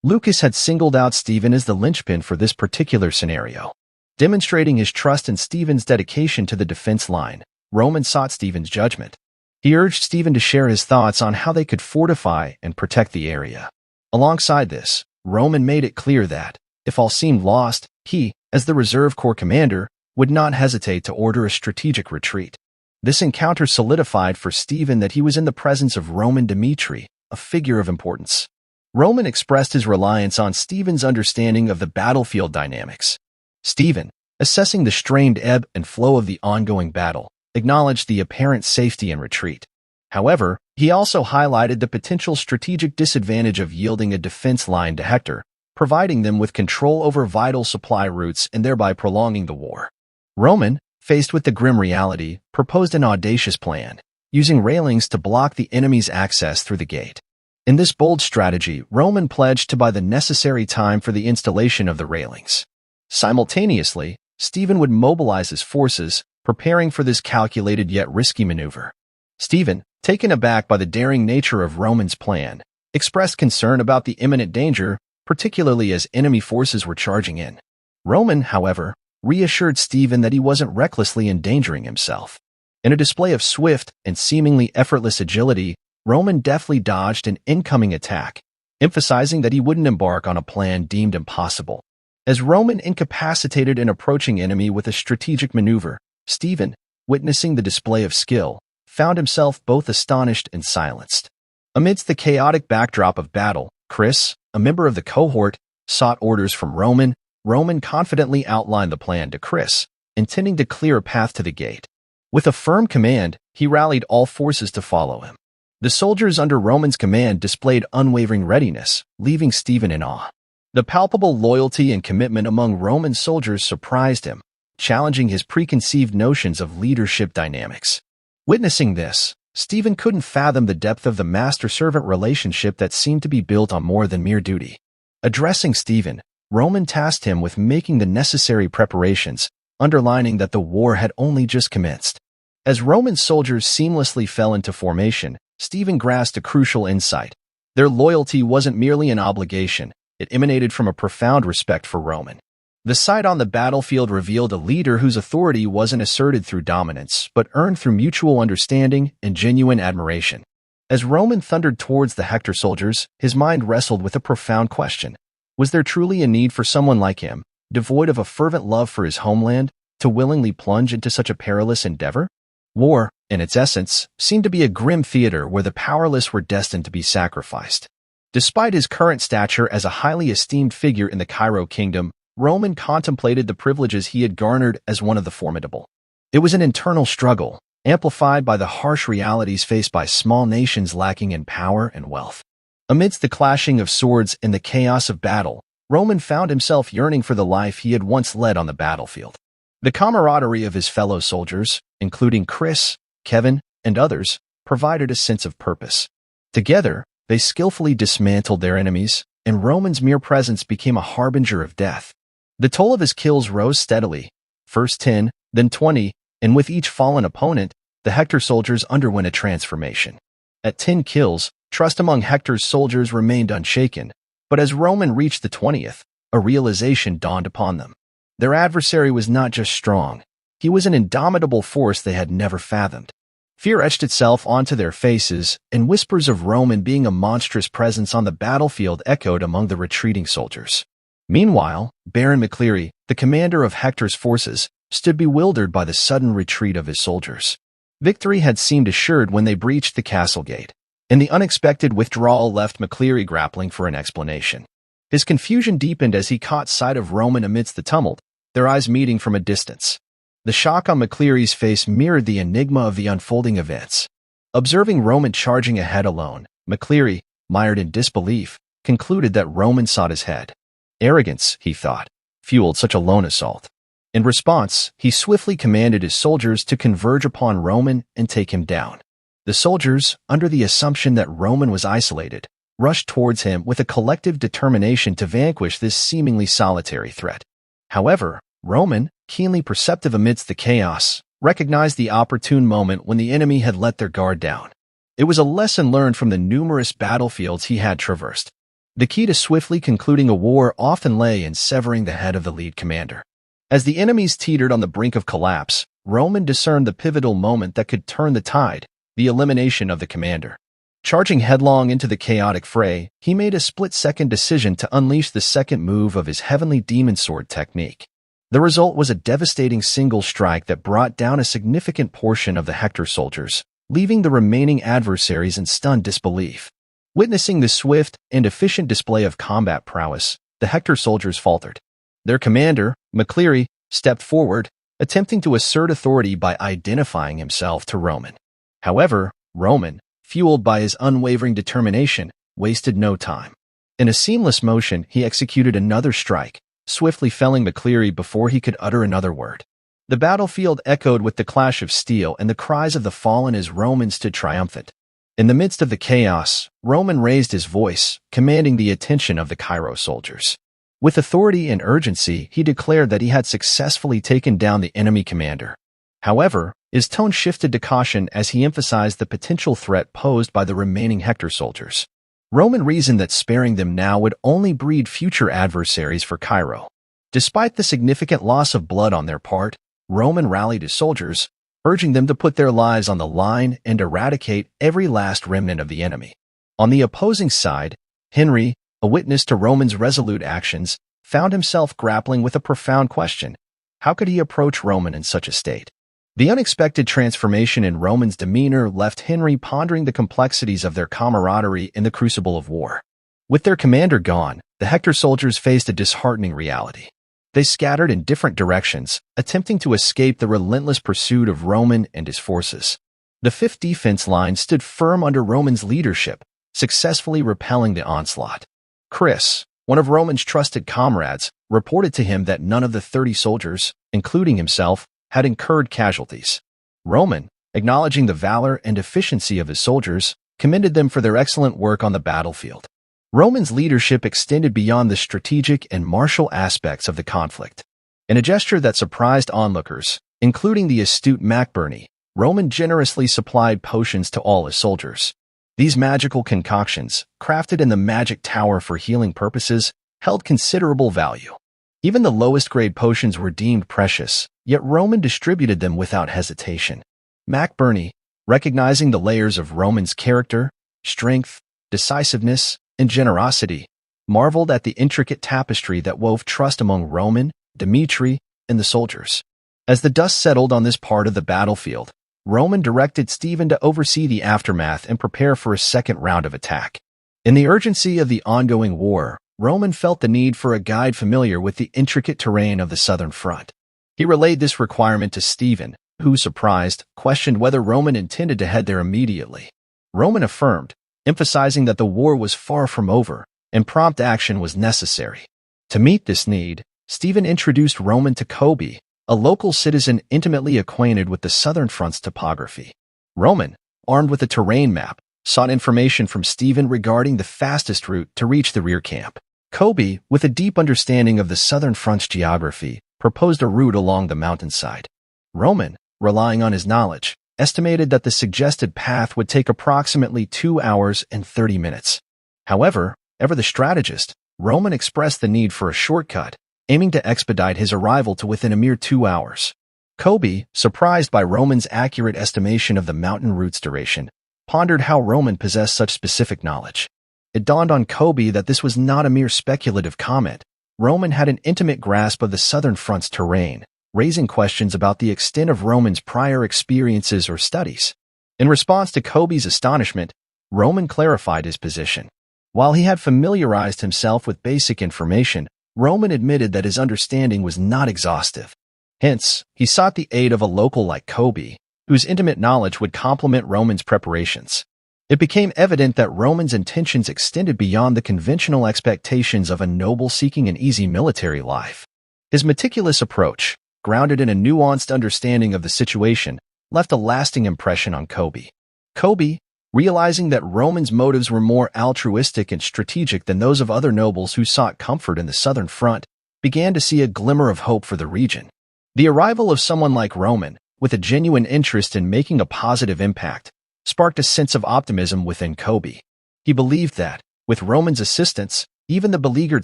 Lucas had singled out Stephen as the linchpin for this particular scenario. Demonstrating his trust in Stephen's dedication to the defense line, Roman sought Stephen's judgment. He urged Stephen to share his thoughts on how they could fortify and protect the area. Alongside this, Roman made it clear that, if all seemed lost, he, as the Reserve Corps commander, would not hesitate to order a strategic retreat. This encounter solidified for Stephen that he was in the presence of Roman Dimitri, a figure of importance. Roman expressed his reliance on Stephen's understanding of the battlefield dynamics. Stephen, assessing the strained ebb and flow of the ongoing battle, acknowledged the apparent safety in retreat. However, he also highlighted the potential strategic disadvantage of yielding a defense line to Hector, providing them with control over vital supply routes and thereby prolonging the war. Roman, faced with the grim reality, proposed an audacious plan, using railings to block the enemy's access through the gate. In this bold strategy, Roman pledged to buy the necessary time for the installation of the railings. Simultaneously, Stephen would mobilize his forces, preparing for this calculated yet risky maneuver. Stephen, taken aback by the daring nature of Roman's plan, expressed concern about the imminent danger, particularly as enemy forces were charging in. Roman, however, reassured Stephen that he wasn't recklessly endangering himself. In a display of swift and seemingly effortless agility, Roman deftly dodged an incoming attack, emphasizing that he wouldn't embark on a plan deemed impossible. As Roman incapacitated an approaching enemy with a strategic maneuver, Stephen, witnessing the display of skill, found himself both astonished and silenced. Amidst the chaotic backdrop of battle, Chris, a member of the cohort, sought orders from Roman. Roman confidently outlined the plan to Chris, intending to clear a path to the gate. With a firm command, he rallied all forces to follow him. The soldiers under Roman's command displayed unwavering readiness, leaving Stephen in awe. The palpable loyalty and commitment among Roman soldiers surprised him, challenging his preconceived notions of leadership dynamics. Witnessing this, Stephen couldn't fathom the depth of the master-servant relationship that seemed to be built on more than mere duty. Addressing Stephen, Roman tasked him with making the necessary preparations, underlining that the war had only just commenced. As Roman soldiers seamlessly fell into formation, Stephen grasped a crucial insight. Their loyalty wasn't merely an obligation, it emanated from a profound respect for Roman. The sight on the battlefield revealed a leader whose authority wasn't asserted through dominance, but earned through mutual understanding and genuine admiration. As Roman thundered towards the Hector soldiers, his mind wrestled with a profound question. Was there truly a need for someone like him, devoid of a fervent love for his homeland, to willingly plunge into such a perilous endeavor? War, in its essence, seemed to be a grim theater where the powerless were destined to be sacrificed. Despite his current stature as a highly esteemed figure in the Cairo kingdom, Roman contemplated the privileges he had garnered as one of the formidable. It was an internal struggle, amplified by the harsh realities faced by small nations lacking in power and wealth. Amidst the clashing of swords and the chaos of battle, Roman found himself yearning for the life he had once led on the battlefield. The camaraderie of his fellow soldiers, including Chris, Kevin, and others, provided a sense of purpose. Together, they skillfully dismantled their enemies, and Roman's mere presence became a harbinger of death. The toll of his kills rose steadily, first 10, then 20, and with each fallen opponent, the Hector soldiers underwent a transformation. At 10 kills, trust among Hector's soldiers remained unshaken, but as Roman reached the 20th, a realization dawned upon them. Their adversary was not just strong, He was an indomitable force they had never fathomed. Fear etched itself onto their faces, and whispers of Roman being a monstrous presence on the battlefield echoed among the retreating soldiers. Meanwhile, Baron McCleary, the commander of Hector's forces, stood bewildered by the sudden retreat of his soldiers. Victory had seemed assured when they breached the castle gate, and the unexpected withdrawal left McCleary grappling for an explanation. His confusion deepened as he caught sight of Roman amidst the tumult, their eyes meeting from a distance. The shock on McCleary's face mirrored the enigma of the unfolding events. Observing Roman charging ahead alone, McCleary, mired in disbelief, concluded that Roman sought his head. Arrogance, he thought, fueled such a lone assault. In response, he swiftly commanded his soldiers to converge upon Roman and take him down. The soldiers, under the assumption that Roman was isolated, rushed towards him with a collective determination to vanquish this seemingly solitary threat. However, Roman, keenly perceptive amidst the chaos, recognized the opportune moment when the enemy had let their guard down. It was a lesson learned from the numerous battlefields he had traversed. The key to swiftly concluding a war often lay in severing the head of the lead commander. As the enemies teetered on the brink of collapse, Roman discerned the pivotal moment that could turn the tide, the elimination of the commander. Charging headlong into the chaotic fray, he made a split-second decision to unleash the second move of his heavenly demon sword technique. The result was a devastating single strike that brought down a significant portion of the Hector soldiers, leaving the remaining adversaries in stunned disbelief. Witnessing this swift and efficient display of combat prowess, the Hector soldiers faltered. Their commander, McCleary, stepped forward, attempting to assert authority by identifying himself to Roman. However, Roman, fueled by his unwavering determination, wasted no time. In a seamless motion, he executed another strike, swiftly felling McCleary before he could utter another word. The battlefield echoed with the clash of steel and the cries of the fallen as Roman stood triumphant. In the midst of the chaos, Roman raised his voice, commanding the attention of the Cairo soldiers. With authority and urgency, he declared that he had successfully taken down the enemy commander. However, his tone shifted to caution as he emphasized the potential threat posed by the remaining Hector soldiers. Roman reasoned that sparing them now would only breed future adversaries for Cairo. Despite the significant loss of blood on their part, Roman rallied his soldiers, urging them to put their lives on the line and eradicate every last remnant of the enemy. On the opposing side, Henry, a witness to Roman's resolute actions, found himself grappling with a profound question. How could he approach Roman in such a state? The unexpected transformation in Roman's demeanor left Henry pondering the complexities of their camaraderie in the crucible of war. With their commander gone, the Hector soldiers faced a disheartening reality. They scattered in different directions, attempting to escape the relentless pursuit of Roman and his forces. The 5th Defense Line stood firm under Roman's leadership, successfully repelling the onslaught. Chris, one of Roman's trusted comrades, reported to him that none of the 30 soldiers, including himself, had incurred casualties. Roman, acknowledging the valor and efficiency of his soldiers, commended them for their excellent work on the battlefield. Roman's leadership extended beyond the strategic and martial aspects of the conflict. In a gesture that surprised onlookers, including the astute McBurney, Roman generously supplied potions to all his soldiers. These magical concoctions, crafted in the magic tower for healing purposes, held considerable value. Even the lowest-grade potions were deemed precious, yet Roman distributed them without hesitation. McBurney, recognizing the layers of Roman's character, strength, decisiveness, and generosity, marveled at the intricate tapestry that wove trust among Roman, Dmitri, and the soldiers. As the dust settled on this part of the battlefield, Roman directed Stephen to oversee the aftermath and prepare for a second round of attack. In the urgency of the ongoing war, Roman felt the need for a guide familiar with the intricate terrain of the southern front. He relayed this requirement to Stephen, who, surprised, questioned whether Roman intended to head there immediately. Roman affirmed, emphasizing that the war was far from over and prompt action was necessary. To meet this need, Stephen introduced Roman to Kobe, a local citizen intimately acquainted with the southern front's topography. Roman, armed with a terrain map, sought information from Stephen regarding the fastest route to reach the rear camp. Kobe, with a deep understanding of the southern front's geography, proposed a route along the mountainside. Roman, relying on his knowledge, estimated that the suggested path would take approximately 2 hours and 30 minutes. However, ever the strategist, Roman expressed the need for a shortcut, aiming to expedite his arrival to within a mere 2 hours. Kobe, surprised by Roman's accurate estimation of the mountain route's duration, pondered how Roman possessed such specific knowledge. It dawned on Kobe that this was not a mere speculative comment. Roman had an intimate grasp of the Southern Front's terrain, raising questions about the extent of Roman's prior experiences or studies. In response to Kobe's astonishment, Roman clarified his position. While he had familiarized himself with basic information, Roman admitted that his understanding was not exhaustive. Hence, he sought the aid of a local like Kobe, whose intimate knowledge would complement Roman's preparations. It became evident that Roman's intentions extended beyond the conventional expectations of a noble seeking an easy military life. His meticulous approach, grounded in a nuanced understanding of the situation, left a lasting impression on Kobe. Kobe, realizing that Roman's motives were more altruistic and strategic than those of other nobles who sought comfort in the Southern Front, began to see a glimmer of hope for the region. The arrival of someone like Roman, with a genuine interest in making a positive impact, sparked a sense of optimism within Kobe. He believed that, with Roman's assistance, even the beleaguered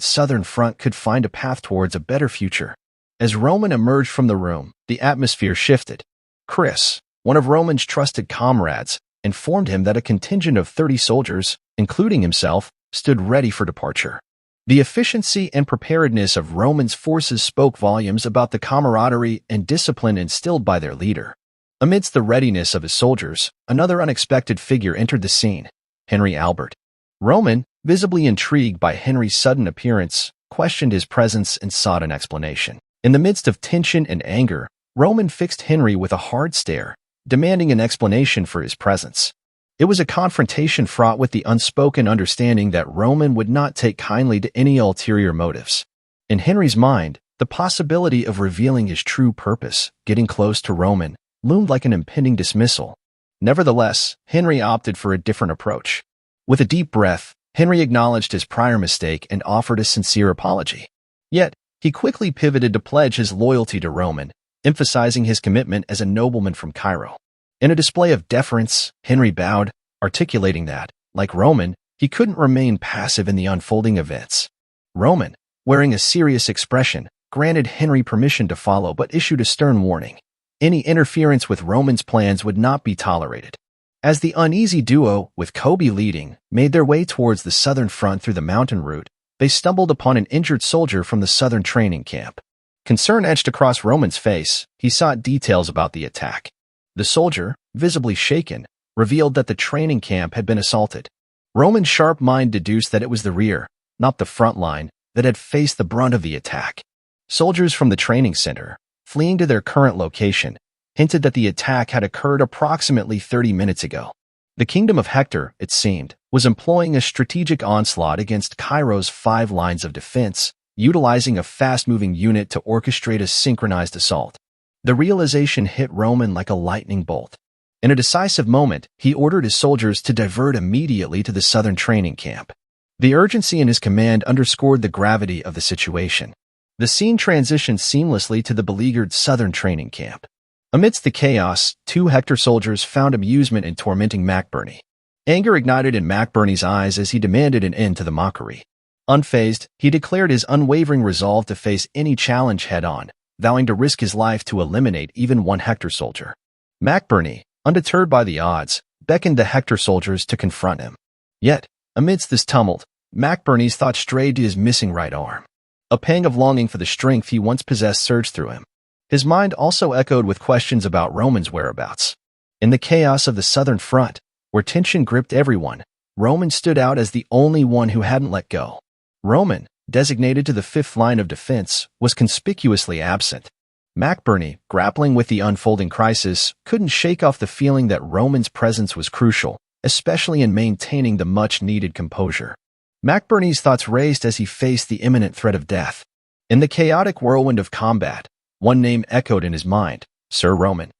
Southern Front could find a path towards a better future. As Roman emerged from the room, the atmosphere shifted. Chris, one of Roman's trusted comrades, informed him that a contingent of 30 soldiers, including himself, stood ready for departure. The efficiency and preparedness of Roman's forces spoke volumes about the camaraderie and discipline instilled by their leader. Amidst the readiness of his soldiers, another unexpected figure entered the scene, Henry Albert. Roman, visibly intrigued by Henry's sudden appearance, questioned his presence and sought an explanation. In the midst of tension and anger, Roman fixed Henry with a hard stare, demanding an explanation for his presence. It was a confrontation fraught with the unspoken understanding that Roman would not take kindly to any ulterior motives. In Henry's mind, the possibility of revealing his true purpose, getting close to Roman, loomed like an impending dismissal. Nevertheless, Henry opted for a different approach. With a deep breath, Henry acknowledged his prior mistake and offered a sincere apology. Yet, he quickly pivoted to pledge his loyalty to Roman, emphasizing his commitment as a nobleman from Cairo. In a display of deference, Henry bowed, articulating that, like Roman, he couldn't remain passive in the unfolding events. Roman, wearing a serious expression, granted Henry permission to follow but issued a stern warning. Any interference with Roman's plans would not be tolerated. As the uneasy duo, with Kobe leading, made their way towards the Southern Front through the mountain route, they stumbled upon an injured soldier from the Southern training camp. Concern etched across Roman's face, he sought details about the attack. The soldier, visibly shaken, revealed that the training camp had been assaulted. Roman's sharp mind deduced that it was the rear, not the front line, that had faced the brunt of the attack. Soldiers from the training center, fleeing to their current location, hinted that the attack had occurred approximately 30 minutes ago. The Kingdom of Hector, it seemed, was employing a strategic onslaught against Cairo's 5 lines of defense, utilizing a fast-moving unit to orchestrate a synchronized assault. The realization hit Roman like a lightning bolt. In a decisive moment, he ordered his soldiers to divert immediately to the Southern training camp. The urgency in his command underscored the gravity of the situation. The scene transitioned seamlessly to the beleaguered Southern training camp. Amidst the chaos, 2 Hector soldiers found amusement in tormenting McBurney. Anger ignited in McBurney's eyes as he demanded an end to the mockery. Unfazed, he declared his unwavering resolve to face any challenge head-on, vowing to risk his life to eliminate even 1 Hector soldier. McBurney, undeterred by the odds, beckoned the Hector soldiers to confront him. Yet, amidst this tumult, McBurney's thoughts strayed to his missing right arm. A pang of longing for the strength he once possessed surged through him. His mind also echoed with questions about Roman's whereabouts. In the chaos of the Southern Front, where tension gripped everyone, Roman stood out as the only one who hadn't let go. Roman, designated to the 5th line of defense, was conspicuously absent. McBurney, grappling with the unfolding crisis, couldn't shake off the feeling that Roman's presence was crucial, especially in maintaining the much-needed composure. McBurney's thoughts raced as he faced the imminent threat of death. In the chaotic whirlwind of combat, one name echoed in his mind, Sir Roman.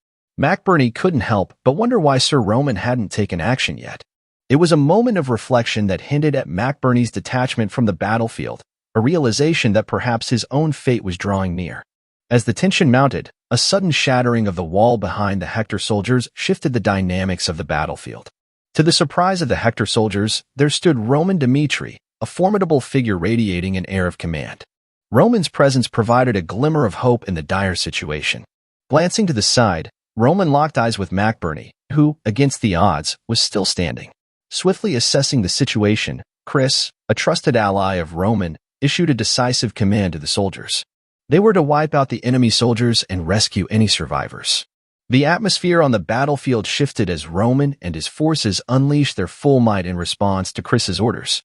McBurney couldn't help but wonder why Sir Roman hadn't taken action yet. It was a moment of reflection that hinted at McBurney's detachment from the battlefield, a realization that perhaps his own fate was drawing near. As the tension mounted, a sudden shattering of the wall behind the Hector soldiers shifted the dynamics of the battlefield. To the surprise of the Hector soldiers, there stood Roman Dimitri, a formidable figure radiating an air of command. Roman's presence provided a glimmer of hope in the dire situation. Glancing to the side, Roman locked eyes with McBurney, who, against the odds, was still standing. Swiftly assessing the situation, Chris, a trusted ally of Roman, issued a decisive command to the soldiers. They were to wipe out the enemy soldiers and rescue any survivors. The atmosphere on the battlefield shifted as Roman and his forces unleashed their full might in response to Chris's orders.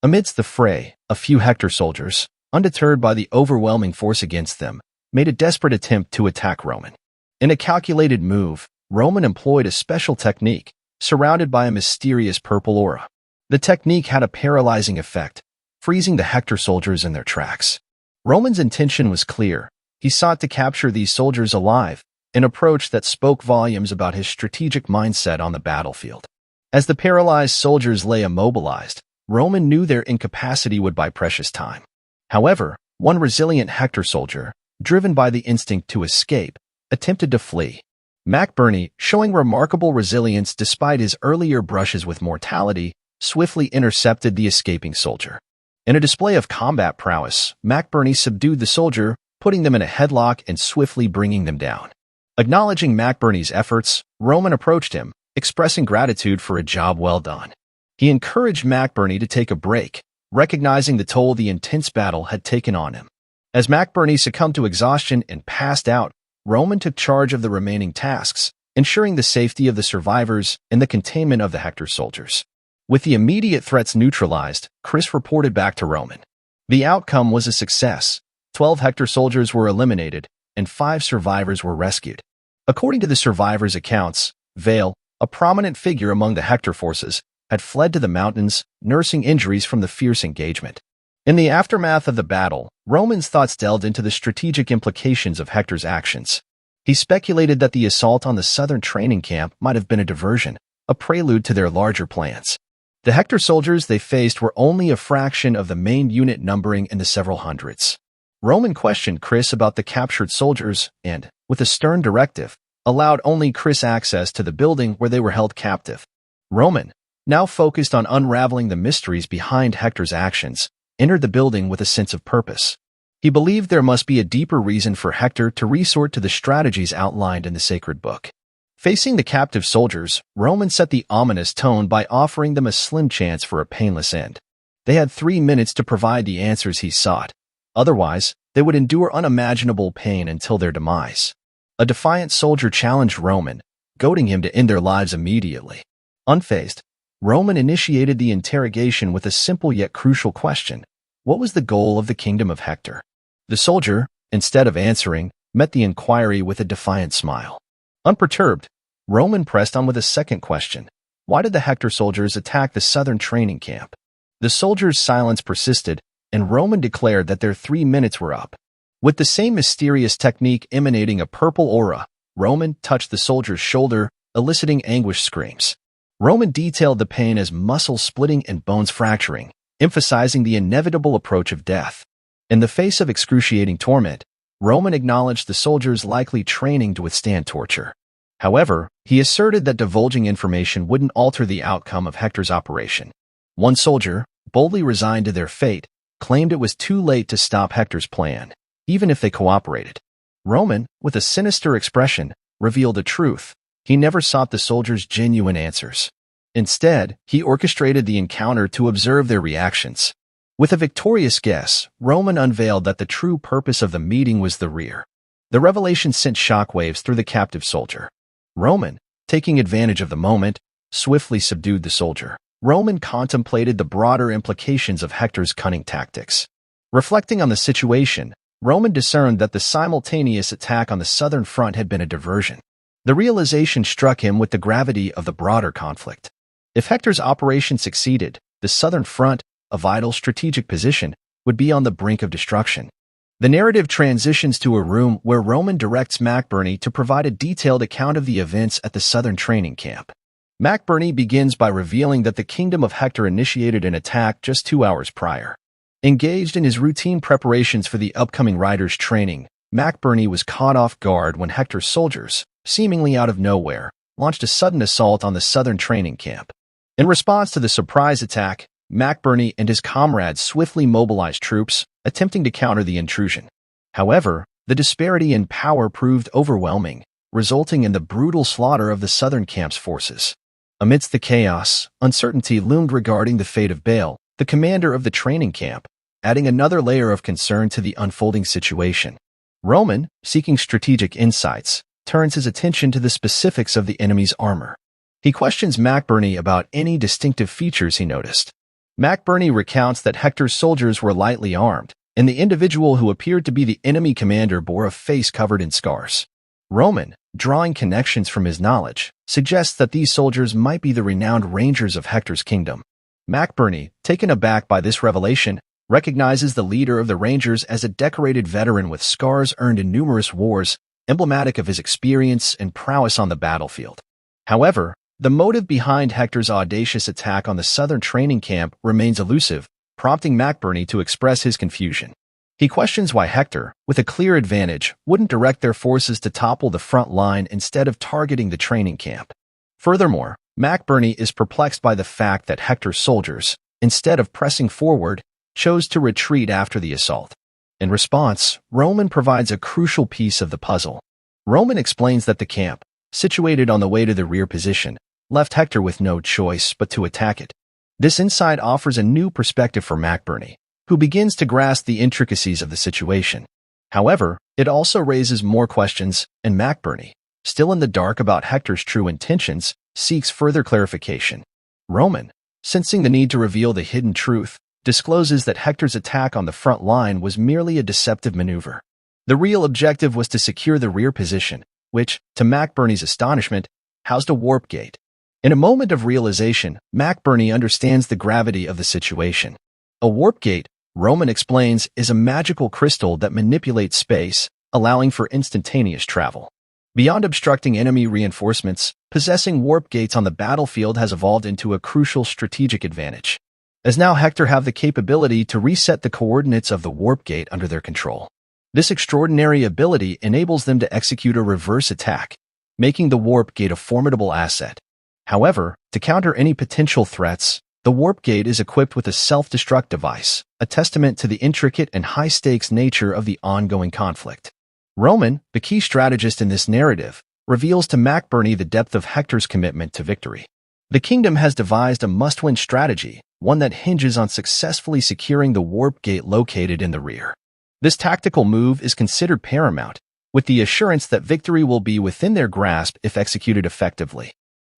Amidst the fray, a few Hector soldiers, undeterred by the overwhelming force against them, made a desperate attempt to attack Roman. In a calculated move, Roman employed a special technique, surrounded by a mysterious purple aura. The technique had a paralyzing effect, freezing the Hector soldiers in their tracks. Roman's intention was clear. He sought to capture these soldiers alive, an approach that spoke volumes about his strategic mindset on the battlefield. As the paralyzed soldiers lay immobilized, Roman knew their incapacity would buy precious time. However, one resilient Hector soldier, driven by the instinct to escape, attempted to flee. McBurney, showing remarkable resilience despite his earlier brushes with mortality, swiftly intercepted the escaping soldier. In a display of combat prowess, McBurney subdued the soldier, putting them in a headlock and swiftly bringing them down. Acknowledging McBurney's efforts, Roman approached him, expressing gratitude for a job well done. He encouraged McBurney to take a break, recognizing the toll the intense battle had taken on him. As McBurney succumbed to exhaustion and passed out, Roman took charge of the remaining tasks, ensuring the safety of the survivors and the containment of the Hector soldiers. With the immediate threats neutralized, Chris reported back to Roman. The outcome was a success. 12 Hector soldiers were eliminated, and 5 survivors were rescued. According to the survivors' accounts, Vale, a prominent figure among the Hector forces, had fled to the mountains, nursing injuries from the fierce engagement. In the aftermath of the battle, Roman's thoughts delved into the strategic implications of Hector's actions. He speculated that the assault on the southern training camp might have been a diversion, a prelude to their larger plans. The Hector soldiers they faced were only a fraction of the main unit numbering in the several hundreds. Roman questioned Chris about the captured soldiers and, with a stern directive, allowed only Chris access to the building where they were held captive. Roman, now focused on unraveling the mysteries behind Hector's actions, entered the building with a sense of purpose. He believed there must be a deeper reason for Hector to resort to the strategies outlined in the sacred book. Facing the captive soldiers, Roman set the ominous tone by offering them a slim chance for a painless end. They had 3 minutes to provide the answers he sought. Otherwise, they would endure unimaginable pain until their demise. A defiant soldier challenged Roman, goading him to end their lives immediately. Unfazed, Roman initiated the interrogation with a simple yet crucial question. What was the goal of the kingdom of Hector? The soldier, instead of answering, met the inquiry with a defiant smile. Unperturbed, Roman pressed on with a second question. Why did the Hector soldiers attack the southern training camp? The soldiers' silence persisted, and Roman declared that their 3 minutes were up. With the same mysterious technique emanating a purple aura, Roman touched the soldier's shoulder, eliciting anguished screams. Roman detailed the pain as muscles splitting and bones fracturing, emphasizing the inevitable approach of death. In the face of excruciating torment, Roman acknowledged the soldiers' likely training to withstand torture. However, he asserted that divulging information wouldn't alter the outcome of Hector's operation. One soldier, boldly resigned to their fate, claimed it was too late to stop Hector's plan, even if they cooperated. Roman, with a sinister expression, revealed the truth. He never sought the soldiers' genuine answers. Instead, he orchestrated the encounter to observe their reactions. With a victorious guess, Roman unveiled that the true purpose of the meeting was the rear. The revelation sent shockwaves through the captive soldier. Roman, taking advantage of the moment, swiftly subdued the soldier. Roman contemplated the broader implications of Hector's cunning tactics. Reflecting on the situation, Roman discerned that the simultaneous attack on the southern front had been a diversion. The realization struck him with the gravity of the broader conflict. If Hector's operation succeeded, the southern front, a vital strategic position, would be on the brink of destruction. The narrative transitions to a room where Roman directs McBurney to provide a detailed account of the events at the southern training camp. McBurney begins by revealing that the kingdom of Hector initiated an attack just 2 hours prior. Engaged in his routine preparations for the upcoming riders' training, McBurney was caught off guard when Hector's soldiers, seemingly out of nowhere, launched a sudden assault on the southern training camp. In response to the surprise attack, McBurney and his comrades swiftly mobilized troops, attempting to counter the intrusion. However, The disparity in power proved overwhelming, resulting in the brutal slaughter of the southern camp's forces. Amidst the chaos, uncertainty loomed regarding the fate of Baal, the commander of the training camp, adding another layer of concern to the unfolding situation. Roman, seeking strategic insights, turns his attention to the specifics of the enemy's armor. He questions McBurney about any distinctive features he noticed. McBurney recounts that Hector's soldiers were lightly armed, and the individual who appeared to be the enemy commander bore a face covered in scars. Roman, drawing connections from his knowledge, suggests that these soldiers might be the renowned rangers of Hector's kingdom. McBurney, taken aback by this revelation, recognizes the leader of the Rangers as a decorated veteran with scars earned in numerous wars, emblematic of his experience and prowess on the battlefield. However, the motive behind Hector's audacious attack on the southern training camp remains elusive, prompting McBurney to express his confusion. He questions why Hector, with a clear advantage, wouldn't direct their forces to topple the front line instead of targeting the training camp. Furthermore, McBurney is perplexed by the fact that Hector's soldiers, instead of pressing forward, chose to retreat after the assault. In response, Roman provides a crucial piece of the puzzle. Roman explains that the camp, situated on the way to the rear position, left Hector with no choice but to attack it. This insight offers a new perspective for McBurney, who begins to grasp the intricacies of the situation. However, it also raises more questions, and McBurney, still in the dark about Hector's true intentions, seeks further clarification. Roman, sensing the need to reveal the hidden truth, discloses that Hector's attack on the front line was merely a deceptive maneuver. The real objective was to secure the rear position, which, to McBurney's astonishment, housed a warp gate. In a moment of realization, McBurney understands the gravity of the situation. A warp gate, Roman explains, is a magical crystal that manipulates space, allowing for instantaneous travel. Beyond obstructing enemy reinforcements, possessing warp gates on the battlefield has evolved into a crucial strategic advantage, as now Hector have the capability to reset the coordinates of the warp gate under their control. This extraordinary ability enables them to execute a reverse attack, making the warp gate a formidable asset. However, to counter any potential threats, the warp gate is equipped with a self-destruct device, a testament to the intricate and high-stakes nature of the ongoing conflict. Roman, the key strategist in this narrative, reveals to McBurney the depth of Hector's commitment to victory. The kingdom has devised a must-win strategy, one that hinges on successfully securing the warp gate located in the rear. This tactical move is considered paramount, with the assurance that victory will be within their grasp if executed effectively.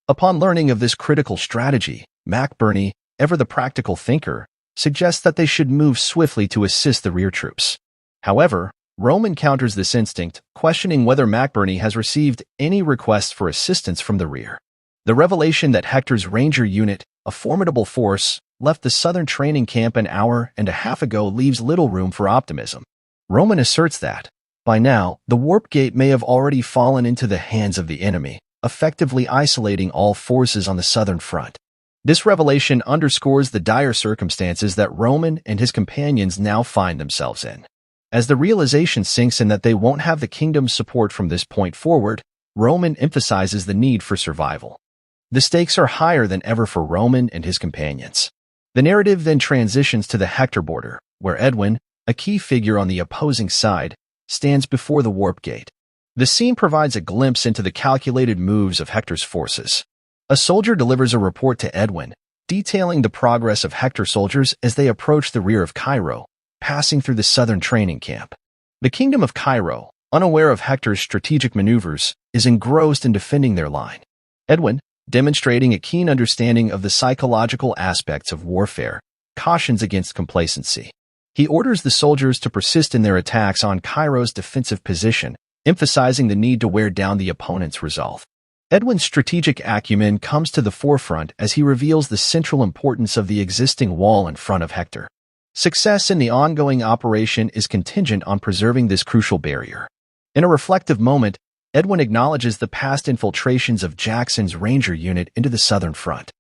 Upon learning of this critical strategy, McBurney, ever the practical thinker, suggests that they should move swiftly to assist the rear troops. However, Roman counters this instinct, questioning whether McBurney has received any requests for assistance from the rear. The revelation that Hector's Ranger unit, a formidable force, left the southern training camp an hour and a half ago leaves little room for optimism. Roman asserts that, by now, the warp gate may have already fallen into the hands of the enemy, effectively isolating all forces on the southern front. This revelation underscores the dire circumstances that Roman and his companions now find themselves in. As the realization sinks in that they won't have the kingdom's support from this point forward, Roman emphasizes the need for survival. The stakes are higher than ever for Roman and his companions. The narrative then transitions to the Hector border, where Edwin, a key figure on the opposing side, stands before the warp gate. The scene provides a glimpse into the calculated moves of Hector's forces. A soldier delivers a report to Edwin, detailing the progress of Hector's soldiers as they approach the rear of Cairo, passing through the southern training camp. The kingdom of Cairo, unaware of Hector's strategic maneuvers, is engrossed in defending their line. Edwin, demonstrating a keen understanding of the psychological aspects of warfare, cautions against complacency. He orders the soldiers to persist in their attacks on Cairo's defensive position, emphasizing the need to wear down the opponent's resolve. Edwin's strategic acumen comes to the forefront as he reveals the central importance of the existing wall in front of Hector. Success in the ongoing operation is contingent on preserving this crucial barrier. In a reflective moment, Edwin acknowledges the past infiltrations of Jackson's Ranger unit into the southern front.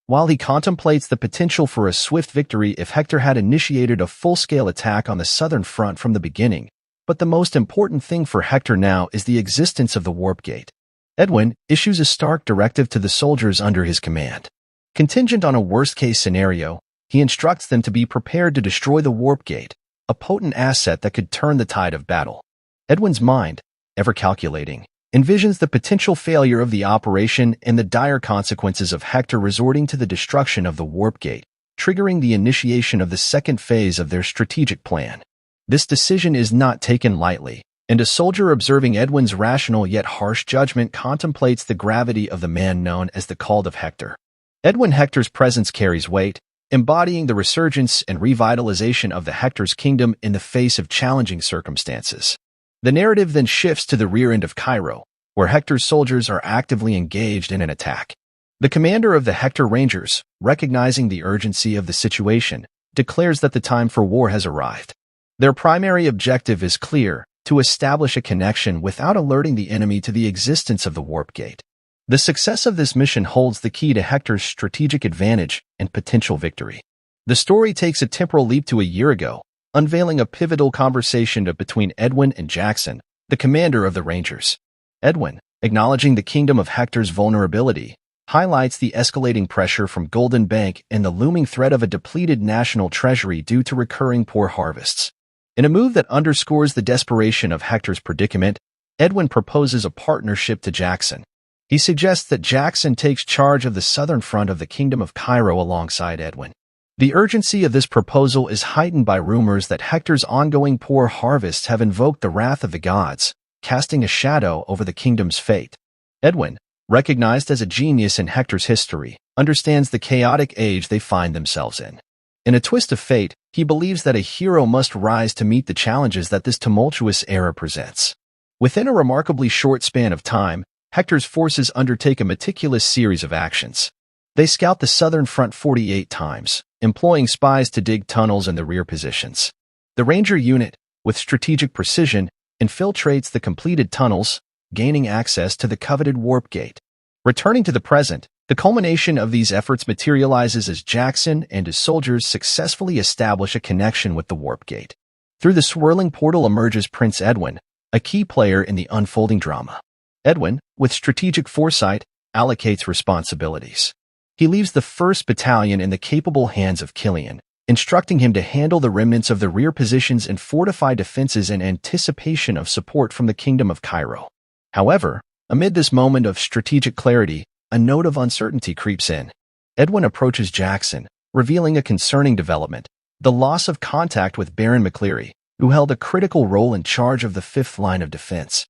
While he contemplates the potential for a swift victory if Hector had initiated a full-scale attack on the southern front from the beginning, but the most important thing for Hector now is the existence of the warp gate. Edwin issues a stark directive to the soldiers under his command. Contingent on a worst-case scenario, he instructs them to be prepared to destroy the warp gate, a potent asset that could turn the tide of battle. Edwin's mind, ever calculating, envisions the potential failure of the operation and the dire consequences of Hector resorting to the destruction of the warp gate, triggering the initiation of the second phase of their strategic plan. This decision is not taken lightly, and a soldier observing Edwin's rational yet harsh judgment contemplates the gravity of the man known as the Called of Hector. Edwin Hector's presence carries weight, embodying the resurgence and revitalization of the Hector's kingdom in the face of challenging circumstances. The narrative then shifts to the rear end of Cairo, where Hector's soldiers are actively engaged in an attack. The commander of the Hector Rangers, recognizing the urgency of the situation, declares that the time for war has arrived. Their primary objective is clear: to establish a connection without alerting the enemy to the existence of the warp gate. The success of this mission holds the key to Hector's strategic advantage and potential victory. The story takes a temporal leap to a year ago, unveiling a pivotal conversation between Edwin and Jackson, the commander of the Rangers. Edwin, acknowledging the kingdom of Hector's vulnerability, highlights the escalating pressure from Golden Bank and the looming threat of a depleted national treasury due to recurring poor harvests. In a move that underscores the desperation of Hector's predicament, Edwin proposes a partnership to Jackson. He suggests that Jackson takes charge of the southern front of the Kingdom of Cairo alongside Edwin. The urgency of this proposal is heightened by rumors that Hector's ongoing poor harvests have invoked the wrath of the gods, casting a shadow over the kingdom's fate. Edwin, recognized as a genius in Hector's history, understands the chaotic age they find themselves in. In a twist of fate, he believes that a hero must rise to meet the challenges that this tumultuous era presents. Within a remarkably short span of time, Hector's forces undertake a meticulous series of actions. They scout the southern front 48 times, employing spies to dig tunnels in the rear positions. The Ranger unit, with strategic precision, infiltrates the completed tunnels, gaining access to the coveted warp gate. Returning to the present, the culmination of these efforts materializes as Jackson and his soldiers successfully establish a connection with the warp gate. Through the swirling portal emerges Prince Edwin, a key player in the unfolding drama. Edwin, with strategic foresight, allocates responsibilities. He leaves the 1st Battalion in the capable hands of Killian, instructing him to handle the remnants of the rear positions and fortify defenses in anticipation of support from the Kingdom of Cairo. However, amid this moment of strategic clarity, a note of uncertainty creeps in. Edwin approaches Jackson, revealing a concerning development: the loss of contact with Baron McCleary, who held a critical role in charge of the 5th line of defense.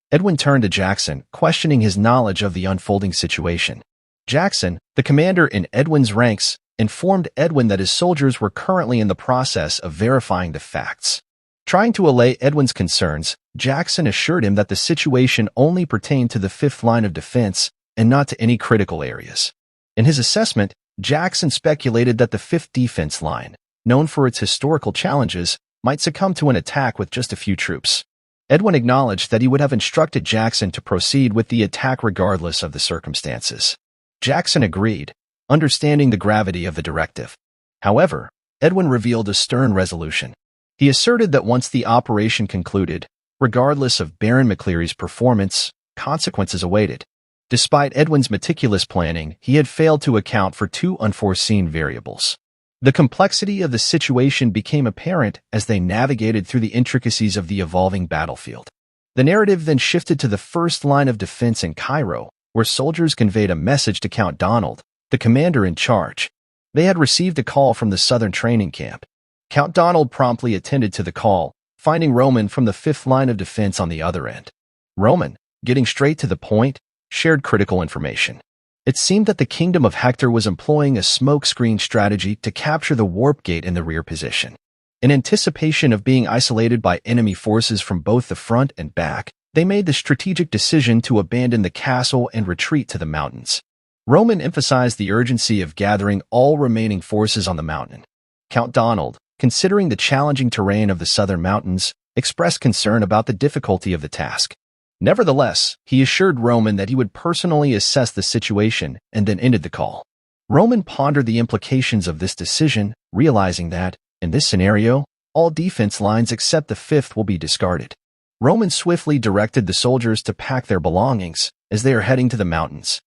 Edwin turned to Jackson, questioning his knowledge of the unfolding situation. Jackson, the commander in Edwin's ranks, informed Edwin that his soldiers were currently in the process of verifying the facts. Trying to allay Edwin's concerns, Jackson assured him that the situation only pertained to the 5th line of defense and not to any critical areas. In his assessment, Jackson speculated that the 5th defense line, known for its historical challenges, might succumb to an attack with just a few troops. Edwin acknowledged that he would have instructed Jackson to proceed with the attack regardless of the circumstances. Jackson agreed, understanding the gravity of the directive. However, Edwin revealed a stern resolution. He asserted that once the operation concluded, regardless of Baron McCleary's performance, consequences awaited. Despite Edwin's meticulous planning, he had failed to account for 2 unforeseen variables. The complexity of the situation became apparent as they navigated through the intricacies of the evolving battlefield. The narrative then shifted to the 1st line of defense in Cairo, where soldiers conveyed a message to Count Donald, the commander in charge. They had received a call from the southern training camp. Count Donald promptly attended to the call, finding Roman from the 5th line of defense on the other end. Roman, getting straight to the point, shared critical information. It seemed that the Kingdom of Hector was employing a smokescreen strategy to capture the warp gate in the rear position. In anticipation of being isolated by enemy forces from both the front and back, they made the strategic decision to abandon the castle and retreat to the mountains. Roman emphasized the urgency of gathering all remaining forces on the mountain. Count Donald, considering the challenging terrain of the southern mountains, expressed concern about the difficulty of the task. Nevertheless, he assured Roman that he would personally assess the situation and then ended the call. Roman pondered the implications of this decision, realizing that, in this scenario, all defense lines except the 5th will be discarded. Roman swiftly directed the soldiers to pack their belongings as they are heading to the mountains.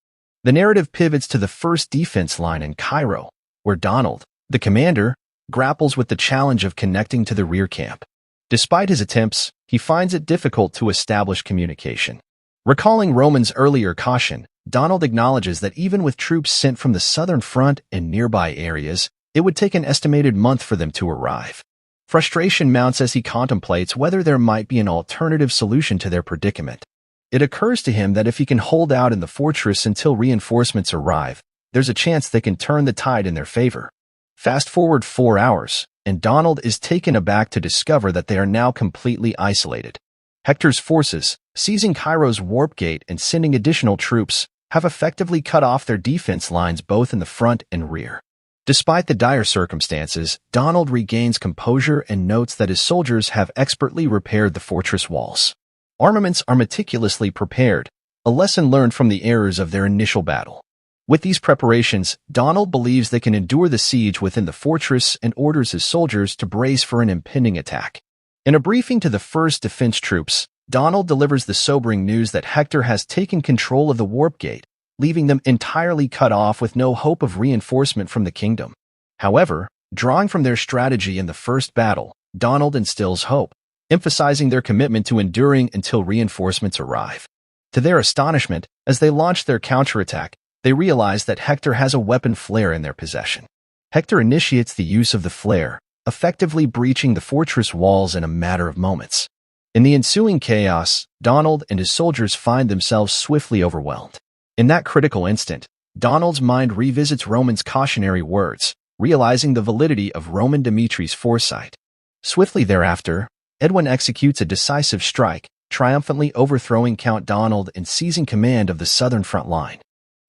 The narrative pivots to the 1st defense line in Cairo, where Donald, the commander, grapples with the challenge of connecting to the rear camp. Despite his attempts, he finds it difficult to establish communication. Recalling Roman's earlier caution, Donald acknowledges that even with troops sent from the southern front and nearby areas, it would take an estimated month for them to arrive. Frustration mounts as he contemplates whether there might be an alternative solution to their predicament. It occurs to him that if he can hold out in the fortress until reinforcements arrive, there's a chance they can turn the tide in their favor. Fast forward 4 hours, and Donald is taken aback to discover that they are now completely isolated. Hector's forces, seizing Cairo's warp gate and sending additional troops, have effectively cut off their defense lines both in the front and rear. Despite the dire circumstances, Donald regains composure and notes that his soldiers have expertly repaired the fortress walls. Armaments are meticulously prepared, a lesson learned from the errors of their initial battle. With these preparations, Donald believes they can endure the siege within the fortress and orders his soldiers to brace for an impending attack. In a briefing to the 1st Defense Troops, Donald delivers the sobering news that Hector has taken control of the warp gate, leaving them entirely cut off with no hope of reinforcement from the kingdom. However, drawing from their strategy in the first battle, Donald instills hope, emphasizing their commitment to enduring until reinforcements arrive. To their astonishment, as they launch their counterattack, they realize that Hector has a weapon flare in their possession. Hector initiates the use of the flare, effectively breaching the fortress walls in a matter of moments. In the ensuing chaos, Donald and his soldiers find themselves swiftly overwhelmed. In that critical instant, Donald's mind revisits Roman's cautionary words, realizing the validity of Roman Dimitri's foresight. Swiftly thereafter, Edwin executes a decisive strike, triumphantly overthrowing Count Donald and seizing command of the southern front line.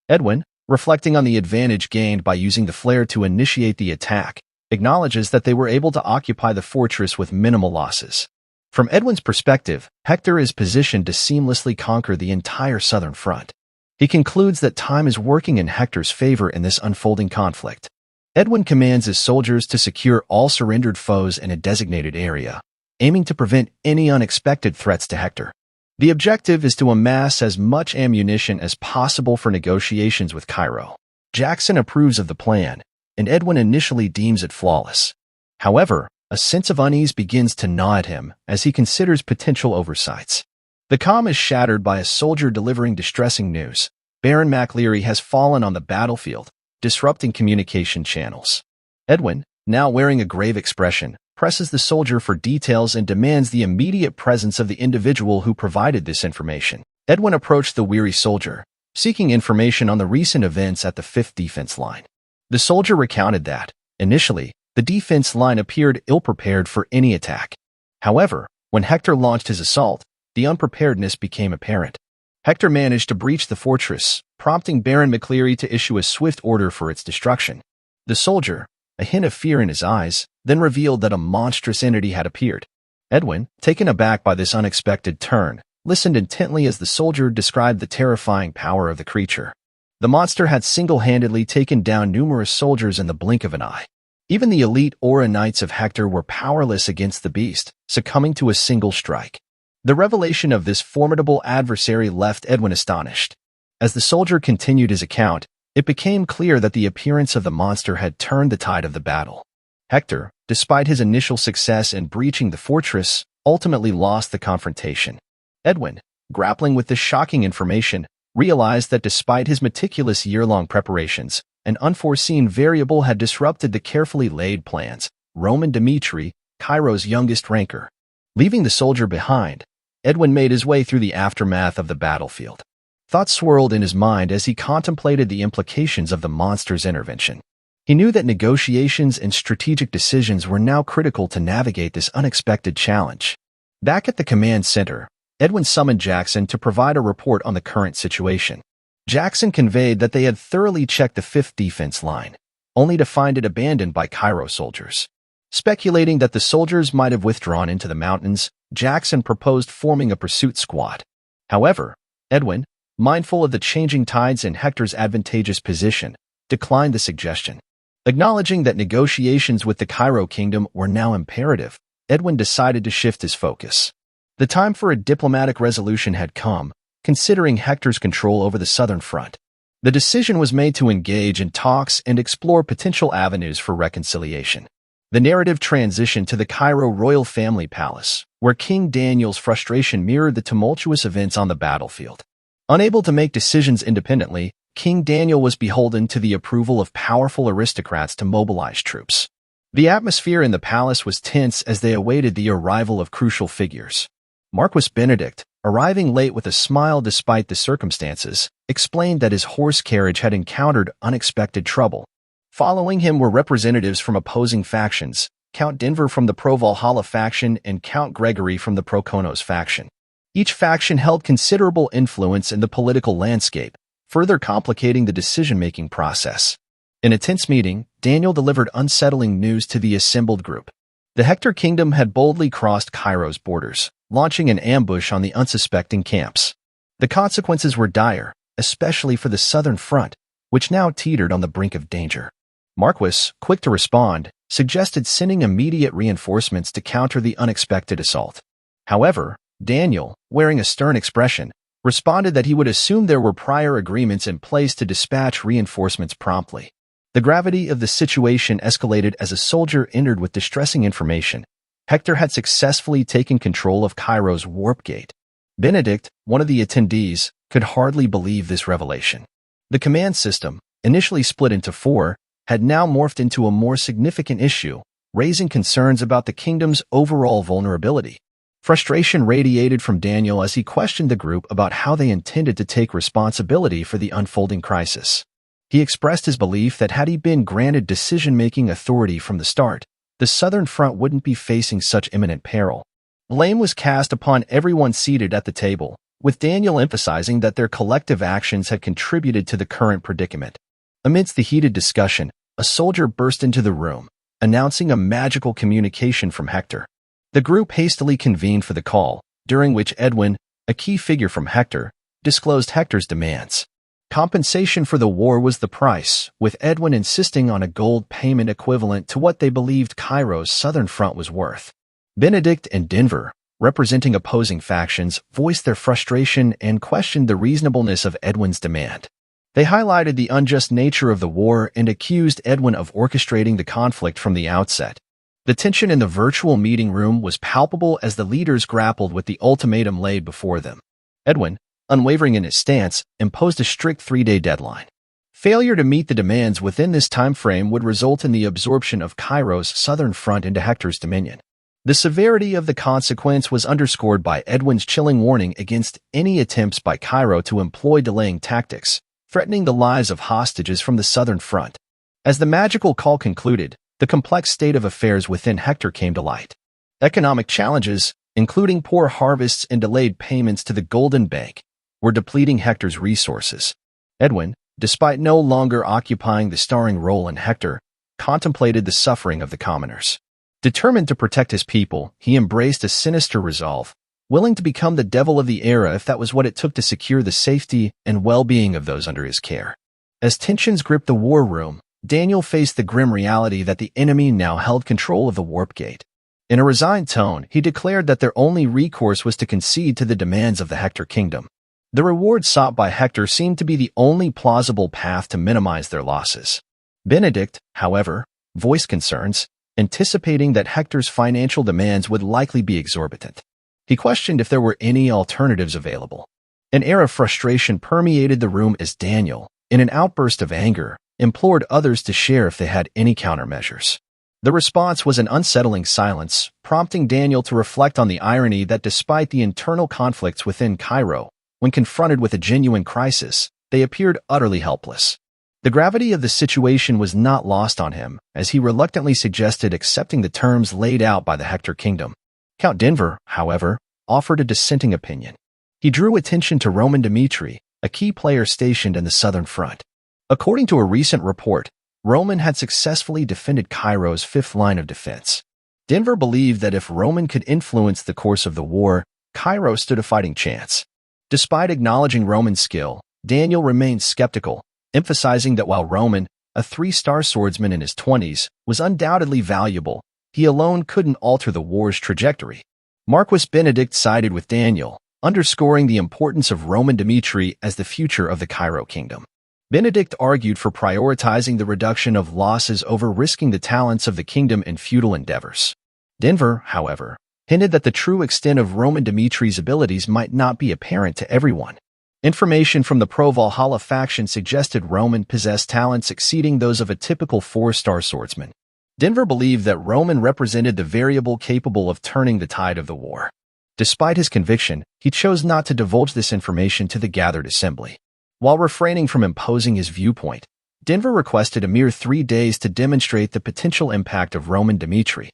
Edwin, reflecting on the advantage gained by using the flare to initiate the attack, acknowledges that they were able to occupy the fortress with minimal losses. From Edwin's perspective, Hector is positioned to seamlessly conquer the entire southern front. He concludes that time is working in Hector's favor in this unfolding conflict. Edwin commands his soldiers to secure all surrendered foes in a designated area, aiming to prevent any unexpected threats to Hector. The objective is to amass as much ammunition as possible for negotiations with Cairo. Jackson approves of the plan, and Edwin initially deems it flawless. However, a sense of unease begins to gnaw at him as he considers potential oversights. The calm is shattered by a soldier delivering distressing news. Baron MacLeary has fallen on the battlefield, disrupting communication channels. Edwin, now wearing a grave expression, presses the soldier for details and demands the immediate presence of the individual who provided this information. Edwin approached the weary soldier, seeking information on the recent events at the 5th Defense Line. The soldier recounted that, initially, the defense line appeared ill-prepared for any attack. However, when Hector launched his assault, the unpreparedness became apparent. Hector managed to breach the fortress, prompting Baron MacLeary to issue a swift order for its destruction. The soldier, a hint of fear in his eyes, then revealed that a monstrous entity had appeared. Edwin, taken aback by this unexpected turn, listened intently as the soldier described the terrifying power of the creature. The monster had single-handedly taken down numerous soldiers in the blink of an eye. Even the elite Aura Knights of Hector were powerless against the beast, succumbing to a single strike. The revelation of this formidable adversary left Edwin astonished. As the soldier continued his account, it became clear that the appearance of the monster had turned the tide of the battle. Hector, despite his initial success in breaching the fortress, ultimately lost the confrontation. Edwin, grappling with this shocking information, realized that despite his meticulous year-long preparations, an unforeseen variable had disrupted the carefully laid plans. Roman Dimitri, Cairo's youngest ranker. Leaving the soldier behind, Edwin made his way through the aftermath of the battlefield. Thoughts swirled in his mind as he contemplated the implications of the monster's intervention. He knew that negotiations and strategic decisions were now critical to navigate this unexpected challenge. Back at the command center, Edwin summoned Jackson to provide a report on the current situation. Jackson conveyed that they had thoroughly checked the 5th Defense Line, only to find it abandoned by Cairo soldiers. Speculating that the soldiers might have withdrawn into the mountains, Jackson proposed forming a pursuit squad. However, Edwin, mindful of the changing tides and Hector's advantageous position, declined the suggestion. Acknowledging that negotiations with the Cairo kingdom were now imperative, Edwin decided to shift his focus. The time for a diplomatic resolution had come, considering Hector's control over the southern front. The decision was made to engage in talks and explore potential avenues for reconciliation. The narrative transitioned to the Cairo royal family palace, where King Daniel's frustration mirrored the tumultuous events on the battlefield. Unable to make decisions independently, King Daniel was beholden to the approval of powerful aristocrats to mobilize troops. The atmosphere in the palace was tense as they awaited the arrival of crucial figures. Marquis Benedict, arriving late with a smile despite the circumstances, explained that his horse carriage had encountered unexpected trouble. Following him were representatives from opposing factions, Count Denver from the pro-Valhalla faction and Count Gregory from the pro-Konos faction. Each faction held considerable influence in the political landscape, further complicating the decision-making process. In a tense meeting, Daniel delivered unsettling news to the assembled group. The Hector Kingdom had boldly crossed Cairo's borders, launching an ambush on the unsuspecting camps. The consequences were dire, especially for the southern front, which now teetered on the brink of danger. Marquis, quick to respond, suggested sending immediate reinforcements to counter the unexpected assault. However, Daniel, wearing a stern expression, responded that he would assume there were prior agreements in place to dispatch reinforcements promptly. The gravity of the situation escalated as a soldier entered with distressing information. Hector had successfully taken control of Cairo's warp gate. Benedict, one of the attendees, could hardly believe this revelation. The command system, initially split into 4, had now morphed into a more significant issue, raising concerns about the kingdom's overall vulnerability. Frustration radiated from Daniel as he questioned the group about how they intended to take responsibility for the unfolding crisis. He expressed his belief that had he been granted decision-making authority from the start, the southern front wouldn't be facing such imminent peril. Blame was cast upon everyone seated at the table, with Daniel emphasizing that their collective actions had contributed to the current predicament. Amidst the heated discussion, a soldier burst into the room, announcing a magical communication from Hector. The group hastily convened for the call, during which Edwin, a key figure from Hector, disclosed Hector's demands. Compensation for the war was the price, with Edwin insisting on a gold payment equivalent to what they believed Cairo's southern front was worth. Benedict and Denver, representing opposing factions, voiced their frustration and questioned the reasonableness of Edwin's demand. They highlighted the unjust nature of the war and accused Edwin of orchestrating the conflict from the outset. The tension in the virtual meeting room was palpable as the leaders grappled with the ultimatum laid before them. Edwin, unwavering in his stance, imposed a strict 3-day deadline. Failure to meet the demands within this time frame would result in the absorption of Cairo's southern front into Hector's dominion. The severity of the consequence was underscored by Edwin's chilling warning against any attempts by Cairo to employ delaying tactics, threatening the lives of hostages from the southern front. As the magical call concluded, the complex state of affairs within Hector came to light. Economic challenges, including poor harvests and delayed payments to the Golden Bank, were depleting Hector's resources. Edwin, despite no longer occupying the starring role in Hector, contemplated the suffering of the commoners. Determined to protect his people, he embraced a sinister resolve, willing to become the devil of the era if that was what it took to secure the safety and well-being of those under his care. As tensions gripped the war room, Daniel faced the grim reality that the enemy now held control of the warp gate. In a resigned tone, he declared that their only recourse was to concede to the demands of the Hector Kingdom. The reward sought by Hector seemed to be the only plausible path to minimize their losses. Benedict, however, voiced concerns, anticipating that Hector's financial demands would likely be exorbitant. He questioned if there were any alternatives available. An air of frustration permeated the room as Daniel, in an outburst of anger, implored others to share if they had any countermeasures. The response was an unsettling silence, prompting Daniel to reflect on the irony that despite the internal conflicts within Cairo, when confronted with a genuine crisis, they appeared utterly helpless. The gravity of the situation was not lost on him, as he reluctantly suggested accepting the terms laid out by the Hector Kingdom. Count Denver, however, offered a dissenting opinion. He drew attention to Roman Dmitri, a key player stationed in the southern front. According to a recent report, Roman had successfully defended Cairo's fifth line of defense. Denver believed that if Roman could influence the course of the war, Cairo stood a fighting chance. Despite acknowledging Roman's skill, Daniel remained skeptical, emphasizing that while Roman, a 3-star swordsman in his 20s, was undoubtedly valuable, he alone couldn't alter the war's trajectory. Marquis Benedict sided with Daniel, underscoring the importance of Roman Dmitri as the future of the Cairo Kingdom. Benedict argued for prioritizing the reduction of losses over risking the talents of the kingdom in feudal endeavors. Denver, however, hinted that the true extent of Roman Dimitri's abilities might not be apparent to everyone. Information from the pro-Valhalla faction suggested Roman possessed talents exceeding those of a typical 4-star swordsman. Denver believed that Roman represented the variable capable of turning the tide of the war. Despite his conviction, he chose not to divulge this information to the gathered assembly. While refraining from imposing his viewpoint, Denver requested a mere 3 days to demonstrate the potential impact of Roman Dimitri.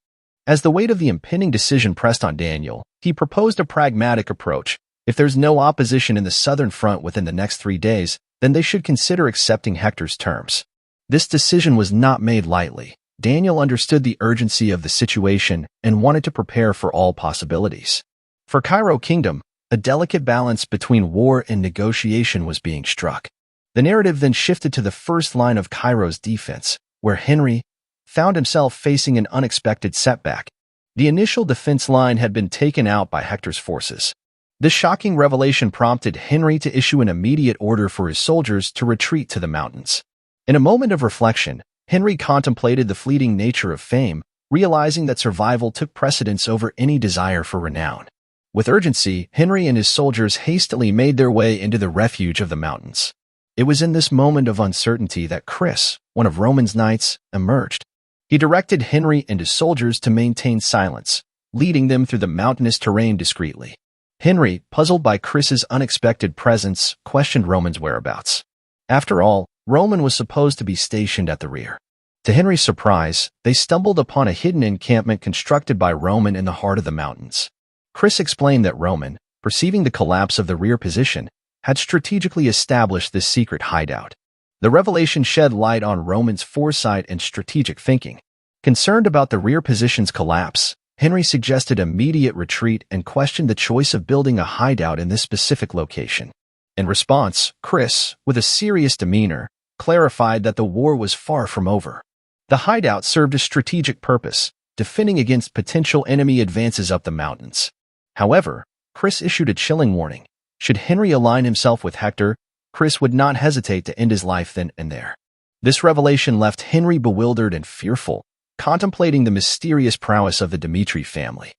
As the weight of the impending decision pressed on Daniel, he proposed a pragmatic approach. If there's no opposition in the southern front within the next 3 days, then they should consider accepting Hector's terms. This decision was not made lightly. Daniel understood the urgency of the situation and wanted to prepare for all possibilities. For Cairo Kingdom, a delicate balance between war and negotiation was being struck. The narrative then shifted to the first line of Cairo's defense, where Henry found himself facing an unexpected setback. The initial defense line had been taken out by Hector's forces. This shocking revelation prompted Henry to issue an immediate order for his soldiers to retreat to the mountains. In a moment of reflection, Henry contemplated the fleeting nature of fame, realizing that survival took precedence over any desire for renown. With urgency, Henry and his soldiers hastily made their way into the refuge of the mountains. It was in this moment of uncertainty that Chris, one of Roman's knights, emerged. He directed Henry and his soldiers to maintain silence, leading them through the mountainous terrain discreetly. Henry, puzzled by Chris's unexpected presence, questioned Roman's whereabouts. After all, Roman was supposed to be stationed at the rear. To Henry's surprise, they stumbled upon a hidden encampment constructed by Roman in the heart of the mountains. Chris explained that Roman, perceiving the collapse of the rear position, had strategically established this secret hideout. The revelation shed light on Roman's foresight and strategic thinking. Concerned about the rear position's collapse, Henry suggested immediate retreat and questioned the choice of building a hideout in this specific location. In response, Chris, with a serious demeanor, clarified that the war was far from over. The hideout served a strategic purpose, defending against potential enemy advances up the mountains. However, Chris issued a chilling warning. Should Henry align himself with Hector, Chris would not hesitate to end his life then and there. This revelation left Henry bewildered and fearful, contemplating the mysterious prowess of the Dimitri family.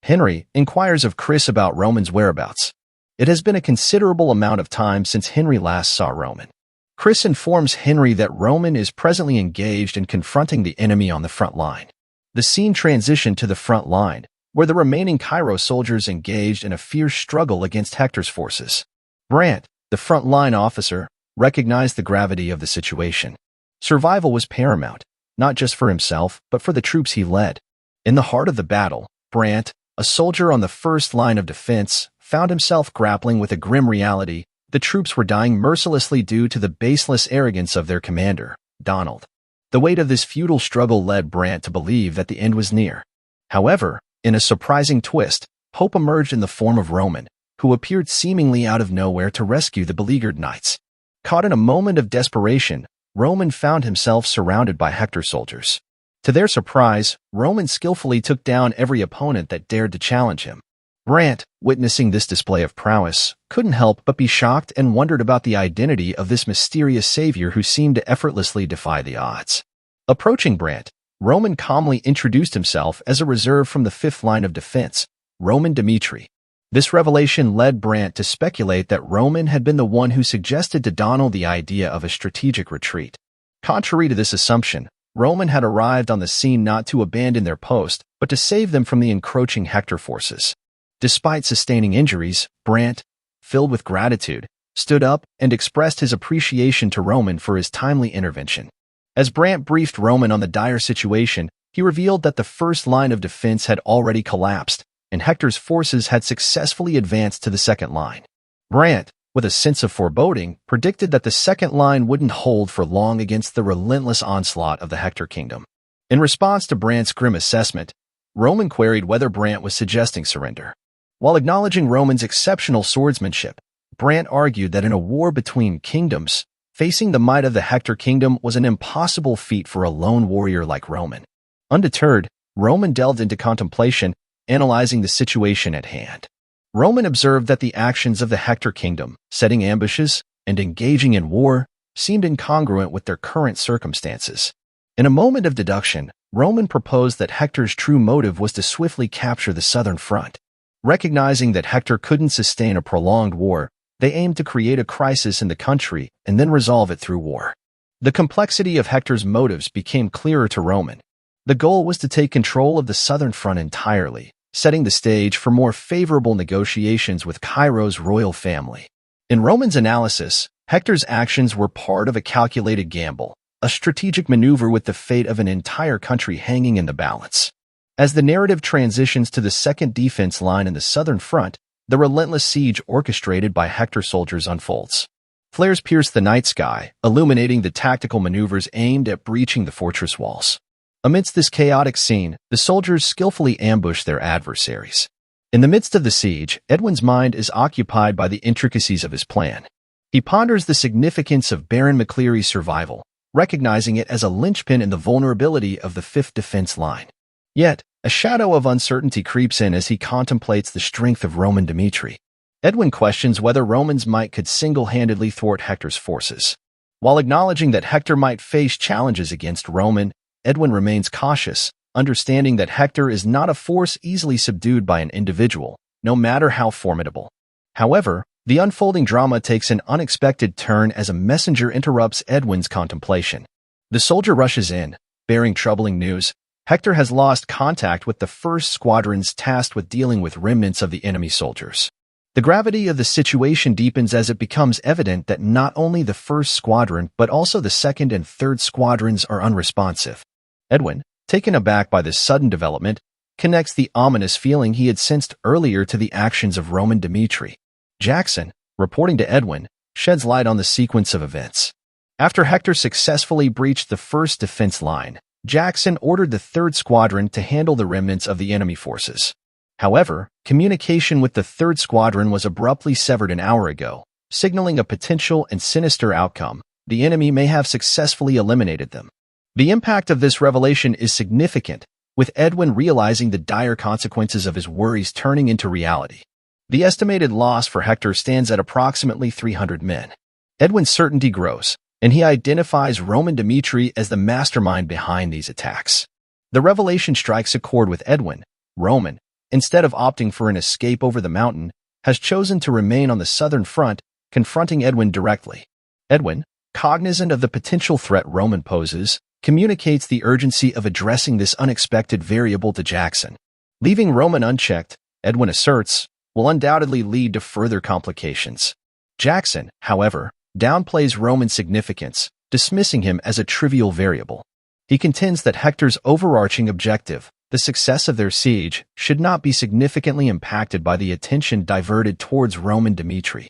Henry inquires of Chris about Roman's whereabouts. It has been a considerable amount of time since Henry last saw Roman. Chris informs Henry that Roman is presently engaged in confronting the enemy on the front line. The scene transitioned to the front line, where the remaining Cairo soldiers engaged in a fierce struggle against Hector's forces. Brant, the front line officer, recognized the gravity of the situation. Survival was paramount, not just for himself, but for the troops he led. In the heart of the battle, Brant, a soldier on the first line of defense, found himself grappling with a grim reality. The troops were dying mercilessly due to the baseless arrogance of their commander, Donald. The weight of this futile struggle led Brant to believe that the end was near. However, in a surprising twist, hope emerged in the form of Roman, who appeared seemingly out of nowhere to rescue the beleaguered knights. Caught in a moment of desperation, Roman found himself surrounded by Hector's soldiers. To their surprise, Roman skillfully took down every opponent that dared to challenge him. Brant, witnessing this display of prowess, couldn't help but be shocked and wondered about the identity of this mysterious savior who seemed to effortlessly defy the odds. Approaching Brant, Roman calmly introduced himself as a reserve from the fifth line of defense, Roman Dimitri. This revelation led Brant to speculate that Roman had been the one who suggested to Donald the idea of a strategic retreat. Contrary to this assumption, Roman had arrived on the scene not to abandon their post, but to save them from the encroaching Hector forces. Despite sustaining injuries, Brant, filled with gratitude, stood up and expressed his appreciation to Roman for his timely intervention. As Brant briefed Roman on the dire situation, he revealed that the first line of defense had already collapsed, and Hector's forces had successfully advanced to the second line. Brant, with a sense of foreboding, predicted that the second line wouldn't hold for long against the relentless onslaught of the Hector kingdom. In response to Brant's grim assessment, Roman queried whether Brant was suggesting surrender. While acknowledging Roman's exceptional swordsmanship, Brant argued that in a war between kingdoms, facing the might of the Hector kingdom was an impossible feat for a lone warrior like Roman. Undeterred, Roman delved into contemplation, analyzing the situation at hand. Roman observed that the actions of the Hector kingdom, setting ambushes and engaging in war, seemed incongruent with their current circumstances. In a moment of deduction, Roman proposed that Hector's true motive was to swiftly capture the southern front. Recognizing that Hector couldn't sustain a prolonged war, they aimed to create a crisis in the country and then resolve it through war. The complexity of Hector's motives became clearer to Roman. The goal was to take control of the southern front entirely, setting the stage for more favorable negotiations with Cairo's royal family. In Roman's analysis, Hector's actions were part of a calculated gamble, a strategic maneuver with the fate of an entire country hanging in the balance. As the narrative transitions to the second defense line in the southern front, the relentless siege orchestrated by Hector's soldiers unfolds. Flares pierce the night sky, illuminating the tactical maneuvers aimed at breaching the fortress walls. Amidst this chaotic scene, the soldiers skillfully ambush their adversaries. In the midst of the siege, Edwin's mind is occupied by the intricacies of his plan. He ponders the significance of Baron McCleary's survival, recognizing it as a linchpin in the vulnerability of the fifth defense line. Yet, a shadow of uncertainty creeps in as he contemplates the strength of Roman Dimitri. Edwin questions whether Roman's might could single-handedly thwart Hector's forces. While acknowledging that Hector might face challenges against Roman, Edwin remains cautious, understanding that Hector is not a force easily subdued by an individual, no matter how formidable. However, the unfolding drama takes an unexpected turn as a messenger interrupts Edwin's contemplation. The soldier rushes in, bearing troubling news. Hector has lost contact with the first squadrons tasked with dealing with remnants of the enemy soldiers. The gravity of the situation deepens as it becomes evident that not only the first squadron but also the second and third squadrons are unresponsive. Edwin, taken aback by this sudden development, connects the ominous feeling he had sensed earlier to the actions of Roman Dimitri. Jackson, reporting to Edwin, sheds light on the sequence of events. After Hector successfully breached the first defense line, Jackson ordered the third squadron to handle the remnants of the enemy forces. However, communication with the third squadron was abruptly severed an hour ago, signaling a potential and sinister outcome. The enemy may have successfully eliminated them. The impact of this revelation is significant, with Edwin realizing the dire consequences of his worries turning into reality. The estimated loss for Hector stands at approximately 300 men. Edwin's certainty grows, and he identifies Roman Dimitri as the mastermind behind these attacks. The revelation strikes a chord with Edwin. Roman, instead of opting for an escape over the mountain, has chosen to remain on the southern front, confronting Edwin directly. Edwin, cognizant of the potential threat Roman poses, communicates the urgency of addressing this unexpected variable to Jackson. Leaving Roman unchecked, Edwin asserts, will undoubtedly lead to further complications. Jackson, however, downplays Roman's significance, dismissing him as a trivial variable. He contends that Hector's overarching objective, the success of their siege, should not be significantly impacted by the attention diverted towards Roman Dimitri.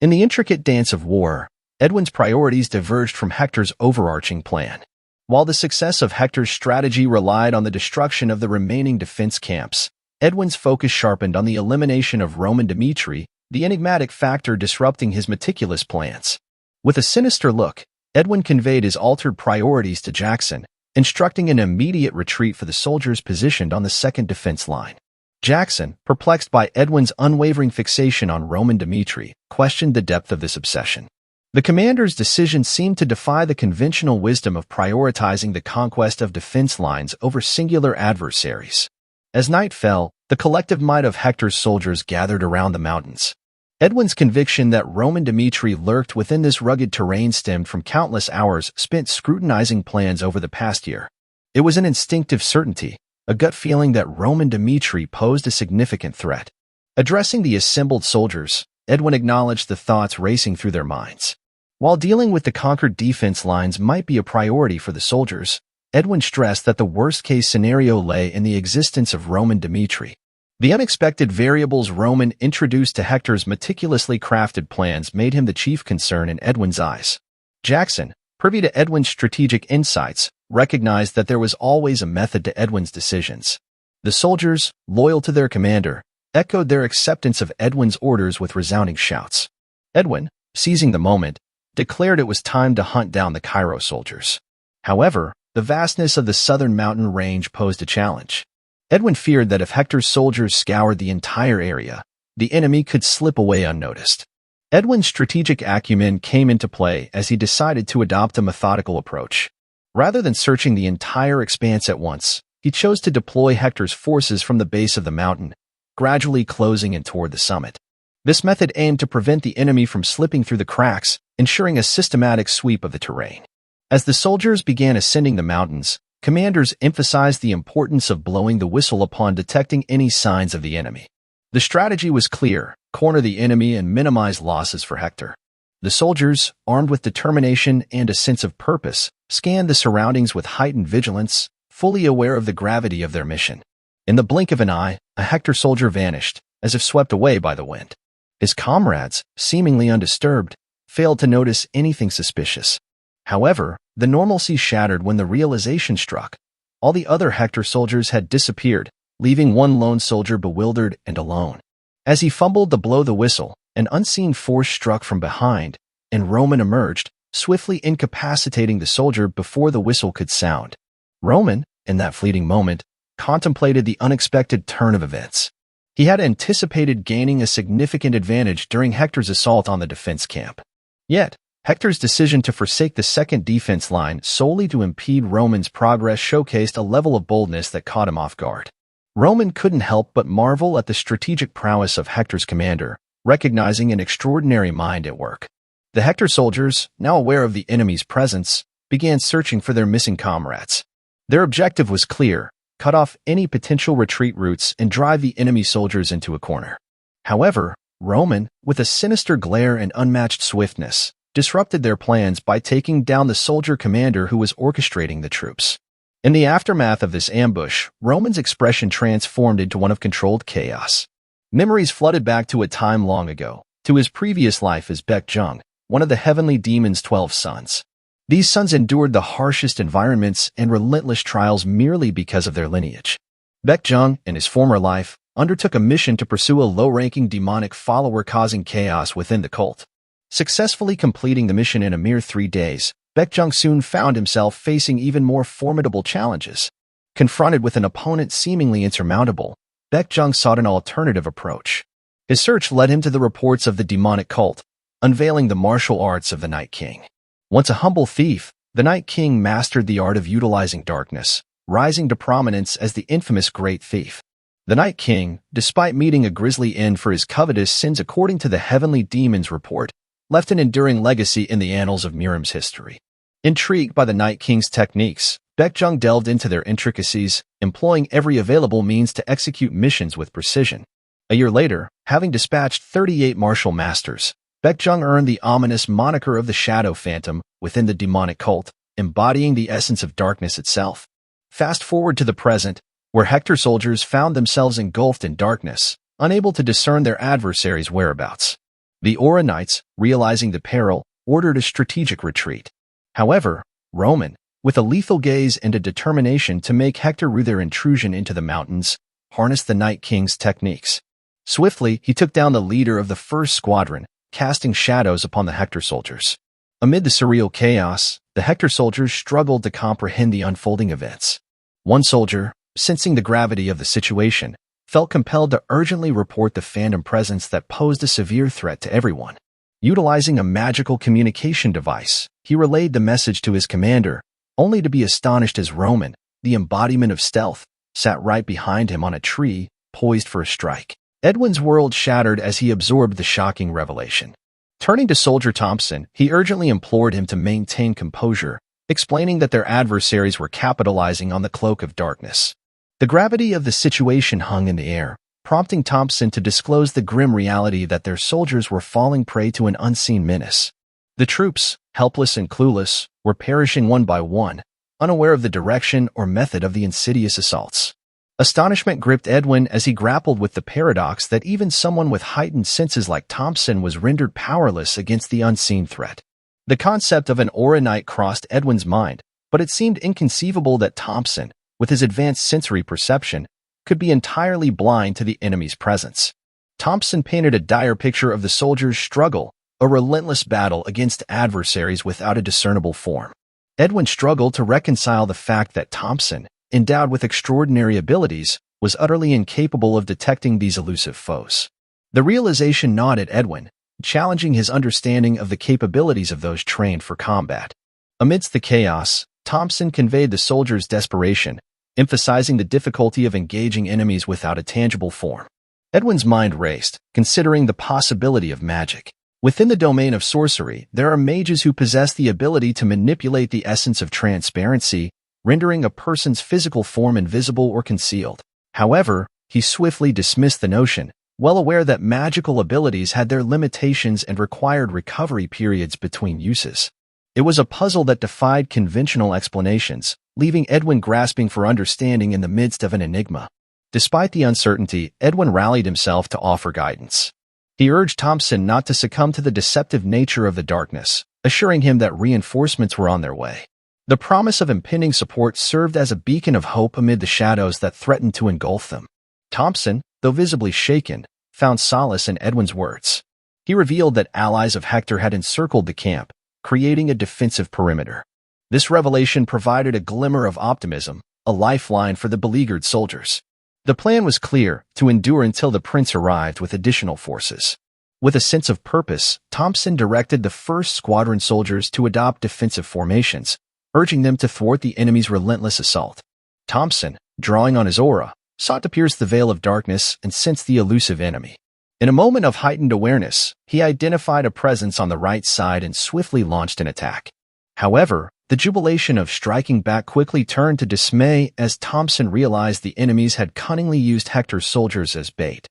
In the intricate dance of war, Edwin's priorities diverged from Hector's overarching plan. While the success of Hector's strategy relied on the destruction of the remaining defense camps, Edwin's focus sharpened on the elimination of Roman Dimitri, the enigmatic factor disrupting his meticulous plans. With a sinister look, Edwin conveyed his altered priorities to Jackson, instructing an immediate retreat for the soldiers positioned on the second defense line. Jackson, perplexed by Edwin's unwavering fixation on Roman Dimitri, questioned the depth of this obsession. The commander's decision seemed to defy the conventional wisdom of prioritizing the conquest of defense lines over singular adversaries. As night fell, the collective might of Hector's soldiers gathered around the mountains. Edwin's conviction that Roman Dimitri lurked within this rugged terrain stemmed from countless hours spent scrutinizing plans over the past year. It was an instinctive certainty, a gut feeling that Roman Dimitri posed a significant threat. Addressing the assembled soldiers, Edwin acknowledged the thoughts racing through their minds. While dealing with the conquered defense lines might be a priority for the soldiers, Edwin stressed that the worst-case scenario lay in the existence of Roman Dimitri. The unexpected variables Roman introduced to Hector's meticulously crafted plans made him the chief concern in Edwin's eyes. Jackson, privy to Edwin's strategic insights, recognized that there was always a method to Edwin's decisions. The soldiers, loyal to their commander, echoed their acceptance of Edwin's orders with resounding shouts. Edwin, seizing the moment, declared it was time to hunt down the Cairo soldiers. However, the vastness of the southern mountain range posed a challenge. Edwin feared that if Hector's soldiers scoured the entire area, the enemy could slip away unnoticed. Edwin's strategic acumen came into play as he decided to adopt a methodical approach. Rather than searching the entire expanse at once, he chose to deploy Hector's forces from the base of the mountain, gradually closing in toward the summit. This method aimed to prevent the enemy from slipping through the cracks, ensuring a systematic sweep of the terrain. As the soldiers began ascending the mountains, commanders emphasized the importance of blowing the whistle upon detecting any signs of the enemy. The strategy was clear: corner the enemy and minimize losses for Hector. The soldiers, armed with determination and a sense of purpose, scanned the surroundings with heightened vigilance, fully aware of the gravity of their mission. In the blink of an eye, a Hector soldier vanished, as if swept away by the wind. His comrades, seemingly undisturbed, failed to notice anything suspicious. However, the normalcy shattered when the realization struck. All the other Hector soldiers had disappeared, leaving one lone soldier bewildered and alone. As he fumbled to blow the whistle, an unseen force struck from behind, and Roman emerged, swiftly incapacitating the soldier before the whistle could sound. Roman, in that fleeting moment, contemplated the unexpected turn of events. He had anticipated gaining a significant advantage during Hector's assault on the defense camp. Yet, Hector's decision to forsake the second defense line solely to impede Roman's progress showcased a level of boldness that caught him off guard. Roman couldn't help but marvel at the strategic prowess of Hector's commander, recognizing an extraordinary mind at work. The Hector soldiers, now aware of the enemy's presence, began searching for their missing comrades. Their objective was clear: cut off any potential retreat routes and drive the enemy soldiers into a corner. However, Roman, with a sinister glare and unmatched swiftness, disrupted their plans by taking down the soldier commander who was orchestrating the troops. In the aftermath of this ambush, Roman's expression transformed into one of controlled chaos. Memories flooded back to a time long ago, to his previous life as Baek Jung, one of the heavenly demon's 12 sons. These sons endured the harshest environments and relentless trials merely because of their lineage. Baek Jung, in his former life, undertook a mission to pursue a low-ranking demonic follower causing chaos within the cult. Successfully completing the mission in a mere 3 days, Baek Jung soon found himself facing even more formidable challenges. Confronted with an opponent seemingly insurmountable, Baek Jung sought an alternative approach. His search led him to the reports of the demonic cult, unveiling the martial arts of the Night King. Once a humble thief, the Night King mastered the art of utilizing darkness, rising to prominence as the infamous Great Thief. The Night King, despite meeting a grisly end for his covetous sins according to the Heavenly Demon's report, left an enduring legacy in the annals of Mirim's history. Intrigued by the Night King's techniques, Baek Jung delved into their intricacies, employing every available means to execute missions with precision. A year later, having dispatched 38 martial masters, Baek Jung earned the ominous moniker of the Shadow Phantom within the demonic cult, embodying the essence of darkness itself. Fast forward to the present, where Hector soldiers found themselves engulfed in darkness, unable to discern their adversaries' whereabouts. The Aura Knights, realizing the peril, ordered a strategic retreat. However, Roman, with a lethal gaze and a determination to make Hector rue their intrusion into the mountains, harnessed the Night King's techniques. Swiftly, he took down the leader of the first squadron, casting shadows upon the Hector soldiers. Amid the surreal chaos, the Hector soldiers struggled to comprehend the unfolding events. One soldier, sensing the gravity of the situation, felt compelled to urgently report the phantom presence that posed a severe threat to everyone. Utilizing a magical communication device, he relayed the message to his commander, only to be astonished as Roman, the embodiment of stealth, sat right behind him on a tree, poised for a strike. Edwin's world shattered as he absorbed the shocking revelation. Turning to Soldier Thompson, he urgently implored him to maintain composure, explaining that their adversaries were capitalizing on the cloak of darkness. The gravity of the situation hung in the air, prompting Thompson to disclose the grim reality that their soldiers were falling prey to an unseen menace. The troops, helpless and clueless, were perishing one by one, unaware of the direction or method of the insidious assaults. Astonishment gripped Edwin as he grappled with the paradox that even someone with heightened senses like Thompson was rendered powerless against the unseen threat. The concept of an Aura Knight crossed Edwin's mind, but it seemed inconceivable that Thompson, with his advanced sensory perception, could be entirely blind to the enemy's presence. Thompson painted a dire picture of the soldiers' struggle, a relentless battle against adversaries without a discernible form. Edwin struggled to reconcile the fact that Thompson, endowed with extraordinary abilities, was utterly incapable of detecting these elusive foes. The realization gnawed at Edwin, challenging his understanding of the capabilities of those trained for combat. Amidst the chaos, Thompson conveyed the soldiers' desperation, emphasizing the difficulty of engaging enemies without a tangible form. Edwin's mind raced, considering the possibility of magic. Within the domain of sorcery, there are mages who possess the ability to manipulate the essence of transparency, rendering a person's physical form invisible or concealed. However, he swiftly dismissed the notion, well aware that magical abilities had their limitations and required recovery periods between uses. It was a puzzle that defied conventional explanations, leaving Edwin grasping for understanding in the midst of an enigma. Despite the uncertainty, Edwin rallied himself to offer guidance. He urged Thompson not to succumb to the deceptive nature of the darkness, assuring him that reinforcements were on their way. The promise of impending support served as a beacon of hope amid the shadows that threatened to engulf them. Thompson, though visibly shaken, found solace in Edwin's words. He revealed that allies of Hector had encircled the camp, creating a defensive perimeter. This revelation provided a glimmer of optimism, a lifeline for the beleaguered soldiers. The plan was clear, to endure until the prince arrived with additional forces. With a sense of purpose, Thompson directed the 1st Squadron soldiers to adopt defensive formations, urging them to thwart the enemy's relentless assault. Thompson, drawing on his aura, sought to pierce the veil of darkness and sense the elusive enemy. In a moment of heightened awareness, he identified a presence on the right side and swiftly launched an attack. However, the jubilation of striking back quickly turned to dismay as Thompson realized the enemies had cunningly used Hector's soldiers as bait.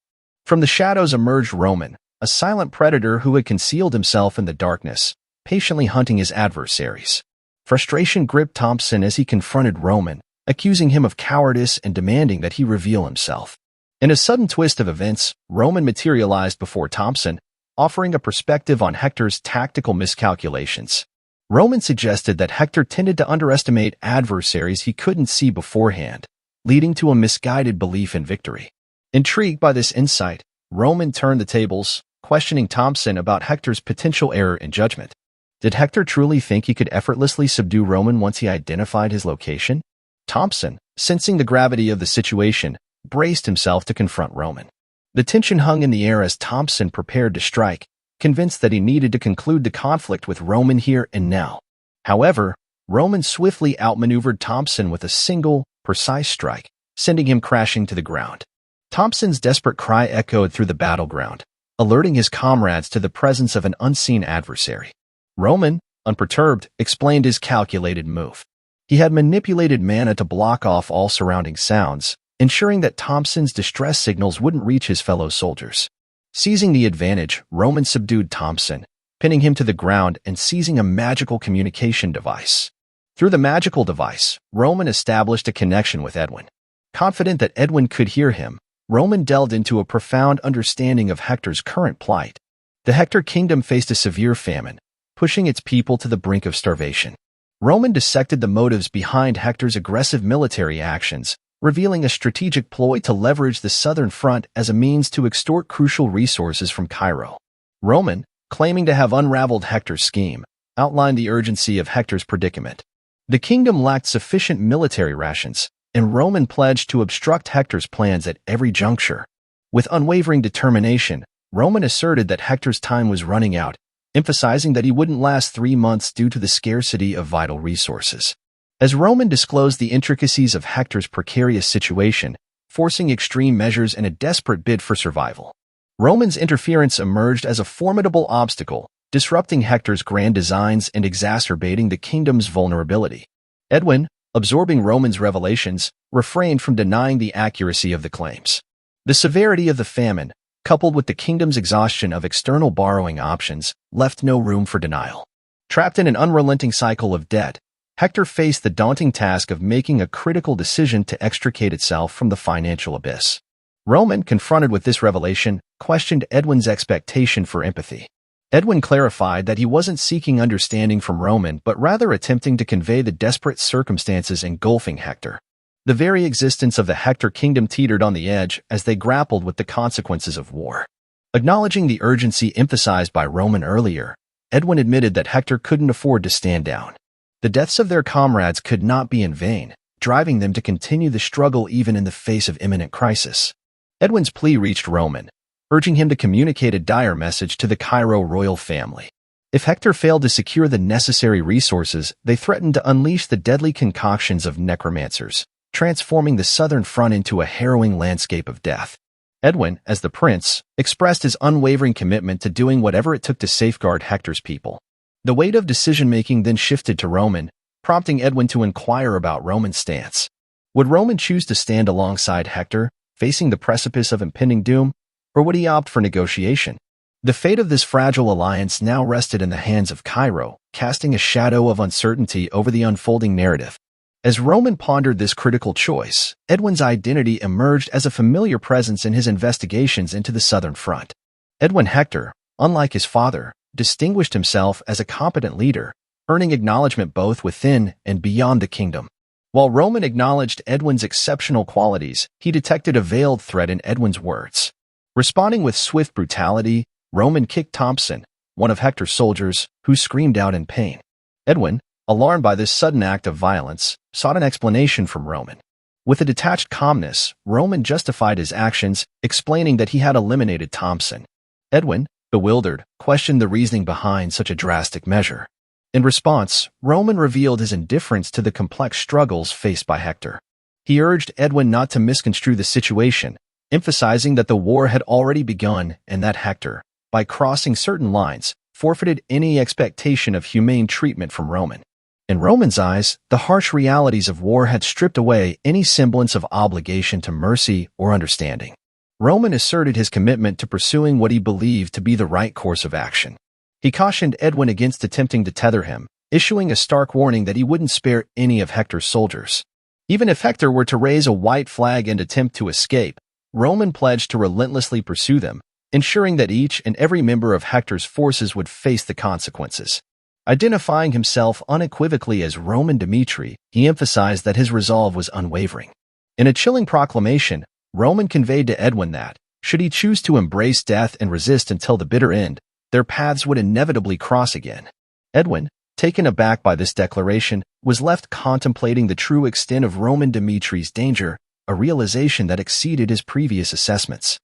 From the shadows emerged Roman, a silent predator who had concealed himself in the darkness, patiently hunting his adversaries. Frustration gripped Thompson as he confronted Roman, accusing him of cowardice and demanding that he reveal himself. In a sudden twist of events, Roman materialized before Thompson, offering a perspective on Hector's tactical miscalculations. Roman suggested that Hector tended to underestimate adversaries he couldn't see beforehand, leading to a misguided belief in victory. Intrigued by this insight, Roman turned the tables, questioning Thompson about Hector's potential error in judgment. Did Hector truly think he could effortlessly subdue Roman once he identified his location? Thompson, sensing the gravity of the situation, braced himself to confront Roman. The tension hung in the air as Thompson prepared to strike, convinced that he needed to conclude the conflict with Roman here and now. However, Roman swiftly outmaneuvered Thompson with a single, precise strike, sending him crashing to the ground. Thompson's desperate cry echoed through the battleground, alerting his comrades to the presence of an unseen adversary. Roman, unperturbed, explained his calculated move. He had manipulated mana to block off all surrounding sounds, ensuring that Thompson's distress signals wouldn't reach his fellow soldiers. Seizing the advantage, Roman subdued Thompson, pinning him to the ground and seizing a magical communication device. Through the magical device, Roman established a connection with Edwin. Confident that Edwin could hear him, Roman delved into a profound understanding of Hector's current plight. The Hector kingdom faced a severe famine, pushing its people to the brink of starvation. Roman dissected the motives behind Hector's aggressive military actions, revealing a strategic ploy to leverage the southern front as a means to extort crucial resources from Cairo. Roman, claiming to have unraveled Hector's scheme, outlined the urgency of Hector's predicament. The kingdom lacked sufficient military rations, and Roman pledged to obstruct Hector's plans at every juncture. With unwavering determination, Roman asserted that Hector's time was running out, emphasizing that he wouldn't last 3 months due to the scarcity of vital resources. As Roman disclosed the intricacies of Hector's precarious situation, forcing extreme measures in a desperate bid for survival, Roman's interference emerged as a formidable obstacle, disrupting Hector's grand designs and exacerbating the kingdom's vulnerability. Edwin, absorbing Roman's revelations, refrained from denying the accuracy of the claims. The severity of the famine, coupled with the kingdom's exhaustion of external borrowing options, left no room for denial. Trapped in an unrelenting cycle of debt, Hector faced the daunting task of making a critical decision to extricate itself from the financial abyss. Roman, confronted with this revelation, questioned Edwin's expectation for empathy. Edwin clarified that he wasn't seeking understanding from Roman, but rather attempting to convey the desperate circumstances engulfing Hector. The very existence of the Hector kingdom teetered on the edge as they grappled with the consequences of war. Acknowledging the urgency emphasized by Roman earlier, Edwin admitted that Hector couldn't afford to stand down. The deaths of their comrades could not be in vain, driving them to continue the struggle even in the face of imminent crisis. Edwin's plea reached Roman, urging him to communicate a dire message to the Cairo royal family. If Hector failed to secure the necessary resources, they threatened to unleash the deadly concoctions of necromancers, transforming the southern front into a harrowing landscape of death. Edwin, as the prince, expressed his unwavering commitment to doing whatever it took to safeguard Hector's people. The weight of decision-making then shifted to Roman, prompting Edwin to inquire about Roman's stance. Would Roman choose to stand alongside Hector, facing the precipice of impending doom, or would he opt for negotiation? The fate of this fragile alliance now rested in the hands of Cairo, casting a shadow of uncertainty over the unfolding narrative. As Roman pondered this critical choice, Edwin's identity emerged as a familiar presence in his investigations into the southern front. Edwin Hector, unlike his father, distinguished himself as a competent leader, earning acknowledgement both within and beyond the kingdom. While Roman acknowledged Edwin's exceptional qualities, he detected a veiled threat in Edwin's words. Responding with swift brutality, Roman kicked Thompson, one of Hector's soldiers, who screamed out in pain. Edwin, alarmed by this sudden act of violence, sought an explanation from Roman. With a detached calmness, Roman justified his actions, explaining that he had eliminated Thompson. Edwin, bewildered, questioned the reasoning behind such a drastic measure. In response, Roman revealed his indifference to the complex struggles faced by Hector. He urged Edwin not to misconstrue the situation, emphasizing that the war had already begun and that Hector, by crossing certain lines, forfeited any expectation of humane treatment from Roman. In Roman's eyes, the harsh realities of war had stripped away any semblance of obligation to mercy or understanding. Roman asserted his commitment to pursuing what he believed to be the right course of action. He cautioned Edwin against attempting to tether him, issuing a stark warning that he wouldn't spare any of Hector's soldiers. Even if Hector were to raise a white flag and attempt to escape, Roman pledged to relentlessly pursue them, ensuring that each and every member of Hector's forces would face the consequences. Identifying himself unequivocally as Roman Dimitri, he emphasized that his resolve was unwavering. In a chilling proclamation, Roman conveyed to Edwin that, should he choose to embrace death and resist until the bitter end, their paths would inevitably cross again. Edwin, taken aback by this declaration, was left contemplating the true extent of Roman Dimitri's danger, a realization that exceeded his previous assessments.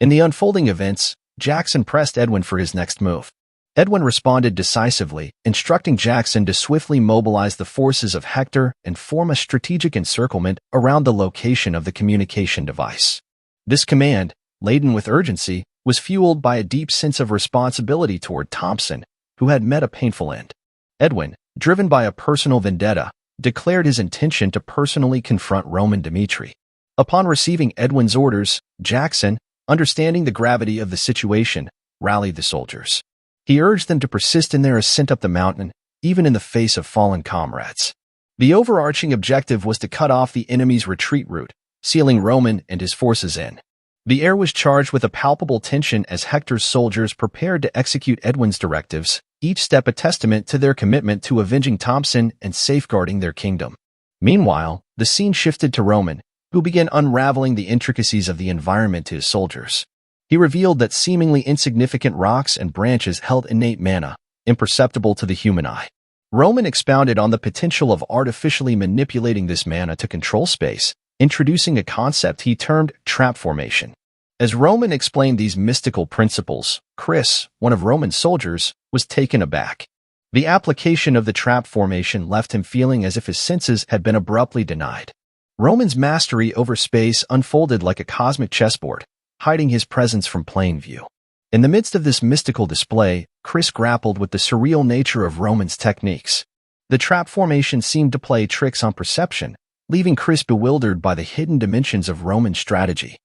In the unfolding events, Jackson pressed Edwin for his next move. Edwin responded decisively, instructing Jackson to swiftly mobilize the forces of Hector and form a strategic encirclement around the location of the communication device. This command, laden with urgency, was fueled by a deep sense of responsibility toward Thompson, who had met a painful end. Edwin, driven by a personal vendetta, declared his intention to personally confront Roman Dimitri. Upon receiving Edwin's orders, Jackson, understanding the gravity of the situation, rallied the soldiers. He urged them to persist in their ascent up the mountain, even in the face of fallen comrades. The overarching objective was to cut off the enemy's retreat route, sealing Roman and his forces in. The air was charged with a palpable tension as Hector's soldiers prepared to execute Edwin's directives, each step a testament to their commitment to avenging Thompson and safeguarding their kingdom. Meanwhile, the scene shifted to Roman, who began unraveling the intricacies of the environment to his soldiers. He revealed that seemingly insignificant rocks and branches held innate mana, imperceptible to the human eye. Roman expounded on the potential of artificially manipulating this mana to control space, introducing a concept he termed trap formation. As Roman explained these mystical principles, Chris, one of Roman's soldiers, was taken aback. The application of the trap formation left him feeling as if his senses had been abruptly denied. Roman's mastery over space unfolded like a cosmic chessboard, hiding his presence from plain view. In the midst of this mystical display, Chris grappled with the surreal nature of Roman's techniques. The trap formation seemed to play tricks on perception, leaving Chris bewildered by the hidden dimensions of Roman's strategy.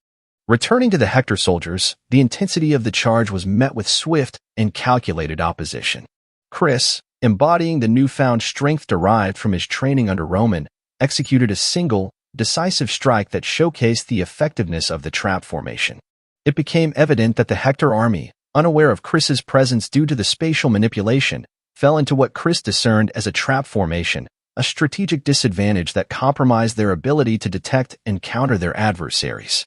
Returning to the Hector soldiers, the intensity of the charge was met with swift and calculated opposition. Chris, embodying the newfound strength derived from his training under Roman, executed a single, decisive strike that showcased the effectiveness of the trap formation. It became evident that the Hector army, unaware of Chris's presence due to the spatial manipulation, fell into what Chris discerned as a trap formation, a strategic disadvantage that compromised their ability to detect and counter their adversaries.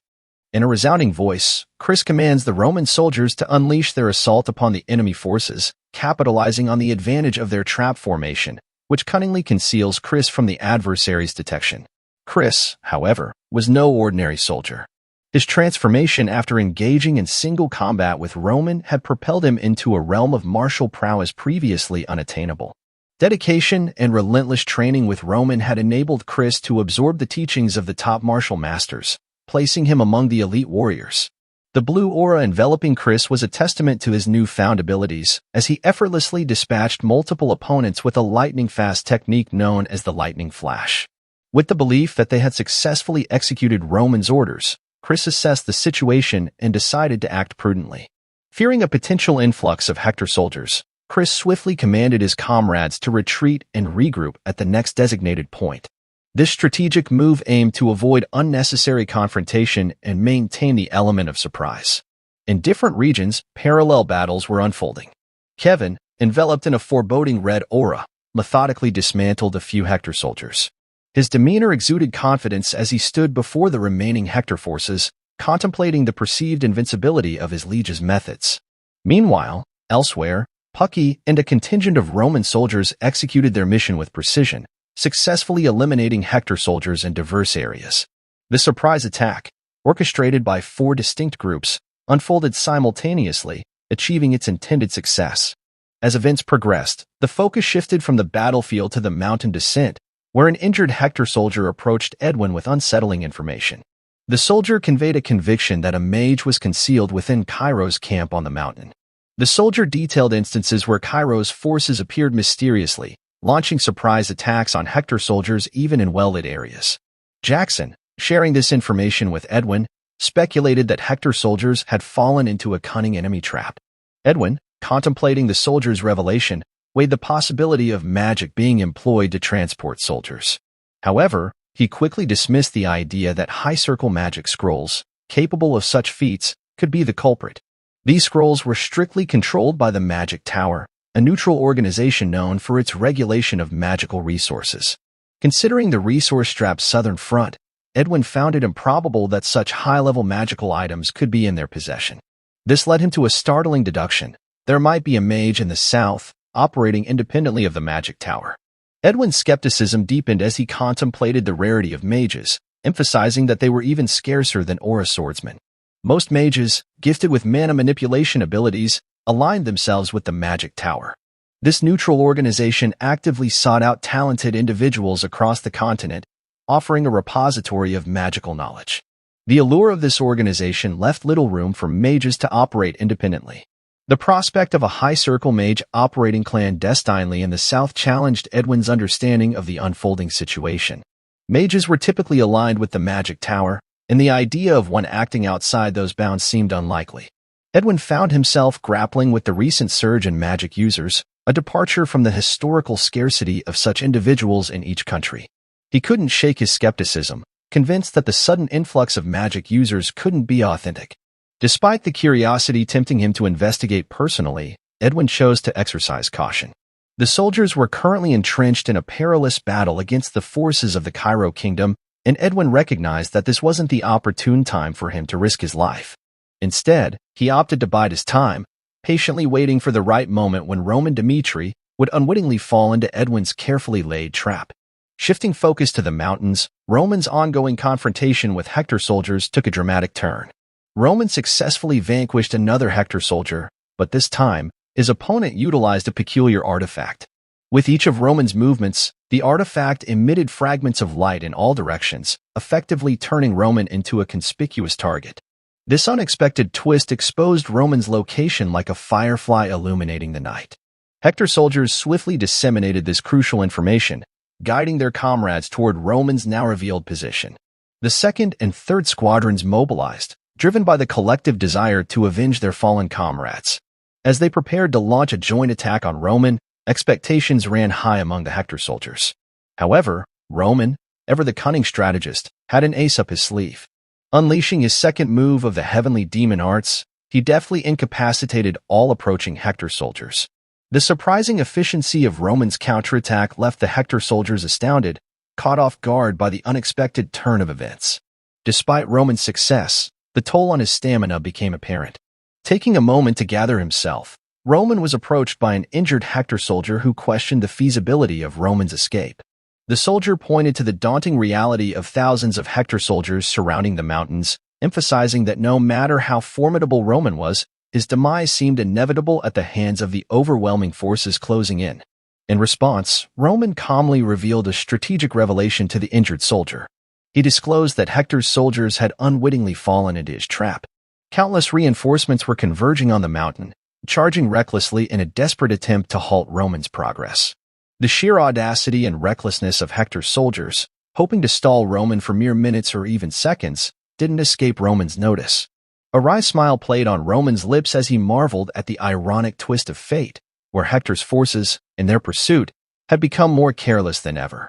In a resounding voice, Chris commands the Roman soldiers to unleash their assault upon the enemy forces, capitalizing on the advantage of their trap formation, which cunningly conceals Chris from the adversary's detection. Chris, however, was no ordinary soldier. His transformation after engaging in single combat with Roman had propelled him into a realm of martial prowess previously unattainable. Dedication and relentless training with Roman had enabled Chris to absorb the teachings of the top martial masters, placing him among the elite warriors. The blue aura enveloping Chris was a testament to his newfound abilities, as he effortlessly dispatched multiple opponents with a lightning-fast technique known as the Lightning Flash. With the belief that they had successfully executed Roman's orders, Chris assessed the situation and decided to act prudently. Fearing a potential influx of Hector soldiers, Chris swiftly commanded his comrades to retreat and regroup at the next designated point. This strategic move aimed to avoid unnecessary confrontation and maintain the element of surprise. In different regions, parallel battles were unfolding. Kevin, enveloped in a foreboding red aura, methodically dismantled a few Hector soldiers. His demeanor exuded confidence as he stood before the remaining Hector forces, contemplating the perceived invincibility of his liege's methods. Meanwhile, elsewhere, Pucky and a contingent of Roman soldiers executed their mission with precision, successfully eliminating Hector soldiers in diverse areas. The surprise attack, orchestrated by 4 distinct groups, unfolded simultaneously, achieving its intended success. As events progressed, the focus shifted from the battlefield to the mountain descent, where an injured Hector soldier approached Edwin with unsettling information. The soldier conveyed a conviction that a mage was concealed within Cairo's camp on the mountain. The soldier detailed instances where Cairo's forces appeared mysteriously, launching surprise attacks on Hector soldiers even in well-lit areas. Jackson, sharing this information with Edwin, speculated that Hector soldiers had fallen into a cunning enemy trap. Edwin, contemplating the soldier's revelation, weighed the possibility of magic being employed to transport soldiers. However, he quickly dismissed the idea that high-circle magic scrolls, capable of such feats, could be the culprit. These scrolls were strictly controlled by the Magic Tower, a neutral organization known for its regulation of magical resources. Considering the resource-strapped southern front, Edwin found it improbable that such high-level magical items could be in their possession. This led him to a startling deduction: there might be a mage in the south, operating independently of the Magic Tower. Edwin's skepticism deepened as he contemplated the rarity of mages, emphasizing that they were even scarcer than aura swordsmen. Most mages, gifted with mana manipulation abilities, aligned themselves with the Magic Tower. This neutral organization actively sought out talented individuals across the continent, offering a repository of magical knowledge. The allure of this organization left little room for mages to operate independently. The prospect of a high-circle mage operating clandestinely in the south challenged Edwin's understanding of the unfolding situation. Mages were typically aligned with the Magic Tower, and the idea of one acting outside those bounds seemed unlikely. Edwin found himself grappling with the recent surge in magic users, a departure from the historical scarcity of such individuals in each country. He couldn't shake his skepticism, convinced that the sudden influx of magic users couldn't be authentic. Despite the curiosity tempting him to investigate personally, Edwin chose to exercise caution. The soldiers were currently entrenched in a perilous battle against the forces of the Cairo Kingdom, and Edwin recognized that this wasn't the opportune time for him to risk his life. Instead, he opted to bide his time, patiently waiting for the right moment when Roman Dmitri would unwittingly fall into Edwin's carefully laid trap. Shifting focus to the mountains, Roman's ongoing confrontation with Hector soldiers took a dramatic turn. Roman successfully vanquished another Hector soldier, but this time, his opponent utilized a peculiar artifact. With each of Roman's movements, the artifact emitted fragments of light in all directions, effectively turning Roman into a conspicuous target. This unexpected twist exposed Roman's location like a firefly illuminating the night. Hector soldiers swiftly disseminated this crucial information, guiding their comrades toward Roman's now revealed position. The second and third squadrons mobilized, driven by the collective desire to avenge their fallen comrades. As they prepared to launch a joint attack on Roman, expectations ran high among the Hector soldiers. However, Roman, ever the cunning strategist, had an ace up his sleeve. Unleashing his second move of the heavenly demon arts, he deftly incapacitated all approaching Hector soldiers. The surprising efficiency of Roman's counterattack left the Hector soldiers astounded, caught off guard by the unexpected turn of events. Despite Roman's success, the toll on his stamina became apparent. Taking a moment to gather himself, Roman was approached by an injured Hector soldier who questioned the feasibility of Roman's escape. The soldier pointed to the daunting reality of thousands of Hector soldiers surrounding the mountains, emphasizing that no matter how formidable Roman was, his demise seemed inevitable at the hands of the overwhelming forces closing in. In response, Roman calmly revealed a strategic revelation to the injured soldier. He disclosed that Hector's soldiers had unwittingly fallen into his trap. Countless reinforcements were converging on the mountain, charging recklessly in a desperate attempt to halt Roman's progress. The sheer audacity and recklessness of Hector's soldiers, hoping to stall Roman for mere minutes or even seconds, didn't escape Roman's notice. A wry smile played on Roman's lips as he marveled at the ironic twist of fate, where Hector's forces, in their pursuit, had become more careless than ever.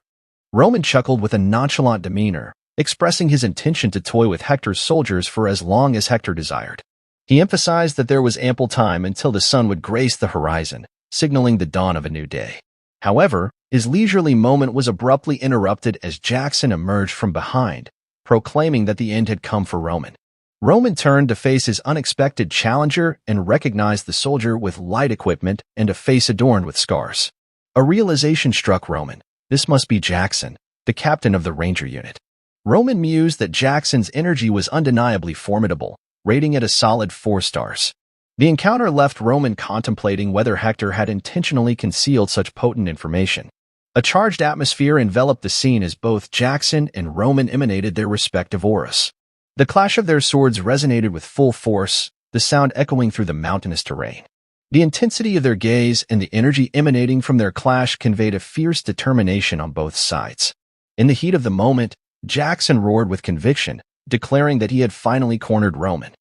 Roman chuckled with a nonchalant demeanor, expressing his intention to toy with Hector's soldiers for as long as Hector desired. He emphasized that there was ample time until the sun would grace the horizon, signaling the dawn of a new day. However, his leisurely moment was abruptly interrupted as Jackson emerged from behind, proclaiming that the end had come for Roman. Roman turned to face his unexpected challenger and recognized the soldier with light equipment and a face adorned with scars. A realization struck Roman. This must be Jackson, the captain of the Ranger unit. Roman mused that Jackson's energy was undeniably formidable, rating it a solid 4 stars. The encounter left Roman contemplating whether Hector had intentionally concealed such potent information. A charged atmosphere enveloped the scene as both Jackson and Roman emanated their respective auras. The clash of their swords resonated with full force, the sound echoing through the mountainous terrain. The intensity of their gaze and the energy emanating from their clash conveyed a fierce determination on both sides. In the heat of the moment, Jackson roared with conviction, declaring that he had finally cornered Roman.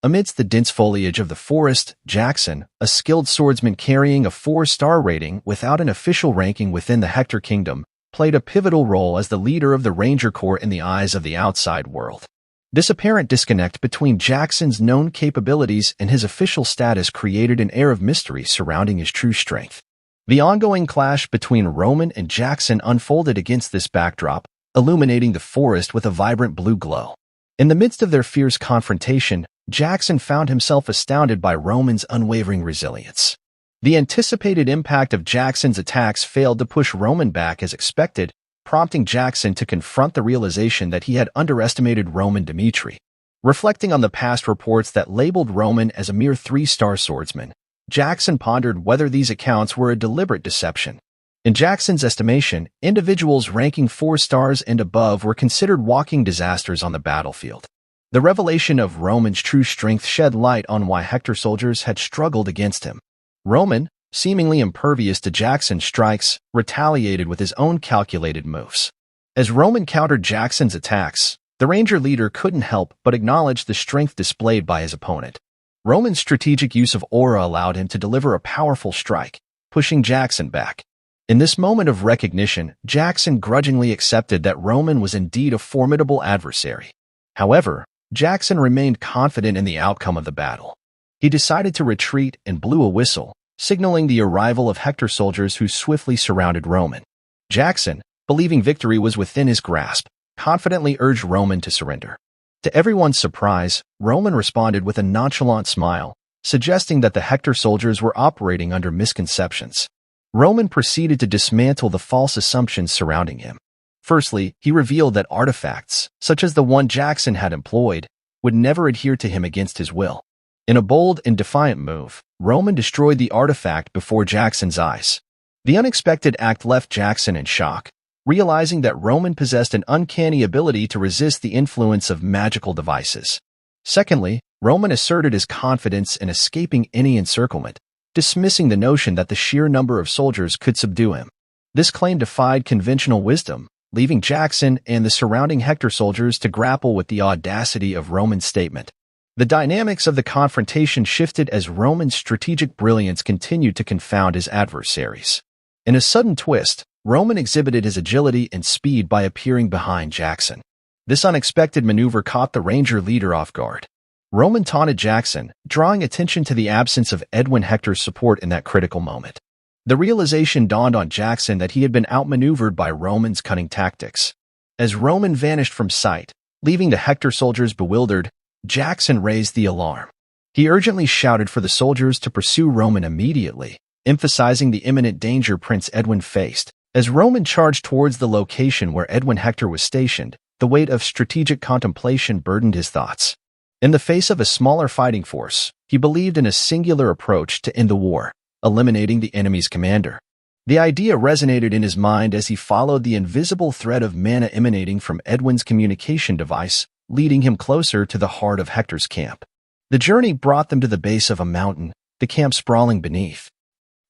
Amidst the dense foliage of the forest, Jackson, a skilled swordsman carrying a 4-star rating without an official ranking within the Hector Kingdom, played a pivotal role as the leader of the Ranger Corps in the eyes of the outside world. This apparent disconnect between Jackson's known capabilities and his official status created an air of mystery surrounding his true strength. The ongoing clash between Roman and Jackson unfolded against this backdrop, illuminating the forest with a vibrant blue glow. In the midst of their fierce confrontation, Jackson found himself astounded by Roman's unwavering resilience. The anticipated impact of Jackson's attacks failed to push Roman back as expected, prompting Jackson to confront the realization that he had underestimated Roman Dimitri. Reflecting on the past reports that labeled Roman as a mere 3-star swordsman, Jackson pondered whether these accounts were a deliberate deception. In Jackson's estimation, individuals ranking 4 stars and above were considered walking disasters on the battlefield. The revelation of Roman's true strength shed light on why Hector soldiers had struggled against him. Roman, seemingly impervious to Jackson's strikes, retaliated with his own calculated moves. As Roman countered Jackson's attacks, the Ranger leader couldn't help but acknowledge the strength displayed by his opponent. Roman's strategic use of aura allowed him to deliver a powerful strike, pushing Jackson back. In this moment of recognition, Jackson grudgingly accepted that Roman was indeed a formidable adversary. However, Jackson remained confident in the outcome of the battle. He decided to retreat and blew a whistle, signaling the arrival of Hector soldiers who swiftly surrounded Roman. Jackson, believing victory was within his grasp, confidently urged Roman to surrender. To everyone's surprise, Roman responded with a nonchalant smile, suggesting that the Hector soldiers were operating under misconceptions. Roman proceeded to dismantle the false assumptions surrounding him. Firstly, he revealed that artifacts, such as the one Jackson had employed, would never adhere to him against his will. In a bold and defiant move, Roman destroyed the artifact before Jackson's eyes. The unexpected act left Jackson in shock, realizing that Roman possessed an uncanny ability to resist the influence of magical devices. Secondly, Roman asserted his confidence in escaping any encirclement, dismissing the notion that the sheer number of soldiers could subdue him. This claim defied conventional wisdom, leaving Jackson and the surrounding Hector soldiers to grapple with the audacity of Roman's statement. The dynamics of the confrontation shifted as Roman's strategic brilliance continued to confound his adversaries. In a sudden twist, Roman exhibited his agility and speed by appearing behind Jackson. This unexpected maneuver caught the Ranger leader off guard. Roman taunted Jackson, drawing attention to the absence of Edwin Hector's support in that critical moment. The realization dawned on Jackson that he had been outmaneuvered by Roman's cunning tactics. As Roman vanished from sight, leaving the Hector soldiers bewildered, Jackson raised the alarm. He urgently shouted for the soldiers to pursue Roman immediately, emphasizing the imminent danger Prince Edwin faced. As Roman charged towards the location where Edwin Hector was stationed, the weight of strategic contemplation burdened his thoughts. In the face of a smaller fighting force, he believed in a singular approach to end the war, eliminating the enemy's commander. The idea resonated in his mind as he followed the invisible thread of mana emanating from Edwin's communication device, leading him closer to the heart of Hector's camp. The journey brought them to the base of a mountain, the camp sprawling beneath.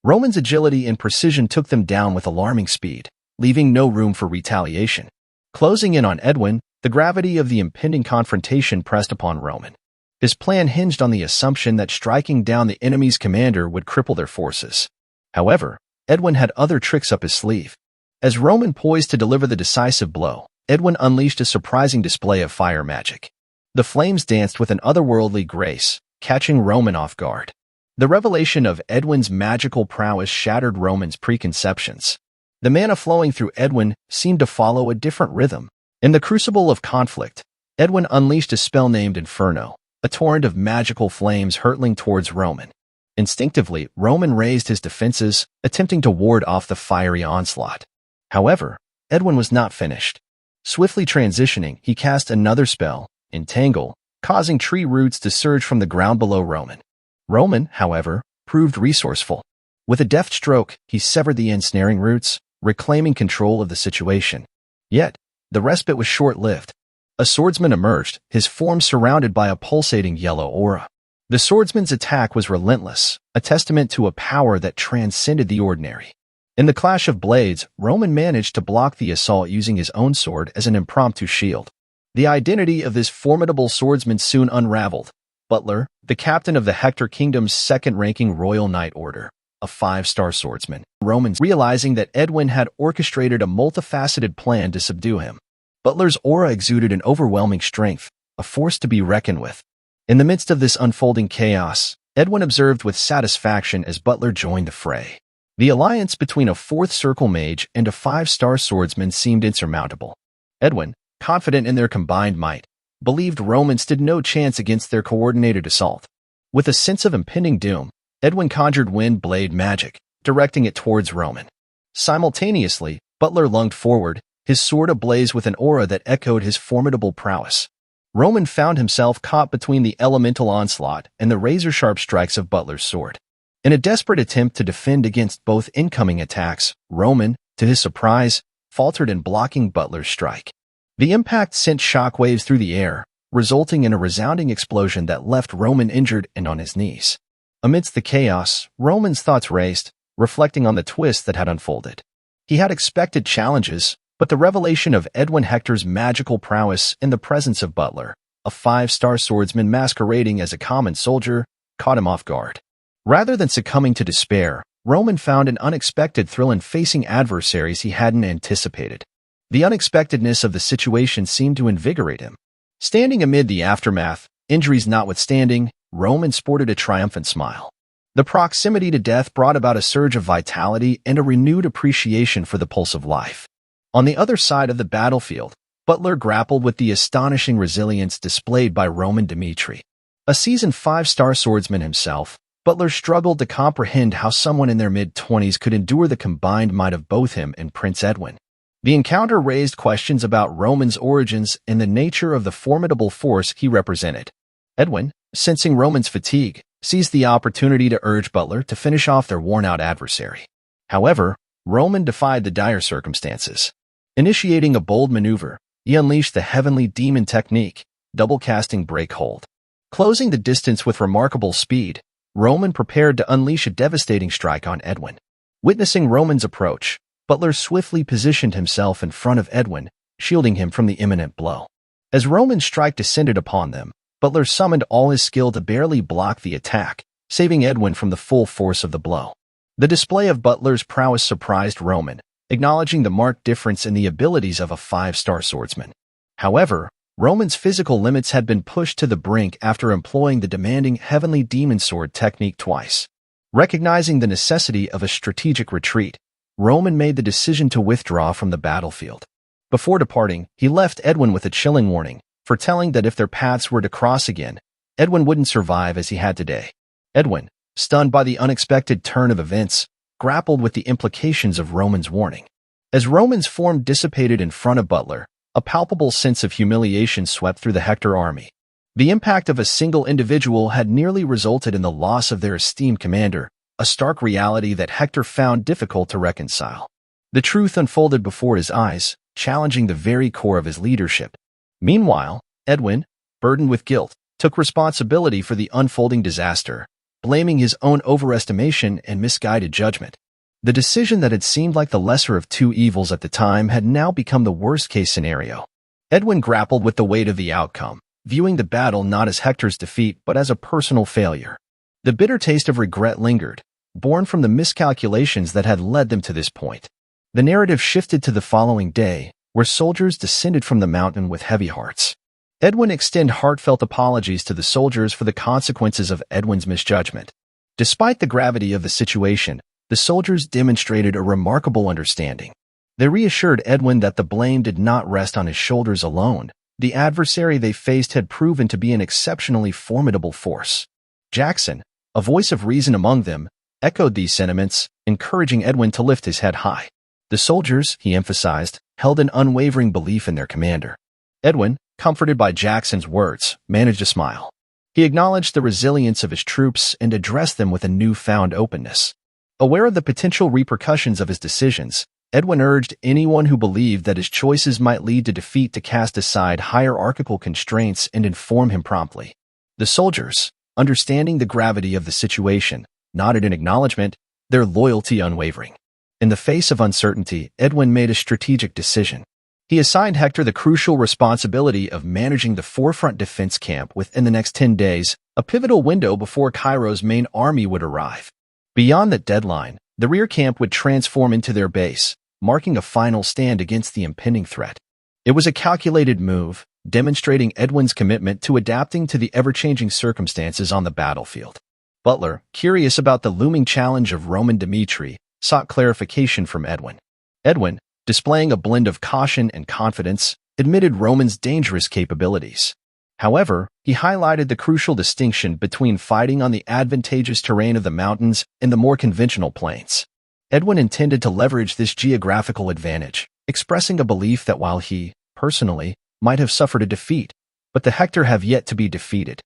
Roman's agility and precision took them down with alarming speed, leaving no room for retaliation. Closing in on Edwin, the gravity of the impending confrontation pressed upon Roman. His plan hinged on the assumption that striking down the enemy's commander would cripple their forces. However, Edwin had other tricks up his sleeve. As Roman poised to deliver the decisive blow, Edwin unleashed a surprising display of fire magic. The flames danced with an otherworldly grace, catching Roman off guard. The revelation of Edwin's magical prowess shattered Roman's preconceptions. The mana flowing through Edwin seemed to follow a different rhythm. In the crucible of conflict, Edwin unleashed a spell named Inferno, a torrent of magical flames hurtling towards Roman. Instinctively, Roman raised his defenses, attempting to ward off the fiery onslaught. However, Edwin was not finished. Swiftly transitioning, he cast another spell, Entangle, causing tree roots to surge from the ground below Roman. Roman, however, proved resourceful. With a deft stroke, he severed the ensnaring roots, reclaiming control of the situation. Yet, the respite was short-lived. A swordsman emerged, his form surrounded by a pulsating yellow aura. The swordsman's attack was relentless, a testament to a power that transcended the ordinary. In the clash of blades, Roman managed to block the assault using his own sword as an impromptu shield. The identity of this formidable swordsman soon unraveled. Butler, the captain of the Hector Kingdom's second-ranking Royal Knight Order, a 5-star swordsman. Romans, realizing that Edwin had orchestrated a multifaceted plan to subdue him. Butler's aura exuded an overwhelming strength, a force to be reckoned with. In the midst of this unfolding chaos, Edwin observed with satisfaction as Butler joined the fray. The alliance between a 4th Circle mage and a 5-star swordsman seemed insurmountable. Edwin, confident in their combined might, believed Roman stood no chance against their coordinated assault. With a sense of impending doom, Edwin conjured wind blade magic, directing it towards Roman. Simultaneously, Butler lunged forward, his sword ablaze with an aura that echoed his formidable prowess. Roman found himself caught between the elemental onslaught and the razor-sharp strikes of Butler's sword. In a desperate attempt to defend against both incoming attacks, Roman, to his surprise, faltered in blocking Butler's strike. The impact sent shockwaves through the air, resulting in a resounding explosion that left Roman injured and on his knees. Amidst the chaos, Roman's thoughts raced, reflecting on the twist that had unfolded. He had expected challenges, but the revelation of Edwin Hector's magical prowess in the presence of Butler, a 5-star swordsman masquerading as a common soldier, caught him off guard. Rather than succumbing to despair, Roman found an unexpected thrill in facing adversaries he hadn't anticipated. The unexpectedness of the situation seemed to invigorate him. Standing amid the aftermath, injuries notwithstanding, Roman sported a triumphant smile. The proximity to death brought about a surge of vitality and a renewed appreciation for the pulse of life. On the other side of the battlefield, Butler grappled with the astonishing resilience displayed by Roman Dimitri. A seasoned 5-star swordsman himself, Butler struggled to comprehend how someone in their mid-20s could endure the combined might of both him and Prince Edwin. The encounter raised questions about Roman's origins and the nature of the formidable force he represented. Edwin, sensing Roman's fatigue, seized the opportunity to urge Butler to finish off their worn-out adversary. However, Roman defied the dire circumstances. Initiating a bold maneuver, he unleashed the heavenly demon technique, double-casting Breakhold. Closing the distance with remarkable speed, Roman prepared to unleash a devastating strike on Edwin. Witnessing Roman's approach, Butler swiftly positioned himself in front of Edwin, shielding him from the imminent blow. As Roman's strike descended upon them, Butler summoned all his skill to barely block the attack, saving Edwin from the full force of the blow. The display of Butler's prowess surprised Roman, acknowledging the marked difference in the abilities of a 5-star swordsman. However, Roman's physical limits had been pushed to the brink after employing the demanding Heavenly Demon Sword technique twice. Recognizing the necessity of a strategic retreat, Roman made the decision to withdraw from the battlefield. Before departing, he left Edwin with a chilling warning, foretelling that if their paths were to cross again, Edwin wouldn't survive as he had today. Edwin, stunned by the unexpected turn of events, grappled with the implications of Roman's warning. As Roman's form dissipated in front of Butler, a palpable sense of humiliation swept through the Hector army. The impact of a single individual had nearly resulted in the loss of their esteemed commander, a stark reality that Hector found difficult to reconcile. The truth unfolded before his eyes, challenging the very core of his leadership. Meanwhile, Edwin, burdened with guilt, took responsibility for the unfolding disaster, blaming his own overestimation and misguided judgment. The decision that had seemed like the lesser of two evils at the time had now become the worst-case scenario. Edwin grappled with the weight of the outcome, viewing the battle not as Hector's defeat but as a personal failure. The bitter taste of regret lingered, born from the miscalculations that had led them to this point. The narrative shifted to the following day, where soldiers descended from the mountain with heavy hearts. Edwin extended heartfelt apologies to the soldiers for the consequences of Edwin's misjudgment. Despite the gravity of the situation, the soldiers demonstrated a remarkable understanding. They reassured Edwin that the blame did not rest on his shoulders alone. The adversary they faced had proven to be an exceptionally formidable force. Jackson, a voice of reason among them, echoed these sentiments, encouraging Edwin to lift his head high. The soldiers, he emphasized, held an unwavering belief in their commander. Edwin, comforted by Jackson's words, managed a smile. He acknowledged the resilience of his troops and addressed them with a newfound openness. Aware of the potential repercussions of his decisions, Edwin urged anyone who believed that his choices might lead to defeat to cast aside hierarchical constraints and inform him promptly. The soldiers, understanding the gravity of the situation, nodded in acknowledgement, their loyalty unwavering. In the face of uncertainty, Edwin made a strategic decision. He assigned Hector the crucial responsibility of managing the forefront defense camp within the next 10 days, a pivotal window before Cairo's main army would arrive. Beyond that deadline, the rear camp would transform into their base, marking a final stand against the impending threat. It was a calculated move, demonstrating Edwin's commitment to adapting to the ever-changing circumstances on the battlefield. Butler, curious about the looming challenge of Roman Dimitri, sought clarification from Edwin. Edwin, displaying a blend of caution and confidence, admitted Roman's dangerous capabilities. However, he highlighted the crucial distinction between fighting on the advantageous terrain of the mountains and the more conventional plains. Edwin intended to leverage this geographical advantage, expressing a belief that while he, personally, might have suffered a defeat, but the Hector have yet to be defeated.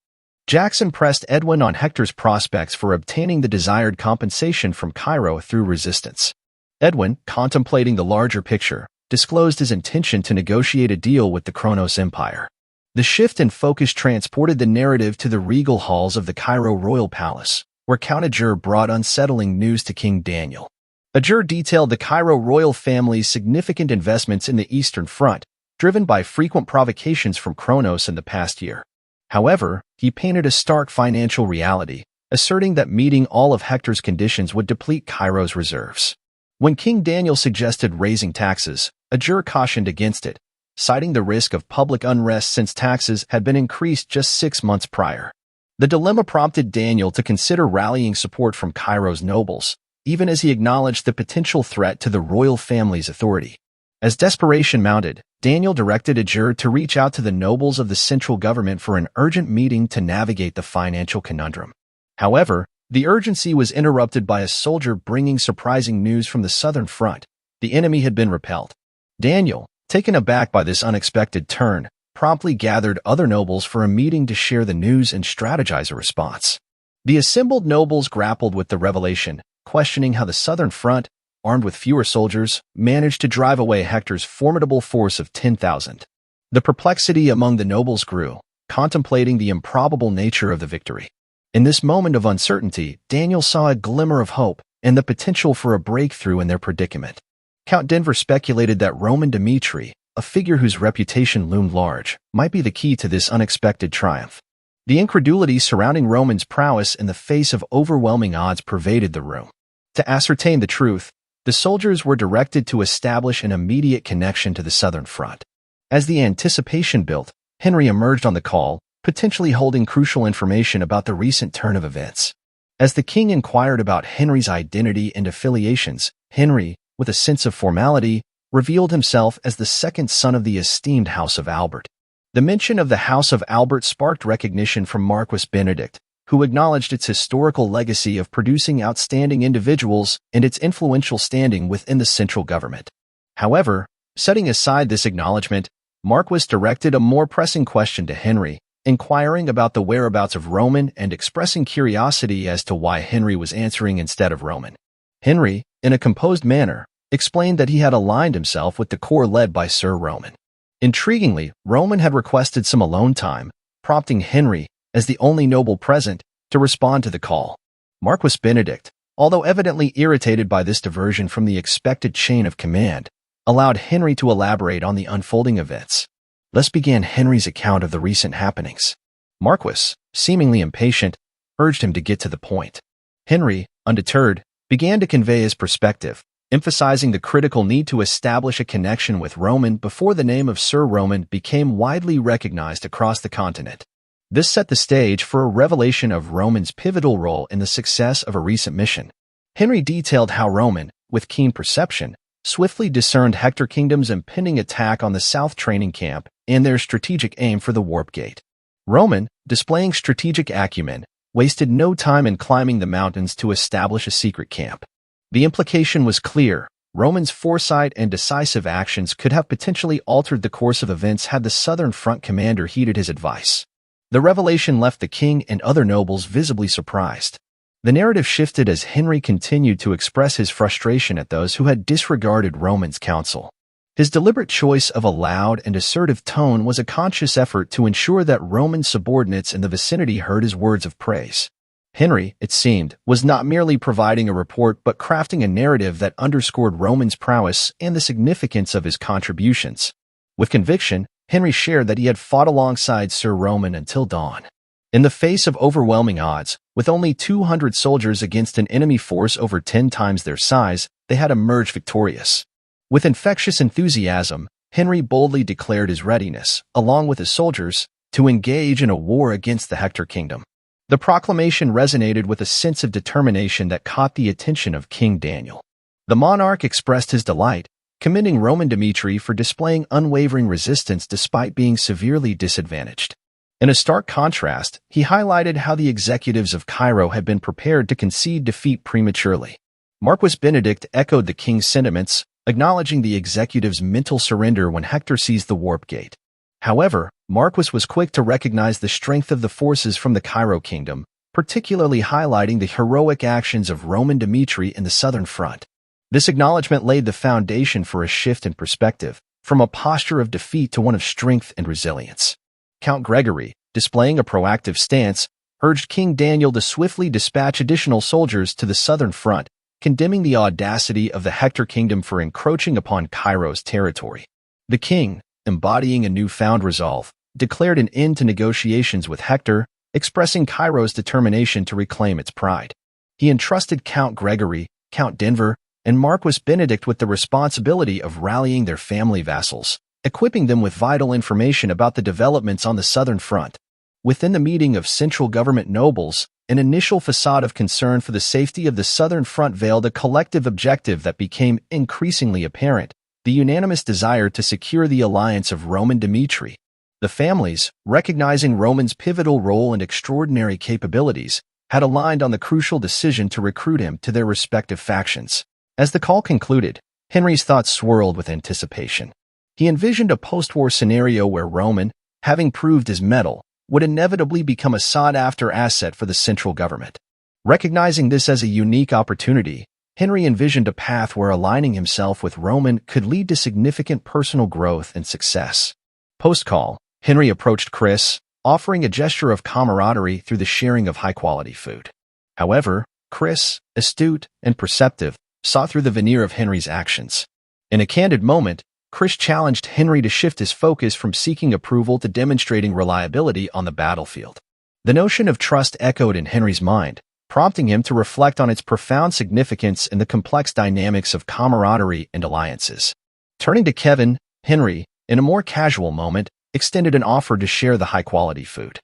Jackson pressed Edwin on Hector's prospects for obtaining the desired compensation from Cairo through resistance. Edwin, contemplating the larger picture, disclosed his intention to negotiate a deal with the Kronos Empire. The shift in focus transported the narrative to the regal halls of the Cairo royal palace, where Count Ajur brought unsettling news to King Daniel. Ajur detailed the Cairo royal family's significant investments in the Eastern Front, driven by frequent provocations from Kronos in the past year. However, he painted a stark financial reality, asserting that meeting all of Hector's conditions would deplete Cairo's reserves. When King Daniel suggested raising taxes, Ajur cautioned against it, citing the risk of public unrest since taxes had been increased just 6 months prior. The dilemma prompted Daniel to consider rallying support from Cairo's nobles, even as he acknowledged the potential threat to the royal family's authority. As desperation mounted, Daniel directed Ajur to reach out to the nobles of the central government for an urgent meeting to navigate the financial conundrum. However, the urgency was interrupted by a soldier bringing surprising news from the southern front. The enemy had been repelled. Daniel, taken aback by this unexpected turn, promptly gathered other nobles for a meeting to share the news and strategize a response. The assembled nobles grappled with the revelation, questioning how the southern front, armed with fewer soldiers, managed to drive away Hector's formidable force of 10,000. The perplexity among the nobles grew, contemplating the improbable nature of the victory. In this moment of uncertainty, Daniel saw a glimmer of hope and the potential for a breakthrough in their predicament. Count Denver speculated that Roman Dimitri, a figure whose reputation loomed large, might be the key to this unexpected triumph. The incredulity surrounding Roman's prowess in the face of overwhelming odds pervaded the room. To ascertain the truth, the soldiers were directed to establish an immediate connection to the southern front. As the anticipation built, Henry emerged on the call, potentially holding crucial information about the recent turn of events. As the king inquired about Henry's identity and affiliations, Henry, with a sense of formality, revealed himself as the second son of the esteemed House of Albert. The mention of the House of Albert sparked recognition from Marquis Benedict, who acknowledged its historical legacy of producing outstanding individuals and its influential standing within the central government. However, setting aside this acknowledgement, Marquis directed a more pressing question to Henry, inquiring about the whereabouts of Roman and expressing curiosity as to why Henry was answering instead of Roman. Henry, in a composed manner, explained that he had aligned himself with the corps led by Sir Roman. Intriguingly, Roman had requested some alone time, prompting Henry, as the only noble present, to respond to the call. Marquis Benedict, although evidently irritated by this diversion from the expected chain of command, allowed Henry to elaborate on the unfolding events. Thus began Henry's account of the recent happenings. Marquis, seemingly impatient, urged him to get to the point. Henry, undeterred, began to convey his perspective, emphasizing the critical need to establish a connection with Roman before the name of Sir Roman became widely recognized across the continent. This set the stage for a revelation of Roman's pivotal role in the success of a recent mission. Henry detailed how Roman, with keen perception, swiftly discerned Hector Kingdom's impending attack on the South training camp and their strategic aim for the Warp Gate. Roman, displaying strategic acumen, wasted no time in climbing the mountains to establish a secret camp. The implication was clear. Roman's foresight and decisive actions could have potentially altered the course of events had the Southern Front commander heeded his advice. The revelation left the king and other nobles visibly surprised. The narrative shifted as Henry continued to express his frustration at those who had disregarded Roman's counsel. His deliberate choice of a loud and assertive tone was a conscious effort to ensure that Roman subordinates in the vicinity heard his words of praise. Henry, it seemed, was not merely providing a report but crafting a narrative that underscored Roman's prowess and the significance of his contributions. With conviction, Henry shared that he had fought alongside Sir Roman until dawn. In the face of overwhelming odds, with only 200 soldiers against an enemy force over 10 times their size, they had emerged victorious. With infectious enthusiasm, Henry boldly declared his readiness, along with his soldiers, to engage in a war against the Hector Kingdom. The proclamation resonated with a sense of determination that caught the attention of King Daniel. The monarch expressed his delight, commending Roman Dimitri for displaying unwavering resistance despite being severely disadvantaged. In a stark contrast, he highlighted how the executives of Cairo had been prepared to concede defeat prematurely. Marquis Benedict echoed the king's sentiments, acknowledging the executive's mental surrender when Hector seized the Warp Gate. However, Marquis was quick to recognize the strength of the forces from the Cairo kingdom, particularly highlighting the heroic actions of Roman Dimitri in the Southern Front. This acknowledgement laid the foundation for a shift in perspective, from a posture of defeat to one of strength and resilience. Count Gregory, displaying a proactive stance, urged King Daniel to swiftly dispatch additional soldiers to the Southern Front, condemning the audacity of the Hector Kingdom for encroaching upon Cairo's territory. The king, embodying a newfound resolve, declared an end to negotiations with Hector, expressing Cairo's determination to reclaim its pride. He entrusted Count Gregory, Count Denver, and Marquis Benedict with the responsibility of rallying their family vassals, equipping them with vital information about the developments on the Southern Front. Within the meeting of central government nobles, an initial facade of concern for the safety of the Southern Front veiled a collective objective that became increasingly apparent: the unanimous desire to secure the alliance of Roman Dimitri. The families, recognizing Roman's pivotal role and extraordinary capabilities, had aligned on the crucial decision to recruit him to their respective factions. As the call concluded, Henry's thoughts swirled with anticipation. He envisioned a post-war scenario where Roman, having proved his mettle, would inevitably become a sought-after asset for the central government. Recognizing this as a unique opportunity, Henry envisioned a path where aligning himself with Roman could lead to significant personal growth and success. Post-call, Henry approached Chris, offering a gesture of camaraderie through the sharing of high-quality food. However, Chris, astute and perceptive, saw through the veneer of Henry's actions. In a candid moment, Chris challenged Henry to shift his focus from seeking approval to demonstrating reliability on the battlefield. The notion of trust echoed in Henry's mind, prompting him to reflect on its profound significance in the complex dynamics of camaraderie and alliances. Turning to Kevin, Henry, in a more casual moment, extended an offer to share the high-quality food.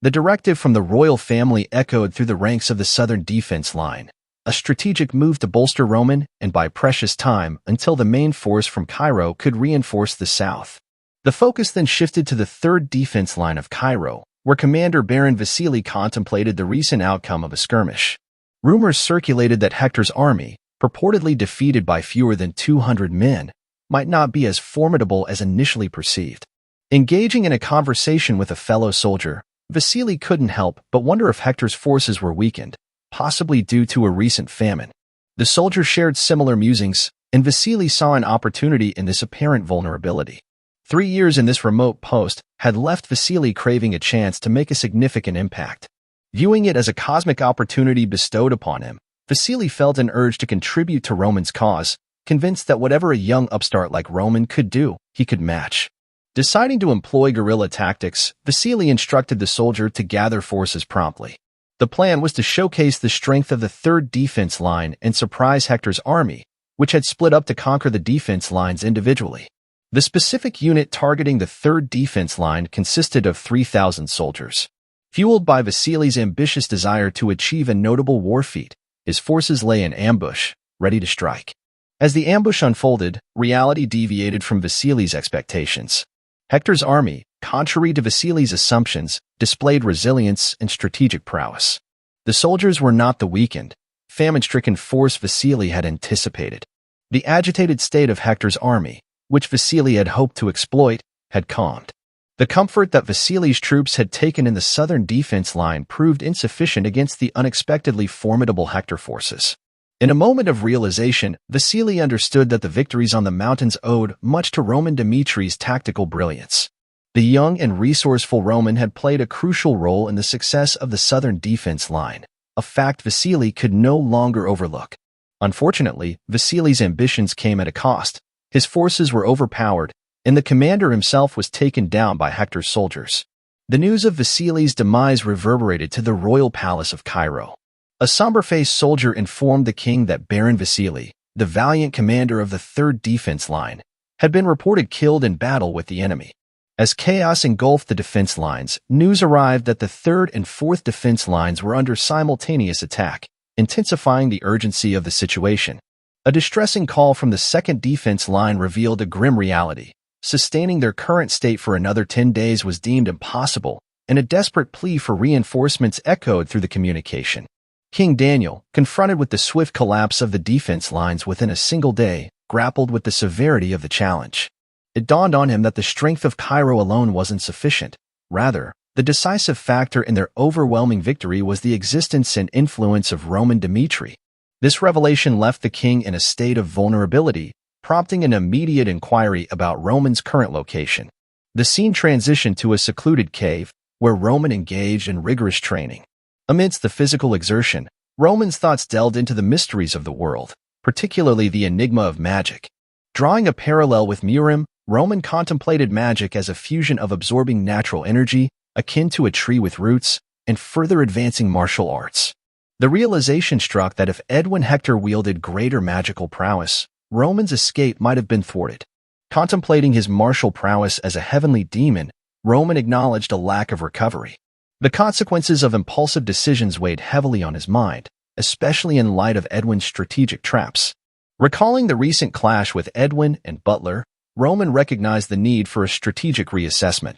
The directive from the royal family echoed through the ranks of the Southern defense line, a strategic move to bolster Roman and buy precious time until the main force from Cairo could reinforce the south. The focus then shifted to the third defense line of Cairo, where Commander Baron Vasily contemplated the recent outcome of a skirmish. Rumors circulated that Hector's army, purportedly defeated by fewer than 200 men, might not be as formidable as initially perceived. Engaging in a conversation with a fellow soldier, Vasily couldn't help but wonder if Hector's forces were weakened, possibly due to a recent famine. The soldier shared similar musings, and Vasily saw an opportunity in this apparent vulnerability. 3 years in this remote post had left Vasily craving a chance to make a significant impact. Viewing it as a cosmic opportunity bestowed upon him, Vasily felt an urge to contribute to Roman's cause, convinced that whatever a young upstart like Roman could do, he could match. Deciding to employ guerrilla tactics, Vasily instructed the soldier to gather forces promptly. The plan was to showcase the strength of the 3rd Defense Line and surprise Hector's army, which had split up to conquer the defense lines individually. The specific unit targeting the 3rd Defense Line consisted of 3,000 soldiers. Fueled by Vasily's ambitious desire to achieve a notable war feat, his forces lay in ambush, ready to strike. As the ambush unfolded, reality deviated from Vasily's expectations. Hector's army, contrary to Vasily's assumptions, displayed resilience and strategic prowess. The soldiers were not the weakened, famine-stricken force Vasily had anticipated. The agitated state of Hector's army, which Vasily had hoped to exploit, had calmed. The comfort that Vasily's troops had taken in the southern defense line proved insufficient against the unexpectedly formidable Hector forces. In a moment of realization, Vasily understood that the victories on the mountains owed much to Roman Dimitri's tactical brilliance. The young and resourceful Roman had played a crucial role in the success of the southern defense line, a fact Vasily could no longer overlook. Unfortunately, Vasily's ambitions came at a cost. His forces were overpowered, and the commander himself was taken down by Hector's soldiers. The news of Vasily's demise reverberated to the royal palace of Cairo. A somber-faced soldier informed the king that Baron Vasily, the valiant commander of the 3rd Defense Line, had been reported killed in battle with the enemy. As chaos engulfed the defense lines, news arrived that the 3rd and 4th defense lines were under simultaneous attack, intensifying the urgency of the situation. A distressing call from the 2nd Defense Line revealed a grim reality. Sustaining their current state for another 10 days was deemed impossible, and a desperate plea for reinforcements echoed through the communication. King Daniel, confronted with the swift collapse of the defense lines within a single day, grappled with the severity of the challenge. It dawned on him that the strength of Cairo alone wasn't sufficient. Rather, the decisive factor in their overwhelming victory was the existence and influence of Roman Dimitri. This revelation left the king in a state of vulnerability, prompting an immediate inquiry about Roman's current location. The scene transitioned to a secluded cave, where Roman engaged in rigorous training. Amidst the physical exertion, Roman's thoughts delved into the mysteries of the world, particularly the enigma of magic. Drawing a parallel with Murim, Roman contemplated magic as a fusion of absorbing natural energy, akin to a tree with roots, and further advancing martial arts. The realization struck that if Edwin Hector wielded greater magical prowess, Roman's escape might have been thwarted. Contemplating his martial prowess as a heavenly demon, Roman acknowledged a lack of recovery. The consequences of impulsive decisions weighed heavily on his mind, especially in light of Edwin's strategic traps. Recalling the recent clash with Edwin and Butler, Roman recognized the need for a strategic reassessment.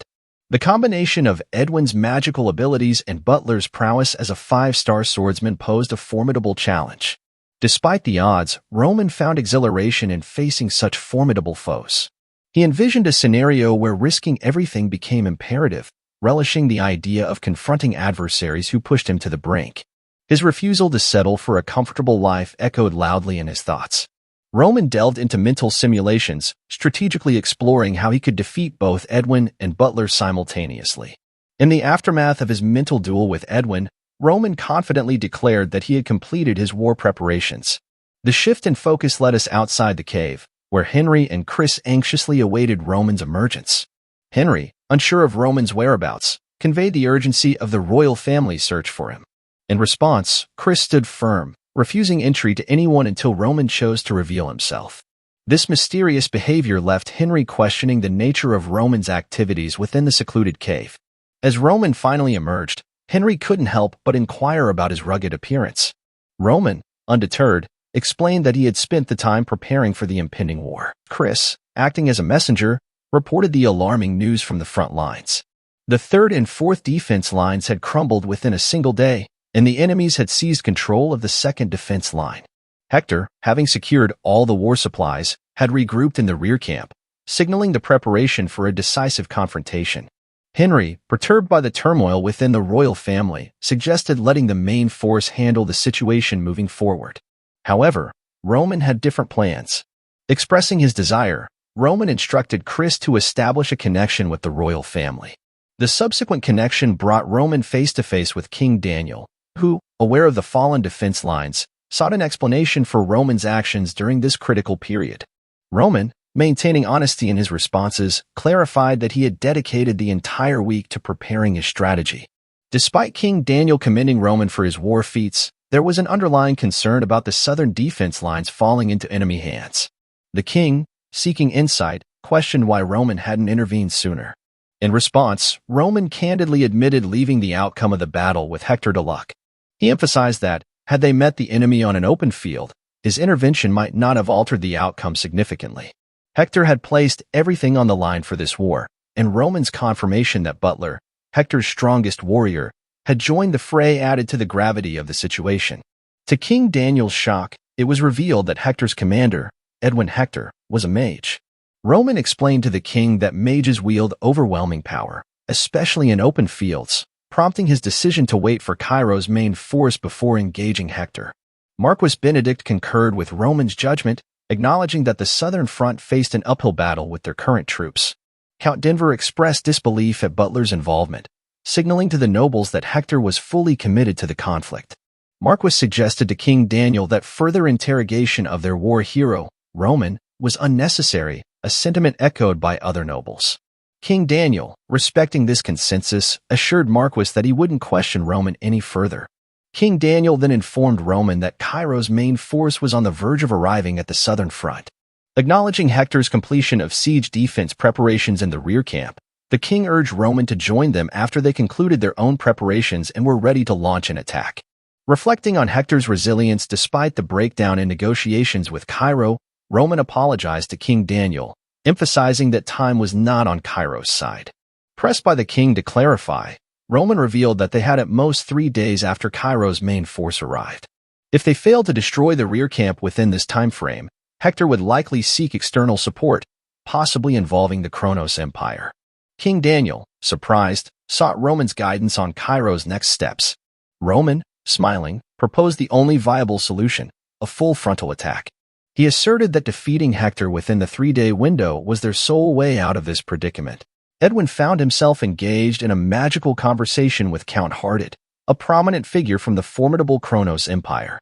The combination of Edwin's magical abilities and Butler's prowess as a 5-star swordsman posed a formidable challenge. Despite the odds, Roman found exhilaration in facing such formidable foes. He envisioned a scenario where risking everything became imperative, relishing the idea of confronting adversaries who pushed him to the brink. His refusal to settle for a comfortable life echoed loudly in his thoughts. Roman delved into mental simulations, strategically exploring how he could defeat both Edwin and Butler simultaneously. In the aftermath of his mental duel with Edwin, Roman confidently declared that he had completed his war preparations. The shift in focus led us outside the cave, where Henry and Chris anxiously awaited Roman's emergence. Henry, unsure of Roman's whereabouts, conveyed the urgency of the royal family's search for him. In response, Chris stood firm, refusing entry to anyone until Roman chose to reveal himself. This mysterious behavior left Henry questioning the nature of Roman's activities within the secluded cave. As Roman finally emerged, Henry couldn't help but inquire about his rugged appearance. Roman, undeterred, explained that he had spent the time preparing for the impending war. Chris, acting as a messenger, reported the alarming news from the front lines. The 3rd and 4th defense lines had crumbled within a single day, and the enemies had seized control of the 2nd defense line. Hector, having secured all the war supplies, had regrouped in the rear camp, signaling the preparation for a decisive confrontation. Henry, perturbed by the turmoil within the royal family, suggested letting the main force handle the situation moving forward. However, Roman had different plans. Expressing his desire, Roman instructed Chris to establish a connection with the royal family. The subsequent connection brought Roman face-to-face with King Daniel, who, aware of the fallen defense lines, sought an explanation for Roman's actions during this critical period. Roman, maintaining honesty in his responses, clarified that he had dedicated the entire week to preparing his strategy. Despite King Daniel commending Roman for his war feats, there was an underlying concern about the southern defense lines falling into enemy hands. The king, seeking insight, questioned why Roman hadn't intervened sooner. In response, Roman candidly admitted leaving the outcome of the battle with Hector to luck. He emphasized that, had they met the enemy on an open field, his intervention might not have altered the outcome significantly. Hector had placed everything on the line for this war, and Roman's confirmation that Butler, Hector's strongest warrior, had joined the fray added to the gravity of the situation. To King Daniel's shock, it was revealed that Hector's commander, Edwin Hector, was a mage. Roman explained to the king that mages wield overwhelming power, especially in open fields, prompting his decision to wait for Cairo's main force before engaging Hector. Marquis Benedict concurred with Roman's judgment, acknowledging that the southern front faced an uphill battle with their current troops. Count Denver expressed disbelief at Butler's involvement, signaling to the nobles that Hector was fully committed to the conflict. Marquis suggested to King Daniel that further interrogation of their war hero, Roman, was unnecessary, a sentiment echoed by other nobles. King Daniel, respecting this consensus, assured Marquis that he wouldn't question Roman any further. King Daniel then informed Roman that Cairo's main force was on the verge of arriving at the southern front. Acknowledging Hector's completion of siege defense preparations in the rear camp, the king urged Roman to join them after they concluded their own preparations and were ready to launch an attack. Reflecting on Hector's resilience despite the breakdown in negotiations with Cairo, Roman apologized to King Daniel, emphasizing that time was not on Cairo's side. Pressed by the king to clarify, Roman revealed that they had at most 3 days after Cairo's main force arrived. If they failed to destroy the rear camp within this time frame, Hector would likely seek external support, possibly involving the Kronos Empire. King Daniel, surprised, sought Roman's guidance on Cairo's next steps. Roman, smiling, proposed the only viable solution, a full frontal attack. He asserted that defeating Hector within the 3-day window was their sole way out of this predicament. Edwin found himself engaged in a magical conversation with Count Hardit, a prominent figure from the formidable Kronos Empire.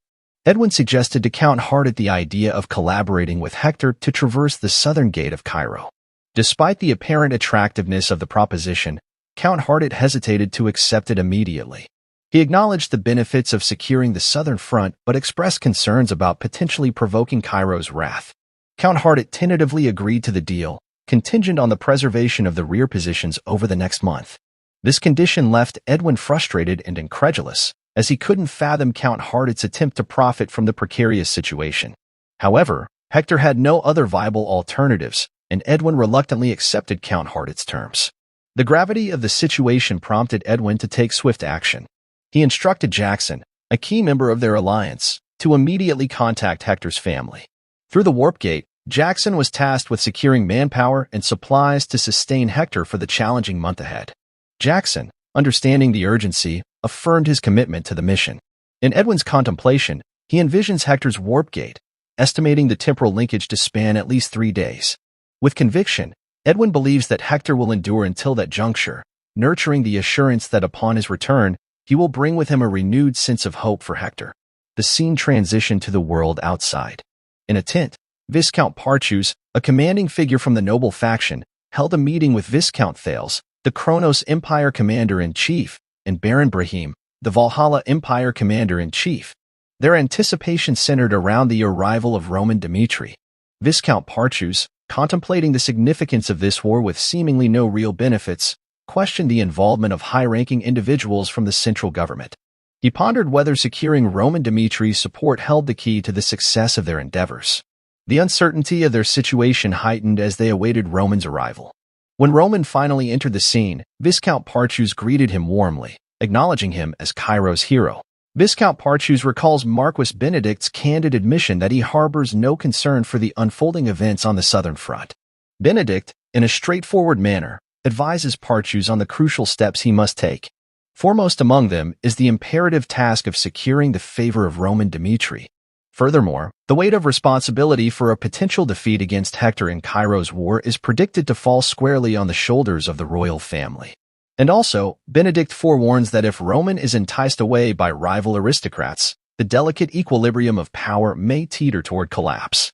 Edwin suggested to Count Hardit the idea of collaborating with Hector to traverse the southern gate of Cairo. Despite the apparent attractiveness of the proposition, Count Hardit hesitated to accept it immediately. He acknowledged the benefits of securing the southern front but expressed concerns about potentially provoking Cairo's wrath. Count Hardit tentatively agreed to the deal, contingent on the preservation of the rear positions over the next month. This condition left Edwin frustrated and incredulous, as he couldn't fathom Count Hardit's attempt to profit from the precarious situation. However, Hector had no other viable alternatives, and Edwin reluctantly accepted Count Hardit's terms. The gravity of the situation prompted Edwin to take swift action. He instructed Jackson, a key member of their alliance, to immediately contact Hector's family. Through the warp gate, Jackson was tasked with securing manpower and supplies to sustain Hector for the challenging month ahead. Jackson, understanding the urgency, affirmed his commitment to the mission. In Edwin's contemplation, he envisions Hector's warp gate, estimating the temporal linkage to span at least 3 days. With conviction, Edwin believes that Hector will endure until that juncture, nurturing the assurance that upon his return, he will bring with him a renewed sense of hope for Hector. The scene transitioned to the world outside. In a tent, Viscount Parchus, a commanding figure from the noble faction, held a meeting with Viscount Thales, the Kronos Empire Commander-in-Chief, and Baron Brahim, the Valhalla Empire Commander-in-Chief. Their anticipation centered around the arrival of Roman Dimitri. Viscount Parchus, contemplating the significance of this war with seemingly no real benefits, questioned the involvement of high-ranking individuals from the central government. He pondered whether securing Roman Dimitri's support held the key to the success of their endeavors. The uncertainty of their situation heightened as they awaited Roman's arrival. When Roman finally entered the scene, Viscount Parchus greeted him warmly, acknowledging him as Cairo's hero. Viscount Parchus recalls Marquis Benedict's candid admission that he harbors no concern for the unfolding events on the southern front. Benedict, in a straightforward manner, advises Parchus on the crucial steps he must take. Foremost among them is the imperative task of securing the favor of Roman Demetri. Furthermore, the weight of responsibility for a potential defeat against Hector in Cairo's war is predicted to fall squarely on the shoulders of the royal family. And also, Benedict forewarns that if Roman is enticed away by rival aristocrats, the delicate equilibrium of power may teeter toward collapse.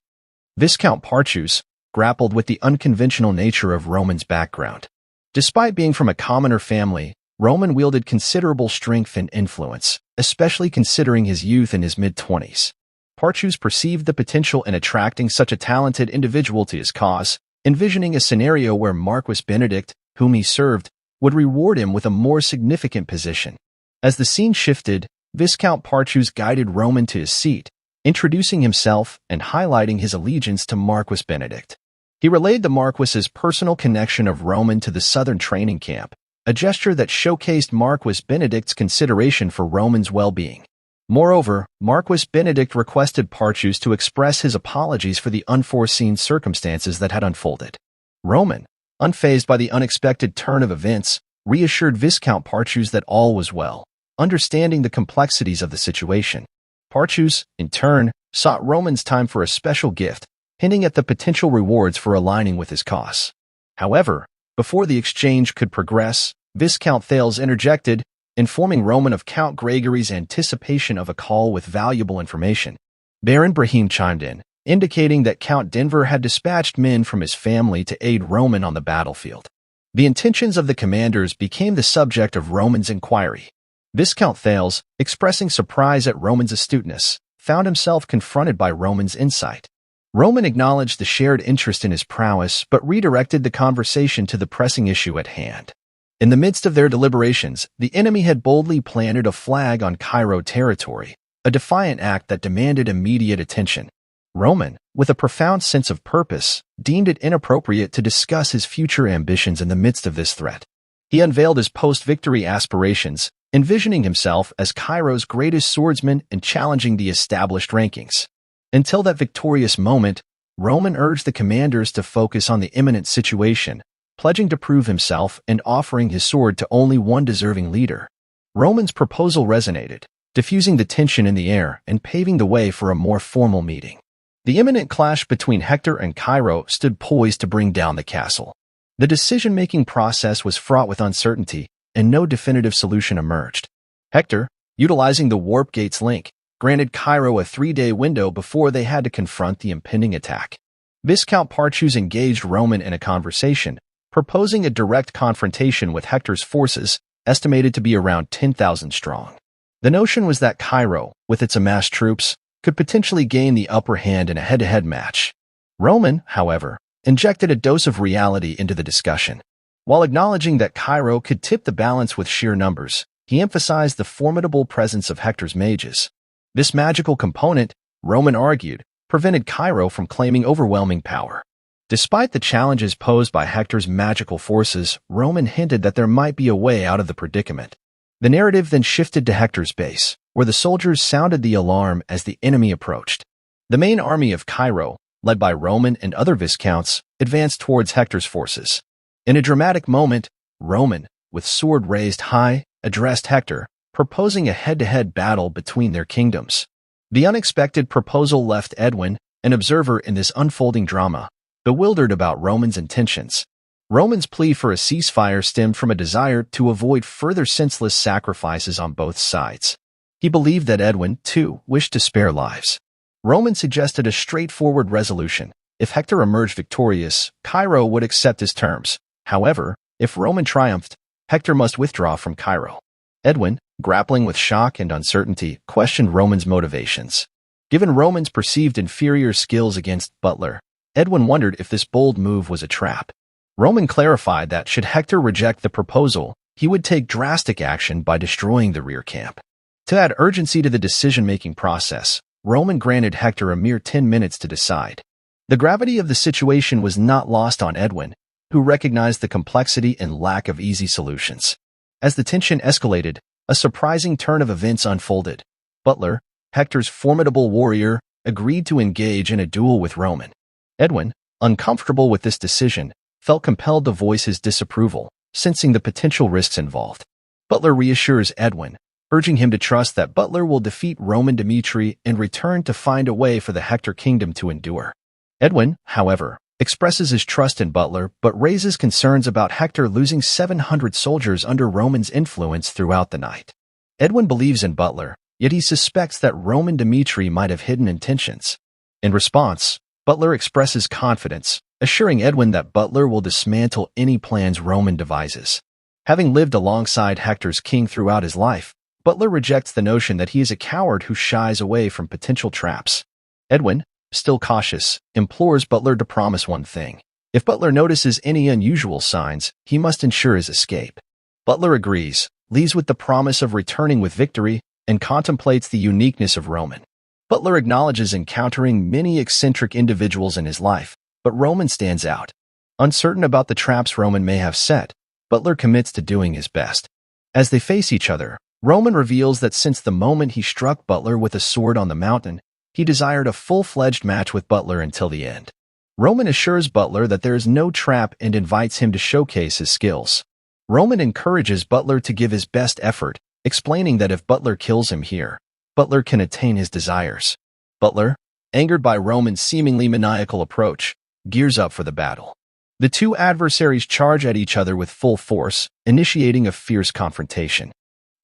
Viscount Parchus grappled with the unconventional nature of Roman's background. Despite being from a commoner family, Roman wielded considerable strength and influence, especially considering his youth in his mid-20s. Parchus perceived the potential in attracting such a talented individual to his cause, envisioning a scenario where Marquis Benedict, whom he served, would reward him with a more significant position. As the scene shifted, Viscount Parchus guided Roman to his seat, introducing himself and highlighting his allegiance to Marquis Benedict. He relayed the Marquis's personal connection of Roman to the southern training camp, a gesture that showcased Marquis Benedict's consideration for Roman's well-being. Moreover, Marquis Benedict requested Parchus to express his apologies for the unforeseen circumstances that had unfolded. Roman, unfazed by the unexpected turn of events, reassured Viscount Parchus that all was well, understanding the complexities of the situation. Parchus, in turn, sought Roman's time for a special gift, hinting at the potential rewards for aligning with his cause. However, before the exchange could progress, Viscount Thales interjected, informing Roman of Count Gregory's anticipation of a call with valuable information. Baron Brahim chimed in, indicating that Count Denver had dispatched men from his family to aid Roman on the battlefield. The intentions of the commanders became the subject of Roman's inquiry. Viscount Thales, expressing surprise at Roman's astuteness, found himself confronted by Roman's insight. Roman acknowledged the shared interest in his prowess but redirected the conversation to the pressing issue at hand. In the midst of their deliberations, the enemy had boldly planted a flag on Cairo territory, a defiant act that demanded immediate attention. Roman, with a profound sense of purpose, deemed it inappropriate to discuss his future ambitions in the midst of this threat. He unveiled his post-victory aspirations, envisioning himself as Cairo's greatest swordsman and challenging the established rankings. Until that victorious moment, Roman urged the commanders to focus on the imminent situation, pledging to prove himself and offering his sword to only one deserving leader. Roman's proposal resonated, diffusing the tension in the air and paving the way for a more formal meeting. The imminent clash between Hector and Cairo stood poised to bring down the castle. The decision-making process was fraught with uncertainty, and no definitive solution emerged. Hector, utilizing the Warp Gates link, granted Cairo a 3-day window before they had to confront the impending attack. Viscount Parchus engaged Roman in a conversation, proposing a direct confrontation with Hector's forces, estimated to be around 10,000 strong. The notion was that Cairo, with its amassed troops, could potentially gain the upper hand in a head-to-head match. Roman, however, injected a dose of reality into the discussion. While acknowledging that Cairo could tip the balance with sheer numbers, he emphasized the formidable presence of Hector's mages. This magical component, Roman argued, prevented Cairo from claiming overwhelming power. Despite the challenges posed by Hector's magical forces, Roman hinted that there might be a way out of the predicament. The narrative then shifted to Hector's base, where the soldiers sounded the alarm as the enemy approached. The main army of Cairo, led by Roman and other viscounts, advanced towards Hector's forces. In a dramatic moment, Roman, with sword raised high, addressed Hector, proposing a head-to-head battle between their kingdoms. The unexpected proposal left Edwin, an observer in this unfolding drama, bewildered about Roman's intentions. Roman's plea for a ceasefire stemmed from a desire to avoid further senseless sacrifices on both sides. He believed that Edwin, too, wished to spare lives. Roman suggested a straightforward resolution. If Hector emerged victorious, Cairo would accept his terms. However, if Roman triumphed, Hector must withdraw from Cairo. Edwin, grappling with shock and uncertainty, questioned Roman's motivations. Given Roman's perceived inferior skills against Butler, Edwin wondered if this bold move was a trap. Roman clarified that should Hector reject the proposal, he would take drastic action by destroying the rear camp. To add urgency to the decision-making process, Roman granted Hector a mere 10 minutes to decide. The gravity of the situation was not lost on Edwin, who recognized the complexity and lack of easy solutions. As the tension escalated, a surprising turn of events unfolded. Butler, Hector's formidable warrior, agreed to engage in a duel with Roman. Edwin, uncomfortable with this decision, felt compelled to voice his disapproval, sensing the potential risks involved. Butler reassures Edwin, urging him to trust that Butler will defeat Roman Dmitri and return to find a way for the Hector kingdom to endure. Edwin, however, expresses his trust in Butler but raises concerns about Hector losing 700 soldiers under Roman's influence throughout the night. Edwin believes in Butler, yet he suspects that Roman Dmitri might have hidden intentions. In response, Butler expresses confidence, assuring Edwin that Butler will dismantle any plans Roman devises. Having lived alongside Hector's king throughout his life, Butler rejects the notion that he is a coward who shies away from potential traps. Edwin, still cautious, implores Butler to promise one thing. If Butler notices any unusual signs, he must ensure his escape. Butler agrees, leaves with the promise of returning with victory, and contemplates the uniqueness of Roman. Butler acknowledges encountering many eccentric individuals in his life, but Roman stands out. Uncertain about the traps Roman may have set, Butler commits to doing his best. As they face each other, Roman reveals that since the moment he struck Butler with a sword on the mountain, he desired a full-fledged match with Butler until the end. Roman assures Butler that there is no trap and invites him to showcase his skills. Roman encourages Butler to give his best effort, explaining that if Butler kills him here, Butler can attain his desires. Butler, angered by Roman's seemingly maniacal approach, gears up for the battle. The two adversaries charge at each other with full force, initiating a fierce confrontation.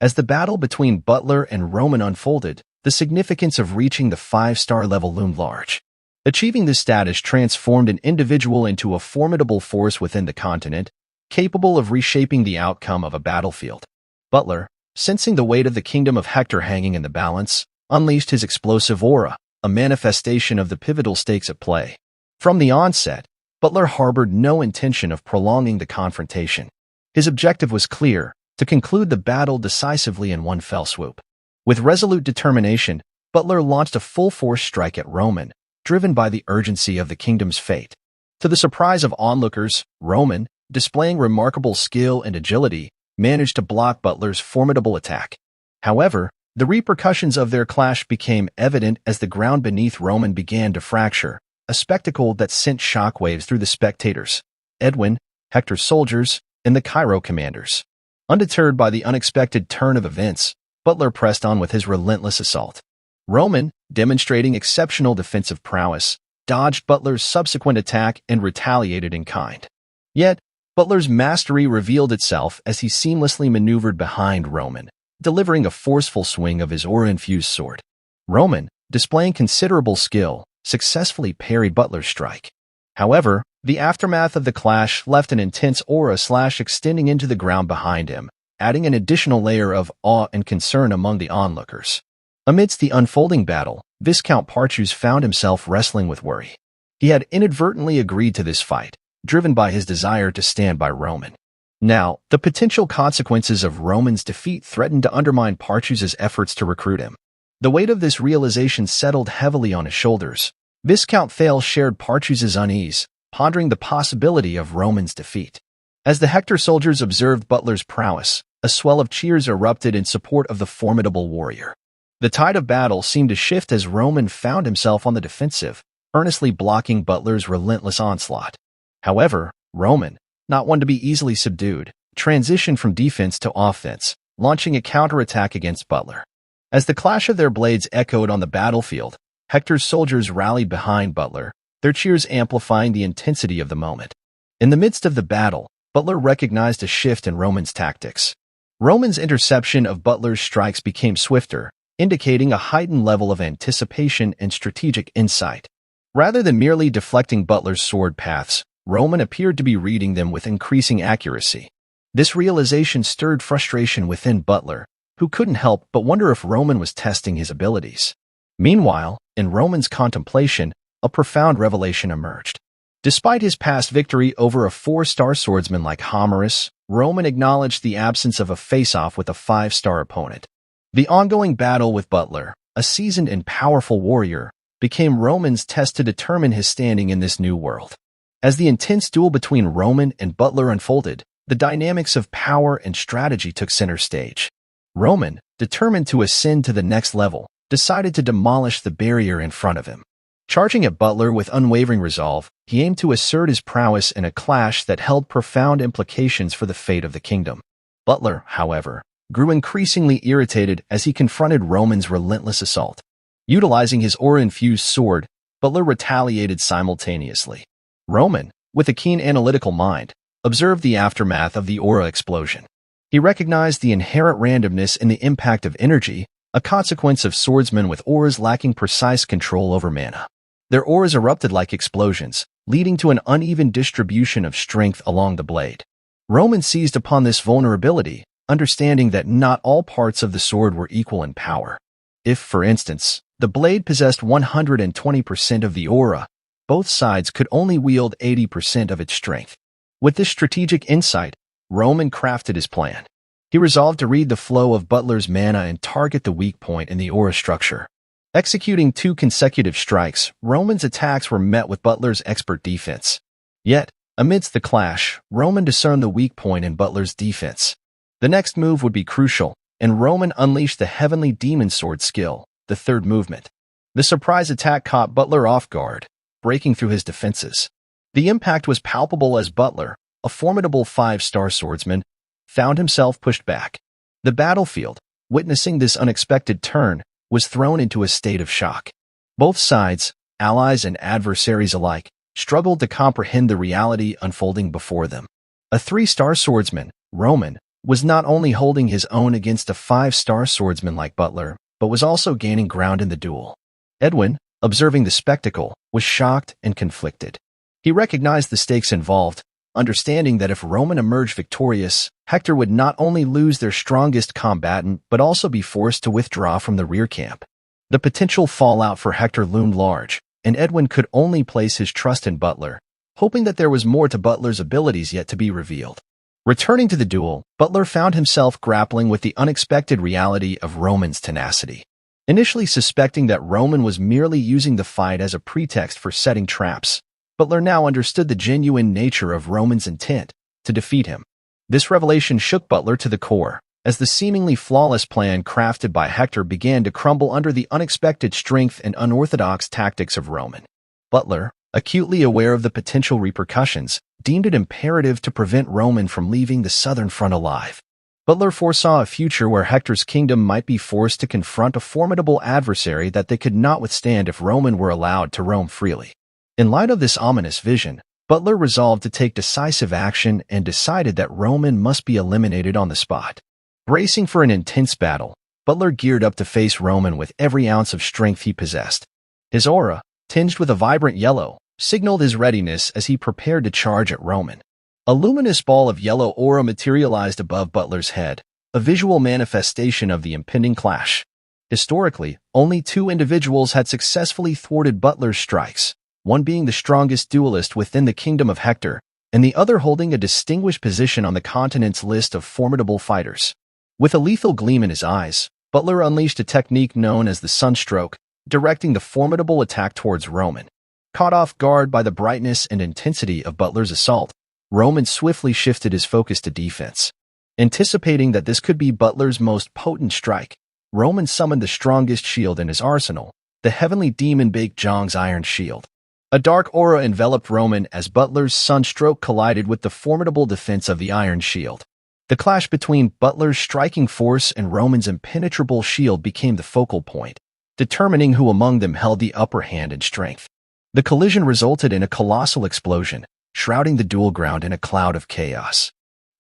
As the battle between Butler and Roman unfolded, the significance of reaching the 5-star level loomed large. Achieving this status transformed an individual into a formidable force within the continent, capable of reshaping the outcome of a battlefield. Butler, sensing the weight of the kingdom of Hector hanging in the balance, unleashed his explosive aura, a manifestation of the pivotal stakes at play. From the onset, Butler harbored no intention of prolonging the confrontation. His objective was clear: to conclude the battle decisively in one fell swoop. With resolute determination, Butler launched a full-force strike at Roman, driven by the urgency of the kingdom's fate. To the surprise of onlookers, Roman, displaying remarkable skill and agility, managed to block Butler's formidable attack. However, the repercussions of their clash became evident as the ground beneath Roman began to fracture, a spectacle that sent shockwaves through the spectators, Edwin, Hector's soldiers, and the Cairo commanders. Undeterred by the unexpected turn of events, Butler pressed on with his relentless assault. Roman, demonstrating exceptional defensive prowess, dodged Butler's subsequent attack and retaliated in kind. Yet, Butler's mastery revealed itself as he seamlessly maneuvered behind Roman, delivering a forceful swing of his aura-infused sword. Roman, displaying considerable skill, successfully parried Butler's strike. However, the aftermath of the clash left an intense aura slash extending into the ground behind him, adding an additional layer of awe and concern among the onlookers. Amidst the unfolding battle, Viscount Parchus found himself wrestling with worry. He had inadvertently agreed to this fight, driven by his desire to stand by Roman. Now, the potential consequences of Roman's defeat threatened to undermine Parchus's efforts to recruit him. The weight of this realization settled heavily on his shoulders. Viscount Thale shared Parchus's unease, pondering the possibility of Roman's defeat. As the Hector soldiers observed Butler's prowess, a swell of cheers erupted in support of the formidable warrior. The tide of battle seemed to shift as Roman found himself on the defensive, earnestly blocking Butler's relentless onslaught. However, Roman, not one to be easily subdued, transitioned from defense to offense, launching a counterattack against Butler. As the clash of their blades echoed on the battlefield, Hector's soldiers rallied behind Butler, their cheers amplifying the intensity of the moment. In the midst of the battle, Butler recognized a shift in Roman's tactics. Roman's interception of Butler's strikes became swifter, indicating a heightened level of anticipation and strategic insight. Rather than merely deflecting Butler's sword paths, Roman appeared to be reading them with increasing accuracy. This realization stirred frustration within Butler, who couldn't help but wonder if Roman was testing his abilities. Meanwhile, in Roman's contemplation, a profound revelation emerged. Despite his past victory over a 4-star swordsman like Homerus, Roman acknowledged the absence of a face-off with a 5-star opponent. The ongoing battle with Butler, a seasoned and powerful warrior, became Roman's test to determine his standing in this new world. As the intense duel between Roman and Butler unfolded, the dynamics of power and strategy took center stage. Roman, determined to ascend to the next level, decided to demolish the barrier in front of him. Charging at Butler with unwavering resolve, he aimed to assert his prowess in a clash that held profound implications for the fate of the kingdom. Butler, however, grew increasingly irritated as he confronted Roman's relentless assault. Utilizing his aura-infused sword, Butler retaliated simultaneously. Roman, with a keen analytical mind, observed the aftermath of the aura explosion. He recognized the inherent randomness in the impact of energy, a consequence of swordsmen with auras lacking precise control over mana. Their auras erupted like explosions, leading to an uneven distribution of strength along the blade. Roman seized upon this vulnerability, understanding that not all parts of the sword were equal in power. If, for instance, the blade possessed 120% of the aura, both sides could only wield 80% of its strength. With this strategic insight, Roman crafted his plan. He resolved to read the flow of Butler's mana and target the weak point in the aura structure. Executing 2 consecutive strikes, Roman's attacks were met with Butler's expert defense. Yet, amidst the clash, Roman discerned the weak point in Butler's defense. The next move would be crucial, and Roman unleashed the Heavenly Demon Sword skill, the third movement. The surprise attack caught Butler off guard, breaking through his defenses. The impact was palpable as Butler, a formidable 5-star swordsman, found himself pushed back. The battlefield, witnessing this unexpected turn, was thrown into a state of shock. Both sides, allies and adversaries alike, struggled to comprehend the reality unfolding before them. A 3-star swordsman, Roman, was not only holding his own against a 5-star swordsman like Butler, but was also gaining ground in the duel. Edwin, observing the spectacle, was shocked and conflicted. He recognized the stakes involved, understanding that if Roman emerged victorious, Hector would not only lose their strongest combatant but also be forced to withdraw from the rear camp. The potential fallout for Hector loomed large, and Edwin could only place his trust in Butler, hoping that there was more to Butler's abilities yet to be revealed. Returning to the duel, Butler found himself grappling with the unexpected reality of Roman's tenacity. Initially suspecting that Roman was merely using the fight as a pretext for setting traps, Butler now understood the genuine nature of Roman's intent to defeat him. This revelation shook Butler to the core, as the seemingly flawless plan crafted by Hector began to crumble under the unexpected strength and unorthodox tactics of Roman. Butler, acutely aware of the potential repercussions, deemed it imperative to prevent Roman from leaving the southern front alive. Butler foresaw a future where Hector's kingdom might be forced to confront a formidable adversary that they could not withstand if Roman were allowed to roam freely. In light of this ominous vision, Butler resolved to take decisive action and decided that Roman must be eliminated on the spot. Bracing for an intense battle, Butler geared up to face Roman with every ounce of strength he possessed. His aura, tinged with a vibrant yellow, signaled his readiness as he prepared to charge at Roman. A luminous ball of yellow aura materialized above Butler's head, a visual manifestation of the impending clash. Historically, only 2 individuals had successfully thwarted Butler's strikes, one being the strongest duelist within the kingdom of Hector, and the other holding a distinguished position on the continent's list of formidable fighters. With a lethal gleam in his eyes, Butler unleashed a technique known as the sunstroke, directing the formidable attack towards Roman. Caught off guard by the brightness and intensity of Butler's assault, Roman swiftly shifted his focus to defense. Anticipating that this could be Butler's most potent strike, Roman summoned the strongest shield in his arsenal, the heavenly demon Bake Zhang's Iron Shield. A dark aura enveloped Roman as Butler's sunstroke collided with the formidable defense of the Iron Shield. The clash between Butler's striking force and Roman's impenetrable shield became the focal point, determining who among them held the upper hand in strength. The collision resulted in a colossal explosion, shrouding the duel ground in a cloud of chaos.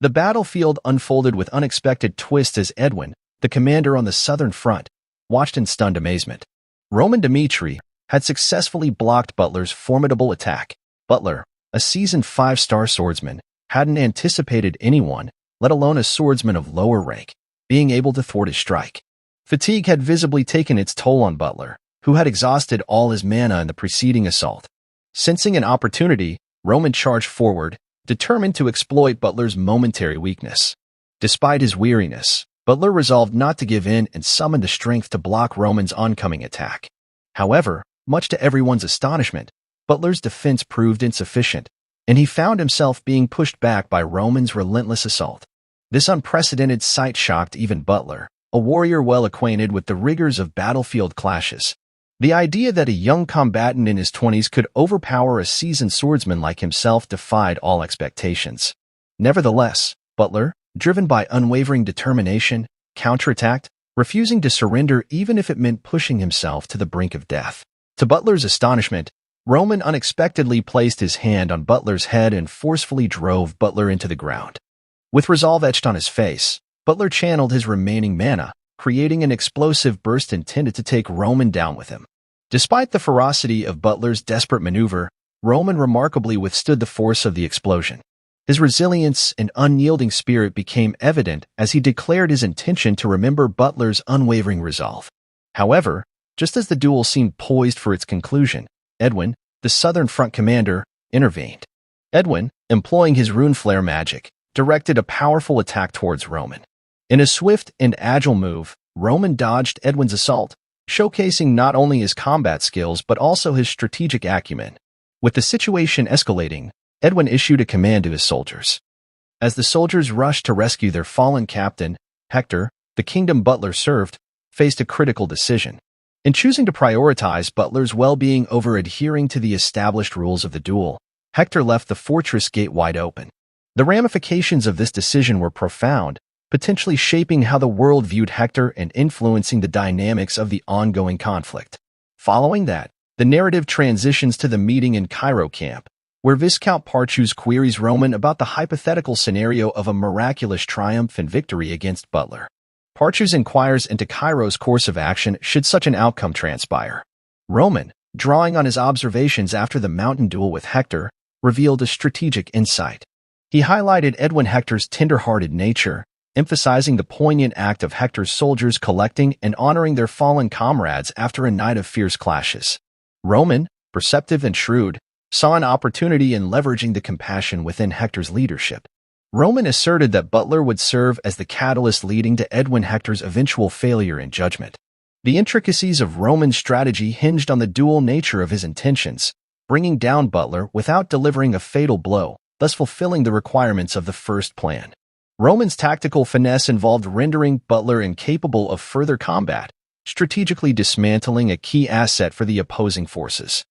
The battlefield unfolded with unexpected twists as Edwin, the commander on the southern front, watched in stunned amazement. Roman Dmitri had successfully blocked Butler's formidable attack. Butler, a seasoned 5-star swordsman, hadn't anticipated anyone, let alone a swordsman of lower rank, being able to thwart his strike. Fatigue had visibly taken its toll on Butler, who had exhausted all his mana in the preceding assault. Sensing an opportunity, Roman charged forward, determined to exploit Butler's momentary weakness. Despite his weariness, Butler resolved not to give in and summoned the strength to block Roman's oncoming attack. However, much to everyone's astonishment, Butler's defense proved insufficient, and he found himself being pushed back by Roman's relentless assault. This unprecedented sight shocked even Butler, a warrior well acquainted with the rigors of battlefield clashes. The idea that a young combatant in his 20s could overpower a seasoned swordsman like himself defied all expectations. Nevertheless, Butler, driven by unwavering determination, counterattacked, refusing to surrender even if it meant pushing himself to the brink of death. To Butler's astonishment, Roman unexpectedly placed his hand on Butler's head and forcefully drove Butler into the ground. With resolve etched on his face, Butler channeled his remaining mana, creating an explosive burst intended to take Roman down with him. Despite the ferocity of Butler's desperate maneuver, Roman remarkably withstood the force of the explosion. His resilience and unyielding spirit became evident as he declared his intention to remember Butler's unwavering resolve. However, just as the duel seemed poised for its conclusion, Edwin, the Southern Front commander, intervened. Edwin, employing his rune flare magic, directed a powerful attack towards Roman. In a swift and agile move, Roman dodged Edwin's assault, showcasing not only his combat skills but also his strategic acumen. With the situation escalating, Edwin issued a command to his soldiers. As the soldiers rushed to rescue their fallen captain, Hector, the kingdom Butler served, faced a critical decision. In choosing to prioritize Butler's well-being over adhering to the established rules of the duel, Hector left the fortress gate wide open. The ramifications of this decision were profound, potentially shaping how the world viewed Hector and influencing the dynamics of the ongoing conflict. Following that, the narrative transitions to the meeting in Cairo camp, where Viscount Parchus queries Roman about the hypothetical scenario of a miraculous triumph and victory against Butler. Parchus inquires into Cairo's course of action should such an outcome transpire. Roman, drawing on his observations after the mountain duel with Hector, revealed a strategic insight. He highlighted Edwin Hector's tender-hearted nature, emphasizing the poignant act of Hector's soldiers collecting and honoring their fallen comrades after a night of fierce clashes. Roman, perceptive and shrewd, saw an opportunity in leveraging the compassion within Hector's leadership. Roman asserted that Butler would serve as the catalyst leading to Edwin Hector's eventual failure in judgment. The intricacies of Roman's strategy hinged on the dual nature of his intentions, bringing down Butler without delivering a fatal blow, thus fulfilling the requirements of the first plan. Roman's tactical finesse involved rendering Butler incapable of further combat, strategically dismantling a key asset for the opposing forces.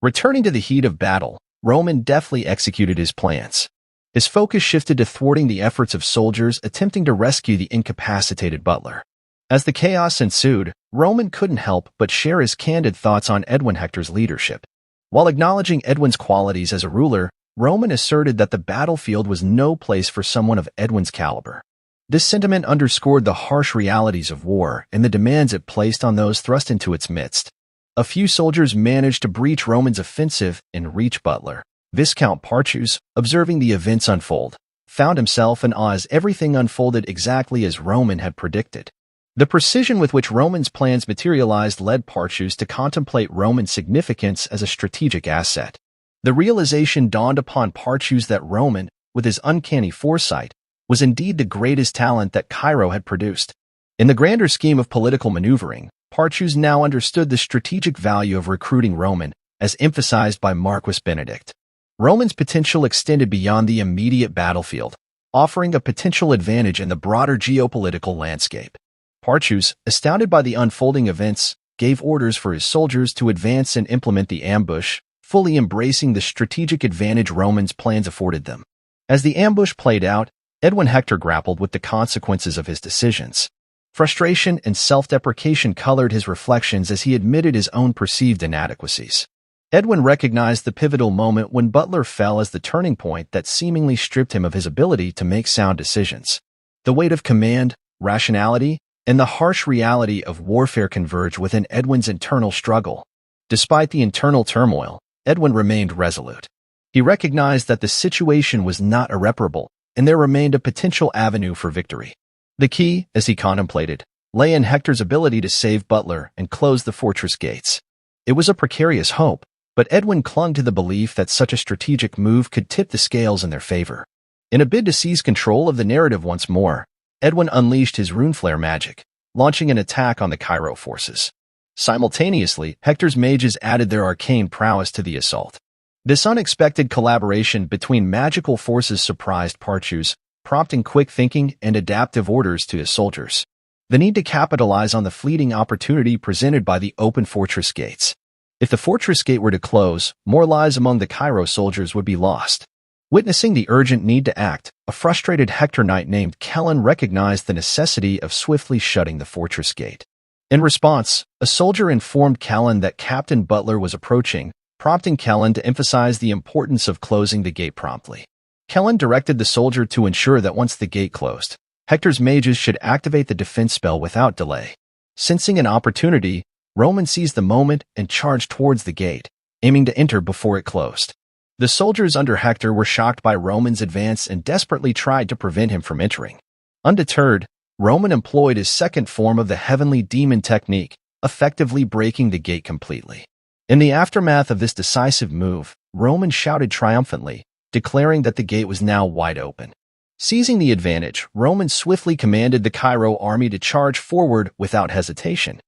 Returning to the heat of battle, Roman deftly executed his plans. His focus shifted to thwarting the efforts of soldiers attempting to rescue the incapacitated Butler. As the chaos ensued, Roman couldn't help but share his candid thoughts on Edwin Hector's leadership. While acknowledging Edwin's qualities as a ruler, Roman asserted that the battlefield was no place for someone of Edwin's caliber. This sentiment underscored the harsh realities of war and the demands it placed on those thrust into its midst. A few soldiers managed to breach Roman's offensive and reach Butler. Viscount Parchus, observing the events unfold, found himself in awe as everything unfolded exactly as Roman had predicted. The precision with which Roman's plans materialized led Parchus to contemplate Roman's significance as a strategic asset. The realization dawned upon Parchus that Roman, with his uncanny foresight, was indeed the greatest talent that Cairo had produced. In the grander scheme of political maneuvering, Parchus now understood the strategic value of recruiting Roman, as emphasized by Marquis Benedict. Roman's potential extended beyond the immediate battlefield, offering a potential advantage in the broader geopolitical landscape. Parchus, astounded by the unfolding events, gave orders for his soldiers to advance and implement the ambush, fully embracing the strategic advantage Roman's plans afforded them. As the ambush played out, Edwin Hector grappled with the consequences of his decisions. Frustration and self-deprecation colored his reflections as he admitted his own perceived inadequacies. Edwin recognized the pivotal moment when Butler fell as the turning point that seemingly stripped him of his ability to make sound decisions. The weight of command, rationality, and the harsh reality of warfare converged within Edwin's internal struggle. Despite the internal turmoil, Edwin remained resolute. He recognized that the situation was not irreparable, and there remained a potential avenue for victory. The key, as he contemplated, lay in Hector's ability to save Butler and close the fortress gates. It was a precarious hope, but Edwin clung to the belief that such a strategic move could tip the scales in their favor. In a bid to seize control of the narrative once more, Edwin unleashed his rune flare magic, launching an attack on the Cairo forces. Simultaneously, Hector's mages added their arcane prowess to the assault. This unexpected collaboration between magical forces surprised Parchus, prompting quick thinking and adaptive orders to his soldiers. the need to capitalize on the fleeting opportunity presented by the open fortress gates. If the fortress gate were to close, more lives among the Cairo soldiers would be lost. Witnessing the urgent need to act, a frustrated Hector knight named Kellen recognized the necessity of swiftly shutting the fortress gate. In response, a soldier informed Kellen that Captain Butler was approaching, prompting Kellen to emphasize the importance of closing the gate promptly. Kellen directed the soldier to ensure that once the gate closed, Hector's mages should activate the defense spell without delay. Sensing an opportunity, Roman seized the moment and charged towards the gate, aiming to enter before it closed. The soldiers under Hector were shocked by Roman's advance and desperately tried to prevent him from entering. Undeterred, Roman employed his second form of the heavenly demon technique, effectively breaking the gate completely. In the aftermath of this decisive move, Roman shouted triumphantly, declaring that the gate was now wide open. Seizing the advantage, Roman swiftly commanded the Cairo army to charge forward without hesitation.